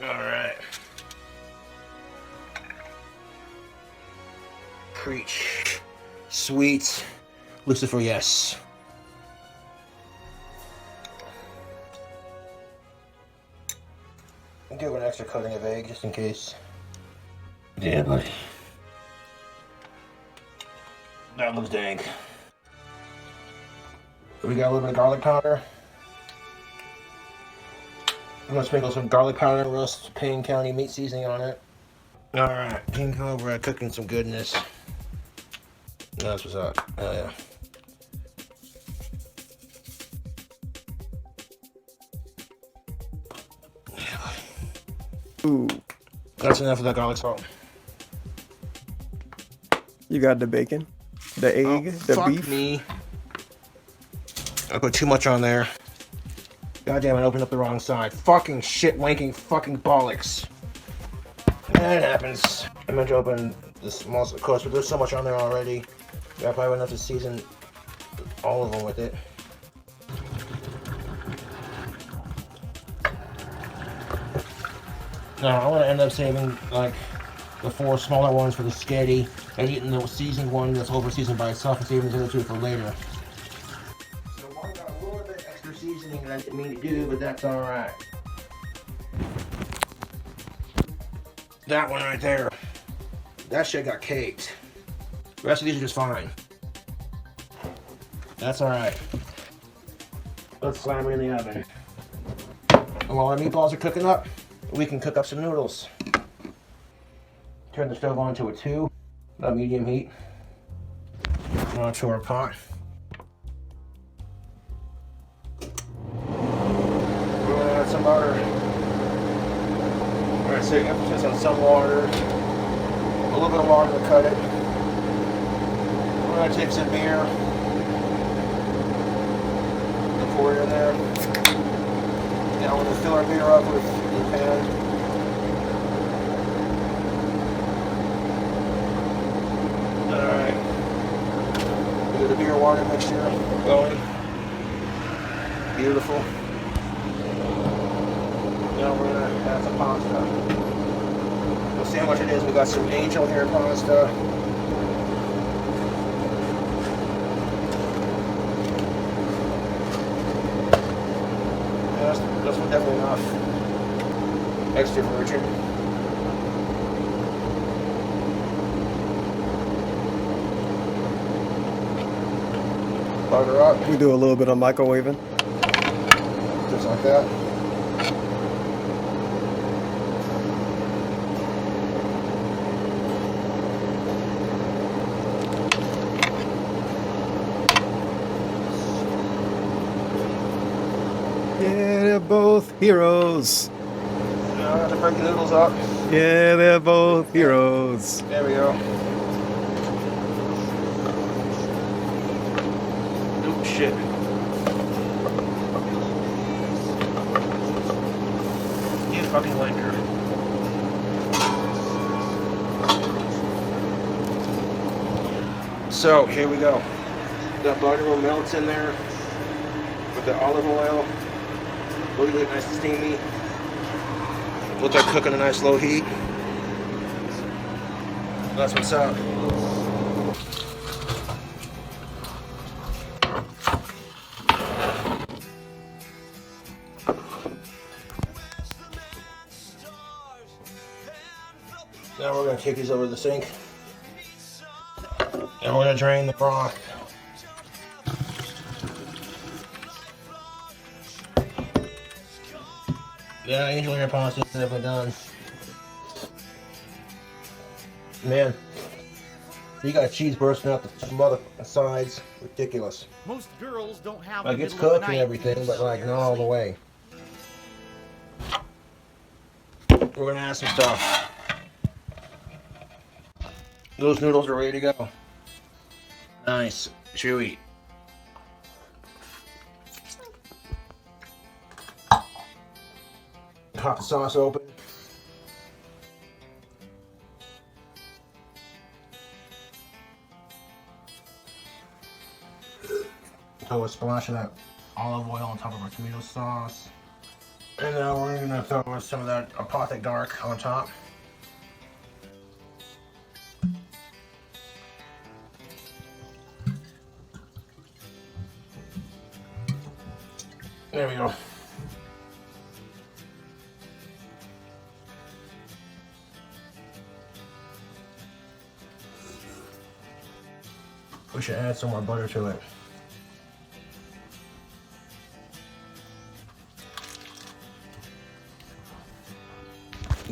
Alright. Preach. Sweet. Lucifer, yes. Do an extra coating of egg just in case. Yeah, buddy. That looks dank. We got a little bit of garlic powder. I'm gonna sprinkle some garlic powder and roast Payne County meat seasoning on it. Alright, King Cobra cooking some goodness. That's what's up. Oh yeah. Ooh. That's enough of that garlic salt. You got the bacon, the egg, the fuck beef. Me. I put too much on there. Goddamn, I opened up the wrong side. Fucking shit, wanking, fucking bollocks. That happens. I meant to open the small, of course, but there's so much on there already. I probably wouldn't have to season all of them with it. No, I want to end up saving like the 4 smaller ones for the sketty and eating the seasoned one that's over seasoned by itself and saving the other 2 for later. So one got a little bit extra seasoning that I didn't mean to do, but that's alright. That one right there. That shit got caked. The rest of these are just fine. That's alright. Let's slam it in the oven. And while our meatballs are cooking up, we can cook up some noodles. Turn the stove on to a 2, about medium heat. Onto our pot. We're gonna add some butter. We're gonna take emphasis on some water. A little bit of water to cut it. We're gonna take some beer. And pour it in there. Now we're gonna fill our beer up with the pan. Alright. We get the beer water mixture going. Beautiful. Now we're gonna add some pasta. We'll see how much it is. We got some angel hair pasta. Yeah, that's definitely enough. Extra virgin. Butter up. We do a little bit of microwaving. Just like that. Yeah, they're both heroes. Now to break the noodles up. Yeah, they're both heroes. There we go. Oop, shit. You fucking wanker. So, here we go. The butter will melt in there with the olive oil. Really nice and steamy. Let that cook on a nice low heat. That's what's up. Now we're going to take these over to the sink. And we're going to drain the broth. Yeah, angel hair pasta is definitely done. Man, you got cheese bursting out the mother sides. Ridiculous. Most girls don't have Like, the it's middle of the cooked and night. everything, but like not all the way. We're gonna add some stuff. Those noodles are ready to go. Nice, chewy. Pop the sauce open. Throw a splash of that olive oil on top of our tomato sauce. And now we're gonna throw some of that apothic dark on top. There we go. We should add some more butter to it.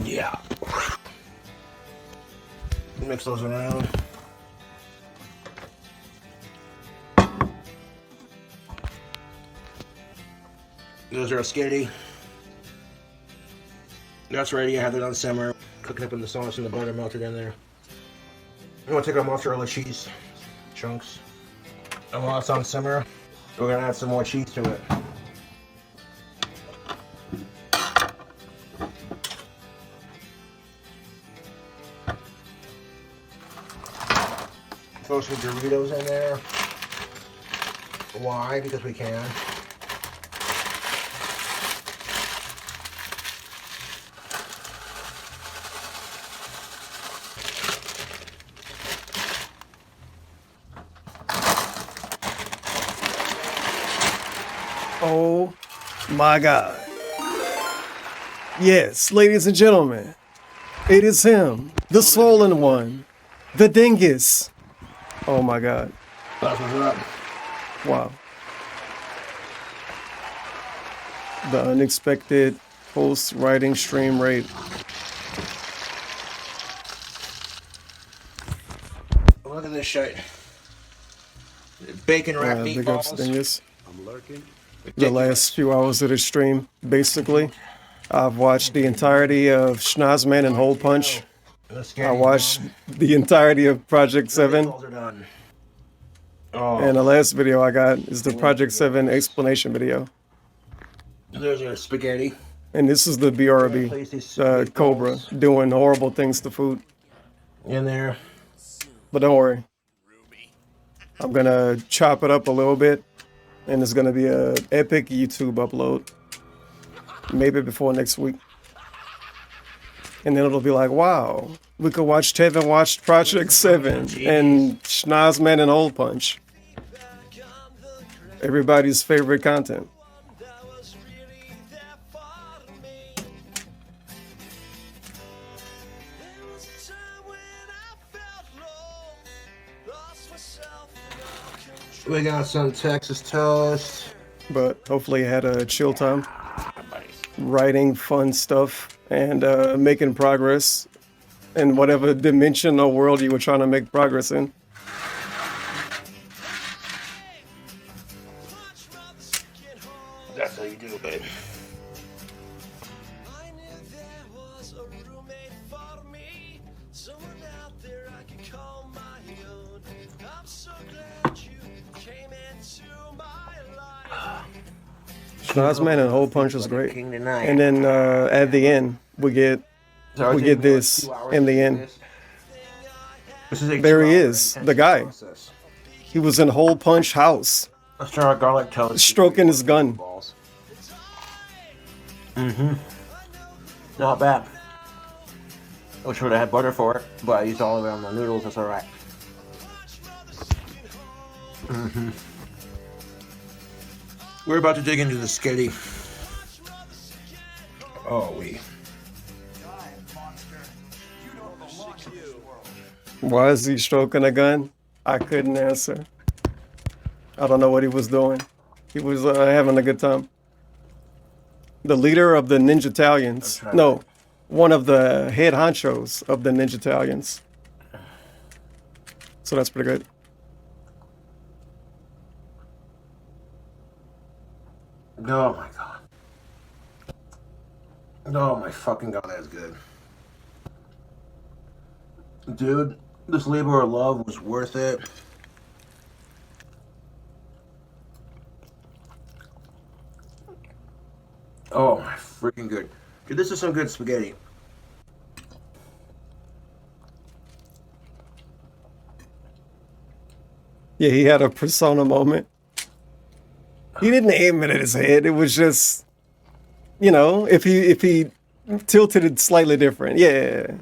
Yeah. Mix those around. Those are a skitty. That's ready. I have it on simmer, cooking up in the sauce and the butter melted in there. I'm gonna take our mozzarella cheese chunks. And while it's on simmer, we're gonna add some more cheese to it. Throw some Doritos in there. Why? Because we can. Oh my God. Yes, ladies and gentlemen, it is him, the swollen one, the dingus. Oh my God. That's what's up. Wow. The unexpected post-writing stream rate. Look at this shit. Bacon wrapped Big ups, meatballs. dingus. I'm lurking. The last few hours of the stream, basically, I've watched the entirety of Schnoz-man HolePunch. I watched the entirety of Project 7. Oh. And the last video I got is the Project 7 explanation video. There's your spaghetti. And this is the BRB, COBRA, doing horrible things to food. In there. But don't worry. I'm gonna chop it up a little bit and it's gonna be a epic YouTube upload. Maybe before next week. And then it'll be like, wow, we could watch Tevin watch Project 7 and Schnoz-man and HolePunch. Everybody's favorite content. We got some Texas toast. But hopefully you had a chill time. Writing fun stuff and making progress in whatever dimension or world you were trying to make progress in. That's how you do it, babe. Schnoz-man and HolePunch was great. And then at the end, we get this in the end. There he is, the guy. He was in HolePunch house. Let's try our garlic toast. Stroking his gun. Mm-hmm. Not bad. I wish I would have had butter for it, but I used all of it on the noodles. That's alright. Mm-hmm. We're about to dig into the skitty. Oh, Why is he stroking a gun? I couldn't answer. I don't know what he was doing. He was having a good time. The leader of the Ninja Italians. No, one of the head honchos of the Ninja Italians. So that's pretty good. Oh my god. Oh my fucking god, that's good. Dude, this labor of love was worth it. Oh my freaking good. Dude, this is some good spaghetti. Yeah, he had a persona moment. He didn't aim it at his head. It was just, you know, if he tilted it slightly different. Yeah.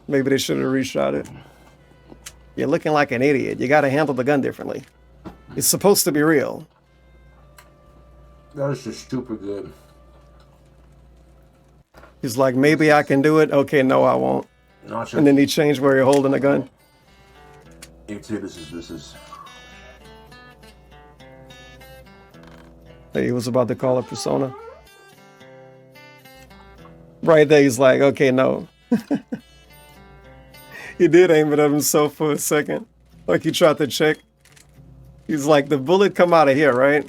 Maybe they should have reshot it. You're looking like an idiot. You got to handle the gun differently. It's supposed to be real. That is just super good. He's like, maybe I can do it. Okay, no, I won't. And then he changed where you're holding the gun. You see, this is. He was about to call it persona. Right there, he's like, okay, no. He did aim it at himself for a second. Like he tried to check. He's like, the bullet come out of here, right?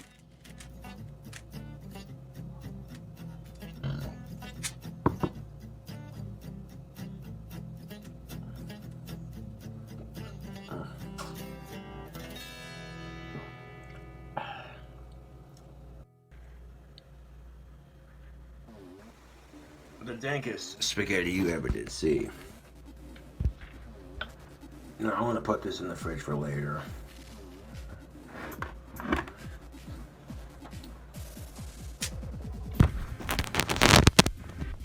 The dankest spaghetti you ever did see. No, I want to put this in the fridge for later.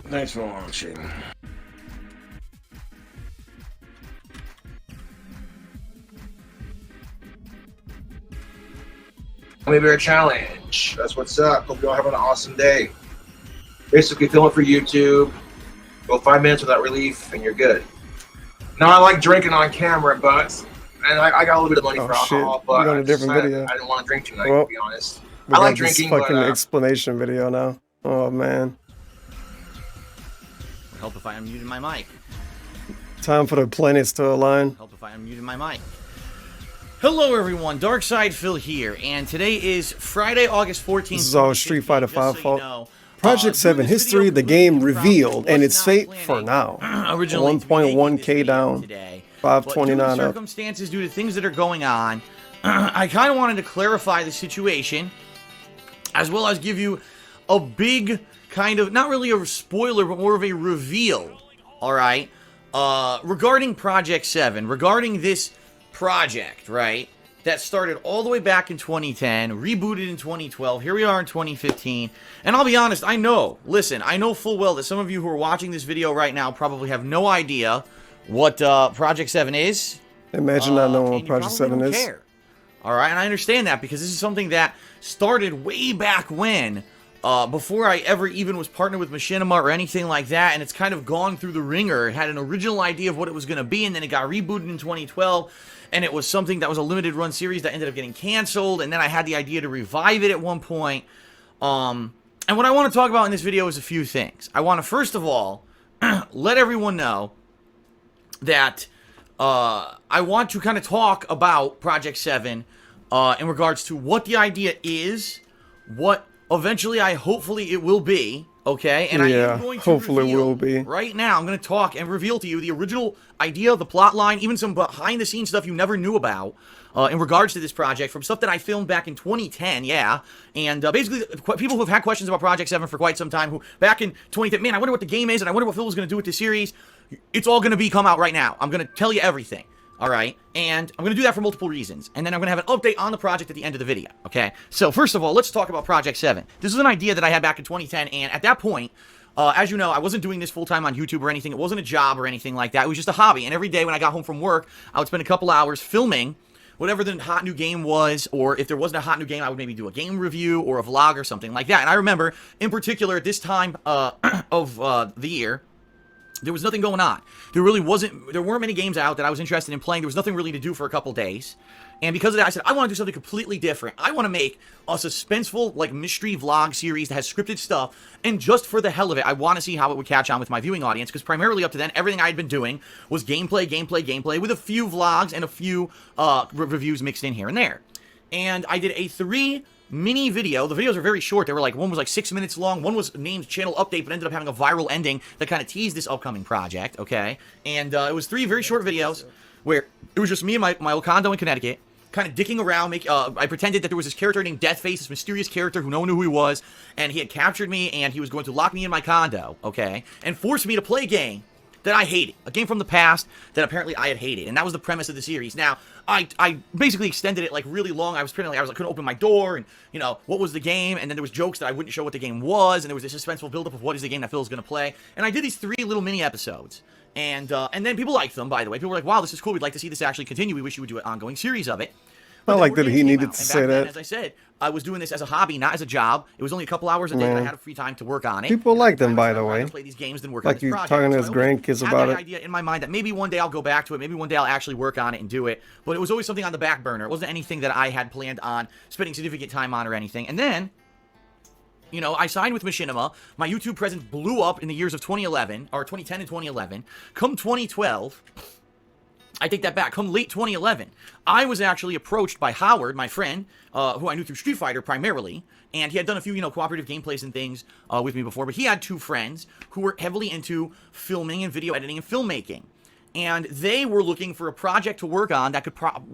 Thanks for watching. Gummy Bear Challenge. That's what's up. Hope you all have an awesome day. Basically, film it for YouTube. Go 5 minutes without relief, and you're good. Now, I like drinking on camera, and I got a little bit of money for alcohol, but We're on a different video. I didn't want to drink tonight, Well, to be honest. We I got like this drinking, fucking but explanation video now. Oh man. Help if I unmuted my mic. Time for the planets to align. Help if I unmuted my mic. Hello everyone, Darkside Phil here, and today is Friday, August 14th. This is all Street Fighter 5 fault. Project 7 history, the game revealed, and its fate for now. 1.1k down, 529 up. Circumstances due to things that are going on, I kind of wanted to clarify the situation, as well as give you a big kind of, not really a spoiler, but more of a reveal, alright, regarding Project 7, regarding this project, right? that started all the way back in 2010, rebooted in 2012. Here we are in 2015. And I'll be honest, I know full well that some of you who are watching this video right now probably have no idea what Project 7 is. Imagine not knowing what Project 7 is. Care. All right, and I understand that because this is something that started way back when, before I ever even was partnered with Machinima or anything like that, and it's kind of gone through the ringer. It had an original idea of what it was going to be, and then it got rebooted in 2012, and it was something that was a limited run series that ended up getting canceled, and then I had the idea to revive it at one point. And what I want to talk about in this video is a few things. I want to, first of all, let everyone know that I want to kind of talk about Project 7 in regards to what the idea is, what eventually hopefully it will be, okay? And yeah, I am going to hopefully it will be. Right now, I'm going to talk and reveal to you the original idea, the plot line, even some behind-the-scenes stuff you never knew about in regards to this project, from stuff that I filmed back in 2010, yeah. And basically, people who have had questions about Project 7 for quite some time, who back in 2010, man, I wonder what the game is, and I wonder what Phil was going to do with this series. It's all going to come out right now. I'm going to tell you everything. All right, and I'm going to do that for multiple reasons, and then I'm going to have an update on the project at the end of the video, okay? So, first of all, let's talk about Project 7. This is an idea that I had back in 2010, and at that point, as you know, I wasn't doing this full-time on YouTube or anything. It wasn't a job or anything like that. It was just a hobby, and every day when I got home from work, I would spend a couple hours filming whatever the hot new game was, or if there wasn't a hot new game, I would maybe do a game review or a vlog or something like that. And I remember, in particular, at this time of the year, there was nothing going on. There weren't many games out that I was interested in playing. There was nothing really to do for a couple days. And because of that, I said, I want to do something completely different. I want to make a suspenseful, like, mystery vlog series that has scripted stuff. And just for the hell of it, I want to see how it would catch on with my viewing audience. Because primarily up to then, everything I had been doing was gameplay, with a few vlogs and a few reviews mixed in here and there. And I did a 3-mini video. The videos are very short. They were like, one was like 6 minutes long. One was named Channel Update, but ended up having a viral ending that kind of teased this upcoming project, okay? And it was 3 very short videos where it was just me and my old condo in Connecticut, kind of dicking around. I pretended that there was this character named Deathface, this mysterious character who no one knew who he was, and he had captured me, and he was going to lock me in my condo, okay, and force me to play a game that I hated. A game from the past that apparently I had hated. And that was the premise of the series. Now, I basically extended it like really long. I was pretending like I couldn't open my door, and, you know, what was the game? And then there was jokes that I wouldn't show what the game was, and there was this suspenseful buildup of what is the game that Phil's going to play. And I did these 3 little mini episodes. And then people liked them, by the way. People were like, wow, this is cool. We'd like to see this actually continue. We wish you would do an ongoing series of it. I like that he needed to say that. As I said, I was doing this as a hobby, not as a job. It was only a couple hours a day that I had free time to work on it. People like them, by the way. Play these games, then work like on this project. Talking to his grandkids about it. Idea in my mind that maybe one day I'll go back to it. Maybe one day I'll actually work on it and do it. But it was always something on the back burner. It wasn't anything that I had planned on spending significant time on or anything. And then, you know, I signed with Machinima. My YouTube presence blew up in the years of 2011, or 2010 and 2011. Come 2012... I take that back. Come late 2011, I was actually approached by Howard, my friend, who I knew through Street Fighter primarily, and he had done a few, you know, cooperative gameplays and things with me before, but he had 2 friends who were heavily into filming and video editing and filmmaking. And they were looking for a project to work on that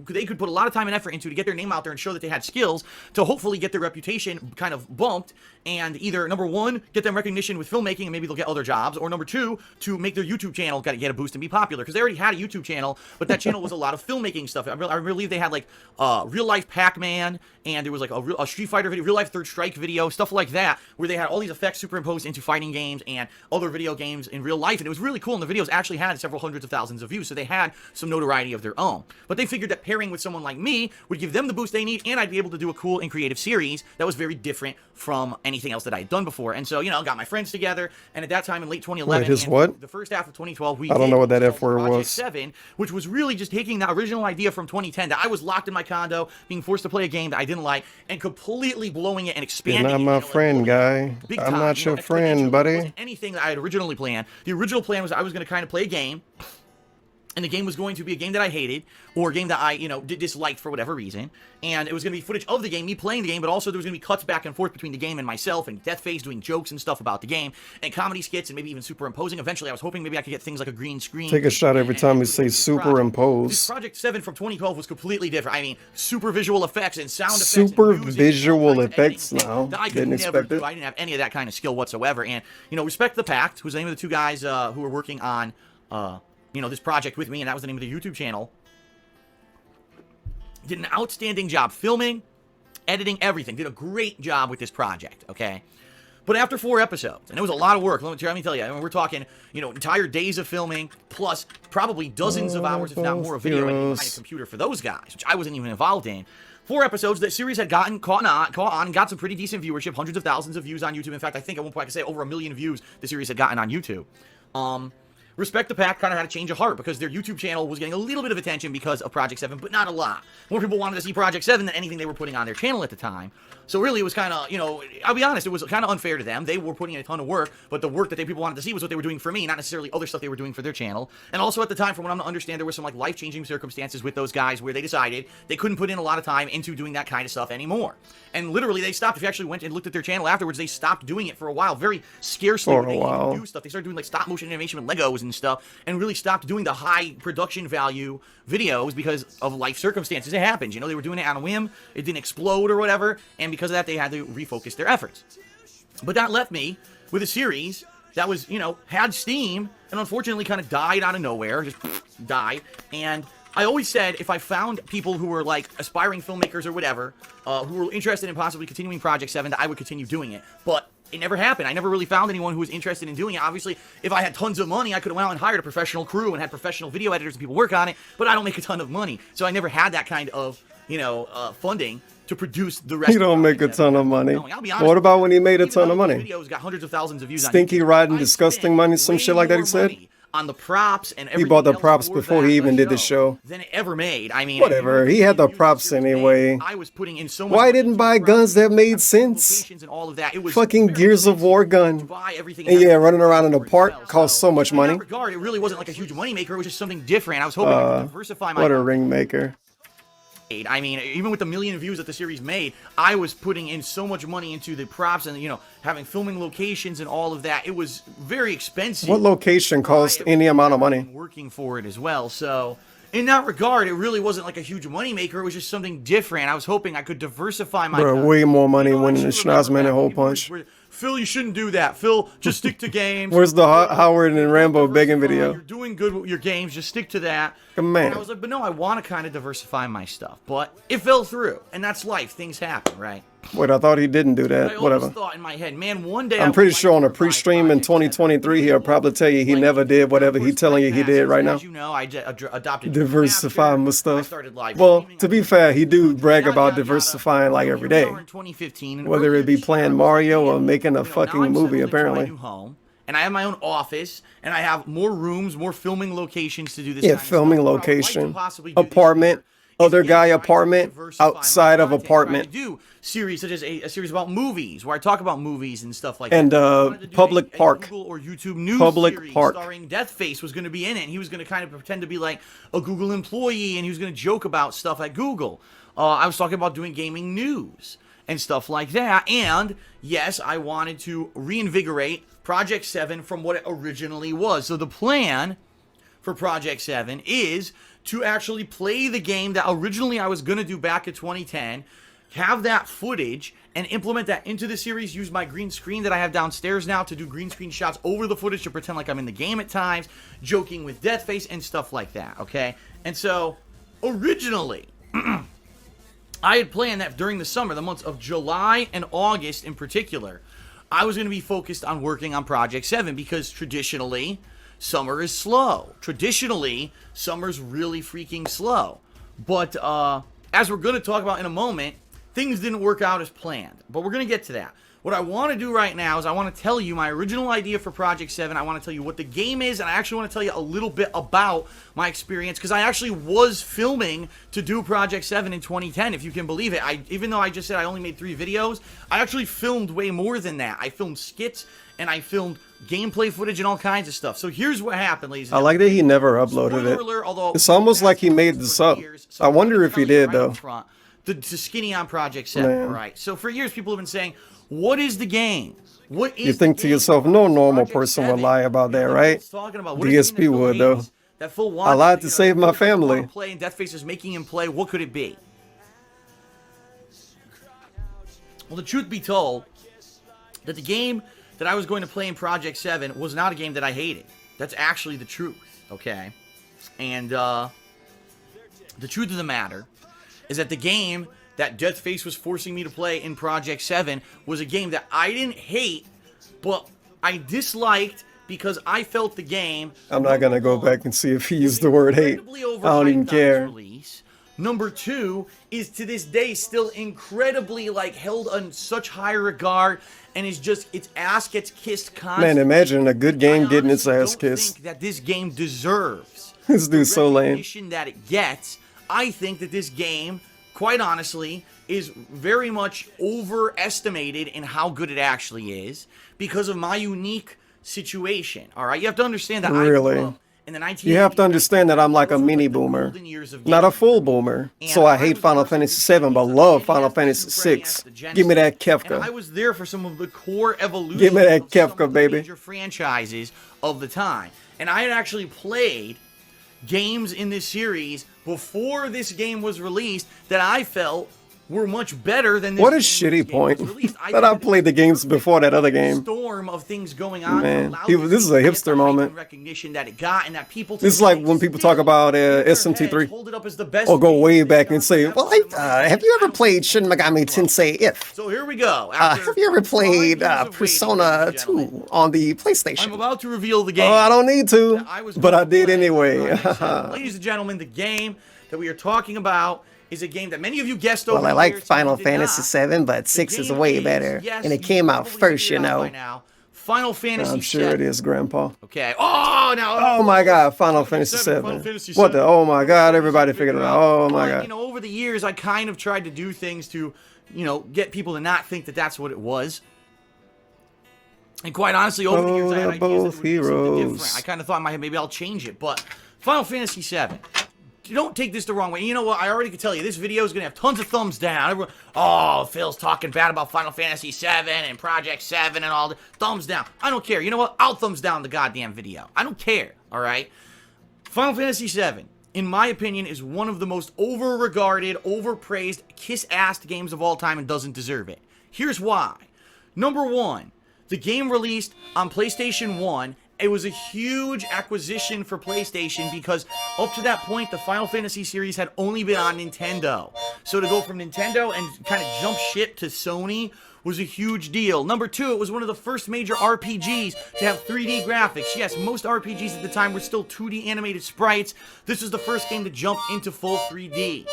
they could put a lot of time and effort into to get their name out there and show that they had skills to hopefully get their reputation kind of bumped and either, number 1, get them recognition with filmmaking and maybe they'll get other jobs, or number 2, to make their YouTube channel get a boost and be popular. Because they already had a YouTube channel, but that channel was a lot of filmmaking stuff. I believe they had like real-life Pac-Man, and there was like a Street Fighter video, real-life Third Strike video, stuff like that, where they had all these effects superimposed into fighting games and other video games in real life, and it was really cool, and the videos actually had several hundreds of thousands of views, so they had some notoriety of their own. But they figured that pairing with someone like me would give them the boost they need, and I'd be able to do a cool and creative series that was very different from anything else that I had done before. And so, you know, got my friends together, and at that time in late 2011, what? The first half of 2012, I don't know what that F word Project was. 7, which was really just taking the original idea from 2010 that I was locked in my condo, being forced to play a game that I didn't like, and completely blowing it and expanding You're not it. my friend, guy. I'm not your friend, buddy. Anything that I had originally planned. The original plan was I was going to kind of play a game, and the game was going to be a game that I hated, or a game that I, you know, disliked for whatever reason, and it was going to be footage of the game, me playing the game, but also there was going to be cuts back and forth between the game and myself, and Deathface doing jokes and stuff about the game, and comedy skits, and maybe even superimposing. Eventually, I was hoping maybe I could get things like a green screen. Take a shot every time you say superimpose. This Project 7 from 2012 was completely different. I mean, super visual effects and sound effects. Super visual effects now. That I could Didn't never expect do. it. I didn't have any of that kind of skill whatsoever. And, you know, Respect the Pact, who's the name of the 2 guys who were working on, you know, this project with me, and that was the name of the YouTube channel. did an outstanding job filming, editing, everything. Did a great job with this project, okay? But after 4 episodes, and it was a lot of work, let me tell you, I mean, we're talking, entire days of filming, plus probably dozens of hours, if not more, of video editing behind a computer for those guys, which I wasn't even involved in. 4 episodes, that series had caught on, and got some pretty decent viewership, hundreds of thousands of views on YouTube. In fact, I think at one point I could say over 1 million views the series had gotten on YouTube. Respect the Pack kind of had a change of heart because their YouTube channel was getting a little bit of attention because of Project 7, but not a lot. More people wanted to see Project 7 than anything they were putting on their channel at the time. So really, it was kind of, I'll be honest, it was kind of unfair to them. They were putting in a ton of work, but the work that people wanted to see was what they were doing for me, not necessarily other stuff they were doing for their channel. And also at the time, from what I'm to understand, there were some life-changing circumstances with those guys where they decided they couldn't put in a lot of time into doing that kind of stuff anymore. And literally, they stopped. If you actually went and looked at their channel afterwards, they stopped doing it for a while. Very scarcely For were a they while. able to do stuff. They started doing stop-motion animation with Legos and stuff, and really stopped doing the high production value videos because of life circumstances. It happens. They were doing it on a whim. It didn't explode or whatever, and because of that, they had to refocus their efforts. But that left me with a series that was, had steam, and unfortunately kind of died out of nowhere, just died. And I always said if I found people who were aspiring filmmakers or whatever, who were interested in possibly continuing Project 7, that I would continue doing it. But it never happened. I never really found anyone who was interested in doing it. Obviously, if I had tons of money, I could have went out and hired a professional crew and had professional video editors and people work on it, but I don't make a ton of money. So I never had that kind of, funding to produce the rest. He don't make a ton of money. What about when he made a ton of money? Videos got hundreds of thousands of views. Stinky, rotten, disgusting money, some shit like that he said? On the props and He bought the props before he even did the show. than it ever made. I mean, Whatever, he had the props anyway. I was putting in so much. Why didn't buy guns that made sense? And all of that. It was Fucking Gears of War gun. And yeah, running around in a park costs so much money. In that regard, it really wasn't like a huge moneymaker. It was just something different. I was hoping I could diversify my. What a ring maker. I mean, even with the 1 million views that the series made, I was putting in so much money into the props and, having filming locations and all of that. It was very expensive. What location costs any amount of money? Working for it as well. So, in that regard, it really wasn't like a huge moneymaker. It was just something different. I was hoping I could diversify my. Bro, way more money winning the Schnoz-man HolePunch. Phil, you shouldn't do that. Phil, just stick to games. Where's the Howard and Rambo begging video? You're doing good with your games. Just stick to that. Come on. And I was like, but no, I want to kind of diversify my stuff. But it fell through. And that's life. Things happen, right? Wait, I thought he didn't do that. I Whatever. always thought in my head, man, one day I'm pretty sure on a pre-stream in 2023, he'll probably tell you he never did whatever he's telling you he did right now. As you know, I adopted Diversify my stuff. Well, to be fair, he do brag about diversifying like every day. Whether it be playing Mario or making a fucking movie, apparently. And I have my own office, and I have more rooms, more filming locations to do this. Yeah, filming location, apartment, other guy apartment, outside of apartment. Do series such as a series about movies, where I talk about movies and stuff like and that. public park. Google or YouTube news public series park. Starring Deathface was going to be in it, and he was going to kind of pretend to be like a Google employee, and he was going to joke about stuff at Google. I was talking about doing gaming news and stuff like that. And yes, I wanted to reinvigorate Project 7 from what it originally was. So the plan for Project 7 is to actually play the game that originally I was going to do back in 2010, have that footage, and implement that into the series, use my green screen that I have downstairs now to do green screen shots over the footage to pretend like I'm in the game at times, joking with Deathface and stuff like that, okay? And so, originally, I had planned that during the summer, the months of July and August in particular, I was going to be focused on working on Project 7 because traditionally, summer is slow. Traditionally, summer's really freaking slow. But as we're going to talk about in a moment, things didn't work out as planned. But we're going to get to that. What I want to do right now is I want to tell you my original idea for Project 7. I want to tell you what the game is, and I actually want to tell you a little bit about my experience, because I actually was filming to do Project 7 in 2010, if you can believe it. Even though I just said I only made 3 videos, I actually filmed way more than that. I filmed skits, and I filmed gameplay footage and all kinds of stuff. So here's what happened, ladies and I like that he never uploaded it. It's almost like he made this up. I wonder if he did, though. The skinny on Project 7, right? So for years, people have been saying, what is the game? What is you think to yourself, no normal person would lie about that, right? DSP would, though. I lied to save my family. Play and Deathface is making him play. What could it be? Well, the truth be told, that the game that I was going to play in Project 7 was not a game that I hated. That's actually the truth, okay? And the truth of the matter is that the game that Deathface was forcing me to play in Project 7 was a game that I didn't hate, but I disliked because I felt the game... I'm not gonna go back and see if he used the word hate. I don't even care. Number 2 is to this day still incredibly like held in such high regard and is just its ass gets kissed constantly. Man, imagine a good game getting its ass kissed. Think that this game deserves This dude's so lame. recognition that it gets. I think that this game, quite honestly, is very much overestimated in how good it actually is because of my unique situation. All right, you have to understand that I Really? grew up in the 1980s. You have to understand that I'm like a mini boomer, not a full boomer. So I hate Final Fantasy VII, but love Final Fantasy VI. Give me that And I Kefka. was there for some of the core evolution Give me that of some Kefka, baby. major franchises of the time. And I had actually played games in this series before this game was released that I felt were much better than this. What a shitty point that I played the games before that other game. Storm of things going on. Man, this is a hipster moment. Recognition that it got, and that people. This is like when people talk about SMT3 hold it up as the best. or go way back and say, well, have you ever played Shin Megami Tensei If? So here we go. Have you ever played Persona 2 on the PlayStation? I'm about to reveal the game. Oh, I don't need to, but I did anyway. Ladies and gentlemen, the game that we are talking about is a game that many of you guessed over Well, I the like years, Final some did Fantasy not. VII, but 6 is way better. yes, And it you came out probably first, figured you it out by know. now. Final Fantasy I'm sure it is, Grandpa. Okay. Oh, now. Oh my God, Final Fantasy VII. Fantasy What the? VII. Oh my God, everybody figured it out. Oh my But, God. you know, over the years, I kind of tried to do things to, you know, get people to not think that that's what it was. And quite honestly, over the years, I had ideas that it would be something different. I kind of thought maybe I'll change it, but Final Fantasy VII. Don't take this the wrong way. You know what? I already can tell you, this video is going to have tons of thumbs down. Everyone, oh, Phil's talking bad about Final Fantasy VII and Project 7 and all the thumbs down. I don't care. You know what? I'll thumbs down the goddamn video. I don't care, all right? Final Fantasy VII, in my opinion, is one of the most over-regarded, overpraised, kiss-assed games of all time and doesn't deserve it. Here's why. Number one, the game released on PlayStation 1. It was a huge acquisition for PlayStation because up to that point, the Final Fantasy series had only been on Nintendo. So to go from Nintendo and kind of jump ship to Sony was a huge deal. Number two, it was one of the first major RPGs to have 3D graphics. Yes, most RPGs at the time were still 2D animated sprites. This was the first game to jump into full 3D.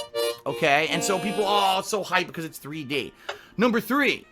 Okay, and so people, oh, it's so hyped because it's 3D. Number three,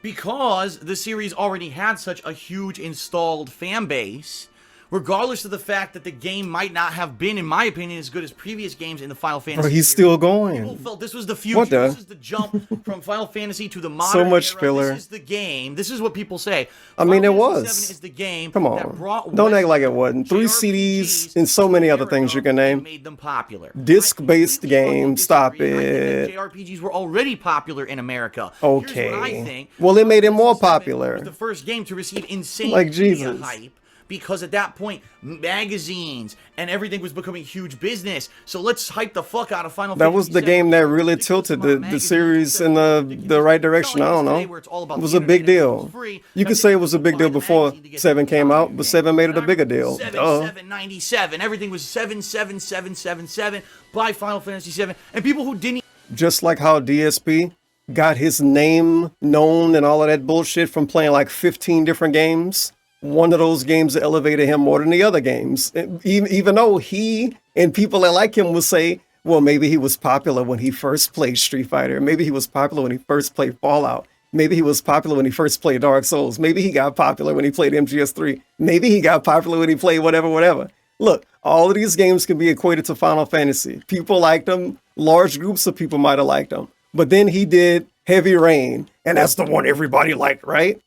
because the series already had such a huge installed fan base, regardless of the fact that the game might not have been, in my opinion, as good as previous games in the Final Fantasy Bro, he's series, still people going. felt this was the future. What the? This is the jump from Final Fantasy to the modern So much era. filler. This is the game. This is what people say. I mean, it Final Fantasy was. VII is the game Come that on. brought Don't act like it wasn't. 3 CDs and so many other things you can name. made them popular. Disc-based game. Stop it. JRPGs were already popular in America. Here's what I Okay. think. Well, it made it more was the popular. first game to receive insane Like media Jesus. hype because at that point magazines and everything was becoming huge business. So let's hype the fuck out of Final That Fantasy was the VII. game that really tilted the series in the right direction. I don't know. It was a big deal. You could say it was a big deal before 7 came out, but 7 made it a bigger deal. Duh. 797. Everything was 77777 by Final Fantasy 7. And people who didn't Just like how DSP got his name known and all of that bullshit from playing like 15 different games. One of those games elevated him more than the other games. Even though he and people that like him will say, well, maybe he was popular when he first played Street Fighter. Maybe he was popular when he first played Fallout. Maybe he was popular when he first played Dark Souls. Maybe he got popular when he played MGS3. Maybe he got popular when he played whatever. Look, all of these games can be equated to Final Fantasy. People liked them. Large groups of people might have liked them. But then he did Heavy Rain, and that's the one everybody liked, right?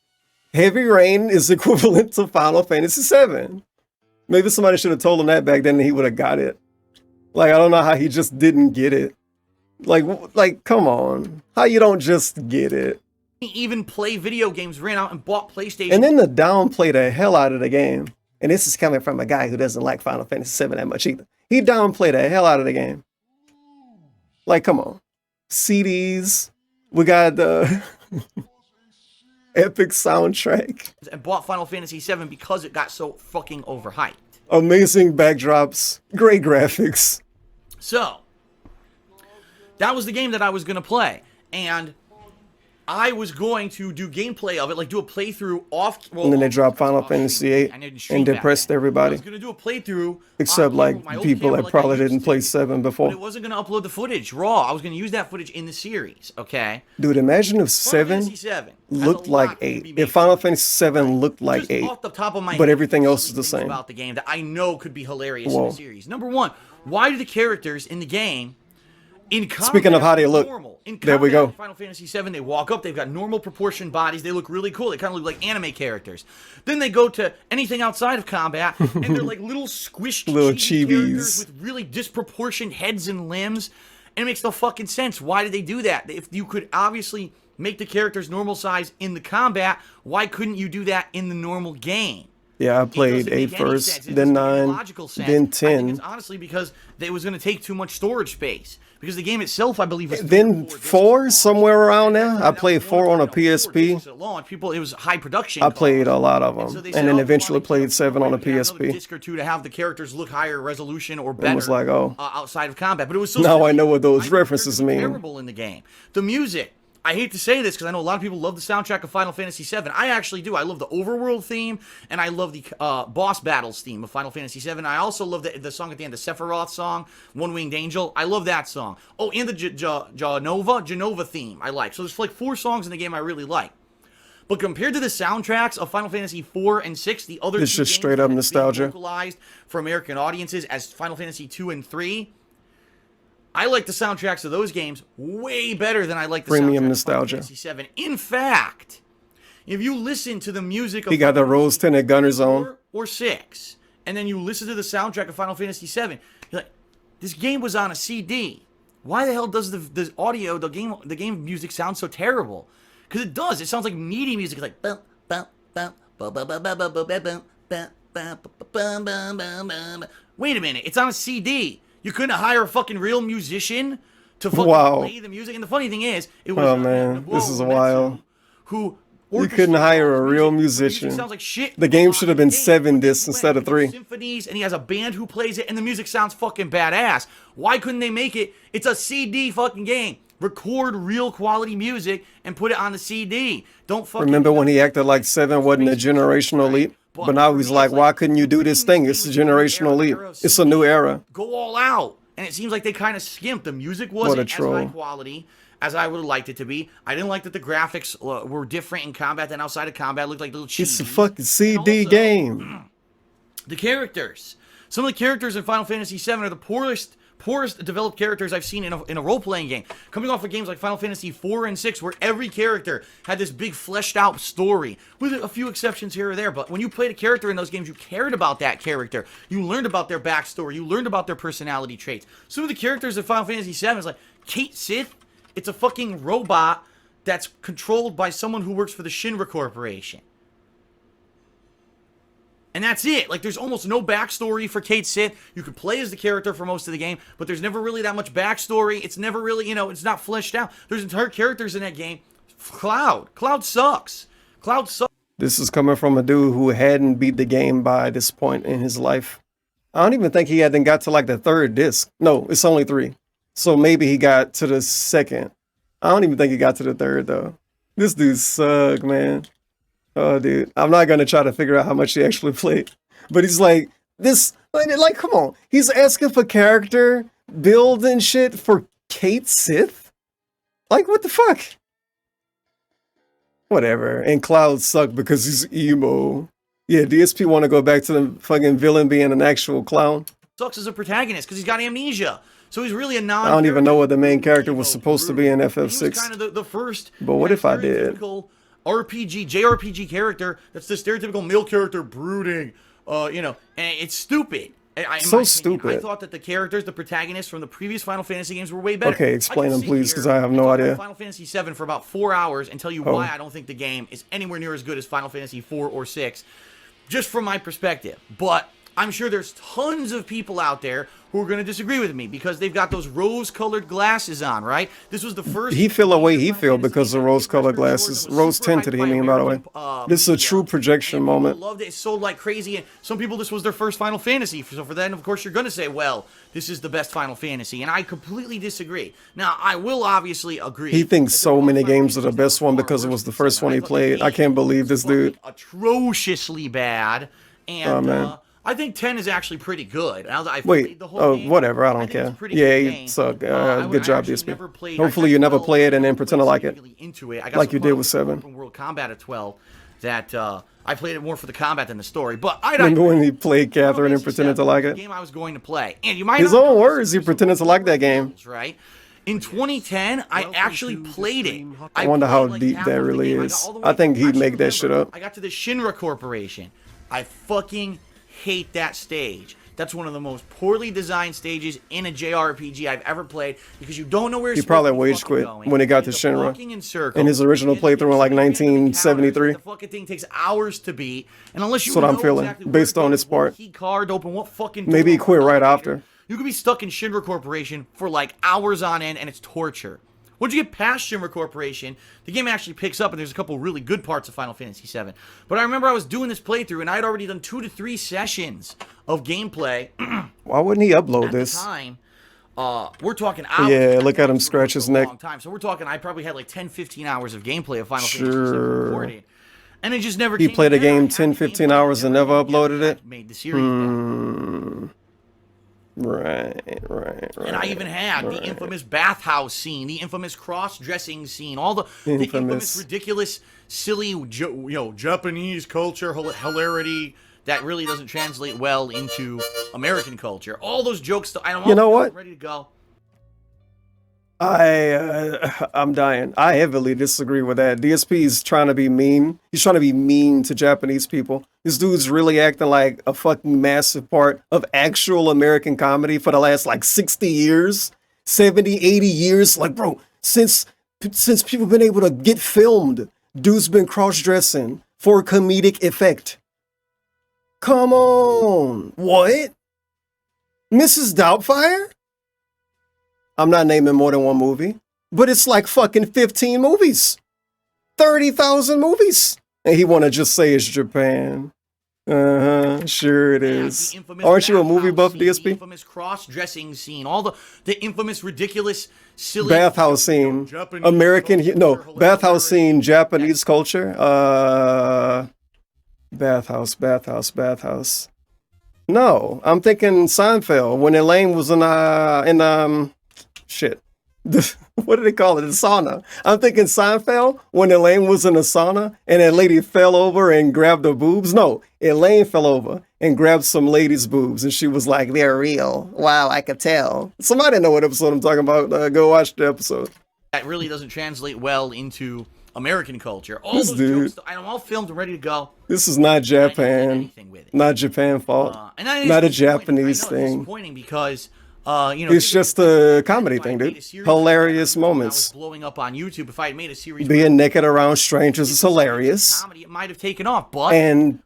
Heavy Rain is equivalent to Final Fantasy VII. Maybe somebody should have told him that back then and he would have got it. Like, I don't know how he just didn't get it. Like, come on. How you don't just get it? even play video games ran out and bought PlayStation. And then to downplay the hell out of the game. And this is coming from a guy who doesn't like Final Fantasy VII that much either. He downplayed the hell out of the game. Like, come on. CDs. We got the epic soundtrack. And bought Final Fantasy VII because it got so fucking overhyped. Amazing backdrops. Great graphics. So, That was the game that I was going to play. And I was going to do gameplay of it, like do a playthrough off. Well, and then they dropped Final Fantasy VIII and depressed everybody. I was going to do a playthrough. Except like people that probably didn't play 7 before. But it wasn't going to upload the footage raw. I was going to use that footage in the series, okay? Dude, imagine if 7 looked like 8. If Final Fantasy 7 looked like 8. Off the top of my but head, everything else is the same. About the game that I know could be hilarious in the series. Number one, why do the characters in the game in combat, speaking of how they look, there we go. Final Fantasy VII, they walk up, they've got normal proportioned bodies, they look really cool, they kind of look like anime characters. Then they go to anything outside of combat, and they're like little squished little characters with really disproportioned heads and limbs, and it makes no fucking sense. Why did they do that? If you could obviously make the characters normal size in the combat, why couldn't you do that in the normal game? Yeah, I played 8 first, then 9, then 10. It's honestly because it was going to take too much storage space. Because the game itself, I believe, was then 4 somewhere around there. I played 4 on a PSP. It was high production. I played a lot of them, and then eventually played 7 on a PSP. Disc or 2 to have the characters look higher resolution or better. It was like, oh, outside of combat, but it was so. Now I know what those references mean. Terrible in the game. The music. I hate to say this because I know a lot of people love the soundtrack of Final Fantasy VII. I actually do. I love the overworld theme, and I love the boss battles theme of Final Fantasy VII. I also love the song at the end, the Sephiroth song, One Winged Angel. I love that song. Oh, and the Genova theme I like. So there's like 4 songs in the game I really like. But compared to the soundtracks of Final Fantasy IV and VI, the other it's just straight up nostalgia. Localized for American audiences as Final Fantasy II and III. I like the soundtracks of those games way better than I like the premium soundtrack nostalgia. of Final Fantasy VII. In fact, if you listen to the music of he got the rose tinted Gunners on, or 6, and then you listen to the soundtrack of Final Fantasy VII, you're like, this game was on a CD. Why the hell does the audio, the game music sound so terrible? Because it does. It sounds like MIDI music. It's like bum bum bum bum bum bum bum bum bum bum bum. Wait a minute, it's on a CD. You couldn't hire a fucking real musician to fucking play the music. And the funny thing is, it was oh man, this is wild. Who you couldn't hire a real musician. Sounds like shit. The game should have been 7 discs instead of 3. Symphonies, and he has a band who plays it, and the music sounds fucking badass. Why couldn't they make it? It's a CD fucking game. Record real quality music and put it on the CD. Don't fucking. Remember when he acted like 7 wasn't a generational leap? But now he's like, why couldn't you do this thing? It's a generational leap. It's a new era. Go all out. And it seems like they kind of skimped. The music wasn't as high quality as I would have liked it to be. I didn't like that the graphics were different in combat than outside of combat. It looked like little cheese. It's a fucking CD game. The characters. Some of the characters in Final Fantasy VII are the poorest developed characters I've seen in a role-playing game. Coming off of games like Final Fantasy IV and VI, where every character had this big fleshed-out story, with a few exceptions here or there, but when you played a character in those games, you cared about that character. You learned about their backstory. You learned about their personality traits. Some of the characters in Final Fantasy VII is like, Cait Sith, it's a fucking robot that's controlled by someone who works for the Shinra Corporation. And that's it. Like, there's almost no backstory for Cait Sith. You can play as the character for most of the game, but there's never really that much backstory. It's never really, it's not fleshed out. There's entire characters in that game. Cloud sucks. Cloud sucks. This is coming from a dude who hadn't beat the game by this point in his life. I don't even think he hadn't got to like the 3rd disc. No, it's only 3. So maybe he got to the 2nd. I don't even think he got to the 3rd though. This dude suck, man. Oh, dude, I'm not going to try to figure out how much he actually played. But he's like, come on. He's asking for character build and shit for Cait Sith? Like, what the fuck? Whatever. And Cloud sucked because he's emo. Yeah, DSP want to go back to the fucking villain being an actual clown. Sucks as a protagonist because he's got amnesia. So he's really a I don't even know what the main character was supposed to be in FF6. He was kind of the first. But what if I did? JRPG character that's the stereotypical male character, brooding, and it's stupid. So stupid. I thought that the characters, the protagonists from the previous Final Fantasy games were way better. Okay, explain them please, because I have no idea. Final Fantasy VII for about 4 hours and tell you why I don't think the game is anywhere near as good as Final Fantasy IV or VI, just from my perspective. But I'm sure there's tons of people out there who are going to disagree with me because they've got those rose-colored glasses on, right? This was the first... He feel the way he feel because of rose-colored glasses. Rose-tinted, he mean, by the way. This is a true projection moment. Loved it. It sold like crazy. And some people, this was their first Final Fantasy. So for that, of course, you're going to say, well, this is the best Final Fantasy. And I completely disagree. Now, I will obviously agree. He thinks so many games are the best one because it was the first one he played. I can't believe this dude. Atrociously bad. And, oh, man. I think 10 is actually pretty good. Wait, whatever, I don't care. Yeah, you suck. Good job, DSP. Hopefully you never play it and then pretend to like it. Like you did with 7. Open World Combat at 12 that I played it more for the combat than the story. But I remember when he played Catherine and pretended to like it? The game I was going to play. And you might His own words, he pretended to like that game. Right? In 2010, I actually played it. I wonder how deep that really is. I think he'd make that shit up. I got to the Shinra Corporation. I fucking hate that stage. That's one of the most poorly designed stages in a JRPG I've ever played because you don't know where he probably wage quit when he got to Shinra in his original playthrough in like 1973. The fucking thing takes hours to beat, and unless you that's what I'm feeling based on this part. Key card open, what fucking maybe he quit right after. You could be stuck in Shinra Corporation for like hours on end, and it's torture. Once you get past Shinra Corporation, the game actually picks up, and there's a couple really good parts of Final Fantasy VII. But I remember I was doing this playthrough, and I had already done 2 to 3 sessions of gameplay. Why wouldn't he upload this? At the time, we're talking hours. Yeah, look at him scratch his neck. So we're talking, I probably had like 10, 15 hours of gameplay of Final Fantasy VII recorded. And it just never He played a game 10, 15 hours and never uploaded it? Made the series Right. And I even had the infamous bathhouse scene, the infamous cross-dressing scene, all the infamous ridiculous, silly, Japanese culture hilarity that really doesn't translate well into American culture. All those jokes, you know what? Ready to go. I'm dying. I heavily disagree with that. DSP is trying to be mean. He's trying to be mean to Japanese people. This dude's really acting like a fucking massive part of actual American comedy for the last like 60 years, 70, 80 years. Like, bro, since people been able to get filmed, dude's been cross-dressing for comedic effect. Come on. What? Mrs. Doubtfire? I'm not naming more than one movie, but it's like fucking 15 movies, 30,000 movies. And he want to just say it's Japan. Sure it is. Aren't you a movie buff, DSP? The infamous cross-dressing scene, all the infamous ridiculous, silly... Bathhouse scene, bathhouse scene, Japanese culture. Bathhouse. No, I'm thinking Seinfeld when Elaine was in shit. What do they call it? The sauna. I'm thinking Seinfeld when Elaine was in the sauna and that lady fell over and grabbed her boobs. No, Elaine fell over and grabbed some lady's boobs and she was like, they're real. Wow, I could tell. Somebody know what episode I'm talking about. Go watch the episode. That really doesn't translate well into American culture. All this those dude. Jokes, I'm all filmed and ready to go. This is not Japan. Not Japan fault. Not a Japanese thing. Disappointing because it's just a comedy thing, dude. Hilarious moments. Blowing up on YouTube. If I had made a series being naked around strangers is hilarious. Comedy, it might have taken off, but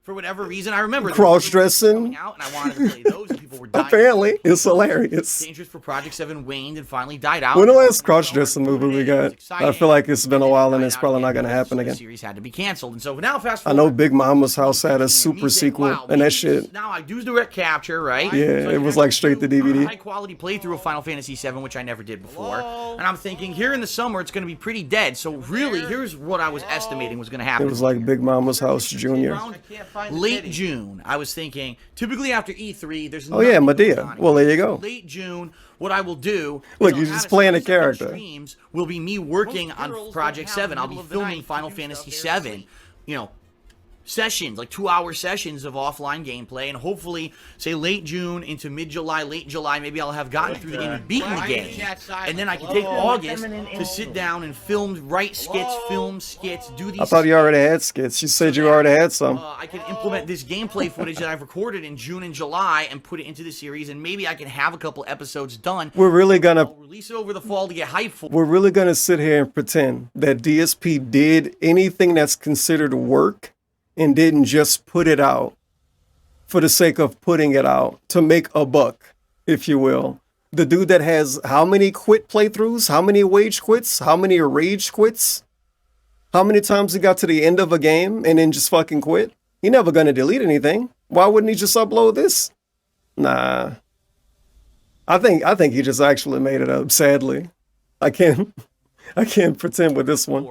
for whatever reason, I remember cross-dressing. Out and I wanted to play those, and people were dying. Apparently, it's hilarious. Interest for Project 7 waned and finally died out. When the last cross-dressing movie we got? I feel like it's been a while and it's probably not going to happen again. The series had to be canceled, and so now fast forward. I know Big Mama's House had a super sequel, and that shit. Now I do direct capture, right? Yeah, it was like straight to DVD. High quality playthrough of Final Fantasy VII, which I never did before. And I'm thinking, here in the summer, it's going to be pretty dead. So really, here's what I was estimating was going to happen. It was like Big Mama's House Jr. Late June, I was thinking, typically after E3, there's oh yeah, Medea. Well, there you go. Late June, what I will do... Look, you're just playing a character. Streams will be me working on Project 7. I'll be filming Final Fantasy VII, sessions, like 2-hour sessions of offline gameplay, and hopefully, say late June into mid-July, late July, maybe I'll have gotten through the game and beaten the game, and then I can take August to sit down and write skits, film skits, do these. I thought you already had skits. You said you already had some. I can implement this gameplay footage that I've recorded in June and July and put it into the series, and maybe I can have a couple episodes done. We're really gonna release it over the fall to get hype for. We're really gonna sit here and pretend that DSP did anything that's considered work and didn't just put it out for the sake of putting it out to make a buck, if you will. The dude that has how many quit playthroughs, how many wage quits, how many rage quits, how many times he got to the end of a game and then just fucking quit. He never gonna delete anything. Why wouldn't he just upload this? Nah. I think he just actually made it up, sadly. I can't pretend with this one.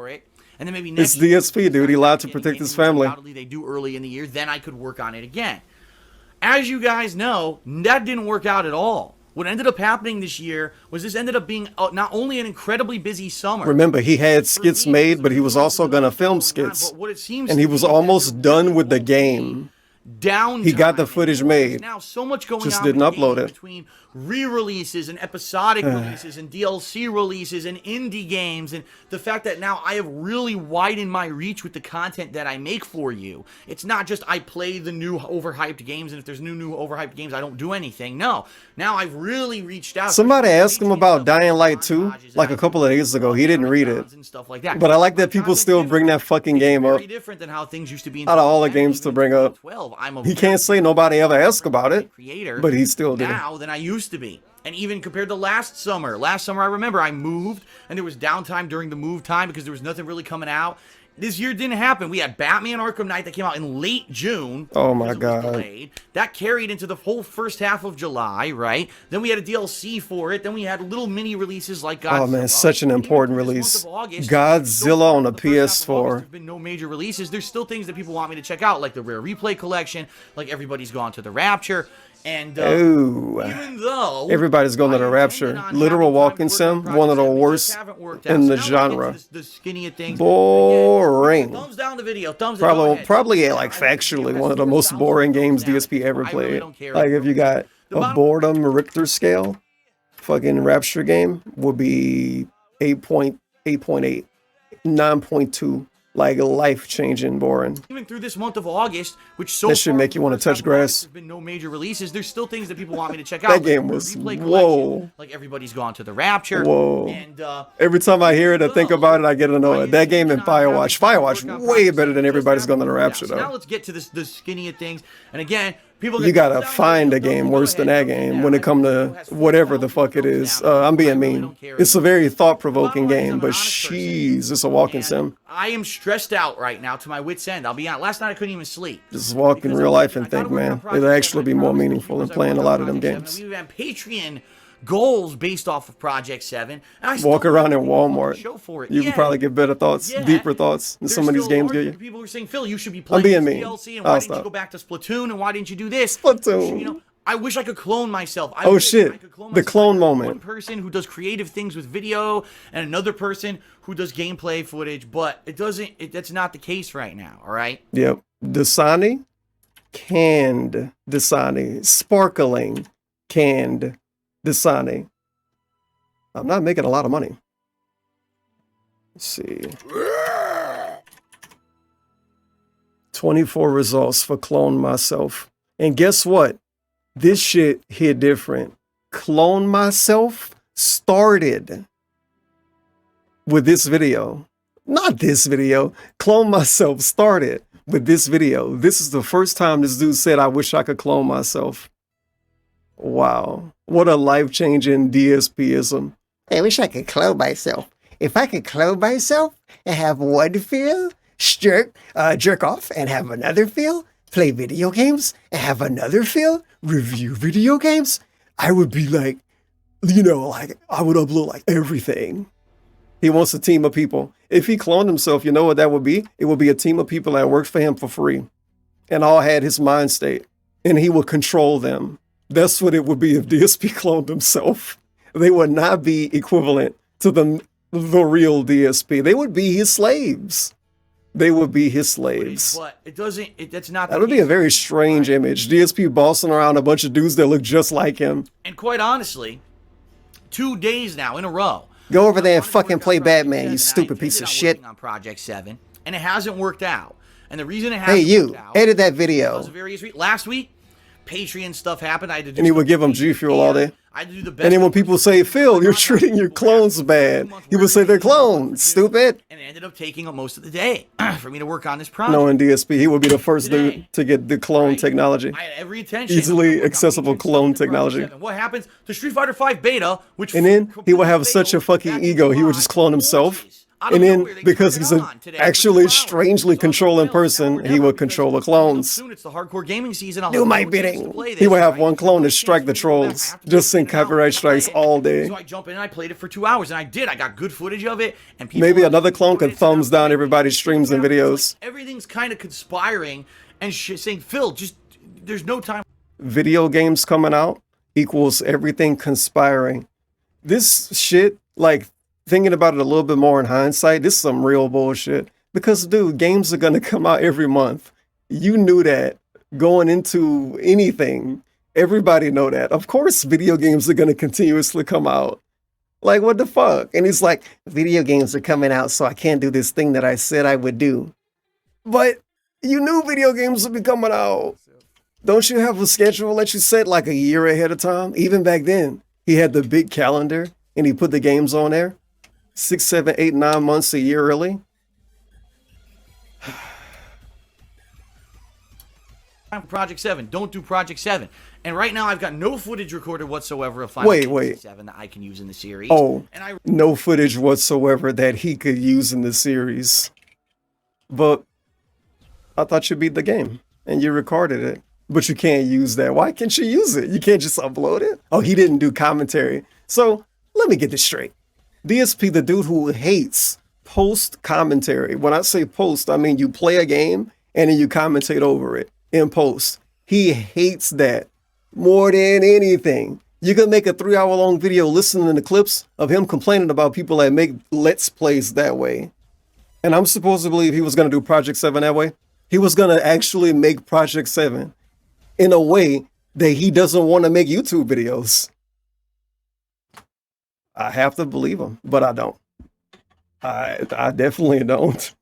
And then maybe It's next DSP, dude. He lied to protect his family. undoubtedly they do early in the year, then I could work on it again. As you guys know, that didn't work out at all. What ended up happening this year was this ended up being not only an incredibly busy summer. Remember, he had skits made, but he was also gonna film skits. And he was almost done with the game. He got the footage made. Now so much going Just on didn't with the upload game it. between re-releases and episodic releases and DLC releases and indie games, and the fact that now I have really widened my reach with the content that I make for you. It's not just I play the new overhyped games, and if there's new overhyped games, I don't do anything. No, now I've really reached out. Somebody asked him about Dying Light 2 like a couple of days ago. He didn't read it. Like that. But I like that people still bring that fucking game up. Very different than how things used to be in Out of all the games to bring up. He can't say nobody ever asked about it, but he still did. Now than I used to be. And even compared to last summer I remember I moved and there was downtime during the move time because there was nothing really coming out. This year didn't happen. We had Batman Arkham Knight that came out in late June. Oh my god. Delayed. That carried into the whole first half of July, right? Then we had a DLC for it. Then we had little mini releases like Godzilla. Oh man, such an important release. Godzilla on the PS4. There's been no major releases. There's still things that people want me to check out, like the Rare Replay Collection, like Everybody's Gone to the Rapture. And even though everybody's going to the Rapture. Literal walking sim, one of the worst in the genre. The skinny of things. Boring. Thumbs down the video. Thumbs down. Probably like factually one of the most boring games DSP ever played. Like if you got a boredom Richter scale, fucking Rapture game would be 8.8, 9.2. Like life-changing boring. Even through this month of August, which so that should make you want to touch grass. There's been no major releases. There's still things that people want me to check out. That game was whoa. Like Everybody's Gone to the Rapture. Whoa. And every time I hear it or think about it, I get annoyed. That game and Firewatch. Firewatch way better than Everybody's Gone to the Rapture though. Now let's get to the skinny of things. And again, people you gotta find a game worse than that game when it come to whatever the fuck it is. I'm being mean. It's a very thought-provoking game, but sheesh, it's a walking sim. I am stressed out right now to my wit's end. I'll be honest. Last night I couldn't even sleep. Just walk in real life and think, man. It'll actually be more meaningful than playing a lot of them games. We have Patreon goals based off of Project 7. And I walk around in Walmart. You can probably get better thoughts, deeper thoughts than some of these games give you. People are saying, Phil, you should be playing I'm being mean. DLC, and why didn't you go back to Splatoon, and why didn't you do this? Splatoon. You know, I wish I could clone myself. Oh shit, the clone moment. One person who does creative things with video, and another person who does gameplay footage, but it doesn't. That's not the case right now. All right. Yep. Dasani, canned Dasani, sparkling canned Dasani. I'm not making a lot of money. Let's see. 24 results for Clone Myself. And guess what? This shit hit different. Clone Myself started with this video. Not this video. Clone Myself started with this video. This is the first time this dude said, I wish I could clone myself. Wow. What a life-changing DSP-ism. I wish I could clone myself. If I could clone myself and have one feel, jerk off and have another feel, play video games and have another feel, review video games, I would be like, you know, like I would upload like everything. He wants a team of people. If he cloned himself, you know what that would be? It would be a team of people that worked for him for free and all had his mind state and he would control them. That's what it would be if DSP cloned himself. They would not be equivalent to the real DSP. They would be his slaves. They would be his slaves. But it doesn't, that's not that would be a very strange image. DSP bossing around a bunch of dudes that look just like him. And quite honestly, 2 days now in a row. Go over there and fucking play Batman, you stupid piece of shit. On Project 7, and it hasn't worked out. And the reason it hasn't Hey, you, worked out, edit that video. Last week, Patreon stuff happened. I had to do and he would give him G Fuel all day. I had to do the best. And then when people say, Phil, you're treating your clones bad, he would say they're clones, stupid. And it ended up taking most of the day for me to work on this project. No, in DSP, he would be the first dude to get the clone technology. I had every attention. Easily accessible clone technology. What happens to Street Fighter V beta, which And then he would have such a fucking ego, he would just clone himself. And then, because he's an actually strangely controlling person, he would control the clones. soon it's the hardcore gaming season. I'll Do have my no chance to bidding. play this, He would have right? one clone to strike the trolls. Just send copyright strikes all day. So I jump in and I played it for 2 hours, and I did. I got good footage of it, and people Maybe another clone could thumbs down everybody's streams and videos. everything's kind of conspiring and saying, Phil, just there's no time. Video games coming out equals everything conspiring. This shit, like, thinking about it a little bit more in hindsight, this is some real bullshit. Because, dude, games are gonna come out every month. You knew that going into anything. Everybody know that. Of course, video games are gonna continuously come out. Like, what the fuck? And he's like, video games are coming out, so I can't do this thing that I said I would do. But you knew video games would be coming out. Don't you have a schedule that you set like a year ahead of time? Even back then, he had the big calendar and he put the games on there 6, 7, 8, 9 months a year early. Time for Project 7. Don't do Project 7. And right now, I've got no footage recorded whatsoever of Final Wait. Fantasy 7 that I can use in the series. Oh, And no footage whatsoever that he could use in the series. But I thought you beat the game and you recorded it. But you can't use that. Why can't you use it? You can't just upload it? Oh, he didn't do commentary. So let me get this straight. DSP, the dude who hates post commentary. When I say post, I mean you play a game and then you commentate over it in post. He hates that more than anything. You can make a 3-hour-long video listening to clips of him complaining about people that make Let's Plays that way. And I'm supposed to believe he was going to do Project 7 that way. He was going to actually make Project 7 in a way that he doesn't want to make YouTube videos. I have to believe him, but I don't. I definitely don't.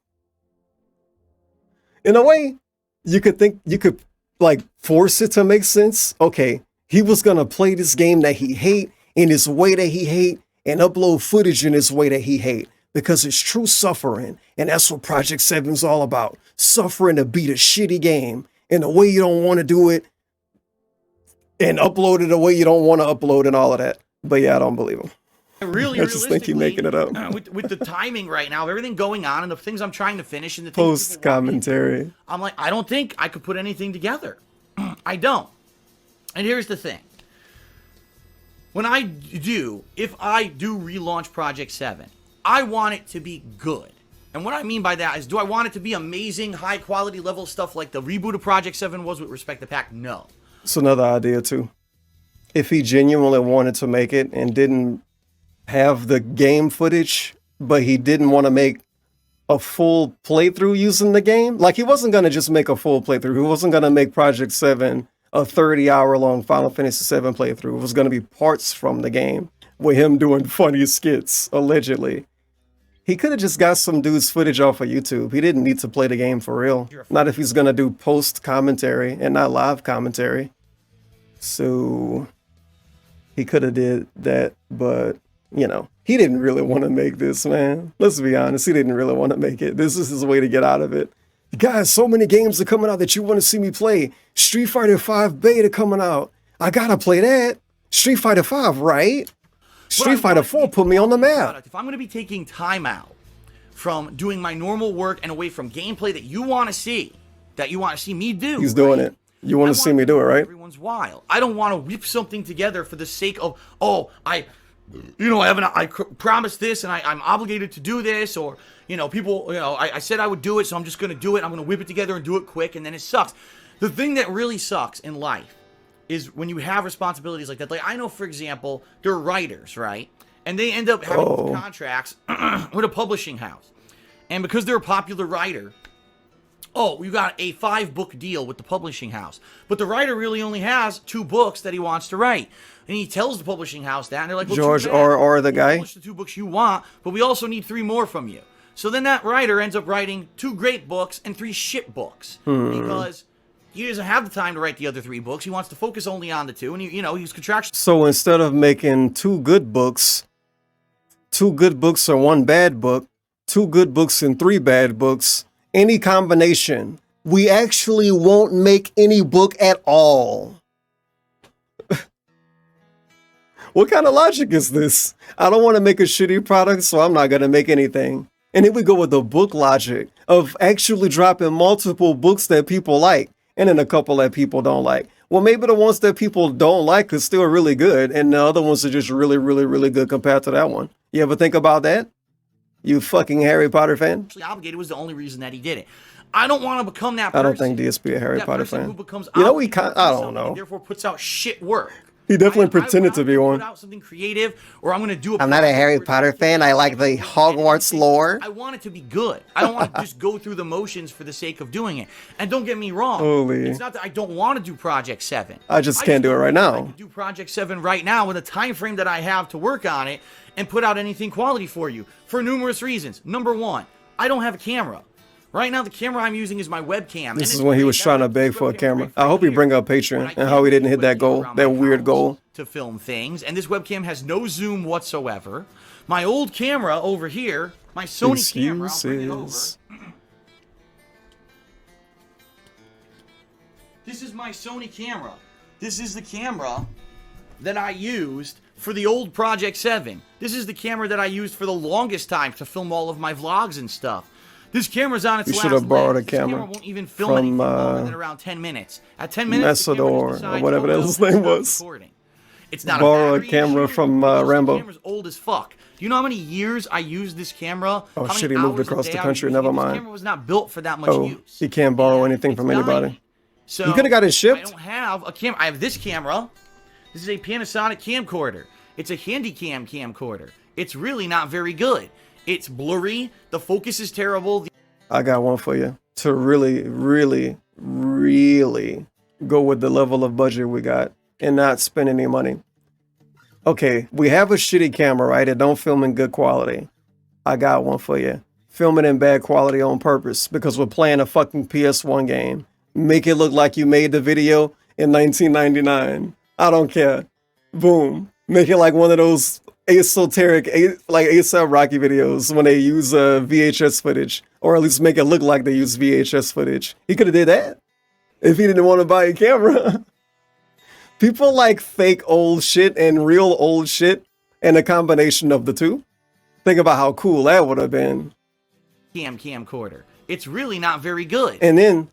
In a way, you could like force it to make sense. Okay, he was gonna play this game that he hate in his way that he hate and upload footage in his way that he hate because it's true suffering, and that's what Project 7 is all about. Suffering to beat a shitty game in a way you don't want to do it and upload it the way you don't want to upload and all of that. But yeah, I don't believe him. Really, I just think you're making it up. with the timing right now, of everything going on and the things I'm trying to finish and the things Post commentary. I'm like, I don't think I could put anything together. I don't. And here's the thing. If I do relaunch Project 7, I want it to be good. And what I mean by that is, do I want it to be amazing, high quality level stuff like the reboot of Project 7 was with respect to Pack? No. It's another idea too. If he genuinely wanted to make it and didn't have the game footage, but he didn't want to make a full playthrough using the game, like he wasn't going to just make a full playthrough. He wasn't going to make Project 7 a 30-hour-long Final Fantasy 7 playthrough. It was going to be parts from the game with him doing funny skits, allegedly. He could have just got some dude's footage off of YouTube. He didn't need to play the game for real. Not if he's going to do post commentary and not live commentary. So he could have did that, but you know, he didn't really want to make this, man. Let's be honest. He didn't really want to make it. This is his way to get out of it. Guys, so many games are coming out that you want to see me play. Street Fighter V beta coming out. I gotta play that. Street Fighter V, right? Street Fighter 4 put me on the map. If I'm going to be taking time out from doing my normal work and away from gameplay that you want to see me do. He's doing it. You want to see me do it, right? Everyone's wild. I don't want to whip something together for the sake of, I promised this and I'm obligated to do this, or, I said I would do it, so I'm just going to do it. I'm going to whip it together and do it quick, and then it sucks. The thing that really sucks in life is when you have responsibilities like that. Like, I know, for example, they're writers, right? And they end up having contracts with a publishing house. And because they're a popular writer, you got a 5-book deal with the publishing house. But the writer really only has 2 books that he wants to write. And he tells the publishing house that, and they're like, well, George R. the guy? Publish the 2 books you want, but we also need 3 more from you. So then that writer ends up writing 2 great books and 3 shit books. Because he doesn't have the time to write the other 3 books. He wants to focus only on the 2, and you know, he's contractually. So instead of making 2 good books, 2 good books or 1 bad book, 2 good books and 3 bad books, any combination, we actually won't make any book at all. What kind of logic is this? I don't want to make a shitty product, so I'm not going to make anything. And then we go with the book logic of actually dropping multiple books that people like, and then a couple that people don't like. Well, maybe the ones that people don't like are still really good, and the other ones are just really, really, really good compared to that one. You ever think about that? You fucking Harry Potter fan? Obligated was the only reason that he did it. I don't want to become that person. I don't think DSP a Harry Potter person fan. Who becomes You know, I don't know. Therefore puts out shit work. He definitely pretended to be one. Put out something creative, or I'm going to do. I'm not a Harry Potter fan. I like the Hogwarts lore. I want it to be good. I don't want to just go through the motions for the sake of doing it. And don't get me wrong. Holy. It's not that I don't want to do Project 7. I just can't do it right now. I can do Project 7 right now with the time frame that I have to work on it and put out anything quality for you for numerous reasons. Number 1, I don't have a camera. Right now, the camera I'm using is my webcam. This is when he was trying to beg for a camera. I hope he bring up Patreon and how he didn't hit that goal, that weird goal. To film things, and this webcam has no zoom whatsoever. My old camera over here, my Sony camera, I'll bring it over. This is my Sony camera. This is the camera that I used for the old Project 7. This is the camera that I used for the longest time to film all of my vlogs and stuff. This camera's on its last You should have borrowed a This camera won't even film anything longer than around 10 minutes. At 10 minutes, the camera just or decides, whatever oh, his no, name it's not was. recording. It's not Borrow a a camera from Rambo. The camera's old as fuck. Do you know how many years I used this camera? Oh How shit, many he moved hours a across day the I country. used Never it? This mind. camera was not built for that much Oh, use. he can't borrow anything from anybody. So you could have got it shipped. I don't have a camera. I have this camera. This is a Panasonic camcorder. It's a Handycam camcorder. It's really not very good. It's blurry. The focus is terrible. I got one for you to really, really, really go with the level of budget we got and not spend any money. Okay, we have a shitty camera, right? It don't film in good quality. I got one for you. Film it in bad quality on purpose because we're playing a fucking PS1 game. Make it look like you made the video in 1999. I don't care. Boom. Make it like one of those esoteric, like ASAP Rocky videos when they use VHS footage, or at least make it look like they use VHS footage. He could have did that if he didn't want to buy a camera. People like fake old shit and real old shit and a combination of the two. Think about how cool that would have been. Camcorder. It's really not very good. And then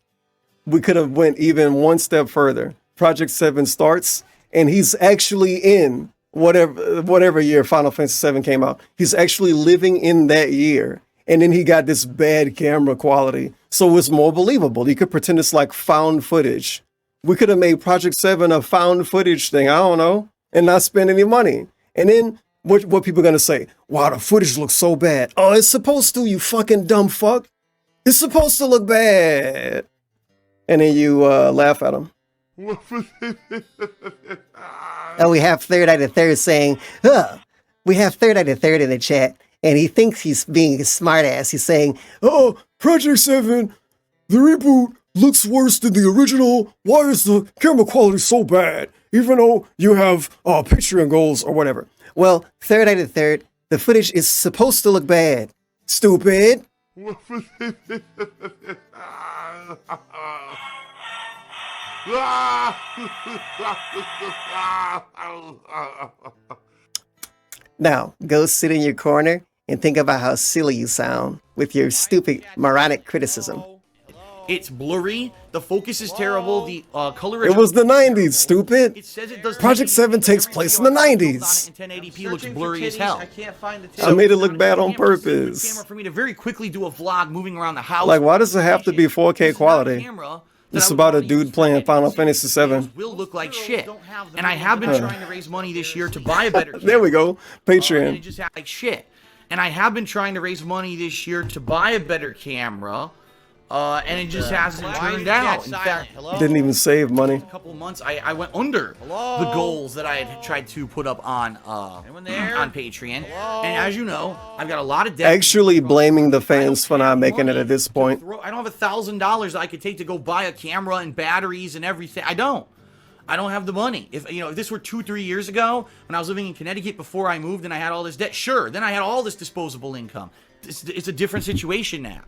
we could have went even one step further. Project 7 starts and he's actually in whatever year Final Fantasy 7 came out. He's actually living in that year. And then he got this bad camera quality. So it's more believable. You could pretend it's like found footage. We could have made Project 7 a found footage thing, I don't know, and not spend any money. And then what people are going to say? Wow, the footage looks so bad. Oh, it's supposed to, you fucking dumb fuck. It's supposed to look bad. And then you laugh at them. Oh, we have Third Eye to Third saying, we have Third Eye to Third in the chat, and he thinks he's being a smartass. He's saying, oh, Project 7, the reboot looks worse than the original. Why is the camera quality so bad? Even though you have Patreon goals or whatever. Well, Third Eye to Third, the footage is supposed to look bad. Stupid. Now, go sit in your corner and think about how silly you sound with your stupid, moronic criticism. It's blurry. The focus is terrible. The color. It was the 90s, stupid. It says it does. Project 7 takes place in the 90s. 1080p looks blurry as hell. I can't find the I made it look bad on purpose. Camera for me to very quickly do a vlog moving around the house. Like, why does it have to be 4K quality? It's about a dude playing Final Fantasy 7. Will look like shit. And I have been trying to raise money this year to buy a better camera. There we go. Patreon. And it just like shit. And I have been trying to raise money this year to buy a better camera. and it just hasn't turned out. In fact, Didn't even save money. a couple of months, I went under the goals that I had tried to put up on Patreon. And as you know, I've got a lot of debt. Actually blaming the fans for not making it at this point. I don't have $1,000 I could take to go buy a camera and batteries and everything. I don't have the money. If if this were 2-3 years ago, when I was living in Connecticut before I moved and I had all this debt, sure, then I had all this disposable income. It's a different situation now.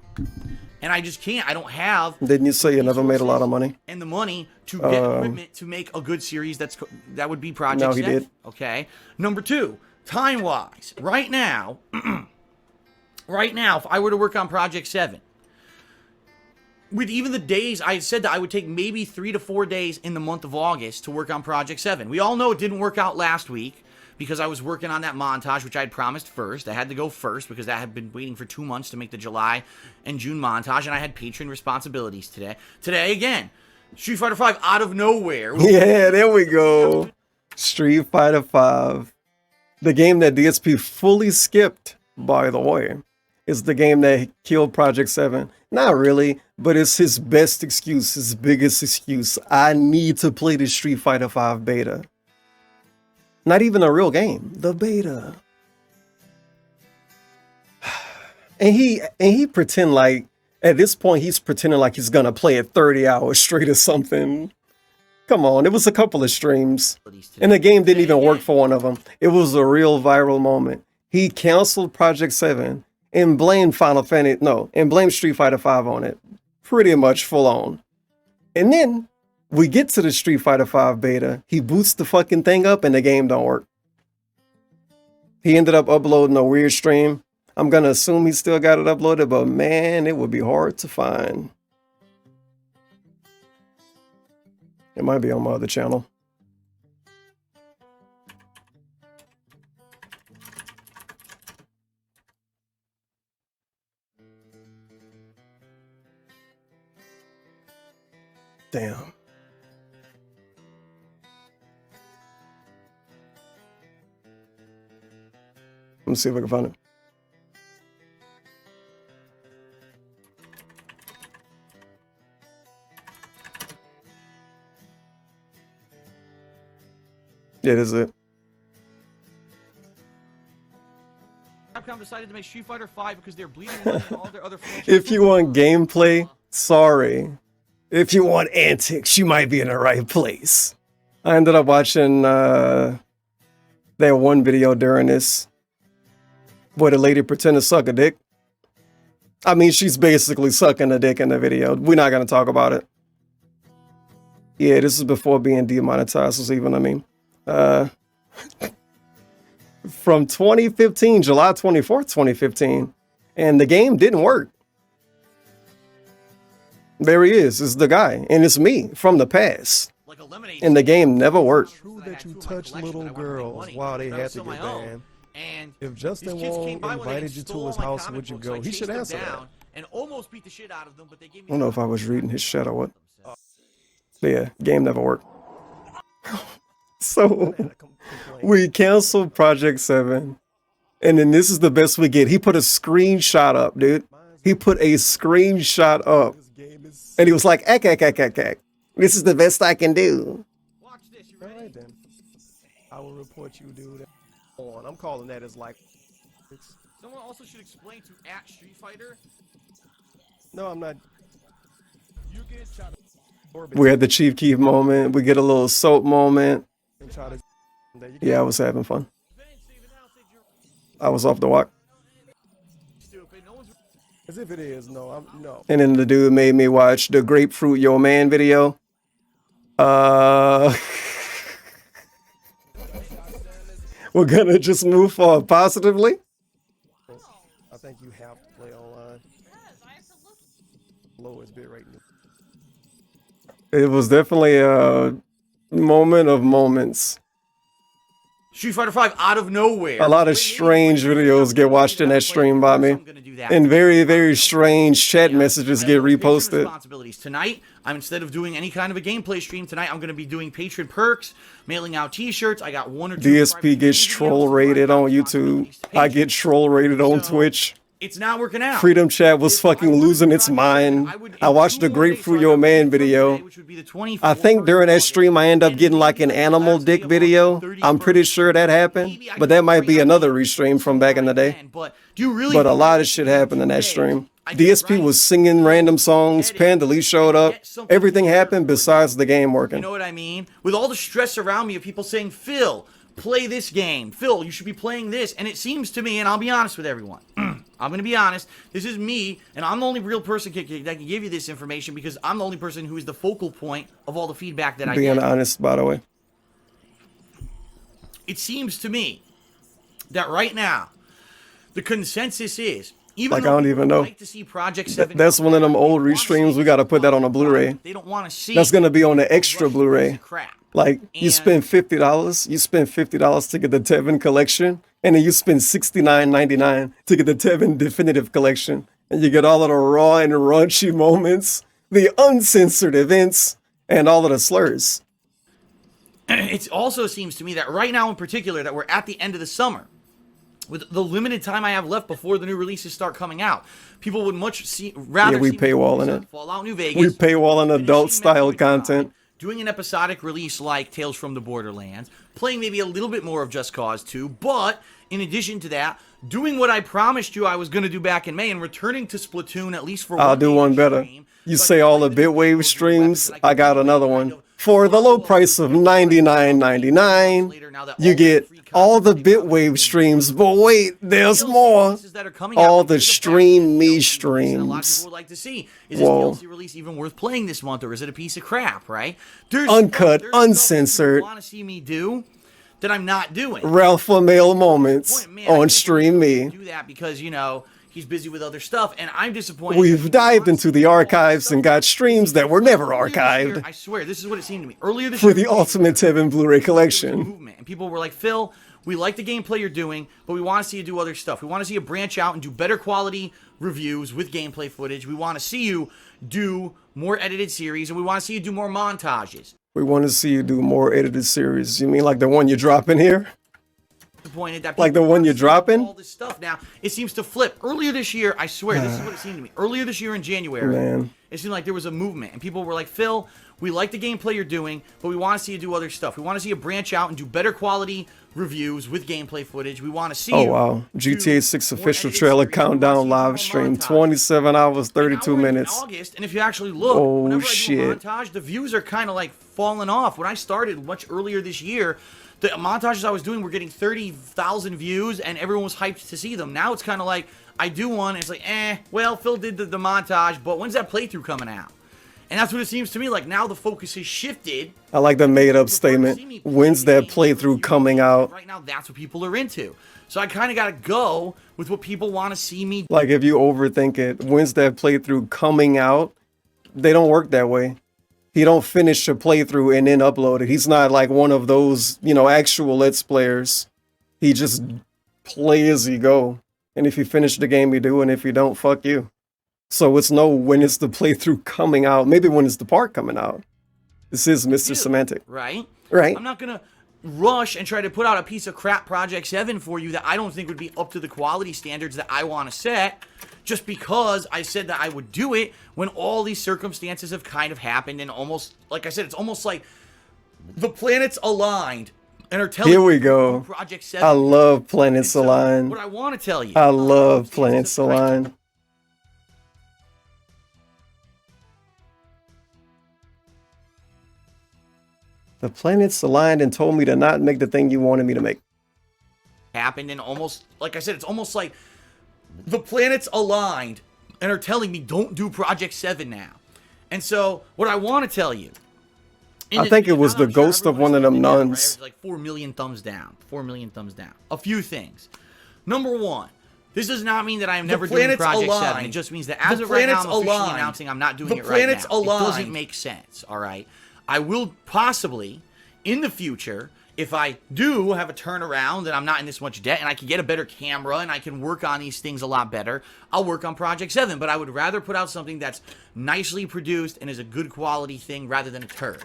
And I just can't. I don't have. Didn't you say you never made a lot of money? And the money to get equipment to make a good series that would be Project No, he 7. did. Okay. Number 2, time-wise, right now, if I were to work on Project 7, with even the days, I said that I would take maybe 3 to 4 days in the month of August to work on Project 7. We all know it didn't work out last week because I was working on that montage, which I had promised first. I had to go first because I had been waiting for 2 months to make the July and June montage, and I had patron responsibilities today. Today, again, Street Fighter V out of nowhere. Yeah, there we go. Street Fighter V. The game that DSP fully skipped, by the way, is the game that killed Project 7. Not really, but it's his best excuse, his biggest excuse. I need to play the Street Fighter V beta. Not even a real game, the beta. And he pretend like, at this point, he's pretending like he's gonna play it 30 hours straight or something. Come on, it was a couple of streams. And the game didn't even work for one of them. It was a real viral moment. He canceled Project 7 and blamed blamed Street Fighter V on it. Pretty much full on. And then we get to the Street Fighter V beta. He boots the fucking thing up and the game don't work. He ended up uploading a weird stream. I'm gonna assume he still got it uploaded, but man, it would be hard to find. It might be on my other channel. Damn. Let me see if I can find it. Yeah, this is it. Capcom decided to make Street Fighter V because they're bleeding money and all their other franchises. If you want gameplay, sorry. If you want antics, you might be in the right place. I ended up watching that one video during this where the lady pretended to suck a dick. I mean, she's basically sucking a dick in the video. We're not going to talk about it. Yeah, this is before being demonetized, was even, I mean. From 2015, July 24th, 2015. And the game didn't work. There he is. It's the guy. And it's me from the past. And the game never worked. True that you touch little girls while they had to get banned. If Justin Wong invited you to his house, would you go? He should answer that. And almost beat the shit out of them, but they gave me I don't know if I was reading his chat or what. But yeah, game never worked. So we canceled Project 7. And then this is the best we get. He put a screenshot up, dude. He put a screenshot up. And he was like, eck. This is the best I can do. Watch this, you ready? All right, then. I will report you, dude. I'm calling that as like. Someone also should explain to @StreetFighter. No, I'm not. You get shot. We had the Chief Keef moment. We get a little soap moment. Yeah, I was having fun. I was off the walk. As if it is, no. And then the dude made me watch the Grapefruit Yo Man video. We're gonna just move forward positively. I think you have to play online. Lowest bit rate. It was definitely a moment of moments. Street Fighter V out of nowhere. A lot of strange videos get watched in that stream by me. And very, very strange chat messages get reposted. Responsibilities. Tonight, instead of doing any kind of a gameplay stream tonight, I'm going to be doing patron perks, mailing out t-shirts. I got 1 or 2. DSP gets troll rated on YouTube. I get troll rated on Twitch. It's not working out. Freedom Chat was fucking losing its mind. I watched the Grapefruit Yo Man video. I think during that stream I end up getting like an animal dick video. I'm pretty sure that happened, but that might be another restream from back in the day. But a lot of shit happened in that stream. DSP was singing random songs, Pandalise showed up, everything happened besides the game working. You know what I mean? With all the stress around me of people saying, Phil, play this game. Phil, you should be playing this. And it seems to me, and I'll be honest with everyone, I'm going to be honest, this is me, and I'm the only real person that can give you this information because I'm the only person who is the focal point of all the feedback that I get. Being honest, by the way. It seems to me that right now, the consensus is, even like, I don't even know. Like to see Project 7 that's one of them old restreams. We got to put that on a Blu-ray. They don't want to see. That's going to be on the extra Blu-ray. Like, you spend $50, you spend $50 to get the Tevin collection, and then you spend $69.99 to get the Tevin definitive collection, and you get all of the raw and raunchy moments, the uncensored events, and all of the slurs. It also seems to me that right now in particular that we're at the end of the summer. With the limited time I have left before the new releases start coming out, people would rather we see paywalling it. Fallout New Vegas. We paywalling adult-style content. Doing an episodic release like Tales from the Borderlands, playing maybe a little bit more of Just Cause 2, but in addition to that, doing what I promised you I was going to do back in May and returning to Splatoon at least for I'll do one better. You say all the Bitwave streams, I got another one. For the low price of $99.99, you get all the Bitwave streams, but wait, there's more. All the Stream Me streams. A lot of people would like to see, is this DLC release even worth playing this month, or is it a piece of crap, right? Uncut, uncensored. Want to see me do that I'm not doing. Ralph LaMail moments on Stream Me. Do that because, you know, he's busy with other stuff, and I'm disappointed. We've dived into the archives and got streams that were never archived. I swear, this is what it seemed to me. Earlier this for year, the Ultimate Tevin Blu-ray collection. And people were like, Phil, we like the gameplay you're doing, but we want to see you do other stuff. We want to see you branch out and do better quality reviews with gameplay footage. We want to see you do more edited series, and we want to see you do more montages. We want to see you do more edited series. You mean like the one you're dropping here? Disappointed that like the one you're dropping? All this stuff now, it seems to flip. Earlier this year, I swear, this is what it seemed to me. Earlier this year in January, it seemed like there was a movement, and people were like, Phil, we like the gameplay you're doing, but we want to see you do other stuff. We want to see you branch out and do better quality reviews with gameplay footage. We want to see you. Oh, wow. GTA 6 official trailer countdown live stream. 27 hours, 32 minutes. August, and if you actually look, whenever I do a montage, the views are kind of like falling off. When I started much earlier this year, the montages I was doing were getting 30,000 views, and everyone was hyped to see them. Now it's kind of like, I do one, and it's like, well, Phil did the montage, but when's that playthrough coming out? And that's what it seems to me like. Now the focus has shifted. I like the made-up statement. When's that playthrough coming out? Right now, that's what people are into. So I kind of got to go with what people want to see me do. Like, if you overthink it, when's that playthrough coming out? They don't work that way. He don't finish a playthrough and then upload it. He's not like one of those, you know, actual Let's Players. He just play as he go. And if you finish the game, you do. And if you don't, fuck you. So it's no when is the playthrough coming out. Maybe when is the part coming out. This is Mr. Semantic. Right? Right. I'm not going to rush and try to put out a piece of crap Project 7 for you that I don't think would be up to the quality standards that I want to set just because I said that I would do it when all these circumstances have kind of happened and almost, like I said, it's almost like the planets aligned and are telling Here we go. Project 7. I love planets aligned. What I want to tell you. I love planets aligned. The planets aligned and told me to not make the thing you wanted me to make. Happened and almost, like I said, it's almost like the planets aligned and are telling me don't do Project 7 now. And so what I want to tell you. I think it was the ghost of one of them nuns. Like 4 million thumbs down. 4 million thumbs down. A few things. Number one, this does not mean that I am never doing Project 7. It just means that as of right now, I'm officially announcing I'm not doing it right now. It doesn't make sense, all right? I will possibly, in the future, if I do have a turnaround and I'm not in this much debt and I can get a better camera and I can work on these things a lot better, I'll work on Project 7. But I would rather put out something that's nicely produced and is a good quality thing rather than a turd.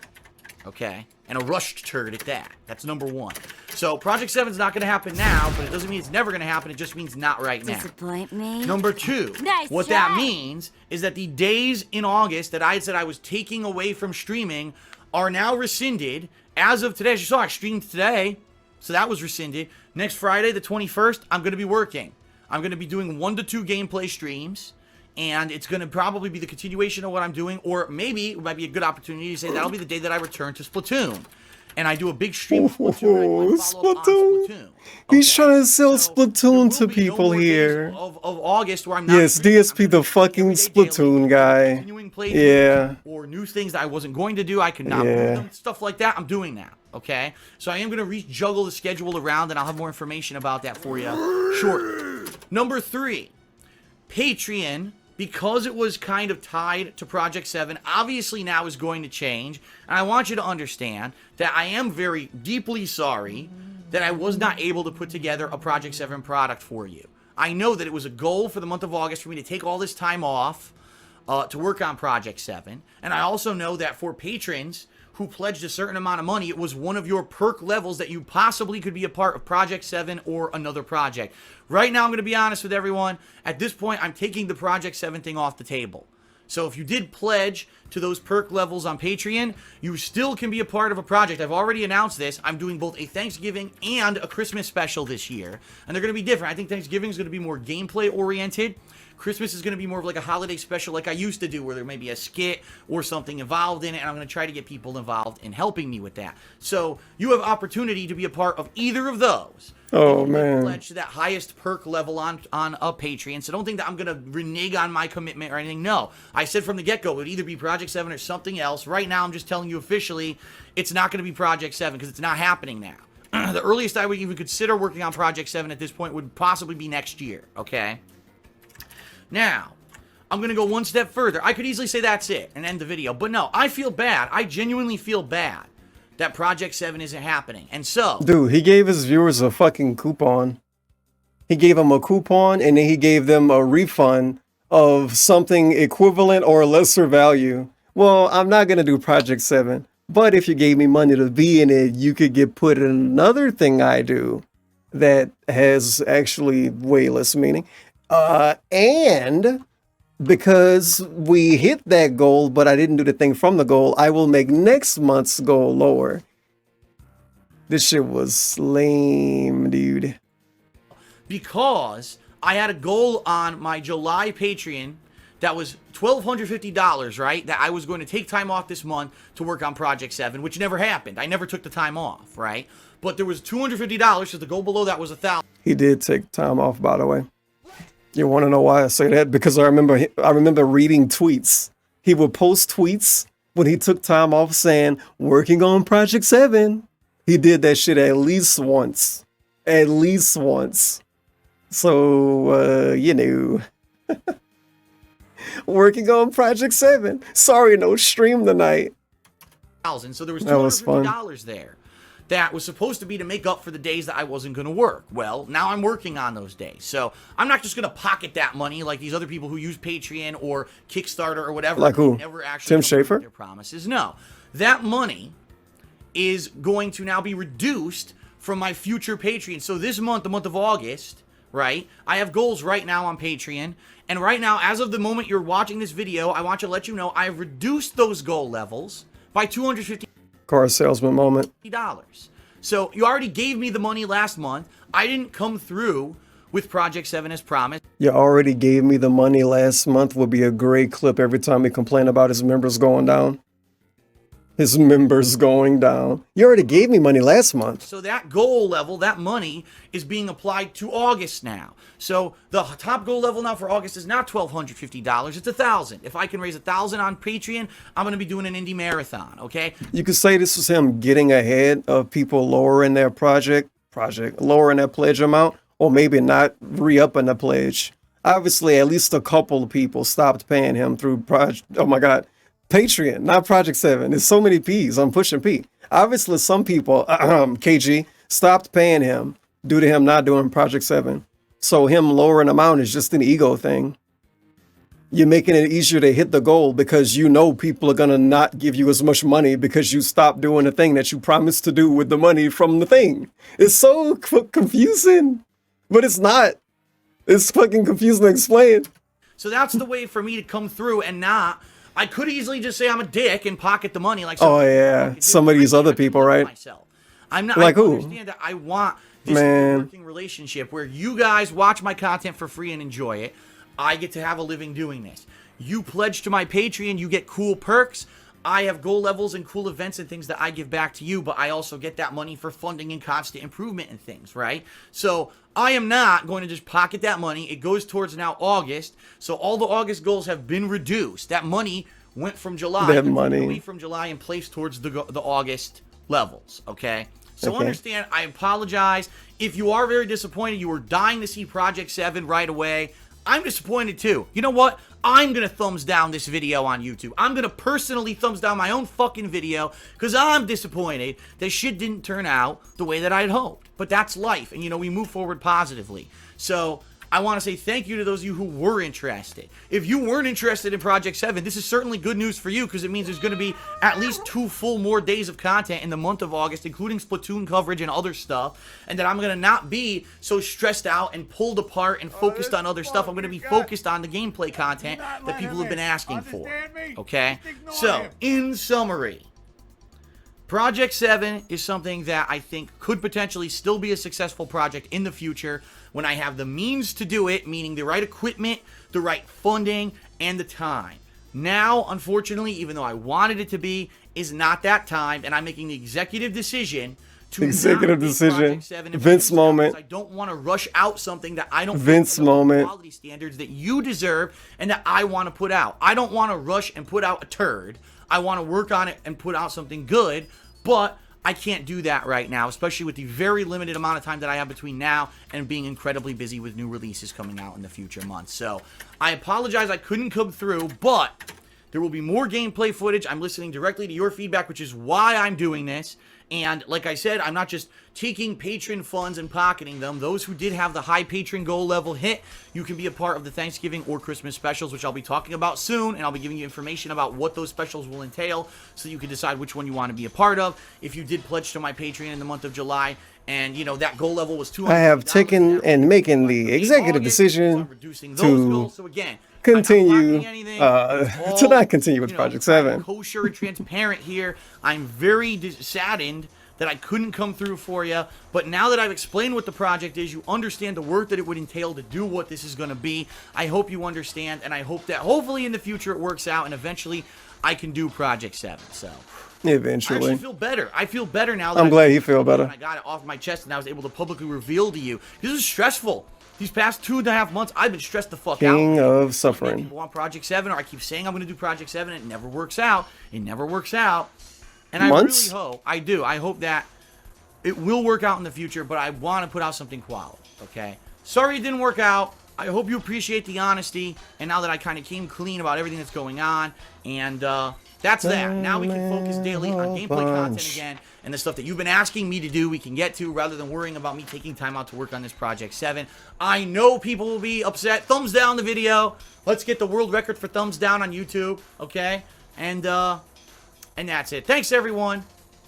okay? And a rushed turd at that. That's number one. So Project 7's not going to happen now, but it doesn't mean it's never going to happen. It just means not right now. Disappoint me? Number two, what that means is that the days in August that I had said I was taking away from streaming are now rescinded. As of today, as you saw, I streamed today, so that was rescinded. Next Friday, the 21st, I'm going to be working. I'm going to be doing 1 to 2 gameplay streams, and it's going to probably be the continuation of what I'm doing, or maybe it might be a good opportunity to say that'll be the day that I return to Splatoon. And I do a big stream of Splatoon. Splatoon. He's trying to sell Splatoon to people here. Of August where I'm not yes, DSP the fucking Splatoon guy. Yeah. Or new things that I wasn't going to do. I could not do them. Stuff like that. I'm doing that. Okay? So I am going to rejuggle the schedule around, and I'll have more information about that for you shortly. Number 3. Patreon, because it was kind of tied to Project 7, obviously now is going to change. And I want you to understand that I am very deeply sorry that I was not able to put together a Project 7 product for you. I know that it was a goal for the month of August for me to take all this time off to work on Project 7. And I also know that for patrons who pledged a certain amount of money, it was one of your perk levels that you possibly could be a part of Project 7 or another project. Right now, I'm going to be honest with everyone. At this point, I'm taking the Project 7 thing off the table. So if you did pledge to those perk levels on Patreon, you still can be a part of a project. I've already announced this. I'm doing both a Thanksgiving and a Christmas special this year. And they're going to be different. I think Thanksgiving is going to be more gameplay oriented. Christmas is going to be more of like a holiday special like I used to do, where there may be a skit or something involved in it, and I'm going to try to get people involved in helping me with that. So you have opportunity to be a part of either of those. Oh, man. Pledge to that highest perk level on a Patreon. So don't think that I'm going to renege on my commitment or anything. No. I said from the get-go it would either be Project 7 or something else. Right now, I'm just telling you officially it's not going to be Project 7 because it's not happening now. The earliest I would even consider working on Project 7 at this point would possibly be next year, okay? Now, I'm going to go one step further. I could easily say that's it and end the video. But no, I feel bad. I genuinely feel bad that Project 7 isn't happening. And so... Dude, he gave his viewers a fucking coupon. He gave them a coupon, and then he gave them a refund of something equivalent or lesser value. Well, I'm not going to do Project 7. But if you gave me money to be in it, you could get put in another thing I do that has actually way less meaning. And because we hit that goal, but I didn't do the thing from the goal, I will make next month's goal lower. This shit was lame, dude. Because I had a goal on my July Patreon that was $1,250, right? That I was going to take time off this month to work on Project 7, which never happened. I never took the time off, right? But there was $250, so the goal below that was $1,000. He did take time off, by the way. You want to know why I say that? Because I remember reading tweets. He would post tweets when he took time off saying, working on Project 7. He did that shit at least once. At least once. So, you know. Working on Project 7. Sorry, no stream tonight. So there was $250 there. That was supposed to be to make up for the days that I wasn't going to work. Well, now I'm working on those days. So I'm not just going to pocket that money like these other people who use Patreon or Kickstarter or whatever. Like who? Never actually Tim Schafer? Their promises. No. That money is going to now be reduced from my future Patreon. So this month, the month of August, right, I have goals right now on Patreon. And right now, as of the moment you're watching this video, I want to let you know I've reduced those goal levels by $250. Car salesman moment. So you already gave me the money last month. I didn't come through with Project 7 as promised. You already gave me the money last month would be a great clip every time he complained about his members going down. His members going down. You already gave me money last month. So that goal level, that money, is being applied to August now. So the top goal level now for August is not $1,250, it's $1,000. If I can raise $1,000 on Patreon, I'm going to be doing an indie marathon, okay? You could say this was him getting ahead of people lowering their lowering their pledge amount, or maybe not re-upping the pledge. Obviously, at least a couple of people stopped paying him through Patreon, not Project 7. There's so many P's. I'm pushing P. Obviously, some people, KG, stopped paying him due to him not doing Project 7. So him lowering amount is just an ego thing. you're making it easier to hit the goal because you know people are gonna not give you as much money because you stopped doing the thing that you promised to do with the money from the thing. It's so confusing, but it's not. It's fucking confusing to explain. So that's the way for me to come through and not. I could easily just say I'm a dick and pocket the money like. Oh yeah, some of these other people, right? I'm not. Like I who? understand that I want this to be a working relationship where you guys watch my content for free and enjoy it. I get to have a living doing this. You pledge to my Patreon, you get cool perks. I have goal levels and cool events and things that I give back to you, but I also get that money for funding and constant improvement and things, right? So I am not going to just pocket that money. It goes towards now August. So all the August goals have been reduced. That money went from July, away from July and placed towards the August levels, okay? So understand, I apologize. If you are very disappointed, you were dying to see Project 7 right away, I'm disappointed too. You know what? I'm going to thumbs down this video on YouTube. I'm going to personally thumbs down my own fucking video because I'm disappointed that shit didn't turn out the way that I had hoped. But that's life, and you know, we move forward positively. So I want to say thank you to those of you who were interested. If you weren't interested in Project 7, this is certainly good news for you because it means there's going to be at least 2 full more days of content in the month of August, including Splatoon coverage and other stuff, and that I'm going to not be so stressed out and pulled apart and focused on other stuff. I'm going to be focused on the gameplay content that people have been asking for. Okay? So, in summary, Project 7 is something that I think could potentially still be a successful project in the future when I have the means to do it, meaning the right equipment, the right funding, and the time. Now, unfortunately, even though I wanted it to be, is not that time, and I'm making the executive decision to Vince moment. I don't want to rush out something that I don't Vince moment. Quality standards that you deserve and that I want to put out. I don't want to rush and put out a turd. I want to work on it and put out something good, but I can't do that right now, especially with the very limited amount of time that I have between now and being incredibly busy with new releases coming out in the future months. So I apologize I couldn't come through, but there will be more gameplay footage. I'm listening directly to your feedback, which is why I'm doing this. And like I said, I'm not just taking patron funds and pocketing them. Those who did have the high patron goal level hit, you can be a part of the Thanksgiving or Christmas specials, which I'll be talking about soon, and I'll be giving you information about what those specials will entail so you can decide which one you want to be a part of. If you did pledge to my Patreon in the month of July, and you know that goal level was $200. I have taken and making the executive decision to continue to not continue with Project 7. Kosher and transparent here. I'm very saddened that I couldn't come through for you, but now that I've explained what the project is, you understand the work that it would entail to do what this is going to be. I hope you understand, and I hope that hopefully in the future it works out, and eventually I can do Project 7. So eventually, I actually feel better. I feel better now. That I'm glad you feel better. I got it off my chest, and I was able to publicly reveal to you. This is stressful. These past 2.5 months, I've been stressed the fuck out. King of suffering. People want Project 7, or I keep saying I'm going to do Project 7, and it never works out. It never works out. And Months? I really hope, I hope that it will work out in the future, but I want to put out something quality, okay? Sorry it didn't work out. I hope you appreciate the honesty, and now that I kind of came clean about everything that's going on, and that's that. Now we can focus daily on gameplay content again, and the stuff that you've been asking me to do, we can get to, rather than worrying about me taking time out to work on this Project 7. I know people will be upset. Thumbs down the video. Let's get the world record for thumbs down on YouTube, okay? And that's it. Thanks, everyone,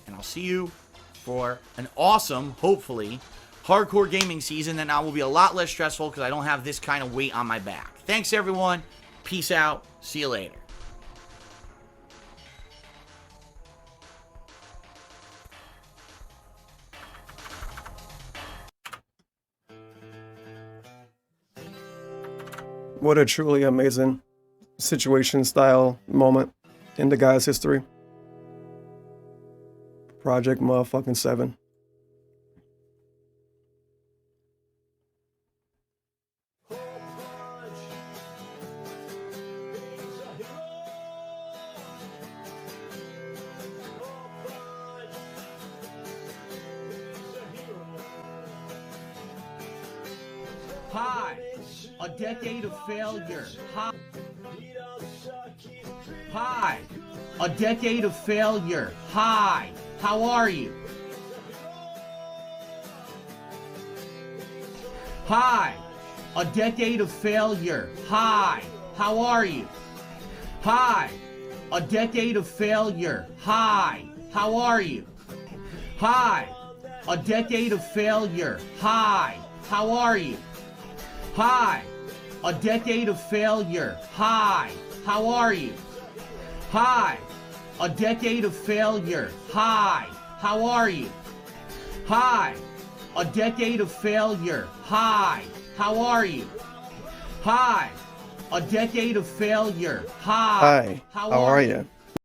and I'll see you for an awesome, hopefully, hardcore gaming season that now will be a lot less stressful because I don't have this kind of weight on my back. Thanks, everyone. Peace out. See you later. What a truly amazing situation style moment in the guy's history. Project motherfucking 7. Hi, a decade of failure. Hi, a decade of failure. Hi, how are you? Hi, a decade of failure. Hi, how are you? Hi, a decade of failure. Hi, how are you? Hi, a decade of failure. Hi, how are you? Hi, a decade of failure. Hi, how are you? Hi, a decade of failure. Hi, how are you? Hi, a decade of failure. Hi, how are you? Hi, a decade of failure. Hi, Hi, how are you?